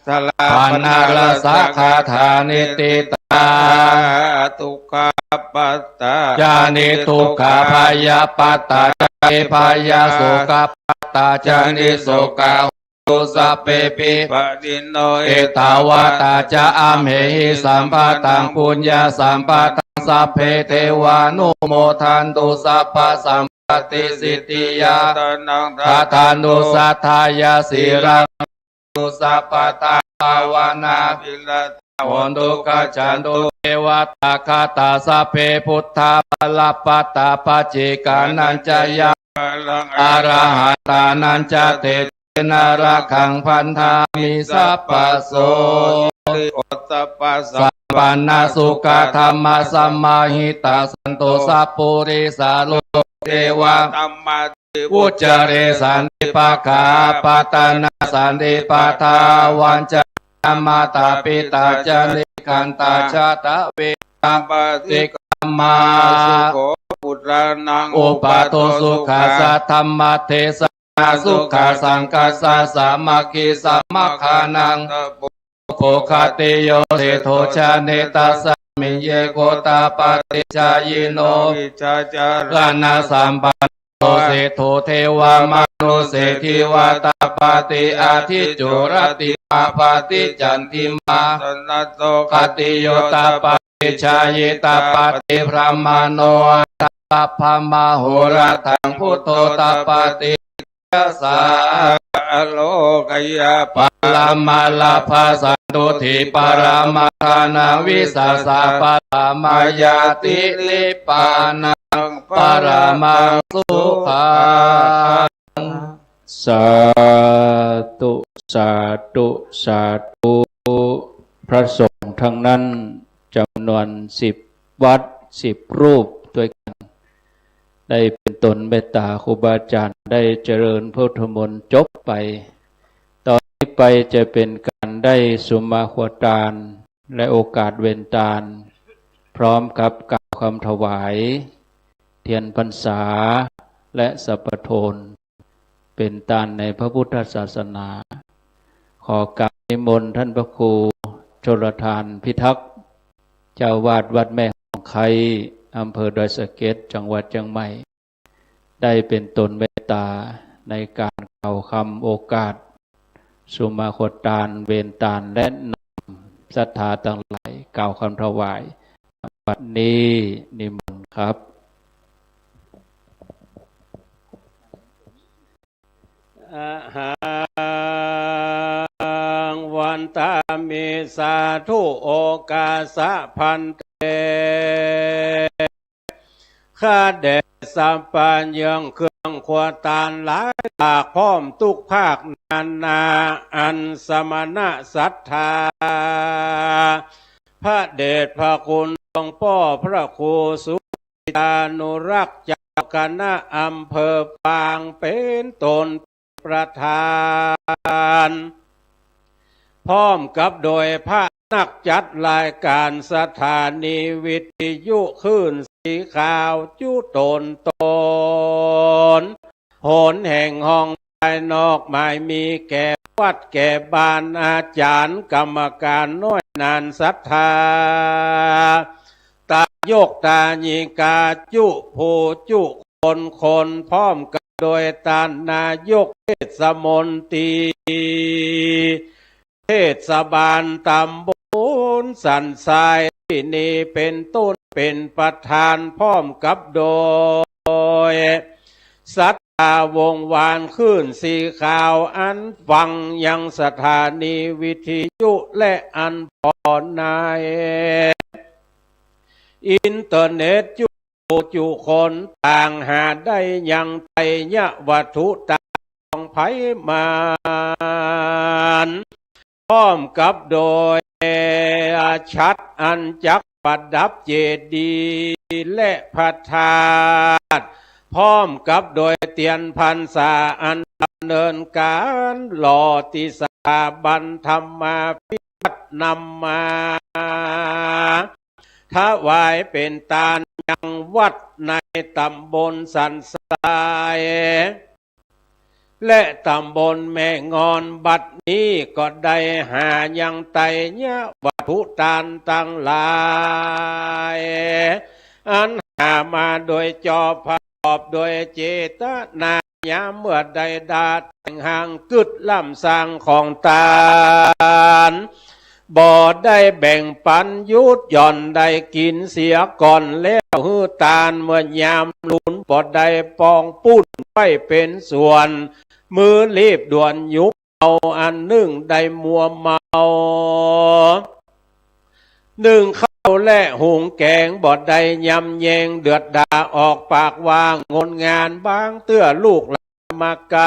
[SPEAKER 18] สลาปนาลสะคาธานิติตาตุขะปัตตาจานิทุกขพยาปัตตาจานิพยาโสกปัตตาจานิโสกาตุสัพเพปิปะดินโนเอตาวาตาจาอัมเหหิสัมภะตังปุญญาสัมปะตังสัพเพเทวานุโมทันตุสัพพะสัมปติสิทธิยาทัทานุสัทธายาสิรังตุสัพพะตาภาวนาภิลาวันตุกัจจันตุเทวตาคาตาสัพเพพุทธาปลปัตตาปัจเจกานัญจยาอรหัตานัญจเตนารักขังพันธามิสัพพโสสัพปันนาสุขธรรมสัมมาหิตาสันโตสัพปุริสาโลเทวะอุจเรสันติปะคาปตานาสันติปะทาวันจามาตาปิตาจานิคันตาชาตะเวตัปติกามาสุโขปุรานังอุปโตสุขาสัทธรรมเทสนาสุขาสังกัสสะสามัคคีสัมมัคคานังโคคติโยเทโทชาเนตัสสะมิเยโกตาปฏิจายโนลานาสัมปันโตเสโทเทวามนุเสทิวาตาปฏิอาทิจุรติมาปฏิจันติมาคติโยตาปฏิชายตาปฏิพระมโนตาพมโหระทังพุทโธตาปฏิสาโลกยาปลามาลาภาสันตุถิปรมาทานาวิสาสะปลามายาติลิปานังปรมังสุขังสาธุสาธุสาธุพระสงฆ์ทั้งนั้นจำนวน10 วัด10 รูปด้วยกันได้เป็นตนเมตตาครูบาอาจารย์ได้เจริญพุทธมนต์จบไปตอนนี้ไปจะเป็นการได้สุมาควตารและโอกาสเวนตาลพร้อมกับกล่าวคำถวายเทียนพรรษาและสัพพโทนเป็นตานในพระพุทธศาสนาขอกราบนิมนต์ท่านพระครูชลทานพิทักษ์เจ้าวาดวัดแม่ของไคอำเภอดอยสะเก็ดจังหวัดเชียงใหม่ได้เป็นตนเมตตาในการกล่าวคำโอกาสสุมาควตารเวนตาลและนำศรัทธาทั้งหลายกล่าวคำถวายบัดนี้นิมนต์ครับ
[SPEAKER 2] หังวันตามิสาธุโอกาสะพันเตข้าเดชสัมปัญญังเครื่องขวตานหลายหลากพร้อมทุกภาคนานาอันสมณะศรัทธาพระเดชพระคุณหลวงพ่อพระครูสุตานุรักษ์เจ้าคณะอำเภอปางเป็นตนประธานพร้อมกับโดยพระนักจัดรายการสถานีวิทยุคลื่นสีขาวจุตนโหนแห่งห้องภายนอกหมายมีแก่วัดแก่บ้านอาจารย์กรรมการน้อยนานศรัทธาตายกตาญิกาจุผู้จุคนพร้อมกันโดยตานายกเทศมนตรีเทศบาลตำบลสันทรายที่นี่เป็นต้นเป็นประธานพร้อมกับโดยศรัทธาวงวานขึ้นสีขาวอันฟังยังสถานีวิทยุและอันพอนายอินเทอร์เน็ตจุคนต่างหาได้ยังไตยะวัตถุต่างของไผมานพร้อมกับโดยชัดอันจักประดับเจดีย์และพระธาตุพร้อมกับโดยเตียนพรรษาอันดำเนินการหล่อติสถาบันธรรมาภิวัตน์นำมาถวายเป็นทานยังวัดในตำบลสันทรายและตำบลแม่งอนบัดนี้ก็ได้หายังไตยะวัตถุทานตั้งหลายอันหามาโดยจอประกอบโดยเจตนายามเมื่อใดดาแต่งห่างกึดล่ำสร้างของตานบ่ได้แบ่งปันยุดหย่อนได้กินเสียก่อนแล้วฮือตานเมื่อยามลุนบ่ได้ปองปุ้นไปเป็นส่วนมือรีบด่วนยุบเอาอันหนึ่งได้มัวเมาหนึ่งข้าวและหุงแกงบ่ได้ยำแยงเดือดดาออกปากวางงนงานบางเตื้อลูกหลานมาไกล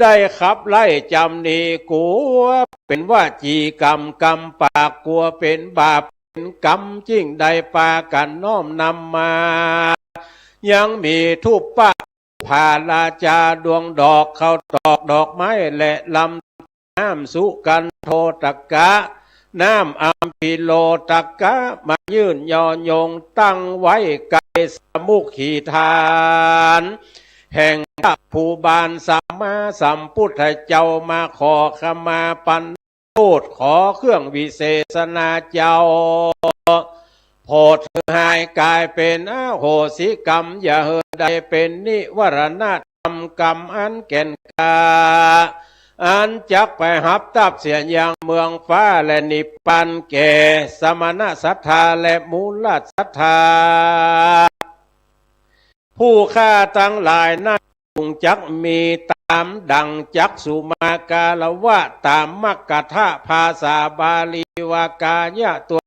[SPEAKER 2] ได้ขับไล่จำนีกัวเป็นว่าจีกรรมกรรมปากกลัวเป็นบาปเป็นกรรมจริงได้ปากันน้อมนำมายังมีทุปปะผาลาจาดวงดอกเข้าตอกดอกไม้และลำน้ำสุกันโทตกะน้ำอัมพิโลตกะมายื่นยอยงตั้งไว้ไกลสมุขีทานแห่งผู้บานสัมมาสัมพุทธเจ้ามาขอขมาปันโทษขอเครื่องวิเศษนาเจ้าโพดหายกายเป็นอโหสิกรรมอย่าเหินใดเป็นนิวรณธรรมกรรมอันแก่นกาอันจักไปหับตับเสียอย่างเมืองฟ้าและนิพพานแก่สมณศรัทธาและมูลศรัทธาผู้ฆ่าทั้งหลายนั้นจักมีตามดังจักสุมากาลวะตามมักกะทะภาษาบาลีวากายะตัว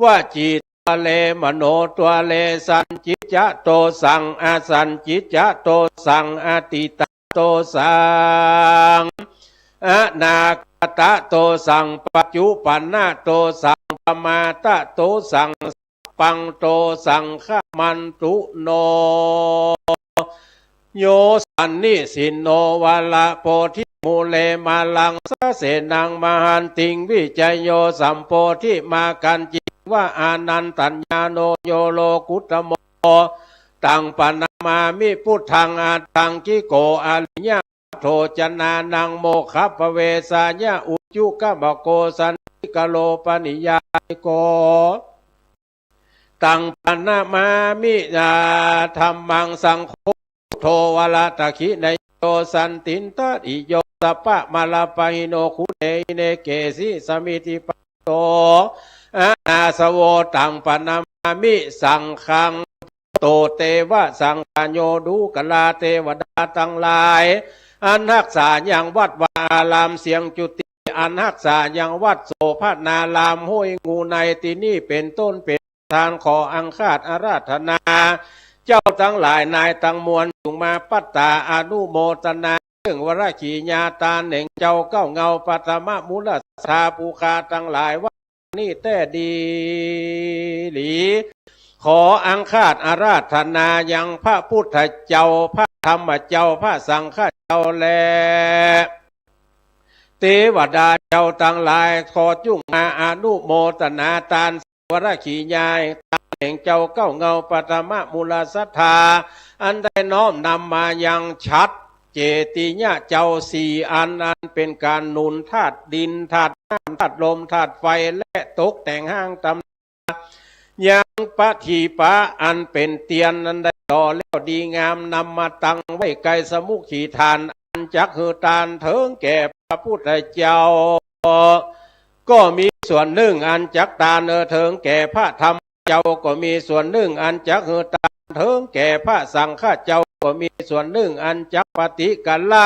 [SPEAKER 2] ว่าจิตตัวเลมโนตัวเลสันจิจะโตสังอาสันจิจะโตสังอติตะโตสังอนาคตะโตสังปัจจุปันนาโตสังปมาตะโตสังปังโตสังฆมันตุโนโยสันนิสินโนวาลาโพธิมูเลมาลังสะเสนังมหันติงวิจโยสัมโพธิมากันจิว่าอานันตัญญาโนโยโลกุตโมตังปนามามิพุทธังอาตังกิโกอาลิญาโทจนานังโมฆะปเวสายะอุจุกะบโกสันติกโลปนิยาโกตังปนามามิธัมมังสังโฆโทวลาตะคิในโยสันตินตะอิโยสัปปะมาลาปะหิโนคุเนเนเกสิสมิติปโตอาสโวตังปนามามิสังฆังโต ตเตวะสังฆโยดูกลาเทวดาทั้งหลายอันรักษาอย่างวัดวาอารามเสียงจุติอันรักษาอย่างวัดโสภนารามห้วยงูในที่นี่เป็นต้นเป็นทานขออังคาดอาราธนาเจ้าทั้งหลายนายทั้งมวลจงมาปัตตาอนุโมทนาเรื่องวรขีญาตาเหน่งเจ้าเก้าเงาปัตมะมูลสาภูคาทั้งหลายว่านี่แต่ดีหลีขออังคาดอาราธนายังพระพุทธเจ้าพระธรรมเจ้าพระสังฆเจ้าแลเทวดาเจ้าทั้งหลายขอจุงมาอนุโมทนาตานวรขีญาตาเหน่งเจ้าเก้าเงาปัตมะมูลศรัทธาอันได้น้อมนำมายังชัดเจติญะเจ้าสี่อันเป็นการหนุนธาตุดินธาตุน้ำธาตุลมธาตุไฟและตกแต่งห้างตำยังปฏิปะอันเป็นเตียนนั้นได้ต่อแล้วดีงามนำมาตั้งไว้ไกลสมุขีทานอันจักหือตานเถิงแก่พระพุทธเจ้าก็มีส่วนหนึ่งอันจักตานเถิงแก่พระธรรมเจ้าก็มีส่วนหนึ่งอันจักหือตานเถิงแก่พระสังฆเจ้าก็มีส่วนหนึ่งอันจักปฏิกัลละ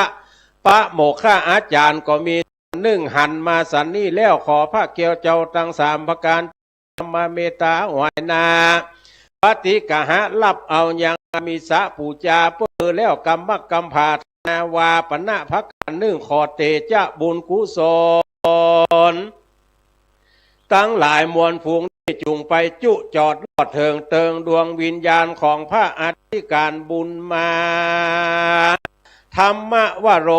[SPEAKER 2] พระโมฆะอาจารย์ก็มีส่วนหนึ่งหันมาสันนี่แล้วขอพระเกียวเจ้าทั้งสามประการมาเมตตาหวายนาปฏิกหะรับเอายังมีสะปูจาเพื่อแล้วกรรมกรรมภานาวาปณะพักกันนึ่งขอเตจะบุญกุศลตั้งหลายมวลฝูงจุงไปจุจอดลอดเถิงเติงดวงวิญญาณของพระอธิการบุญมาธรรมวโร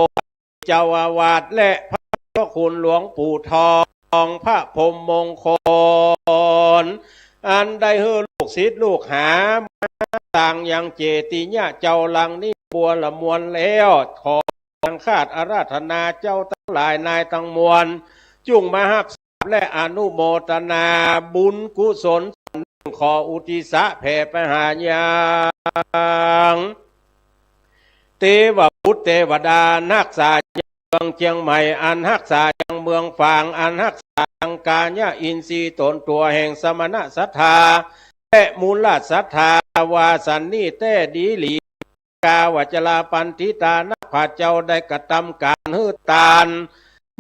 [SPEAKER 2] เจ้าอาวาสและพระคุณหลวงปู่ทองพระพรหมมงคลอันได้เฮือลูกศิษย์ลูกหามาต่างยังเจติญะเจ้าลังนี่บัวละมวลแล้วขออังคาดอาราธนาเจ้าทั้งหลายนายทั้งมวลจุงมาฮักและอนุโมทนาบุญกุศลขออุทิศะแผ่ไปหายังเทวพุทธเทวดานักษาเมืองเชียงใหม่อันรักษายังเมืองฝางอันรักษายังกาญอินทรีย์ตนตัวแห่งสมณศรัทธาและมูลศรัทธาวาสันนี่แต่ดีหลีกาวจลาปันทิตานักพระเจ้าได้กระทำการฮือตาน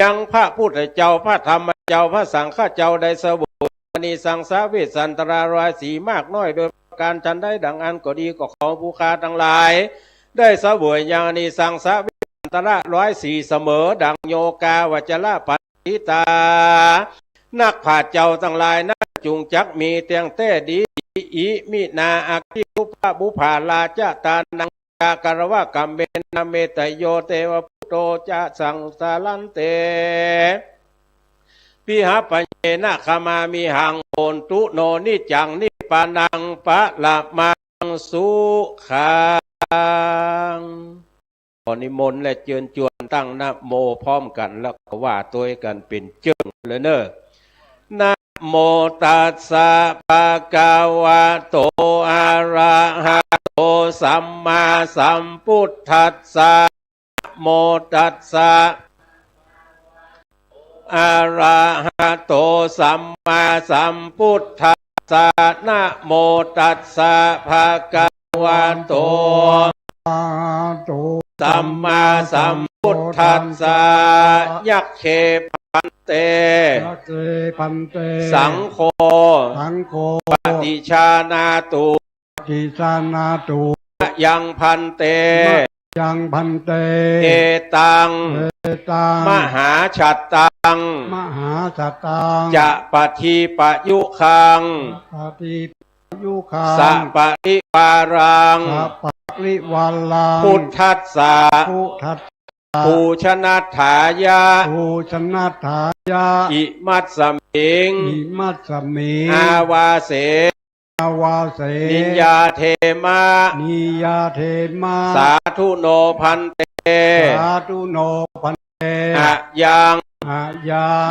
[SPEAKER 2] ยังพระพุทธเจ้าพระธรรมเจ้าพระสังฆเจ้าได้เสวยนีสังสาเวสันตรารายสีมากน้อยโดยการฉันได้ดังอันก็ดีก็ขอผู้ค้าทั้งหลายได้เสวยอย่างนีสังสาเวสันตระ104เสมอดังโยกาวจลาปันทิตานักพระเจ้าทั้งหลายนักจุงจักมีเตียงเต้ดีอิมินาอักขิภุปบุภาลาจตานังกรวะกัมเมนะเมตโยเทวพุทโธจะสังสารันเตพิหปัญเยนะขมามิหังโอนตุโนนิจังนิปานังปะละมังสุขังขอนิมนต์และเชิญชวนตั้งนะโมพร้อมกันแล้วก็ว่าตัวกันเป็นเจิงเลยเนอะนะโมตัสสะภะคะวะโตอะระหะโตสัมมาสัมพุทธัสสะนะโมตัสสะอะระหะโตสัมมาสัมพุทธัสสะนะโมตัสสะภะคะวะโตสัมมาสัมพุทธัสสะยัคเขพันเตสังโฆปฏิชานาตุยังพันเตเอตังมหาฉัตตังจะปฏิปยุคังสัปริวารังพุทธัสสะภูชนัฏฐายะอิมัสสมิงอาวาเสนิยาเทมะสาธุโนพันเตอะยัง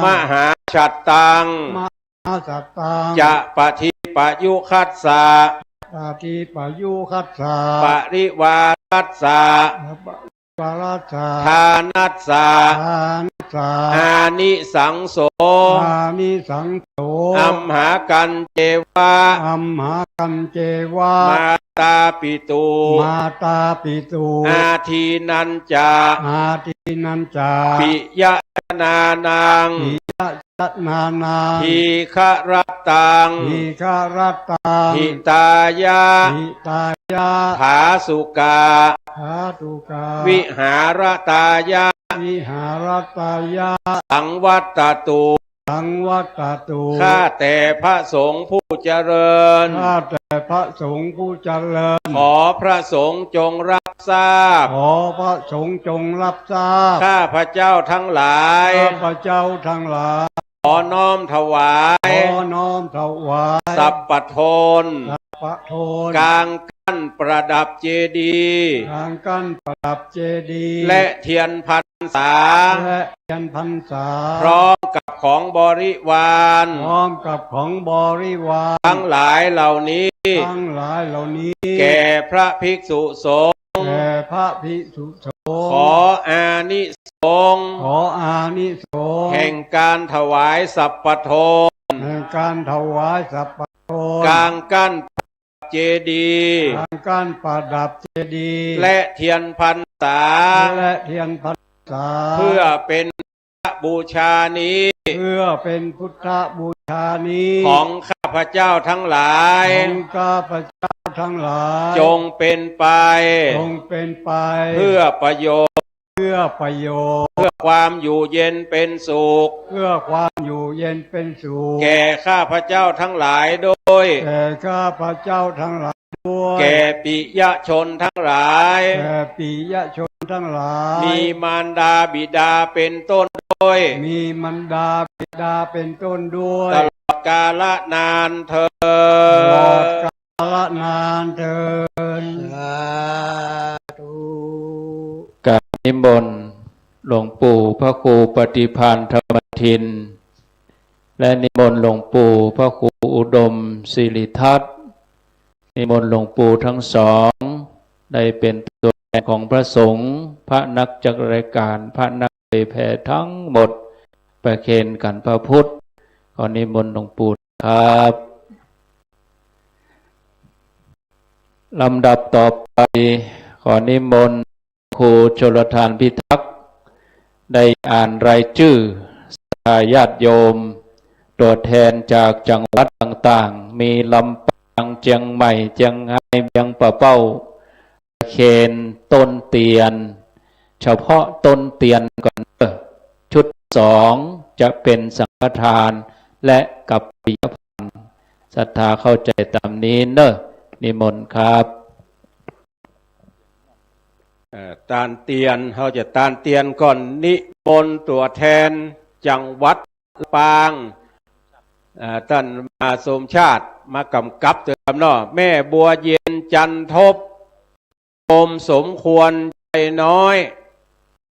[SPEAKER 2] มหาฉัตตังจะปฏิปยุคัสสะปริวารัสสะทานัสสะ
[SPEAKER 17] สา
[SPEAKER 2] อานิสังโส
[SPEAKER 17] อานิสังโส
[SPEAKER 2] อัมหากันเจวะ
[SPEAKER 17] อัมหากันเจวะ
[SPEAKER 2] มาตาปิตุ
[SPEAKER 17] มาตาปิตุ
[SPEAKER 2] อาทีนันจา
[SPEAKER 17] อาทินันจา
[SPEAKER 2] ปิยะนานัง
[SPEAKER 17] ปิยะนานา
[SPEAKER 2] หิครตัง
[SPEAKER 17] หิคารตัง
[SPEAKER 2] หิตายะ
[SPEAKER 17] หิตายะ
[SPEAKER 2] ผาสุกา
[SPEAKER 17] ผาสุกา
[SPEAKER 2] วิหารตายะ
[SPEAKER 17] วิหารตายะ
[SPEAKER 2] สังวัตตตุ
[SPEAKER 17] สังวัตตุ
[SPEAKER 2] ข้าแต่พระสงฆ์ผู้เจริญ
[SPEAKER 17] ข้าแต่พระสงฆ์ผู้เจริญ
[SPEAKER 2] ขอพระสงฆ์จงรับทราบ
[SPEAKER 17] ขอพระสงฆ์จงรับทราบ
[SPEAKER 2] ข้าพระเจ้าทั้งหลาย
[SPEAKER 17] ข้าพระเจ้าทั้งหลาย
[SPEAKER 2] ขอน้อมถวาย
[SPEAKER 17] ขอน้อมถวาย
[SPEAKER 2] สัพปโทน
[SPEAKER 17] สัพปโทน
[SPEAKER 2] กลางกั้นประดับเจดีย์
[SPEAKER 17] กลางกั้นประดับเจดีย์
[SPEAKER 2] และเทียนพรรษา
[SPEAKER 17] และเทียนพรรษา
[SPEAKER 2] พร้อมกับของบริวาร
[SPEAKER 17] พร้อมกับของบริวาร
[SPEAKER 2] ทั้งหลายเหล่านี้
[SPEAKER 17] ทั้งหลายเหล่านี้
[SPEAKER 2] แก่พระภิกษุสงฆ์
[SPEAKER 17] แก่พระภิกษุสงฆ์
[SPEAKER 2] ขออานิสงส์
[SPEAKER 17] ขออานิสงส์
[SPEAKER 2] แห่งการถวายสัพปโทน
[SPEAKER 17] แห่งการถวายสัพปโทน
[SPEAKER 2] กลางกั้นเจดีย์
[SPEAKER 17] กลางกั้นประดับเจดีย์
[SPEAKER 2] และเทียนพรรษา
[SPEAKER 17] และเทียนพรรษา
[SPEAKER 2] เพื่อเป็นบูชานี้
[SPEAKER 17] เพื่อเป็นพุทธบูชานี้
[SPEAKER 2] ของข้าพเจ้าทั้งหลาย
[SPEAKER 17] ของข้าพเจ้าทั้งหลาย
[SPEAKER 2] จงเป็นไป
[SPEAKER 17] จงเป็นไป
[SPEAKER 2] เพื่อประโยชน์
[SPEAKER 17] เพื่อประโยชน์
[SPEAKER 2] เพื่อความอยู่เย็นเป็นสุข
[SPEAKER 17] เพื่อความอยู่เย็นเป็นสุข
[SPEAKER 2] แก่ข้าพเจ้าทั้งหลายโดย
[SPEAKER 17] แก่ข้าพเจ้าทั้งหลาย
[SPEAKER 2] แก่ปิยชนทั้งหลาย
[SPEAKER 17] แก่ปิยชนทั้งหลาย
[SPEAKER 2] มีมารดาบิดาเป็นต้นด้วย
[SPEAKER 17] มีมารดาบิดาเป็นต้นด้วย
[SPEAKER 2] ตลอดกาลนานเถิด
[SPEAKER 17] ตลอดกาลนานเถิดสาธุ
[SPEAKER 10] การนิมนต์หลวงปู่พระครูปฏิภาณธรรมทินและนิมนต์หลวงปู่พระครูอุดมศิริทัศน์นิมนต์หลวงปู่ทั้งสองได้เป็นตัวแทนของพระสงฆ์พระนักจักรายการพระนักเผยแผ่ทั้งหมดประเคนกันพระพุทธขอนิมนต์หลวงปู่ครับลำดับต่อไปขอนิมนต์ครูชลทานพิทักษ์ได้อ่านรายชื่อญาติโยมตัวแทนจากจังหวัดต่างๆมีลำปางเชียงใหม่เชียงรายเชียงป่าเป้าเคนต้นเตียนเฉพาะต้นเตียนก่อนชุดสองจะเป็นสังฆทานและกับปิยพันธ์ศรัทธาเข้าใจตามนี้เนอะนิมนต์ครับ
[SPEAKER 2] ตานเตียนเขาจะตานเตียนก่อนนิมนต์ตัวแทนจังหวัดปางท่านมาสมชาติมากำกับตัวคำน้อแม่บัวเย็นจันทบโอมสมควรใจน้อย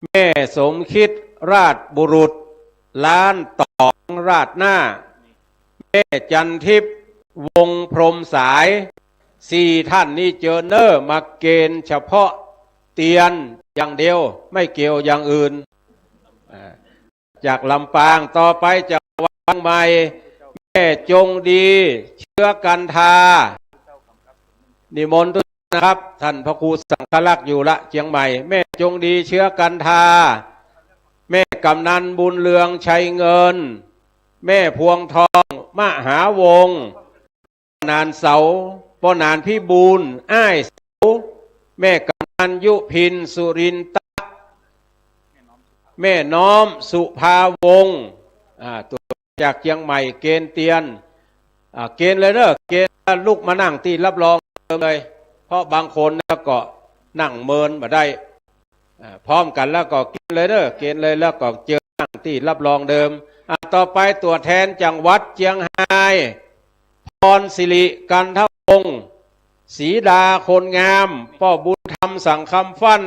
[SPEAKER 2] แม่สมคิดราชบุรุษล้านตองราชหน้าแม่จันทิพย์วงพรมสายสี่ท่านนี้เจอเนอร์มาเกณฑ์เฉพาะเตียนอย่างเดียวไม่เกี่ยวอย่างอื่นจากลำปางต่อไปจากวังใหม่แม่จงดีเชื้อกันทานิมนต์นะครับท่านพระครูสังฆลักษณ์อยู่ละเชียงใหม่แม่จงดีเชื้อกันทาแม่กำนันบุญเรืองชัยเงินแม่พวงทองมหาวงศ์นานเสาป้อนานพี่บูลอ้ายเสาแม่กำนันยุพินสุรินตะแม่น้อมสุภาวงศ์ตัวจากเชียงใหม่เกณฑ์เตียนเกณฑ์เลยเนอะเกณฑ์ลูกมานั่งตีรับรองเลยเพราะบางคนแล้วก็นั่งเมินมาได้พร้อมกันแล้วก็เกณฑ์เลยเนอะเกณฑ์เลยแล้วก็เจอนั่งตีรับรองเดิมต่อไปตัวแทนจังหวัดเชียงรายพรศิริกันทวงศ์ศรีดาคนงามพ่อบุญธรรมสั่งคำฟั่น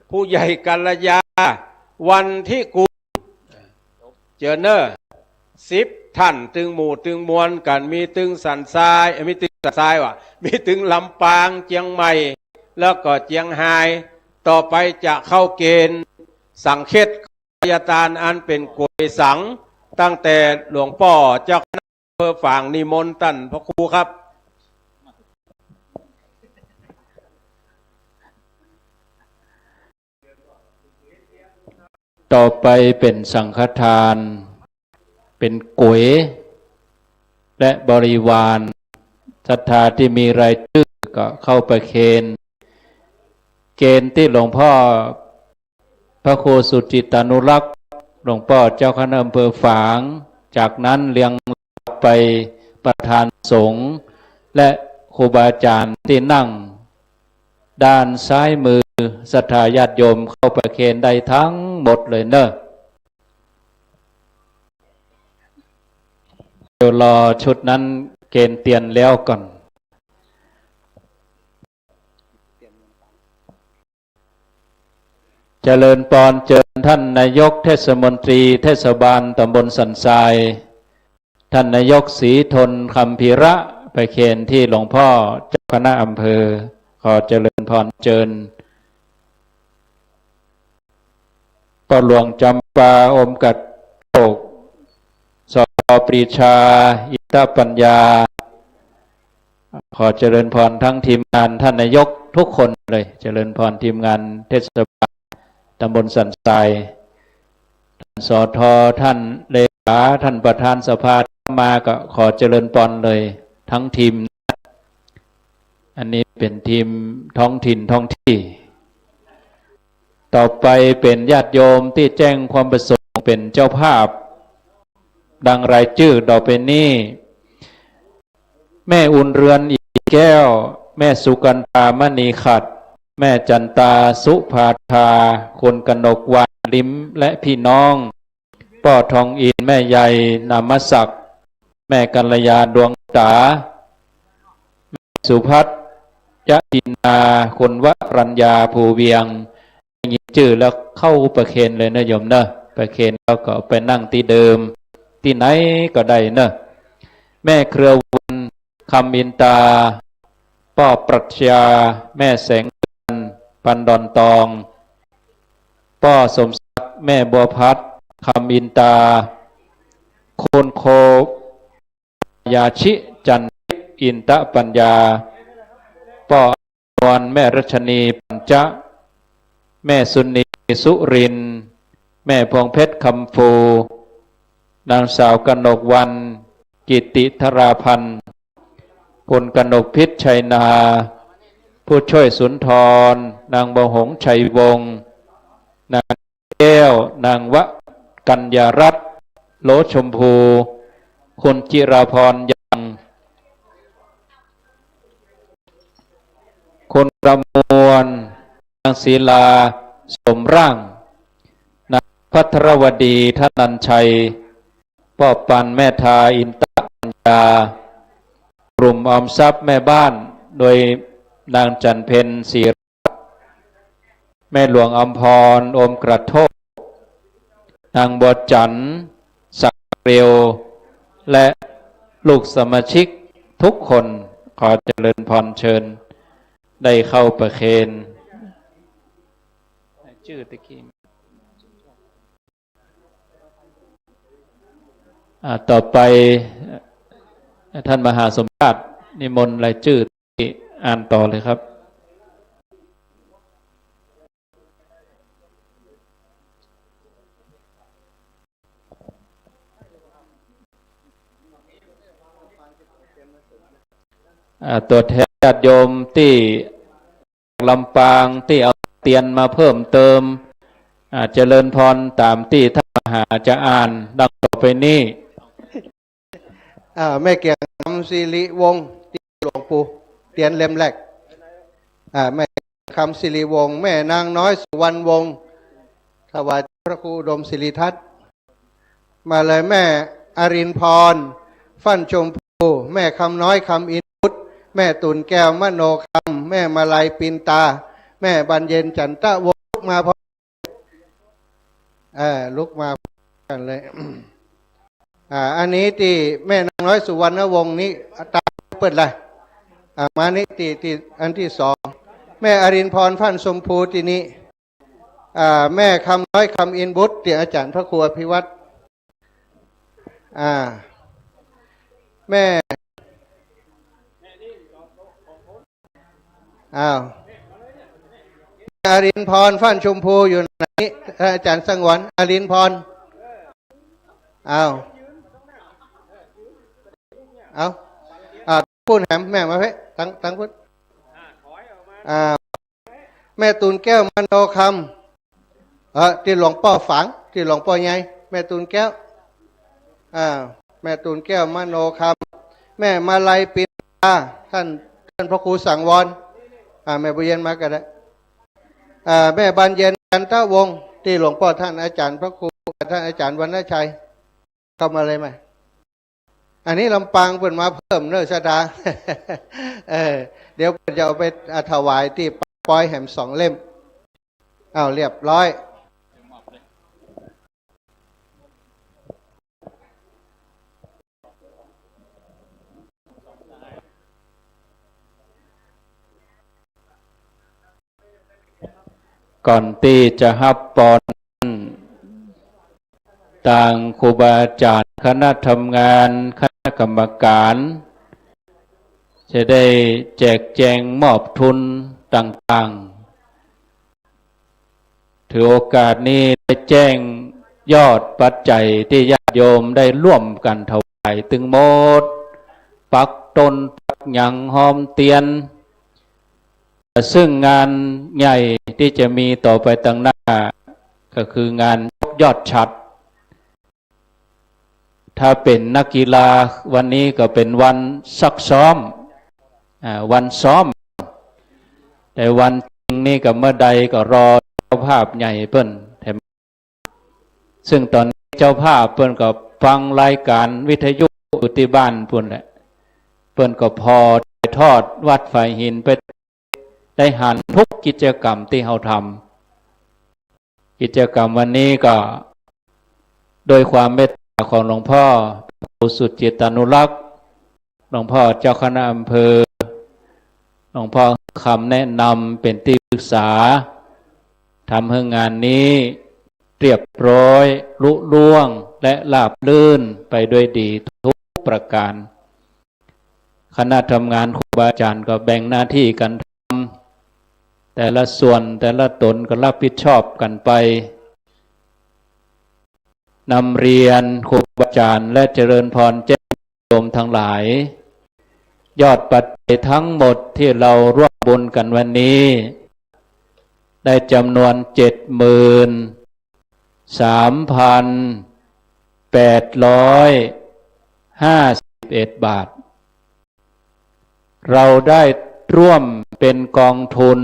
[SPEAKER 2] ผู้ใหญ่กัลยาวันที่กุลเจอเนอร์10 ท่านตึงหมู่ตึงมวลกันมีตึงสันทรายมีตึงสันทรายว่ะมีตึงลำปางเชียงใหม่แล้วก็เชียงรายต่อไปจะเข้าเกณฑ์สังเขต ยตานอันเป็นกวยสังตั้งแต่หลวงพ่อเจ้าคณะอำเภอฝางนิมนต์ท่านพระครูครับ
[SPEAKER 10] ต่อไปเป็นสังฆทานเป็นก๋วยและบริวารศรัทธาที่มีรายชื่อก็เข้าไปเกณฑ์ที่หลวงพ่อพระครูสุจิตานุรักษ์หลวงพ่อเจ้าคณะอำเภอฝางจากนั้นเรียงไปประธานสงฆ์และครูบาอาจารย์ที่นั่งด้านซ้ายมือศรัทธาญาติโยมเข้าไปเกณฑ์ได้ทั้งหมดเลยเนอะเดี๋ยวรอชุดนั้นเกณฑ์เตียนแล้วก่อนเจริญปอนเจิญท่านนายกเทศมนตรีเทศบาลตำบลสันทรายท่านนายกศรีทนคำพีระไปเคนที่หลวงพ่อเจ้าคณะอำเภอขอเจริญพรเจิญพ่อหลวงจำปาอมกัดโอกสปรีชาอิตปัญญาขอเจริญพรทั้งทีมงานท่านนายกทุกคนเลยเจริญพรทีมงานเทศบาลตำบลสันทรายท่านสท.ท่านเลขาท่านประธานสภามาก็ขอเจริญพรเลยทั้งทีมอันนี้เป็นทีมท้องถิ่นท้องที่ต่อไปเป็นญาติโยมที่แจ้งความประสงค์เป็นเจ้าภาพดังรายชื่อต่อไปนี้แม่อุ่นเรือนอีแก้วแม่สุกันตามณีขัดแม่จันตาสุภาธาคนกนกวานลิมและพี่น้องป้อทองอินแม่ใหญ่นามศักดิ์แม่กัลยาดวงตาแม่สุพัฒน์ยะจินาคนวรัญญาภูเวียงยิงชื่อแล้วเข้าประเคนเลยนะโยมเนอะประเคนแล้วก็ไปนั่งที่เดิมที่ไหนก็ได้เนอะแม่เครือวันคำอินตาป้อปรัชญาแม่แสงปันดอนตองป้อสมศักดิ์แม่บัวพัดคำอินตาโคนโคยาชิจันอินตะปัญญาป้อวันแม่รัชนีปัญจะแม่สุนีสุรินแม่พวงเพชรคำฟูนางสาวกนกวันกิติธราพันธ์คุณกนกพิษชัยนาผู้ช่วยสุนทรนางบหงชัยวงศ์นางแก้วนางวะกัญญารัตน์โลชมพูคุณจิราพรยังคุณประมวลนางศิลาสมร่างนางพัทรวดีธนัญชัยป้อปันแม่ทาอินตะปัญญากลุ่มออมทรัพย์แม่บ้านโดยนางจันเพ็ญศรีรัตน์แม่หลวงอมพรอมกระโทกนางบัวจันทร์สักเรียวและลูกสมาชิกทุกคนขอเจริญพรเชิญได้เข้าประเคนชื่อตะกี้ต่อไปท่านมหาสมบัตินิมนต์รายชื่ออ่านต่อเลยครับตัวแทนญาติโยมที่ลำปางที่เอาเตียนมาเพิ่มเติมเจริญพรตามที่ท่านมหาจะอ่านดังต่อไปนี้
[SPEAKER 3] แม่เกียงคำสิริวงศ์ที่หลวงปู่เตียนเล่มแรกแม่คำสิริวงศ์แม่นางน้อยสุวรรณวงศ์ถวายพระครูอุดมศิริทัศน์มาเลยแม่อรินพรฟั่นชมพูแม่คำน้อยคำอินพุทธแม่ตุ่นแก้วมโนคำแม่มาลัยปินตาแม่บรรเย็นจันทะวงศ์ลุกมาพร้อมลุกมากันเลยอันนี้ที่แม่นางน้อยสุวรรณวงศ์นี้ตามเปิดเลยมานี่ที่อันที่สองแม่อรินพรพันธ์ชมพูที่นี้ แม่คำน้อยคำอินบุตรที่อาจารย์พระครูอภิวัตรแม่อารินพรฟ้านชมพูอยู่ไหนอาจารย์สงวนอารินพรพูดแหมแม่มาเพ่ตั้งพูดแม่ตูนแก้วมโนคำที่หลวงพ่อฝังที่หลวงพ่อใหญ่แม่ตูนแก้วแม่ตูนแก้วมโนคำแม่มาลัยปินท่านพระครูสังวรแม่บุญเย็นมาก็ได้แม่บานเย็นกันตะวงที่หลวงพ่อท่านอาจารย์พระครูท่านอาจารย์วรรณชัยเข้ามาเลยไหมอันนี้ลำปางเปิดมาเพิ่มเนื้อชะดา เดี๋ยวจะเอาไปถวายที่ปอยแหม2 เล่มเรียบร้อย
[SPEAKER 10] ก่อนที่จะฮับปอนต่างครูบาอาจารย์คณะทำงานคณะกรรมการจะได้แจกแจงมอบทุนต่างๆถือโอกาสนี้ได้แจ้งยอดปัจจัยที่ญาติโยมได้ร่วมกันถวายถึงหมดปักต้นปักหยังหอมเตียนซึ่งงานใหญ่ที่จะมีต่อไปต่างหน้าก็คืองานยอดฉัตรถ้าเป็นนักกีฬาวันนี้ก็เป็นวันซักซ้อมวันซ้อมแต่วันจริงนี่ก็เมื่อใดก็รอเจ้าภาพใหญ่เปิ้นซึ่งตอนนี้เจ้าภาพเปิ้นก็ฟังรายการวิทยุอยู่ที่บ้านเปิ้นแหละเปิ้นก็พอทอดวัดฝ่ายหินไปได้หันทุกกิจกรรมที่เราทำกิจกรรมวันนี้ก็โดยความเมตตาของหลวงพ่อสุดจิตานุรักษ์หลวงพ่อเจ้าคณะอำเภอหลวงพ่อคำแนะนำเป็นที่ปรึกษาทำให้งานนี้เรียบร้อยลุล่วงและราบรื่นไปด้วยดีทุกประการคณะทำงานครูบาอาจารย์ก็แบ่งหน้าที่กันทำแต่ละส่วนแต่ละตนก็รับผิดชอบกันไปนำเรียนครูบาอาจารย์และเจริญพรแจ้งโยมทั้งหลายยอดปัจจัยทั้งหมดที่เราร่วมบุญกันวันนี้ได้จำนวน 73,851 บาทเราได้ร่วมเป็นกองทุน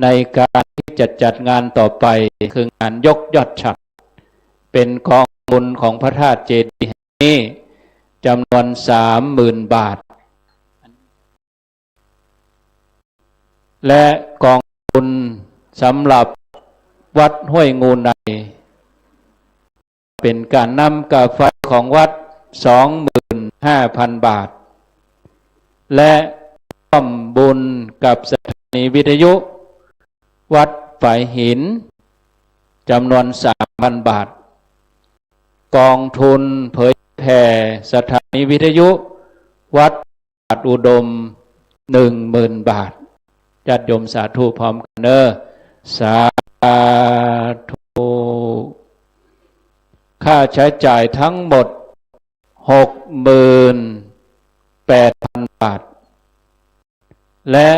[SPEAKER 10] ในการที่จะจัดงานต่อไปคืองานยกยอดฉัตรเป็นกองทุนของพระธาตุเจดีย์นี้จำนวน 30,000 บาทและกองทุนสำหรับวัดห้วยงูในเป็นการนำกาไฟของวัด 25,000 บาทและร่วมบุญกับสถานีวิทยุวัดฝ่ายหินจำนวน 3,000 บาทกองทุนเผยแผ่สถานีวิทยุวัดป่าอุดม 10,000 บาทญาติโยมสาธุพร้อมกันเด้อสาธุค่าใช้จ่ายทั้งหมด 68,000 บาทและ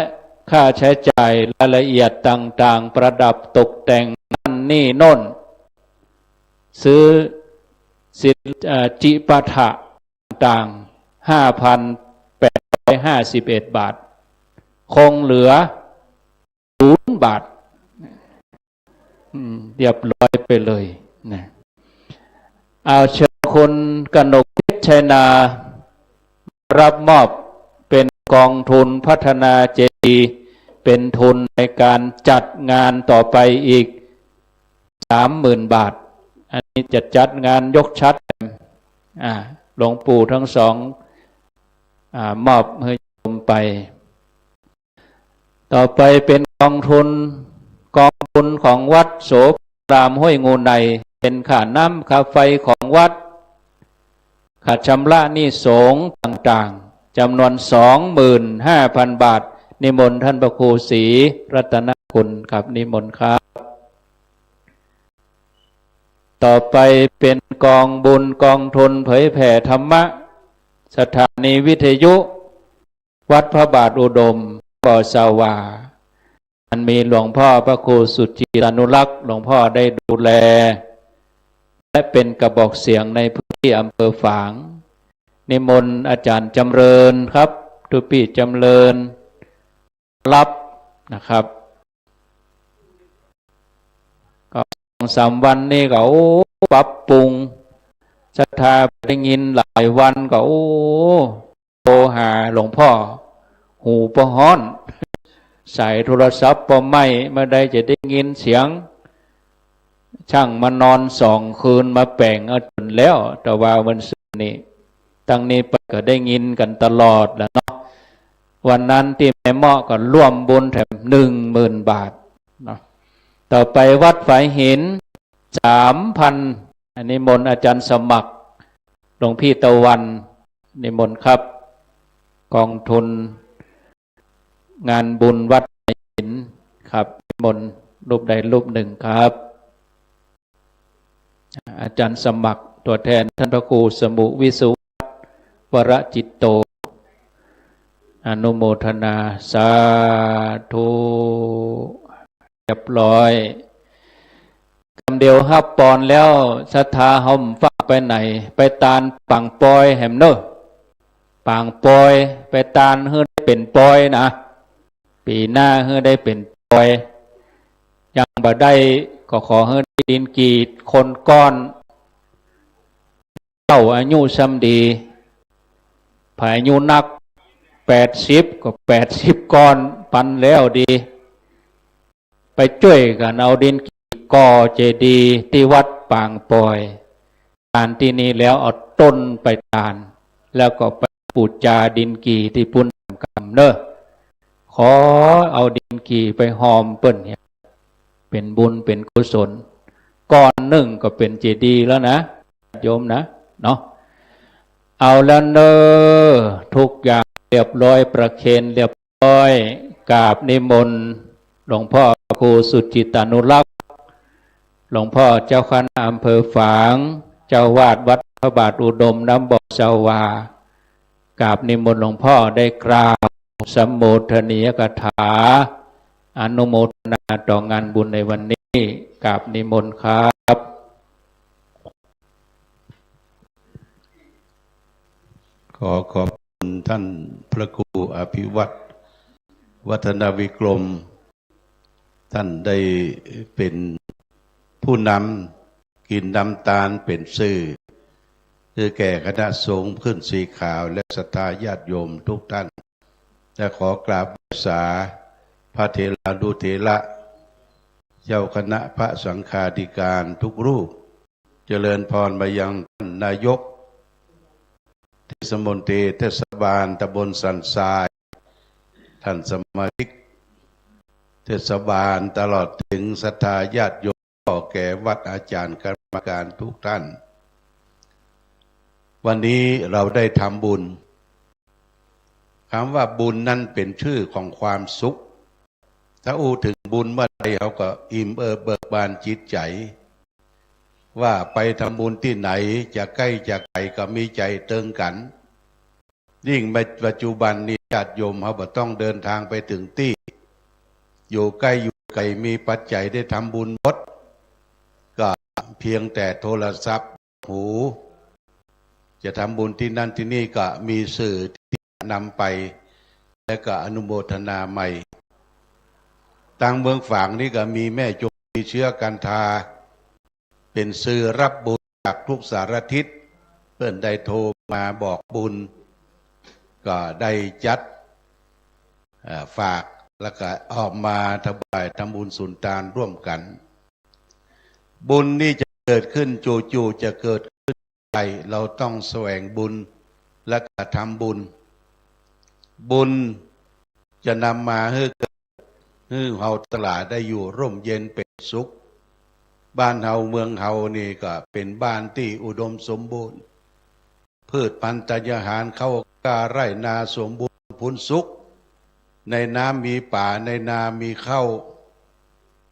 [SPEAKER 10] ค่าใช้จ่ายรายละเอียดต่างๆประดับตกแต่งนั่นนี่โน่นซื้อจิปาถะต่างๆ 5,851 บาทคงเหลือ0 บาทเรียบร้อยไปเลยนะเอาเชิญคุณกนกพิชัยนารับมอบเป็นกองทุนพัฒนาเจดีย์เป็นทุนในการจัดงานต่อไปอีก 30,000 บาทอันนี้จะจัดงานยกชัดหลวงปู่ทั้งสองมอบให้โยมไปต่อไปเป็นกองทุน กองบุญของวัดโสรามห้วยงูในเป็นค่าน้ำค่าไฟของวัดค่าชำระหนี้สงฆ์ต่างๆจำนวน 25,000 บาทนิมนต์ท่านพระครูศรีรัตนคุณครับนิมนต์ครับต่อไปเป็นกองบุญกองทุนเผยแผ่ธรรมะสถานีวิทยุวัดพระบาทอุดมบ่อสาวามันมีหลวงพ่อพระครูสุจิรานุรักษ์หลวงพ่อได้ดูแลและเป็นกระบอกเสียงในพื้นที่อำเภอฝางนิมนต์อาจารย์จำเริญครับทุปีจำเริญรับนะครับก็2-3 วันนี่ก็ปรับปรุงศรัทธาได้ยินหลายวันก็โทรหาหลวงพ่อหูประฮ้อนใส่โทรศัพท์พอไม่เมื่อใดจะได้ยินเสียงช่างมานอน2 คืนมาแปลงเอาจนแล้วแต่ว่าวันศุกร์นี้ตั้งนี้ไปก็ได้ยินกันตลอดแล้วเนาะวันนั้นที่แม่เมาะก็ร่วมบุญแถม10,000 บาทเนาะต่อไปวัดฝายหิน 3,000 อันนี้มนต์อาจารย์สมัครหลวงพี่ตะวันนิมนต์ครับกองทุนงานบุญวัดฝายหินครับนิมนต์รูปใดรูปหนึ่งครับอาจารย์สมัครตัวแทนท่านพระครูสมุวิสุวรจิตโตอนุโมทนาสาธุเรียบร้อยคำเดียวฮับปอนแล้วศรัทธาห่มฟ้าไปไหนไปตานปังปอยแหมเนอะปังปอยไปตานเฮือได้เป็นปอยนะปีหน้าเฮือได้เป็นปอยยังบ่ได้ก็ขอเฮือได้ดินกีดคนก้อนเจ้าอายุซ้ำดีผายอายุนัก80ก็80 ก้อนปันแล้วดีไปช่วยกันเอาดินก่อเจดีย์ที่วัดปางปอยทานที่นี้แล้วเอาต้นไปทานแล้วก็ไปปูจาดินกีที่ปุ้นกรรมเนอะขอเอาดินกีไปหอมเปิ้นเนี่ยเป็นบุญเป็นกุศลก้อนหนึ่งก็เป็นเจดีย์แล้วนะโยมนะเนาะเอาแล้วเนอะทุกอย่างเรียบร้อยประเคนเรียบร้อยกราบนิมนต์หลวงพ่อครูสุจิตานุรักษ์หลวงพ่อเจ้าคณะอำเภอฝางเจ้าวาดวัดพระบาทอุดมน้ำบ่อสาวากราบนิมนต์หลวงพ่อได้กล่าวสัมโมทนียกถาอนุโมทนาต่องานบุญในวันนี้กราบนิมนต์ครับ
[SPEAKER 11] ขอขอบคุณท่านพระครูอภิวัตรวัฒนวิกรมท่านได้เป็นผู้นำกินน้ำตาลเป็นสื่อคือแก่คณะสงฆ์ขึ้นสีขาวและศรัทธาญาติโยมทุกท่านและขอกราบสาพระเถรานุเถระเจ้าคณะพระสังฆาธิการทุกรูปเจริญพรมายังท่านนายกเทศมนตรีเทศบาลตำบลสันทรายท่านสมาชิกเทศบาลตลอดถึงศรัทธาญาติโยมแก่วัดอาจารย์กรรมการทุกท่านวันนี้เราได้ทำบุญคำว่าบุญนั้นเป็นชื่อของความสุขถ้าอูถึงบุญเมื่อใดเขาก็อิ่มเบิกบานจิตใจว่าไปทำบุญที่ไหนจะใกล้จะไกลก็มีใจเติงกันยิ่งปัจจุบันนี้ญาติโยมเขาบ่ต้องเดินทางไปถึงที่อยู่ใกล้อยู่ไกลมีปัจจัยได้ทำบุญหมดก็เพียงแต่โทรศัพท์หูจะทำบุญที่นั่นที่นี่ก็มีสื่อที่นำไปและก็อนุโมทนาใหม่ทางเมืองฝางนี่ก็มีแม่จงมีเชื้อกันทาเป็นสื่อรับบุญจากทุกสารทิศเพื่อนได้โทรมาบอกบุญก็ได้จัดฝากแล้วก็ออกมาถวายทำบุญสุนทานร่วมกันบุญนี่จะเกิดขึ้นจู่ๆจะเกิดขึ้นไปเราต้องแสวงบุญและก็ทำบุญบุญจะนำมาให้เกิด เฮาตลาดได้อยู่ร่มเย็นเป็นสุขบ้านเฮาเมืองเฮานี่ก็เป็นบ้านที่อุดมสมบูรณ์พืชพันธุ์ธัญญาหารเข้ากาไร่นาสมบูรณ์พูนสุขในน้ำมีป่าในนามีข้าว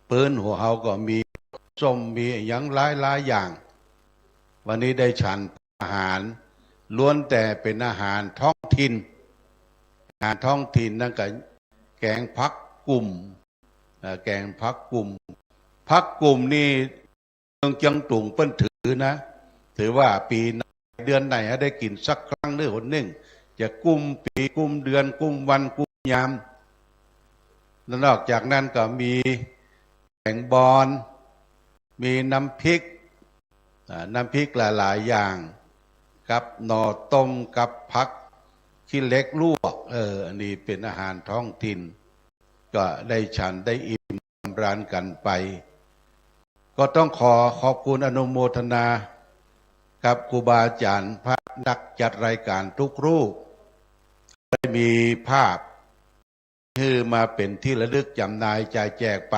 [SPEAKER 11] ปืนหัวเฮาก็มีส้มมีอย่างหลายอย่าง วันนี้ได้ฉันอาหารล้วนแต่เป็นอาหารท้องถิ่นอาหารท้องถิ่นนั่นก็แกงผักกุ่มแกงผักกุ่มผักกุ่มนี่เมืองเชียงตุงเปิ้นถือนะถือว่าปีเดือนไหนได้กินสักครั้งหรือหนหนึ่งจะกุมปีกุมเดือนกุมวันกุมยามแล้วนอกจากนั้นก็มีแกงบอนมีน้ำพริกหลายๆอย่างกับหน่อต้มกับผักขี้เล็กลวกอันนี้เป็นอาหารท้องถิ่นก็ได้ฉันได้อิ่มรานกันไปก็ต้องขอบคุณอนุโมทนากับครูบาอาจารย์พระนักจัดรายการทุกรูปได้มีภาพคือมาเป็นที่ระลึกจำหน่ายจ่ายแจกไป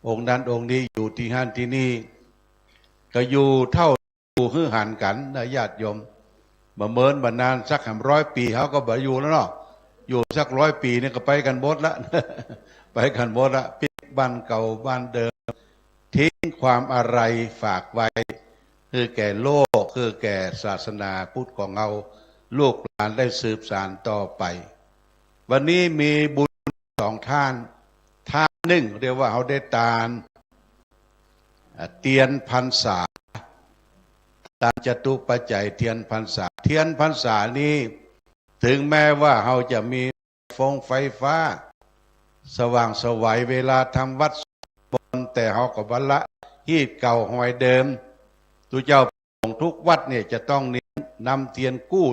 [SPEAKER 11] องค์นั้นองค์นี้อยู่ที่ห้านที่นี่ก็อยู่เท่าฮือหันกันนะญาติโยมบ่เมินบ่นานสัก100 ปีเขาก็บ่อยู่แล้วเนาะอยู่สัก100 ปีนี่ก็ไปกันหมดละ ไปกันหมดละปิดบ้านเก่าบ้านเดิมทิ้งความอะไรฝากไว้คือแก่โลกคือแก่ศาสนาพุทธของเราลูกหลานได้สืบสานต่อไปวันนี้มีบุญ2 ท่านหนึ่งเรียกว่าเขาได้ตาลเทียนพรรษาตาจตุปัจจัยเทียนพรรษาเทียนพรรษานี้ถึงแม้ว่าเขาจะมีไฟฟ้าสว่างสวัยเวลาทำวัดบนแต่เขาก็บรรละฮีดเก่าหอยเดิมตุเจ้าของทุกวัดเนี่ยจะต้องนำเทียนกู้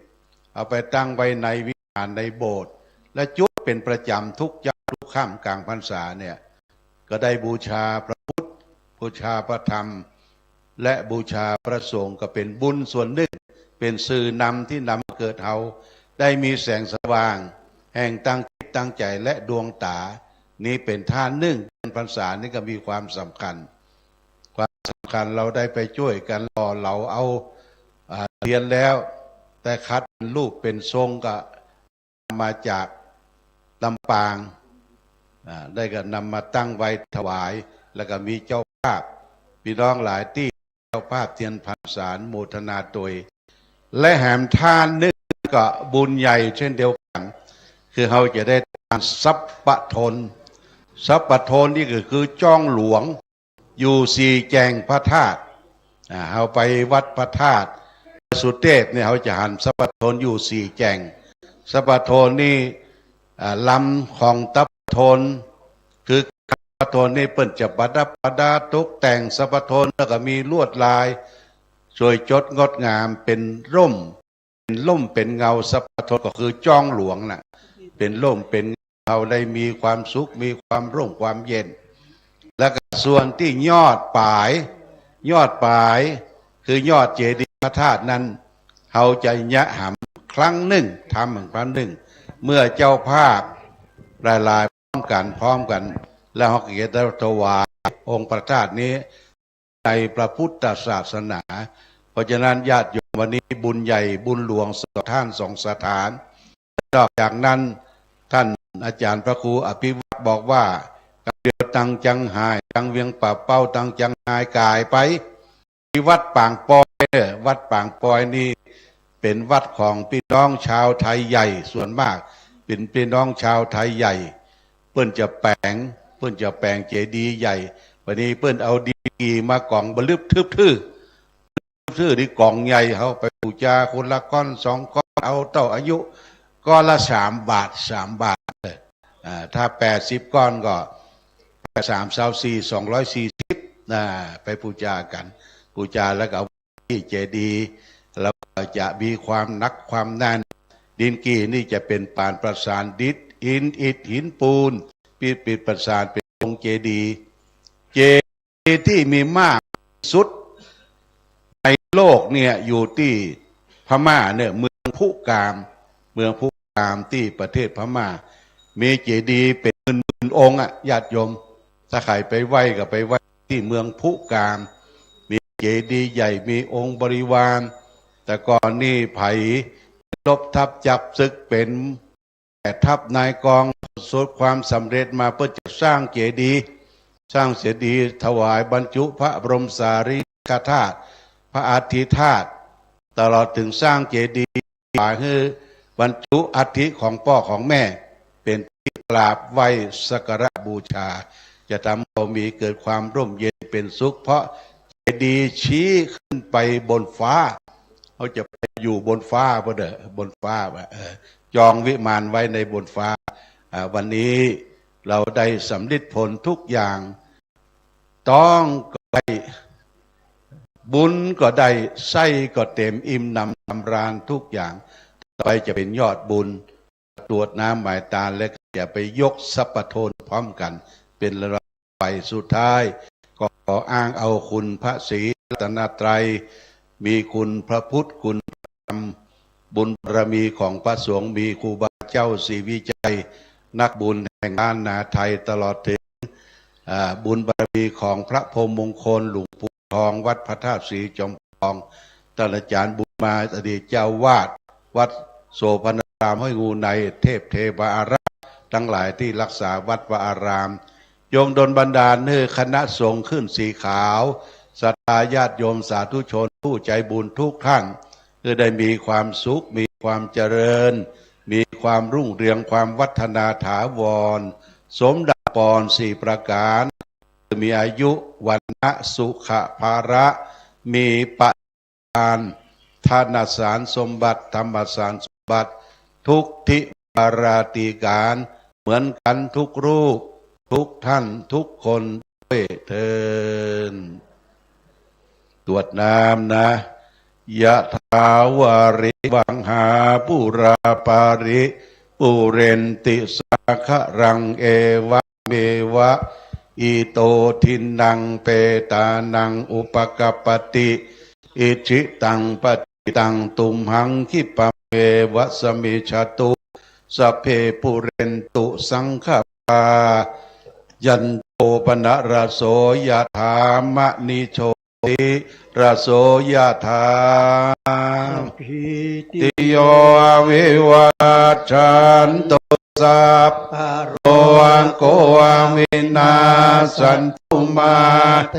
[SPEAKER 11] 1เอาไปตั้งไว้ในวิหารในโบสถ์และจุดเป็นประจำทุกค่ำกลางพรรษาเนี่ยก็ได้บูชาพระพุทธบูชาพระธรรมและบูชาพระสงฆ์ก็เป็นบุญส่วนหนึ่งเป็นสื่อนำที่นำเกิดเฮาได้มีแสงสว่างแห่งตั้งจิตตั้งใจและดวงตานี้เป็นท่าหนึ่งพรรษานี่ก็มีความสำคัญเราได้ไปช่วยกันหล่อเหลาเอาเรียนแล้วแต่คัดเป็นรูปเป็นทรงก็มาจากลำปางได้ก็นำมาตั้งไว้ถวายแล้วก็มีเจ้าภาพพี่น้องหลายที่เจ้าภาพเทียนพรรษาโมทนาโดยและแหมทานนึกก็บุญใหญ่เช่นเดียวกันคือเขาจะได้ทานสัพปะทนนี่ก็คือจ้องหลวงอยู่4 แจงพระธาตุเขาไปวัดพระธาตุสุเทพเนี่ยเขาจะหันสัพปะทนอยู่4 แจงสัพปะทนนี่ลำของตับทนคือสัพปะทนนี่เปิ้นจะประดับประดาตกแต่งสัพปะทนแล้วก็มีลวดลายสวยจดงดงามเป็นร่มเป็นเงาสัพพะทนก็คือจ้องหลวงน่ะเป็นร่มเป็นเงาได้มีความสุขมีความร่มความเย็นแล้วก็ส่วนที่ยอดปลายคือยอดเจดีย์พระธาตุนั้นเขาจะยะหำครั้งหนึ่งทำครั้งหนึ่งเมื่อเจ้าภาพรายพร้อมกันแล้วเขาก็จะถวายองค์พระธาตุนี้ในพระพุทธศาสนาเพราะฉะนั้นญาติโยมวันนี้บุญใหญ่บุญหลวงท่าน2 สถานนอกจากนั้นท่านอาจารย์พระครูอภิวัตบอกว่าเดียวตังจังหายตังเวียงป่าเป้าตังจังหายกายไปที่วัดปางปอยวัดปางปอยนี่เป็นวัดของพี่น้องชาวไทยใหญ่ส่วนมากเป็นพี่น้องชาวไทยใหญ่เปิ้นจะแปลงเจดีย์ใหญ่วันนี้เปิ้นเอาดีกีมากล่องบลึบทื่อที่กล่องใหญ่เขาไปบูชาคนละก้อน2 ก้อนเอาเต้าอายุก้อนละ3 บาทเลยถ้า80 ก้อนก็324 240ไปบูชากันบูชาแล้วก็ที่เจดีย์แล้วจะมีความนักความแน่นดินกีนี่จะเป็นปานประสานดินอิฐหินปูนปิดประสานเป็นองค์เจดีย์ที่มีมากที่สุดในโลกเนี่ยอยู่ที่พม่าเนี่ยเมืองพุกามที่ประเทศพม่ามีเจดีย์เป็นหมื่น องค์อ่ะญาติโยมถ้าใครไปไหว้ก็ไปไหว้ที่เมืองพุกามมีเจดีย์ใหญ่มีองค์บริวารแต่ก่อนนี่ไผ่ลบทับจับศึกเป็นแต่ทัพนายกองประสบความสำเร็จมาเพื่อจะสร้างเจดีย์สร้างเจดีย์ถวายบรรจุพระบรมสารีริกธาตุพระอาทิธาตุตลอดถึงสร้างเจดีย์ถวายให้บรรจุอัฐิของพ่อของแม่เป็นที่กราบไหว้สักการะบูชาจะทำให้เรามีเกิดความร่มเย็นเป็นสุขเพราะเจดีย์ชี้ขึ้นไปบนฟ้าเขาจะไปอยู่บนฟ้าเพื่อบนฟ้าจองวิมานไว้ในบนฟ้าวันนี้เราได้สำลิดผลทุกอย่างต้องก็ได้บุญก็ได้ไส้ก็เต็มอิ่มนำสำราญทุกอย่างต่อไปจะเป็นยอดบุญตรวจน้ำหมายตาและอย่าไปยกสัพพโทนพร้อมกันเป็นระดับไปสุดท้ายก็ขออ้างเอาคุณพระศรีรัตนตรัยมีคุณพระพุทธคุณพระธรรมบุญบารมีของพระสงฆ์มีครูบาเจ้าศรีวิจัยนักบุญแห่งล้านนาไทยตลอดถึงบุญบารมีของพระพรหมมงคลหลวงปู่ทองวัดพระธาตุศรีจอมทองท่านอาจารย์บุญมาอดีตเจ้าวาดวัดโสภณารามห้วยงูในเทพเทวาอาราชทั้งหลายที่รักษาวัดวาอารามยงดลบันดาลให้คณะสงฆ์ขึ้นสีขาวศรัทธาญาติโยมสาธุชนผู้ใจบุญทุกท่านเพื่อได้มีความสุขมีความเจริญมีความรุ่งเรืองความวัฒนาถาวรสมดังปอนสี่ประการมีอายุวันนะสุขภาระมีปานธนสารสมบัติธรรมสารสมบัติทุกทิปาราติการเหมือนกันทุกรูปทุกท่านทุกคนด้วยเถิดตรวจน้ำนะยะถาวาริวังหาปุราปาริปุเรนติสาครังเอวะเมวะอิโตทินังเปตานังอุปกปปติอิชิตังปฏิตังตุมหังคิปะเมวะสมิชตุสัพเพปุเรนตุสังฆปายันโตปนะระโสยถามะนิโชติระโสยถาติโยอวิวัชชันตุสัพพะโรโกวินาสันตุมาเต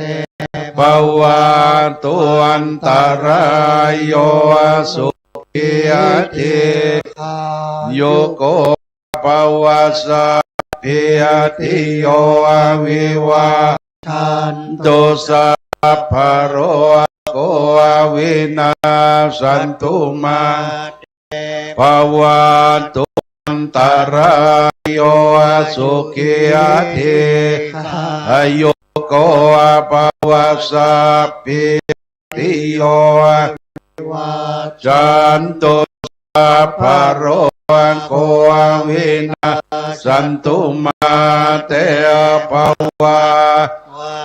[SPEAKER 11] ภวันตุอันตรายโยสุขิยติโยโกภวสัพพิยติโยอวิวัชชันตุสัพพะโรโกวินาสันตุมาเตภวันตุอันตรายโยสุขิยติโยโกภวสัพพิยติโยวัจจันตุสัพพะโรโกวินาสันตุมาเตภวั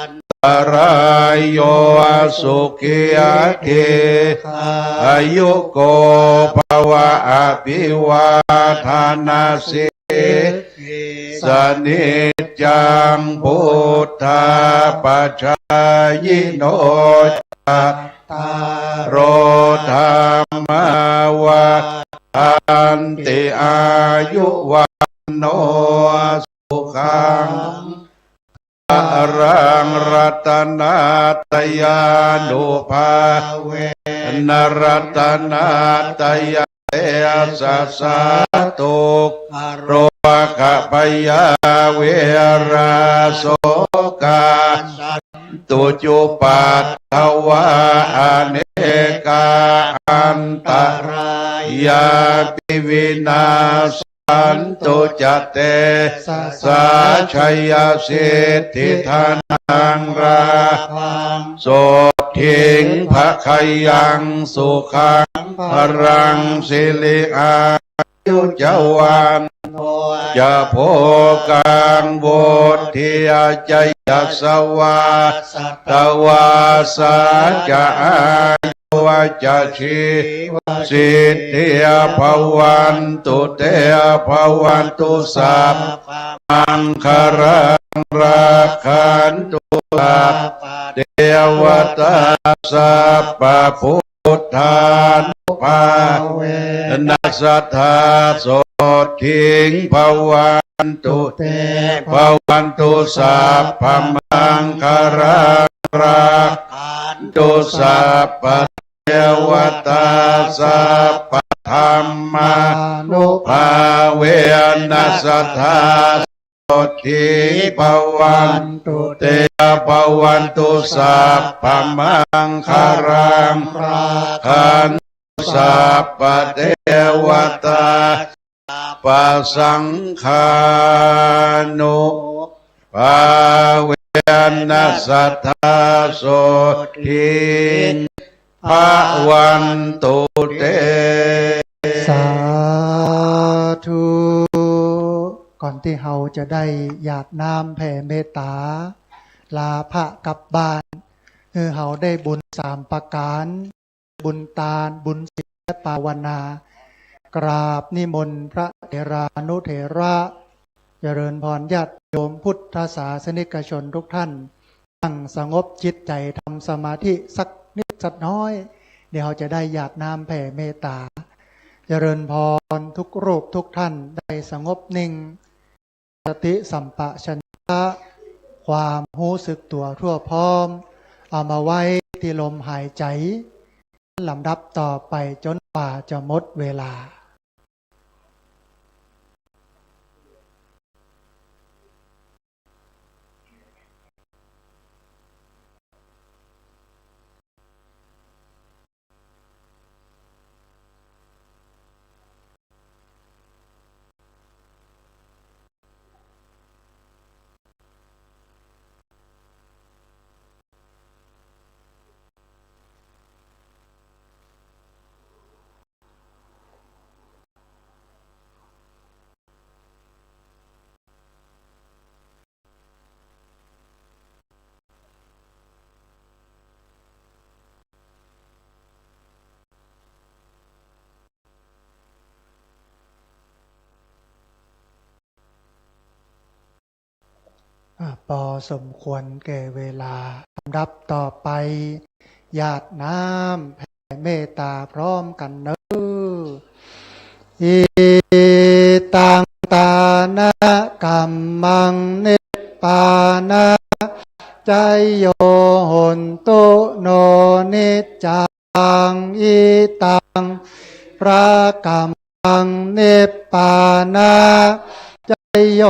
[SPEAKER 11] นตรายโยสุขิยติอายุโกภวะอภิวาทานาสิสนิจจังพุทธาปัจจายโนจัตตารโอธรรมวาทันติอายุวันโนสุขังอรังรัตนาตยานุภาเวนรัตนาตยาเตสัสสะตุโรกะพยาเวราโสกาตุจุปัตถวาอเนกาอันตรายาปิวินาสันตุจเตสาชัยสิทธิธานังราโสทิงภะขยังสุขังพรังสิริอายุจวันจะโภกังโวทิยจยสวาตวาสาจะอายุวจะชีสิทธิภวันตุเตภวันตุสัพ มังคารังราคันตุลาเทวตาสัพพพุทธานุภาเวนัสสัทธาโสทิงภวันตุเตภวันตุสัพพมังคารังราคันตุสัพพเทวตาสัพพธรรมานุภาเวนัสสัทธาโสทิภวันตุเตภวันตุสัพพมังคารังคันสัพพเทวตาปัสสังฆานุภาเวนัสสัทธาโสทิภวันตุเต
[SPEAKER 9] สาธุก่อนที่เฮาจะได้หยาดน้ำแผ่เมตตาลาพระกลับบ้านเฮาได้บุญ3 ประการบุญทานบุญศีลและภาวนา กราบนิมนต์พระเถรานุเถระเจริญพรญาติโยมพุทธศาสนิกชนทุกท่านตั้งสงบจิตใจทำสมาธิสักนิดสักน้อย เดี๋ยวเราจะได้หยาดน้ำแผ่เมตตาเจริญพรทุกรูปทุกท่านได้สงบนิ่งสติสัมปชัญญะความรู้สึกตัวทั่วพร้อมเอามาไว้ที่ลมหายใจลำดับต่อไปจนกว่าจะหมดเวลาพอสมควรแก่เวลาลำดับต่อไปหยาดน้ำแผ่เมตตาพร้อมกันเนออิตังตานะกัมมังนิพพานะใจโยโหนตุโนนิจจังอิตังพระกัมมังนิพพานะใจโย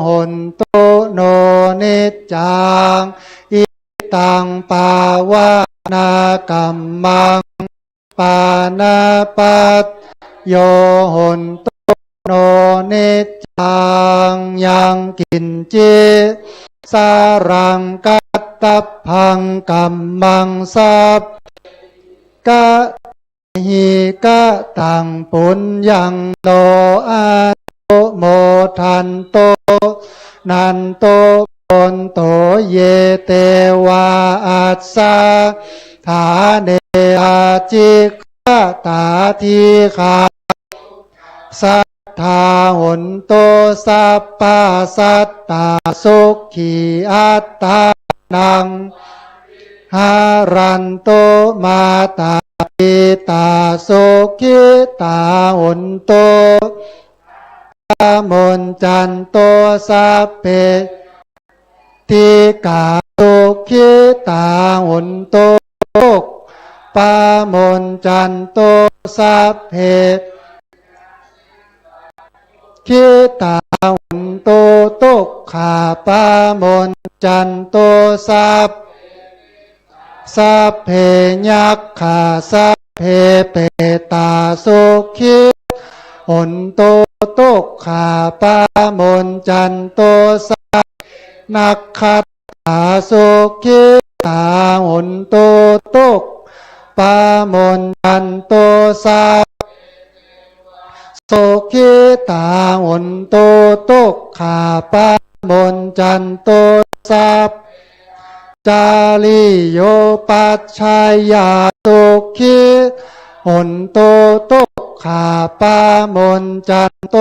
[SPEAKER 9] โหนตุโนนิจจังอิตังปาวานากรรมังปานาปัตโยโหนตุโนนิจจังยังกินจิสารังกัตตพังกัมมังสัพกะหิกะตังปุญญังโตอาโมทันโตนันโตปนโตเยเตวาอัสสะฐาเนอาจิกะตาทีขาสัทธาหนโตสัพพะสัตตาสุขีอัตตานังหารันโตมาตาปิตาสุขิตาหนโตมนจันโตสัพเพติกาสุขิตาหนโตปามนจันโตสัพเพขิตาหนโตตุกขาปามนจันโตสัพเพยักขาสัพเพเปตาสุขิหนโตตุกขาปามนจันโตสัพนักขัตตาสุขิตาหนโตตุกปามนจันโตสัพสุขิตาหนโตตุกขาปามนจันโตสัพจาริโยปัจฉายาสุขิหนโตตุก ขาปามนจันโต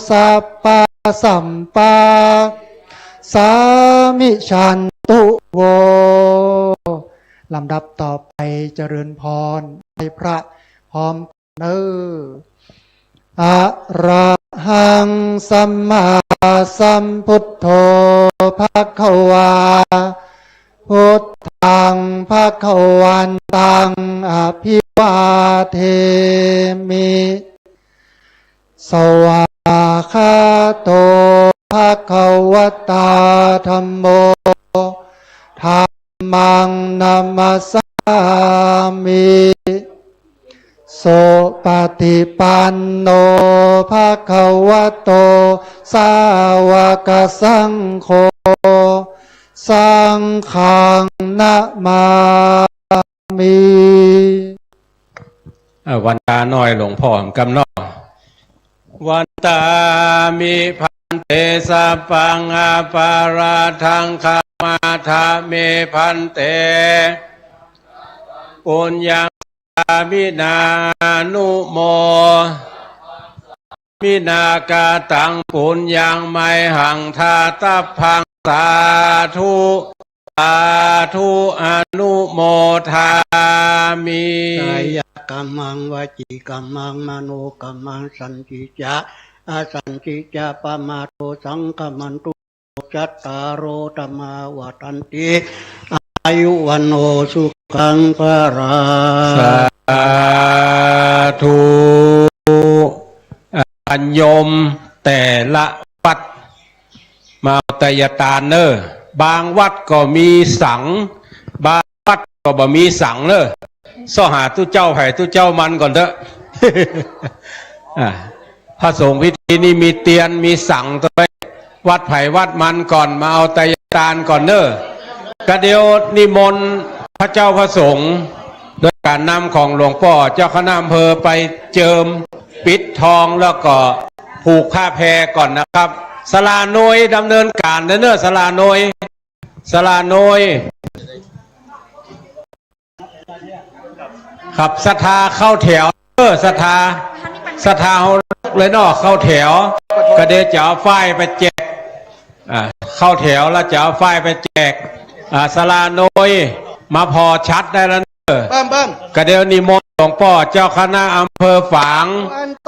[SPEAKER 9] สัพปะสัมปาสามิชันตุโวลำดับต่อไปเจริญพรในพระพร้อมเนออะระหังสัมมาสัมพุทโธภควาพุทธังภควันตังอภิวาเทมิสวาคาโตภควตาธัมโมธัมมังนัมมัสสามิโสปฏิปันโนภควโตสาวกสังโฆสังฆังนะมามิ
[SPEAKER 2] วันตาน้อยหลวงพ่อกำนอวันตามิพันเตสัพพังอาปาราทังคามาทาเมพันเตปุญญังมินานุโมมินากาตังปุญญังไมหังทาตัพพังสาธุสาธุอนุโมทามิ
[SPEAKER 12] กายกรรมังวจีกรรมังมโนกรรมังสันติจะอาสันติจะปมาโตสังฆมันตุจัตตารโอธรรมาวทันติอายุวันโนสุขังภรา
[SPEAKER 2] สาธุอัญยมแต่ละวัดมาตยตาเนอบางวัดก็มีสังบางวัดก็บ่มีสังเนอซ่อหาตู้เจ้าไผ่ตู้เจ้ามันก่อนเถอะ พระสงฆ์พิธีนี่มีเตียนมีสังตัวไปวัดไผ่วัดมันก่อนมาเอาตยตานก่อนเนอกระเดียวนิมนต์พระเจ้าพระสงฆ์โดยการนำของหลวงพ่อเจ้าคณะอำเภอไปเจิมปิดทองแล้วก็ผูกผ้าแพรก่อนนะครับศาลาโนยดำเนินการเนอศาลาโนยศาลาโนยขับศรัทธาเข้าแถวศรัทธาเลยเนาะเข้าแถวก็เดี๋ยวจะเอาฝ้ายไปแจกเข้าแถวแล้วจะเอาฝ้ายไปแจกศาลาโนยมาพอชัดได้แล้วก็เดี๋ยวนิมนต์หลวงพ่อเจ้าคณะอำเภอฝาง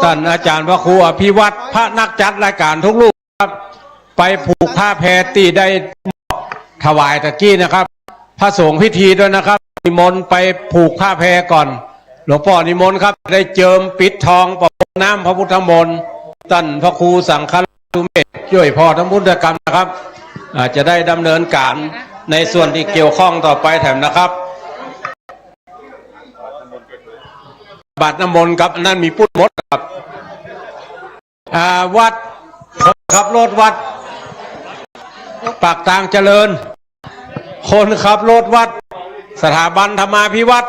[SPEAKER 2] ท่านอาจารย์พระครูอภิวัตรพระนักจัดรายการทุกรูปครับไปผูกผ้าแพรตีได้ถวายตะกี้นะครับพระสงฆ์พิธีด้วยนะครับนิมนต์ไปผูกผ้าแพรก่อนหลวงพ่อนิมนต์ครับได้เจิมปิดทองประพรมน้ำพระพุทธมนต์ท่านพระครูสังฆราชสุเมธช่วยพ่อทั้งพุทธกรรมนะครับจะได้ดำเนินการในส่วนที่เกี่ยวข้องต่อไปแถมนะครับบาตรน้ำมนต์ครับนั่นมีปุ้นมดครับวัดขับรถวัดปากทางเจริญคนขับรถวัดสถาบันธรรมาภิวัตร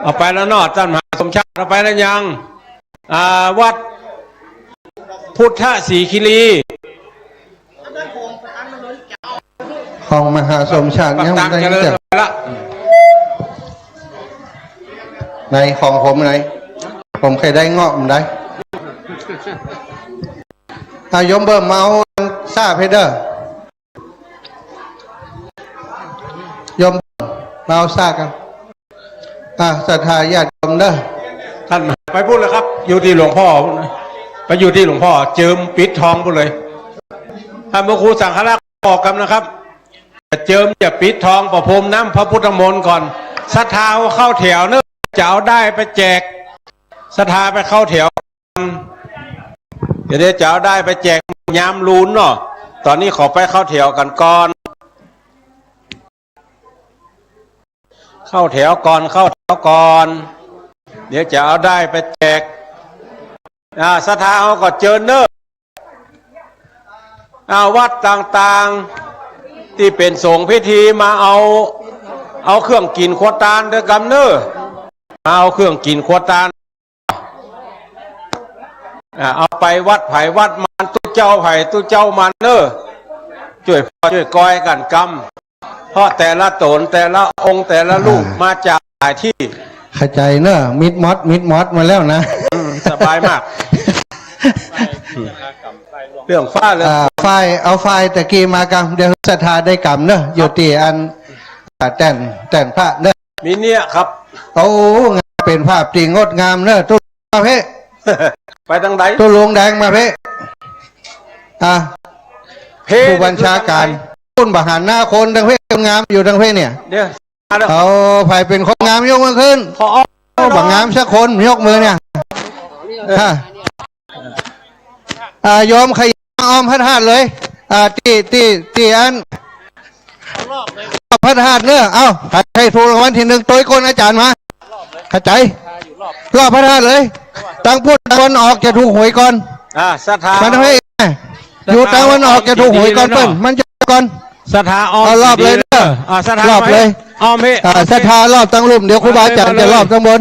[SPEAKER 2] เอาไปแล้วนอดท่านมหาสมชาติเอาไปแล้วยังวัดพุทธศรีคิรี
[SPEAKER 3] ของมหาสมชาติยังไม่ได้จัดในของผมไหนผมเคยได้เงาะมันได้ยมเบิ่มเมาซาเพเดอร์ยมเมาซากันศรัทธาญาติโยมเด้อ
[SPEAKER 2] ท่านไปพูดเลยครับอยู่ที่หลวงพ่อไปอยู่ที่หลวงพ่อเจิมปิดทองพูดเลยท่านพระครูสังฆราชบอกกันนะครับจะเจิมจะปิดทองประพรมน้ำพระพุทธมนต์ก่อนศรัทธาเข้าแถวเนอะจะเอาได้ไปแจกศรัทธาไปเข้าแถวเดี๋ยวจะเอาได้ไปแจกยามลูนเนาะตอนนี้ขอไปเข้าแถวกันก่อนเข้าแถวก่อนเดี๋ยวจะเอาได้ไปแจกศรัทธาเขาก็เจิญเนอะวัดต่างๆที่เป็นสงฆ์พิธีมาเอาเครื่องกินขวดตาลเด้อกำเนอะเอาเครื่องกินขวดตาลเอาไปวัดไผ่วัดมันตู้เจ้าไผ่ตู้เจ้ามันเนอะช่วยพ่อช่วยก้อยกันกำเพราะแต่ละตนแต่ละองค์แต่ละลูกมาจากหลายที่
[SPEAKER 3] เข้าใจเนอะมิดมอดมาแล้วนะ
[SPEAKER 2] สบายมาก เรื่องฟ้าเลย
[SPEAKER 3] ไฟเอาไฟตะกี้มากำเดี๋ยวศรัทธาได้กำเนอะอยู่ที่อันแต่นพระเนอะ
[SPEAKER 2] มีเนี่ยครับ
[SPEAKER 3] โอ้งามเป็นภาพจริงงดงามเนอะตุ้มาเพ่
[SPEAKER 2] ไปทางไหน
[SPEAKER 3] ตุ้ลงแดงมาเพ่ผู้บัญชาการคุณบหารหน้าคนทางเพ่งามอยู่ทางเพ่เนี่ย
[SPEAKER 2] เดี๋ยว
[SPEAKER 3] เอาไผเป็นคนงามยกมือขึ้นบังงามสักคนยกมือเนี่ยยอมขยันอ้อมพระธาตุเลยที่อันพระธาตุเนอะเอ้าใครถูกรางวัลที่ 1ตัวคนอาจารย์มาเข้าใจรอบพระธาตุเลยตั้งพูดตะวันออกจะถูกหวยก่อน
[SPEAKER 2] ศรัทธา
[SPEAKER 3] มันให้อยู่ตะวันออกจะถูกหวยก่อนเปิ้ลมันจะก่อน
[SPEAKER 2] ศรัทธาอ้อม
[SPEAKER 3] รอบเลยเนอะรอบเลย
[SPEAKER 2] อ้อมเพ่
[SPEAKER 3] ศรัทธารอบตั้งลุ่มเดี๋ยวครูบาอาจารย์จะรอบตั้งบน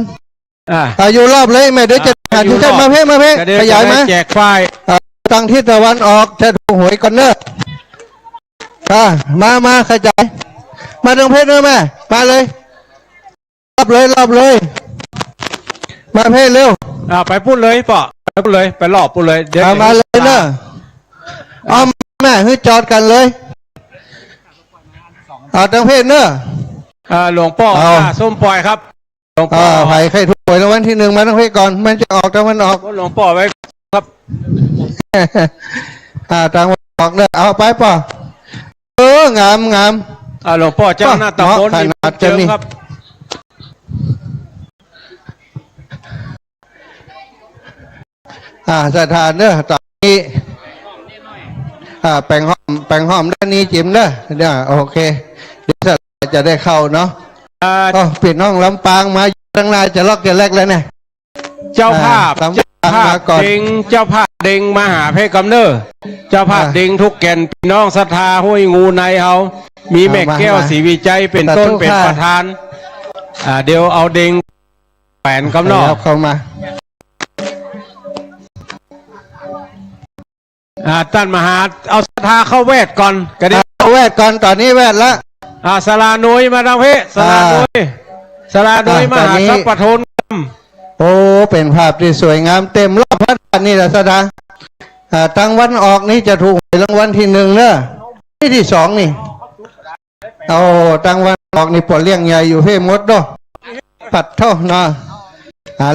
[SPEAKER 3] อยู่รอบเลยแม่เดี๋ยวจะหาที่เส้นมาเพ่ขยายมา
[SPEAKER 2] แจกไฟ
[SPEAKER 3] ตั้งทิศตะวันออกจะถูกหวยก่อนเนอะมาขยายมาตรงเพชรเนอะแม่มาเลยรอบเลยมาเพชรเร็ว
[SPEAKER 2] ไปพูดเลยป่ะไปพูดเลยไปรอบพูดเลย
[SPEAKER 3] เดี๋ยวมาเลยเนอะแม่ให้จอดกันเลยตรงเพชรเนอะ
[SPEAKER 2] หลวงพ่อส้มปล่อยครับหลวงพ่อ
[SPEAKER 3] ไผ่ใครถูกหวยรางวัลที่ 1มาตรงเพชรก่อนมันจะออกตะวันออก
[SPEAKER 2] หลวงพ่อไว้ครับ
[SPEAKER 3] ตะวันออกเนอะเอาไปป่ะงาม
[SPEAKER 2] หลวงพ่อเจ้าหน้าตำบลนี่เจิมครับ
[SPEAKER 3] สถานเนอะตอนนี้แปลงห้อมด้านนี้จิ้มเนอะเดี๋ยวโอเคเดี๋ยวจะได้เข้าเนาะปิดน้องลำปางมาตั้งนานจะล็อกจะแรกแล้วเนี่ย
[SPEAKER 2] เจ้าภาพเด้งเจ้าภาพเด้งมาหาเพกำเนอเจ้าภาพเด้งทุกแก่นพี่น้องศรัทธาห้วยงูในเฮามีแม่แก้วศรีวิจัยเป็นต้นเป็นประธานเดี๋ยวเอาเด้งแปนกำนอก
[SPEAKER 3] เข้ามา
[SPEAKER 2] ท่านมหาเอาศรัทธาเข้าแวดก่อนก็ได้
[SPEAKER 3] แวดก่อนตอนนี้แวดละ
[SPEAKER 2] สลานุยมาทางเพสลานุยมหาสัพปะโทน
[SPEAKER 3] โอ้เป็นภาพที่สวยงามเต็มรอบพระธาตุนี่แหละสดาตั้งวันออกนี่จะถูกรางวัลที่ 1เนอะที่ 2นี่เอาตั้งวันออกนี่ปวดเลี้ยงใหญ่อยู่เพ่มดด้วยปัดเท่าเนาะ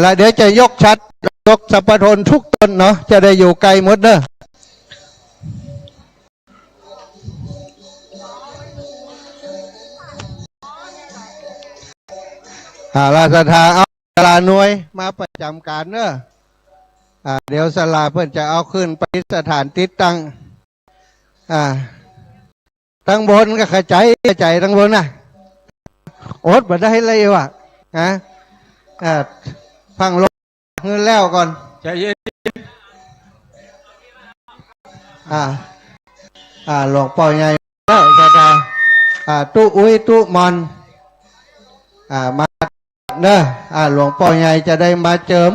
[SPEAKER 3] แล้วเดี๋ยวจะยกชัดยกสัพพทนทุกตนเนาะจะได้อยู่ไกลหมดเด้อราชธาเอาสลาหน่วยมาประจำการเนอะเดี๋ยวสลาเพื่อนจะเอาขึ้นไปสถานติดตั้งตั้งบนก็ขจายตั้งบนนะอดมาได้เลยวะฟังลงเงินแล้วก่อน
[SPEAKER 2] ใจเย็น
[SPEAKER 3] หลวงพ่อใหญ่สถาตู้อุ้ยตู้มอนมาเนอะหลวงพ่อใหญ่จะได้มาเจิม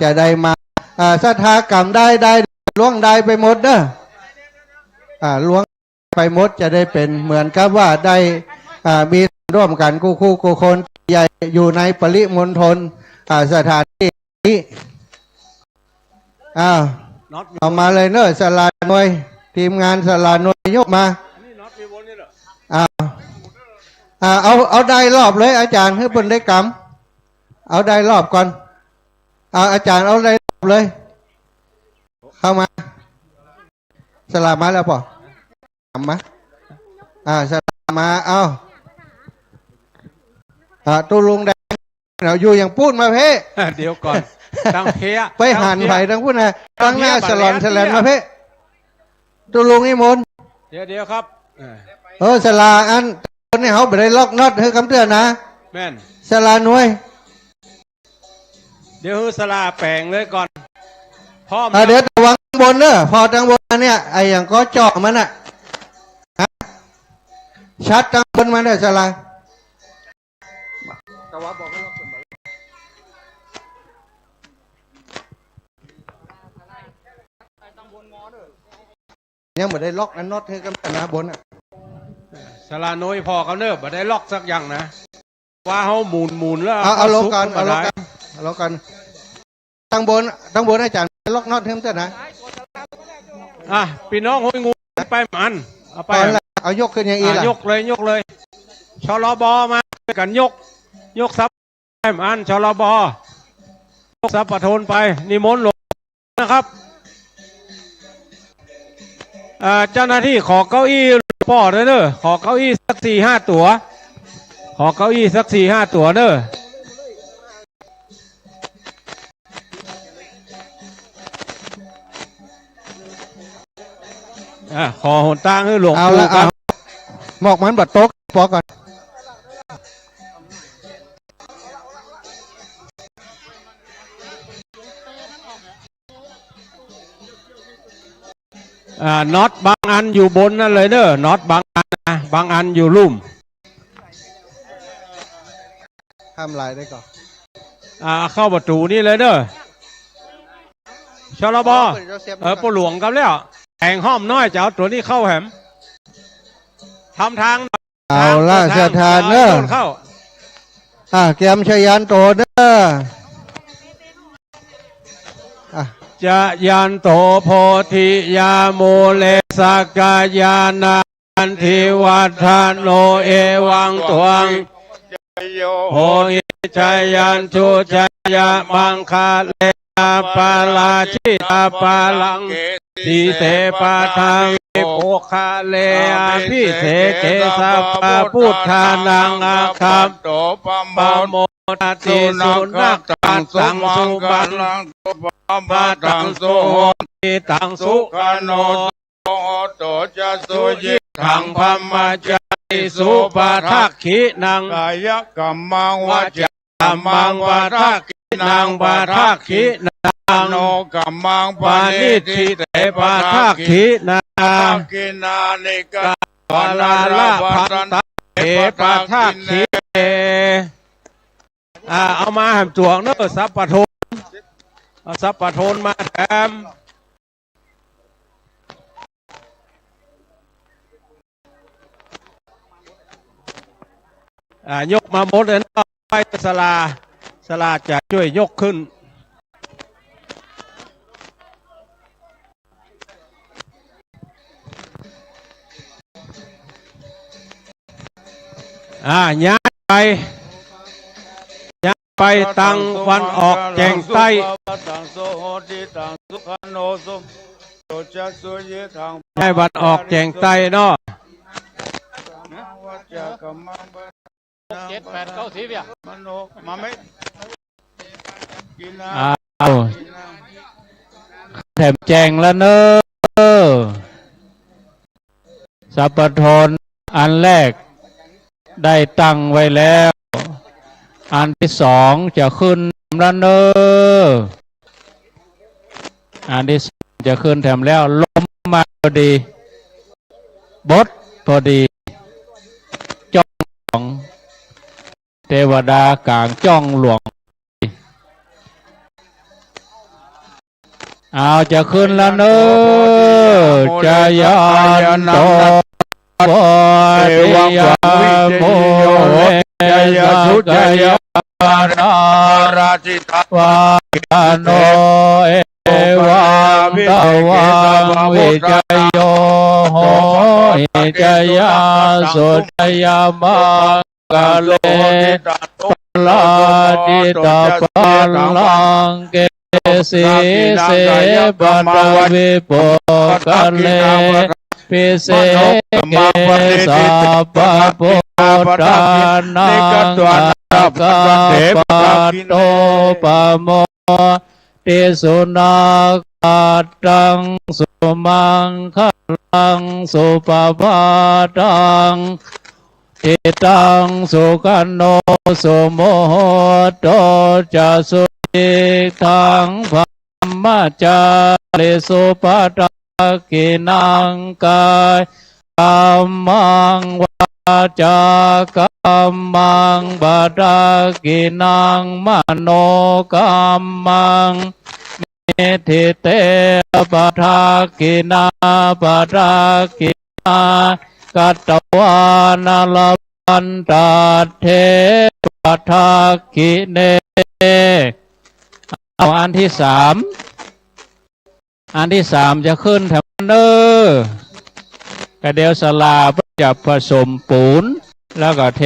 [SPEAKER 3] จะได้มาศรัทธากรรมได้ล่วงได้ไปหมดเนอะล่วงไปหมดจะได้เป็นเหมือนกับว่าได้มีร่วมกันคู่คนใหญ่อยู่ในปริมณฑลสถานที่นี้เอามาเลยเนอะสลาหน่วยทีมงานสลาหน่วยยกมาเอาได้รอบเลยอาจารย์ให้เพิ่นได้กำเอาได้รอบก่อนอาจารย์เอาได้รอบเลยเข้ามาสลามาแล้วป่ะมาสลามาเอาตู้ลุงแดงเราอยู่อย่างพูดมาเพ่
[SPEAKER 2] เดี๋ยวก่อนตั้งเพีย
[SPEAKER 3] ไปหันไผ่ทั้งพูดนะตั้งหน้าสลอนแสลนมาเพ่ตู้ลุงนี่มน
[SPEAKER 2] เดี๋ยวครับ
[SPEAKER 3] สลาอันนี่เขาไปได้ล็อกน็อตให้คำเตือนนะ
[SPEAKER 2] แม่น
[SPEAKER 3] สลาหน่วย
[SPEAKER 2] เดี๋ยวสลาแปลงเลยก่อนพ่อ
[SPEAKER 3] เดี๋ยววางบนเนอะพอทางบนเนี่ยไอ้อย่างก็เจาะมันอ่ะชัดทางบนมาเนี่ยสลายังไม่ได้ล็อกอันน็อตให้คำเตือนนะบนอ่ะ
[SPEAKER 2] สลาโนยพอเขาเนิบมาได้ล็อกสักอย่างนะ ว่าเขาหมุนแล้ว
[SPEAKER 3] เอาลง
[SPEAKER 2] ซุ
[SPEAKER 3] ก่อน
[SPEAKER 2] ขึ้
[SPEAKER 3] เอา
[SPEAKER 2] มา
[SPEAKER 3] ลง
[SPEAKER 2] ได้
[SPEAKER 3] ก่อนเอาลงก่อนตั้งบนอาจารย์ล็อกน็อตเพิ่มเติมนะ
[SPEAKER 2] อ่ะพี่น้องห้วยงูไปมันเอาไป
[SPEAKER 3] เอายกขึ้นอย่างอีล่ะ
[SPEAKER 2] ยกเลยชลบมาด้วยกันยกซับไปมันชลบยกซับประทนไปนิมนต์หลวงนะครับเจ้าหน้าที่ขอเก้าอี้ป่อเด้อขอเก้าอี้สัก4-5 ตัวขอเก้าอี้สัก4-5 ตัวเด้อขอหนตางให้หลวงปู่ครับ
[SPEAKER 3] หมอกมันบัดโต๊ะปอก่อน
[SPEAKER 2] น็อตบางอันอยู่บนนั่นเลยเนอะน็อตบางอันนะบางอันอยู่ลุ่ม
[SPEAKER 3] ห้ามลายได้ก่อน
[SPEAKER 2] เข้าประตูนี่เลยเนอะชลบปหลวงกับแล้วแข่งห้อมน้อยจะเอาตัวนี้เข้าแหมทำทาง
[SPEAKER 3] เอาล่ะเสียทานเนอะ
[SPEAKER 2] เข้า
[SPEAKER 3] เกมชยันโตเนอะ
[SPEAKER 2] จะยันโตโพธิยาโมเลสกายานันทิวัฒโนเอวังตวังโหหิจายันทุจยามังคาเลอาปาลาชิตาปาลังสีเสปาทังโภคาเลอาพิเศเกสัพพะพุทธานังอาคัมโตปโมนาติสุนักตังสังสุบันลังมาตังสุโหติตังสุขโนโตโตจะสุยิทังพัมมาจาริสุปาทักขินังกายกัมมังวาจามังปาทักขินังปาทักขินังโนกัมมังปานิทิเตปาทักขินังกินานิกาปาลาลาพันตเอปาทักขิเอามาแหมจวงเนอะซับปะโทนเอาซับปะโทนมาแถมยกมาหมดเลยนะไปสลาจะช่วยยกขึ้นย้ายไปตังวันออกแจงใต้ให้วันออกแจงใต้เนาะ7-8-9-10อ่ะเอาแถมแจงแล้วเนอะสัพพทนอันแรกได้ตั้งไว้แล้วอันที่2จะขึ้นแล้วเนอะอันที่2จะขึ้นแถมแล้วลมมาพอดีบดพอดีจ้องเทวดากลางจ้องหลวงเอาจะขึ้นแล้วเนอะจะยันโตโพธิยาโมเลยาสุจยานาราชิตวาโนเอวังตวังวิจโยโหหิจยาสุจยามังกาเลลาดิตาปัลลังเกสีเสปัตวิปุกาเลปิเสเกสัพพะพุทธานังอาคาปัตโตปโมติสุนัขตังสุมังคลังสุปภาตังอิตังสุขันโนสุโมโตจะสุติทังพัมมจาริสุปตังกินังกายกัมมังวาจากัมมังบาดากินังมโนกัมมังนิทิเตปะทากินาปะทากินากัตตวานาล
[SPEAKER 10] ยันตเทปทักขิเนเอาอันที่สามจะขึ้นแถวเนอกระเดียวสลาจะผสมปูนแล้วก็เท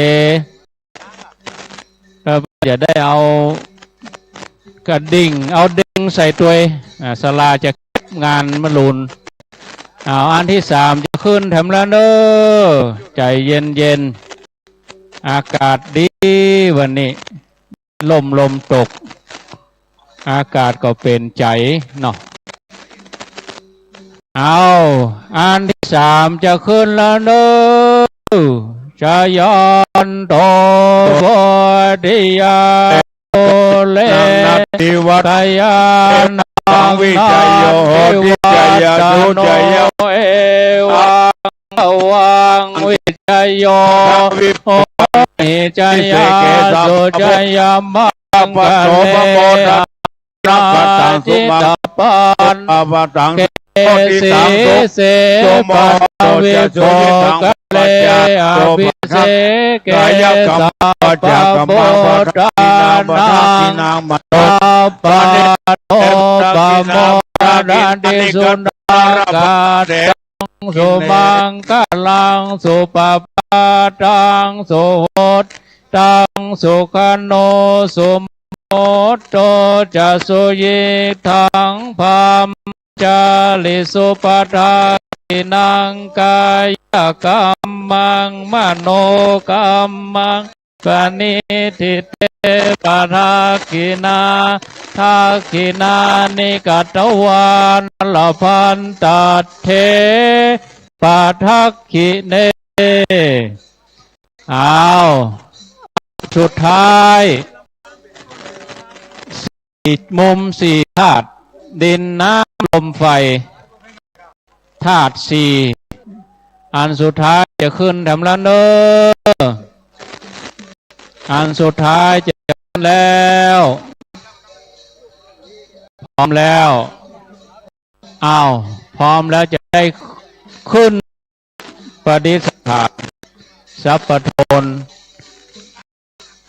[SPEAKER 10] แล้วจะได้เอากระดิ่งเอาดิ่งใส่ตัวสลาจะงานมะลุนเอาอันที่สามจะขึ้นแถมแล้วเนอใจเย็นอากาศดีวันนี้ลมตกอากาศก็เป็นใจเนาะเอาอันที่สามจะขึ้นแล้วเนอจะย้อนโตโพธิยาโอเลติวัตยานังวิจโยทิจยานุจยเอวังวิจโยโอนิจยาสุจยามังกะเลนาจิตปันอวตังสีเสปะวิโสกะเลอภิเสกสัพพะโพธานังปะโตปะโมรันติสุนักาสุมังกะลังสุปปาตังสุโหตตังสุขโนสุโมโตจะสุยิทังพัมจาลิสุปทากินังกายกรรมังมโนกรรมังปณิทิเตปทากินาทักขินานิกัตวานลพันตัดเทปทักขิเนเอาสุดท้ายมุมสี่ธาตุดินน้ำลมไฟธาตุสี่อันสุดท้ายจะขึ้นทำละเนออันสุดท้ายจะขึ้นแล้วพร้อมแล้วอ้าวพร้อมแล้วจะได้ขึ้นปฏิสถานสัพพโทน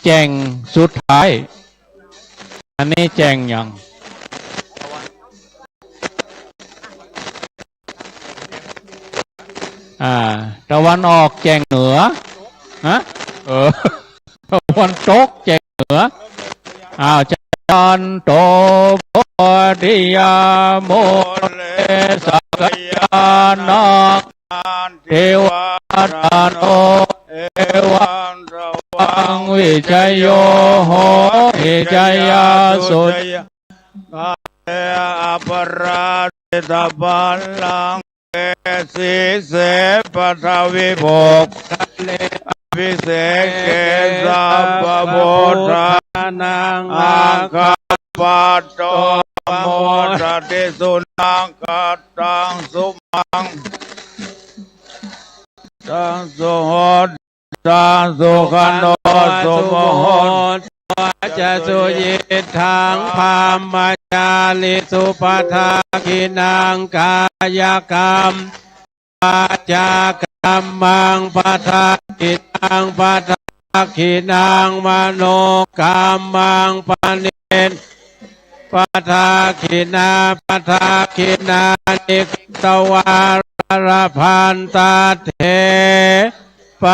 [SPEAKER 10] แจ้งสุดท้ายอันนี้แจ้งอย่างตะวันออกแจ้งเหนือฮะตะวันตกแจ้งเหนือจันโตโพธิยาโมเลสักยานังเทวตาโนเอวังวิจโยโหวิจยาสุจอัปราชิตปัลลังเอสิเสปทวิภกอภิเสกเกสัพพะโพธานังอาคาปัตโตโมทติสุนังกัตตังสุมังตังสุโหตังสุขโนสุโมโหจะสุยิทังพามจาลิสุปทากินังกายกรรมวาจากรรมังปทากินังปทากินังมโนกรรมังปณิปทากินาปทากินานิตวารพันตาเทป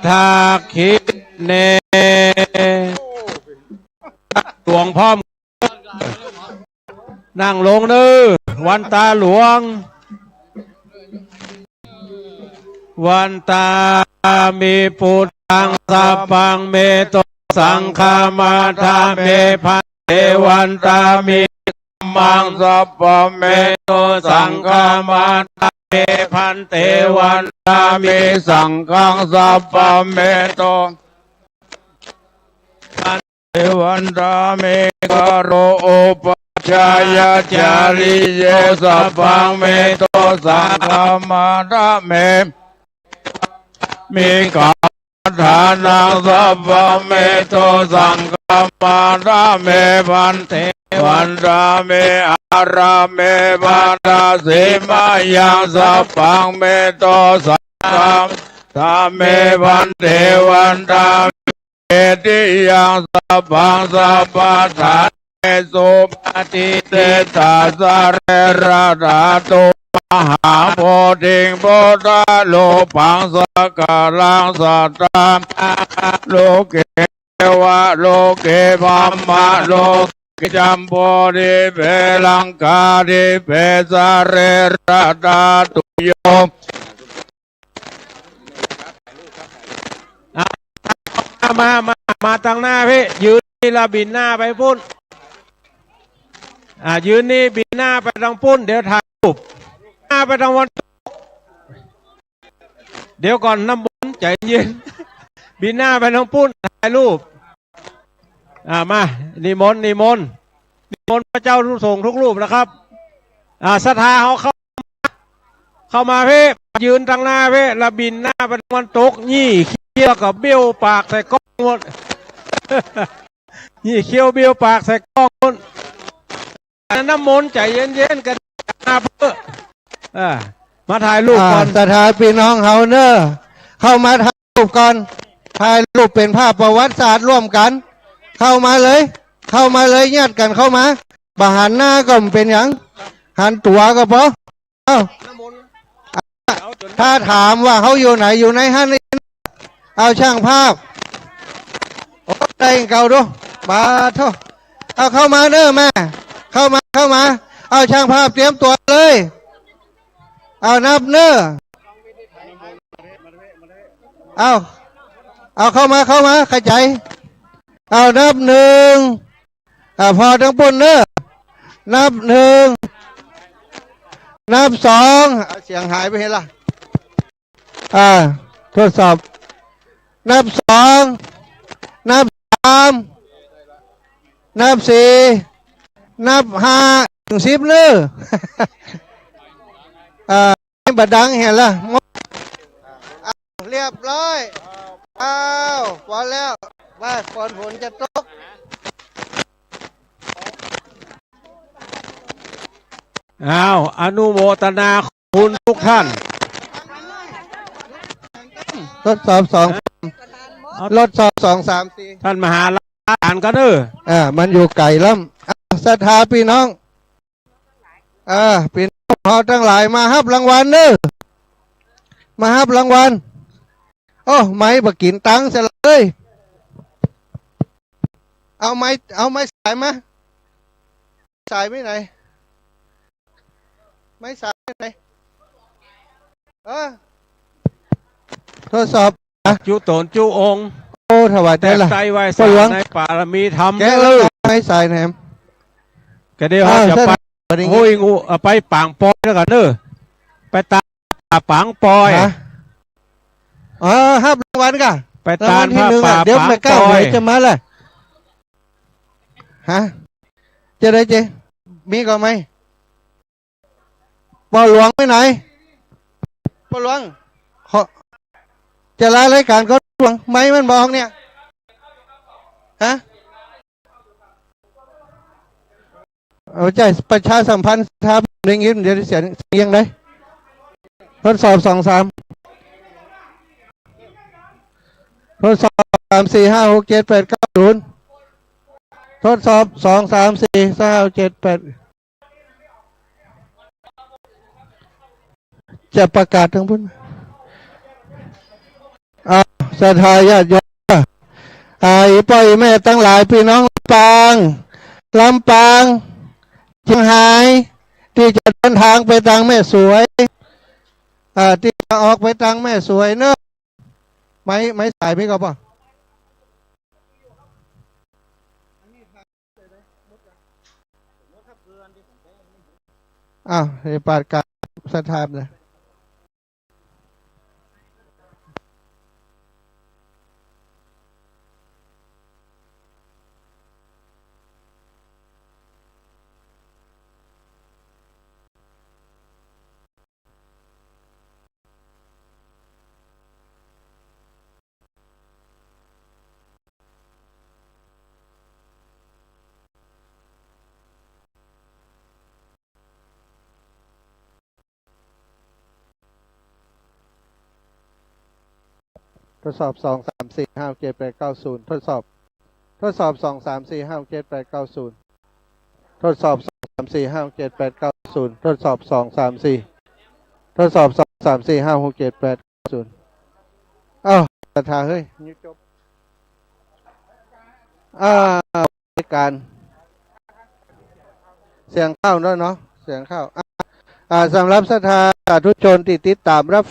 [SPEAKER 10] ทาคิเนหลวงพ่อนั่งลงเด้อวันตาหลวงวันตามีปุตตังสัพพังเมโตสังฆามาทาเมพันเตวันตามีมังสัพพเมโตสังฆามาทาเมพันเตวันตามีสังฆังสัพพเมโตวันตาเมกโรโอปชายาจาริเยสัพพังเมโตสังฆามาทาเมมีกาฐานังสัพพเมโตสังฆามาทาเมพันเทวันตาเมอาราเมวาทาสีมายังสัพพังเมโตสังฆา
[SPEAKER 2] สามีวันเทวันตาเอติยังสัพพังสัพพะทาเอสุปฏิเตตาสะเรระดาตุมหาโพธิโพธาโลปังสกาลังสัตตาโลเกวะโลเกภัมมะโลกิจัมโพธิเปลังกาธิเปสะเรระดาตุโยมาตั้งหน้าพี่ยืนนี่ละบินหน้าไปพุ่นยืนนี่บินหน้าไปทางพุ่นเดี๋ยวถ่ายรูปหน้าไปทางวันตกเดี๋ยวก่อนน้ำมนต์ใจเย็นบินหน้าไปทางพุ่นถ่ายรูปมานิมนต์พระเจ้าทุกส่งทุกรูปนะครับศรัทธาเขาเข้ามาพี่ยืนทางหน้าพี่ละบินหน้าไปทางวันตกนี่เคี้ยวกับเบี้ยวปากใส่กล้องหมดนี่เคี้ยวเบี้ยวปากใส่กล้องหมดน้ำมนต์ใจเย็นๆกันมาเพื่อมาถ่ายรูปก่อน
[SPEAKER 3] ศรัทธาพี่น้องเฮาเนอเข้ามาถ่ายรูปก่อนถ่ายรูปเป็นภาพประวัติศาสตร์ร่วมกันเข้ามาเลยญาติกันเข้ามาบาหันหน้าก็เป็นอย่างหันตัวก็พอถ้าถามว่าเขาอยู่ไหนฮันนี่เอาช่างภาพได้เก่าดูมาเท่าเอาเข้ามาเนอแม่เข้ามาเอาช่างภาพเตรียมตัวเลยเอานับเนอเอาเข้ามาขยายเอานับหนึ่งพอทั้งปุ่นเนอนับหนึ่งนับสองเสียงหายไปเห็นละทดสอบนับสองนับสามนับสี่นับห้าถึง10เนอบัดดังเห็นละเรียบร้อยพอแล้วว่าฝนจะตก
[SPEAKER 2] อนุโมทนาคุณทุกท่าน
[SPEAKER 3] ทดสอบรถสอบ2 3 4
[SPEAKER 2] ท่านมหาลานกัน
[SPEAKER 3] มันอยู่ไกลล้ำศรัทธาพี่น้องพี่น้องเขาทั้งหลายมาฮับรางวัลมาฮับรางวัลไม่บักกินตังค์เสียเลยเอาไม้สายมาสายไม่ไหนไม่สายไม่ไหนทดสอบ
[SPEAKER 2] จุตนจุองค์
[SPEAKER 3] ถวายได้ละ
[SPEAKER 2] ใจไว้สาในป่ารมีธรรม
[SPEAKER 3] แกเลยไม่สายแหนม
[SPEAKER 2] แกเดี๋ยวจะไปห้ยงูไปปางปอยแล้วกันไปตาปางปอย
[SPEAKER 3] ฮับรางวัลกัน
[SPEAKER 2] ไปตามผ้าป่า
[SPEAKER 3] เดี๋ยวไม่กล้าหวยจะมาเลยจะได้เจมีก่อนไหมปอหลวงไปไหนปอหลวงจะลารายการก็หลวงไหมมันบอกเนี่ยเอาใจประชาสัมพันธ์ทำอย่างนี้เดี๋ยวเสียงได้ทดสอบ2 3ทดสอบ3 4 5 6 7 8 9 0ทดสอบ2 3 4 5 7 8จะประกาศทั้งพุ่นศรัทธาญาติโยมพ่อแม่ตั้งหลายพี่น้องลำปางเชียงรายที่จะเดินทางไปทางแม่สวยที่จะออกไปทางแม่สวยเนอะไม่สายพี่ก็ป่ะปาดการสถาบเลย ทดสอบ2 3 4 5 6 7 8 9 0ทดสอบ2 3 4 5 6 7 8 9 0ทดสอบ2 3 4 5 6 7 8 9 0ทดสอบ2 3 4ทดสอบ2 3 4 5 6 7 8 9 0อ้าวศรัทธาเฮ้ยจบการเสียงเข้าแล้วเนาะเสียงเข้าสำหรับศรัทธาสาธุชนที่ติดตามรับ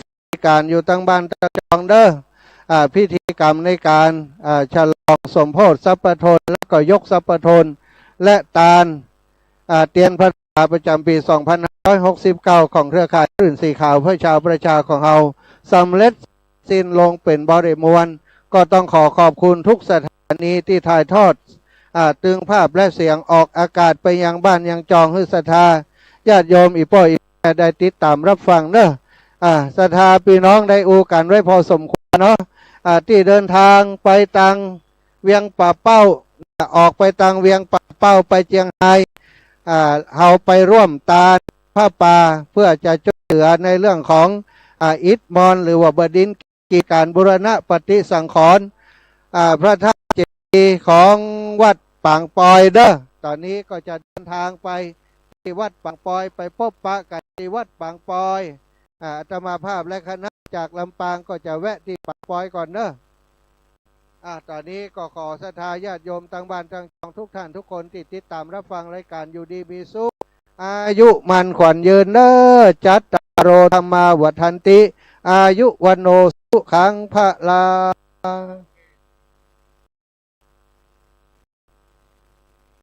[SPEAKER 3] การอยู่ตั้งบ้านตั้งจองเด้อพิธีกรรมในการฉลองสมโภชสัพพทนและก็ยกสัพพทนและตาลเตียนพระษาประจำปี 2569 ของเครือข่ายรื่นสีขาวเพื่อชาวประชาของเราสำเร็จสิ้นลงเป็นบริมวลก็ต้องขอบคุณทุกสถานีที่ถ่ายทอดตึงภาพและเสียงออกอากาศไปยังบ้านยังจองให้ศรัทธาญาติโยมอีป้อยอีแม่ได้ติดตามรับฟังเนอะศรัทธาพี่น้องได้อูกันไว้พอสมควรเนาะที่เดินทางไปทางเวียงป่าเป้าออกไปทางเวียงป่าเป้าไปเจียงไฮ้เอาไปร่วมตาผ้าป่าเพื่อจะช่วยเหลือในเรื่องของอิฐมอนหรือว่าบดินกิจการบูรณะปฏิสังขรณ์พระธาตุเจดีย์ของวัดปางปอยเด้อตอนนี้ก็จะเดินทางไปที่วัดปางปอยไปพบปะกันที่วัดปางปอยอาตมาภาพและคณะจากลำปางก็จะแวะที่ปางปอยก่อนเด้อตอนนี้ก็ขอศรัทธาญาติโยมทั้งบ้านทั้งจองทุกท่านทุกคนที่ติดตามรับฟังรายการอยู่ดีมีสุขอายุมันขวัญยืนเด้อจัตตารโอธรรมาวัฏันติอายุวันโนสุขังพระลา